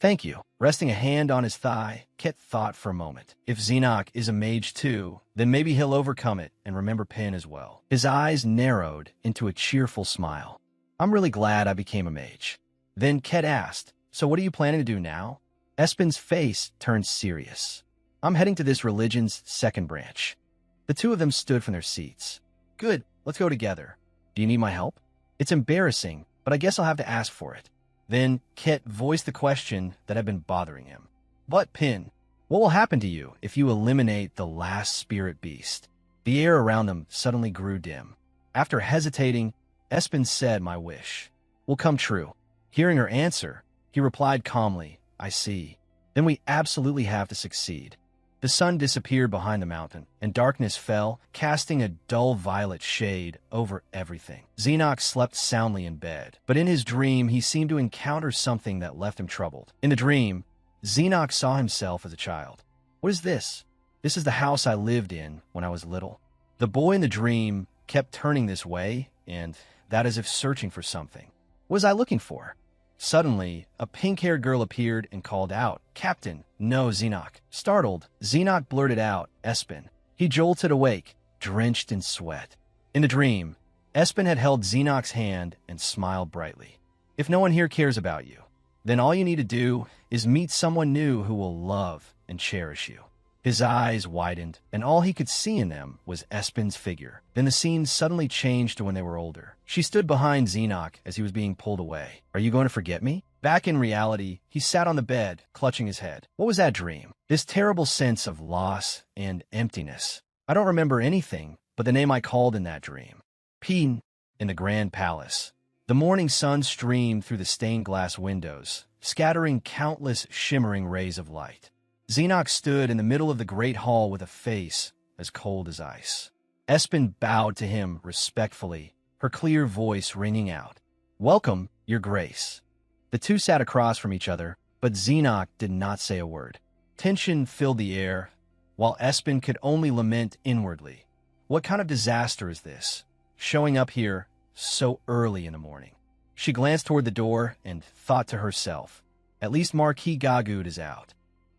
Thank you. Resting a hand on his thigh, Ket thought for a moment. If Xenoc is a mage too, then maybe he'll overcome it and remember Pin as well. His eyes narrowed into a cheerful smile. I'm really glad I became a mage. Then Ket asked, So what are you planning to do now? Espen's face turned serious. I'm heading to this religion's second branch. The two of them stood from their seats. Good, let's go together. Do you need my help? It's embarrassing, but I guess I'll have to ask for it. Then Ket voiced the question that had been bothering him. But Pin, what will happen to you if you eliminate the last spirit beast? The air around them suddenly grew dim. After hesitating, Espen said my wish will come true. Hearing her answer, he replied calmly, I see. Then we absolutely have to succeed. The sun disappeared behind the mountain, and darkness fell, casting a dull violet shade over everything. Xenoc slept soundly in bed, but in his dream he seemed to encounter something that left him troubled. In the dream, Xenoc saw himself as a child. What is this? This is the house I lived in when I was little. The boy in the dream kept turning this way, and that as if searching for something. What was I looking for? Suddenly, a pink-haired girl appeared and called out, Captain, no, Xenoc. Startled, Xenoc blurted out, Espen. He jolted awake, drenched in sweat. In the dream, Espen had held Xenoc's hand and smiled brightly. If no one here cares about you, then all you need to do is meet someone new who will love and cherish you. His eyes widened, and all he could see in them was Espen's figure. Then the scene suddenly changed to when they were older. She stood behind Xenoc as he was being pulled away. Are you going to forget me? Back in reality, he sat on the bed, clutching his head. What was that dream? This terrible sense of loss and emptiness. I don't remember anything but the name I called in that dream. Pin, in the Grand Palace. The morning sun streamed through the stained glass windows, scattering countless shimmering rays of light. Xenoc stood in the middle of the great hall with a face as cold as ice. Espen bowed to him respectfully, her clear voice ringing out, "Welcome, Your Grace." The two sat across from each other, but Xenoc did not say a word. Tension filled the air, while Espen could only lament inwardly. What kind of disaster is this, showing up here so early in the morning? She glanced toward the door and thought to herself, at least Marquis Gagud is out.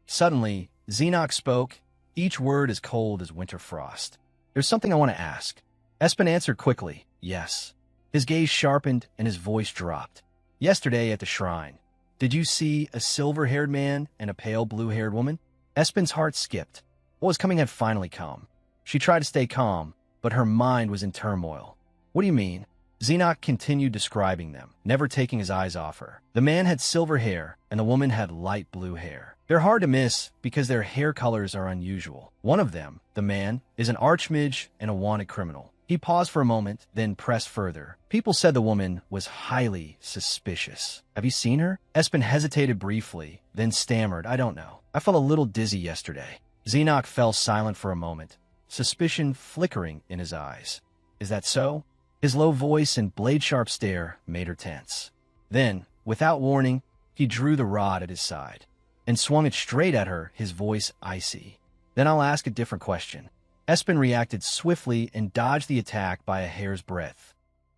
Suddenly, Xenoc spoke, each word as cold as winter frost. "There's something I want to ask." Espen answered quickly, "Yes." His gaze sharpened and his voice dropped. "Yesterday at the shrine, did you see a silver-haired man and a pale blue-haired woman?" Espen's heart skipped. What was coming had finally come. She tried to stay calm, but her mind was in turmoil. "What do you mean?" Xenoc continued describing them, never taking his eyes off her. The man had silver hair, and the woman had light blue hair. They're hard to miss because their hair colors are unusual. One of them, the man, is an archmage and a wanted criminal. He paused for a moment, then pressed further. People said the woman was highly suspicious. "Have you seen her?" Espen hesitated briefly, then stammered, "I don't know. I felt a little dizzy yesterday." Xenoc fell silent for a moment, suspicion flickering in his eyes. "Is that so?" His low voice and blade-sharp stare made her tense. Then, without warning, he drew the rod at his side and swung it straight at her, his voice icy. "Then I'll ask a different question." Espen reacted swiftly and dodged the attack by a hair's breadth.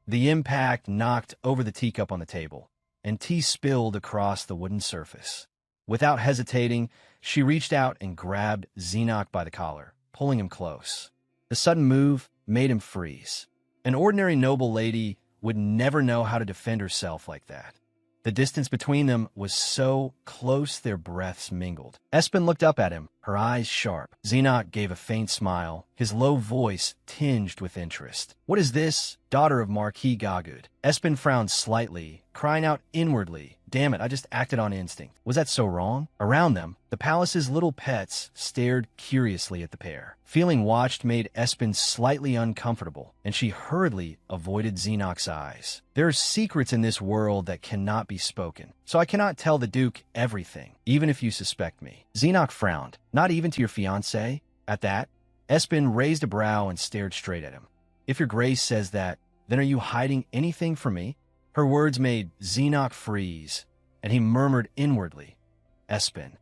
The impact knocked over the teacup on the table, and tea spilled across the wooden surface. Without hesitating, she reached out and grabbed Xenoc by the collar, pulling him close. The sudden move made him freeze. An ordinary noble lady would never know how to defend herself like that. The distance between them was so close their breaths mingled. Espen looked up at him, her eyes sharp. Xenoc gave a faint smile, his low voice tinged with interest. "What is this, daughter of Marquis Gagud?" Espen frowned slightly, crying out inwardly, "Damn it, I just acted on instinct. Was that so wrong?" Around them, the palace's little pets stared curiously at the pair. Feeling watched made Espen slightly uncomfortable, and she hurriedly avoided Xenoc's eyes. "There are secrets in this world that cannot be spoken, so I cannot tell the Duke everything, even if you suspect me." Xenoc frowned. "Not even to your fiancé?" At that, Espen raised a brow and stared straight at him. "If your grace says that, then are you hiding anything from me?" Her words made Xenoc freeze, and he murmured inwardly, "Espen."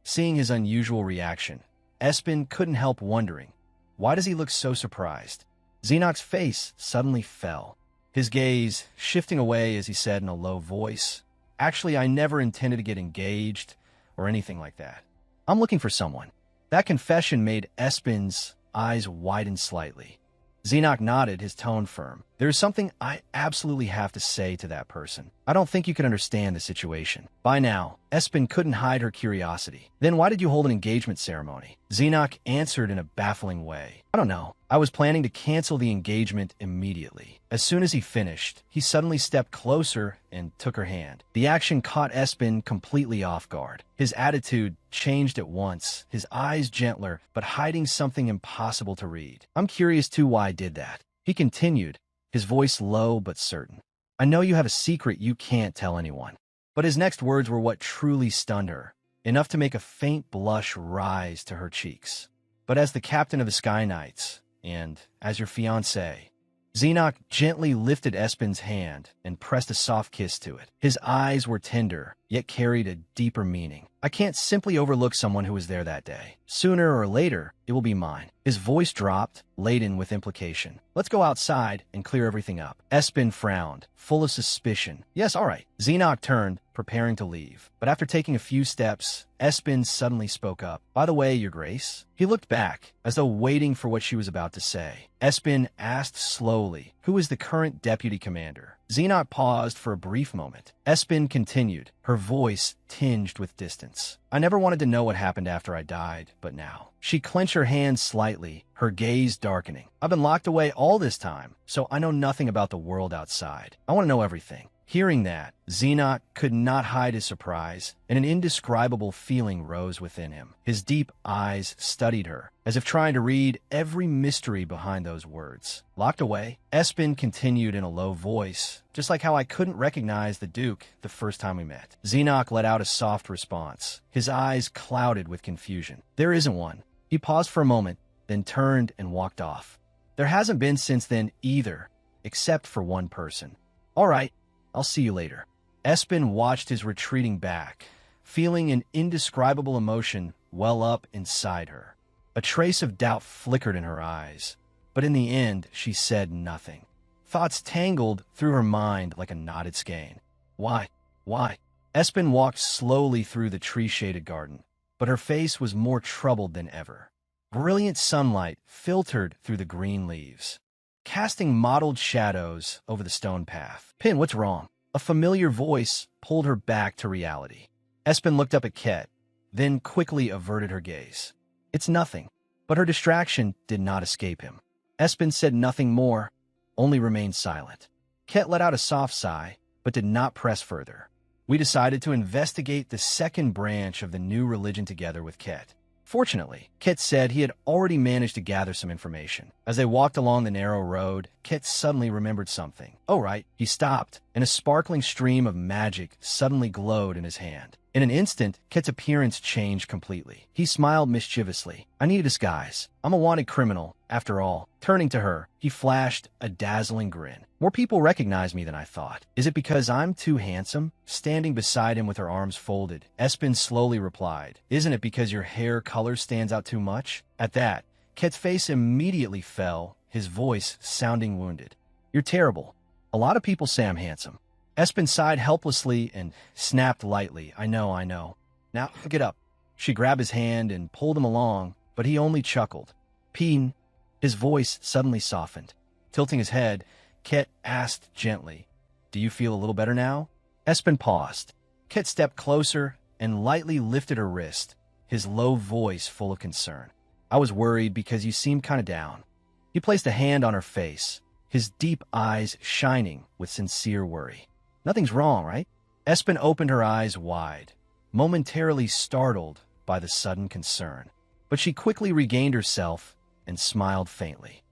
Seeing his unusual reaction, Espen couldn't help wondering, why does he look so surprised? Xenoc's face suddenly fell, his gaze shifting away as he said in a low voice, "Actually, I never intended to get engaged or anything like that. I'm looking for someone." That confession made Espen's eyes widen slightly. Xenoc nodded, his tone firm. "There's something I absolutely have to say to that person. I don't think you can understand the situation." By now, Espen couldn't hide her curiosity. "Then why did you hold an engagement ceremony?" Xenoc answered in a baffling way. "I don't know. I was planning to cancel the engagement immediately." As soon as he finished, he suddenly stepped closer and took her hand. The action caught Espen completely off guard. His attitude changed at once, his eyes gentler, but hiding something impossible to read. "I'm curious too why I did that." He continued, his voice low but certain. "I know you have a secret you can't tell anyone." But his next words were what truly stunned her, enough to make a faint blush rise to her cheeks. "But as the captain of the Sky Knights, and as your fiancé," Xenoc gently lifted Espen's hand and pressed a soft kiss to it. His eyes were tender, yet carried a deeper meaning. "I can't simply overlook someone who was there that day. Sooner or later, it will be mine." His voice dropped, laden with implication. "Let's go outside and clear everything up." Espen frowned, full of suspicion. "Yes, all right." Xenoc turned, preparing to leave. But after taking a few steps, Espen suddenly spoke up. "By the way, Your Grace." He looked back, as though waiting for what she was about to say. Espen asked slowly, "Who is the current deputy commander?" Xenoc paused for a brief moment. Espen continued, her voice tinged with distance. "I never wanted to know what happened after I died, but now." She clenched her hands slightly, her gaze darkening. "I've been locked away all this time, so I know nothing about the world outside. I want to know everything." Hearing that, Xenos could not hide his surprise, and an indescribable feeling rose within him. His deep eyes studied her, as if trying to read every mystery behind those words. Locked away, Espen continued in a low voice, just like how I couldn't recognize the Duke the first time we met. Xenos let out a soft response, his eyes clouded with confusion. There isn't one. He paused for a moment, then turned and walked off. There hasn't been since then either, except for one person. All right. I'll see you later. Espen watched his retreating back, feeling an indescribable emotion well up inside her. A trace of doubt flickered in her eyes, but in the end, she said nothing. Thoughts tangled through her mind like a knotted skein. Why? Why? Espen walked slowly through the tree-shaded garden, but her face was more troubled than ever. Brilliant sunlight filtered through the green leaves, casting mottled shadows over the stone path. Pin, what's wrong? A familiar voice pulled her back to reality. Espen looked up at Ket, then quickly averted her gaze. It's nothing, but her distraction did not escape him. Espen said nothing more, only remained silent. Ket let out a soft sigh, but did not press further. We decided to investigate the second branch of the new religion together with Ket. Fortunately, Ket said he had already managed to gather some information. As they walked along the narrow road, Ket suddenly remembered something. Oh, right. He stopped, and a sparkling stream of magic suddenly glowed in his hand. In an instant, Ket's appearance changed completely. He smiled mischievously. I need a disguise. I'm a wanted criminal, after all. Turning to her, he flashed a dazzling grin. More people recognize me than I thought. Is it because I'm too handsome? Standing beside him with her arms folded, Espen slowly replied, Isn't it because your hair color stands out too much? At that, Ket's face immediately fell, his voice sounding wounded. You're terrible. A lot of people say I'm handsome. Espen sighed helplessly and snapped lightly. I know. Now, get up. She grabbed his hand and pulled him along, but he only chuckled. Peen. His voice suddenly softened. Tilting his head, Ket asked gently, Do you feel a little better now? Espen paused. Ket stepped closer and lightly lifted her wrist, his low voice full of concern. I was worried because you seemed kind of down. He placed a hand on her face, his deep eyes shining with sincere worry. Nothing's wrong, right? Espen opened her eyes wide, momentarily startled by the sudden concern. But she quickly regained herself and smiled faintly.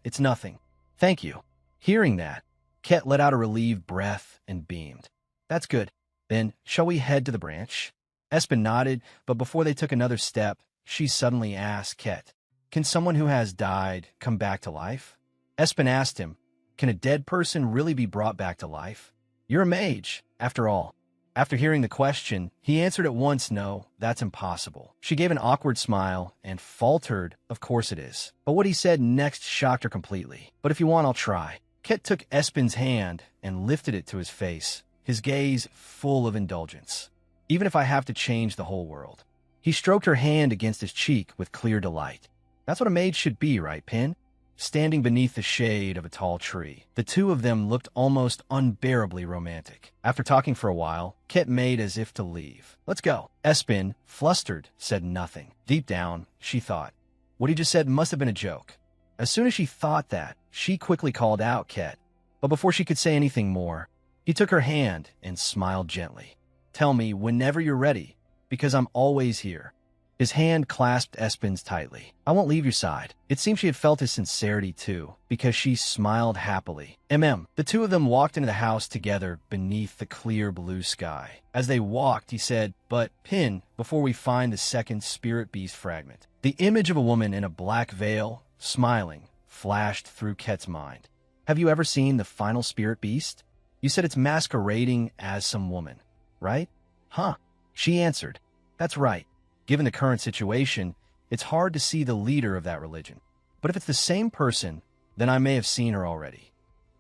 It's nothing. Thank you. Hearing that, Ket let out a relieved breath and beamed. That's good. Then, shall we head to the branch? Espen nodded, but before they took another step, she suddenly asked Ket, Can someone who has died come back to life? Espen asked him, Can a dead person really be brought back to life? You're a mage, after all. After hearing the question, he answered at once, No, that's impossible. She gave an awkward smile and faltered, Of course it is. But what he said next shocked her completely. But if you want, I'll try. Ket took Espen's hand and lifted it to his face, his gaze full of indulgence. Even if I have to change the whole world. He stroked her hand against his cheek with clear delight. That's what a mage should be, right, Pin? Standing beneath the shade of a tall tree, the two of them looked almost unbearably romantic. After talking for a while, Ket made as if to leave. Let's go. Espen, flustered, said nothing. Deep down, she thought, what he just said must have been a joke. As soon as she thought that, she quickly called out Ket. But before she could say anything more, he took her hand and smiled gently. Tell me whenever you're ready, because I'm always here. His hand clasped Espen's tightly. I won't leave your side. It seemed she had felt his sincerity too, because she smiled happily. The two of them walked into the house together beneath the clear blue sky. As they walked, he said, But, Pin, before we find the second spirit beast fragment. The image of a woman in a black veil, smiling, flashed through Ket's mind. Have you ever seen the final spirit beast? You said it's masquerading as some woman, right? Huh. She answered, That's right. Given the current situation, it's hard to see the leader of that religion. But if it's the same person, then I may have seen her already.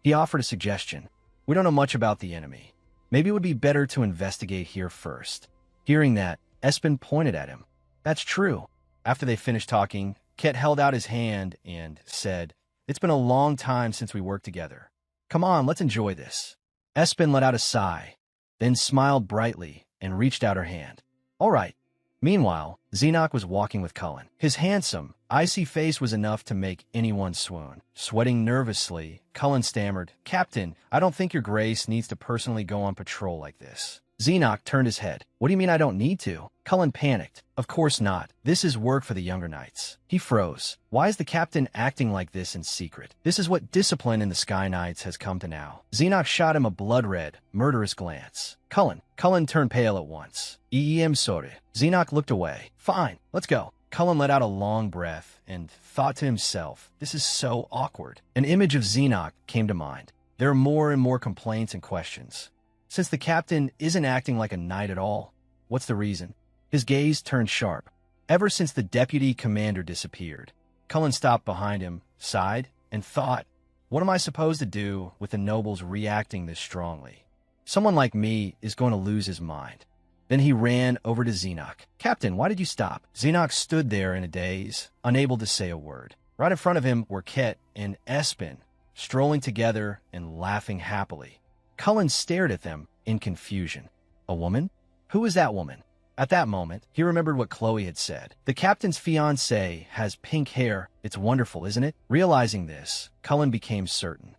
He offered a suggestion. We don't know much about the enemy. Maybe it would be better to investigate here first. Hearing that, Espen pointed at him. That's true. After they finished talking, Ket held out his hand and said, It's been a long time since we worked together. Come on, let's enjoy this. Espen let out a sigh, then smiled brightly and reached out her hand. All right. Meanwhile, Xenoc was walking with Cullen. His handsome, icy face was enough to make anyone swoon. Sweating nervously, Cullen stammered, "Captain, I don't think your grace needs to personally go on patrol like this." Xenoc turned his head. "What do you mean I don't need to?" Cullen panicked. "Of course not. This is work for the younger knights." He froze. Why is the captain acting like this in secret? This is what discipline in the Sky Knights has come to now. Xenoc shot him a blood-red, murderous glance. Cullen turned pale at once. "I'm sorry." Xenoc looked away. "Fine, let's go." Cullen let out a long breath and thought to himself, this is so awkward. An image of Xenoc came to mind. There are more and more complaints and questions. Since the captain isn't acting like a knight at all, what's the reason? His gaze turned sharp. Ever since the deputy commander disappeared, Cullen stopped behind him, sighed, and thought, what am I supposed to do with the nobles reacting this strongly? Someone like me is going to lose his mind. Then he ran over to Xenoc. "Captain, why did you stop?" Xenoc stood there in a daze, unable to say a word. Right in front of him were Ket and Espen, strolling together and laughing happily. Cullen stared at them in confusion. A woman? Who was that woman? At that moment, he remembered what Chloe had said. The captain's fiancée has pink hair. It's wonderful, isn't it? Realizing this, Cullen became certain.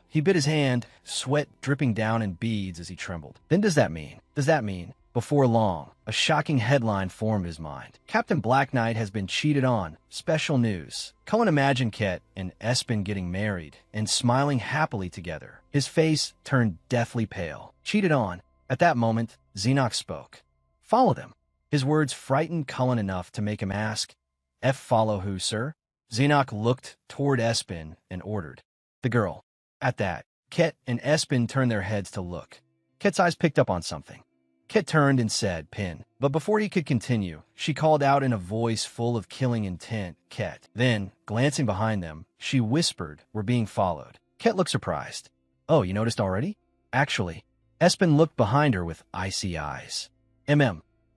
He bit his hand, sweat dripping down in beads as he trembled. Then does that mean? Before long, a shocking headline formed his mind. Captain Black Knight has been cheated on. Special news. Cullen imagined Ket and Espen getting married and smiling happily together. His face turned deathly pale. Cheated on. At that moment, Xenoc spoke. "Follow them." His words frightened Cullen enough to make him ask, "Follow who, sir?" Xenoc looked toward Espen and ordered, "The girl." At that, Ket and Espen turned their heads to look. Ket's eyes picked up on something. Ket turned and said, "Pin." But before he could continue, she called out in a voice full of killing intent, "Ket." Then, glancing behind them, she whispered, "We're being followed." Ket looked surprised. "Oh, you noticed already?" Actually, Espen looked behind her with icy eyes.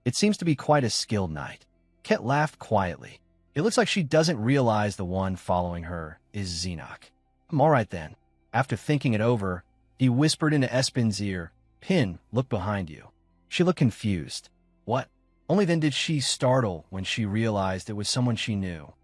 It seems to be quite a skilled knight." Ket laughed quietly. "It looks like she doesn't realize the one following her is Xenoc." "All right then." After thinking it over, he whispered into Espen's ear, "Pin, look behind you." She looked confused. What? Only then did she startle when she realized it was someone she knew.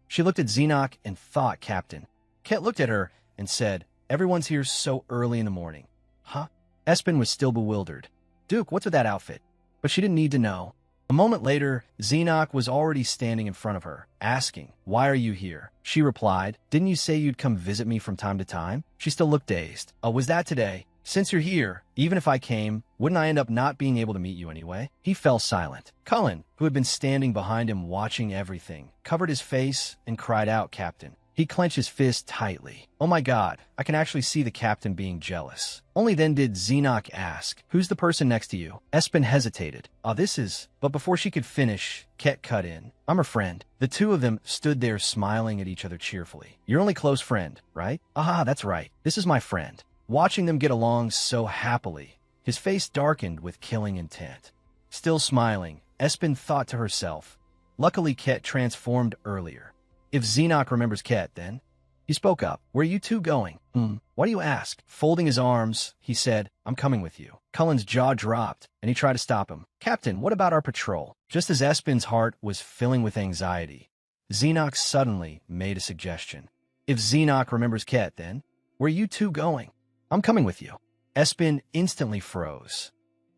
She looked at Xenoc and thought, "Captain." Ket looked at her and said, "Everyone's here so early in the morning." "Huh?" Espen was still bewildered. "Duke, what's with that outfit?" But she didn't need to know. A moment later, Xenoc was already standing in front of her, asking, "Why are you here?" She replied, "Didn't you say you'd come visit me from time to time?" She still looked dazed. "Oh, was that today? Since you're here, even if I came, wouldn't I end up not being able to meet you anyway?" He fell silent. Cullen, who had been standing behind him watching everything, covered his face and cried out, "Captain." He clenched his fist tightly. "Oh my God, I can actually see the captain being jealous." Only then did Xenoc ask, "Who's the person next to you?" Espen hesitated. This is..." But before she could finish, Ket cut in. "I'm her friend." The two of them stood there smiling at each other cheerfully. "Your only close friend, right?" That's right. This is my friend." Watching them get along so happily, his face darkened with killing intent. Still smiling, Espen thought to herself, "Luckily Ket transformed earlier. If Xenoc remembers Ket, then..." He spoke up. "Where are you two going?" Why do you ask?" Folding his arms, he said, "I'm coming with you." Cullen's jaw dropped, and he tried to stop him. "Captain, what about our patrol?" Just as Espen's heart was filling with anxiety, Xenoc suddenly made a suggestion. "If Xenoc remembers Ket, then where are you two going?" "I'm coming with you." Espen instantly froze.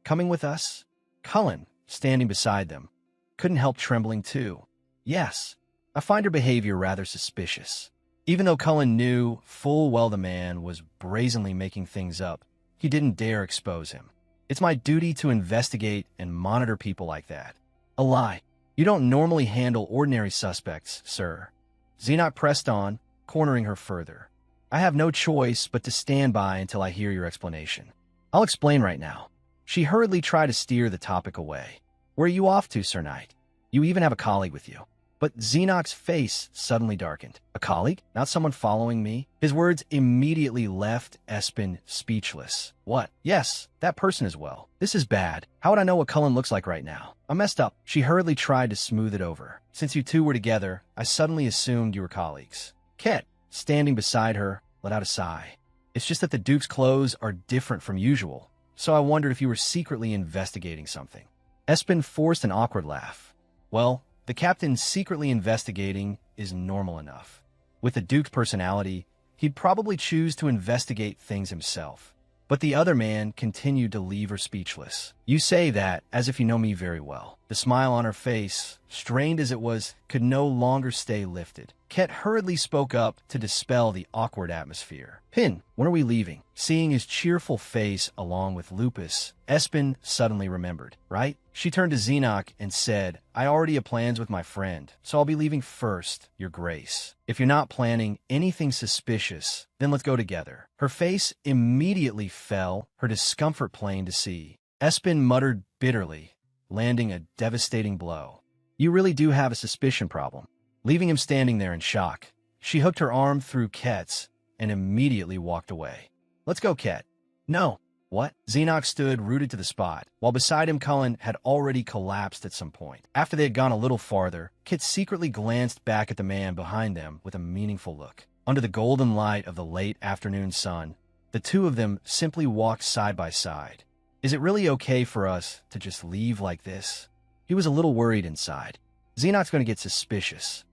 "Coming with us?" Cullen, standing beside them, couldn't help trembling too. "Yes." I find her behavior rather suspicious. Even though Cullen knew full well the man was brazenly making things up, he didn't dare expose him. "It's my duty to investigate and monitor people like that." "A lie. You don't normally handle ordinary suspects, sir." Xenoc pressed on, cornering her further. "I have no choice but to stand by until I hear your explanation." "I'll explain right now." She hurriedly tried to steer the topic away. "Where are you off to, Sir Knight? You even have a colleague with you." But Xenoc's face suddenly darkened. "A colleague? Not someone following me?" His words immediately left Espen speechless. "What? Yes, that person as well. This is bad. How would I know what Cullen looks like right now? I messed up." She hurriedly tried to smooth it over. "Since you two were together, I suddenly assumed you were colleagues." Ket, standing beside her, let out a sigh. "It's just that the Duke's clothes are different from usual, so I wondered if you were secretly investigating something." Espen forced an awkward laugh. Well, the captain secretly investigating is normal enough. With the Duke's personality, he'd probably choose to investigate things himself. But the other man continued to leave her speechless. You say that as if you know me very well. The smile on her face, strained as it was, could no longer stay lifted. Ket hurriedly spoke up to dispel the awkward atmosphere. Pin, when are we leaving? Seeing his cheerful face along with Lupus, Espen suddenly remembered, right? She turned to Xenoc and said, I already have plans with my friend, so I'll be leaving first, Your Grace. If you're not planning anything suspicious, then let's go together. Her face immediately fell, her discomfort plain to see. Espen muttered bitterly, landing a devastating blow. You really do have a suspicion problem. Leaving him standing there in shock, she hooked her arm through Ket's and immediately walked away. Let's go, Ket. No. What? Xenoc stood rooted to the spot, while beside him Cullen had already collapsed at some point. After they had gone a little farther, Kit secretly glanced back at the man behind them with a meaningful look. Under the golden light of the late afternoon sun, the two of them simply walked side by side. Is it really okay for us to just leave like this? He was a little worried inside. Xenoc's going to get suspicious.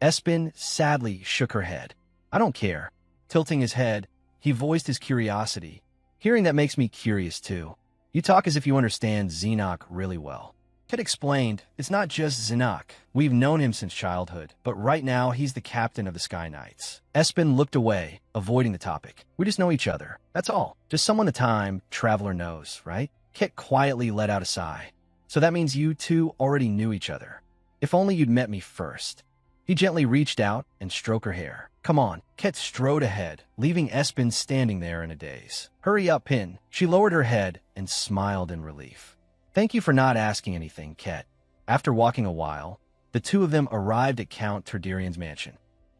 Espen sadly shook her head. I don't care. Tilting his head, he voiced his curiosity. Hearing that makes me curious too. You talk as if you understand Xenoc really well. Kit explained, it's not just Xenoc. We've known him since childhood, but right now he's the captain of the Sky Knights. Espen looked away, avoiding the topic. We just know each other. That's all. Just someone the time traveler knows, right? Kit quietly let out a sigh. So that means you two already knew each other. If only you'd met me first. He gently reached out and stroked her hair. Come on. Ket strode ahead, leaving Espen standing there in a daze. Hurry up, Pin. She lowered her head and smiled in relief. Thank you for not asking anything, Ket. After walking a while, the two of them arrived at Count Turdirian's mansion.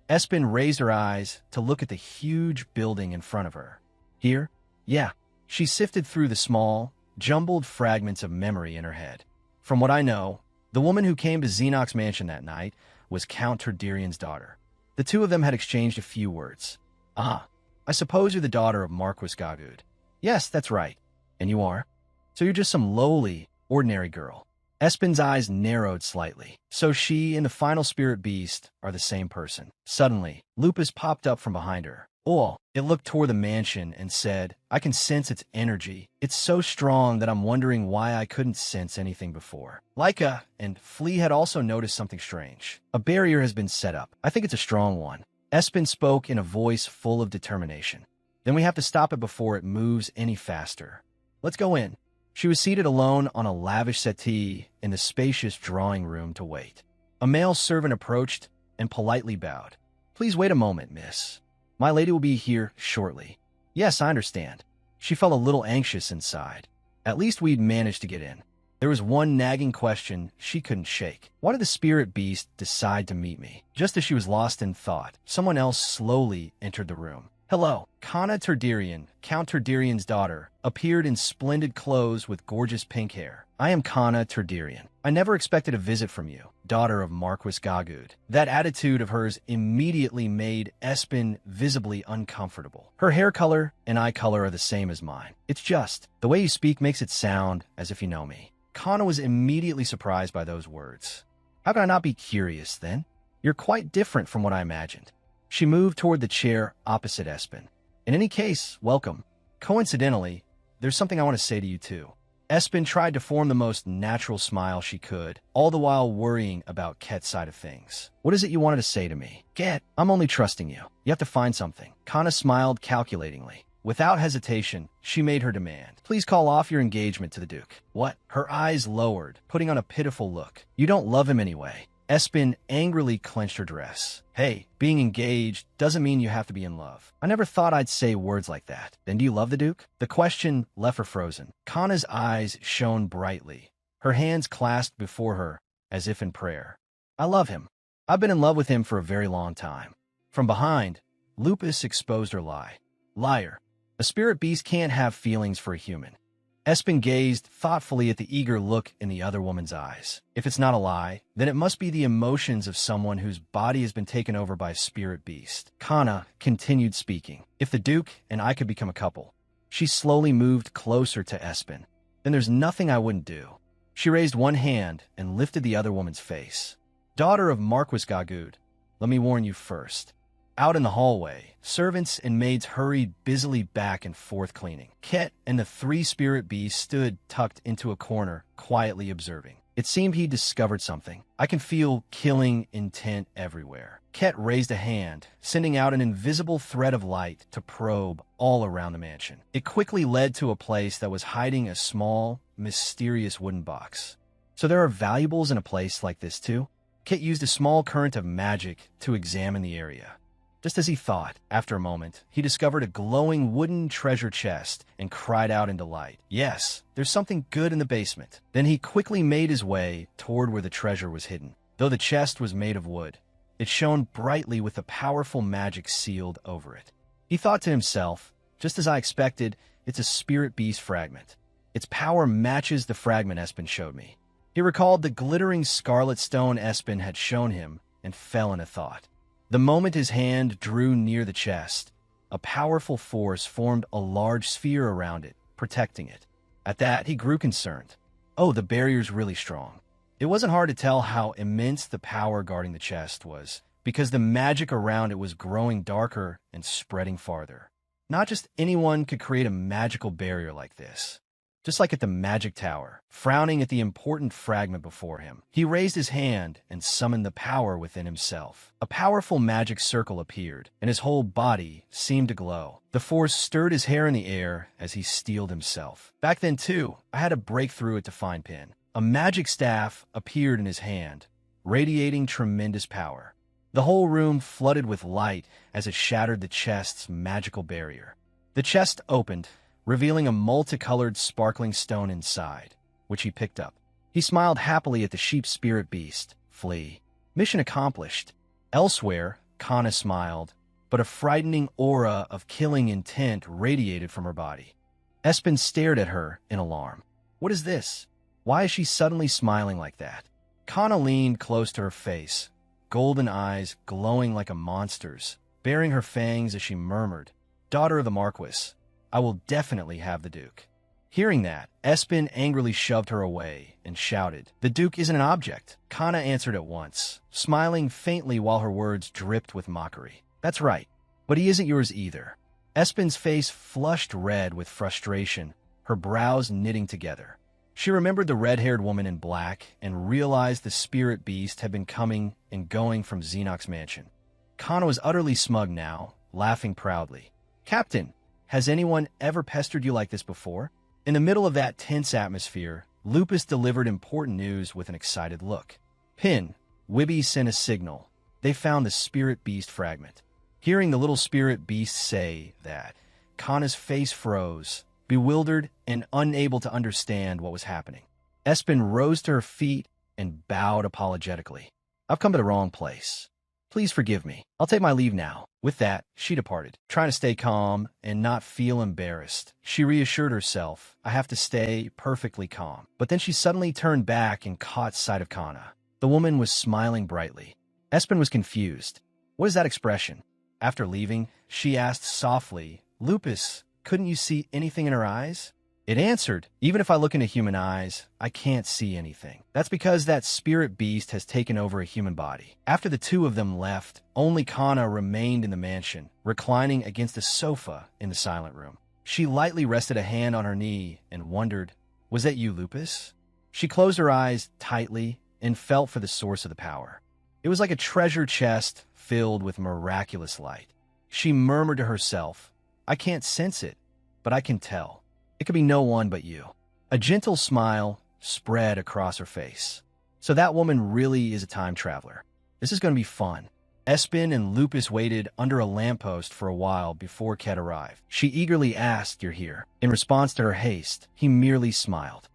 Espen raised her eyes to look at the huge building in front of her. Here? Yeah. She sifted through the small, jumbled fragments of memory in her head. From what I know, the woman who came to Xenoc's mansion that night was Count Turdirian's daughter. The two of them had exchanged a few words. Ah, I suppose you're the daughter of Marquis Gagud. Yes, that's right. And you are? So you're just some lowly, ordinary girl. Espen's eyes narrowed slightly. So she and the final spirit beast are the same person. Suddenly, Lupus popped up from behind her. Oh, it looked toward the mansion and said, I can sense its energy. It's so strong that I'm wondering why I couldn't sense anything before. Leica and Flea had also noticed something strange. A barrier has been set up. I think it's a strong one. Espen spoke in a voice full of determination. Then we have to stop it before it moves any faster. Let's go in. She was seated alone on a lavish settee in the spacious drawing room to wait. A male servant approached and politely bowed. Please wait a moment, miss. My lady will be here shortly. Yes, I understand. She felt a little anxious inside. At least we'd managed to get in. There was one nagging question she couldn't shake. Why did the spirit beast decide to meet me? Just as she was lost in thought, someone else slowly entered the room. Hello. Kana Turdirian, Count Turdirian's daughter, appeared in splendid clothes with gorgeous pink hair. I am Kana Turdirian. I never expected a visit from you, daughter of Marquis Gagud. That attitude of hers immediately made Espen visibly uncomfortable. Her hair color and eye color are the same as mine. It's just, the way you speak makes it sound as if you know me. Kana was immediately surprised by those words. How can I not be curious, then? You're quite different from what I imagined. She moved toward the chair opposite Espen. In any case, welcome. Coincidentally, there's something I want to say to you too. Espen tried to form the most natural smile she could, all the while worrying about Ket's side of things. What is it you wanted to say to me? Ket, I'm only trusting you. You have to find something. Kana smiled calculatingly. Without hesitation, she made her demand. Please call off your engagement to the Duke. What? Her eyes lowered, putting on a pitiful look. You don't love him anyway. Espen angrily clenched her dress. Hey, being engaged doesn't mean you have to be in love. I never thought I'd say words like that. Then do you love the Duke? The question left her frozen. Kana's eyes shone brightly, her hands clasped before her as if in prayer. I love him. I've been in love with him for a very long time. From behind, Lupus exposed her lie. Liar. A spirit beast can't have feelings for a human. Espen gazed thoughtfully at the eager look in the other woman's eyes. If it's not a lie, then it must be the emotions of someone whose body has been taken over by a spirit beast. Kana continued speaking. If the Duke and I could become a couple. She slowly moved closer to Espen. Then there's nothing I wouldn't do. She raised one hand and lifted the other woman's face. Daughter of Marquis Gagud, let me warn you first. Out in the hallway, servants and maids hurried busily back and forth cleaning. Ket and the three spirit beasts stood tucked into a corner, quietly observing. It seemed he discovered something. I can feel killing intent everywhere. Ket raised a hand, sending out an invisible thread of light to probe all around the mansion. It quickly led to a place that was hiding a small, mysterious wooden box. So there are valuables in a place like this too? Ket used a small current of magic to examine the area. Just as he thought, after a moment, he discovered a glowing wooden treasure chest and cried out in delight. Yes, there's something good in the basement. Then he quickly made his way toward where the treasure was hidden. Though the chest was made of wood, it shone brightly with a powerful magic sealed over it. He thought to himself, just as I expected, it's a spirit beast fragment. Its power matches the fragment Espen showed me. He recalled the glittering scarlet stone Espen had shown him and fell in a thought. The moment his hand drew near the chest, a powerful force formed a large sphere around it, protecting it. At that, he grew concerned. Oh, the barrier's really strong. It wasn't hard to tell how immense the power guarding the chest was, because the magic around it was growing darker and spreading farther. Not just anyone could create a magical barrier like this. Just like at the magic tower, frowning at the important fragment before him, he raised his hand and summoned the power within himself. A powerful magic circle appeared, and his whole body seemed to glow. The force stirred his hair in the air as he steeled himself. Back then, too, I had to break through it to find Pin. A magic staff appeared in his hand, radiating tremendous power. The whole room flooded with light as it shattered the chest's magical barrier. The chest opened, revealing a multicolored sparkling stone inside, which he picked up. He smiled happily at the sheep spirit beast, Flea. Mission accomplished. Elsewhere, Kana smiled, but a frightening aura of killing intent radiated from her body. Espen stared at her in alarm. What is this? Why is she suddenly smiling like that? Kana leaned close to her face, golden eyes glowing like a monster's, baring her fangs as she murmured, Daughter of the Marquis, I will definitely have the Duke. Hearing that, Espen angrily shoved her away and shouted, The Duke isn't an object. Kana answered at once, smiling faintly while her words dripped with mockery. That's right, but he isn't yours either. Espen's face flushed red with frustration, her brows knitting together. She remembered the red-haired woman in black and realized the spirit beast had been coming and going from Xenok's mansion. Kana was utterly smug now, laughing proudly. Captain, has anyone ever pestered you like this before? In the middle of that tense atmosphere, Lupus delivered important news with an excited look. Pin, Wibby sent a signal. They found the spirit beast fragment. Hearing the little spirit beast say that, Kana's face froze, bewildered and unable to understand what was happening. Espen rose to her feet and bowed apologetically. I've come to the wrong place. Please forgive me. I'll take my leave now. With that, she departed, trying to stay calm and not feel embarrassed. She reassured herself, I have to stay perfectly calm. But then she suddenly turned back and caught sight of Kana. The woman was smiling brightly. Espen was confused. What is that expression? After leaving, she asked softly, Lupus, couldn't you see anything in her eyes? It answered, even if I look into human eyes, I can't see anything. That's because that spirit beast has taken over a human body. After the two of them left, only Kana remained in the mansion, reclining against a sofa in the silent room. She lightly rested a hand on her knee and wondered, was that you, Lupus? She closed her eyes tightly and felt for the source of the power. It was like a treasure chest filled with miraculous light. She murmured to herself, I can't sense it, but I can tell. It could be no one but you. A gentle smile spread across her face. So that woman really is a time traveler. This is going to be fun. Espen and Lupus waited under a lamppost for a while before Ket arrived. She eagerly asked, You're here. In response to her haste, he merely smiled.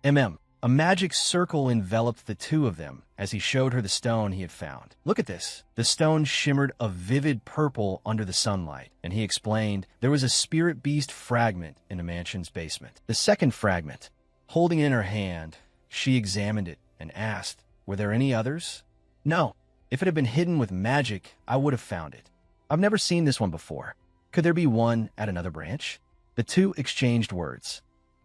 A magic circle enveloped the two of them as he showed her the stone he had found. Look at this. The stone shimmered a vivid purple under the sunlight, and he explained there was a spirit beast fragment in the mansion's basement. The second fragment. Holding it in her hand, she examined it and asked, Were there any others? No. If it had been hidden with magic, I would have found it. I've never seen this one before. Could there be one at another branch? The two exchanged words.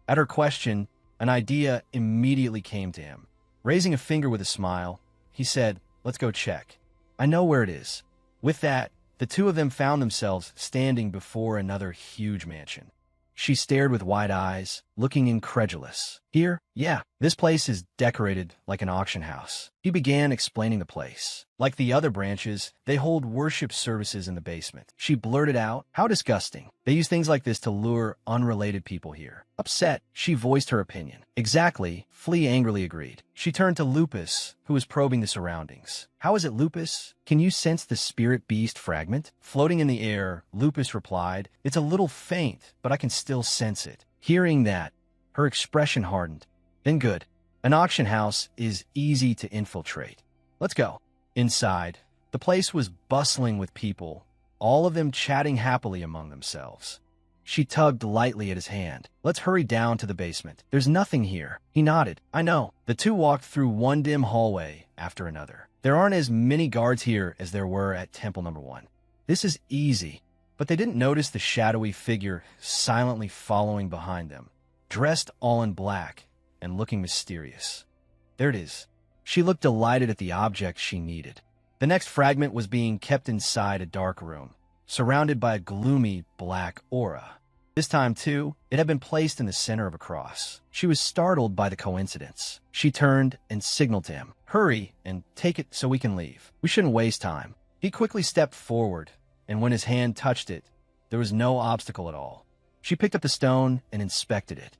At her question, An idea immediately came to him. Raising a finger with a smile, he said, "Let's go check. I know where it is." With that, the two of them found themselves standing before another huge mansion. She stared with wide eyes, looking incredulous. "Here? Yeah, this place is decorated like an auction house." He began explaining the place. "Like the other branches, they hold worship services in the basement." She blurted out, "How disgusting. They use things like this to lure unrelated people here." Upset, she voiced her opinion. "Exactly," Flea angrily agreed. She turned to Lupus, who was probing the surroundings. "How is it, Lupus? Can you sense the spirit beast fragment?" Floating in the air, Lupus replied, "It's a little faint, but I can still sense it." Hearing that, her expression hardened. "Then good. An auction house is easy to infiltrate. Let's go." Inside, the place was bustling with people, all of them chatting happily among themselves. She tugged lightly at his hand. "Let's hurry down to the basement. There's nothing here." He nodded. "I know." The two walked through one dim hallway after another. There aren't as many guards here as there were at Temple Number 1. This is easy, but they didn't notice the shadowy figure silently following behind them, dressed all in black and looking mysterious. There it is. She looked delighted at the object she needed. The next fragment was being kept inside a dark room, surrounded by a gloomy black aura. This time, too, it had been placed in the center of a cross. She was startled by the coincidence. She turned and signaled to him, "Hurry and take it so we can leave. We shouldn't waste time." He quickly stepped forward, and when his hand touched it, there was no obstacle at all. She picked up the stone and inspected it.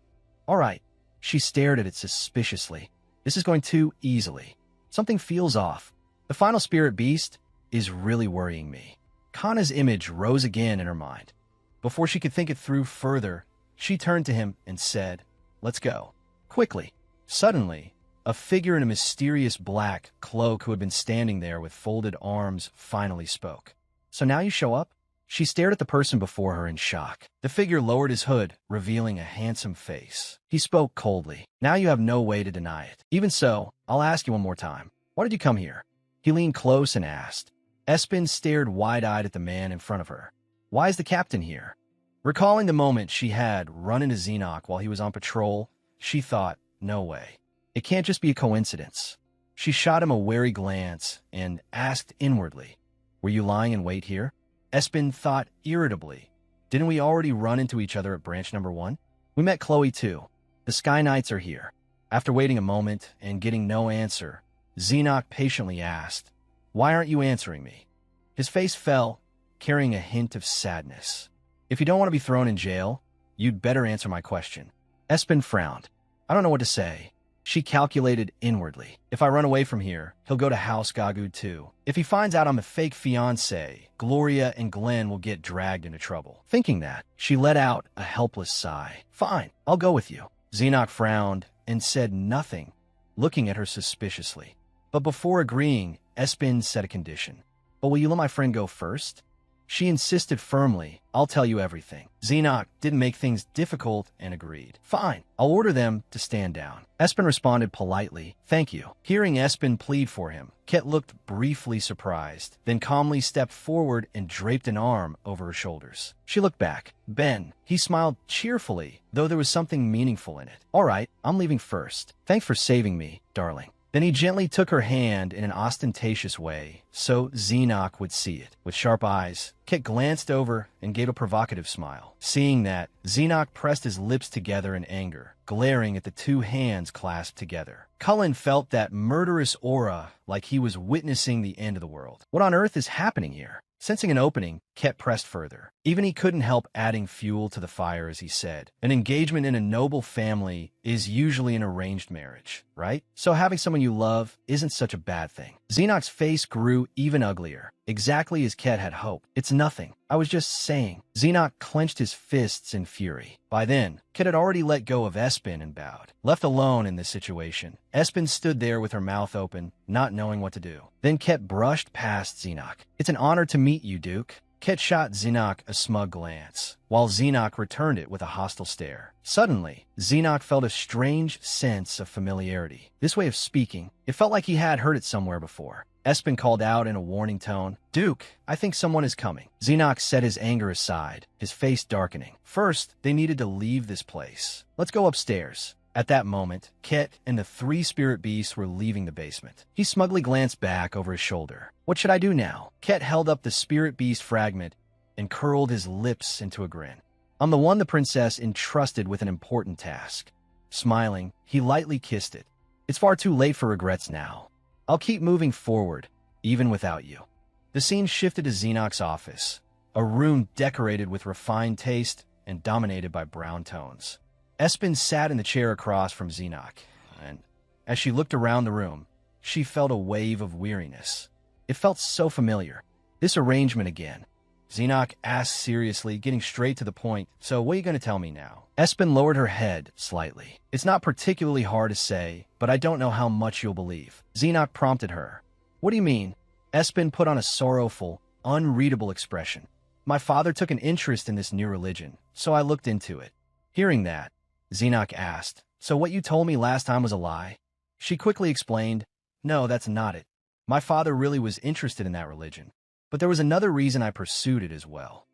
"All right." She stared at it suspiciously. "This is going too easily. Something feels off. The final spirit beast is really worrying me." Kana's image rose again in her mind. Before she could think it through further, she turned to him and said, "Let's go." Quickly. Suddenly, a figure in a mysterious black cloak who had been standing there with folded arms finally spoke. "So now you show up?" She stared at the person before her in shock. The figure lowered his hood, revealing a handsome face. He spoke coldly. "Now you have no way to deny it. Even so, I'll ask you one more time. Why did you come here?" He leaned close and asked. Espen stared wide-eyed at the man in front of her. "Why is the captain here?" Recalling the moment she had run into Xenoc while he was on patrol, she thought, no way. It can't just be a coincidence. She shot him a wary glance and asked inwardly, "Were you lying in wait here?" Espen thought irritably, "Didn't we already run into each other at branch number 1? We met Chloe too. The Sky Knights are here." After waiting a moment and getting no answer, Xenoc patiently asked, "Why aren't you answering me?" His face fell, carrying a hint of sadness. "If you don't want to be thrown in jail, you'd better answer my question." Espen frowned. "I don't know what to say." She calculated inwardly. "If I run away from here, he'll go to House Gagud too. If he finds out I'm a fake fiancé, Gloria and Glenn will get dragged into trouble." Thinking that, she let out a helpless sigh. "Fine, I'll go with you." Xenoc frowned and said nothing, looking at her suspiciously. But before agreeing, Espen set a condition. "But will you let my friend go first?" She insisted firmly, "I'll tell you everything." Xenoc didn't make things difficult and agreed. "Fine, I'll order them to stand down." Espen responded politely, "Thank you." Hearing Espen plead for him, Ket looked briefly surprised, then calmly stepped forward and draped an arm over her shoulders. She looked back. Ben. He smiled cheerfully, though there was something meaningful in it. "All right, I'm leaving first. Thanks for saving me, darling." Then he gently took her hand in an ostentatious way, so Xenoc would see it. With sharp eyes, Kit glanced over and gave a provocative smile. Seeing that, Xenoc pressed his lips together in anger, glaring at the two hands clasped together. Cullen felt that murderous aura like he was witnessing the end of the world. What on earth is happening here? Sensing an opening, Ket pressed further. Even he couldn't help adding fuel to the fire as he said, "An engagement in a noble family is usually an arranged marriage, right? So having someone you love isn't such a bad thing." Xenoc's face grew even uglier, exactly as Ket had hoped. "It's nothing. I was just saying." Xenoc clenched his fists in fury. By then, Ket had already let go of Espen and bowed. Left alone in this situation, Espen stood there with her mouth open, not knowing what to do. Then Ket brushed past Xenoc. "It's an honor to meet you, Duke." Ket shot Xenoc a smug glance, while Xenoc returned it with a hostile stare. Suddenly, Xenoc felt a strange sense of familiarity. This way of speaking, it felt like he had heard it somewhere before. Espen called out in a warning tone, "Duke, I think someone is coming." Xenoc set his anger aside, his face darkening. First, they needed to leave this place. "Let's go upstairs." At that moment, Ket and the three spirit beasts were leaving the basement. He smugly glanced back over his shoulder. What should I do now? Ket held up the spirit beast fragment and curled his lips into a grin. I'm the one the princess entrusted with an important task. Smiling, he lightly kissed it. It's far too late for regrets now. I'll keep moving forward, even without you. The scene shifted to Xenok's office, a room decorated with refined taste and dominated by brown tones. Espen sat in the chair across from Xenok, and as she looked around the room, she felt a wave of weariness. It felt so familiar. This arrangement again. Xenok asked seriously, getting straight to the point, so what are you going to tell me now? Espen lowered her head slightly. It's not particularly hard to say, but I don't know how much you'll believe. Xenok prompted her. What do you mean? Espen put on a sorrowful, unreadable expression. My father took an interest in this new religion, so I looked into it. Hearing that, Xenok asked, so what you told me last time was a lie? She quickly explained, no, that's not it. My father really was interested in that religion, but there was another reason I pursued it as well.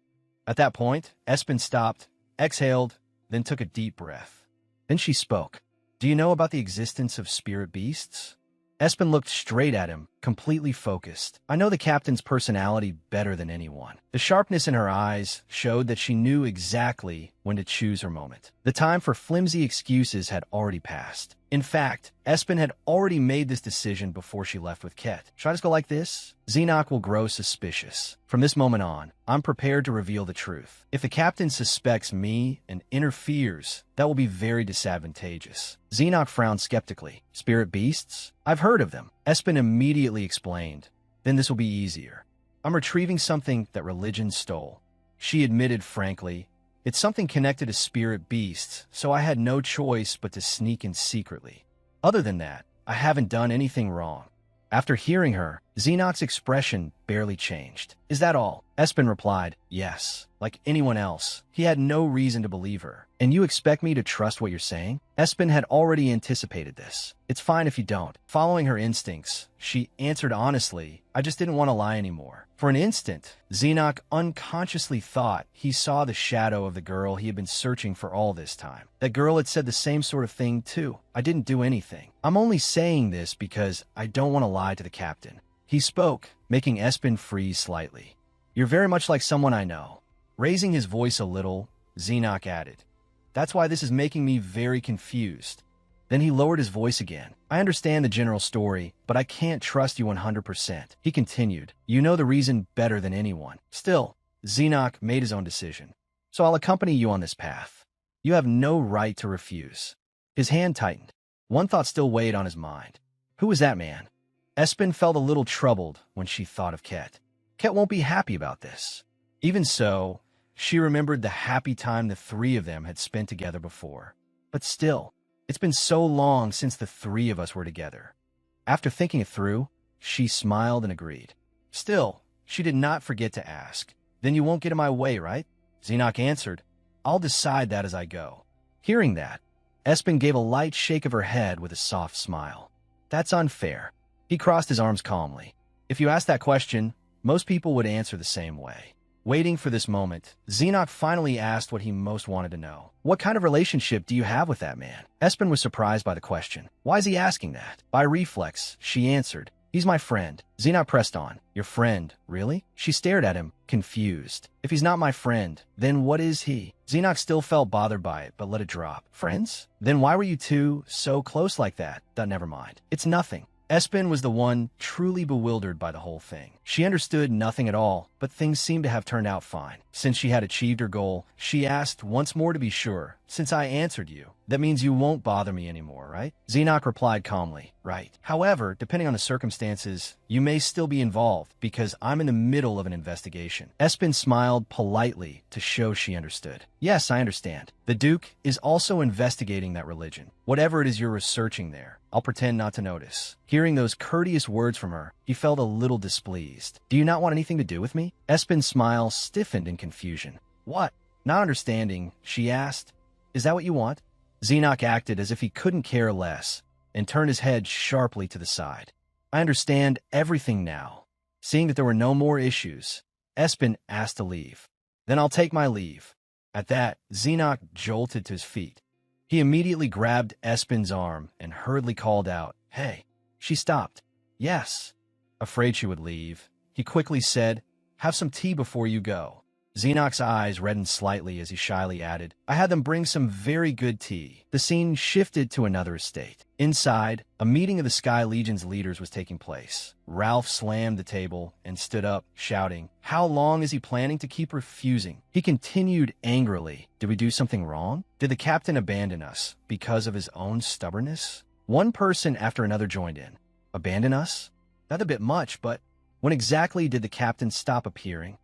At that point, Espen stopped, exhaled, then took a deep breath. Then she spoke. Do you know about the existence of spirit beasts? Espen looked straight at him, completely focused. I know the captain's personality better than anyone. The sharpness in her eyes showed that she knew exactly when to choose her moment. The time for flimsy excuses had already passed. In fact, Espen had already made this decision before she left with Ket. Should I just go like this? Xenok will grow suspicious. From this moment on, I'm prepared to reveal the truth. If the captain suspects me and interferes, that will be very disadvantageous. Xenok frowned skeptically. Spirit beasts? I've heard of them. Espen immediately explained. Then this will be easier. I'm retrieving something that religion stole. She admitted frankly, it's something connected to spirit beasts, so I had no choice but to sneak in secretly. Other than that, I haven't done anything wrong. After hearing her, Xenok's expression barely changed. Is that all? Espen replied, yes. Like anyone else, he had no reason to believe her. And you expect me to trust what you're saying? Espen had already anticipated this. It's fine if you don't. Following her instincts, she answered honestly, I just didn't want to lie anymore. For an instant, Xenok unconsciously thought he saw the shadow of the girl he had been searching for all this time. That girl had said the same sort of thing too. I didn't do anything. I'm only saying this because I don't want to lie to the captain. He spoke, making Espen freeze slightly. You're very much like someone I know. Raising his voice a little, Xenok added, that's why this is making me very confused. Then he lowered his voice again. I understand the general story, but I can't trust you 100%. He continued, you know the reason better than anyone. Still, Xenok made his own decision. So I'll accompany you on this path. You have no right to refuse. His hand tightened. One thought still weighed on his mind. Who was that man? Espen felt a little troubled when she thought of Ket. Ket won't be happy about this. Even so, she remembered the happy time the three of them had spent together before. But still, it's been so long since the three of us were together. After thinking it through, she smiled and agreed. Still, she did not forget to ask, then you won't get in my way, right? Xenok answered, I'll decide that as I go. Hearing that, Espen gave a light shake of her head with a soft smile. That's unfair. He crossed his arms calmly. If you asked that question, most people would answer the same way. Waiting for this moment, Xenok finally asked what he most wanted to know. What kind of relationship do you have with that man? Espen was surprised by the question. Why is he asking that? By reflex, she answered, he's my friend. Xenok pressed on. Your friend, really? She stared at him, confused. If he's not my friend, then what is he? Xenok still felt bothered by it, but let it drop. Friends? Then why were you two so close like that? Never mind. It's nothing. Espen was the one truly bewildered by the whole thing. She understood nothing at all, but things seemed to have turned out fine. Since she had achieved her goal, she asked once more to be sure. Since I answered you, that means you won't bother me anymore, right? Xenok replied calmly, right. However, depending on the circumstances, you may still be involved because I'm in the middle of an investigation. Espen smiled politely to show she understood. Yes, I understand. The Duke is also investigating that religion. Whatever it is you're researching there, I'll pretend not to notice. Hearing those courteous words from her, he felt a little displeased. Do you not want anything to do with me? Espen's smile stiffened in confusion. What? Not understanding, she asked. Is that what you want? Xenok acted as if he couldn't care less and turned his head sharply to the side. I understand everything now. Seeing that there were no more issues, Espen asked to leave. Then I'll take my leave. At that, Xenok jolted to his feet. He immediately grabbed Espen's arm and hurriedly called out, "Hey." She stopped. "Yes." Afraid she would leave, he quickly said, "Have some tea before you go." Xenoc's eyes reddened slightly as he shyly added, "I had them bring some very good tea." The scene shifted to another estate. Inside, a meeting of the Sky Legion's leaders was taking place. Ralph slammed the table and stood up, shouting, "How long is he planning to keep refusing?" He continued angrily, "Did we do something wrong? Did the captain abandon us because of his own stubbornness?" One person after another joined in. Abandon us? That's a bit much, but when exactly did the captain stop appearing?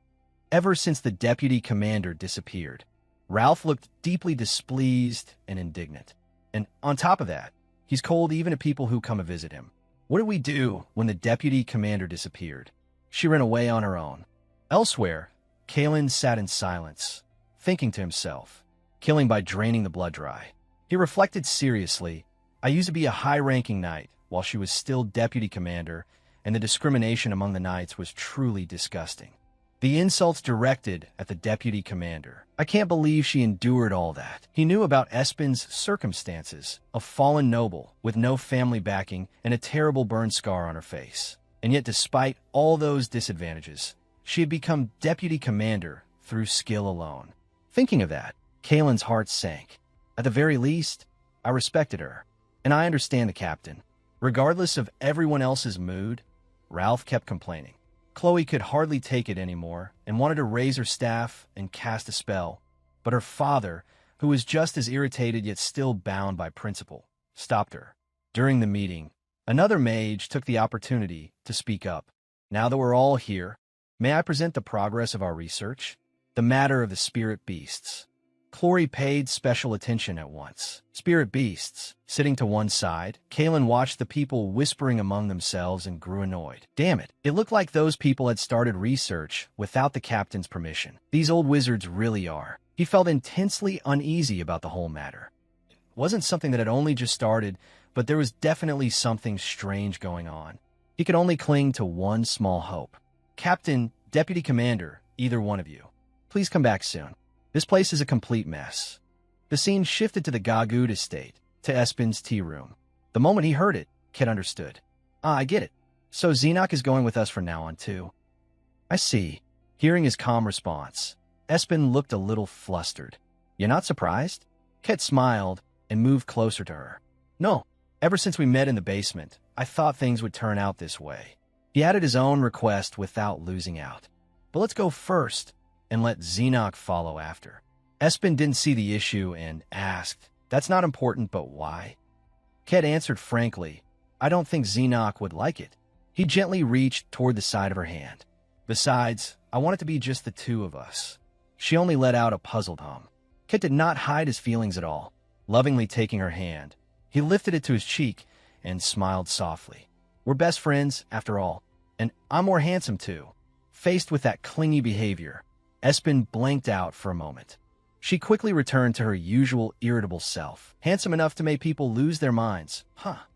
Ever since the deputy commander disappeared. Ralph looked deeply displeased and indignant. And on top of that, he's cold even to people who come to visit him. What did we do when the deputy commander disappeared? She ran away on her own. Elsewhere, Kalen sat in silence, thinking to himself, killing by draining the blood dry. He reflected seriously, I used to be a high-ranking knight while she was still deputy commander, and the discrimination among the knights was truly disgusting. The insults directed at the deputy commander. I can't believe she endured all that. He knew about Espen's circumstances, a fallen noble with no family backing and a terrible burn scar on her face. And yet despite all those disadvantages, she had become deputy commander through skill alone. Thinking of that, Kalen's heart sank. At the very least, I respected her. And I understand the captain. Regardless of everyone else's mood, Ralph kept complaining. Chloe could hardly take it anymore and wanted to raise her staff and cast a spell. But her father, who was just as irritated yet still bound by principle, stopped her. During the meeting, another mage took the opportunity to speak up. Now that we're all here, may I present the progress of our research? The matter of the spirit beasts. Chloe paid special attention at once. Spirit beasts. Sitting to one side, Kalen watched the people whispering among themselves and grew annoyed. Damn it, it looked like those people had started research without the captain's permission. These old wizards really are. He felt intensely uneasy about the whole matter. It wasn't something that had only just started, but there was definitely something strange going on. He could only cling to one small hope. Captain, Deputy Commander, either one of you, please come back soon. This place is a complete mess. The scene shifted to the Gagood estate, to Espen's tea room. The moment he heard it, Kit understood. Ah, I get it. So Xenoc is going with us from now on, too. I see. Hearing his calm response, Espen looked a little flustered. You're not surprised? Kit smiled and moved closer to her. No, ever since we met in the basement, I thought things would turn out this way. He added his own request without losing out. But let's go first and let Xenoc follow after. Espen didn't see the issue and asked, That's not important, but why? Ket answered frankly, I don't think Xenoc would like it. He gently reached toward the side of her hand. Besides, I want it to be just the two of us. She only let out a puzzled hum. Ket did not hide his feelings at all. Lovingly taking her hand, he lifted it to his cheek and smiled softly. We're best friends, after all, and I'm more handsome too. Faced with that clingy behavior, Espen blanked out for a moment. She quickly returned to her usual irritable self. Handsome enough to make people lose their minds.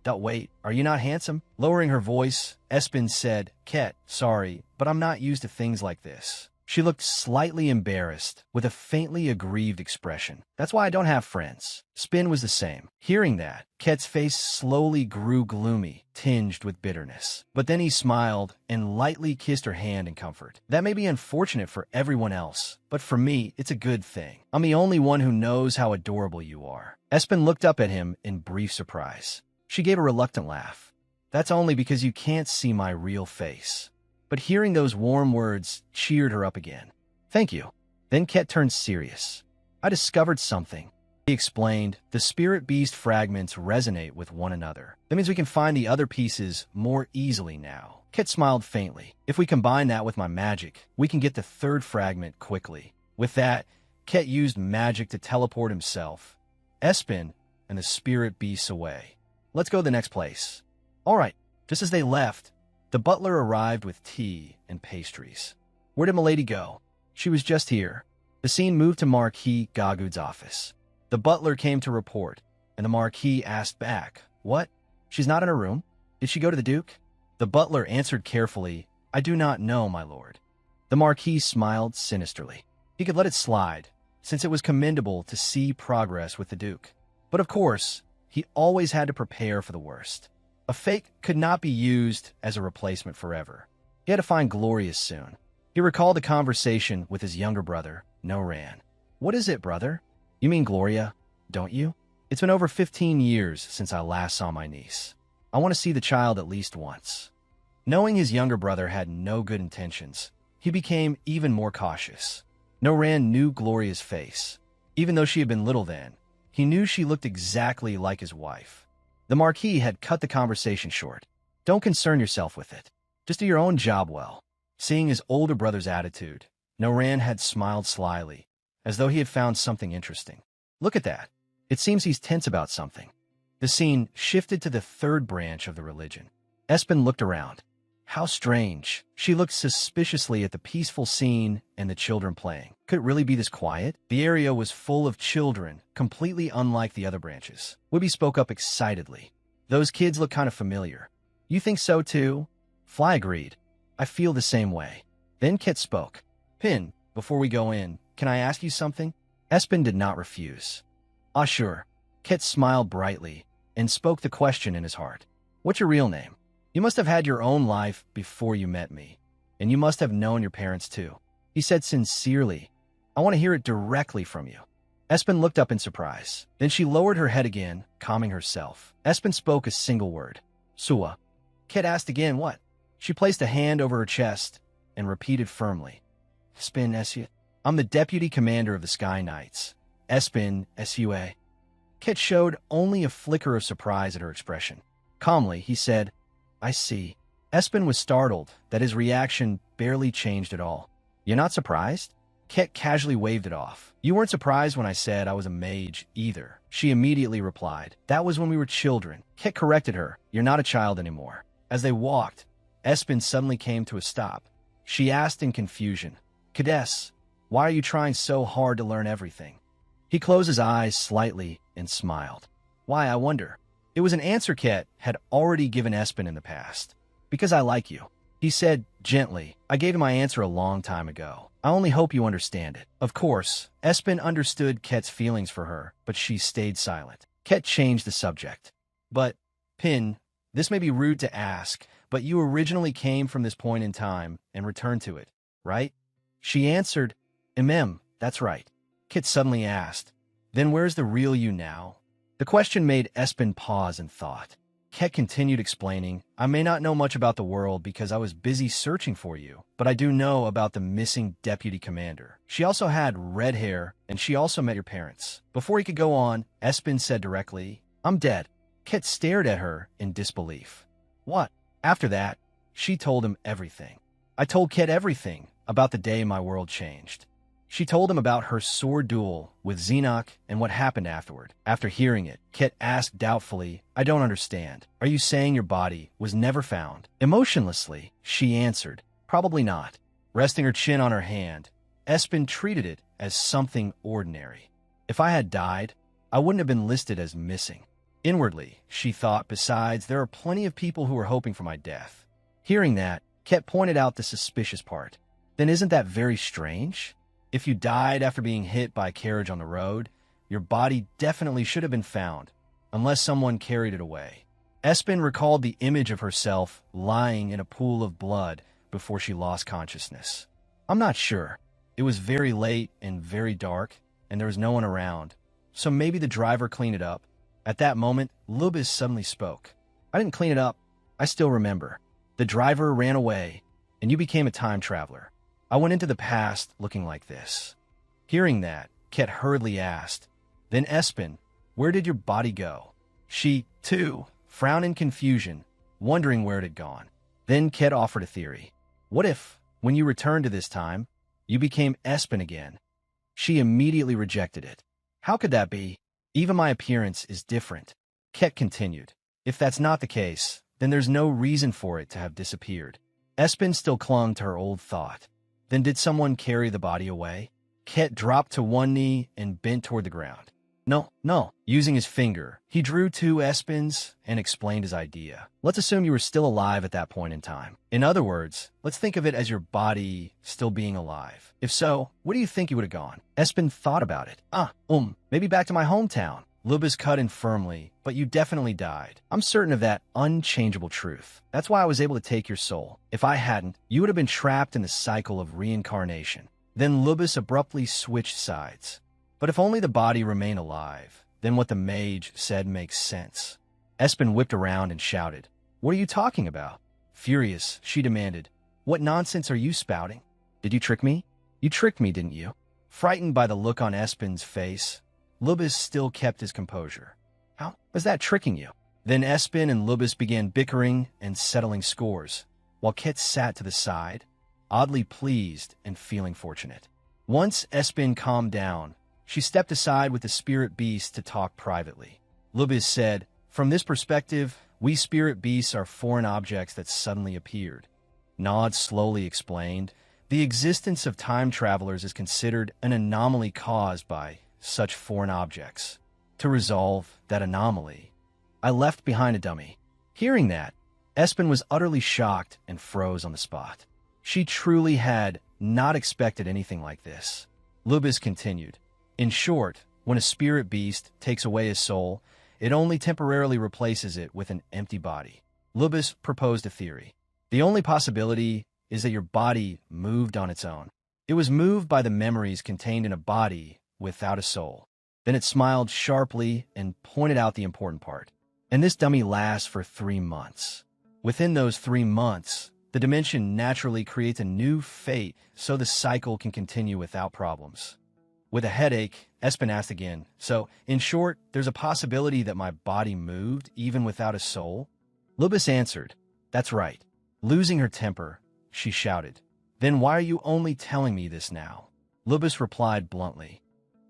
Wait, are you not handsome? Lowering her voice, Espen said, Ket, sorry, but I'm not used to things like this. She looked slightly embarrassed, with a faintly aggrieved expression. That's why I don't have friends. Spin was the same. Hearing that, Ket's face slowly grew gloomy, tinged with bitterness. But then he smiled and lightly kissed her hand in comfort. That may be unfortunate for everyone else, but for me, it's a good thing. I'm the only one who knows how adorable you are. Espen looked up at him in brief surprise. She gave a reluctant laugh. That's only because you can't see my real face. But hearing those warm words cheered her up again. Thank you. Then Ket turned serious. I discovered something. He explained, the spirit beast fragments resonate with one another. That means we can find the other pieces more easily now. Ket smiled faintly. If we combine that with my magic, we can get the third fragment quickly. With that, Ket used magic to teleport himself, Espen, and the spirit beasts away. Let's go to the next place. All right, just as they left, the butler arrived with tea and pastries. Where did Milady go? She was just here. The scene moved to Marquis Gagood's office. The butler came to report, and the Marquis asked back, What? She's not in her room? Did she go to the Duke? The butler answered carefully, I do not know, my lord. The Marquis smiled sinisterly. He could let it slide, since it was commendable to see progress with the Duke. But of course, he always had to prepare for the worst. A fake could not be used as a replacement forever. He had to find Gloria soon. He recalled the conversation with his younger brother, Noran. "What is it, brother? You mean Gloria, don't you? It's been over 15 years since I last saw my niece. I want to see the child at least once." Knowing his younger brother had no good intentions, he became even more cautious. Noran knew Gloria's face. Even though she had been little then, he knew she looked exactly like his wife. The Marquis had cut the conversation short. "Don't concern yourself with it. Just do your own job well." Seeing his older brother's attitude, Noran had smiled slyly, as though he had found something interesting. "Look at that. It seems he's tense about something." The scene shifted to the third branch of the religion. Espen looked around. How strange. She looked suspiciously at the peaceful scene and the children playing. Could it really be this quiet? The area was full of children, completely unlike the other branches. Wibby spoke up excitedly. "Those kids look kind of familiar." "You think so too?" Fly agreed. "I feel the same way." Then Kit spoke. "Pin, before we go in, can I ask you something?" Espen did not refuse. "Ah, sure." Kit smiled brightly and spoke the question in his heart. "What's your real name? You must have had your own life before you met me, and you must have known your parents too." He said sincerely, "I want to hear it directly from you." Espen looked up in surprise. Then she lowered her head again, calming herself. Espen spoke a single word. "Sua." Kit asked again, "What?" She placed a hand over her chest and repeated firmly, "Espen Sua. I'm the deputy commander of the Sky Knights. Espen Sua." Kit showed only a flicker of surprise at her expression. Calmly, he said, "I see." Espen was startled that his reaction barely changed at all. "You're not surprised?" Kit casually waved it off. "You weren't surprised when I said I was a mage, either." She immediately replied, "That was when we were children." Kit corrected her, "You're not a child anymore." As they walked, Espen suddenly came to a stop. She asked in confusion, "Cadess, why are you trying so hard to learn everything?" He closed his eyes slightly and smiled. "Why, I wonder?" It was an answer Kit had already given Espen in the past. "Because I like you." He said gently, "I gave you my answer a long time ago. I only hope you understand it." Of course, Espen understood Ket's feelings for her, but she stayed silent. Ket changed the subject. "But, Pin, this may be rude to ask, but you originally came from this point in time and returned to it, right?" She answered, That's right." Kit suddenly asked, "Then where's the real you now?" The question made Espen pause and thought. Ket continued explaining, "I may not know much about the world because I was busy searching for you, but I do know about the missing deputy commander. She also had red hair, and she also met your parents." Before he could go on, Espen said directly, "I'm dead." Ket stared at her in disbelief. "What?" After that, she told him everything. "I told Ket everything about the day my world changed." She told him about her sword duel with Xenoc and what happened afterward. After hearing it, Kit asked doubtfully, "I don't understand. Are you saying your body was never found?" Emotionlessly, she answered, "Probably not." Resting her chin on her hand, Espen treated it as something ordinary. "If I had died, I wouldn't have been listed as missing." Inwardly, she thought, "Besides, there are plenty of people who are hoping for my death." Hearing that, Kit pointed out the suspicious part. "Then isn't that very strange? If you died after being hit by a carriage on the road, your body definitely should have been found, unless someone carried it away." Espen recalled the image of herself lying in a pool of blood before she lost consciousness. "I'm not sure. It was very late and very dark, and there was no one around. So maybe the driver cleaned it up." At that moment, Lubis suddenly spoke. "I didn't clean it up. I still remember. The driver ran away, and you became a time traveler. I went into the past looking like this." Hearing that, Ket hurriedly asked, "Then Espen, where did your body go?" She, too, frowned in confusion, wondering where it had gone. Then Ket offered a theory. "What if, when you returned to this time, you became Espen again?" She immediately rejected it. "How could that be? Even my appearance is different." Ket continued, "If that's not the case, then there's no reason for it to have disappeared." Espen still clung to her old thought. "Then did someone carry the body away?" Ket dropped to one knee and bent toward the ground. No. Using his finger, he drew two Espens and explained his idea. "Let's assume you were still alive at that point in time. In other words, let's think of it as your body still being alive. If so, where do you think you would have gone?" Espen thought about it. Maybe back to my hometown," Lubis cut in firmly, but you definitely died. I'm certain of that unchangeable truth. That's why I was able to take your soul. If I hadn't, you would have been trapped in the cycle of reincarnation. Then Lubis abruptly switched sides. But if only the body remained alive, then what the mage said makes sense. Espen whipped around and shouted, "What are you talking about?" Furious, she demanded, "What nonsense are you spouting? Did you trick me? You tricked me, didn't you?" Frightened by the look on Espen's face, Lubis still kept his composure. "How was that tricking you?" Then Espen and Lubis began bickering and settling scores, while Kit sat to the side, oddly pleased and feeling fortunate. Once Espen calmed down, she stepped aside with the spirit beast to talk privately. Lubis said, "From this perspective, we spirit beasts are foreign objects that suddenly appeared." Nod slowly explained, "The existence of time travelers is considered an anomaly caused by such foreign objects. To resolve that anomaly, I left behind a dummy." Hearing that, Espen was utterly shocked and froze on the spot. She truly had not expected anything like this. Lubis continued, "In short, when a spirit beast takes away his soul, it only temporarily replaces it with an empty body." Lubis proposed a theory. The only possibility is that your body moved on its own. It was moved by the memories contained in a body without a soul. Then it smiled sharply and pointed out the important part. "And this dummy lasts for 3 months. Within those 3 months, the dimension naturally creates a new fate so the cycle can continue without problems." With a headache, Espen asked again, "So, in short, there's a possibility that my body moved even without a soul?" Lubis answered, "That's right." Losing her temper, she shouted, "Then why are you only telling me this now?" Lubis replied bluntly,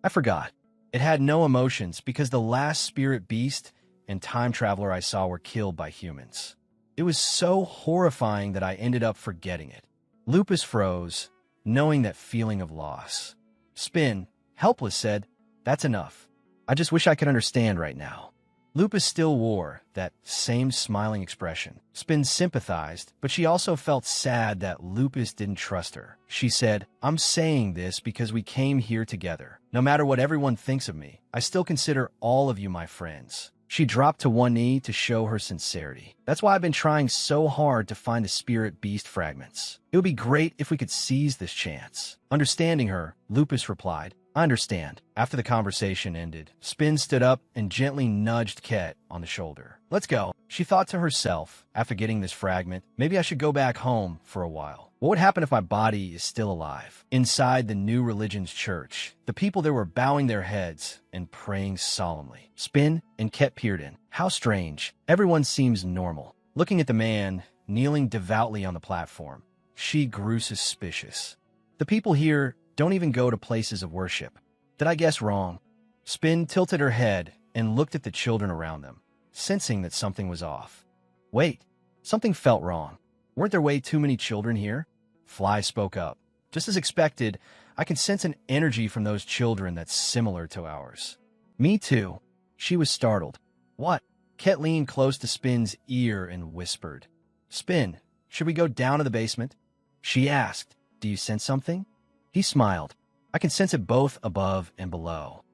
"I forgot. It had no emotions because the last spirit beast and time traveler I saw were killed by humans. It was so horrifying that I ended up forgetting it." Lupus froze, knowing that feeling of loss. Spin, helpless, said, "That's enough. I just wish I could understand right now." Lupus still wore that same smiling expression. Spin sympathized, but she also felt sad that Lupus didn't trust her. She said, "I'm saying this because we came here together. No matter what everyone thinks of me, I still consider all of you my friends." She dropped to one knee to show her sincerity. "That's why I've been trying so hard to find the spirit beast fragments. It would be great if we could seize this chance." Understanding her, Lupus replied, "I understand." After the conversation ended, Spin stood up and gently nudged Ket on the shoulder. "Let's go." She thought to herself, after getting this fragment, maybe I should go back home for a while. What would happen if my body is still alive? Inside the new religion's church, the people there were bowing their heads and praying solemnly. Spin and Ket peered in. How strange. Everyone seems normal. Looking at the man kneeling devoutly on the platform, she grew suspicious. The people here don't even go to places of worship. Did I guess wrong? Spin tilted her head and looked at the children around them, sensing that something was off. Wait, something felt wrong. Weren't there way too many children here? Fly spoke up. Just as expected, I can sense an energy from those children that's similar to ours. Me too. She was startled. What? Ket leaned close to Spin's ear and whispered. Spin, should we go down to the basement? She asked, "Do you sense something?" He smiled. I can sense it both above and below.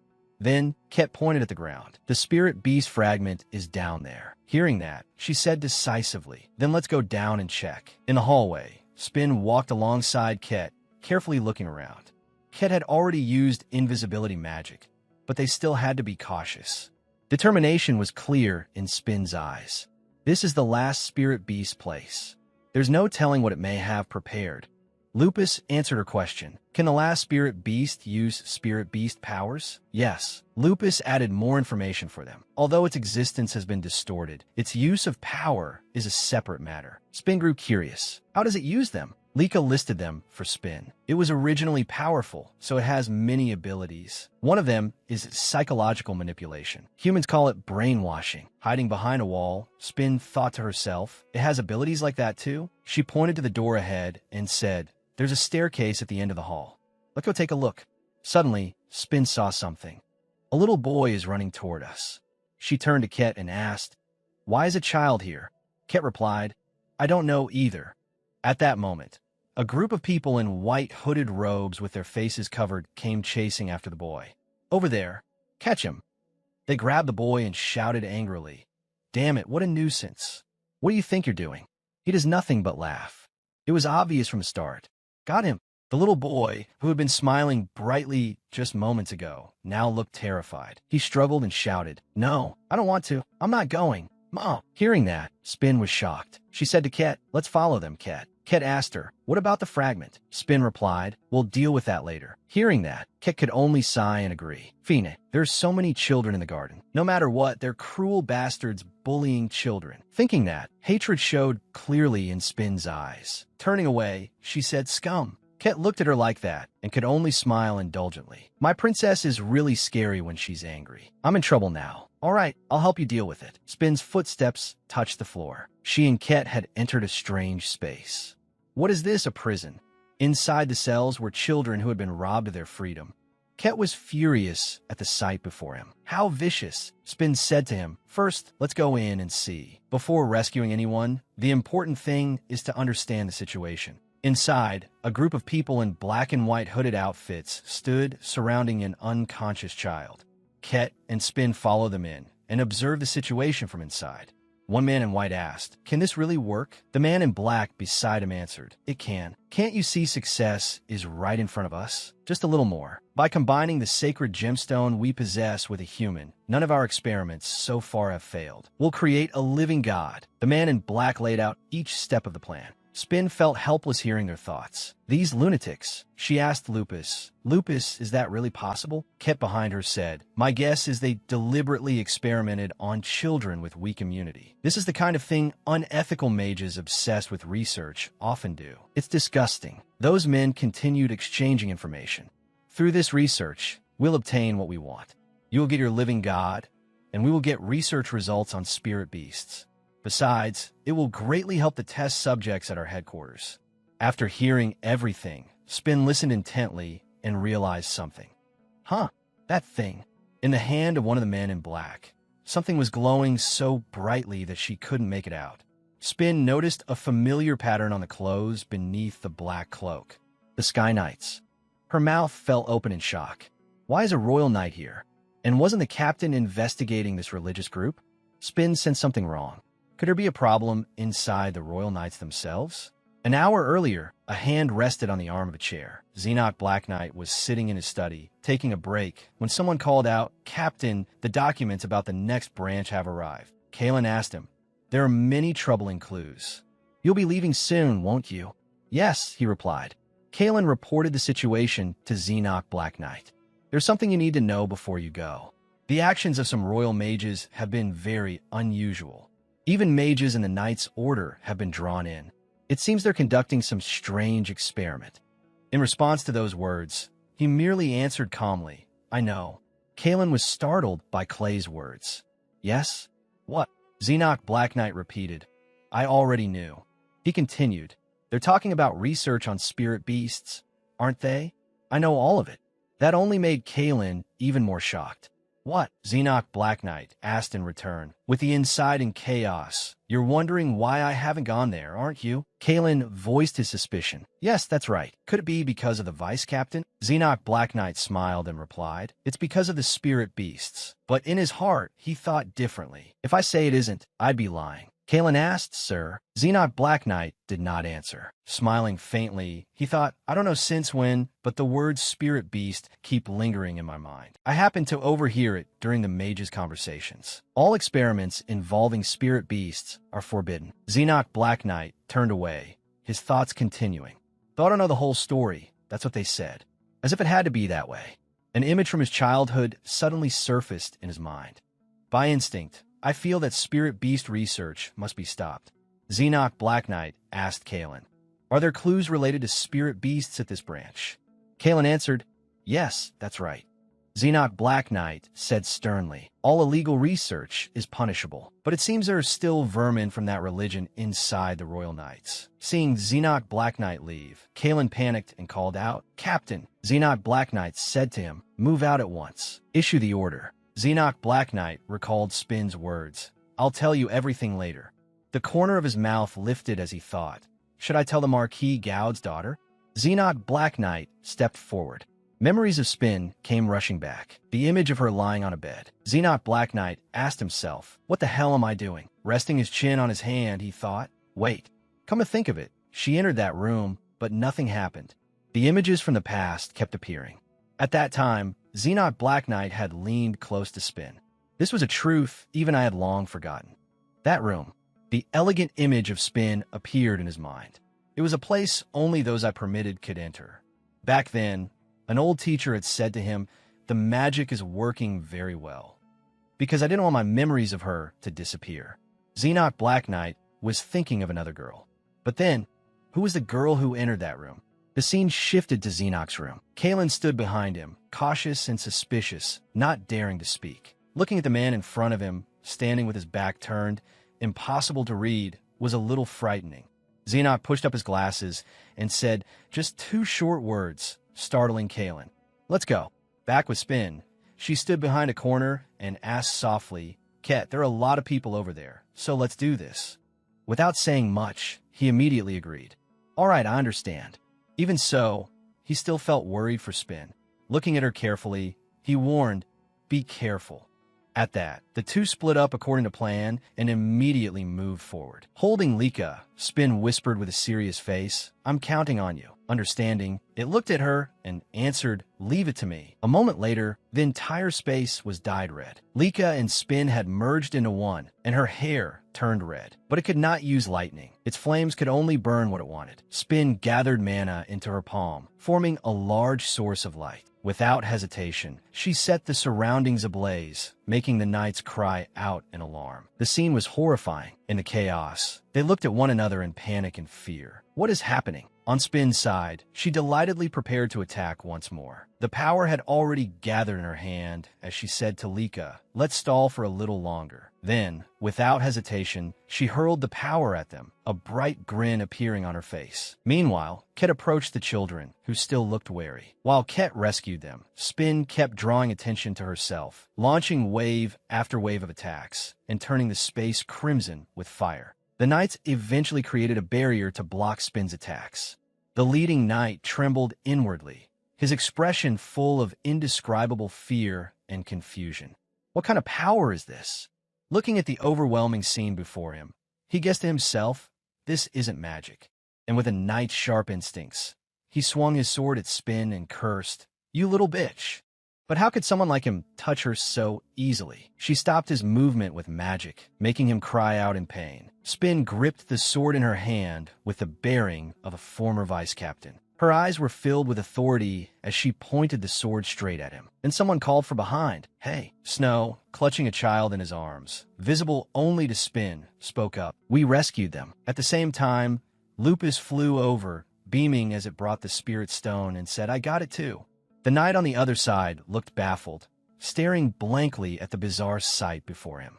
Then Ket pointed at the ground. The spirit beast fragment is down there. Hearing that, she said decisively, "Then let's go down and check." In the hallway, Spin walked alongside Ket, carefully looking around. Ket had already used invisibility magic, but they still had to be cautious. Determination was clear in Spin's eyes. This is the last spirit beast place. There's no telling what it may have prepared. Lupus answered her question. Can the last spirit beast use spirit beast powers? Yes. Lupus added more information for them. Although its existence has been distorted, its use of power is a separate matter. Spin grew curious. How does it use them? Lika listed them for Spin. It was originally powerful, so it has many abilities. One of them is psychological manipulation. Humans call it brainwashing. Hiding behind a wall, Spin thought to herself, it has abilities like that too? She pointed to the door ahead and said, "There's a staircase at the end of the hall. Let's go take a look." Suddenly, Spin saw something. A little boy is running toward us. She turned to Ket and asked, "Why is a child here?" Ket replied, "I don't know either." At that moment, a group of people in white hooded robes with their faces covered came chasing after the boy. "Over there. Catch him." They grabbed the boy and shouted angrily, "Damn it, what a nuisance. What do you think you're doing?" He does nothing but laugh. It was obvious from the start. Got him. The little boy, who had been smiling brightly just moments ago, now looked terrified. He struggled and shouted, "No, I don't want to. I'm not going. Mom." Hearing that, Spin was shocked. She said to Ket, "Let's follow them, Ket." Ket asked her, "What about the fragment?" Spin replied, "We'll deal with that later." Hearing that, Ket could only sigh and agree. Fine, there's so many children in the garden. No matter what, they're cruel bastards bullying children. Thinking that, hatred showed clearly in Spin's eyes. Turning away, she said, "Scum." Ket looked at her like that and could only smile indulgently. "My princess is really scary when she's angry. I'm in trouble now. All right, I'll help you deal with it." Spin's footsteps touched the floor. She and Ket had entered a strange space. What is this, a prison? Inside the cells were children who had been robbed of their freedom. Ket was furious at the sight before him. "How vicious," Spin said to him. "First, let's go in and see. Before rescuing anyone, the important thing is to understand the situation." Inside, a group of people in black and white hooded outfits stood surrounding an unconscious child. Ket and Spin followed them in and observed the situation from inside. One man in white asked, "Can this really work?" The man in black beside him answered, "It can. Can't you see success is right in front of us? Just a little more. By combining the sacred gemstone we possess with a human, none of our experiments so far have failed. We'll create a living god." The man in black laid out each step of the plan. Spin felt helpless hearing their thoughts. "These lunatics," she asked Lupus. "Lupus, is that really possible?" Ket behind her said, "My guess is they deliberately experimented on children with weak immunity. This is the kind of thing unethical mages obsessed with research often do. It's disgusting." Those men continued exchanging information. "Through this research, we'll obtain what we want. You will get your living god, and we will get research results on spirit beasts. Besides, it will greatly help the test subjects at our headquarters." After hearing everything, Spin listened intently and realized something. Huh, that thing. In the hand of one of the men in black, something was glowing so brightly that she couldn't make it out. Spin noticed a familiar pattern on the clothes beneath the black cloak. The Sky Knights. Her mouth fell open in shock. Why is a royal knight here? And wasn't the captain investigating this religious group? Spin sensed something wrong. Could there be a problem inside the Royal Knights themselves? An hour earlier, a hand rested on the arm of a chair. Xenoc Black Knight was sitting in his study, taking a break, when someone called out, "Captain, the documents about the next branch have arrived." Kalen asked him, "There are many troubling clues. You'll be leaving soon, won't you?" "Yes," he replied. Kalen reported the situation to Xenoc Black Knight. "There's something you need to know before you go. The actions of some royal mages have been very unusual. Even mages in the Knight's Order have been drawn in. It seems they're conducting some strange experiment." In response to those words, he merely answered calmly, "I know." Kalen was startled by Clay's words. "Yes? What?" Xenoc Black Knight repeated, "I already knew." He continued, "They're talking about research on spirit beasts, aren't they? I know all of it." That only made Kalen even more shocked. "What?" Xenoc Black Knight asked in return. "With the inside in chaos, you're wondering why I haven't gone there, aren't you?" Kalen voiced his suspicion. "Yes, that's right. Could it be because of the vice captain?" Xenoc Black Knight smiled and replied, "It's because of the spirit beasts." But in his heart, he thought differently. "If I say it isn't, I'd be lying." Kalen asked, "Sir?" Xenoc Black Knight did not answer. Smiling faintly, he thought, "I don't know since when, but the words spirit beast keep lingering in my mind. I happened to overhear it during the mages' conversations. All experiments involving spirit beasts are forbidden." Xenoc Black Knight turned away, his thoughts continuing. "Thought I know the whole story, that's what they said. As if it had to be that way." An image from his childhood suddenly surfaced in his mind. By instinct, I feel that spirit beast research must be stopped. Xenoc Black Knight asked Kalen, "Are there clues related to spirit beasts at this branch?" Kalen answered, "Yes, that's right." Xenoc Black Knight said sternly, "All illegal research is punishable, but it seems there are still vermin from that religion inside the Royal Knights." Seeing Xenoc Black Knight leave, Kalen panicked and called out, "Captain!" Xenoc Black Knight said to him, "Move out at once. Issue the order." Xenoc Black Knight recalled Spin's words, "I'll tell you everything later." The corner of his mouth lifted as he thought, "Should I tell the Marquis Gaud's daughter?" Xenoc Black Knight stepped forward. Memories of Spin came rushing back. The image of her lying on a bed. Xehanort Black Knight asked himself, what the hell am I doing? Resting his chin on his hand, he thought, wait, come to think of it, she entered that room, but nothing happened. The images from the past kept appearing. At that time, Xehanort Black Knight had leaned close to Spin. This was a truth even I had long forgotten. That room, the elegant image of Spin appeared in his mind. It was a place only those I permitted could enter. Back then, an old teacher had said to him, the magic is working very well. Because I didn't want my memories of her to disappear. Xehanort Black Knight was thinking of another girl. But then, who was the girl who entered that room? The scene shifted to Xehanort's room. Kaelin stood behind him, cautious and suspicious, not daring to speak. Looking at the man in front of him, standing with his back turned, impossible to read, was a little frightening. Xehanort pushed up his glasses and said just 2 short words, startling Kaelin. Let's go. Back with Spin. She stood behind a corner and asked softly, Ket, there are a lot of people over there, so let's do this. Without saying much, he immediately agreed. All right, I understand. Even so, he still felt worried for Spin. Looking at her carefully, he warned, be careful. At that, the two split up according to plan and immediately moved forward. Holding Lika, Spin whispered with a serious face, I'm counting on you. Understanding, it looked at her and answered, leave it to me. A moment later, the entire space was dyed red. Lika and Spin had merged into one, and her hair turned red. But it could not use lightning. Its flames could only burn what it wanted. Spin gathered mana into her palm, forming a large source of light. Without hesitation, she set the surroundings ablaze, making the knights cry out in alarm. The scene was horrifying. In the chaos, they looked at one another in panic and fear. What is happening? On Spin's side, she delightedly prepared to attack once more. The power had already gathered in her hand as she said to Lika, let's stall for a little longer. Then, without hesitation, she hurled the power at them, a bright grin appearing on her face. Meanwhile, Ket approached the children, who still looked wary. While Ket rescued them, Spin kept drawing attention to herself, launching wave after wave of attacks, and turning the space crimson with fire. The knights eventually created a barrier to block Spin's attacks. The leading knight trembled inwardly, his expression full of indescribable fear and confusion. What kind of power is this? Looking at the overwhelming scene before him, he guessed to himself, this isn't magic. And with a knight's sharp instincts, he swung his sword at Spin and cursed, you little bitch. But how could someone like him touch her so easily? She stopped his movement with magic, making him cry out in pain. Spin gripped the sword in her hand with the bearing of a former vice captain. Her eyes were filled with authority as she pointed the sword straight at him. Then someone called from behind. Hey, Snow, clutching a child in his arms, visible only to Spin, spoke up. We rescued them. At the same time, Lupus flew over, beaming as it brought the spirit stone, and said, I got it too. The knight on the other side looked baffled, staring blankly at the bizarre sight before him.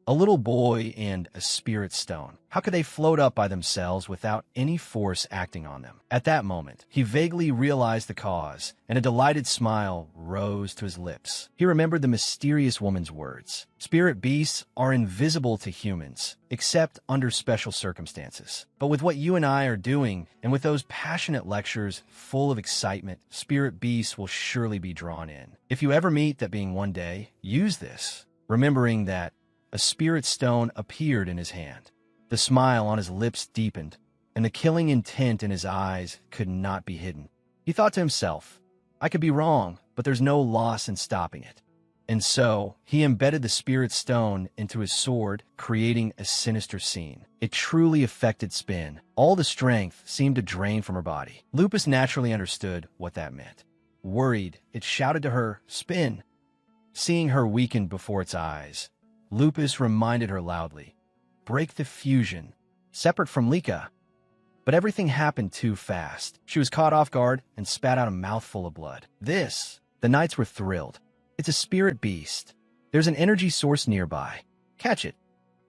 A little boy and a spirit stone. How could they float up by themselves without any force acting on them? At that moment, he vaguely realized the cause, and a delighted smile rose to his lips. He remembered the mysterious woman's words. Spirit beasts are invisible to humans, except under special circumstances. But with what you and I are doing, and with those passionate lectures full of excitement, spirit beasts will surely be drawn in. If you ever meet that being one day, use this, remembering that a spirit stone appeared in his hand. The smile on his lips deepened, and the killing intent in his eyes could not be hidden. He thought to himself, I could be wrong, but there's no loss in stopping it. And so, he embedded the spirit stone into his sword, creating a sinister scene. It truly affected Spin. All the strength seemed to drain from her body. Lupus naturally understood what that meant. Worried, it shouted to her, Spin. Seeing her weakened before its eyes, Lupus reminded her loudly, break the fusion, separate from Lika. But everything happened too fast. She was caught off guard and spat out a mouthful of blood. The knights were thrilled. It's a spirit beast. There's an energy source nearby. Catch it.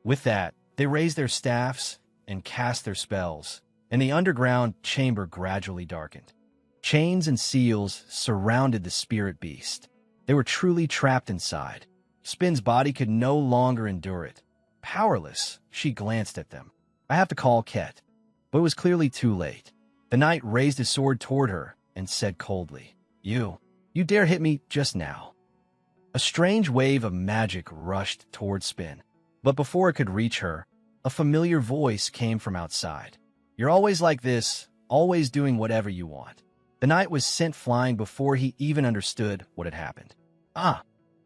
With that, they raised their staffs and cast their spells, and the underground chamber gradually darkened. Chains and seals surrounded the spirit beast. They were truly trapped inside. Spin's body could no longer endure it. Powerless, she glanced at them. I have to call Ket. But it was clearly too late. The knight raised his sword toward her and said coldly, You. You dare hit me just now. A strange wave of magic rushed toward Spin, but before it could reach her, a familiar voice came from outside. You're always like this, always doing whatever you want. The knight was sent flying before he even understood what had happened. Ah!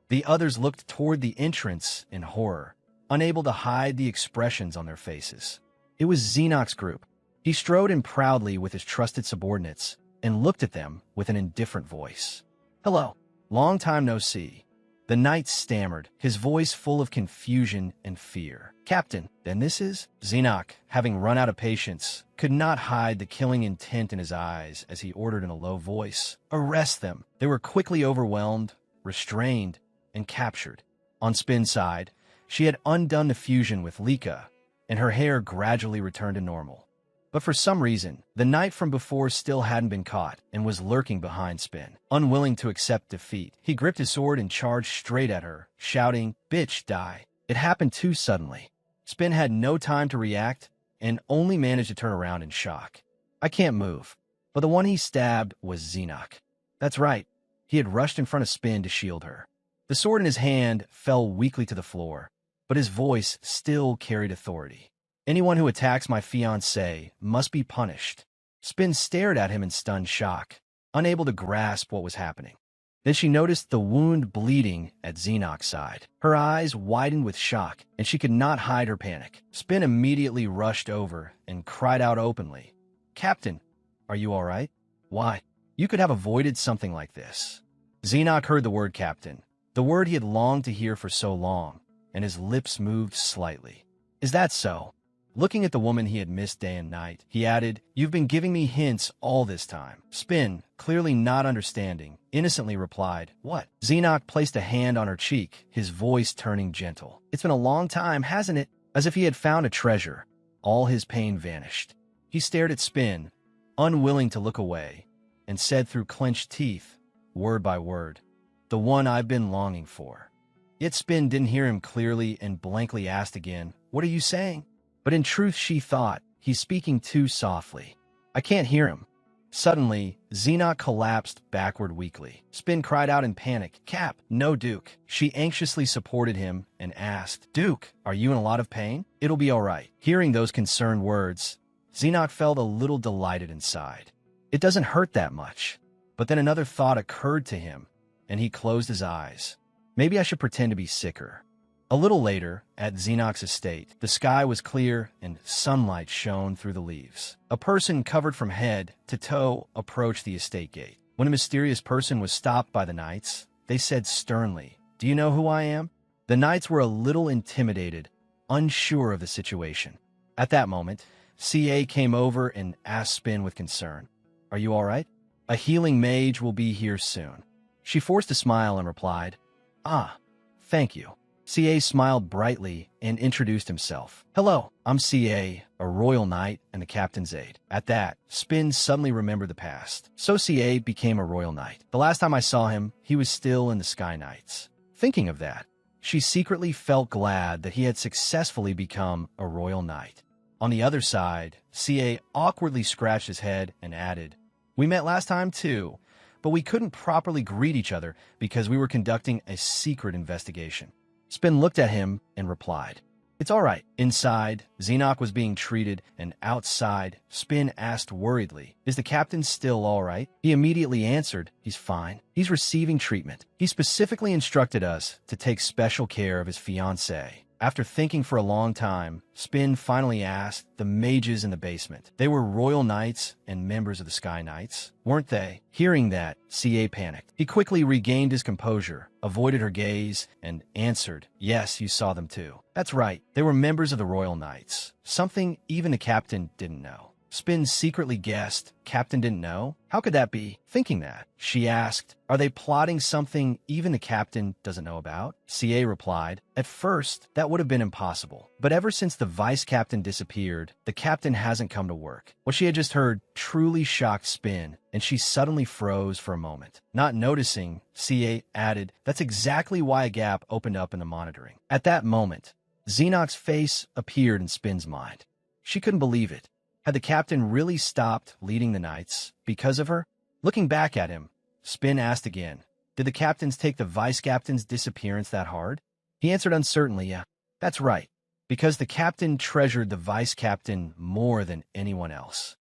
The others looked toward the entrance in horror, unable to hide the expressions on their faces. It was Xenoc's group. He strode in proudly with his trusted subordinates and looked at them with an indifferent voice. Hello. Long time no see. The knight stammered, his voice full of confusion and fear. Captain, then this is? Xenoc, having run out of patience, could not hide the killing intent in his eyes as he ordered in a low voice. Arrest them. They were quickly overwhelmed, restrained, and captured. On Spin's side, she had undone the fusion with Lika, and her hair gradually returned to normal. But for some reason, the knight from before still hadn't been caught and was lurking behind Spin. Unwilling to accept defeat, he gripped his sword and charged straight at her, shouting, "Bitch, die." It happened too suddenly. Spin had no time to react and only managed to turn around in shock. I can't move. But the one he stabbed was Xenoc. That's right. He had rushed in front of Spin to shield her. The sword in his hand fell weakly to the floor, but his voice still carried authority. Anyone who attacks my fiancée must be punished. Spin stared at him in stunned shock, unable to grasp what was happening. Then she noticed the wound bleeding at Xenoc's side. Her eyes widened with shock, and she could not hide her panic. Spin immediately rushed over and cried out openly, "Captain, are you all right? Why? You could have avoided something like this." Xenoc heard the word captain, the word he had longed to hear for so long, and his lips moved slightly. Is that so? Looking at the woman he had missed day and night, he added, "You've been giving me hints all this time." Spin, clearly not understanding, innocently replied, "What?" Xenoc placed a hand on her cheek, his voice turning gentle. "It's been a long time, hasn't it?" As if he had found a treasure, all his pain vanished. He stared at Spin, unwilling to look away, and said through clenched teeth, word by word, "The one I've been longing for." Yet Spin didn't hear him clearly and blankly asked again, "What are you saying?" But in truth, she thought, he's speaking too softly. I can't hear him. Suddenly, Xenoc collapsed backward weakly. Spin cried out in panic, "Cap, no, Duke." She anxiously supported him and asked, "Duke, are you in a lot of pain?" "It'll be all right." Hearing those concerned words, Xenoc felt a little delighted inside. It doesn't hurt that much. But then another thought occurred to him, and he closed his eyes. Maybe I should pretend to be sicker. A little later, at Xenoc's estate, the sky was clear and sunlight shone through the leaves. A person covered from head to toe approached the estate gate. When a mysterious person was stopped by the knights, they said sternly, "Do you know who I am?" The knights were a little intimidated, unsure of the situation. At that moment, CA came over and asked Spin with concern, "Are you all right? A healing mage will be here soon." She forced a smile and replied, "Ah, thank you." CA smiled brightly and introduced himself. "Hello, I'm CA, a royal knight and the captain's aide." At that, Spin suddenly remembered the past. So CA became a royal knight. The last time I saw him, he was still in the Sky Knights. Thinking of that, she secretly felt glad that he had successfully become a royal knight. On the other side, CA awkwardly scratched his head and added, "We met last time too, but we couldn't properly greet each other because we were conducting a secret investigation." Spin looked at him and replied, "It's all right." Inside, Xenoc was being treated, and outside, Spin asked worriedly, "Is the captain still all right?" He immediately answered, "He's fine. He's receiving treatment. He specifically instructed us to take special care of his fiancée." After thinking for a long time, Spin finally asked the mages in the basement. They were royal knights and members of the Sky Knights, weren't they? Hearing that, CA panicked. He quickly regained his composure, avoided her gaze, and answered, "Yes, you saw them too." "That's right. They were members of the royal knights. Something even the captain didn't know." Spin secretly guessed Captain didn't know. How could that be? Thinking that, she asked, "Are they plotting something even the captain doesn't know about?" CA replied, "At first, that would have been impossible. But ever since the vice captain disappeared, the captain hasn't come to work." What she had just heard truly shocked Spin, and she suddenly froze for a moment. Not noticing, CA added, "That's exactly why a gap opened up in the monitoring." At that moment, Xenoc's face appeared in Spin's mind. She couldn't believe it. Had the captain really stopped leading the knights because of her? Looking back at him, Spin asked again. Did the captains take the vice-captain's disappearance that hard? He answered uncertainly, yeah, that's right, because the captain treasured the vice-captain more than anyone else.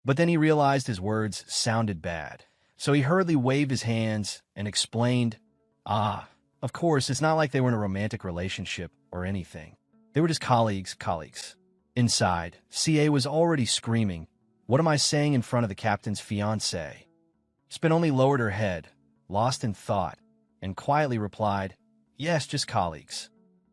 But then he realized his words sounded bad, so he hurriedly waved his hands and explained, of course, it's not like they were in a romantic relationship or anything. They were just colleagues. Inside, CA was already screaming, what am I saying in front of the captain's fiancée? Spin only lowered her head, lost in thought, and quietly replied, yes, just colleagues.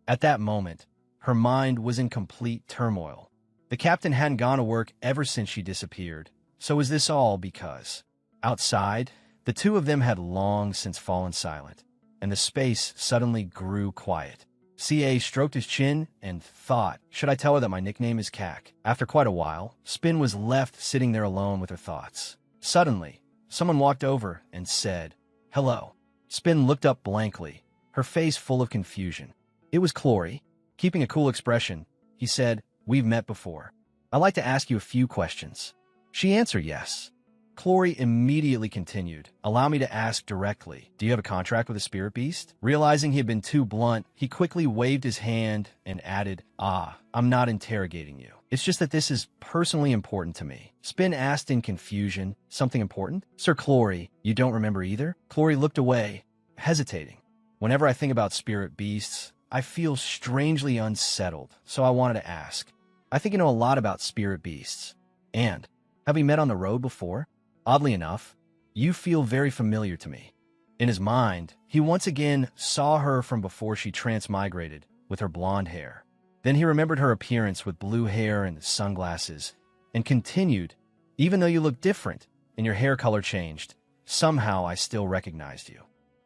At that moment, her mind was in complete turmoil. The captain hadn't gone to work ever since she disappeared, so was this all because? Outside, the two of them had long since fallen silent, and the space suddenly grew quiet. CA stroked his chin and thought, should I tell her that my nickname is Cac? After quite a while, Spin was left sitting there alone with her thoughts. Suddenly, someone walked over and said, hello. Spin looked up blankly, her face full of confusion. It was Clory. Keeping a cool expression, he said, we've met before. I'd like to ask you a few questions. She answered yes. Clory immediately continued, allow me to ask directly, do you have a contract with the spirit beast? Realizing he had been too blunt, he quickly waved his hand and added, I'm not interrogating you. It's just that this is personally important to me. Spin asked in confusion, something important? Sir Clory, you don't remember either? Clory looked away, hesitating. Whenever I think about spirit beasts, I feel strangely unsettled, so I wanted to ask. I think you know a lot about spirit beasts. And, have we met on the road before? Oddly enough, you feel very familiar to me. In his mind, he once again saw her from before she transmigrated, with her blonde hair. Then he remembered her appearance with blue hair and sunglasses, and continued, even though you look different and your hair color changed, somehow I still recognized you.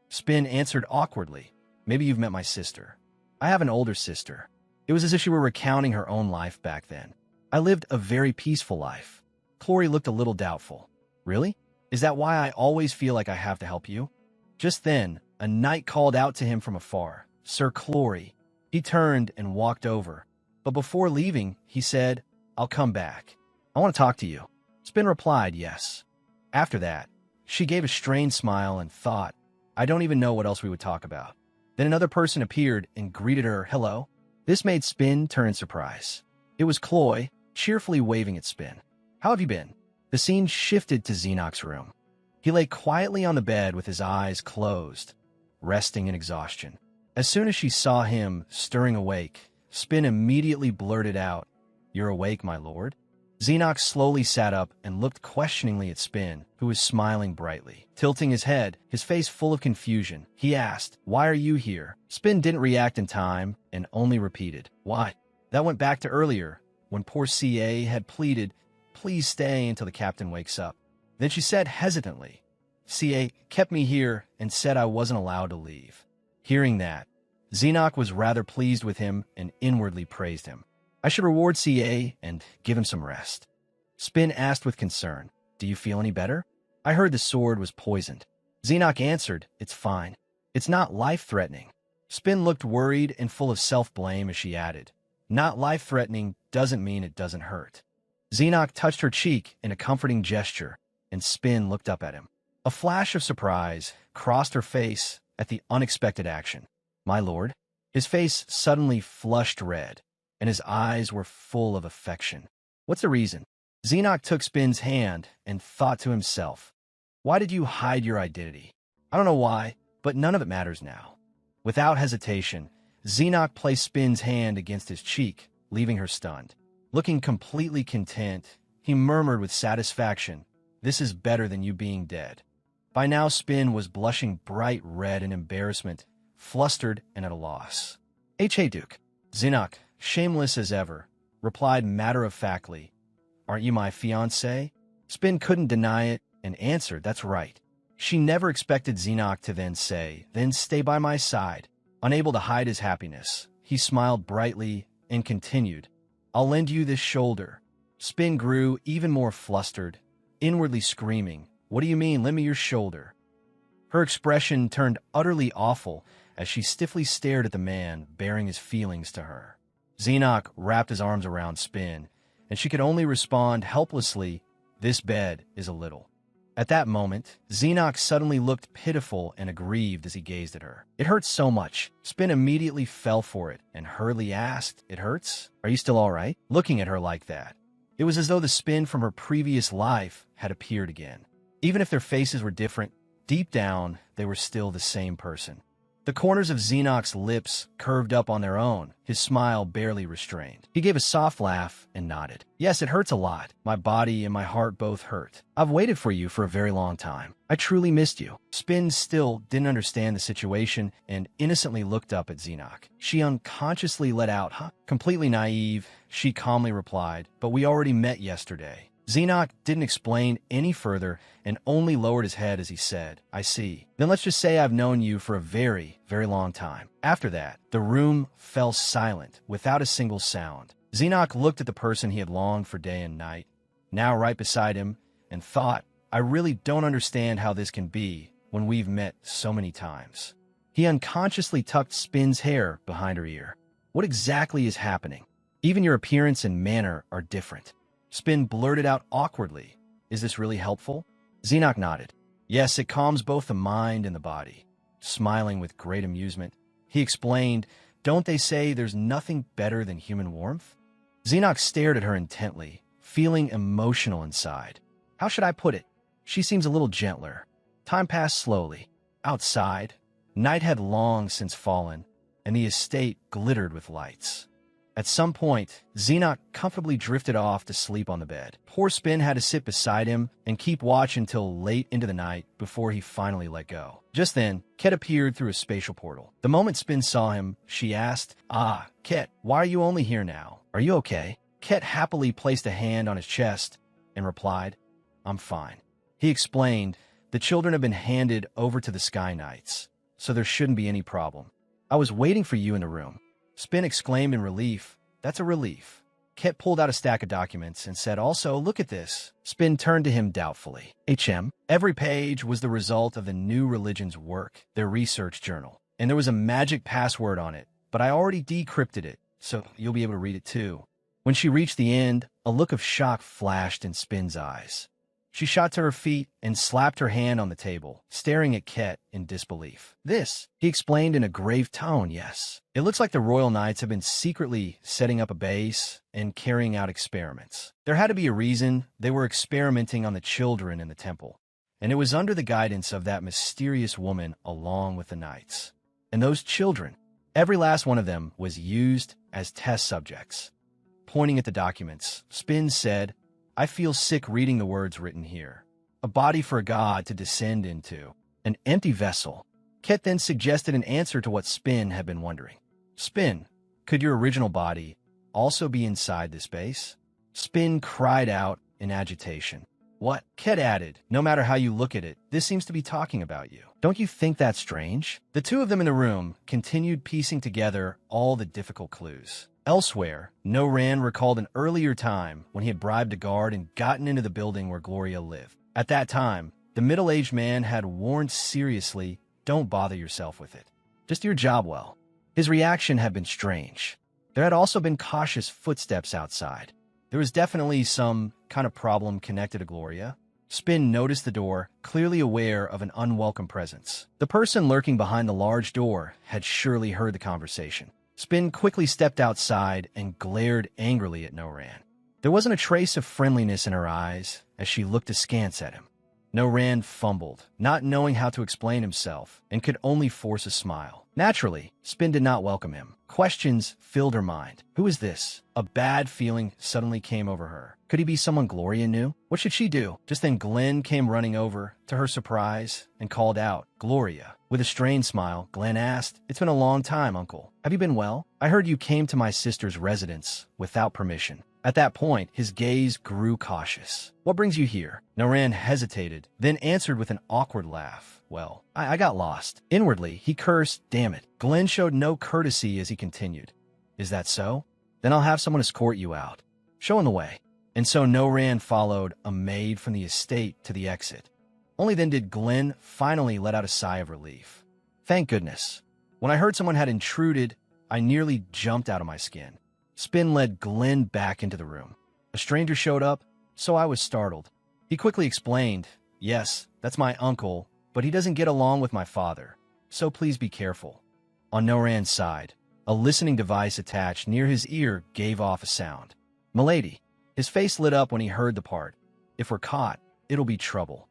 Spin answered awkwardly, maybe you've met my sister. I have an older sister. It was as if she were recounting her own life back then. I lived a very peaceful life. Clory looked a little doubtful. Really? Is that why I always feel like I have to help you? Just then, a knight called out to him from afar, Sir Clory. He turned and walked over, but before leaving, he said, I'll come back. I want to talk to you. Spin replied, yes. After that, she gave a strained smile and thought, I don't even know what else we would talk about. Then another person appeared and greeted her, hello. This made Spin turn in surprise. It was Cloy, cheerfully waving at Spin. How have you been? The scene shifted to Xenoc's room. He lay quietly on the bed with his eyes closed, resting in exhaustion. As soon as she saw him stirring awake, Spin immediately blurted out, You're awake, my lord? Xenoc slowly sat up and looked questioningly at Spin, who was smiling brightly. Tilting his head, his face full of confusion, he asked, Why are you here? Spin didn't react in time and only repeated, Why? That went back to earlier, when poor CA had pleaded, Please stay until the captain wakes up. Then she said hesitantly, CA kept me here and said I wasn't allowed to leave. Hearing that, Xenoc was rather pleased with him and inwardly praised him. I should reward CA and give him some rest. Spin asked with concern, Do you feel any better? I heard the sword was poisoned. Xenoc answered, It's fine. It's not life-threatening. Spin looked worried and full of self-blame as she added, Not life-threatening doesn't mean it doesn't hurt. Xenoc touched her cheek in a comforting gesture, and Spin looked up at him. A flash of surprise crossed her face at the unexpected action. My lord? His face suddenly flushed red, and his eyes were full of affection. What's the reason? Xenoc took Spin's hand and thought to himself, Why did you hide your identity? I don't know why, but none of it matters now. Without hesitation, Xenoc placed Spin's hand against his cheek, leaving her stunned. Looking completely content, he murmured with satisfaction, This is better than you being dead. By now, Spin was blushing bright red in embarrassment, flustered and at a loss. Hey, Duke. Xenoc, shameless as ever, replied matter-of-factly, Aren't you my fiancé? Spin couldn't deny it and answered, That's right. She never expected Xenoc to then say, Then stay by my side. Unable to hide his happiness, he smiled brightly and continued, I'll lend you this shoulder. Spin grew even more flustered, inwardly screaming, What do you mean, lend me your shoulder? Her expression turned utterly awful as she stiffly stared at the man bearing his feelings to her. Xenoc wrapped his arms around Spin, and she could only respond helplessly, This bed is a little. At that moment, Xenox suddenly looked pitiful and aggrieved as he gazed at her. It hurt so much. Spin immediately fell for it and hurriedly asked, "It hurts? Are you still all right?" Looking at her like that. It was as though the Spin from her previous life had appeared again. Even if their faces were different, deep down, they were still the same person. The corners of Xenox's lips curved up on their own, his smile barely restrained. He gave a soft laugh and nodded. "Yes, it hurts a lot. My body and my heart both hurt. I've waited for you for a very long time. I truly missed you." Spin still didn't understand the situation and innocently looked up at Xenox. She unconsciously let out, "Huh?" Completely naive, she calmly replied, "But we already met yesterday." Xenox didn't explain any further and only lowered his head as he said, "I see. Then let's just say I've known you for a very, very long time." After that, the room fell silent without a single sound. Xenox looked at the person he had longed for day and night, now right beside him, and thought, "I really don't understand how this can be when we've met so many times." He unconsciously tucked Spin's hair behind her ear. "What exactly is happening? Even your appearance and manner are different." Spin blurted out awkwardly, "Is this really helpful?" Xenox nodded. "Yes, it calms both the mind and the body." Smiling with great amusement, he explained, "Don't they say there's nothing better than human warmth?" Xenox stared at her intently, feeling emotional inside. "How should I put it? She seems a little gentler." Time passed slowly. Outside, night had long since fallen, and the estate glittered with lights. At some point, Xenox comfortably drifted off to sleep on the bed. Poor Spin had to sit beside him and keep watch until late into the night before he finally let go. Just then, Ket appeared through a spatial portal. The moment Spin saw him, she asked, "Ah, Ket, why are you only here now? Are you okay?" Ket happily placed a hand on his chest and replied, "I'm fine." He explained, "The children have been handed over to the Sky Knights, so there shouldn't be any problem. I was waiting for you in the room." Spin exclaimed in relief, "That's a relief." Ket pulled out a stack of documents and said, "Also, look at this." Spin turned to him doubtfully. Every page was the result of the new religion's work, their research journal. And there was a magic password on it, but I already decrypted it, so you'll be able to read it too. When she reached the end, a look of shock flashed in Spin's eyes. She shot to her feet and slapped her hand on the table, staring at Ket in disbelief. "This," he explained in a grave tone, "yes. It looks like the Royal Knights have been secretly setting up a base and carrying out experiments. There had to be a reason. They were experimenting on the children in the temple, and it was under the guidance of that mysterious woman along with the Knights. And those children, every last one of them, was used as test subjects." Pointing at the documents, Spin said, "I feel sick reading the words written here. A body for a god to descend into. An empty vessel." Ket then suggested an answer to what Spin had been wondering. "Spin, could your original body also be inside this base?" Spin cried out in agitation. "What?" Ket added, "No matter how you look at it, this seems to be talking about you. Don't you think that's strange?" The two of them in the room continued piecing together all the difficult clues. Elsewhere, No-Ran recalled an earlier time when he had bribed a guard and gotten into the building where Gloria lived. At that time, the middle-aged man had warned seriously, "Don't bother yourself with it. Just do your job well." His reaction had been strange. There had also been cautious footsteps outside. There was definitely some kind of problem connected to Gloria. Spin noticed the door, clearly aware of an unwelcome presence. The person lurking behind the large door had surely heard the conversation. Spin quickly stepped outside and glared angrily at No-Ran. There wasn't a trace of friendliness in her eyes as she looked askance at him. No-Ran fumbled, not knowing how to explain himself, and could only force a smile. Naturally, Spin did not welcome him. Questions filled her mind. Who is this? A bad feeling suddenly came over her. Could he be someone Gloria knew? What should she do? Just then Glenn came running over, to her surprise, and called out, "Gloria." With a strained smile, Glenn asked, "It's been a long time, Uncle. Have you been well? I heard you came to my sister's residence without permission." At that point, his gaze grew cautious. "What brings you here?" No-Ran hesitated, then answered with an awkward laugh. "Well, I got lost." Inwardly, he cursed, "Damn it." Glenn showed no courtesy as he continued. "Is that so? Then I'll have someone escort you out. Show him the way." And so No-Ran followed a maid from the estate to the exit. Only then did Glenn finally let out a sigh of relief. "Thank goodness. When I heard someone had intruded, I nearly jumped out of my skin." Spin led Glenn back into the room. "A stranger showed up, so I was startled." He quickly explained, Yes, that's my uncle, but he doesn't get along with my father, so please be careful. On Noran's side, a listening device attached near his ear gave off a sound. Milady. His face lit up when he heard the part. If we're caught, it'll be trouble.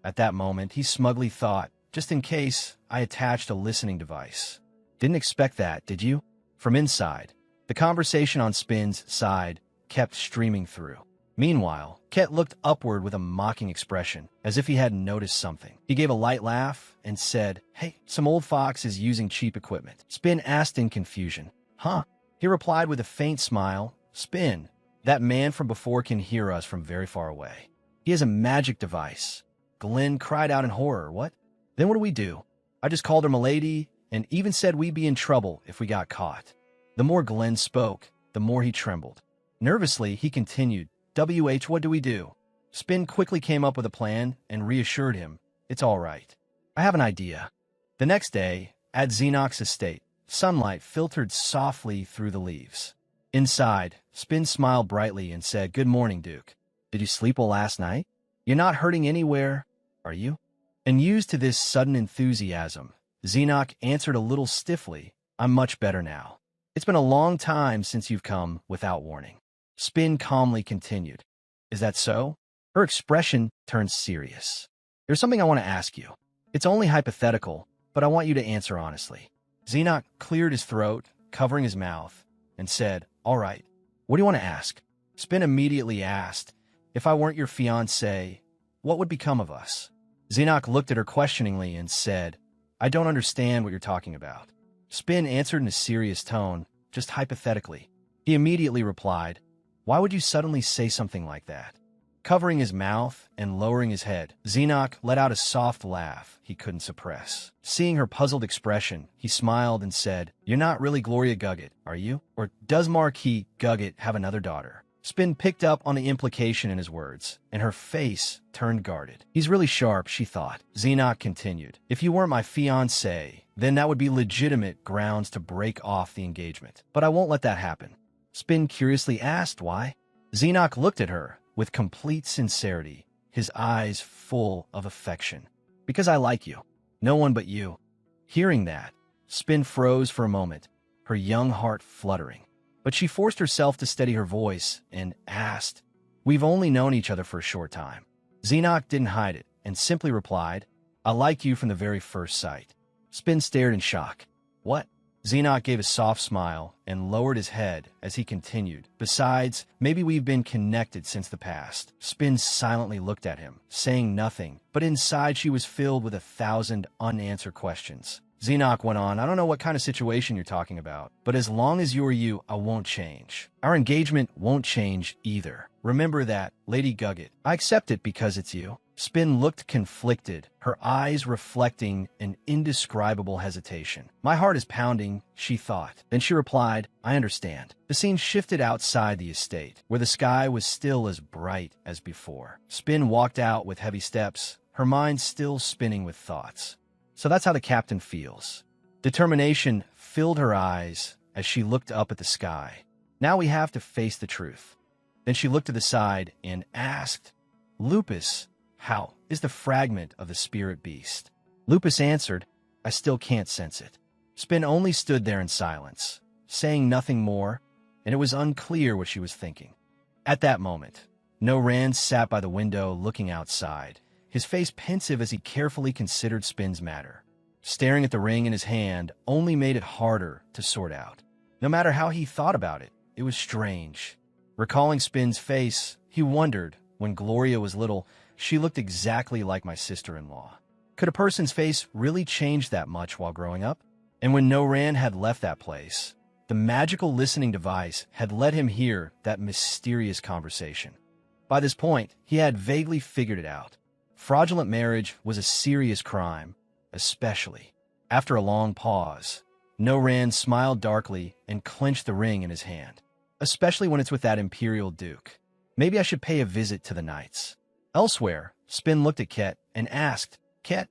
At that moment, he smugly thought, just in case, I attached a listening device. Didn't expect that, did you? From inside, the conversation on Spin's side kept streaming through. Meanwhile, Ket looked upward with a mocking expression, as if he hadn't noticed something. He gave a light laugh and said, "Hey, some old fox is using cheap equipment." Spin asked in confusion. "Huh?" He replied with a faint smile. "Spin, that man from before can hear us from very far away. He has a magic device." Glenn cried out in horror. "What? Then what do we do?" "I just called her Milady and even said we'd be in trouble if we got caught." The more Glenn spoke, the more he trembled. Nervously, he continued, "What do we do?" Spin quickly came up with a plan and reassured him, "It's all right. I have an idea." The next day, at Xenok's estate, sunlight filtered softly through the leaves. Inside, Spin smiled brightly and said, "Good morning, Duke. Did you sleep well last night? You're not hurting anywhere, are you?" And used to this sudden enthusiasm, Xenok answered a little stiffly, "I'm much better now. It's been a long time since you've come without warning." Spin calmly continued, "Is that so?" Her expression turned serious. "There's something I want to ask you. It's only hypothetical, but I want you to answer honestly." Xenok cleared his throat, covering his mouth, and said, "All right. What do you want to ask?" Spin immediately asked, "If I weren't your fiancé, what would become of us?" Xenok looked at her questioningly and said, "I don't understand what you're talking about." Spin answered in a serious tone, "Just hypothetically." He immediately replied, "Why would you suddenly say something like that?" Covering his mouth and lowering his head, Xenok let out a soft laugh he couldn't suppress. Seeing her puzzled expression, he smiled and said, "You're not really Gloria Guggett, are you? Or does Marquis Guggett have another daughter?" Spin picked up on the implication in his words, and her face turned guarded. "He's really sharp," she thought. Xenok continued, "If you weren't my fiancé, then that would be legitimate grounds to break off the engagement. But I won't let that happen." Spin curiously asked why. Xenok looked at her with complete sincerity, his eyes full of affection. "Because I like you. No one but you." Hearing that, Spin froze for a moment, her young heart fluttering. But she forced herself to steady her voice and asked, "We've only known each other for a short time." Xenok didn't hide it and simply replied, "I like you from the very first sight." Spin stared in shock. "What?" Xenok gave a soft smile and lowered his head as he continued, "Besides, maybe we've been connected since the past." Spin silently looked at him, saying nothing, but inside she was filled with 1,000 unanswered questions. Xenok went on, "I don't know what kind of situation you're talking about, but as long as you're you, I won't change. Our engagement won't change either. Remember that, Lady Guggett. I accept it because it's you." Spin looked conflicted, her eyes reflecting an indescribable hesitation. "My heart is pounding," she thought. Then she replied, "I understand." The scene shifted outside the estate, where the sky was still as bright as before. Spin walked out with heavy steps, her mind still spinning with thoughts. So that's how the captain feels. Determination filled her eyes as she looked up at the sky. Now we have to face the truth. Then she looked to the side and asked, "Lupus, how is the fragment of the spirit beast?" Lupus answered, "I still can't sense it." Spin only stood there in silence, saying nothing more, and it was unclear what she was thinking. At that moment, Noran sat by the window looking outside, his face pensive as he carefully considered Spin's matter. Staring at the ring in his hand only made it harder to sort out. No matter how he thought about it, it was strange. Recalling Spin's face, he wondered, when Gloria was little, she looked exactly like my sister-in-law. Could a person's face really change that much while growing up? And when Noran had left that place, the magical listening device had let him hear that mysterious conversation. By this point, he had vaguely figured it out. Fraudulent marriage was a serious crime, especially. After a long pause, Noran smiled darkly and clenched the ring in his hand. "Especially when it's with that Imperial Duke. Maybe I should pay a visit to the Knights." Elsewhere, Spin looked at Ket and asked, "Ket,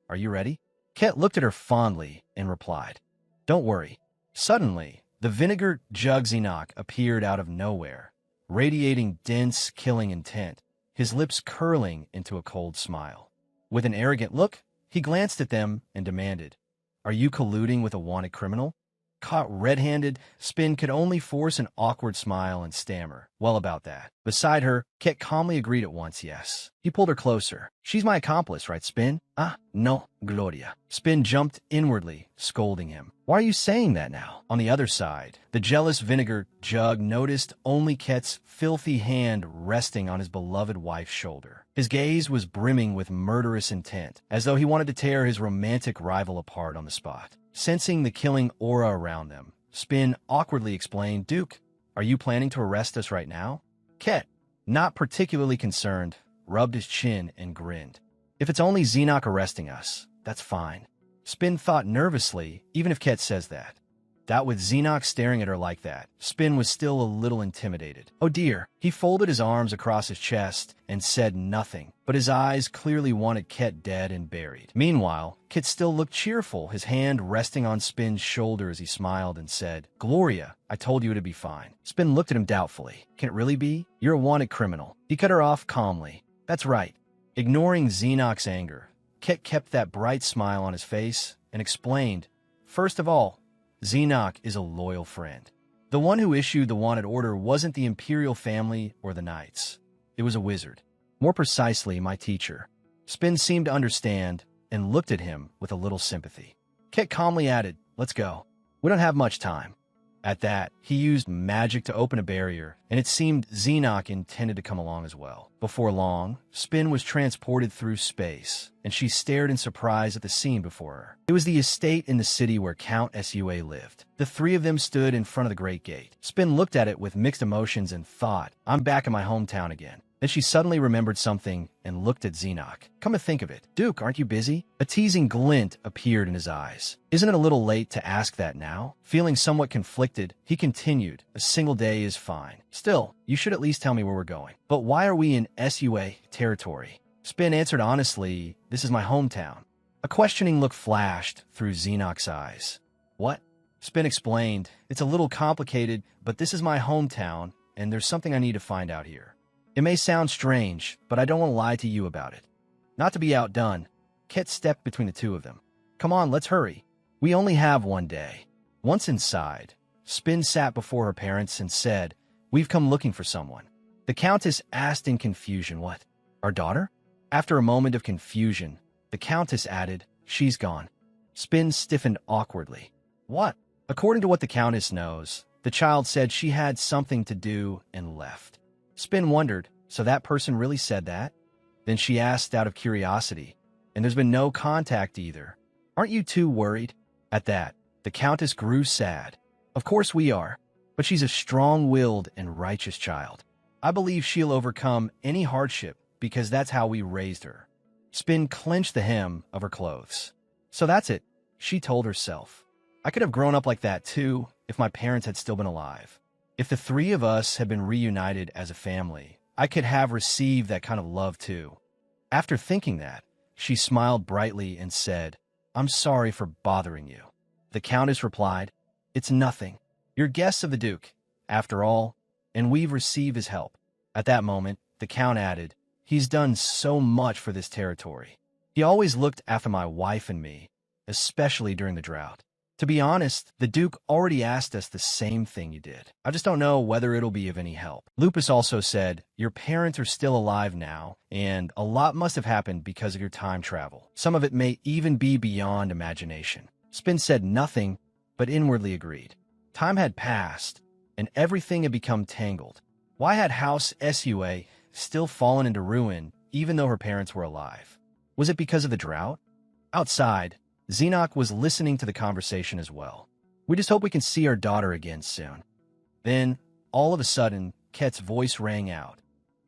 are you ready?" Ket looked at her fondly and replied, "Don't worry." Suddenly, the vinegar jug Xenok appeared out of nowhere, radiating dense, killing intent, his lips curling into a cold smile. With an arrogant look, he glanced at them and demanded, "Are you colluding with a wanted criminal?" Caught red-handed, Spin could only force an awkward smile and stammer, "Well, about that." Beside her, Ket calmly agreed at once, yes. He pulled her closer. "She's my accomplice, right, Spin?" "Ah, no, Gloria." Spin jumped inwardly, scolding him. "Why are you saying that now?" On the other side, the jealous vinegar jug noticed only Ket's filthy hand resting on his beloved wife's shoulder. His gaze was brimming with murderous intent, as though he wanted to tear his romantic rival apart on the spot. Sensing the killing aura around them, Spin awkwardly explained, "Duke, are you planning to arrest us right now?" Ket, not particularly concerned, rubbed his chin and grinned. "If it's only Xenoc arresting us, that's fine." Spin thought nervously, even if Ket says that. That with Xenoc staring at her like that, Spin was still a little intimidated. "Oh dear." He folded his arms across his chest and said nothing, but his eyes clearly wanted Ket dead and buried. Meanwhile, Ket still looked cheerful, his hand resting on Spin's shoulder as he smiled and said, "Gloria, I told you it'd be fine." Spin looked at him doubtfully. "Can it really be? You're a wanted criminal." He cut her off calmly. "That's right." Ignoring Xenoc's anger, Ket kept that bright smile on his face and explained, "First of all, Xenoc is a loyal friend. The one who issued the wanted order wasn't the Imperial family or the Knights. It was a wizard. More precisely, my teacher." Spin seemed to understand and looked at him with a little sympathy. Ket calmly added, "Let's go. We don't have much time." At that, he used magic to open a barrier, and it seemed Xenoc intended to come along as well. Before long, Spin was transported through space, and she stared in surprise at the scene before her. It was the estate in the city where Count Sua lived. The three of them stood in front of the Great Gate. Spin looked at it with mixed emotions and thought, "I'm back in my hometown again." Then she suddenly remembered something and looked at Xenoc. "Come to think of it, Duke, aren't you busy?" A teasing glint appeared in his eyes. "Isn't it a little late to ask that now?" Feeling somewhat conflicted, he continued, "A single day is fine. Still, you should at least tell me where we're going." "But why are we in Sua territory?" Spin answered honestly, "This is my hometown." A questioning look flashed through Xenoc's eyes. "What?" Spin explained, "It's a little complicated, but this is my hometown, and there's something I need to find out here. It may sound strange, but I don't want to lie to you about it." Not to be outdone, Ket stepped between the two of them. "Come on, let's hurry. We only have one day." Once inside, Spin sat before her parents and said, "We've come looking for someone." The Countess asked in confusion, "What? Our daughter?" After a moment of confusion, the Countess added, "She's gone." Spin stiffened awkwardly. "What?" According to what the Countess knows, the child said she had something to do and left. Spin wondered, so that person really said that? Then she asked out of curiosity, "And there's been no contact either. Aren't you too worried?" At that, the Countess grew sad. "Of course we are, but she's a strong-willed and righteous child. I believe she'll overcome any hardship because that's how we raised her." Spin clenched the hem of her clothes. "So that's it," she told herself. "I could have grown up like that too if my parents had still been alive. If the three of us had been reunited as a family, I could have received that kind of love too." After thinking that, she smiled brightly and said, "I'm sorry for bothering you." The Countess replied, "It's nothing. You're guests of the Duke, after all, and we've received his help." At that moment, the Count added, "He's done so much for this territory. He always looked after my wife and me, especially during the drought. To be honest, the Duke already asked us the same thing you did. I just don't know whether it'll be of any help." Lupus also said, "Your parents are still alive now, and a lot must have happened because of your time travel. Some of it may even be beyond imagination." Spin said nothing, but inwardly agreed. Time had passed, and everything had become tangled. Why had House Sua still fallen into ruin, even though her parents were alive? Was it because of the drought? Outside, Xenoc was listening to the conversation as well. "We just hope we can see our daughter again soon." Then, all of a sudden, Ket's voice rang out.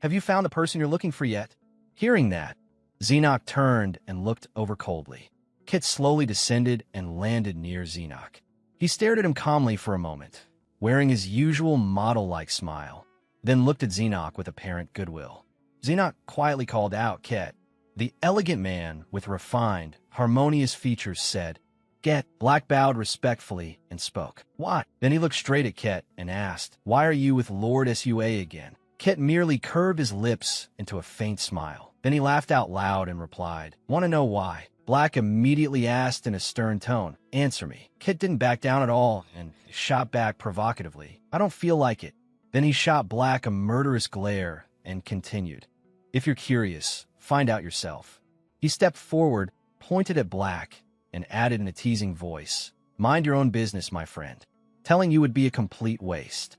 "Have you found the person you're looking for yet?" Hearing that, Xenoc turned and looked over coldly. Ket slowly descended and landed near Xenoc. He stared at him calmly for a moment, wearing his usual model-like smile, then looked at Xenoc with apparent goodwill. Xenoc quietly called out Ket. The elegant man with refined, harmonious features said, "Ket." Black bowed respectfully and spoke. "What?" Then he looked straight at Ket and asked, "Why are you with Lord Sua again?" Kit merely curved his lips into a faint smile. Then he laughed out loud and replied, "Want to know why?" Black immediately asked in a stern tone, "Answer me." Kit didn't back down at all and shot back provocatively, "I don't feel like it." Then he shot Black a murderous glare and continued, "If you're curious, find out yourself." He stepped forward, pointed at Black, and added in a teasing voice, "Mind your own business, my friend. Telling you would be a complete waste."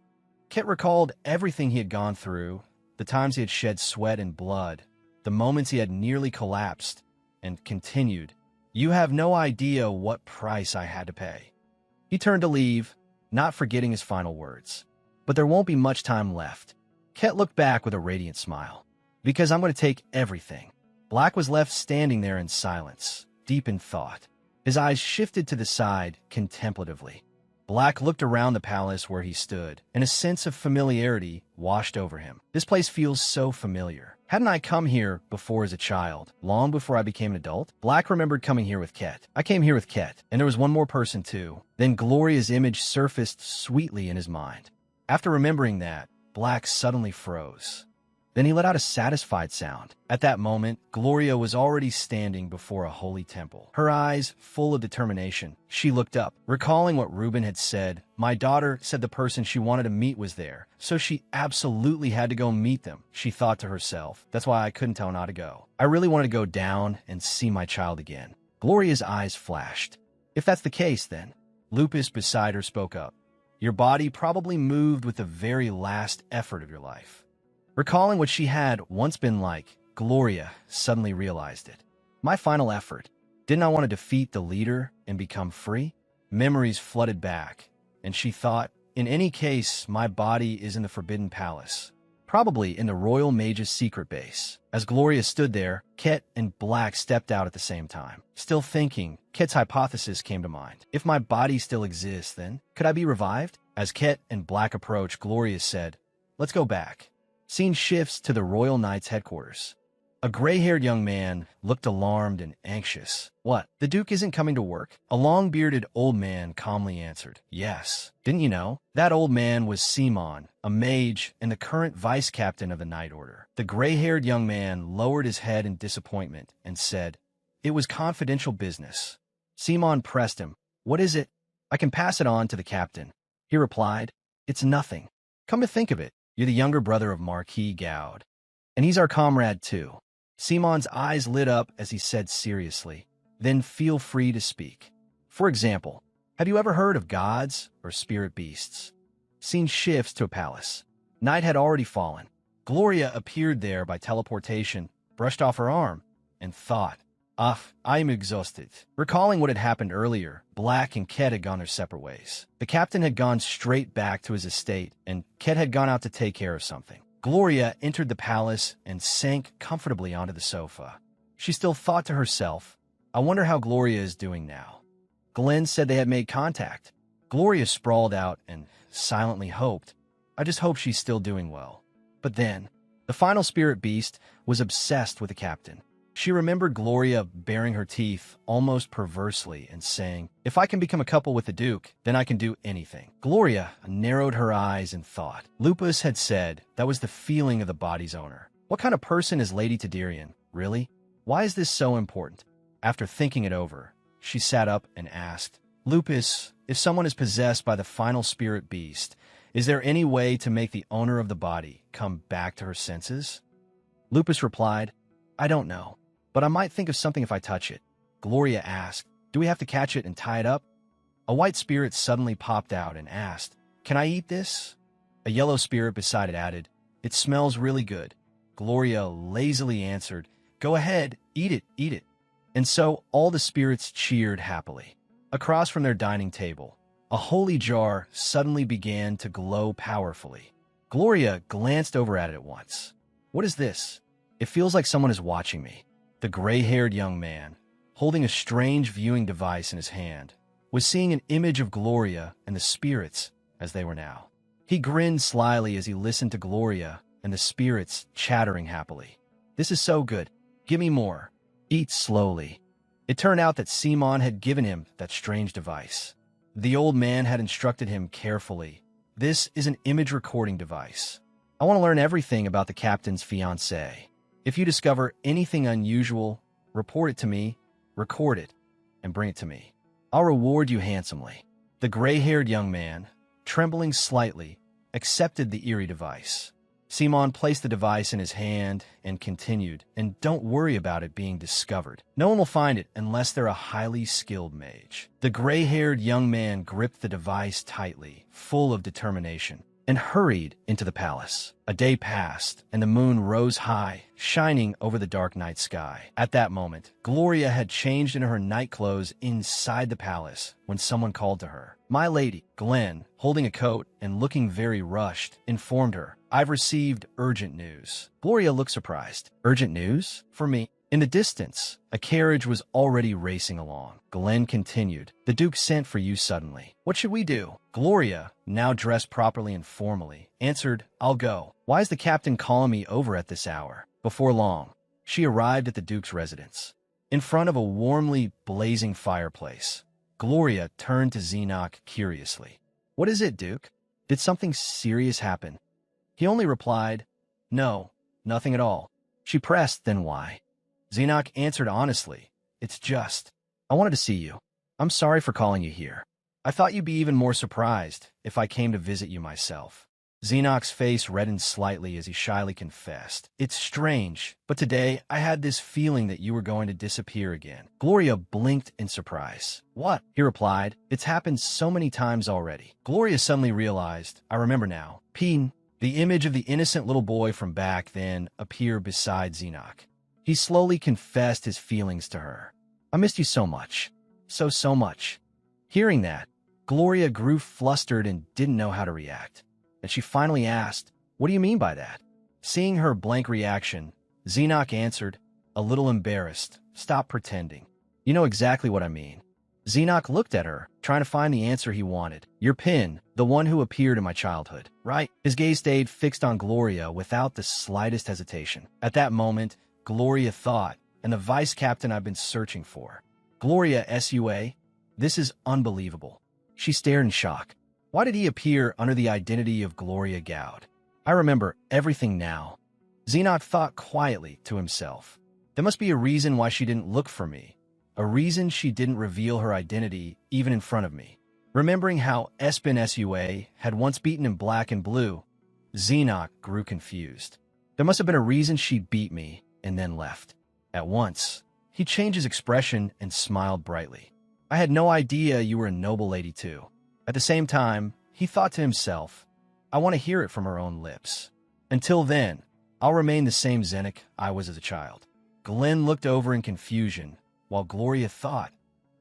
Kit recalled everything he had gone through, the times he had shed sweat and blood, the moments he had nearly collapsed, and continued, "You have no idea what price I had to pay." He turned to leave, not forgetting his final words. "But there won't be much time left." Kit looked back with a radiant smile. "Because I'm going to take everything." Black was left standing there in silence, deep in thought. His eyes shifted to the side contemplatively. Black looked around the palace where he stood, and a sense of familiarity washed over him. This place feels so familiar. Hadn't I come here before as a child, long before I became an adult? Black remembered coming here with Ket. I came here with Ket, and there was one more person too. Then Gloria's image surfaced sweetly in his mind. After remembering that, Black suddenly froze. Then he let out a satisfied sound. At that moment, Gloria was already standing before a holy temple. Her eyes full of determination, she looked up, recalling what Reuben had said. My daughter said the person she wanted to meet was there, so she absolutely had to go meet them, she thought to herself. That's why I couldn't tell her not to go. I really wanted to go down and see my child again. Gloria's eyes flashed. If that's the case, then, Lupus beside her spoke up. Your body probably moved with the very last effort of your life. Recalling what she had once been like, Gloria suddenly realized it. My final effort. Didn't I want to defeat the leader and become free? Memories flooded back, and she thought, in any case, my body is in the Forbidden Palace. Probably in the Royal Mage's secret base. As Gloria stood there, Ket and Black stepped out at the same time. Still thinking, Ket's hypothesis came to mind. If my body still exists, then, could I be revived? As Ket and Black approached, Gloria said, let's go back. Scene shifts to the Royal Knight's headquarters. A gray-haired young man looked alarmed and anxious. What? The Duke isn't coming to work? A long-bearded old man calmly answered. Yes. Didn't you know? That old man was Simon, a mage and the current vice-captain of the Knight Order. The gray-haired young man lowered his head in disappointment and said, it was confidential business. Simon pressed him. What is it? I can pass it on to the captain. He replied, it's nothing. Come to think of it, you're the younger brother of Marquis Gaude. And he's our comrade too. Simon's eyes lit up as he said seriously, then feel free to speak. For example, have you ever heard of gods or spirit beasts? Scene shifts to a palace. Night had already fallen. Gloria appeared there by teleportation, brushed off her arm, and thought, I am exhausted. Recalling what had happened earlier, Black and Ket had gone their separate ways. The captain had gone straight back to his estate, and Ket had gone out to take care of something. Gloria entered the palace and sank comfortably onto the sofa. She still thought to herself, I wonder how Gloria is doing now. Glenn said they had made contact. Gloria sprawled out and silently hoped, I just hope she's still doing well. But then, the final spirit beast was obsessed with the captain. She remembered Gloria baring her teeth almost perversely and saying, if I can become a couple with the Duke, then I can do anything. Gloria narrowed her eyes and thought. Lupus had said that was the feeling of the body's owner. What kind of person is Lady Tadirian, really? Why is this so important? After thinking it over, she sat up and asked, Lupus, if someone is possessed by the final spirit beast, is there any way to make the owner of the body come back to her senses? Lupus replied, I don't know. But I might think of something if I touch it. Gloria asked, do we have to catch it and tie it up? A white spirit suddenly popped out and asked, can I eat this? A yellow spirit beside it added, it smells really good. Gloria lazily answered, go ahead, eat it, eat it. And so all the spirits cheered happily. Across from their dining table, a holy jar suddenly began to glow powerfully. Gloria glanced over at it at once. What is this? It feels like someone is watching me. The gray-haired young man, holding a strange viewing device in his hand, was seeing an image of Gloria and the spirits as they were now. He grinned slyly as he listened to Gloria and the spirits chattering happily. This is so good. Give me more. Eat slowly. It turned out that Simon had given him that strange device. The old man had instructed him carefully. This is an image recording device. I want to learn everything about the captain's fiancée. If you discover anything unusual, report it to me, record it, and bring it to me. I'll reward you handsomely." The gray-haired young man, trembling slightly, accepted the eerie device. Simon placed the device in his hand and continued, "And don't worry about it being discovered. No one will find it unless they're a highly skilled mage." The gray-haired young man gripped the device tightly, full of determination, and hurried into the palace. A day passed, and the moon rose high, shining over the dark night sky. At that moment, Gloria had changed into her night clothes inside the palace when someone called to her. "My lady," Glenn, holding a coat and looking very rushed, informed her, "I've received urgent news." Gloria looked surprised. "Urgent news? For me?" In the distance, a carriage was already racing along. Glenn continued, "The Duke sent for you suddenly. What should we do?" Gloria, now dressed properly and formally, answered, "I'll go. Why is the captain calling me over at this hour?" Before long, she arrived at the Duke's residence. In front of a warmly blazing fireplace, Gloria turned to Xenoc curiously. "What is it, Duke? Did something serious happen?" He only replied, "No, nothing at all." She pressed, "Then why?" Xenoc answered honestly, "It's just, I wanted to see you. I'm sorry for calling you here. I thought you'd be even more surprised if I came to visit you myself." Xenoc's face reddened slightly as he shyly confessed, "It's strange, but today I had this feeling that you were going to disappear again." Gloria blinked in surprise. "What?" he replied. "It's happened so many times already." Gloria suddenly realized, "I remember now." Peen, the image of the innocent little boy from back then, appeared beside Xenoc. He slowly confessed his feelings to her. "I missed you so much. So much." Hearing that, Gloria grew flustered and didn't know how to react. And she finally asked, "What do you mean by that?" Seeing her blank reaction, Xenoc answered, a little embarrassed, "Stop pretending. You know exactly what I mean." Xenoc looked at her, trying to find the answer he wanted. "Your Pin, the one who appeared in my childhood, right?" His gaze stayed fixed on Gloria without the slightest hesitation. At that moment, Gloria thought, "And the vice captain I've been searching for. Gloria Sua? This is unbelievable." She stared in shock. Why did he appear under the identity of Gloria Gowd? "I remember everything now." Xenoc thought quietly to himself. There must be a reason why she didn't look for me. A reason she didn't reveal her identity even in front of me. Remembering how Espen Sua had once beaten in Black and Blue, Xenoc grew confused. There must have been a reason she beat me and then left. At once, he changed his expression and smiled brightly. "I had no idea you were a noble lady too." At the same time, he thought to himself, "I want to hear it from her own lips. Until then, I'll remain the same Xenic I was as a child." Glenn looked over in confusion, while Gloria thought,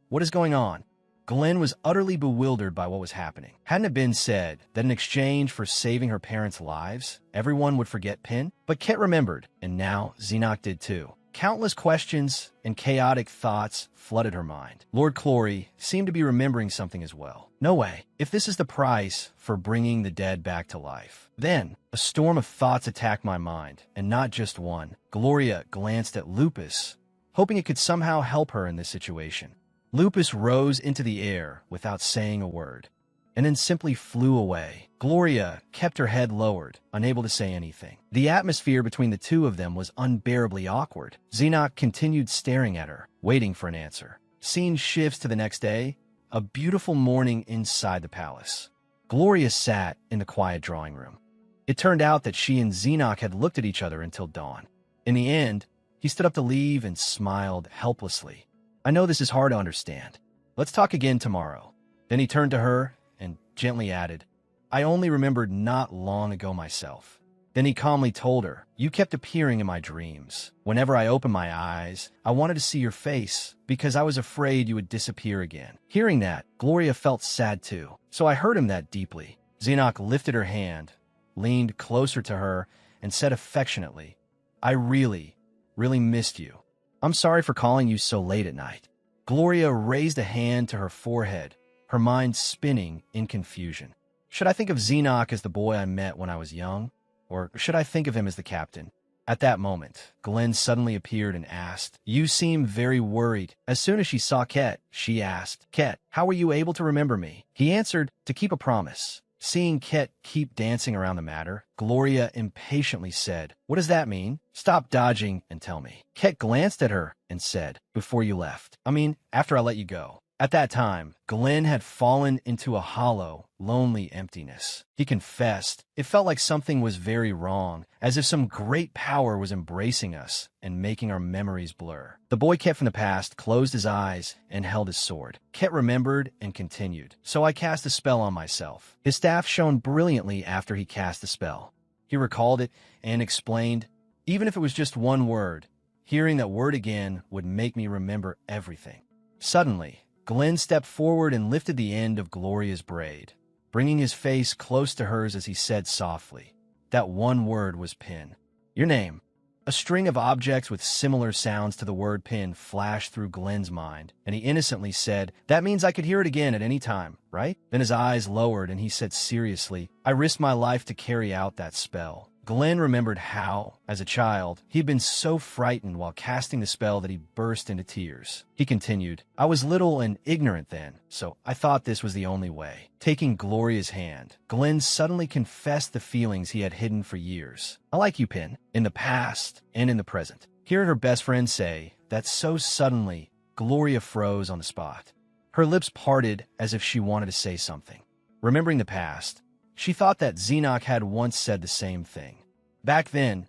"What is going on?" Glenn was utterly bewildered by what was happening. Hadn't it been said that in exchange for saving her parents' lives, everyone would forget Pin? But Ket remembered, and now Xenoc did too. Countless questions and chaotic thoughts flooded her mind. Lord Clory seemed to be remembering something as well. No way. If this is the price for bringing the dead back to life. Then, a storm of thoughts attacked my mind, and not just one. Gloria glanced at Lupus, hoping it could somehow help her in this situation. Lupus rose into the air without saying a word, and then simply flew away. Gloria kept her head lowered, unable to say anything. The atmosphere between the two of them was unbearably awkward. Xenoc continued staring at her, waiting for an answer. Scene shifts to the next day, a beautiful morning inside the palace. Gloria sat in the quiet drawing room. It turned out that she and Xenoc had looked at each other until dawn. In the end, he stood up to leave and smiled helplessly. "I know this is hard to understand. Let's talk again tomorrow." Then he turned to her and gently added, "I only remembered not long ago myself." Then he calmly told her, "You kept appearing in my dreams. Whenever I opened my eyes, I wanted to see your face because I was afraid you would disappear again." Hearing that, Gloria felt sad too. "So I hurt him that deeply." Xenoc lifted her hand, leaned closer to her, and said affectionately, "I really missed you. I'm sorry for calling you so late at night." Gloria raised a hand to her forehead, her mind spinning in confusion. Should I think of Xenoc as the boy I met when I was young? Or should I think of him as the captain? At that moment, Glenn suddenly appeared and asked, "You seem very worried." As soon as she saw Ket, she asked, "Ket, how were you able to remember me?" He answered, "To keep a promise." Seeing Ket keep dancing around the matter, Gloria impatiently said, "What does that mean? Stop dodging and tell me." Ket glanced at her and said, "Before you left. I mean, after I let you go." At that time, Glenn had fallen into a hollow, lonely emptiness. He confessed, "It felt like something was very wrong, as if some great power was embracing us and making our memories blur." The boy Ket from the past closed his eyes and held his sword. Ket remembered and continued, "So I cast a spell on myself." His staff shone brilliantly after he cast the spell. He recalled it and explained, "Even if it was just one word, hearing that word again would make me remember everything." Suddenly, Glenn stepped forward and lifted the end of Gloria's braid, bringing his face close to hers as he said softly, "That one word was Pin. Your name." A string of objects with similar sounds to the word Pin flashed through Glenn's mind, and he innocently said, "That means I could hear it again at any time, right?" Then his eyes lowered and he said seriously, "I risked my life to carry out that spell." Glenn remembered how, as a child, he'd been so frightened while casting the spell that he burst into tears. He continued, "I was little and ignorant then, so I thought this was the only way." Taking Gloria's hand, Glenn suddenly confessed the feelings he had hidden for years. "I like you, Pin, in the past and in the present." Hearing her best friend say that so suddenly, Gloria froze on the spot. Her lips parted as if she wanted to say something. Remembering the past, she thought that Xenoc had once said the same thing. Back then,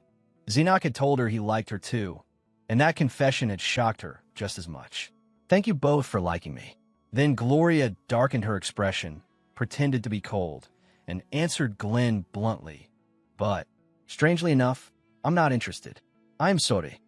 Xenoc had told her he liked her too, and that confession had shocked her just as much. "Thank you both for liking me." Then Gloria darkened her expression, pretended to be cold, and answered Glenn bluntly, "But, strangely enough, I'm not interested. I'm sorry."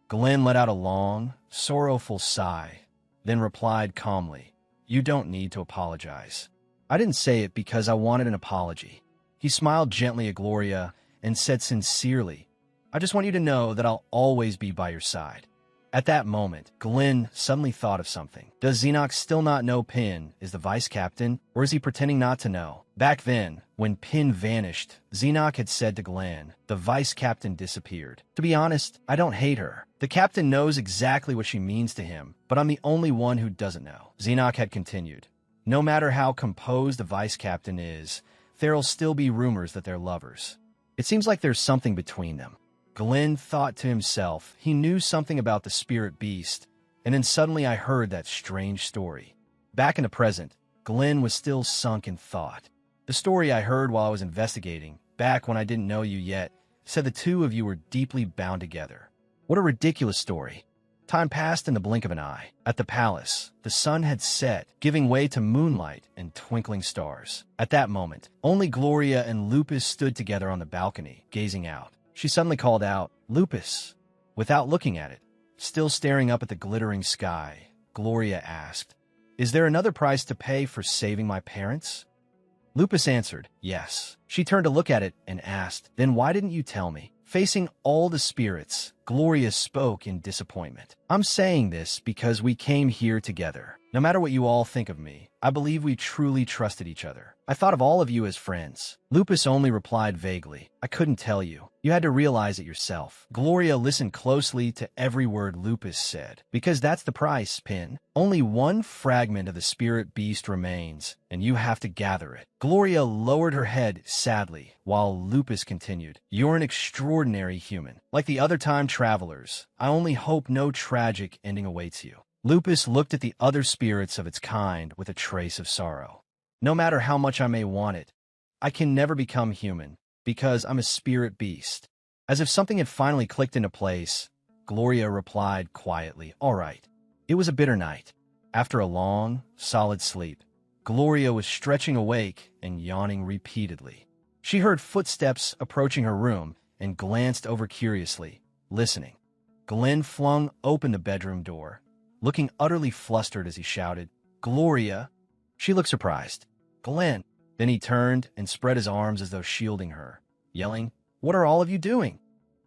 Glenn let out a long, sorrowful sigh, then replied calmly, "You don't need to apologize. I didn't say it because I wanted an apology." He smiled gently at Gloria and said sincerely, "I just want you to know that I'll always be by your side." At that moment, Glenn suddenly thought of something. Does Xenoc still not know Pin is the vice captain, or is he pretending not to know? Back then, when Pin vanished, Xenoc had said to Glenn, "The vice captain disappeared. To be honest, I don't hate her. The captain knows exactly what she means to him, but I'm the only one who doesn't know." Xenoc had continued, "No matter how composed the vice captain is, there'll still be rumors that they're lovers. It seems like there's something between them." Glenn thought to himself he knew something about the spirit beast, and then suddenly I heard that strange story. Back in the present, Glenn was still sunk in thought. The story I heard while I was investigating, back when I didn't know you yet, said the two of you were deeply bound together. What a ridiculous story. Time passed in the blink of an eye. At the palace, the sun had set, giving way to moonlight and twinkling stars. At that moment, only Gloria and Lupus stood together on the balcony, gazing out. She suddenly called out, "Lupus." Without looking at it, still staring up at the glittering sky, Gloria asked, "Is there another price to pay for saving my parents?" Lupus answered, "Yes." She turned to look at it and asked, "Then why didn't you tell me?" Facing all the spirits, Gloria spoke in disappointment. "I'm saying this because we came here together. No matter what you all think of me, I believe we truly trusted each other. I thought of all of you as friends." Lupus only replied vaguely, "I couldn't tell you. You had to realize it yourself." Gloria listened closely to every word Lupus said. "Because that's the price, Pin. Only one fragment of the spirit beast remains, and you have to gather it." Gloria lowered her head sadly, while Lupus continued, "You're an extraordinary human. Like the other time travelers, I only hope no tragic ending awaits you." Lupus looked at the other spirits of its kind with a trace of sorrow. "No matter how much I may want it, I can never become human, because I'm a spirit beast." As if something had finally clicked into place, Gloria replied quietly, "All right." It was a bitter night. After a long, solid sleep, Gloria was stretching awake and yawning repeatedly. She heard footsteps approaching her room and glanced over curiously, listening. Glenn flung open the bedroom door, looking utterly flustered as he shouted, "Gloria!" She looked surprised. "Glenn!" Then he turned and spread his arms as though shielding her, yelling, "What are all of you doing?"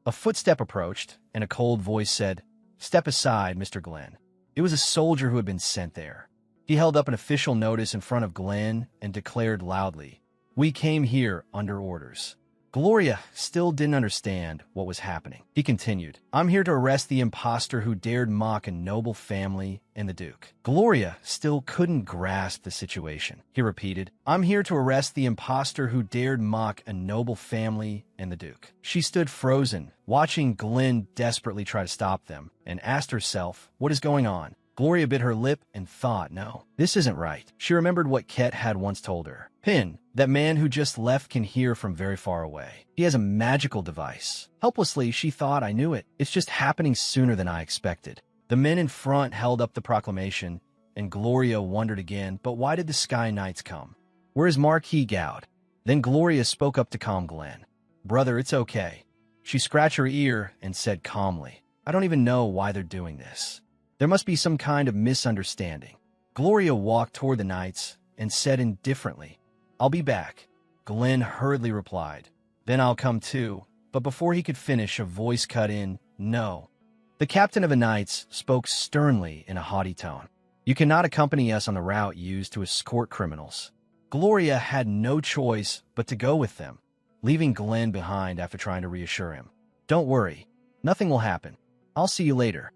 A footstep approached, and a cold voice said, "Step aside, Mr. Glenn." It was a soldier who had been sent there. He held up an official notice in front of Glenn and declared loudly, "We came here under orders." Gloria still didn't understand what was happening. He continued, I'm here to arrest the impostor who dared mock a noble family and the Duke. Gloria still couldn't grasp the situation. He repeated, I'm here to arrest the impostor who dared mock a noble family and the Duke. She stood frozen, watching Glenn desperately try to stop them, and asked herself, what is going on? Gloria bit her lip and thought, no, this isn't right. She remembered what Ket had once told her. Pin, that man who just left can hear from very far away. He has a magical device. Helplessly, she thought, I knew it. It's just happening sooner than I expected. The men in front held up the proclamation, and Gloria wondered again, but why did the Sky Knights come? Where is Marquis Gowd? Then Gloria spoke up to calm Glenn. Brother, it's okay. She scratched her ear and said calmly, I don't even know why they're doing this. There must be some kind of misunderstanding. Gloria walked toward the knights and said indifferently, I'll be back. Glenn hurriedly replied, then I'll come too. But before he could finish, a voice cut in, no. The captain of the knights spoke sternly in a haughty tone. You cannot accompany us on the route used to escort criminals. Gloria had no choice but to go with them, leaving Glenn behind after trying to reassure him. Don't worry, nothing will happen. I'll see you later.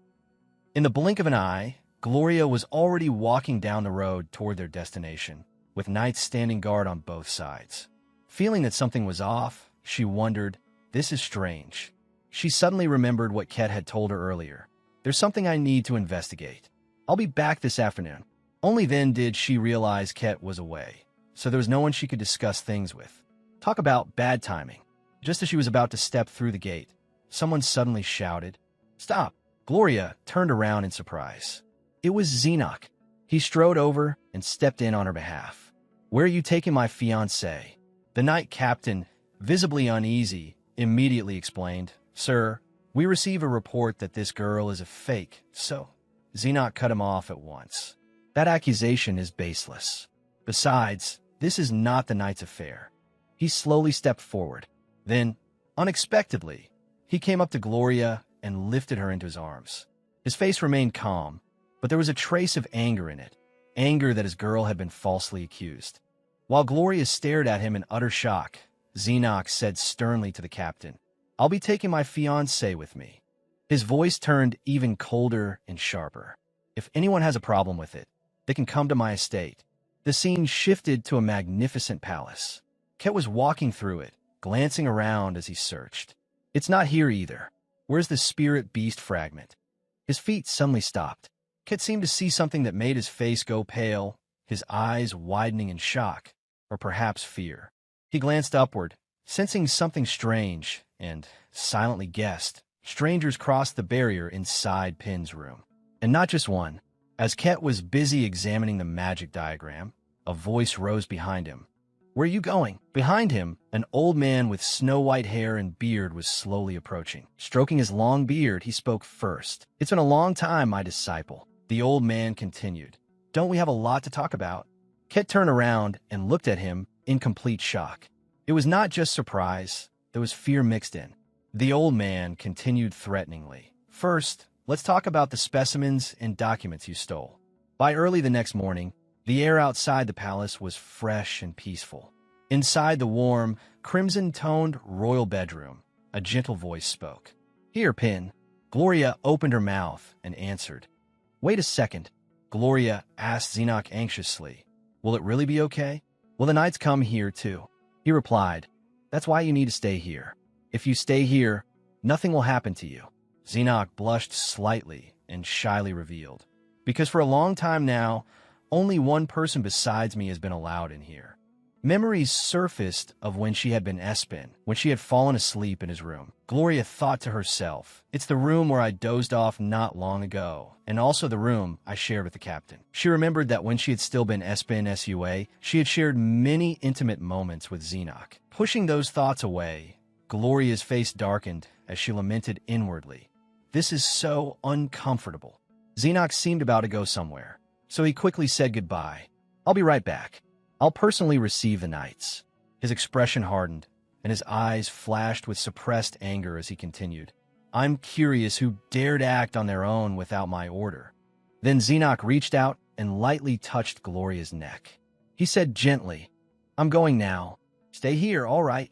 In the blink of an eye, Gloria was already walking down the road toward their destination, with knights standing guard on both sides. Feeling that something was off, she wondered, this is strange. She suddenly remembered what Ket had told her earlier. There's something I need to investigate. I'll be back this afternoon. Only then did she realize Ket was away, so there was no one she could discuss things with. Talk about bad timing. Just as she was about to step through the gate, someone suddenly shouted, Stop! Gloria turned around in surprise. It was Xenoc. He strode over and stepped in on her behalf. Where are you taking my fiancée? The knight captain, visibly uneasy, immediately explained, Sir, we receive a report that this girl is a fake, so... Xenoc cut him off at once. That accusation is baseless. Besides, this is not the knight's affair. He slowly stepped forward. Then, unexpectedly, he came up to Gloria and lifted her into his arms. His face remained calm, but there was a trace of anger in it, anger that his girl had been falsely accused. While Gloria stared at him in utter shock, Xenoc said sternly to the captain, I'll be taking my fiancée with me. His voice turned even colder and sharper. If anyone has a problem with it, they can come to my estate. The scene shifted to a magnificent palace. Ket was walking through it, glancing around as he searched. It's not here either. Where's the spirit beast fragment? His feet suddenly stopped. Ket seemed to see something that made his face go pale, his eyes widening in shock, or perhaps fear. He glanced upward, sensing something strange, and silently guessed. Strangers crossed the barrier inside Pin's room. And not just one. As Ket was busy examining the magic diagram, a voice rose behind him. Where are you going? Behind him, an old man with snow-white hair and beard was slowly approaching. Stroking his long beard, he spoke first. It's been a long time, my disciple. The old man continued. Don't we have a lot to talk about? Ket turned around and looked at him in complete shock. It was not just surprise. There was fear mixed in. The old man continued threateningly. First, let's talk about the specimens and documents you stole. By early the next morning, the air outside the palace was fresh and peaceful. Inside the warm, crimson-toned royal bedroom, a gentle voice spoke. Here, Pin. Gloria opened her mouth and answered. Wait a second. Gloria asked Xenoc anxiously. Will it really be okay? Will the knights come here too? He replied. That's why you need to stay here. If you stay here, nothing will happen to you. Xenoc blushed slightly and shyly revealed. Because for a long time now, only one person besides me has been allowed in here. Memories surfaced of when she had been Espen, when she had fallen asleep in his room. Gloria thought to herself, it's the room where I dozed off not long ago, and also the room I shared with the captain. She remembered that when she had still been Espen SUA, she had shared many intimate moments with Xenoc. Pushing those thoughts away, Gloria's face darkened as she lamented inwardly. This is so uncomfortable. Xenoc seemed about to go somewhere, so he quickly said goodbye. I'll be right back. I'll personally receive the knights. His expression hardened, and his eyes flashed with suppressed anger as he continued. I'm curious who dared act on their own without my order. Then Xenoc reached out and lightly touched Gloria's neck. He said gently, I'm going now. Stay here, all right.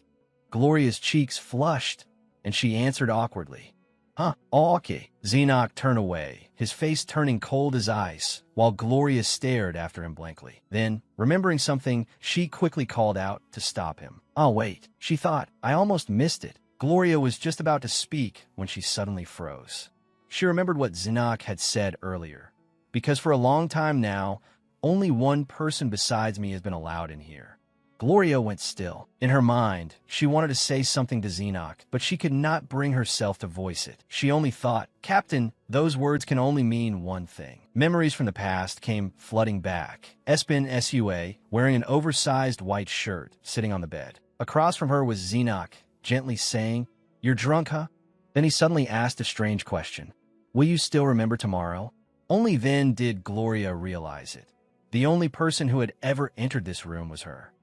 Gloria's cheeks flushed, and she answered awkwardly. Huh, oh, okay. Xenoc turned away, his face turning cold as ice, while Gloria stared after him blankly. Then, remembering something, she quickly called out to stop him. Oh, wait, she thought. I almost missed it. Gloria was just about to speak when she suddenly froze. She remembered what Xenoc had said earlier. Because for a long time now, only one person besides me has been allowed in here. Gloria went still. In her mind, she wanted to say something to Xenoc, but she could not bring herself to voice it. She only thought, Captain, those words can only mean one thing. Memories from the past came flooding back. Espen SUA, wearing an oversized white shirt, sitting on the bed. Across from her was Xenoc, gently saying, You're drunk, huh? Then he suddenly asked a strange question. Will you still remember tomorrow? Only then did Gloria realize it. The only person who had ever entered this room was her.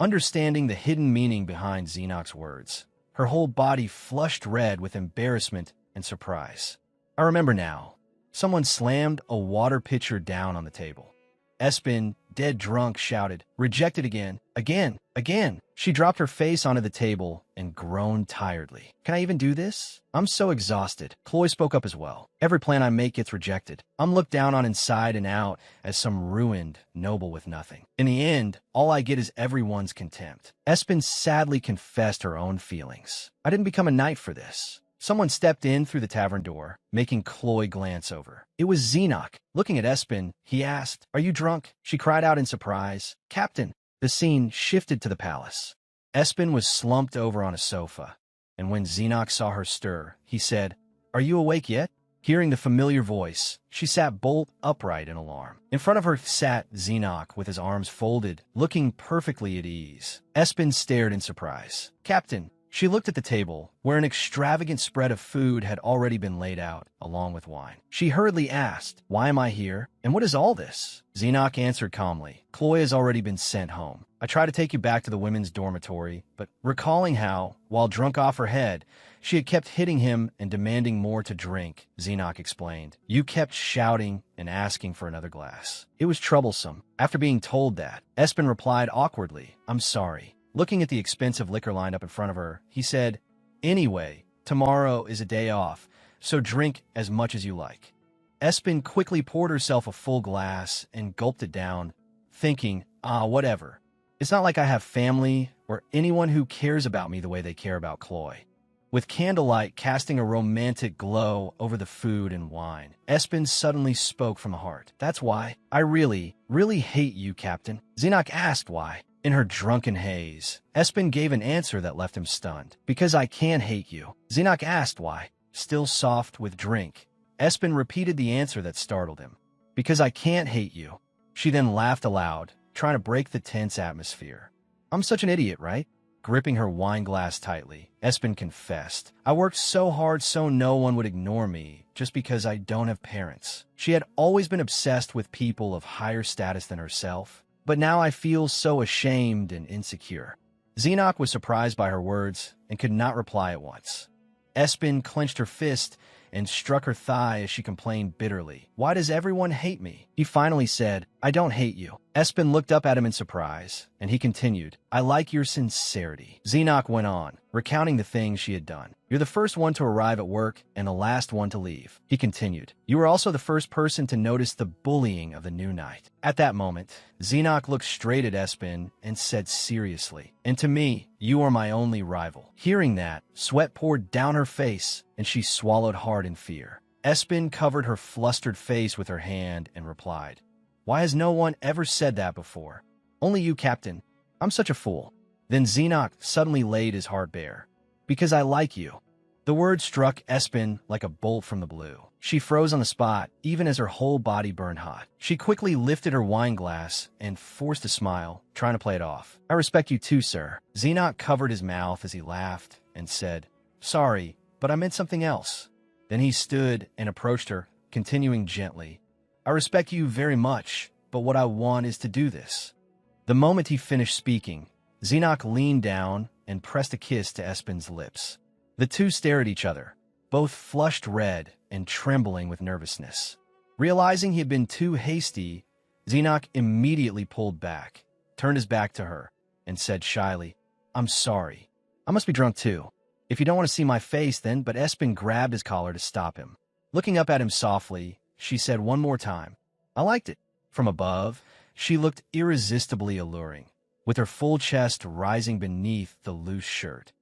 Understanding the hidden meaning behind Xenoc's words, her whole body flushed red with embarrassment and surprise. I remember now. Someone slammed a water pitcher down on the table. Espen, dead drunk, shouted, Rejected again, again, again. She dropped her face onto the table and groaned tiredly. Can I even do this? I'm so exhausted. Chloe spoke up as well. Every plan I make gets rejected. I'm looked down on inside and out as some ruined noble with nothing. In the end, all I get is everyone's contempt. Espen sadly confessed her own feelings. I didn't become a knight for this. Someone stepped in through the tavern door, making Chloe glance over. It was Xenoc. Looking at Espen, he asked, Are you drunk? She cried out in surprise. Captain. The scene shifted to the palace. Espen was slumped over on a sofa, and when Xenoc saw her stir, he said, Are you awake yet? Hearing the familiar voice, she sat bolt upright in alarm. In front of her sat Xenoc with his arms folded, looking perfectly at ease. Espen stared in surprise. Captain. She looked at the table, where an extravagant spread of food had already been laid out, along with wine. She hurriedly asked, Why am I here? And what is all this? Xenoc answered calmly, Chloe has already been sent home. I tried to take you back to the women's dormitory, but recalling how, while drunk off her head, she had kept hitting him and demanding more to drink, Xenoc explained. You kept shouting and asking for another glass. It was troublesome. After being told that, Espen replied awkwardly, I'm sorry. Looking at the expensive liquor lined up in front of her, he said, Anyway, tomorrow is a day off, so drink as much as you like. Espen quickly poured herself a full glass and gulped it down, thinking, whatever. It's not like I have family or anyone who cares about me the way they care about Chloe. With candlelight casting a romantic glow over the food and wine, Espen suddenly spoke from the heart. That's why. I really, really hate you, Captain. Xenoc asked why. In her drunken haze, Espen gave an answer that left him stunned. Because I can hate you. Xenoc asked why. Still soft with drink, Espen repeated the answer that startled him. Because I can't hate you. She then laughed aloud, trying to break the tense atmosphere. I'm such an idiot, right? Gripping her wine glass tightly, Espen confessed. I worked so hard so no one would ignore me, just because I don't have parents. She had always been obsessed with people of higher status than herself. But now I feel so ashamed and insecure. Xenoc was surprised by her words and could not reply at once. Espen clenched her fist and struck her thigh as she complained bitterly. Why does everyone hate me? He finally said, I don't hate you. Espen looked up at him in surprise, and he continued, I like your sincerity. Xenoc went on, recounting the things she had done. You're the first one to arrive at work and the last one to leave. He continued, you were also the first person to notice the bullying of the new knight. At that moment, Xenoc looked straight at Espen and said seriously, and to me, you are my only rival. Hearing that, sweat poured down her face, and she swallowed hard in fear. Espen covered her flustered face with her hand and replied, Why has no one ever said that before? Only you, Captain. I'm such a fool. Then Xenoc suddenly laid his heart bare. Because I like you. The word struck Espen like a bolt from the blue. She froze on the spot, even as her whole body burned hot. She quickly lifted her wine glass and forced a smile, trying to play it off. I respect you too, sir. Xenoc covered his mouth as he laughed and said, Sorry, but I meant something else. Then he stood and approached her, continuing gently, I respect you very much, but what I want is to do this. The moment he finished speaking, Xenoc leaned down and pressed a kiss to Espen's lips. The two stared at each other, both flushed red and trembling with nervousness. Realizing he had been too hasty, Xenoc immediately pulled back, turned his back to her, and said shyly, I'm sorry. I must be drunk too. If you don't want to see my face, then, but Espen grabbed his collar to stop him. Looking up at him softly, she said one more time, I liked it. From above, she looked irresistibly alluring, with her full chest rising beneath the loose shirt.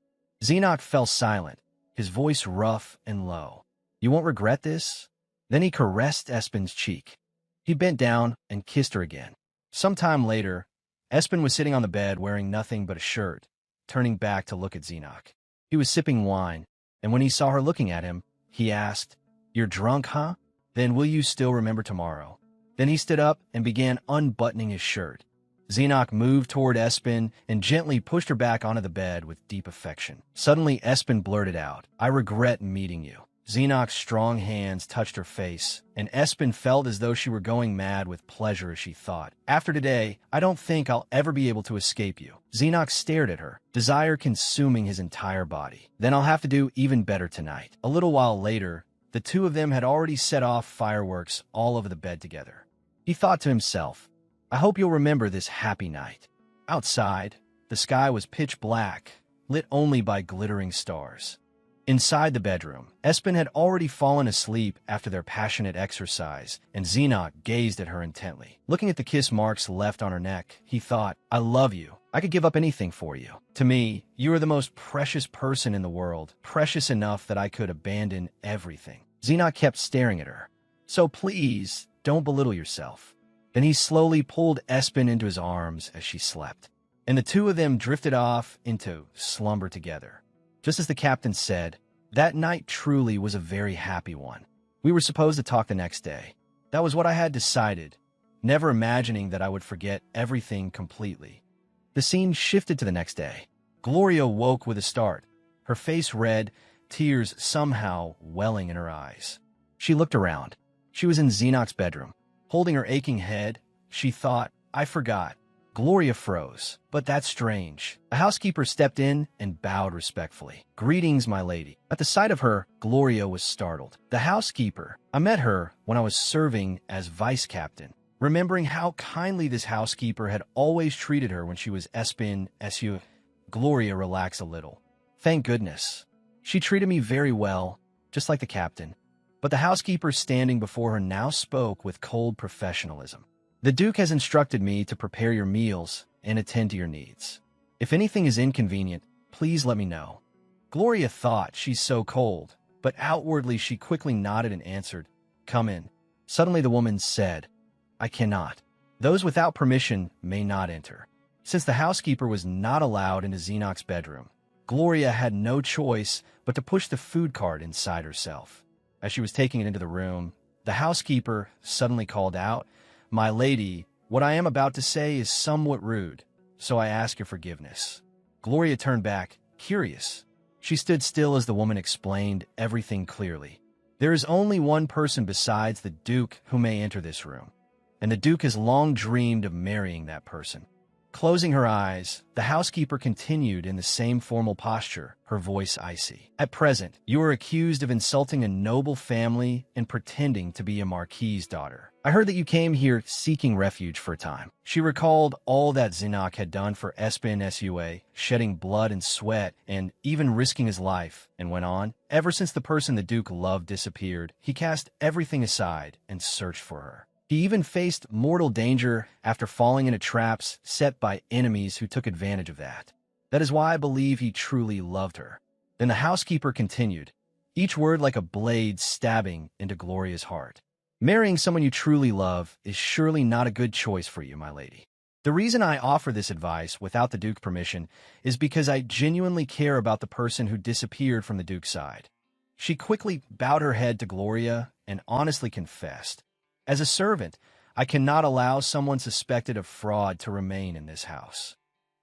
Xenoc fell silent, his voice rough and low. You won't regret this? Then he caressed Espen's cheek. He bent down and kissed her again. Some time later, Espen was sitting on the bed wearing nothing but a shirt, turning back to look at Xenoc. He was sipping wine, and when he saw her looking at him, he asked, You're drunk, huh? Then will you still remember tomorrow? Then he stood up and began unbuttoning his shirt. Xenoc moved toward Espen and gently pushed her back onto the bed with deep affection. Suddenly, Espen blurted out, I regret meeting you. Xenoc's strong hands touched her face, and Espen felt as though she were going mad with pleasure as she thought, After today, I don't think I'll ever be able to escape you. Xenoc stared at her, desire consuming his entire body. Then I'll have to do even better tonight. A little while later, the two of them had already set off fireworks all over the bed together. He thought to himself, I hope you'll remember this happy night. Outside, the sky was pitch black, lit only by glittering stars. Inside the bedroom, Espen had already fallen asleep after their passionate exercise, and Xenoc gazed at her intently. Looking at the kiss marks left on her neck, he thought, I love you. I could give up anything for you. To me, you are the most precious person in the world, precious enough that I could abandon everything. Xenoc kept staring at her. So please, don't belittle yourself. Then he slowly pulled Espen into his arms as she slept, and the two of them drifted off into slumber together. Just as the captain said, that night truly was a very happy one. We were supposed to talk the next day. That was what I had decided, never imagining that I would forget everything completely. The scene shifted to the next day. Gloria woke with a start, her face red, tears somehow welling in her eyes. She looked around. She was in Xenoc's bedroom. Holding her aching head, she thought, I forgot. Gloria froze. But that's strange. A housekeeper stepped in and bowed respectfully. Greetings, my lady. At the sight of her, Gloria was startled. The housekeeper. I met her when I was serving as vice captain. Remembering how kindly this housekeeper had always treated her when she was Espen SU, Gloria relaxed a little. Thank goodness. She treated me very well, just like the captain. But the housekeeper standing before her now spoke with cold professionalism. The Duke has instructed me to prepare your meals and attend to your needs. If anything is inconvenient, please let me know. Gloria thought she's so cold, but outwardly she quickly nodded and answered, Come in. Suddenly the woman said, I cannot. Those without permission may not enter. Since the housekeeper was not allowed into Xenoc's bedroom, Gloria had no choice but to push the food cart inside herself. As she was taking it into the room, the housekeeper suddenly called out, My lady, what I am about to say is somewhat rude, so I ask your forgiveness. Gloria turned back, curious. She stood still as the woman explained everything clearly. There is only one person besides the Duke who may enter this room, and the Duke has long dreamed of marrying that person. Closing her eyes, the housekeeper continued in the same formal posture, her voice icy. At present, you are accused of insulting a noble family and pretending to be a marquis's daughter. I heard that you came here seeking refuge for a time. She recalled all that Xenoc had done for Espen Sua, shedding blood and sweat, and even risking his life, and went on. Ever since the person the Duke loved disappeared, he cast everything aside and searched for her. He even faced mortal danger after falling into traps set by enemies who took advantage of that. That is why I believe he truly loved her. Then the housekeeper continued, each word like a blade stabbing into Gloria's heart. Marrying someone you truly love is surely not a good choice for you, my lady. The reason I offer this advice without the Duke's permission is because I genuinely care about the person who disappeared from the Duke's side. She quickly bowed her head to Gloria and honestly confessed, As a servant, I cannot allow someone suspected of fraud to remain in this house.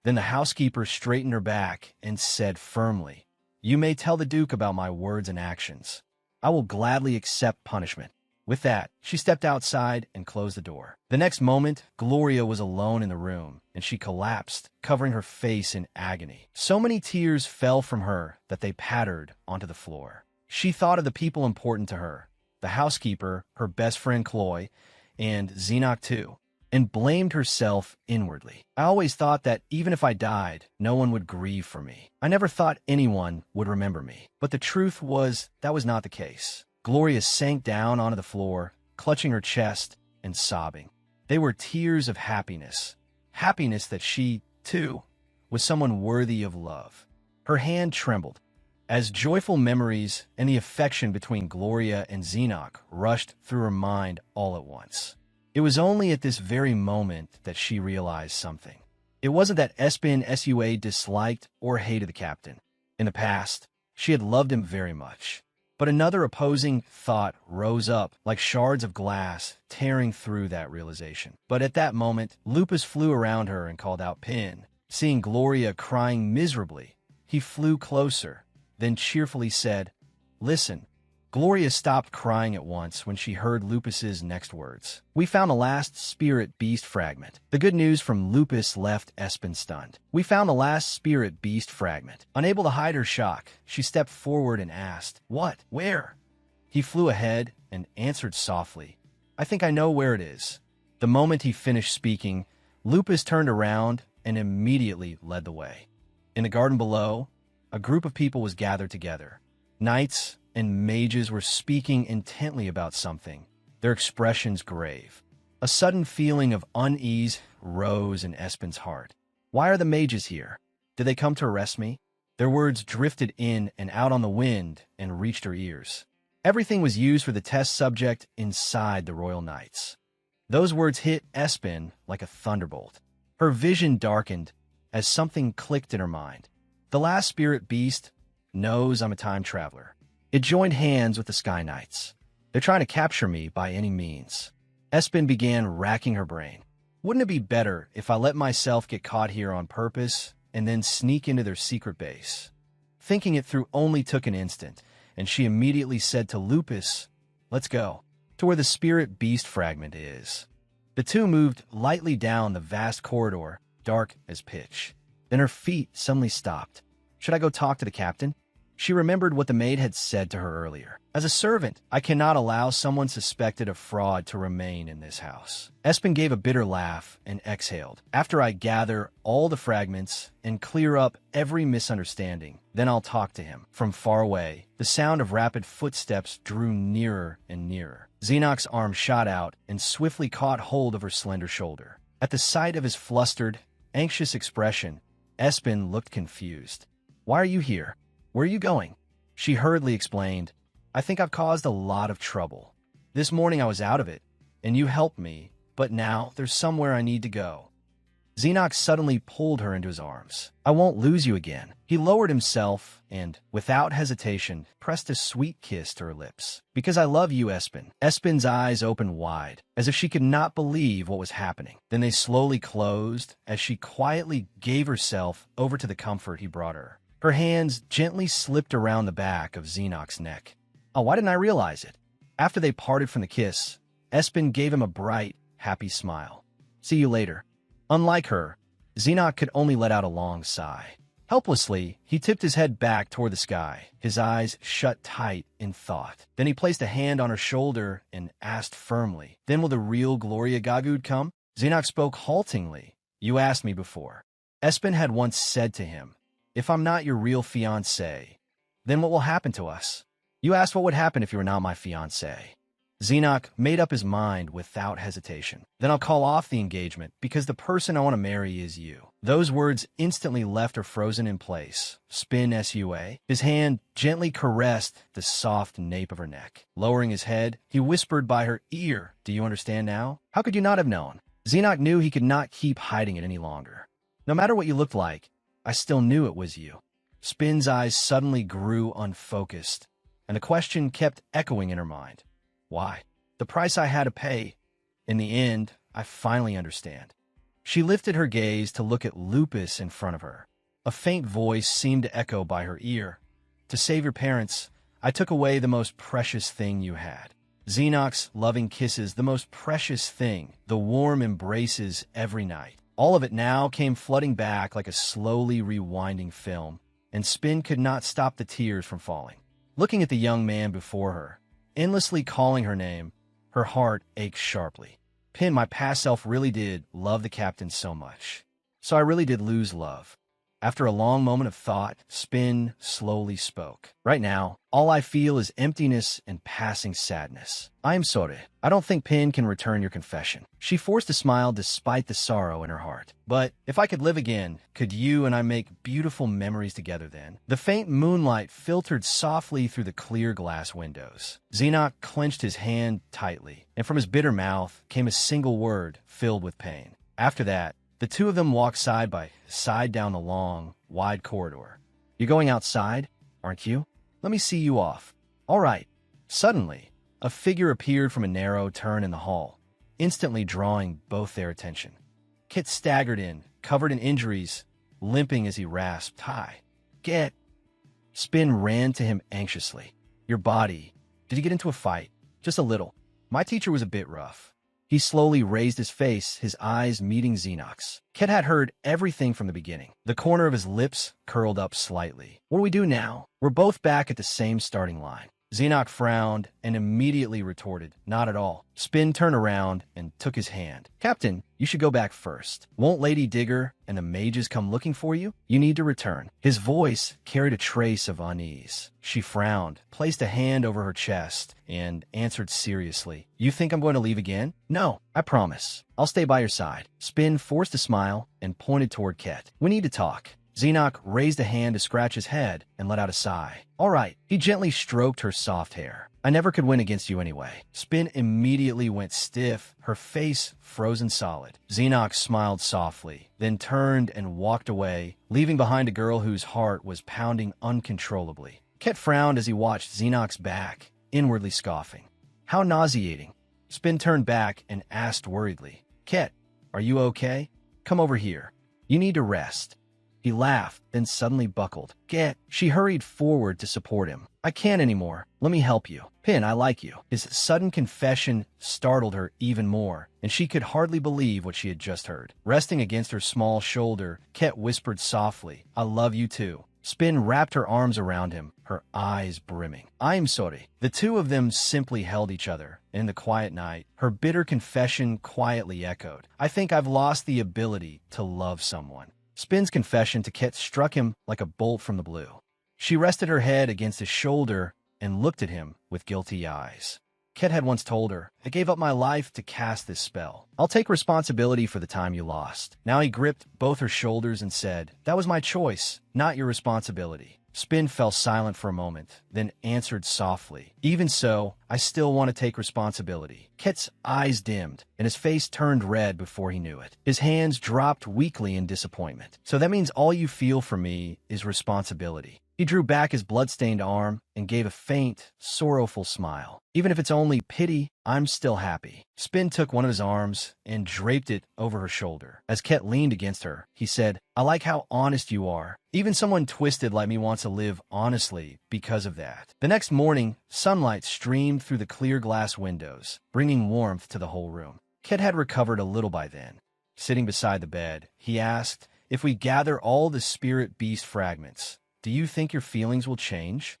Then the housekeeper straightened her back and said firmly, You may tell the Duke about my words and actions. I will gladly accept punishment. With that, she stepped outside and closed the door. The next moment, Gloria was alone in the room, and she collapsed, covering her face in agony. So many tears fell from her that they pattered onto the floor. She thought of the people important to her, the housekeeper, her best friend Chloe, and Xenoc too. and blamed herself inwardly. I always thought that even if I died, no one would grieve for me. I never thought anyone would remember me. But the truth was that was not the case. Gloria sank down onto the floor, clutching her chest and sobbing. They were tears of happiness. Happiness that she, too, was someone worthy of love. Her hand trembled as joyful memories and the affection between Gloria and Xenoc rushed through her mind all at once. It was only at this very moment that she realized something. It wasn't that Espen Sua disliked or hated the captain. In the past, she had loved him very much. But another opposing thought rose up like shards of glass, tearing through that realization. But at that moment, Lupus flew around her and called out, "Pin." Seeing Gloria crying miserably, he flew closer, then cheerfully said, "Listen." Gloria stopped crying at once when she heard Lupus's next words. "We found a last spirit beast fragment." The good news from Lupus left Espen stunned. "We found the last spirit beast fragment." Unable to hide her shock, she stepped forward and asked, "What? Where?" He flew ahead and answered softly, "I think I know where it is." The moment he finished speaking, Lupus turned around and immediately led the way. In the garden below, a group of people was gathered together. Knights and mages were speaking intently about something, their expressions grave. A sudden feeling of unease rose in Espen's heart. Why are the mages here? Did they come to arrest me? Their words drifted in and out on the wind and reached her ears. Everything was used for the test subject inside the Royal Knights. Those words hit Espen like a thunderbolt. Her vision darkened as something clicked in her mind. The last spirit beast knows I'm a time traveler. It joined hands with the Sky Knights. They're trying to capture me by any means. Espen began racking her brain. Wouldn't it be better if I let myself get caught here on purpose and then sneak into their secret base? Thinking it through only took an instant, and she immediately said to Lupus, "Let's go to where the spirit beast fragment is." The two moved lightly down the vast corridor, dark as pitch. Then her feet suddenly stopped. Should I go talk to the captain? She remembered what the maid had said to her earlier. As a servant, I cannot allow someone suspected of fraud to remain in this house. Espen gave a bitter laugh and exhaled. After I gather all the fragments and clear up every misunderstanding, then I'll talk to him. From far away, the sound of rapid footsteps drew nearer and nearer. Xenoc's arm shot out and swiftly caught hold of her slender shoulder. At the sight of his flustered, anxious expression, Espen looked confused. "Why are you here? Where are you going?" She hurriedly explained, "I think I've caused a lot of trouble. This morning I was out of it, and you helped me, but now there's somewhere I need to go." Xenoc suddenly pulled her into his arms. "I won't lose you again." He lowered himself and, without hesitation, pressed a sweet kiss to her lips. "Because I love you, Espen." Espen's eyes opened wide, as if she could not believe what was happening. Then they slowly closed as she quietly gave herself over to the comfort he brought her. Her hands gently slipped around the back of Xenoc's neck. Oh, why didn't I realize it? After they parted from the kiss, Espen gave him a bright, happy smile. "See you later." Unlike her, Xenoc could only let out a long sigh. Helplessly, he tipped his head back toward the sky, his eyes shut tight in thought. Then he placed a hand on her shoulder and asked firmly, "Then will the real Gloria Gagud come?" Xenoc spoke haltingly. "You asked me before." Espen had once said to him, "If I'm not your real fiancé, then what will happen to us?" "You asked what would happen if you were not my fiancé." Xenoc made up his mind without hesitation. "Then I'll call off the engagement because the person I want to marry is you." Those words instantly left her frozen in place. Spin Sua. His hand gently caressed the soft nape of her neck. Lowering his head, he whispered by her ear, "Do you understand now?" How could you not have known? Xenoc knew he could not keep hiding it any longer. "No matter what you looked like, I still knew it was you." Spin's eyes suddenly grew unfocused, and the question kept echoing in her mind. Why? The price I had to pay. In the end, I finally understand. She lifted her gaze to look at Lupus in front of her. A faint voice seemed to echo by her ear. "To save your parents, I took away the most precious thing you had." Xenoc's loving kisses, the most precious thing, the warm embraces every night. All of it now came flooding back like a slowly rewinding film, and Spin could not stop the tears from falling. Looking at the young man before her, endlessly calling her name, her heart ached sharply. Pin, my past self really did love the captain so much. So I really did lose love. After a long moment of thought, Spin slowly spoke. Right now, all I feel is emptiness and passing sadness. I am sorry. I don't think Pin can return your confession. She forced a smile despite the sorrow in her heart. But if I could live again, could you and I make beautiful memories together then? The faint moonlight filtered softly through the clear glass windows. Xenoc clenched his hand tightly, and from his bitter mouth came a single word filled with pain. After that, the two of them walked side by side down the long, wide corridor. You're going outside, aren't you? Let me see you off. All right. Suddenly, a figure appeared from a narrow turn in the hall, instantly drawing both their attention. Kit staggered in, covered in injuries, limping as he rasped, "Hi. Get." Spin ran to him anxiously. "Your body. Did you get into a fight?" "Just a little. My teacher was a bit rough." He slowly raised his face, his eyes meeting Xenoc's. Kit had heard everything from the beginning. The corner of his lips curled up slightly. "What do we do now?" "We're both back at the same starting line." Xenoc frowned and immediately retorted, "Not at all." Spin turned around and took his hand. "Captain, you should go back first. Won't Lady Digger and the mages come looking for you? You need to return." His voice carried a trace of unease. She frowned, placed a hand over her chest, and answered seriously, "You think I'm going to leave again?" "No, I promise. I'll stay by your side." Spin forced a smile and pointed toward Ket. "We need to talk." Xenoc raised a hand to scratch his head and let out a sigh. "All right." He gently stroked her soft hair. "I never could win against you anyway." Spin immediately went stiff, her face frozen solid. Xenoc smiled softly, then turned and walked away, leaving behind a girl whose heart was pounding uncontrollably. Ket frowned as he watched Xenoc's back, inwardly scoffing. "How nauseating." Spin turned back and asked worriedly, "Ket, are you okay? Come over here. You need to rest." He laughed, then suddenly buckled. "Get." She hurried forward to support him. "I can't anymore. Let me help you." "Pin, I like you." His sudden confession startled her even more, and she could hardly believe what she had just heard. Resting against her small shoulder, Ket whispered softly, "I love you too." Spin wrapped her arms around him, her eyes brimming. "I'm sorry." The two of them simply held each other. In the quiet night, her bitter confession quietly echoed, "I think I've lost the ability to love someone." Spin's confession to Ket struck him like a bolt from the blue. She rested her head against his shoulder and looked at him with guilty eyes. Ket had once told her, "I gave up my life to cast this spell. I'll take responsibility for the time you lost." Now he gripped both her shoulders and said, "That was my choice, not your responsibility." Spin fell silent for a moment, then answered softly, "Even so, I still want to take responsibility." Ket's eyes dimmed, and his face turned red before he knew it. His hands dropped weakly in disappointment. "So that means all you feel for me is responsibility." He drew back his blood-stained arm and gave a faint, sorrowful smile. "Even if it's only pity, I'm still happy." Spin took one of his arms and draped it over her shoulder. As Ket leaned against her, he said, "I like how honest you are. Even someone twisted like me wants to live honestly because of that." The next morning, sunlight streamed through the clear glass windows, bringing warmth to the whole room. Ket had recovered a little by then. Sitting beside the bed, he asked, "If we gather all the spirit beast fragments, do you think your feelings will change?"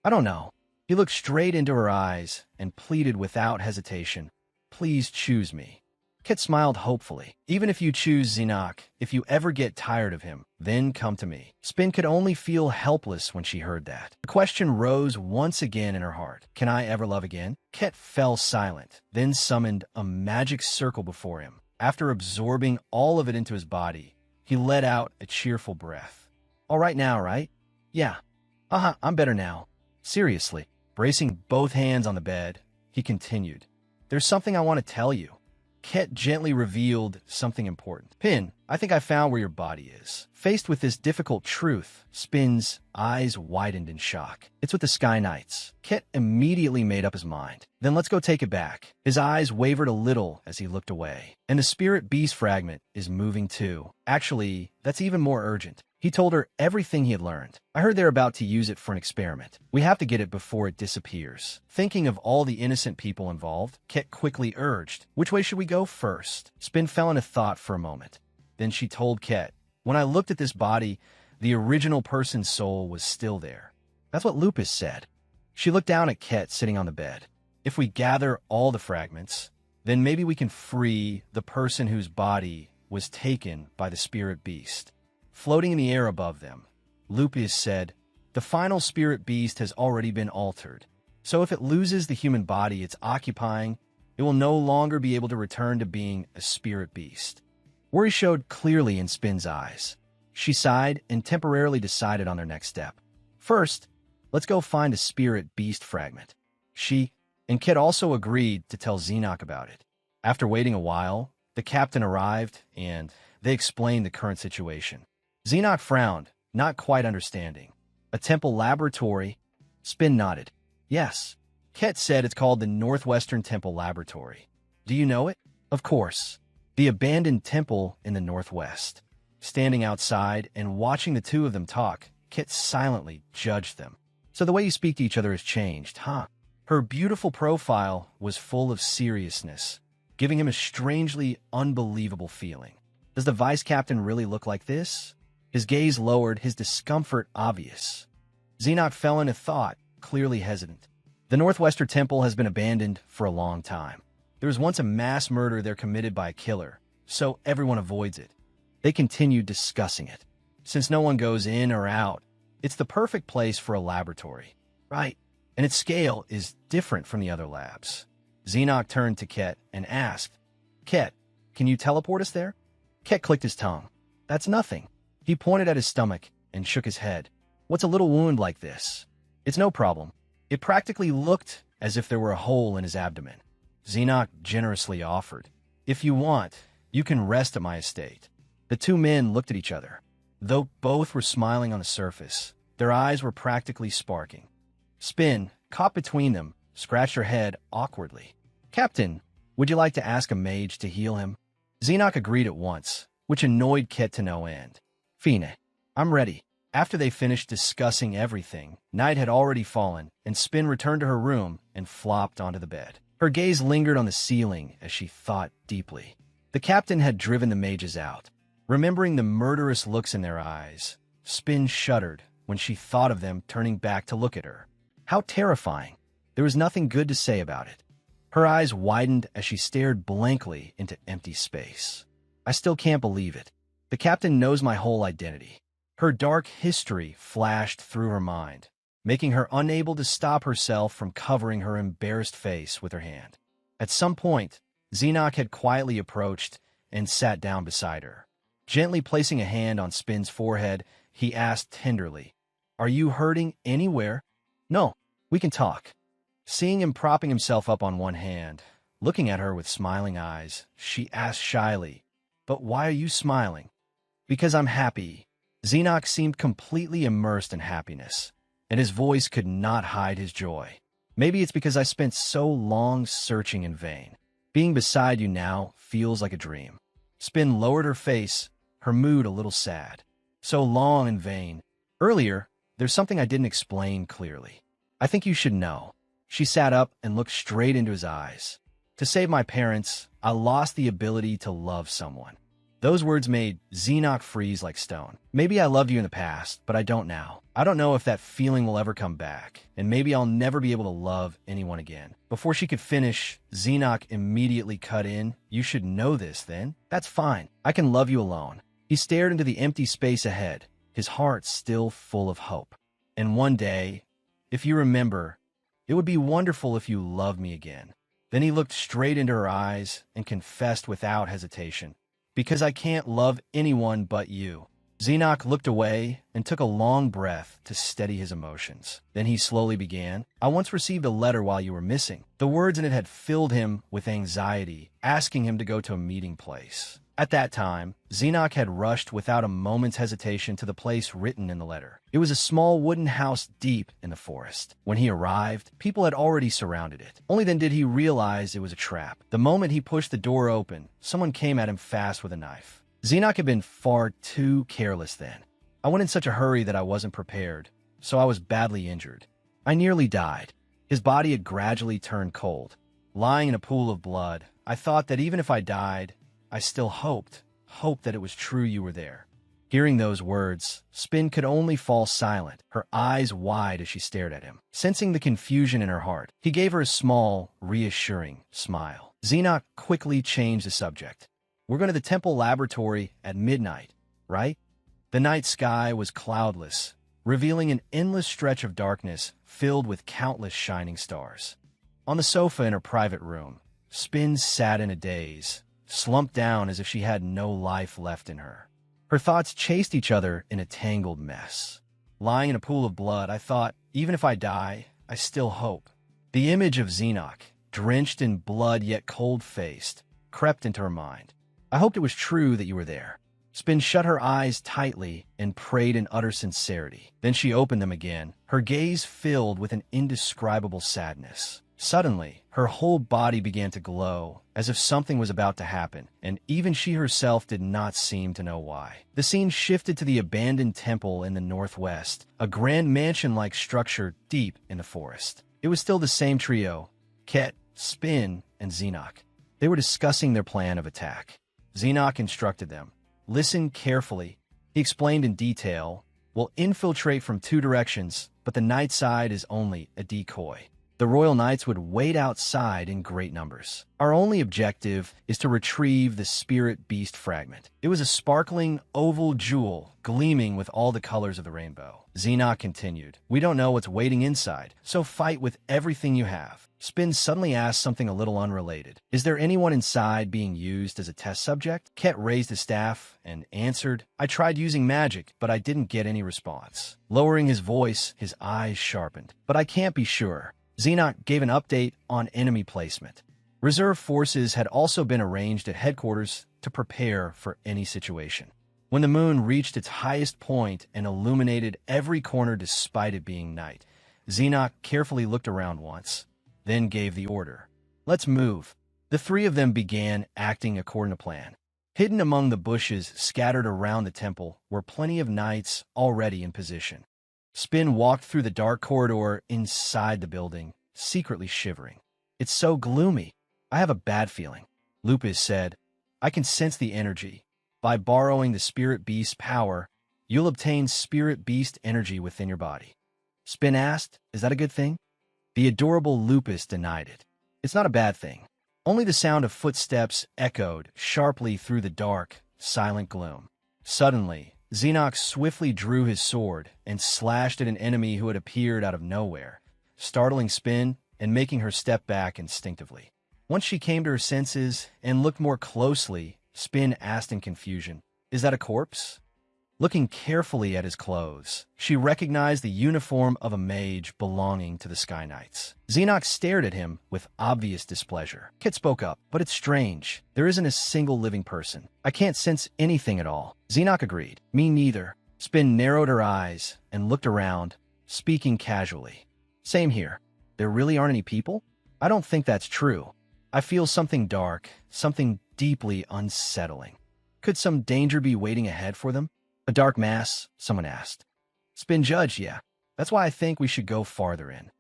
"I don't know." He looked straight into her eyes and pleaded without hesitation, "Please choose me." Ket smiled hopefully. "Even if you choose Xenoc, if you ever get tired of him, then come to me." Spin could only feel helpless when she heard that. The question rose once again in her heart. Can I ever love again? Ket fell silent, then summoned a magic circle before him. After absorbing all of it into his body, he let out a cheerful breath. "All right now, right?" "Yeah. I'm better now." Seriously. Bracing both hands on the bed, he continued, "There's something I want to tell you." Ket gently revealed something important. "Pin, I think I found where your body is." Faced with this difficult truth, Spin's eyes widened in shock. "It's with the Sky Knights." Ket immediately made up his mind. "Then let's go take it back." His eyes wavered a little as he looked away. "And the spirit beast fragment is moving too. Actually, that's even more urgent." He told her everything he had learned. "I heard they're about to use it for an experiment. We have to get it before it disappears." Thinking of all the innocent people involved, Ket quickly urged, "Which way should we go first?" Spin fell into thought for a moment. Then she told Ket, "When I looked at this body, the original person's soul was still there. That's what Lupus said." She looked down at Ket sitting on the bed. "If we gather all the fragments, Then maybe we can free the person whose body was taken by the spirit beast. Floating in the air above them, Lupus said, "The final spirit beast has already been altered. So if it loses the human body it's occupying, it will no longer be able to return to being a spirit beast." Worry showed clearly in Spin's eyes. She sighed and temporarily decided on their next step. First, let's go find a spirit beast fragment. She and Kit also agreed to tell Xenoc about it. After waiting a while, the captain arrived and they explained the current situation. Xenoc frowned, not quite understanding. A temple laboratory? Spin nodded. Yes. Kit said it's called the Northwestern Temple Laboratory. Do you know it? Of course. The abandoned temple in the Northwest. Standing outside and watching the two of them talk, Kit silently judged them. So the way you speak to each other has changed, huh? Her beautiful profile was full of seriousness, giving him a strangely unbelievable feeling. Does the vice captain really look like this? His gaze lowered, his discomfort obvious. Xenoc fell into thought, clearly hesitant. The Northwestern Temple has been abandoned for a long time. There was once a mass murder there committed by a killer, so everyone avoids it. They continued discussing it. Since no one goes in or out, it's the perfect place for a laboratory. Right, and its scale is different from the other labs. Xenoc turned to Ket and asked, "Ket, can you teleport us there?" Ket clicked his tongue. "That's nothing." He pointed at his stomach and shook his head. "What's a little wound like this?" "It's no problem." It practically looked as if there were a hole in his abdomen. Xenoc generously offered, "If you want, you can rest at my estate." The two men looked at each other. Though both were smiling on the surface, their eyes were practically sparking. Spin, caught between them, scratched her head awkwardly. "Captain, would you like to ask a mage to heal him?" Xenoc agreed at once, which annoyed Ket to no end. "Fine, I'm ready." After they finished discussing everything, night had already fallen, and Spin returned to her room and flopped onto the bed. Her gaze lingered on the ceiling as she thought deeply. The captain had driven the mages out. Remembering the murderous looks in their eyes, Spin shuddered when she thought of them turning back to look at her. How terrifying. There was nothing good to say about it. Her eyes widened as she stared blankly into empty space. "I still can't believe it. The captain knows my whole identity." Her dark history flashed through her mind, making her unable to stop herself from covering her embarrassed face with her hand. At some point, Xenoc had quietly approached and sat down beside her. Gently placing a hand on Spin's forehead, he asked tenderly, "Are you hurting anywhere?" "No, we can talk." Seeing him propping himself up on one hand, looking at her with smiling eyes, she asked shyly, "But why are you smiling?" "Because I'm happy." Xenoc seemed completely immersed in happiness, and his voice could not hide his joy. "Maybe it's because I spent so long searching in vain. Being beside you now feels like a dream." Spin lowered her face, her mood a little sad. "So long in vain. Earlier, there's something I didn't explain clearly. I think you should know." She sat up and looked straight into his eyes. "To save my parents, I lost the ability to love someone." Those words made Xenoc freeze like stone. "Maybe I loved you in the past, but I don't now. I don't know if that feeling will ever come back, and maybe I'll never be able to love anyone again." Before she could finish, Xenoc immediately cut in. "You should know this, then. That's fine. I can love you alone." He stared into the empty space ahead, his heart still full of hope. "And one day, if you remember, it would be wonderful if you loved me again." Then he looked straight into her eyes and confessed without hesitation, "Because I can't love anyone but you." Xenoc looked away and took a long breath to steady his emotions. Then he slowly began, "I once received a letter while you were missing." The words in it had filled him with anxiety, asking him to go to a meeting place. At that time, Xenoc had rushed without a moment's hesitation to the place written in the letter. It was a small wooden house deep in the forest. When he arrived, people had already surrounded it. Only then did he realize it was a trap. The moment he pushed the door open, someone came at him fast with a knife. Xenoc had been far too careless then. "I went in such a hurry that I wasn't prepared, so I was badly injured. I nearly died." His body had gradually turned cold. Lying in a pool of blood, "I thought that even if I died, I still hoped that it was true you were there." Hearing those words, Spin could only fall silent, her eyes wide as she stared at him. Sensing the confusion in her heart, he gave her a small, reassuring smile. Xenoc quickly changed the subject. We're going to the temple laboratory at midnight, right? The night sky was cloudless, revealing an endless stretch of darkness filled with countless shining stars. On the sofa in her private room, Spin sat in a daze, slumped down as if she had no life left in her. Her thoughts chased each other in a tangled mess. Lying in a pool of blood, I thought, even if I die, I still hope. The image of Xenoc, drenched in blood yet cold-faced, crept into her mind. I hoped it was true that you were there. Spin shut her eyes tightly and prayed in utter sincerity. Then she opened them again, her gaze filled with an indescribable sadness. Suddenly, her whole body began to glow, as if something was about to happen, and even she herself did not seem to know why. The scene shifted to the abandoned temple in the northwest, a grand mansion-like structure deep in the forest. It was still the same trio, Ket, Spin, and Xenoc. They were discussing their plan of attack. Xenoc instructed them. Listen carefully. He explained in detail. We'll infiltrate from two directions, but the night side is only a decoy. The Royal Knights would wait outside in great numbers. Our only objective is to retrieve the Spirit Beast fragment. It was a sparkling oval jewel, gleaming with all the colors of the rainbow. Xenoc continued. We don't know what's waiting inside, so fight with everything you have. Spin suddenly asked something a little unrelated. Is there anyone inside being used as a test subject? Ket raised his staff and answered, I tried using magic, but I didn't get any response. Lowering his voice, his eyes sharpened. But I can't be sure. Xenoc gave an update on enemy placement. Reserve forces had also been arranged at headquarters to prepare for any situation. When the moon reached its highest point and illuminated every corner despite it being night, Xenoc carefully looked around once, then gave the order. Let's move. The three of them began acting according to plan. Hidden among the bushes scattered around the temple were plenty of knights already in position. Spin walked through the dark corridor inside the building, secretly shivering. It's so gloomy. I have a bad feeling. Lupus said, I can sense the energy. By borrowing the Spirit Beast's power, you'll obtain Spirit Beast energy within your body. Spin asked, is that a good thing? The adorable Lupus denied it. It's not a bad thing. Only the sound of footsteps echoed sharply through the dark, silent gloom. Suddenly, Xenoc swiftly drew his sword and slashed at an enemy who had appeared out of nowhere, startling Spin and making her step back instinctively. Once she came to her senses and looked more closely, Spin asked in confusion, is that a corpse? Looking carefully at his clothes, she recognized the uniform of a mage belonging to the Sky Knights. Xenoc stared at him with obvious displeasure. Kit spoke up, but it's strange. There isn't a single living person. I can't sense anything at all. Xenoc agreed. Me neither. Spin narrowed her eyes and looked around, speaking casually. Same here. There really aren't any people? I don't think that's true. I feel something dark, something deeply unsettling. Could some danger be waiting ahead for them? A dark mass? Someone asked. Spin judged, yeah. That's why I think we should go farther in.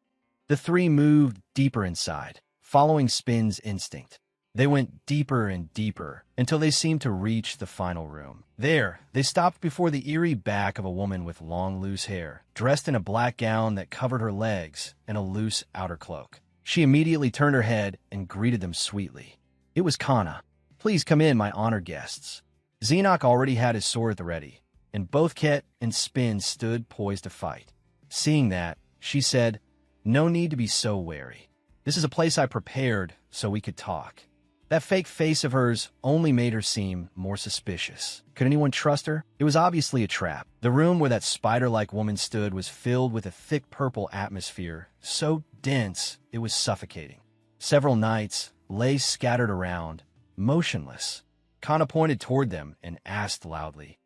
The three moved deeper inside, following Spin's instinct. They went deeper and deeper until they seemed to reach the final room. There, they stopped before the eerie back of a woman with long, loose hair, dressed in a black gown that covered her legs and a loose outer cloak. She immediately turned her head and greeted them sweetly. It was Kana. Please come in, my honored guests. Xenoc already had his sword at the ready, and both Ket and Spin stood poised to fight. Seeing that, she said, no need to be so wary. This is a place I prepared so we could talk. That fake face of hers only made her seem more suspicious. Could anyone trust her? It was obviously a trap. The room where that spider-like woman stood was filled with a thick purple atmosphere, so dense it was suffocating. Several knights lay scattered around, motionless. Kana pointed toward them and asked loudly,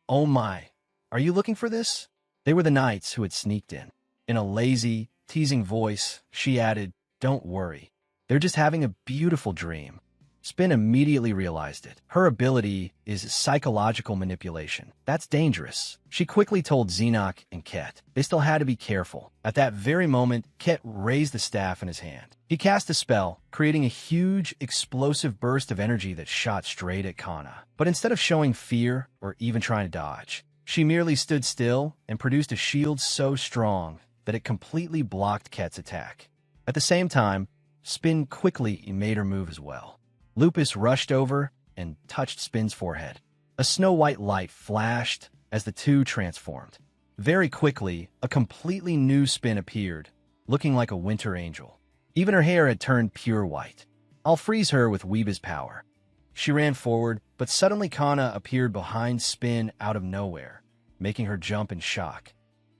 oh my, are you looking for this? They were the knights who had sneaked in. In a lazy, teasing voice, she added, don't worry. They're just having a beautiful dream. Spin immediately realized it. Her ability is psychological manipulation. That's dangerous. She quickly told Xenoc and Ket. They still had to be careful. At that very moment, Ket raised the staff in his hand. He cast a spell, creating a huge, explosive burst of energy that shot straight at Kana. But instead of showing fear or even trying to dodge, she merely stood still and produced a shield so strong that it completely blocked Ket's attack. At the same time, Spin quickly made her move as well. Lupus rushed over and touched Spin's forehead. A snow-white light flashed as the two transformed. Very quickly, a completely new Spin appeared, looking like a winter angel. Even her hair had turned pure white. I'll freeze her with Weeba's power. She ran forward, but suddenly Kana appeared behind Spin out of nowhere, making her jump in shock.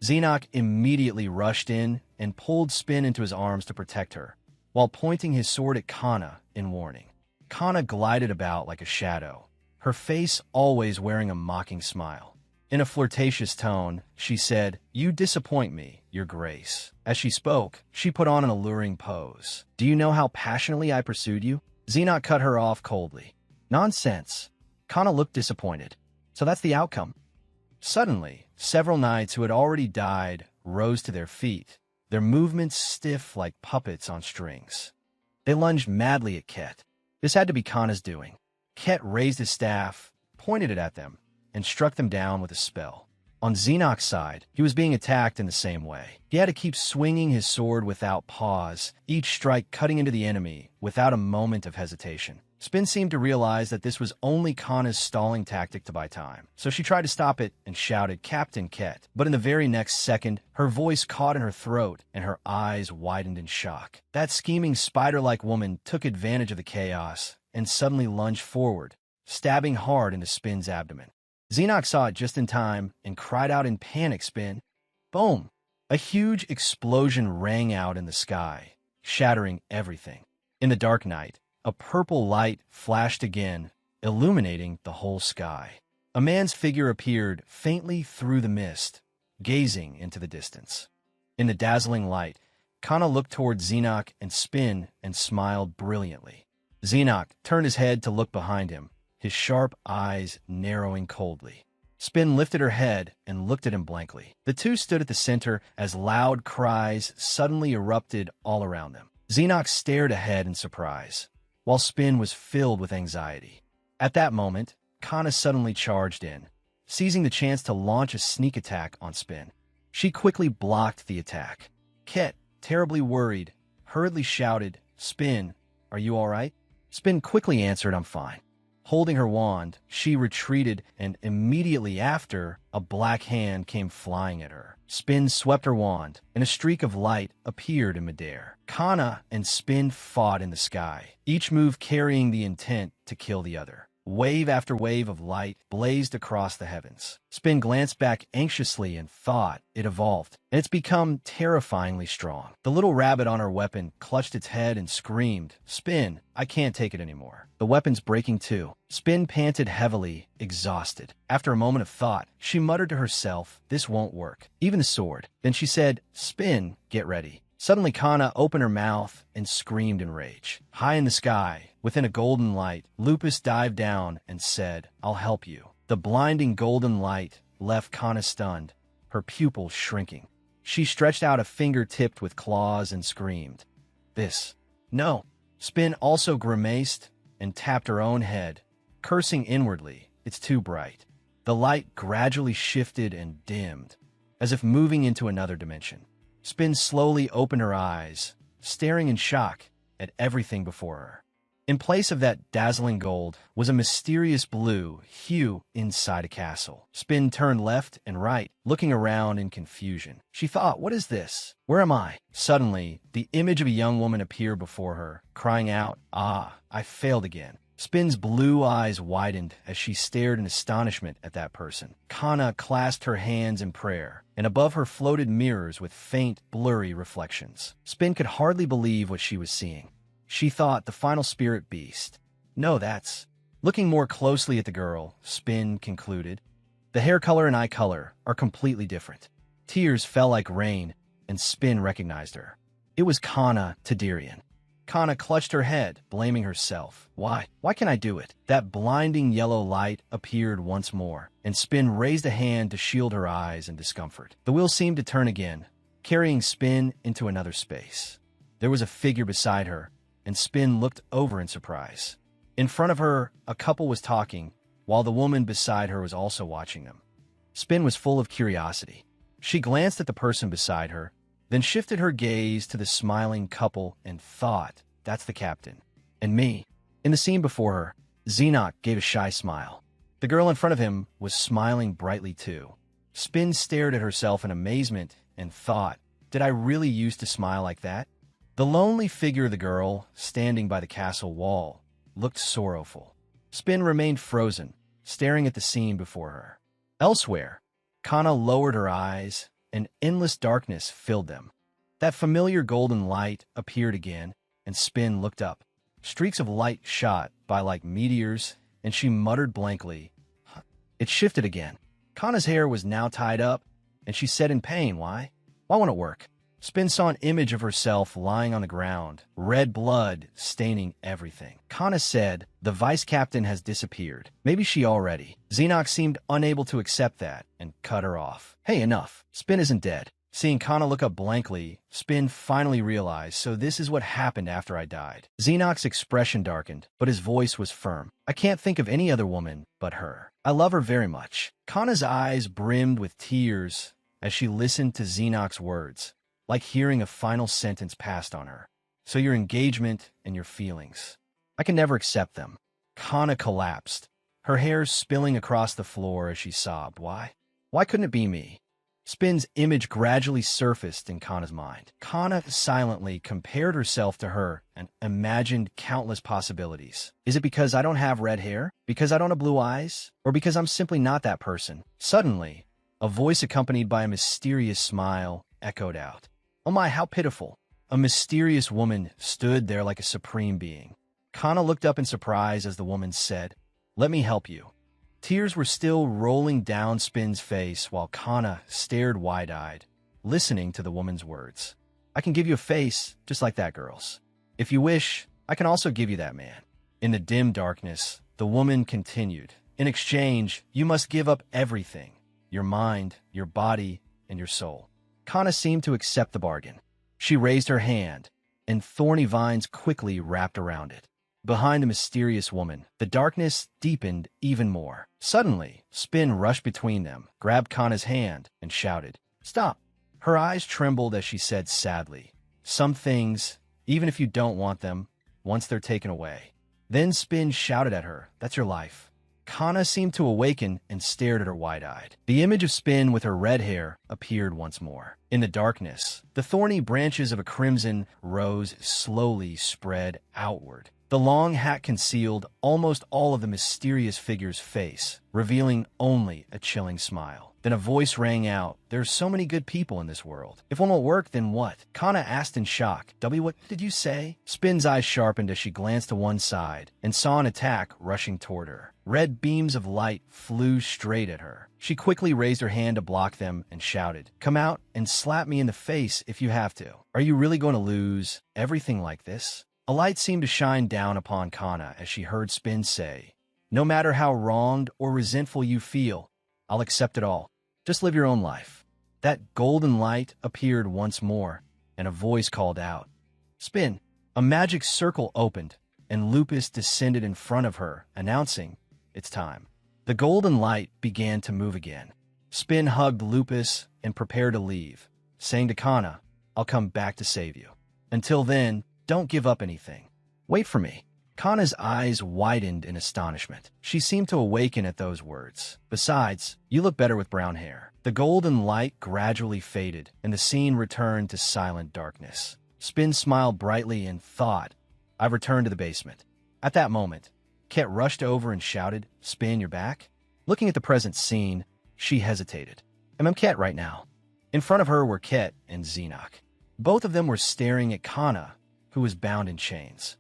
Xenoc immediately rushed in and pulled Spin into his arms to protect her, while pointing his sword at Kana in warning. Kana glided about like a shadow, her face always wearing a mocking smile. In a flirtatious tone, she said, "You disappoint me, Your Grace." As she spoke, she put on an alluring pose. "Do you know how passionately I pursued you?" Xenoc cut her off coldly. "Nonsense." Kana looked disappointed. "So that's the outcome." Suddenly, several knights who had already died rose to their feet, their movements stiff like puppets on strings. They lunged madly at Ket. This had to be Kana's doing. Ket raised his staff, pointed it at them, and struck them down with a spell. On Xenoc's side, he was being attacked in the same way. He had to keep swinging his sword without pause, each strike cutting into the enemy without a moment of hesitation. Spin seemed to realize that this was only Kana's stalling tactic to buy time, so she tried to stop it and shouted, "Captain Ket." But in the very next second, her voice caught in her throat and her eyes widened in shock. That scheming spider-like woman took advantage of the chaos and suddenly lunged forward, stabbing hard into Spin's abdomen. Xenoc saw it just in time and cried out in panic, "Spin!" Boom! A huge explosion rang out in the sky, shattering everything. In the dark night, a purple light flashed again, illuminating the whole sky. A man's figure appeared faintly through the mist, gazing into the distance. In the dazzling light, Kana looked toward Xenoc and Spin and smiled brilliantly. Xenoc turned his head to look behind him, his sharp eyes narrowing coldly. Spin lifted her head and looked at him blankly. The two stood at the center as loud cries suddenly erupted all around them. Xenoc stared ahead in surprise, while Spin was filled with anxiety. At that moment, Kana suddenly charged in, seizing the chance to launch a sneak attack on Spin. She quickly blocked the attack. Ket, terribly worried, hurriedly shouted, "Spin, are you all right?" Spin quickly answered, "I'm fine." Holding her wand, she retreated, and immediately after, a black hand came flying at her. Spin swept her wand, and a streak of light appeared in midair. Kana and Spin fought in the sky, each move carrying the intent to kill the other. Wave after wave of light blazed across the heavens. Spin glanced back anxiously and thought it evolved, and it's become terrifyingly strong. The little rabbit on her weapon clutched its head and screamed, "Spin, I can't take it anymore." The weapon's breaking too. Spin panted heavily, exhausted. After a moment of thought, she muttered to herself, "This won't work. Even the sword." Then she said, "Spin, get ready." Suddenly Kana opened her mouth and screamed in rage. High in the sky, within a golden light, Lupus dived down and said, "I'll help you." The blinding golden light left Kana stunned, her pupils shrinking. She stretched out a finger tipped with claws and screamed, "This. No." Spin also grimaced and tapped her own head, cursing inwardly, "It's too bright." The light gradually shifted and dimmed, as if moving into another dimension. Spin slowly opened her eyes, staring in shock at everything before her. In place of that dazzling gold was a mysterious blue hue inside a castle. Spin turned left and right, looking around in confusion. She thought, "What is this? Where am I?" Suddenly, the image of a young woman appeared before her, crying out, "Ah, I failed again." Spin's blue eyes widened as she stared in astonishment at that person. Kana clasped her hands in prayer, and above her floated mirrors with faint, blurry reflections. Spin could hardly believe what she was seeing. She thought the final spirit beast. No, that's... Looking more closely at the girl, Spin concluded, "The hair color and eye color are completely different." Tears fell like rain, and Spin recognized her. It was Kana Tadirian. Kana clutched her head, blaming herself. Why can I do it?" That blinding yellow light appeared once more, and Spin raised a hand to shield her eyes in discomfort. The wheel seemed to turn again, carrying Spin into another space. There was a figure beside her, and Spin looked over in surprise. In front of her, a couple was talking, while the woman beside her was also watching them. Spin was full of curiosity. She glanced at the person beside her, then shifted her gaze to the smiling couple and thought, that's the captain. And me. In the scene before her, Xenoc gave a shy smile. The girl in front of him was smiling brightly too. Spin stared at herself in amazement and thought, did I really used to smile like that? The lonely figure of the girl, standing by the castle wall, looked sorrowful. Spin remained frozen, staring at the scene before her. Elsewhere, Kana lowered her eyes, and endless darkness filled them. That familiar golden light appeared again, and Spin looked up. Streaks of light shot by like meteors, and she muttered blankly. It shifted again. Kana's hair was now tied up, and she said in pain, Why won't it work? Spin saw an image of herself lying on the ground, red blood staining everything. Kana said, the vice captain has disappeared. Maybe she already. Xenoc seemed unable to accept that and cut her off. Hey, enough. Spin isn't dead. Seeing Kana look up blankly, Spin finally realized, so this is what happened after I died. Xenoc's expression darkened, but his voice was firm. I can't think of any other woman but her. I love her very much. Kana's eyes brimmed with tears as she listened to Xenoc's words, like hearing a final sentence passed on her. So your engagement and your feelings. I can never accept them. Kana collapsed, her hair spilling across the floor as she sobbed. Why? Why couldn't it be me? Spin's image gradually surfaced in Kana's mind. Kana silently compared herself to her and imagined countless possibilities. Is it because I don't have red hair? Because I don't have blue eyes? Or because I'm simply not that person? Suddenly, a voice accompanied by a mysterious smile echoed out. Oh my, how pitiful. A mysterious woman stood there like a supreme being. Kana looked up in surprise as the woman said, Let me help you. Tears were still rolling down Spin's face while Kana stared wide-eyed, listening to the woman's words. I can give you a face just like that girl's. If you wish, I can also give you that man. In the dim darkness, the woman continued. In exchange, you must give up everything. Your mind, your body, and your soul. Kana seemed to accept the bargain. She raised her hand, and thorny vines quickly wrapped around it. Behind the mysterious woman, the darkness deepened even more. Suddenly, Spin rushed between them, grabbed Kana's hand, and shouted, Stop! Her eyes trembled as she said sadly, Some things, even if you don't want them, once they're taken away. Then Spin shouted at her, That's your life. Kana seemed to awaken and stared at her wide-eyed. The image of Spin with her red hair appeared once more. In the darkness, the thorny branches of a crimson rose slowly spread outward. The long hat concealed almost all of the mysterious figure's face, revealing only a chilling smile. Then a voice rang out, There's so many good people in this world. If one won't work, then what? Kana asked in shock, What did you say? Spin's eyes sharpened as she glanced to one side and saw an attack rushing toward her. Red beams of light flew straight at her. She quickly raised her hand to block them and shouted, Come out and slap me in the face if you have to. Are you really going to lose everything like this? A light seemed to shine down upon Kana as she heard Spin say, No matter how wronged or resentful you feel, I'll accept it all. Just live your own life. That golden light appeared once more, and a voice called out, Spin. A magic circle opened, and Lupus descended in front of her, announcing, It's time. The golden light began to move again. Spin hugged Lupus and prepared to leave, saying to Kana, I'll come back to save you. Until then, don't give up anything. Wait for me. Kana's eyes widened in astonishment. She seemed to awaken at those words. Besides, you look better with brown hair. The golden light gradually faded, and the scene returned to silent darkness. Spin smiled brightly and thought, I've returned to the basement. At that moment, Ket rushed over and shouted, Spin, you're back? Looking at the present scene, she hesitated. I'm Ket right now. In front of her were Ket and Xenoc. Both of them were staring at Kana, who was bound in chains.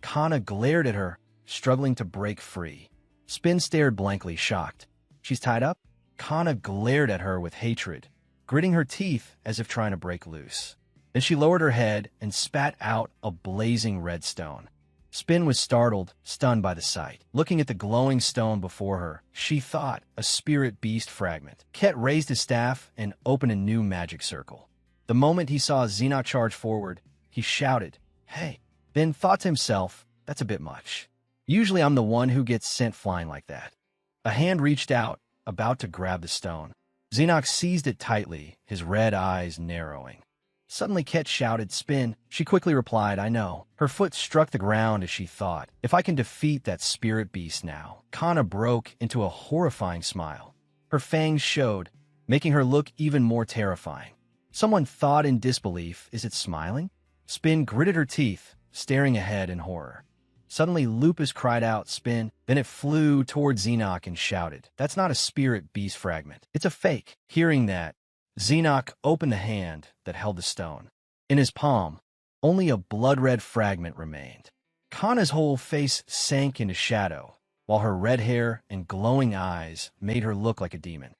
Kana glared at her, struggling to break free. Spin stared blankly, shocked. She's tied up? Kana glared at her with hatred, gritting her teeth as if trying to break loose. Then she lowered her head and spat out a blazing red stone. Spin was startled, stunned by the sight. Looking at the glowing stone before her, she thought a spirit beast fragment. Ket raised his staff and opened a new magic circle. The moment he saw Xenoc charge forward, he shouted, Hey, then thought to himself, that's a bit much. Usually I'm the one who gets sent flying like that. A hand reached out, about to grab the stone. Xenoc seized it tightly, his red eyes narrowing. Suddenly Ket shouted, "Spin!" She quickly replied, "I know." Her foot struck the ground as she thought, if I can defeat that spirit beast now. Kana broke into a horrifying smile. Her fangs showed, making her look even more terrifying. Someone thought in disbelief, is it smiling? Spin gritted her teeth, staring ahead in horror. Suddenly Lupus cried out, "Spin!" Then it flew toward Xenoc and shouted, "That's not a spirit beast fragment. It's a fake." Hearing that, Xenoc opened the hand that held the stone. In his palm, only a blood-red fragment remained. Kana's whole face sank into shadow, while her red hair and glowing eyes made her look like a demon.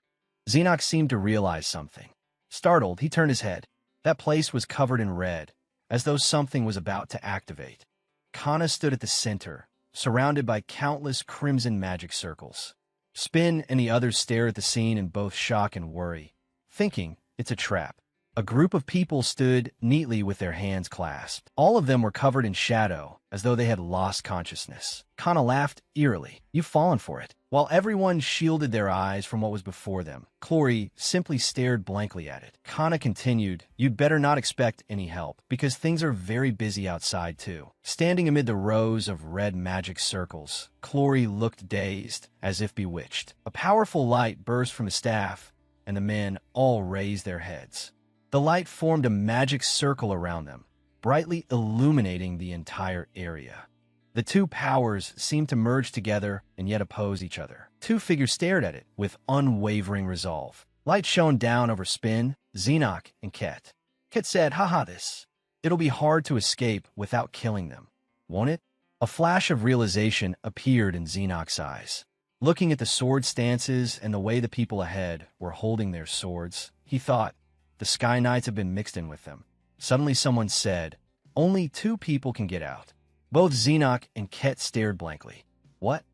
Xenoc seemed to realize something. Startled, he turned his head. That place was covered in red, as though something was about to activate. Kana stood at the center, surrounded by countless crimson magic circles. Spin and the others stare at the scene in both shock and worry, thinking it's a trap. A group of people stood neatly with their hands clasped. All of them were covered in shadow, as though they had lost consciousness. Kana laughed eerily. "You've fallen for it." While everyone shielded their eyes from what was before them, Clory simply stared blankly at it. Kana continued, "You'd better not expect any help, because things are very busy outside too." Standing amid the rows of red magic circles, Clory looked dazed, as if bewitched. A powerful light burst from the staff, and the men all raised their heads. The light formed a magic circle around them, brightly illuminating the entire area. The two powers seemed to merge together and yet oppose each other. Two figures stared at it with unwavering resolve. Light shone down over Spin, Xenoc, and Ket. Ket said, "Haha, this. It'll be hard to escape without killing them, won't it?" A flash of realization appeared in Xenoc's eyes. Looking at the sword stances and the way the people ahead were holding their swords, he thought, the Sky Knights have been mixed in with them. Suddenly someone said, "Only two people can get out." Both Xenoc and Ket stared blankly. "What?"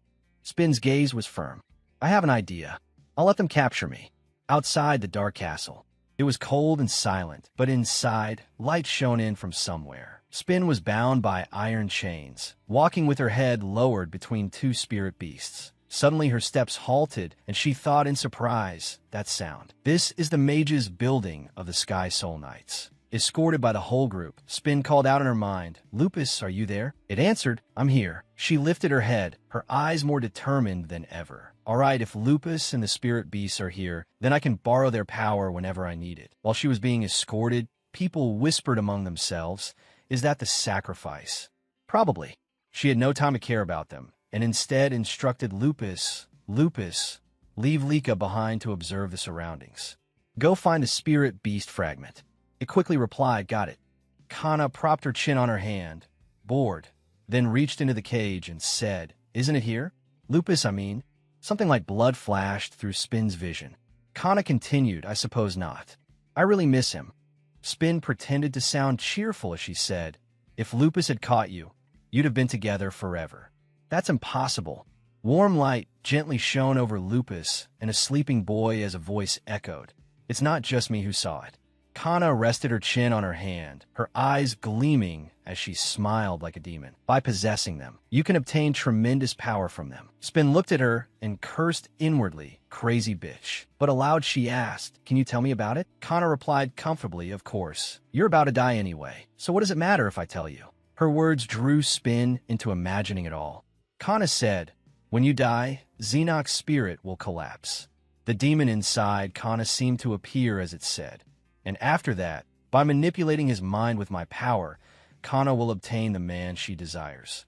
Spin's gaze was firm. "I have an idea. I'll let them capture me." Outside the dark castle, it was cold and silent, but inside, light shone in from somewhere. Spin was bound by iron chains, walking with her head lowered between two spirit beasts. Suddenly her steps halted, and she thought in surprise, that sound. This is the mage's building of the Sky Soul Knights. Escorted by the whole group, Spin called out in her mind, "Lupus, are you there?" It answered, "I'm here." She lifted her head, her eyes more determined than ever. "All right, if Lupus and the spirit beasts are here, then I can borrow their power whenever I need it." While she was being escorted, people whispered among themselves, "Is that the sacrifice?" Probably. She had no time to care about them, and instead instructed Lupus, leave Lika behind to observe the surroundings. Go find the spirit beast fragment." It quickly replied, "Got it." Kana propped her chin on her hand, bored, then reached into the cage and said, "Isn't it here?" "Lupus, I mean." Something like blood flashed through Spin's vision. Kana continued, "I suppose not. I really miss him." Spin pretended to sound cheerful as she said, "If Lupus had caught you, you'd have been together forever." "That's impossible." Warm light gently shone over Lupus and a sleeping boy as a voice echoed, "It's not just me who saw it." Kana rested her chin on her hand, her eyes gleaming as she smiled like a demon. "By possessing them, you can obtain tremendous power from them." Spin looked at her and cursed inwardly, "Crazy bitch." But aloud she asked, "Can you tell me about it?" Kana replied comfortably, "Of course. You're about to die anyway, so what does it matter if I tell you?" Her words drew Spin into imagining it all. Kana said, "When you die, Xenoc's spirit will collapse." The demon inside Kana seemed to appear as it said. And after that, by manipulating his mind with my power, Kana will obtain the man she desires.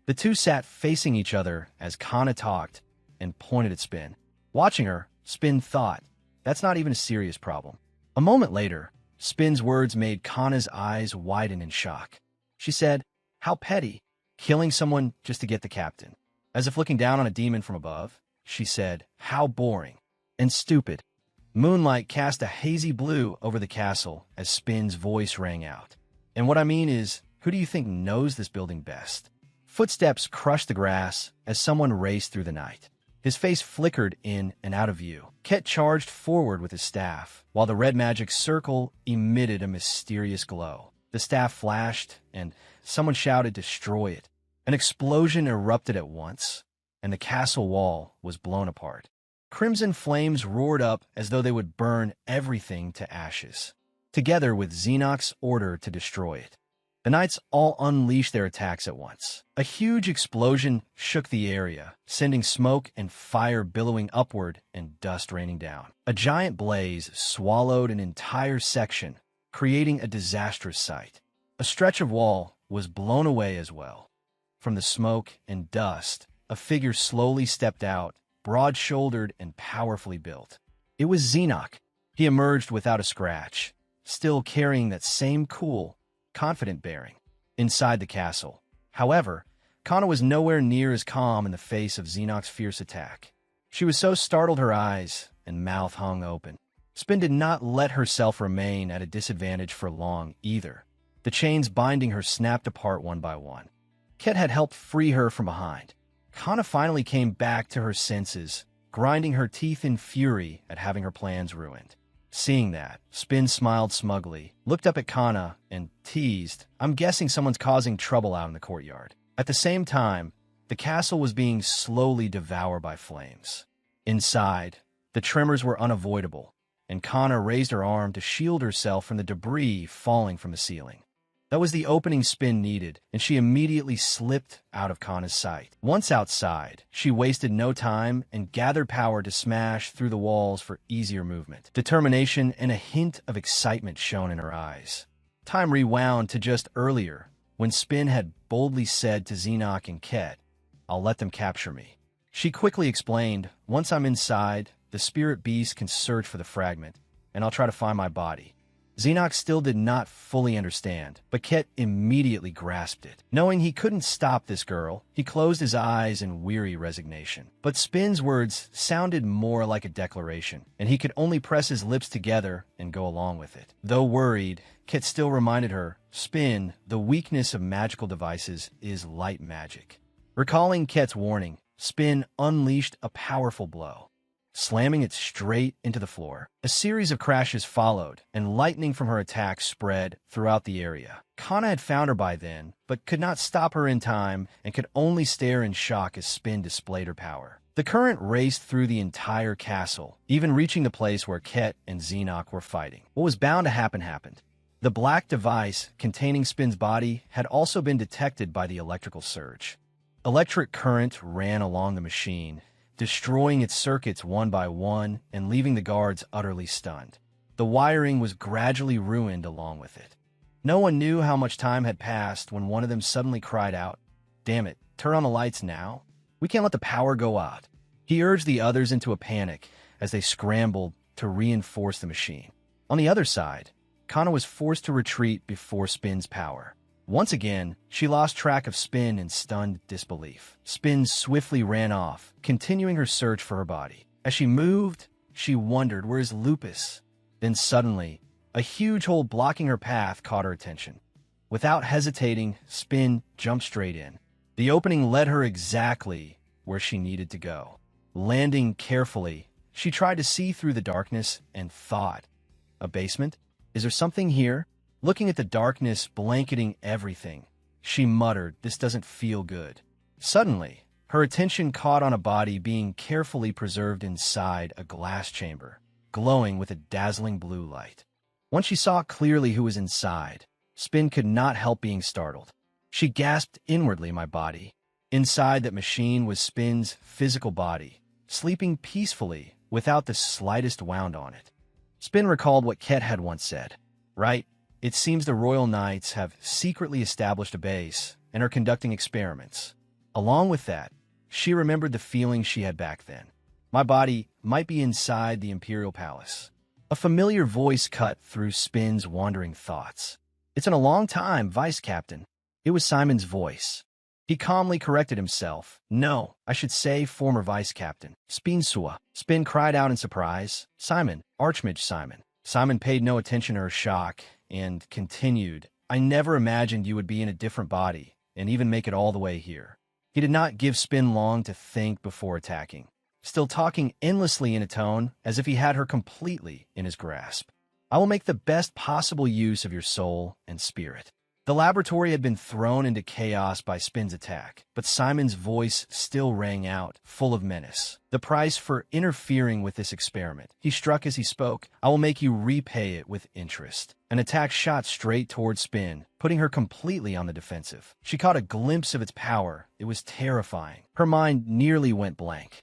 The two sat facing each other as Kana talked and pointed at Spin. Watching her, Spin thought, that's not even a serious problem. A moment later, Spin's words made Kana's eyes widen in shock. She said, "How petty, killing someone just to get the captain." As if looking down on a demon from above, she said, "How boring and stupid." Moonlight cast a hazy blue over the castle as Spin's voice rang out. "And what I mean is, who do you think knows this building best?" Footsteps crushed the grass as someone raced through the night. His face flickered in and out of view. Ket charged forward with his staff, while the red magic circle emitted a mysterious glow. The staff flashed, and someone shouted, "Destroy it." An explosion erupted at once, and the castle wall was blown apart. Crimson flames roared up as though they would burn everything to ashes. together with Xenoc's order to destroy it. The knights all unleashed their attacks at once. A huge explosion shook the area, sending smoke and fire billowing upward and dust raining down. A giant blaze swallowed an entire section, creating a disastrous sight. A stretch of wall was blown away as well. From the smoke and dust, a figure slowly stepped out, broad-shouldered and powerfully built. It was Xenoc. He emerged without a scratch, still carrying that same cool, confident bearing. Inside the castle, however, Kana was nowhere near as calm in the face of Xenoc's fierce attack. She was so startled her eyes and mouth hung open. Spin did not let herself remain at a disadvantage for long either. The chains binding her snapped apart one by one. Ket had helped free her from behind. Kana finally came back to her senses, grinding her teeth in fury at having her plans ruined. Seeing that, Spin smiled smugly, looked up at Kana, and teased, "I'm guessing someone's causing trouble out in the courtyard." At the same time, the castle was being slowly devoured by flames. Inside, the tremors were unavoidable, and Kana raised her arm to shield herself from the debris falling from the ceiling. That was the opening Spin needed, and she immediately slipped out of Kana's sight. Once outside, she wasted no time and gathered power to smash through the walls for easier movement. Determination and a hint of excitement shone in her eyes. Time rewound to just earlier, when Spin had boldly said to Xenoc and Ket, "I'll let them capture me." She quickly explained, "Once I'm inside, the spirit beast can search for the fragment, and I'll try to find my body." Xenoc still did not fully understand, but Ket immediately grasped it. Knowing he couldn't stop this girl, he closed his eyes in weary resignation. But Spin's words sounded more like a declaration, and he could only press his lips together and go along with it. Though worried, Ket still reminded her, "Spin, the weakness of magical devices is light magic." Recalling Ket's warning, Spin unleashed a powerful blow, slamming it straight into the floor. A series of crashes followed, and lightning from her attack spread throughout the area. Kana had found her by then, but could not stop her in time and could only stare in shock as Spin displayed her power. The current raced through the entire castle, even reaching the place where Ket and Xenoc were fighting. What was bound to happen happened. The black device containing Spin's body had also been detected by the electrical surge. Electric current ran along the machine, destroying its circuits one by one and leaving the guards utterly stunned. The wiring was gradually ruined along with it. No one knew how much time had passed when one of them suddenly cried out, "Damn it, turn on the lights now. We can't let the power go out." He urged the others into a panic as they scrambled to reinforce the machine. On the other side, Kana was forced to retreat before Spin's power. Once again, she lost track of Spin in stunned disbelief. Spin swiftly ran off, continuing her search for her body. As she moved, she wondered, where is Lupus? Then suddenly, a huge hole blocking her path caught her attention. Without hesitating, Spin jumped straight in. The opening led her exactly where she needed to go. Landing carefully, she tried to see through the darkness and thought, "A basement? Is there something here?" Looking at the darkness blanketing everything, she muttered, "This doesn't feel good." Suddenly, her attention caught on a body being carefully preserved inside a glass chamber, glowing with a dazzling blue light. Once she saw clearly who was inside, Spin could not help being startled. She gasped inwardly, "My body." Inside that machine was Spin's physical body, sleeping peacefully without the slightest wound on it. Spin recalled what Ket had once said, "Right? It seems the Royal Knights have secretly established a base and are conducting experiments." Along with that, she remembered the feeling she had back then. My body might be inside the Imperial Palace. A familiar voice cut through Spin's wandering thoughts. "It's been a long time, Vice Captain." It was Simon's voice. He calmly corrected himself. "No, I should say former Vice Captain. Spinsua." Spin cried out in surprise. "Simon, Archmage Simon." Simon paid no attention to her shock and continued, "I never imagined you would be in a different body and even make it all the way here." He did not give Spin long to think before attacking, still talking endlessly in a tone as if he had her completely in his grasp. "I will make the best possible use of your soul and spirit." The laboratory had been thrown into chaos by Spin's attack, but Simon's voice still rang out, full of menace. The price for interfering with this experiment. He struck as he spoke. I will make you repay it with interest. An attack shot straight towards Spin, putting her completely on the defensive. She caught a glimpse of its power. It was terrifying. Her mind nearly went blank.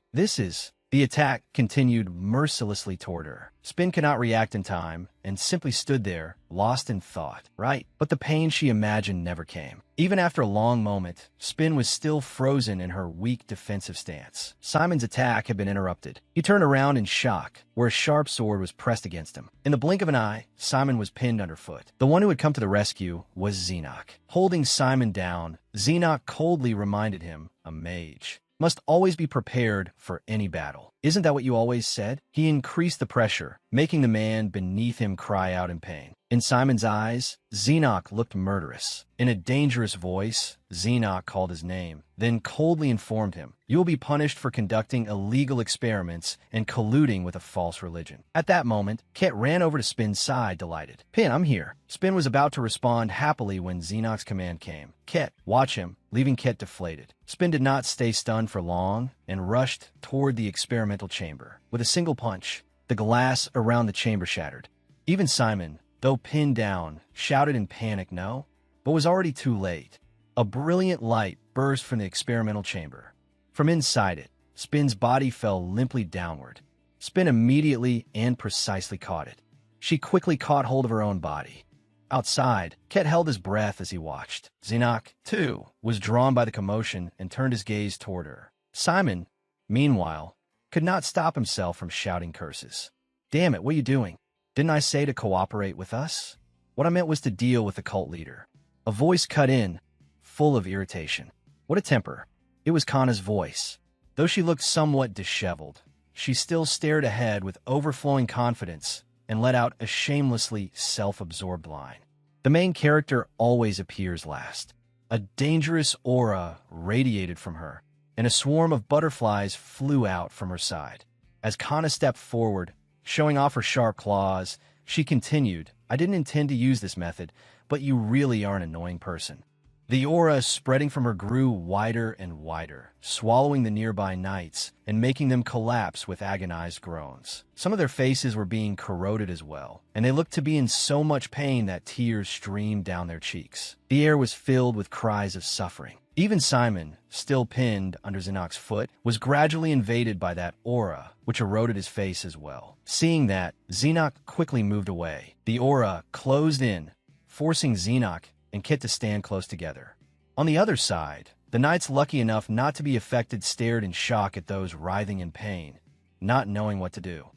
The attack continued mercilessly toward her. Spin could not react in time and simply stood there, lost in thought. Right, but the pain she imagined never came. Even after a long moment, Spin was still frozen in her weak defensive stance. Simon's attack had been interrupted. He turned around in shock, where a sharp sword was pressed against him. In the blink of an eye, Simon was pinned underfoot. The one who had come to the rescue was Xenoc. Holding Simon down, Xenoc coldly reminded him, a mage must always be prepared for any battle. Isn't that what you always said? He increased the pressure, making the man beneath him cry out in pain. In Simon's eyes, Xenoc looked murderous. In a dangerous voice, Xenoc called his name, then coldly informed him, "You will be punished for conducting illegal experiments and colluding with a false religion." At that moment, Ket ran over to Spin's side, delighted. "Pin, I'm here." Spin was about to respond happily when Xenoc's command came. "Ket, watch him," leaving Ket deflated. Spin did not stay stunned for long and rushed toward the experimental chamber. With a single punch, the glass around the chamber shattered. Even Simon, though pinned down, shouted in panic no, but was already too late. A brilliant light burst from the experimental chamber. From inside it, Spin's body fell limply downward. Spin immediately and precisely caught it. She quickly caught hold of her own body. Outside, Ket held his breath as he watched. Xenoc, too, was drawn by the commotion and turned his gaze toward her. Simon, meanwhile, could not stop himself from shouting curses. "Damn it, what are you doing? Didn't I say to cooperate with us?" "What I meant was to deal with the cult leader." A voice cut in, full of irritation. What a temper. It was Kana's voice. Though she looked somewhat disheveled, she still stared ahead with overflowing confidence and let out a shamelessly self-absorbed line. The main character always appears last. A dangerous aura radiated from her, and a swarm of butterflies flew out from her side. As Kana stepped forward, showing off her sharp claws, she continued, "I didn't intend to use this method, but you really are an annoying person." The aura spreading from her grew wider and wider, swallowing the nearby knights and making them collapse with agonized groans. Some of their faces were being corroded as well, and they looked to be in so much pain that tears streamed down their cheeks. The air was filled with cries of suffering. Even Simon, still pinned under Xenoc's foot, was gradually invaded by that aura, which eroded his face as well. Seeing that, Xenoc quickly moved away. The aura closed in, forcing Xenoc and Kit to stand close together. On the other side, the knights lucky enough not to be affected stared in shock at those writhing in pain, not knowing what to do.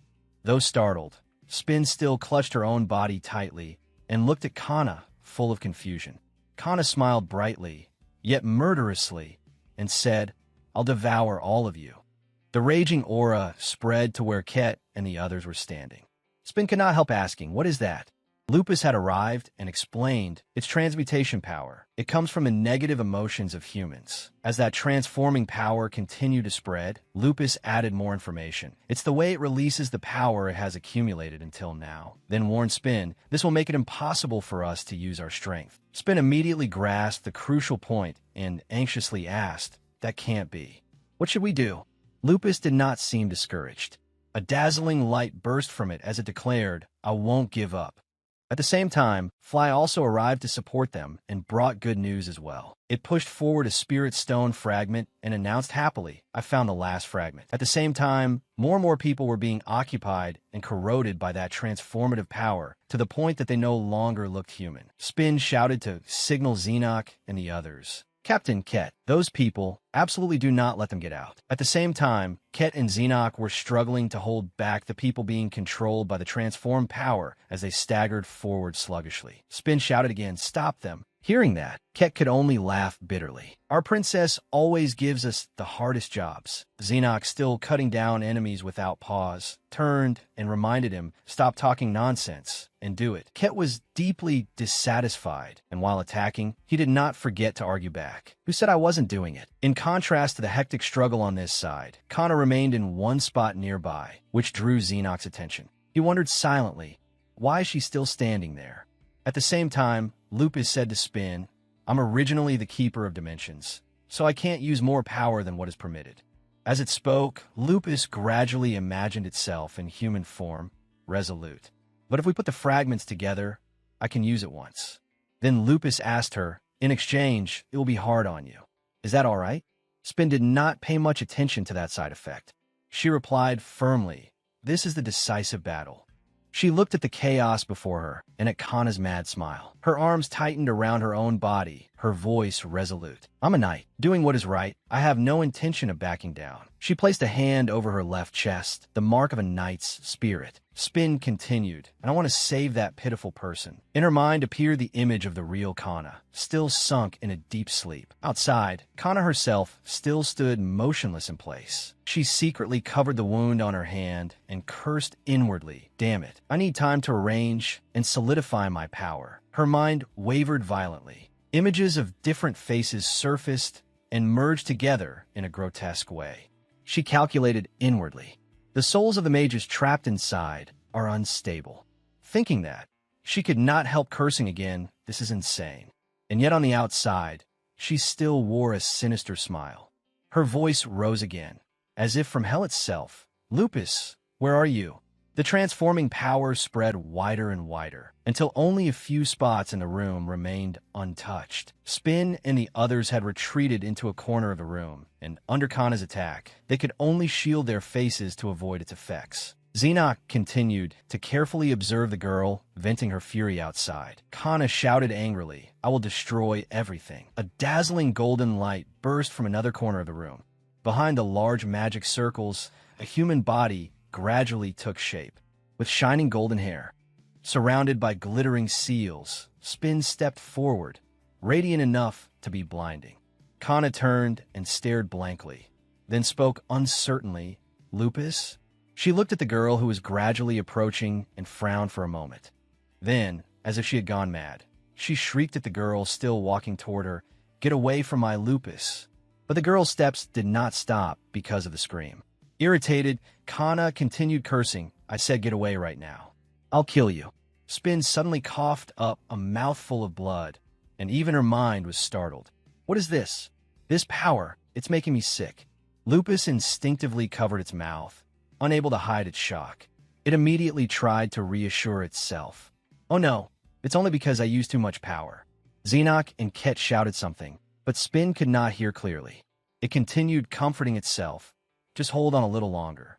Though startled, Spin still clutched her own body tightly and looked at Kana, full of confusion. Kana smiled brightly, yet murderously, and said, "I'll devour all of you." The raging aura spread to where Ket and the others were standing. Spin could not help asking, "What is that?" Lupus had arrived and explained its transmutation power. It comes from the negative emotions of humans. As that transforming power continued to spread, Lupus added more information. "It's the way it releases the power it has accumulated until now." Then warned Spin, "This will make it impossible for us to use our strength." Spin immediately grasped the crucial point and anxiously asked, "That can't be. What should we do?" Lupus did not seem discouraged. A dazzling light burst from it as it declared, "I won't give up." At the same time, Fly also arrived to support them and brought good news as well. It pushed forward a spirit stone fragment and announced happily, "I found the last fragment." At the same time, more and more people were being occupied and corroded by that transformative power to the point that they no longer looked human. Spin shouted to signal Xenoc and the others. "Captain Ket, those people, absolutely do not let them get out." At the same time, Ket and Xenoc were struggling to hold back the people being controlled by the transformed power as they staggered forward sluggishly. Spin shouted again, "Stop them." Hearing that, Ket could only laugh bitterly. "Our princess always gives us the hardest jobs." Xenoc, still cutting down enemies without pause, turned and reminded him, "Stop talking nonsense and do it." Ket was deeply dissatisfied, and while attacking, he did not forget to argue back. "Who said I wasn't doing it?" In contrast to the hectic struggle on this side, Kana remained in one spot nearby, which drew Xenoc's attention. He wondered silently, why is she still standing there? At the same time, Lupus said to Spin, I'm originally the keeper of dimensions, so I can't use more power than what is permitted. As it spoke, Lupus gradually imagined itself in human form, resolute. But if we put the fragments together, I can use it once. Then Lupus asked her, in exchange, it will be hard on you. Is that all right? Spin did not pay much attention to that side effect. She replied firmly, this is the decisive battle. She looked at the chaos before her and at Kana's mad smile. Her arms tightened around her own body, her voice resolute. I'm a knight, doing what is right. I have no intention of backing down. She placed a hand over her left chest, the mark of a knight's spirit. Spin continued, and I want to save that pitiful person. In her mind appeared the image of the real Kana, still sunk in a deep sleep. Outside, Kana herself still stood motionless in place. She secretly covered the wound on her hand and cursed inwardly. Damn it, I need time to arrange and solidify my power. Her mind wavered violently. Images of different faces surfaced and merged together in a grotesque way. She calculated inwardly. The souls of the mages trapped inside are unstable. Thinking that, she could not help cursing again. This is insane. And yet on the outside, she still wore a sinister smile. Her voice rose again, as if from hell itself. Lupus, where are you? The transforming power spread wider and wider, until only a few spots in the room remained untouched. Spin and the others had retreated into a corner of the room, and under Kana's attack, they could only shield their faces to avoid its effects. Xenoc continued to carefully observe the girl, venting her fury outside. Kana shouted angrily, I will destroy everything. A dazzling golden light burst from another corner of the room. Behind the large magic circles, a human body gradually took shape, with shining golden hair. Surrounded by glittering seals, Spin stepped forward, radiant enough to be blinding. Kana turned and stared blankly, then spoke uncertainly, Lupus? She looked at the girl who was gradually approaching and frowned for a moment. Then, as if she had gone mad, she shrieked at the girl still walking toward her, Get away from my Lupus! But the girl's steps did not stop because of the scream. Irritated, Kana continued cursing. I said get away right now. I'll kill you. Spin suddenly coughed up a mouthful of blood, and even her mind was startled. What is this? This power, it's making me sick. Lupus instinctively covered its mouth, unable to hide its shock. It immediately tried to reassure itself. Oh no, it's only because I used too much power. Xenoc and Ket shouted something, but Spin could not hear clearly. It continued comforting itself. Just hold on a little longer.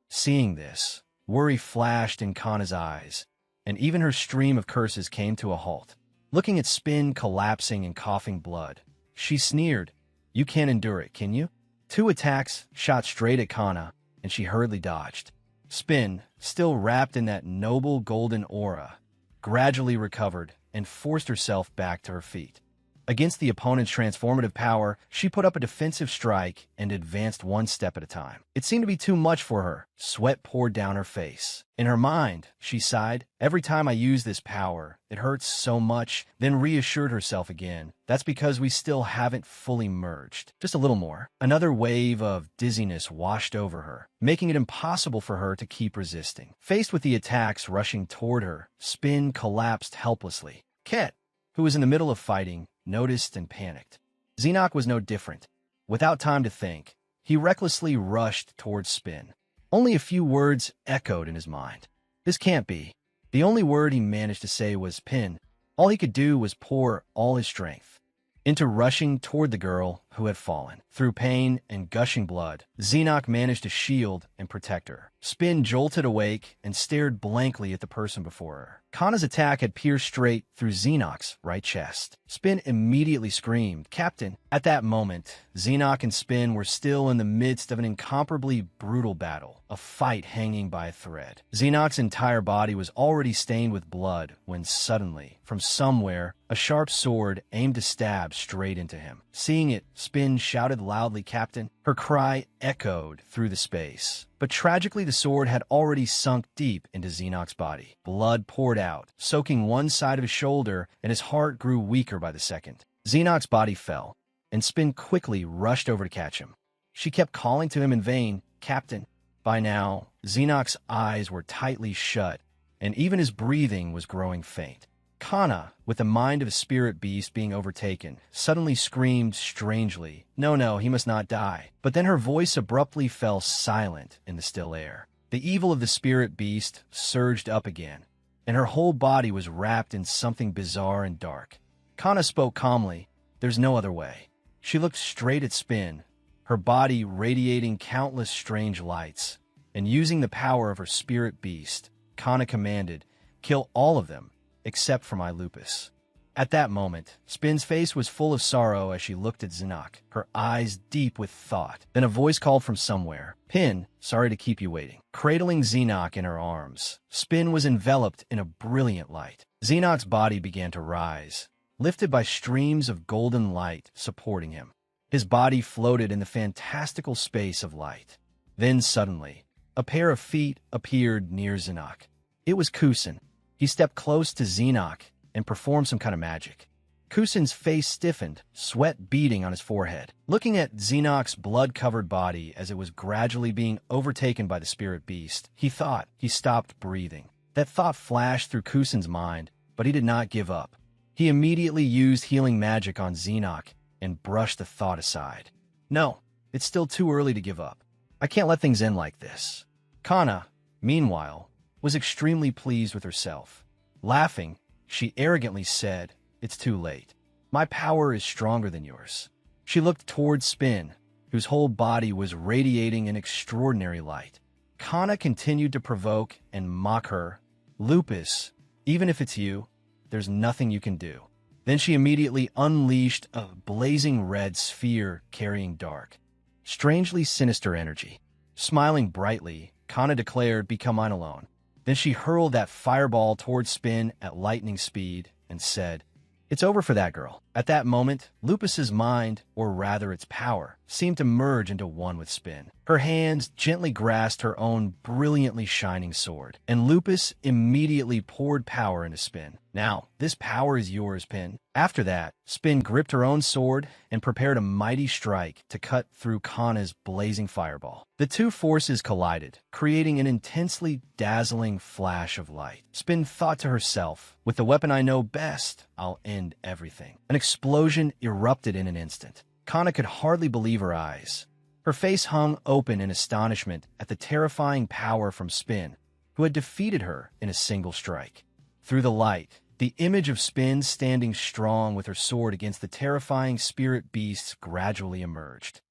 Seeing this, worry flashed in Kana's eyes, and even her stream of curses came to a halt. Looking at Spin collapsing and coughing blood, she sneered, You can't endure it, can you? 2 attacks shot straight at Kana, and she hurriedly dodged. Spin, still wrapped in that noble golden aura, gradually recovered and forced herself back to her feet. Against the opponent's transformative power, she put up a defensive strike and advanced 1 step at a time. It seemed to be too much for her. Sweat poured down her face. In her mind, she sighed, every time I use this power, it hurts so much, then reassured herself again. That's because we still haven't fully merged. Just a little more. Another wave of dizziness washed over her, making it impossible for her to keep resisting. Faced with the attacks rushing toward her, Spin collapsed helplessly. Ket, who was in the middle of fighting, noticed and panicked. Xenoc was no different. Without time to think, he recklessly rushed towards Spin. Only a few words echoed in his mind. This can't be. The only word he managed to say was pin. All he could do was pour all his strength into rushing toward the girl who had fallen. Through pain and gushing blood, Xenoc managed to shield and protect her. Spin jolted awake and stared blankly at the person before her. Kana's attack had pierced straight through Xenoc's right chest. Spin immediately screamed, Captain! At that moment, Xenoc and Spin were still in the midst of an incomparably brutal battle, a fight hanging by a thread. Xenoc's entire body was already stained with blood when suddenly, from somewhere, a sharp sword aimed to stab straight into him. Seeing it, Spin shouted loudly, Captain! Her cry echoed through the space. But tragically, the sword had already sunk deep into Xenoc's body. Blood poured out, soaking one side of his shoulder, and his heart grew weaker by the second. Xenoc's body fell, and Spin quickly rushed over to catch him. She kept calling to him in vain, Captain! By now, Xenoc's eyes were tightly shut, and even his breathing was growing faint. Kana, with the mind of a spirit beast being overtaken, suddenly screamed strangely, "No, no, he must not die." But then her voice abruptly fell silent in the still air. The evil of the spirit beast surged up again, and her whole body was wrapped in something bizarre and dark. Kana spoke calmly, "There's no other way." She looked straight at Spin, her body radiating countless strange lights, and using the power of her spirit beast, Kana commanded, "Kill all of them, except for my Lupus." At that moment, Spin's face was full of sorrow as she looked at Zinok, her eyes deep with thought. Then a voice called from somewhere, "Pin, sorry to keep you waiting." Cradling Zinok in her arms, Spin was enveloped in a brilliant light. Zinok's body began to rise, lifted by streams of golden light supporting him. His body floated in the fantastical space of light. Then suddenly, a pair of feet appeared near Zinok. It was Kusin. He stepped close to Zinok and performed some kind of magic. Kusin's face stiffened, sweat beading on his forehead. Looking at Zinok's blood-covered body as it was gradually being overtaken by the spirit beast, he stopped breathing. That thought flashed through Kusin's mind, but he did not give up. He immediately used healing magic on Zinok and brushed the thought aside. "No, it's still too early to give up. I can't let things end like this." Kana, meanwhile, was extremely pleased with herself. Laughing, she arrogantly said, "It's too late. My power is stronger than yours." She looked towards Spin, whose whole body was radiating an extraordinary light. Kana continued to provoke and mock her. "Lupus, even if it's you, there's nothing you can do." Then she immediately unleashed a blazing red sphere carrying dark, strangely sinister energy. Smiling brightly, Kana declared, "Become mine alone." Then she hurled that fireball towards Spin at lightning speed and said, "It's over for that girl." At that moment, Lupus's mind, or rather its power, seemed to merge into one with Spin. Her hands gently grasped her own brilliantly shining sword, and Lupus immediately poured power into Spin. "Now, this power is yours, Pin." After that, Spin gripped her own sword and prepared a mighty strike to cut through Kana's blazing fireball. The two forces collided, creating an intensely dazzling flash of light. Spin thought to herself, "With the weapon I know best, I'll end everything." An explosion erupted in an instant. Kana could hardly believe her eyes. Her face hung open in astonishment at the terrifying power from Spin, who had defeated her in a single strike. Through the light, the image of Spin standing strong with her sword against the terrifying spirit beasts gradually emerged.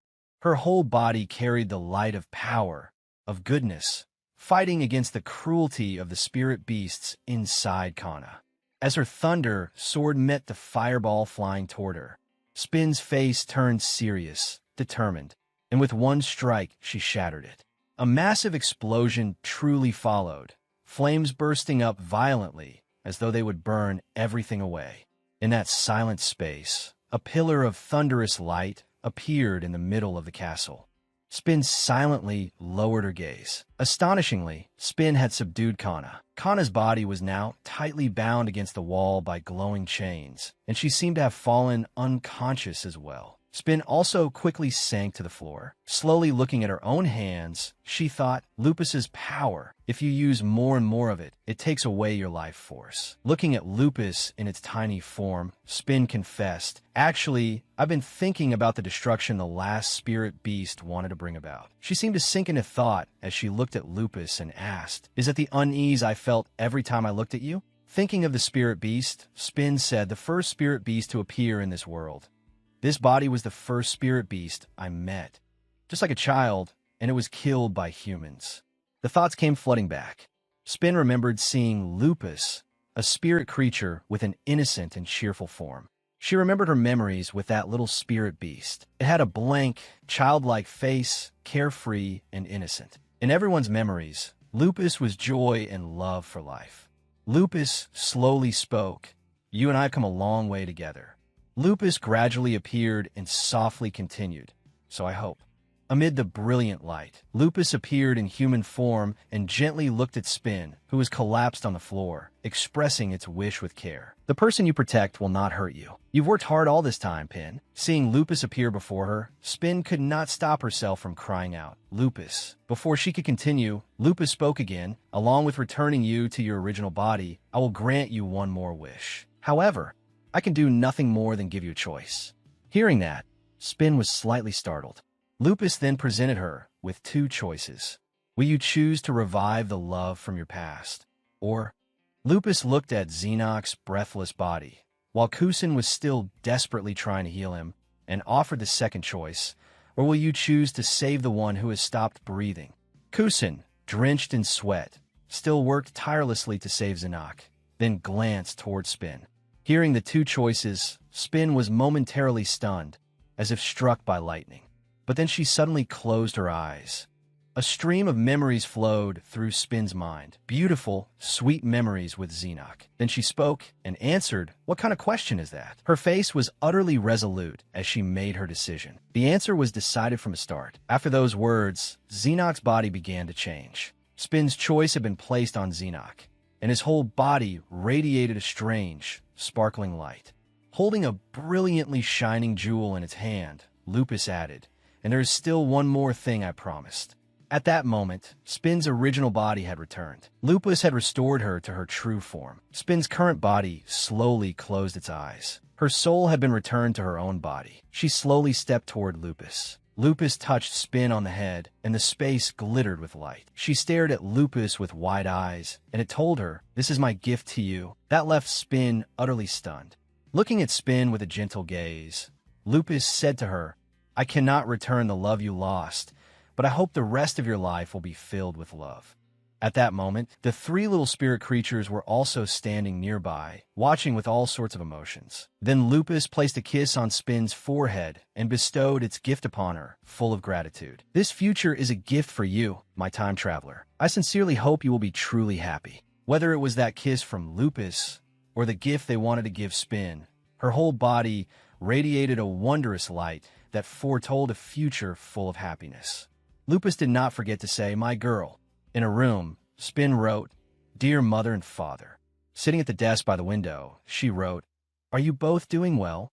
Her whole body carried the light of power, of goodness, fighting against the cruelty of the spirit beasts inside Kana. As her thunder sword met the fireball flying toward her, Spin's face turned serious, determined, and with one strike she shattered it. A massive explosion truly followed, flames bursting up violently as though they would burn everything away. In that silent space, a pillar of thunderous light appeared in the middle of the castle. Spin silently lowered her gaze. Astonishingly, Spin had subdued Kana. Kana's body was now tightly bound against the wall by glowing chains, and she seemed to have fallen unconscious as well. Spin also quickly sank to the floor. Slowly looking at her own hands, she thought, "Lupus's power. If you use more and more of it, it takes away your life force." Looking at Lupus in its tiny form, Spin confessed, "Actually, I've been thinking about the destruction the last spirit beast wanted to bring about." She seemed to sink into thought as she looked at Lupus and asked, "Is it the unease I felt every time I looked at you?" Thinking of the spirit beast, Spin said, "The first spirit beast to appear in this world. This body was the first spirit beast I met, just like a child, and it was killed by humans." The thoughts came flooding back. Spin remembered seeing Lupus, a spirit creature with an innocent and cheerful form. She remembered her memories with that little spirit beast. It had a blank, childlike face, carefree and innocent. In everyone's memories, Lupus was joy and love for life. Lupus slowly spoke, "You and I have come a long way together." Lupus gradually appeared and softly continued, "So I hope." Amid the brilliant light, Lupus appeared in human form and gently looked at Spin, who was collapsed on the floor, expressing its wish with care. The person you protect will not hurt you. You've worked hard all this time, Pin. Seeing Lupus appear before her, Spin could not stop herself from crying out, Lupus. Before she could continue, Lupus spoke again. Along with returning you to your original body, I will grant you one more wish. However, I can do nothing more than give you a choice. Hearing that, Spin was slightly startled. Lupus then presented her with two choices. Will you choose to revive the love from your past? Or, Lupus looked at Xenoc's breathless body, while Kusin was still desperately trying to heal him, and offered the second choice. Or will you choose to save the one who has stopped breathing? Kusin, drenched in sweat, still worked tirelessly to save Xenoc, then glanced toward Spin. Hearing the two choices, Spin was momentarily stunned, as if struck by lightning. But then she suddenly closed her eyes. A stream of memories flowed through Spin's mind. Beautiful, sweet memories with Xenoc. Then she spoke and answered, "What kind of question is that?" Her face was utterly resolute as she made her decision. The answer was decided from the start. After those words, Xenoc's body began to change. Spin's choice had been placed on Xenoc, and his whole body radiated a strange, sparkling light. Holding a brilliantly shining jewel in its hand, Lupus added, "And there is still one more thing I promised." At that moment, Spin's original body had returned. Lupus had restored her to her true form. Spin's current body slowly closed its eyes. Her soul had been returned to her own body. She slowly stepped toward Lupus. Lupus touched Spin on the head, and the space glittered with light. She stared at Lupus with wide eyes, and it told her, "This is my gift to you." That left Spin utterly stunned. Looking at Spin with a gentle gaze, Lupus said to her, "I cannot return the love you lost, but I hope the rest of your life will be filled with love." At that moment, the three little spirit creatures were also standing nearby, watching with all sorts of emotions. Then Lupus placed a kiss on Spin's forehead and bestowed its gift upon her, full of gratitude. "This future is a gift for you, my time traveler. I sincerely hope you will be truly happy." Whether it was that kiss from Lupus or the gift they wanted to give Spin, her whole body radiated a wondrous light that foretold a future full of happiness. Lupus did not forget to say, "My girl." In a room, Spin wrote, "Dear Mother and Father." Sitting at the desk by the window, she wrote, "Are you both doing well?"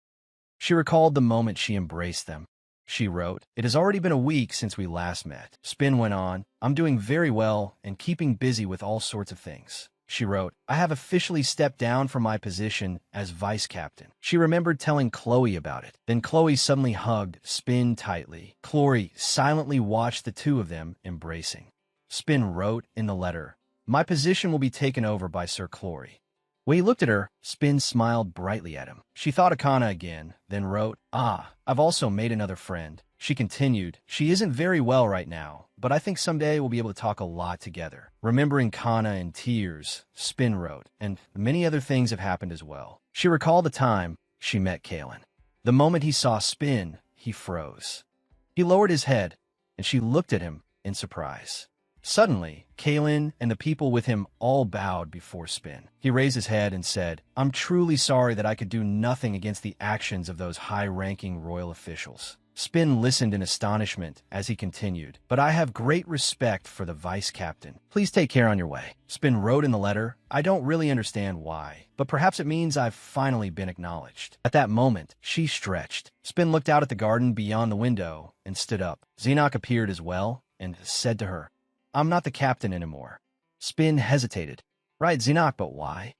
She recalled the moment she embraced them. She wrote, "It has already been a week since we last met." Spin went on, "I'm doing very well and keeping busy with all sorts of things." She wrote, "I have officially stepped down from my position as vice captain." She remembered telling Chloe about it. Then Chloe suddenly hugged Spin tightly. Chloe silently watched the two of them embracing. Spin wrote in the letter, "My position will be taken over by Sir Chloe." When he looked at her, Spin smiled brightly at him. She thought of Kana again, then wrote, I've also made another friend." She continued, "She isn't very well right now, but I think someday we'll be able to talk a lot together." Remembering Kana in tears, Spin wrote, "And many other things have happened as well." She recalled the time she met Kalen. The moment he saw Spin, he froze. He lowered his head, and she looked at him in surprise. Suddenly, Kalen and the people with him all bowed before Spin. He raised his head and said, "I'm truly sorry that I could do nothing against the actions of those high-ranking royal officials." Spin listened in astonishment as he continued, "But I have great respect for the vice captain. Please take care on your way." Spin wrote in the letter, "I don't really understand why, but perhaps it means I've finally been acknowledged." At that moment, she stretched. Spin looked out at the garden beyond the window and stood up. Xenoc appeared as well and said to her, "I'm not the captain anymore." Spin hesitated. "Right, Xenoc, but why?"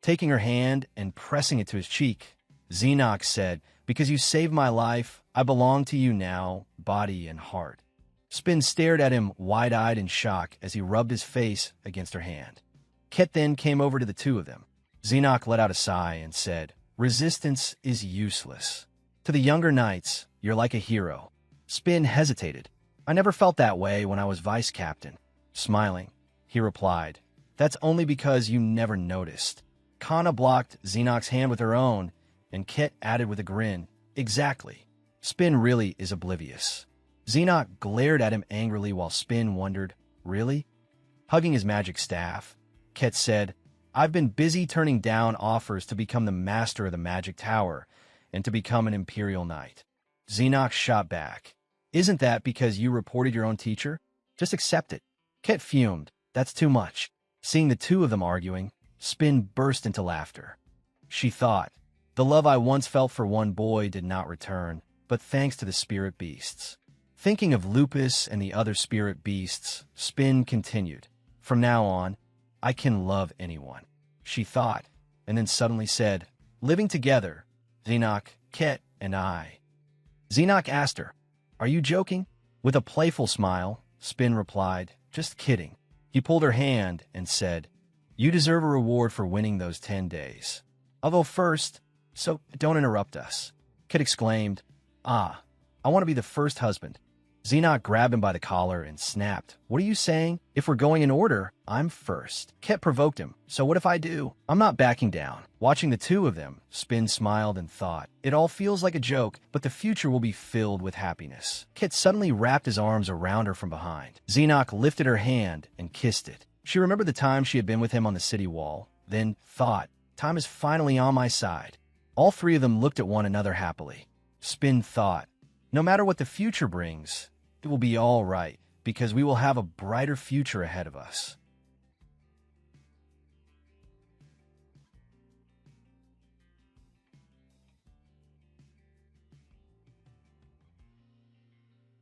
Taking her hand and pressing it to his cheek, Xenoc said, "Because you saved my life, I belong to you now, body and heart." Spin stared at him wide-eyed in shock as he rubbed his face against her hand. Ket then came over to the two of them. Xenoc let out a sigh and said, "Resistance is useless. To the younger knights, you're like a hero." Spin hesitated. "I never felt that way when I was vice captain." Smiling, he replied, "That's only because you never noticed." Kana blocked Xenoc's hand with her own, and Ket added with a grin, "Exactly. Spin really is oblivious." Xenoc glared at him angrily while Spin wondered, "Really?" Hugging his magic staff, Ket said, "I've been busy turning down offers to become the master of the magic tower and to become an imperial knight." Xenoc shot back, Isn't that because you reported your own teacher? Just accept it. Ket fumed. That's too much. Seeing the two of them arguing, Spin burst into laughter. She thought, the love I once felt for one boy did not return, but thanks to the spirit beasts. Thinking of Lupus and the other spirit beasts, Spin continued. From now on, I can love anyone. She thought, and then suddenly said, living together, Xenos, Ket, and I. Xenos asked her, are you joking? With a playful smile, Spin replied, just kidding. He pulled her hand and said, you deserve a reward for winning those 10 days. I'll go first, so don't interrupt us. Ket exclaimed, I want to be the first husband. Xenos grabbed him by the collar and snapped, what are you saying? If we're going in order, I'm first. Ket provoked him, so what if I do? I'm not backing down. Watching the two of them, Spin smiled and thought, it all feels like a joke, but the future will be filled with happiness. Ket suddenly wrapped his arms around her from behind. Xenos lifted her hand and kissed it. She remembered the time she had been with him on the city wall, then thought, time is finally on my side. All three of them looked at one another happily. Spin thought, no matter what the future brings, it will be all right, because we will have a brighter future ahead of us.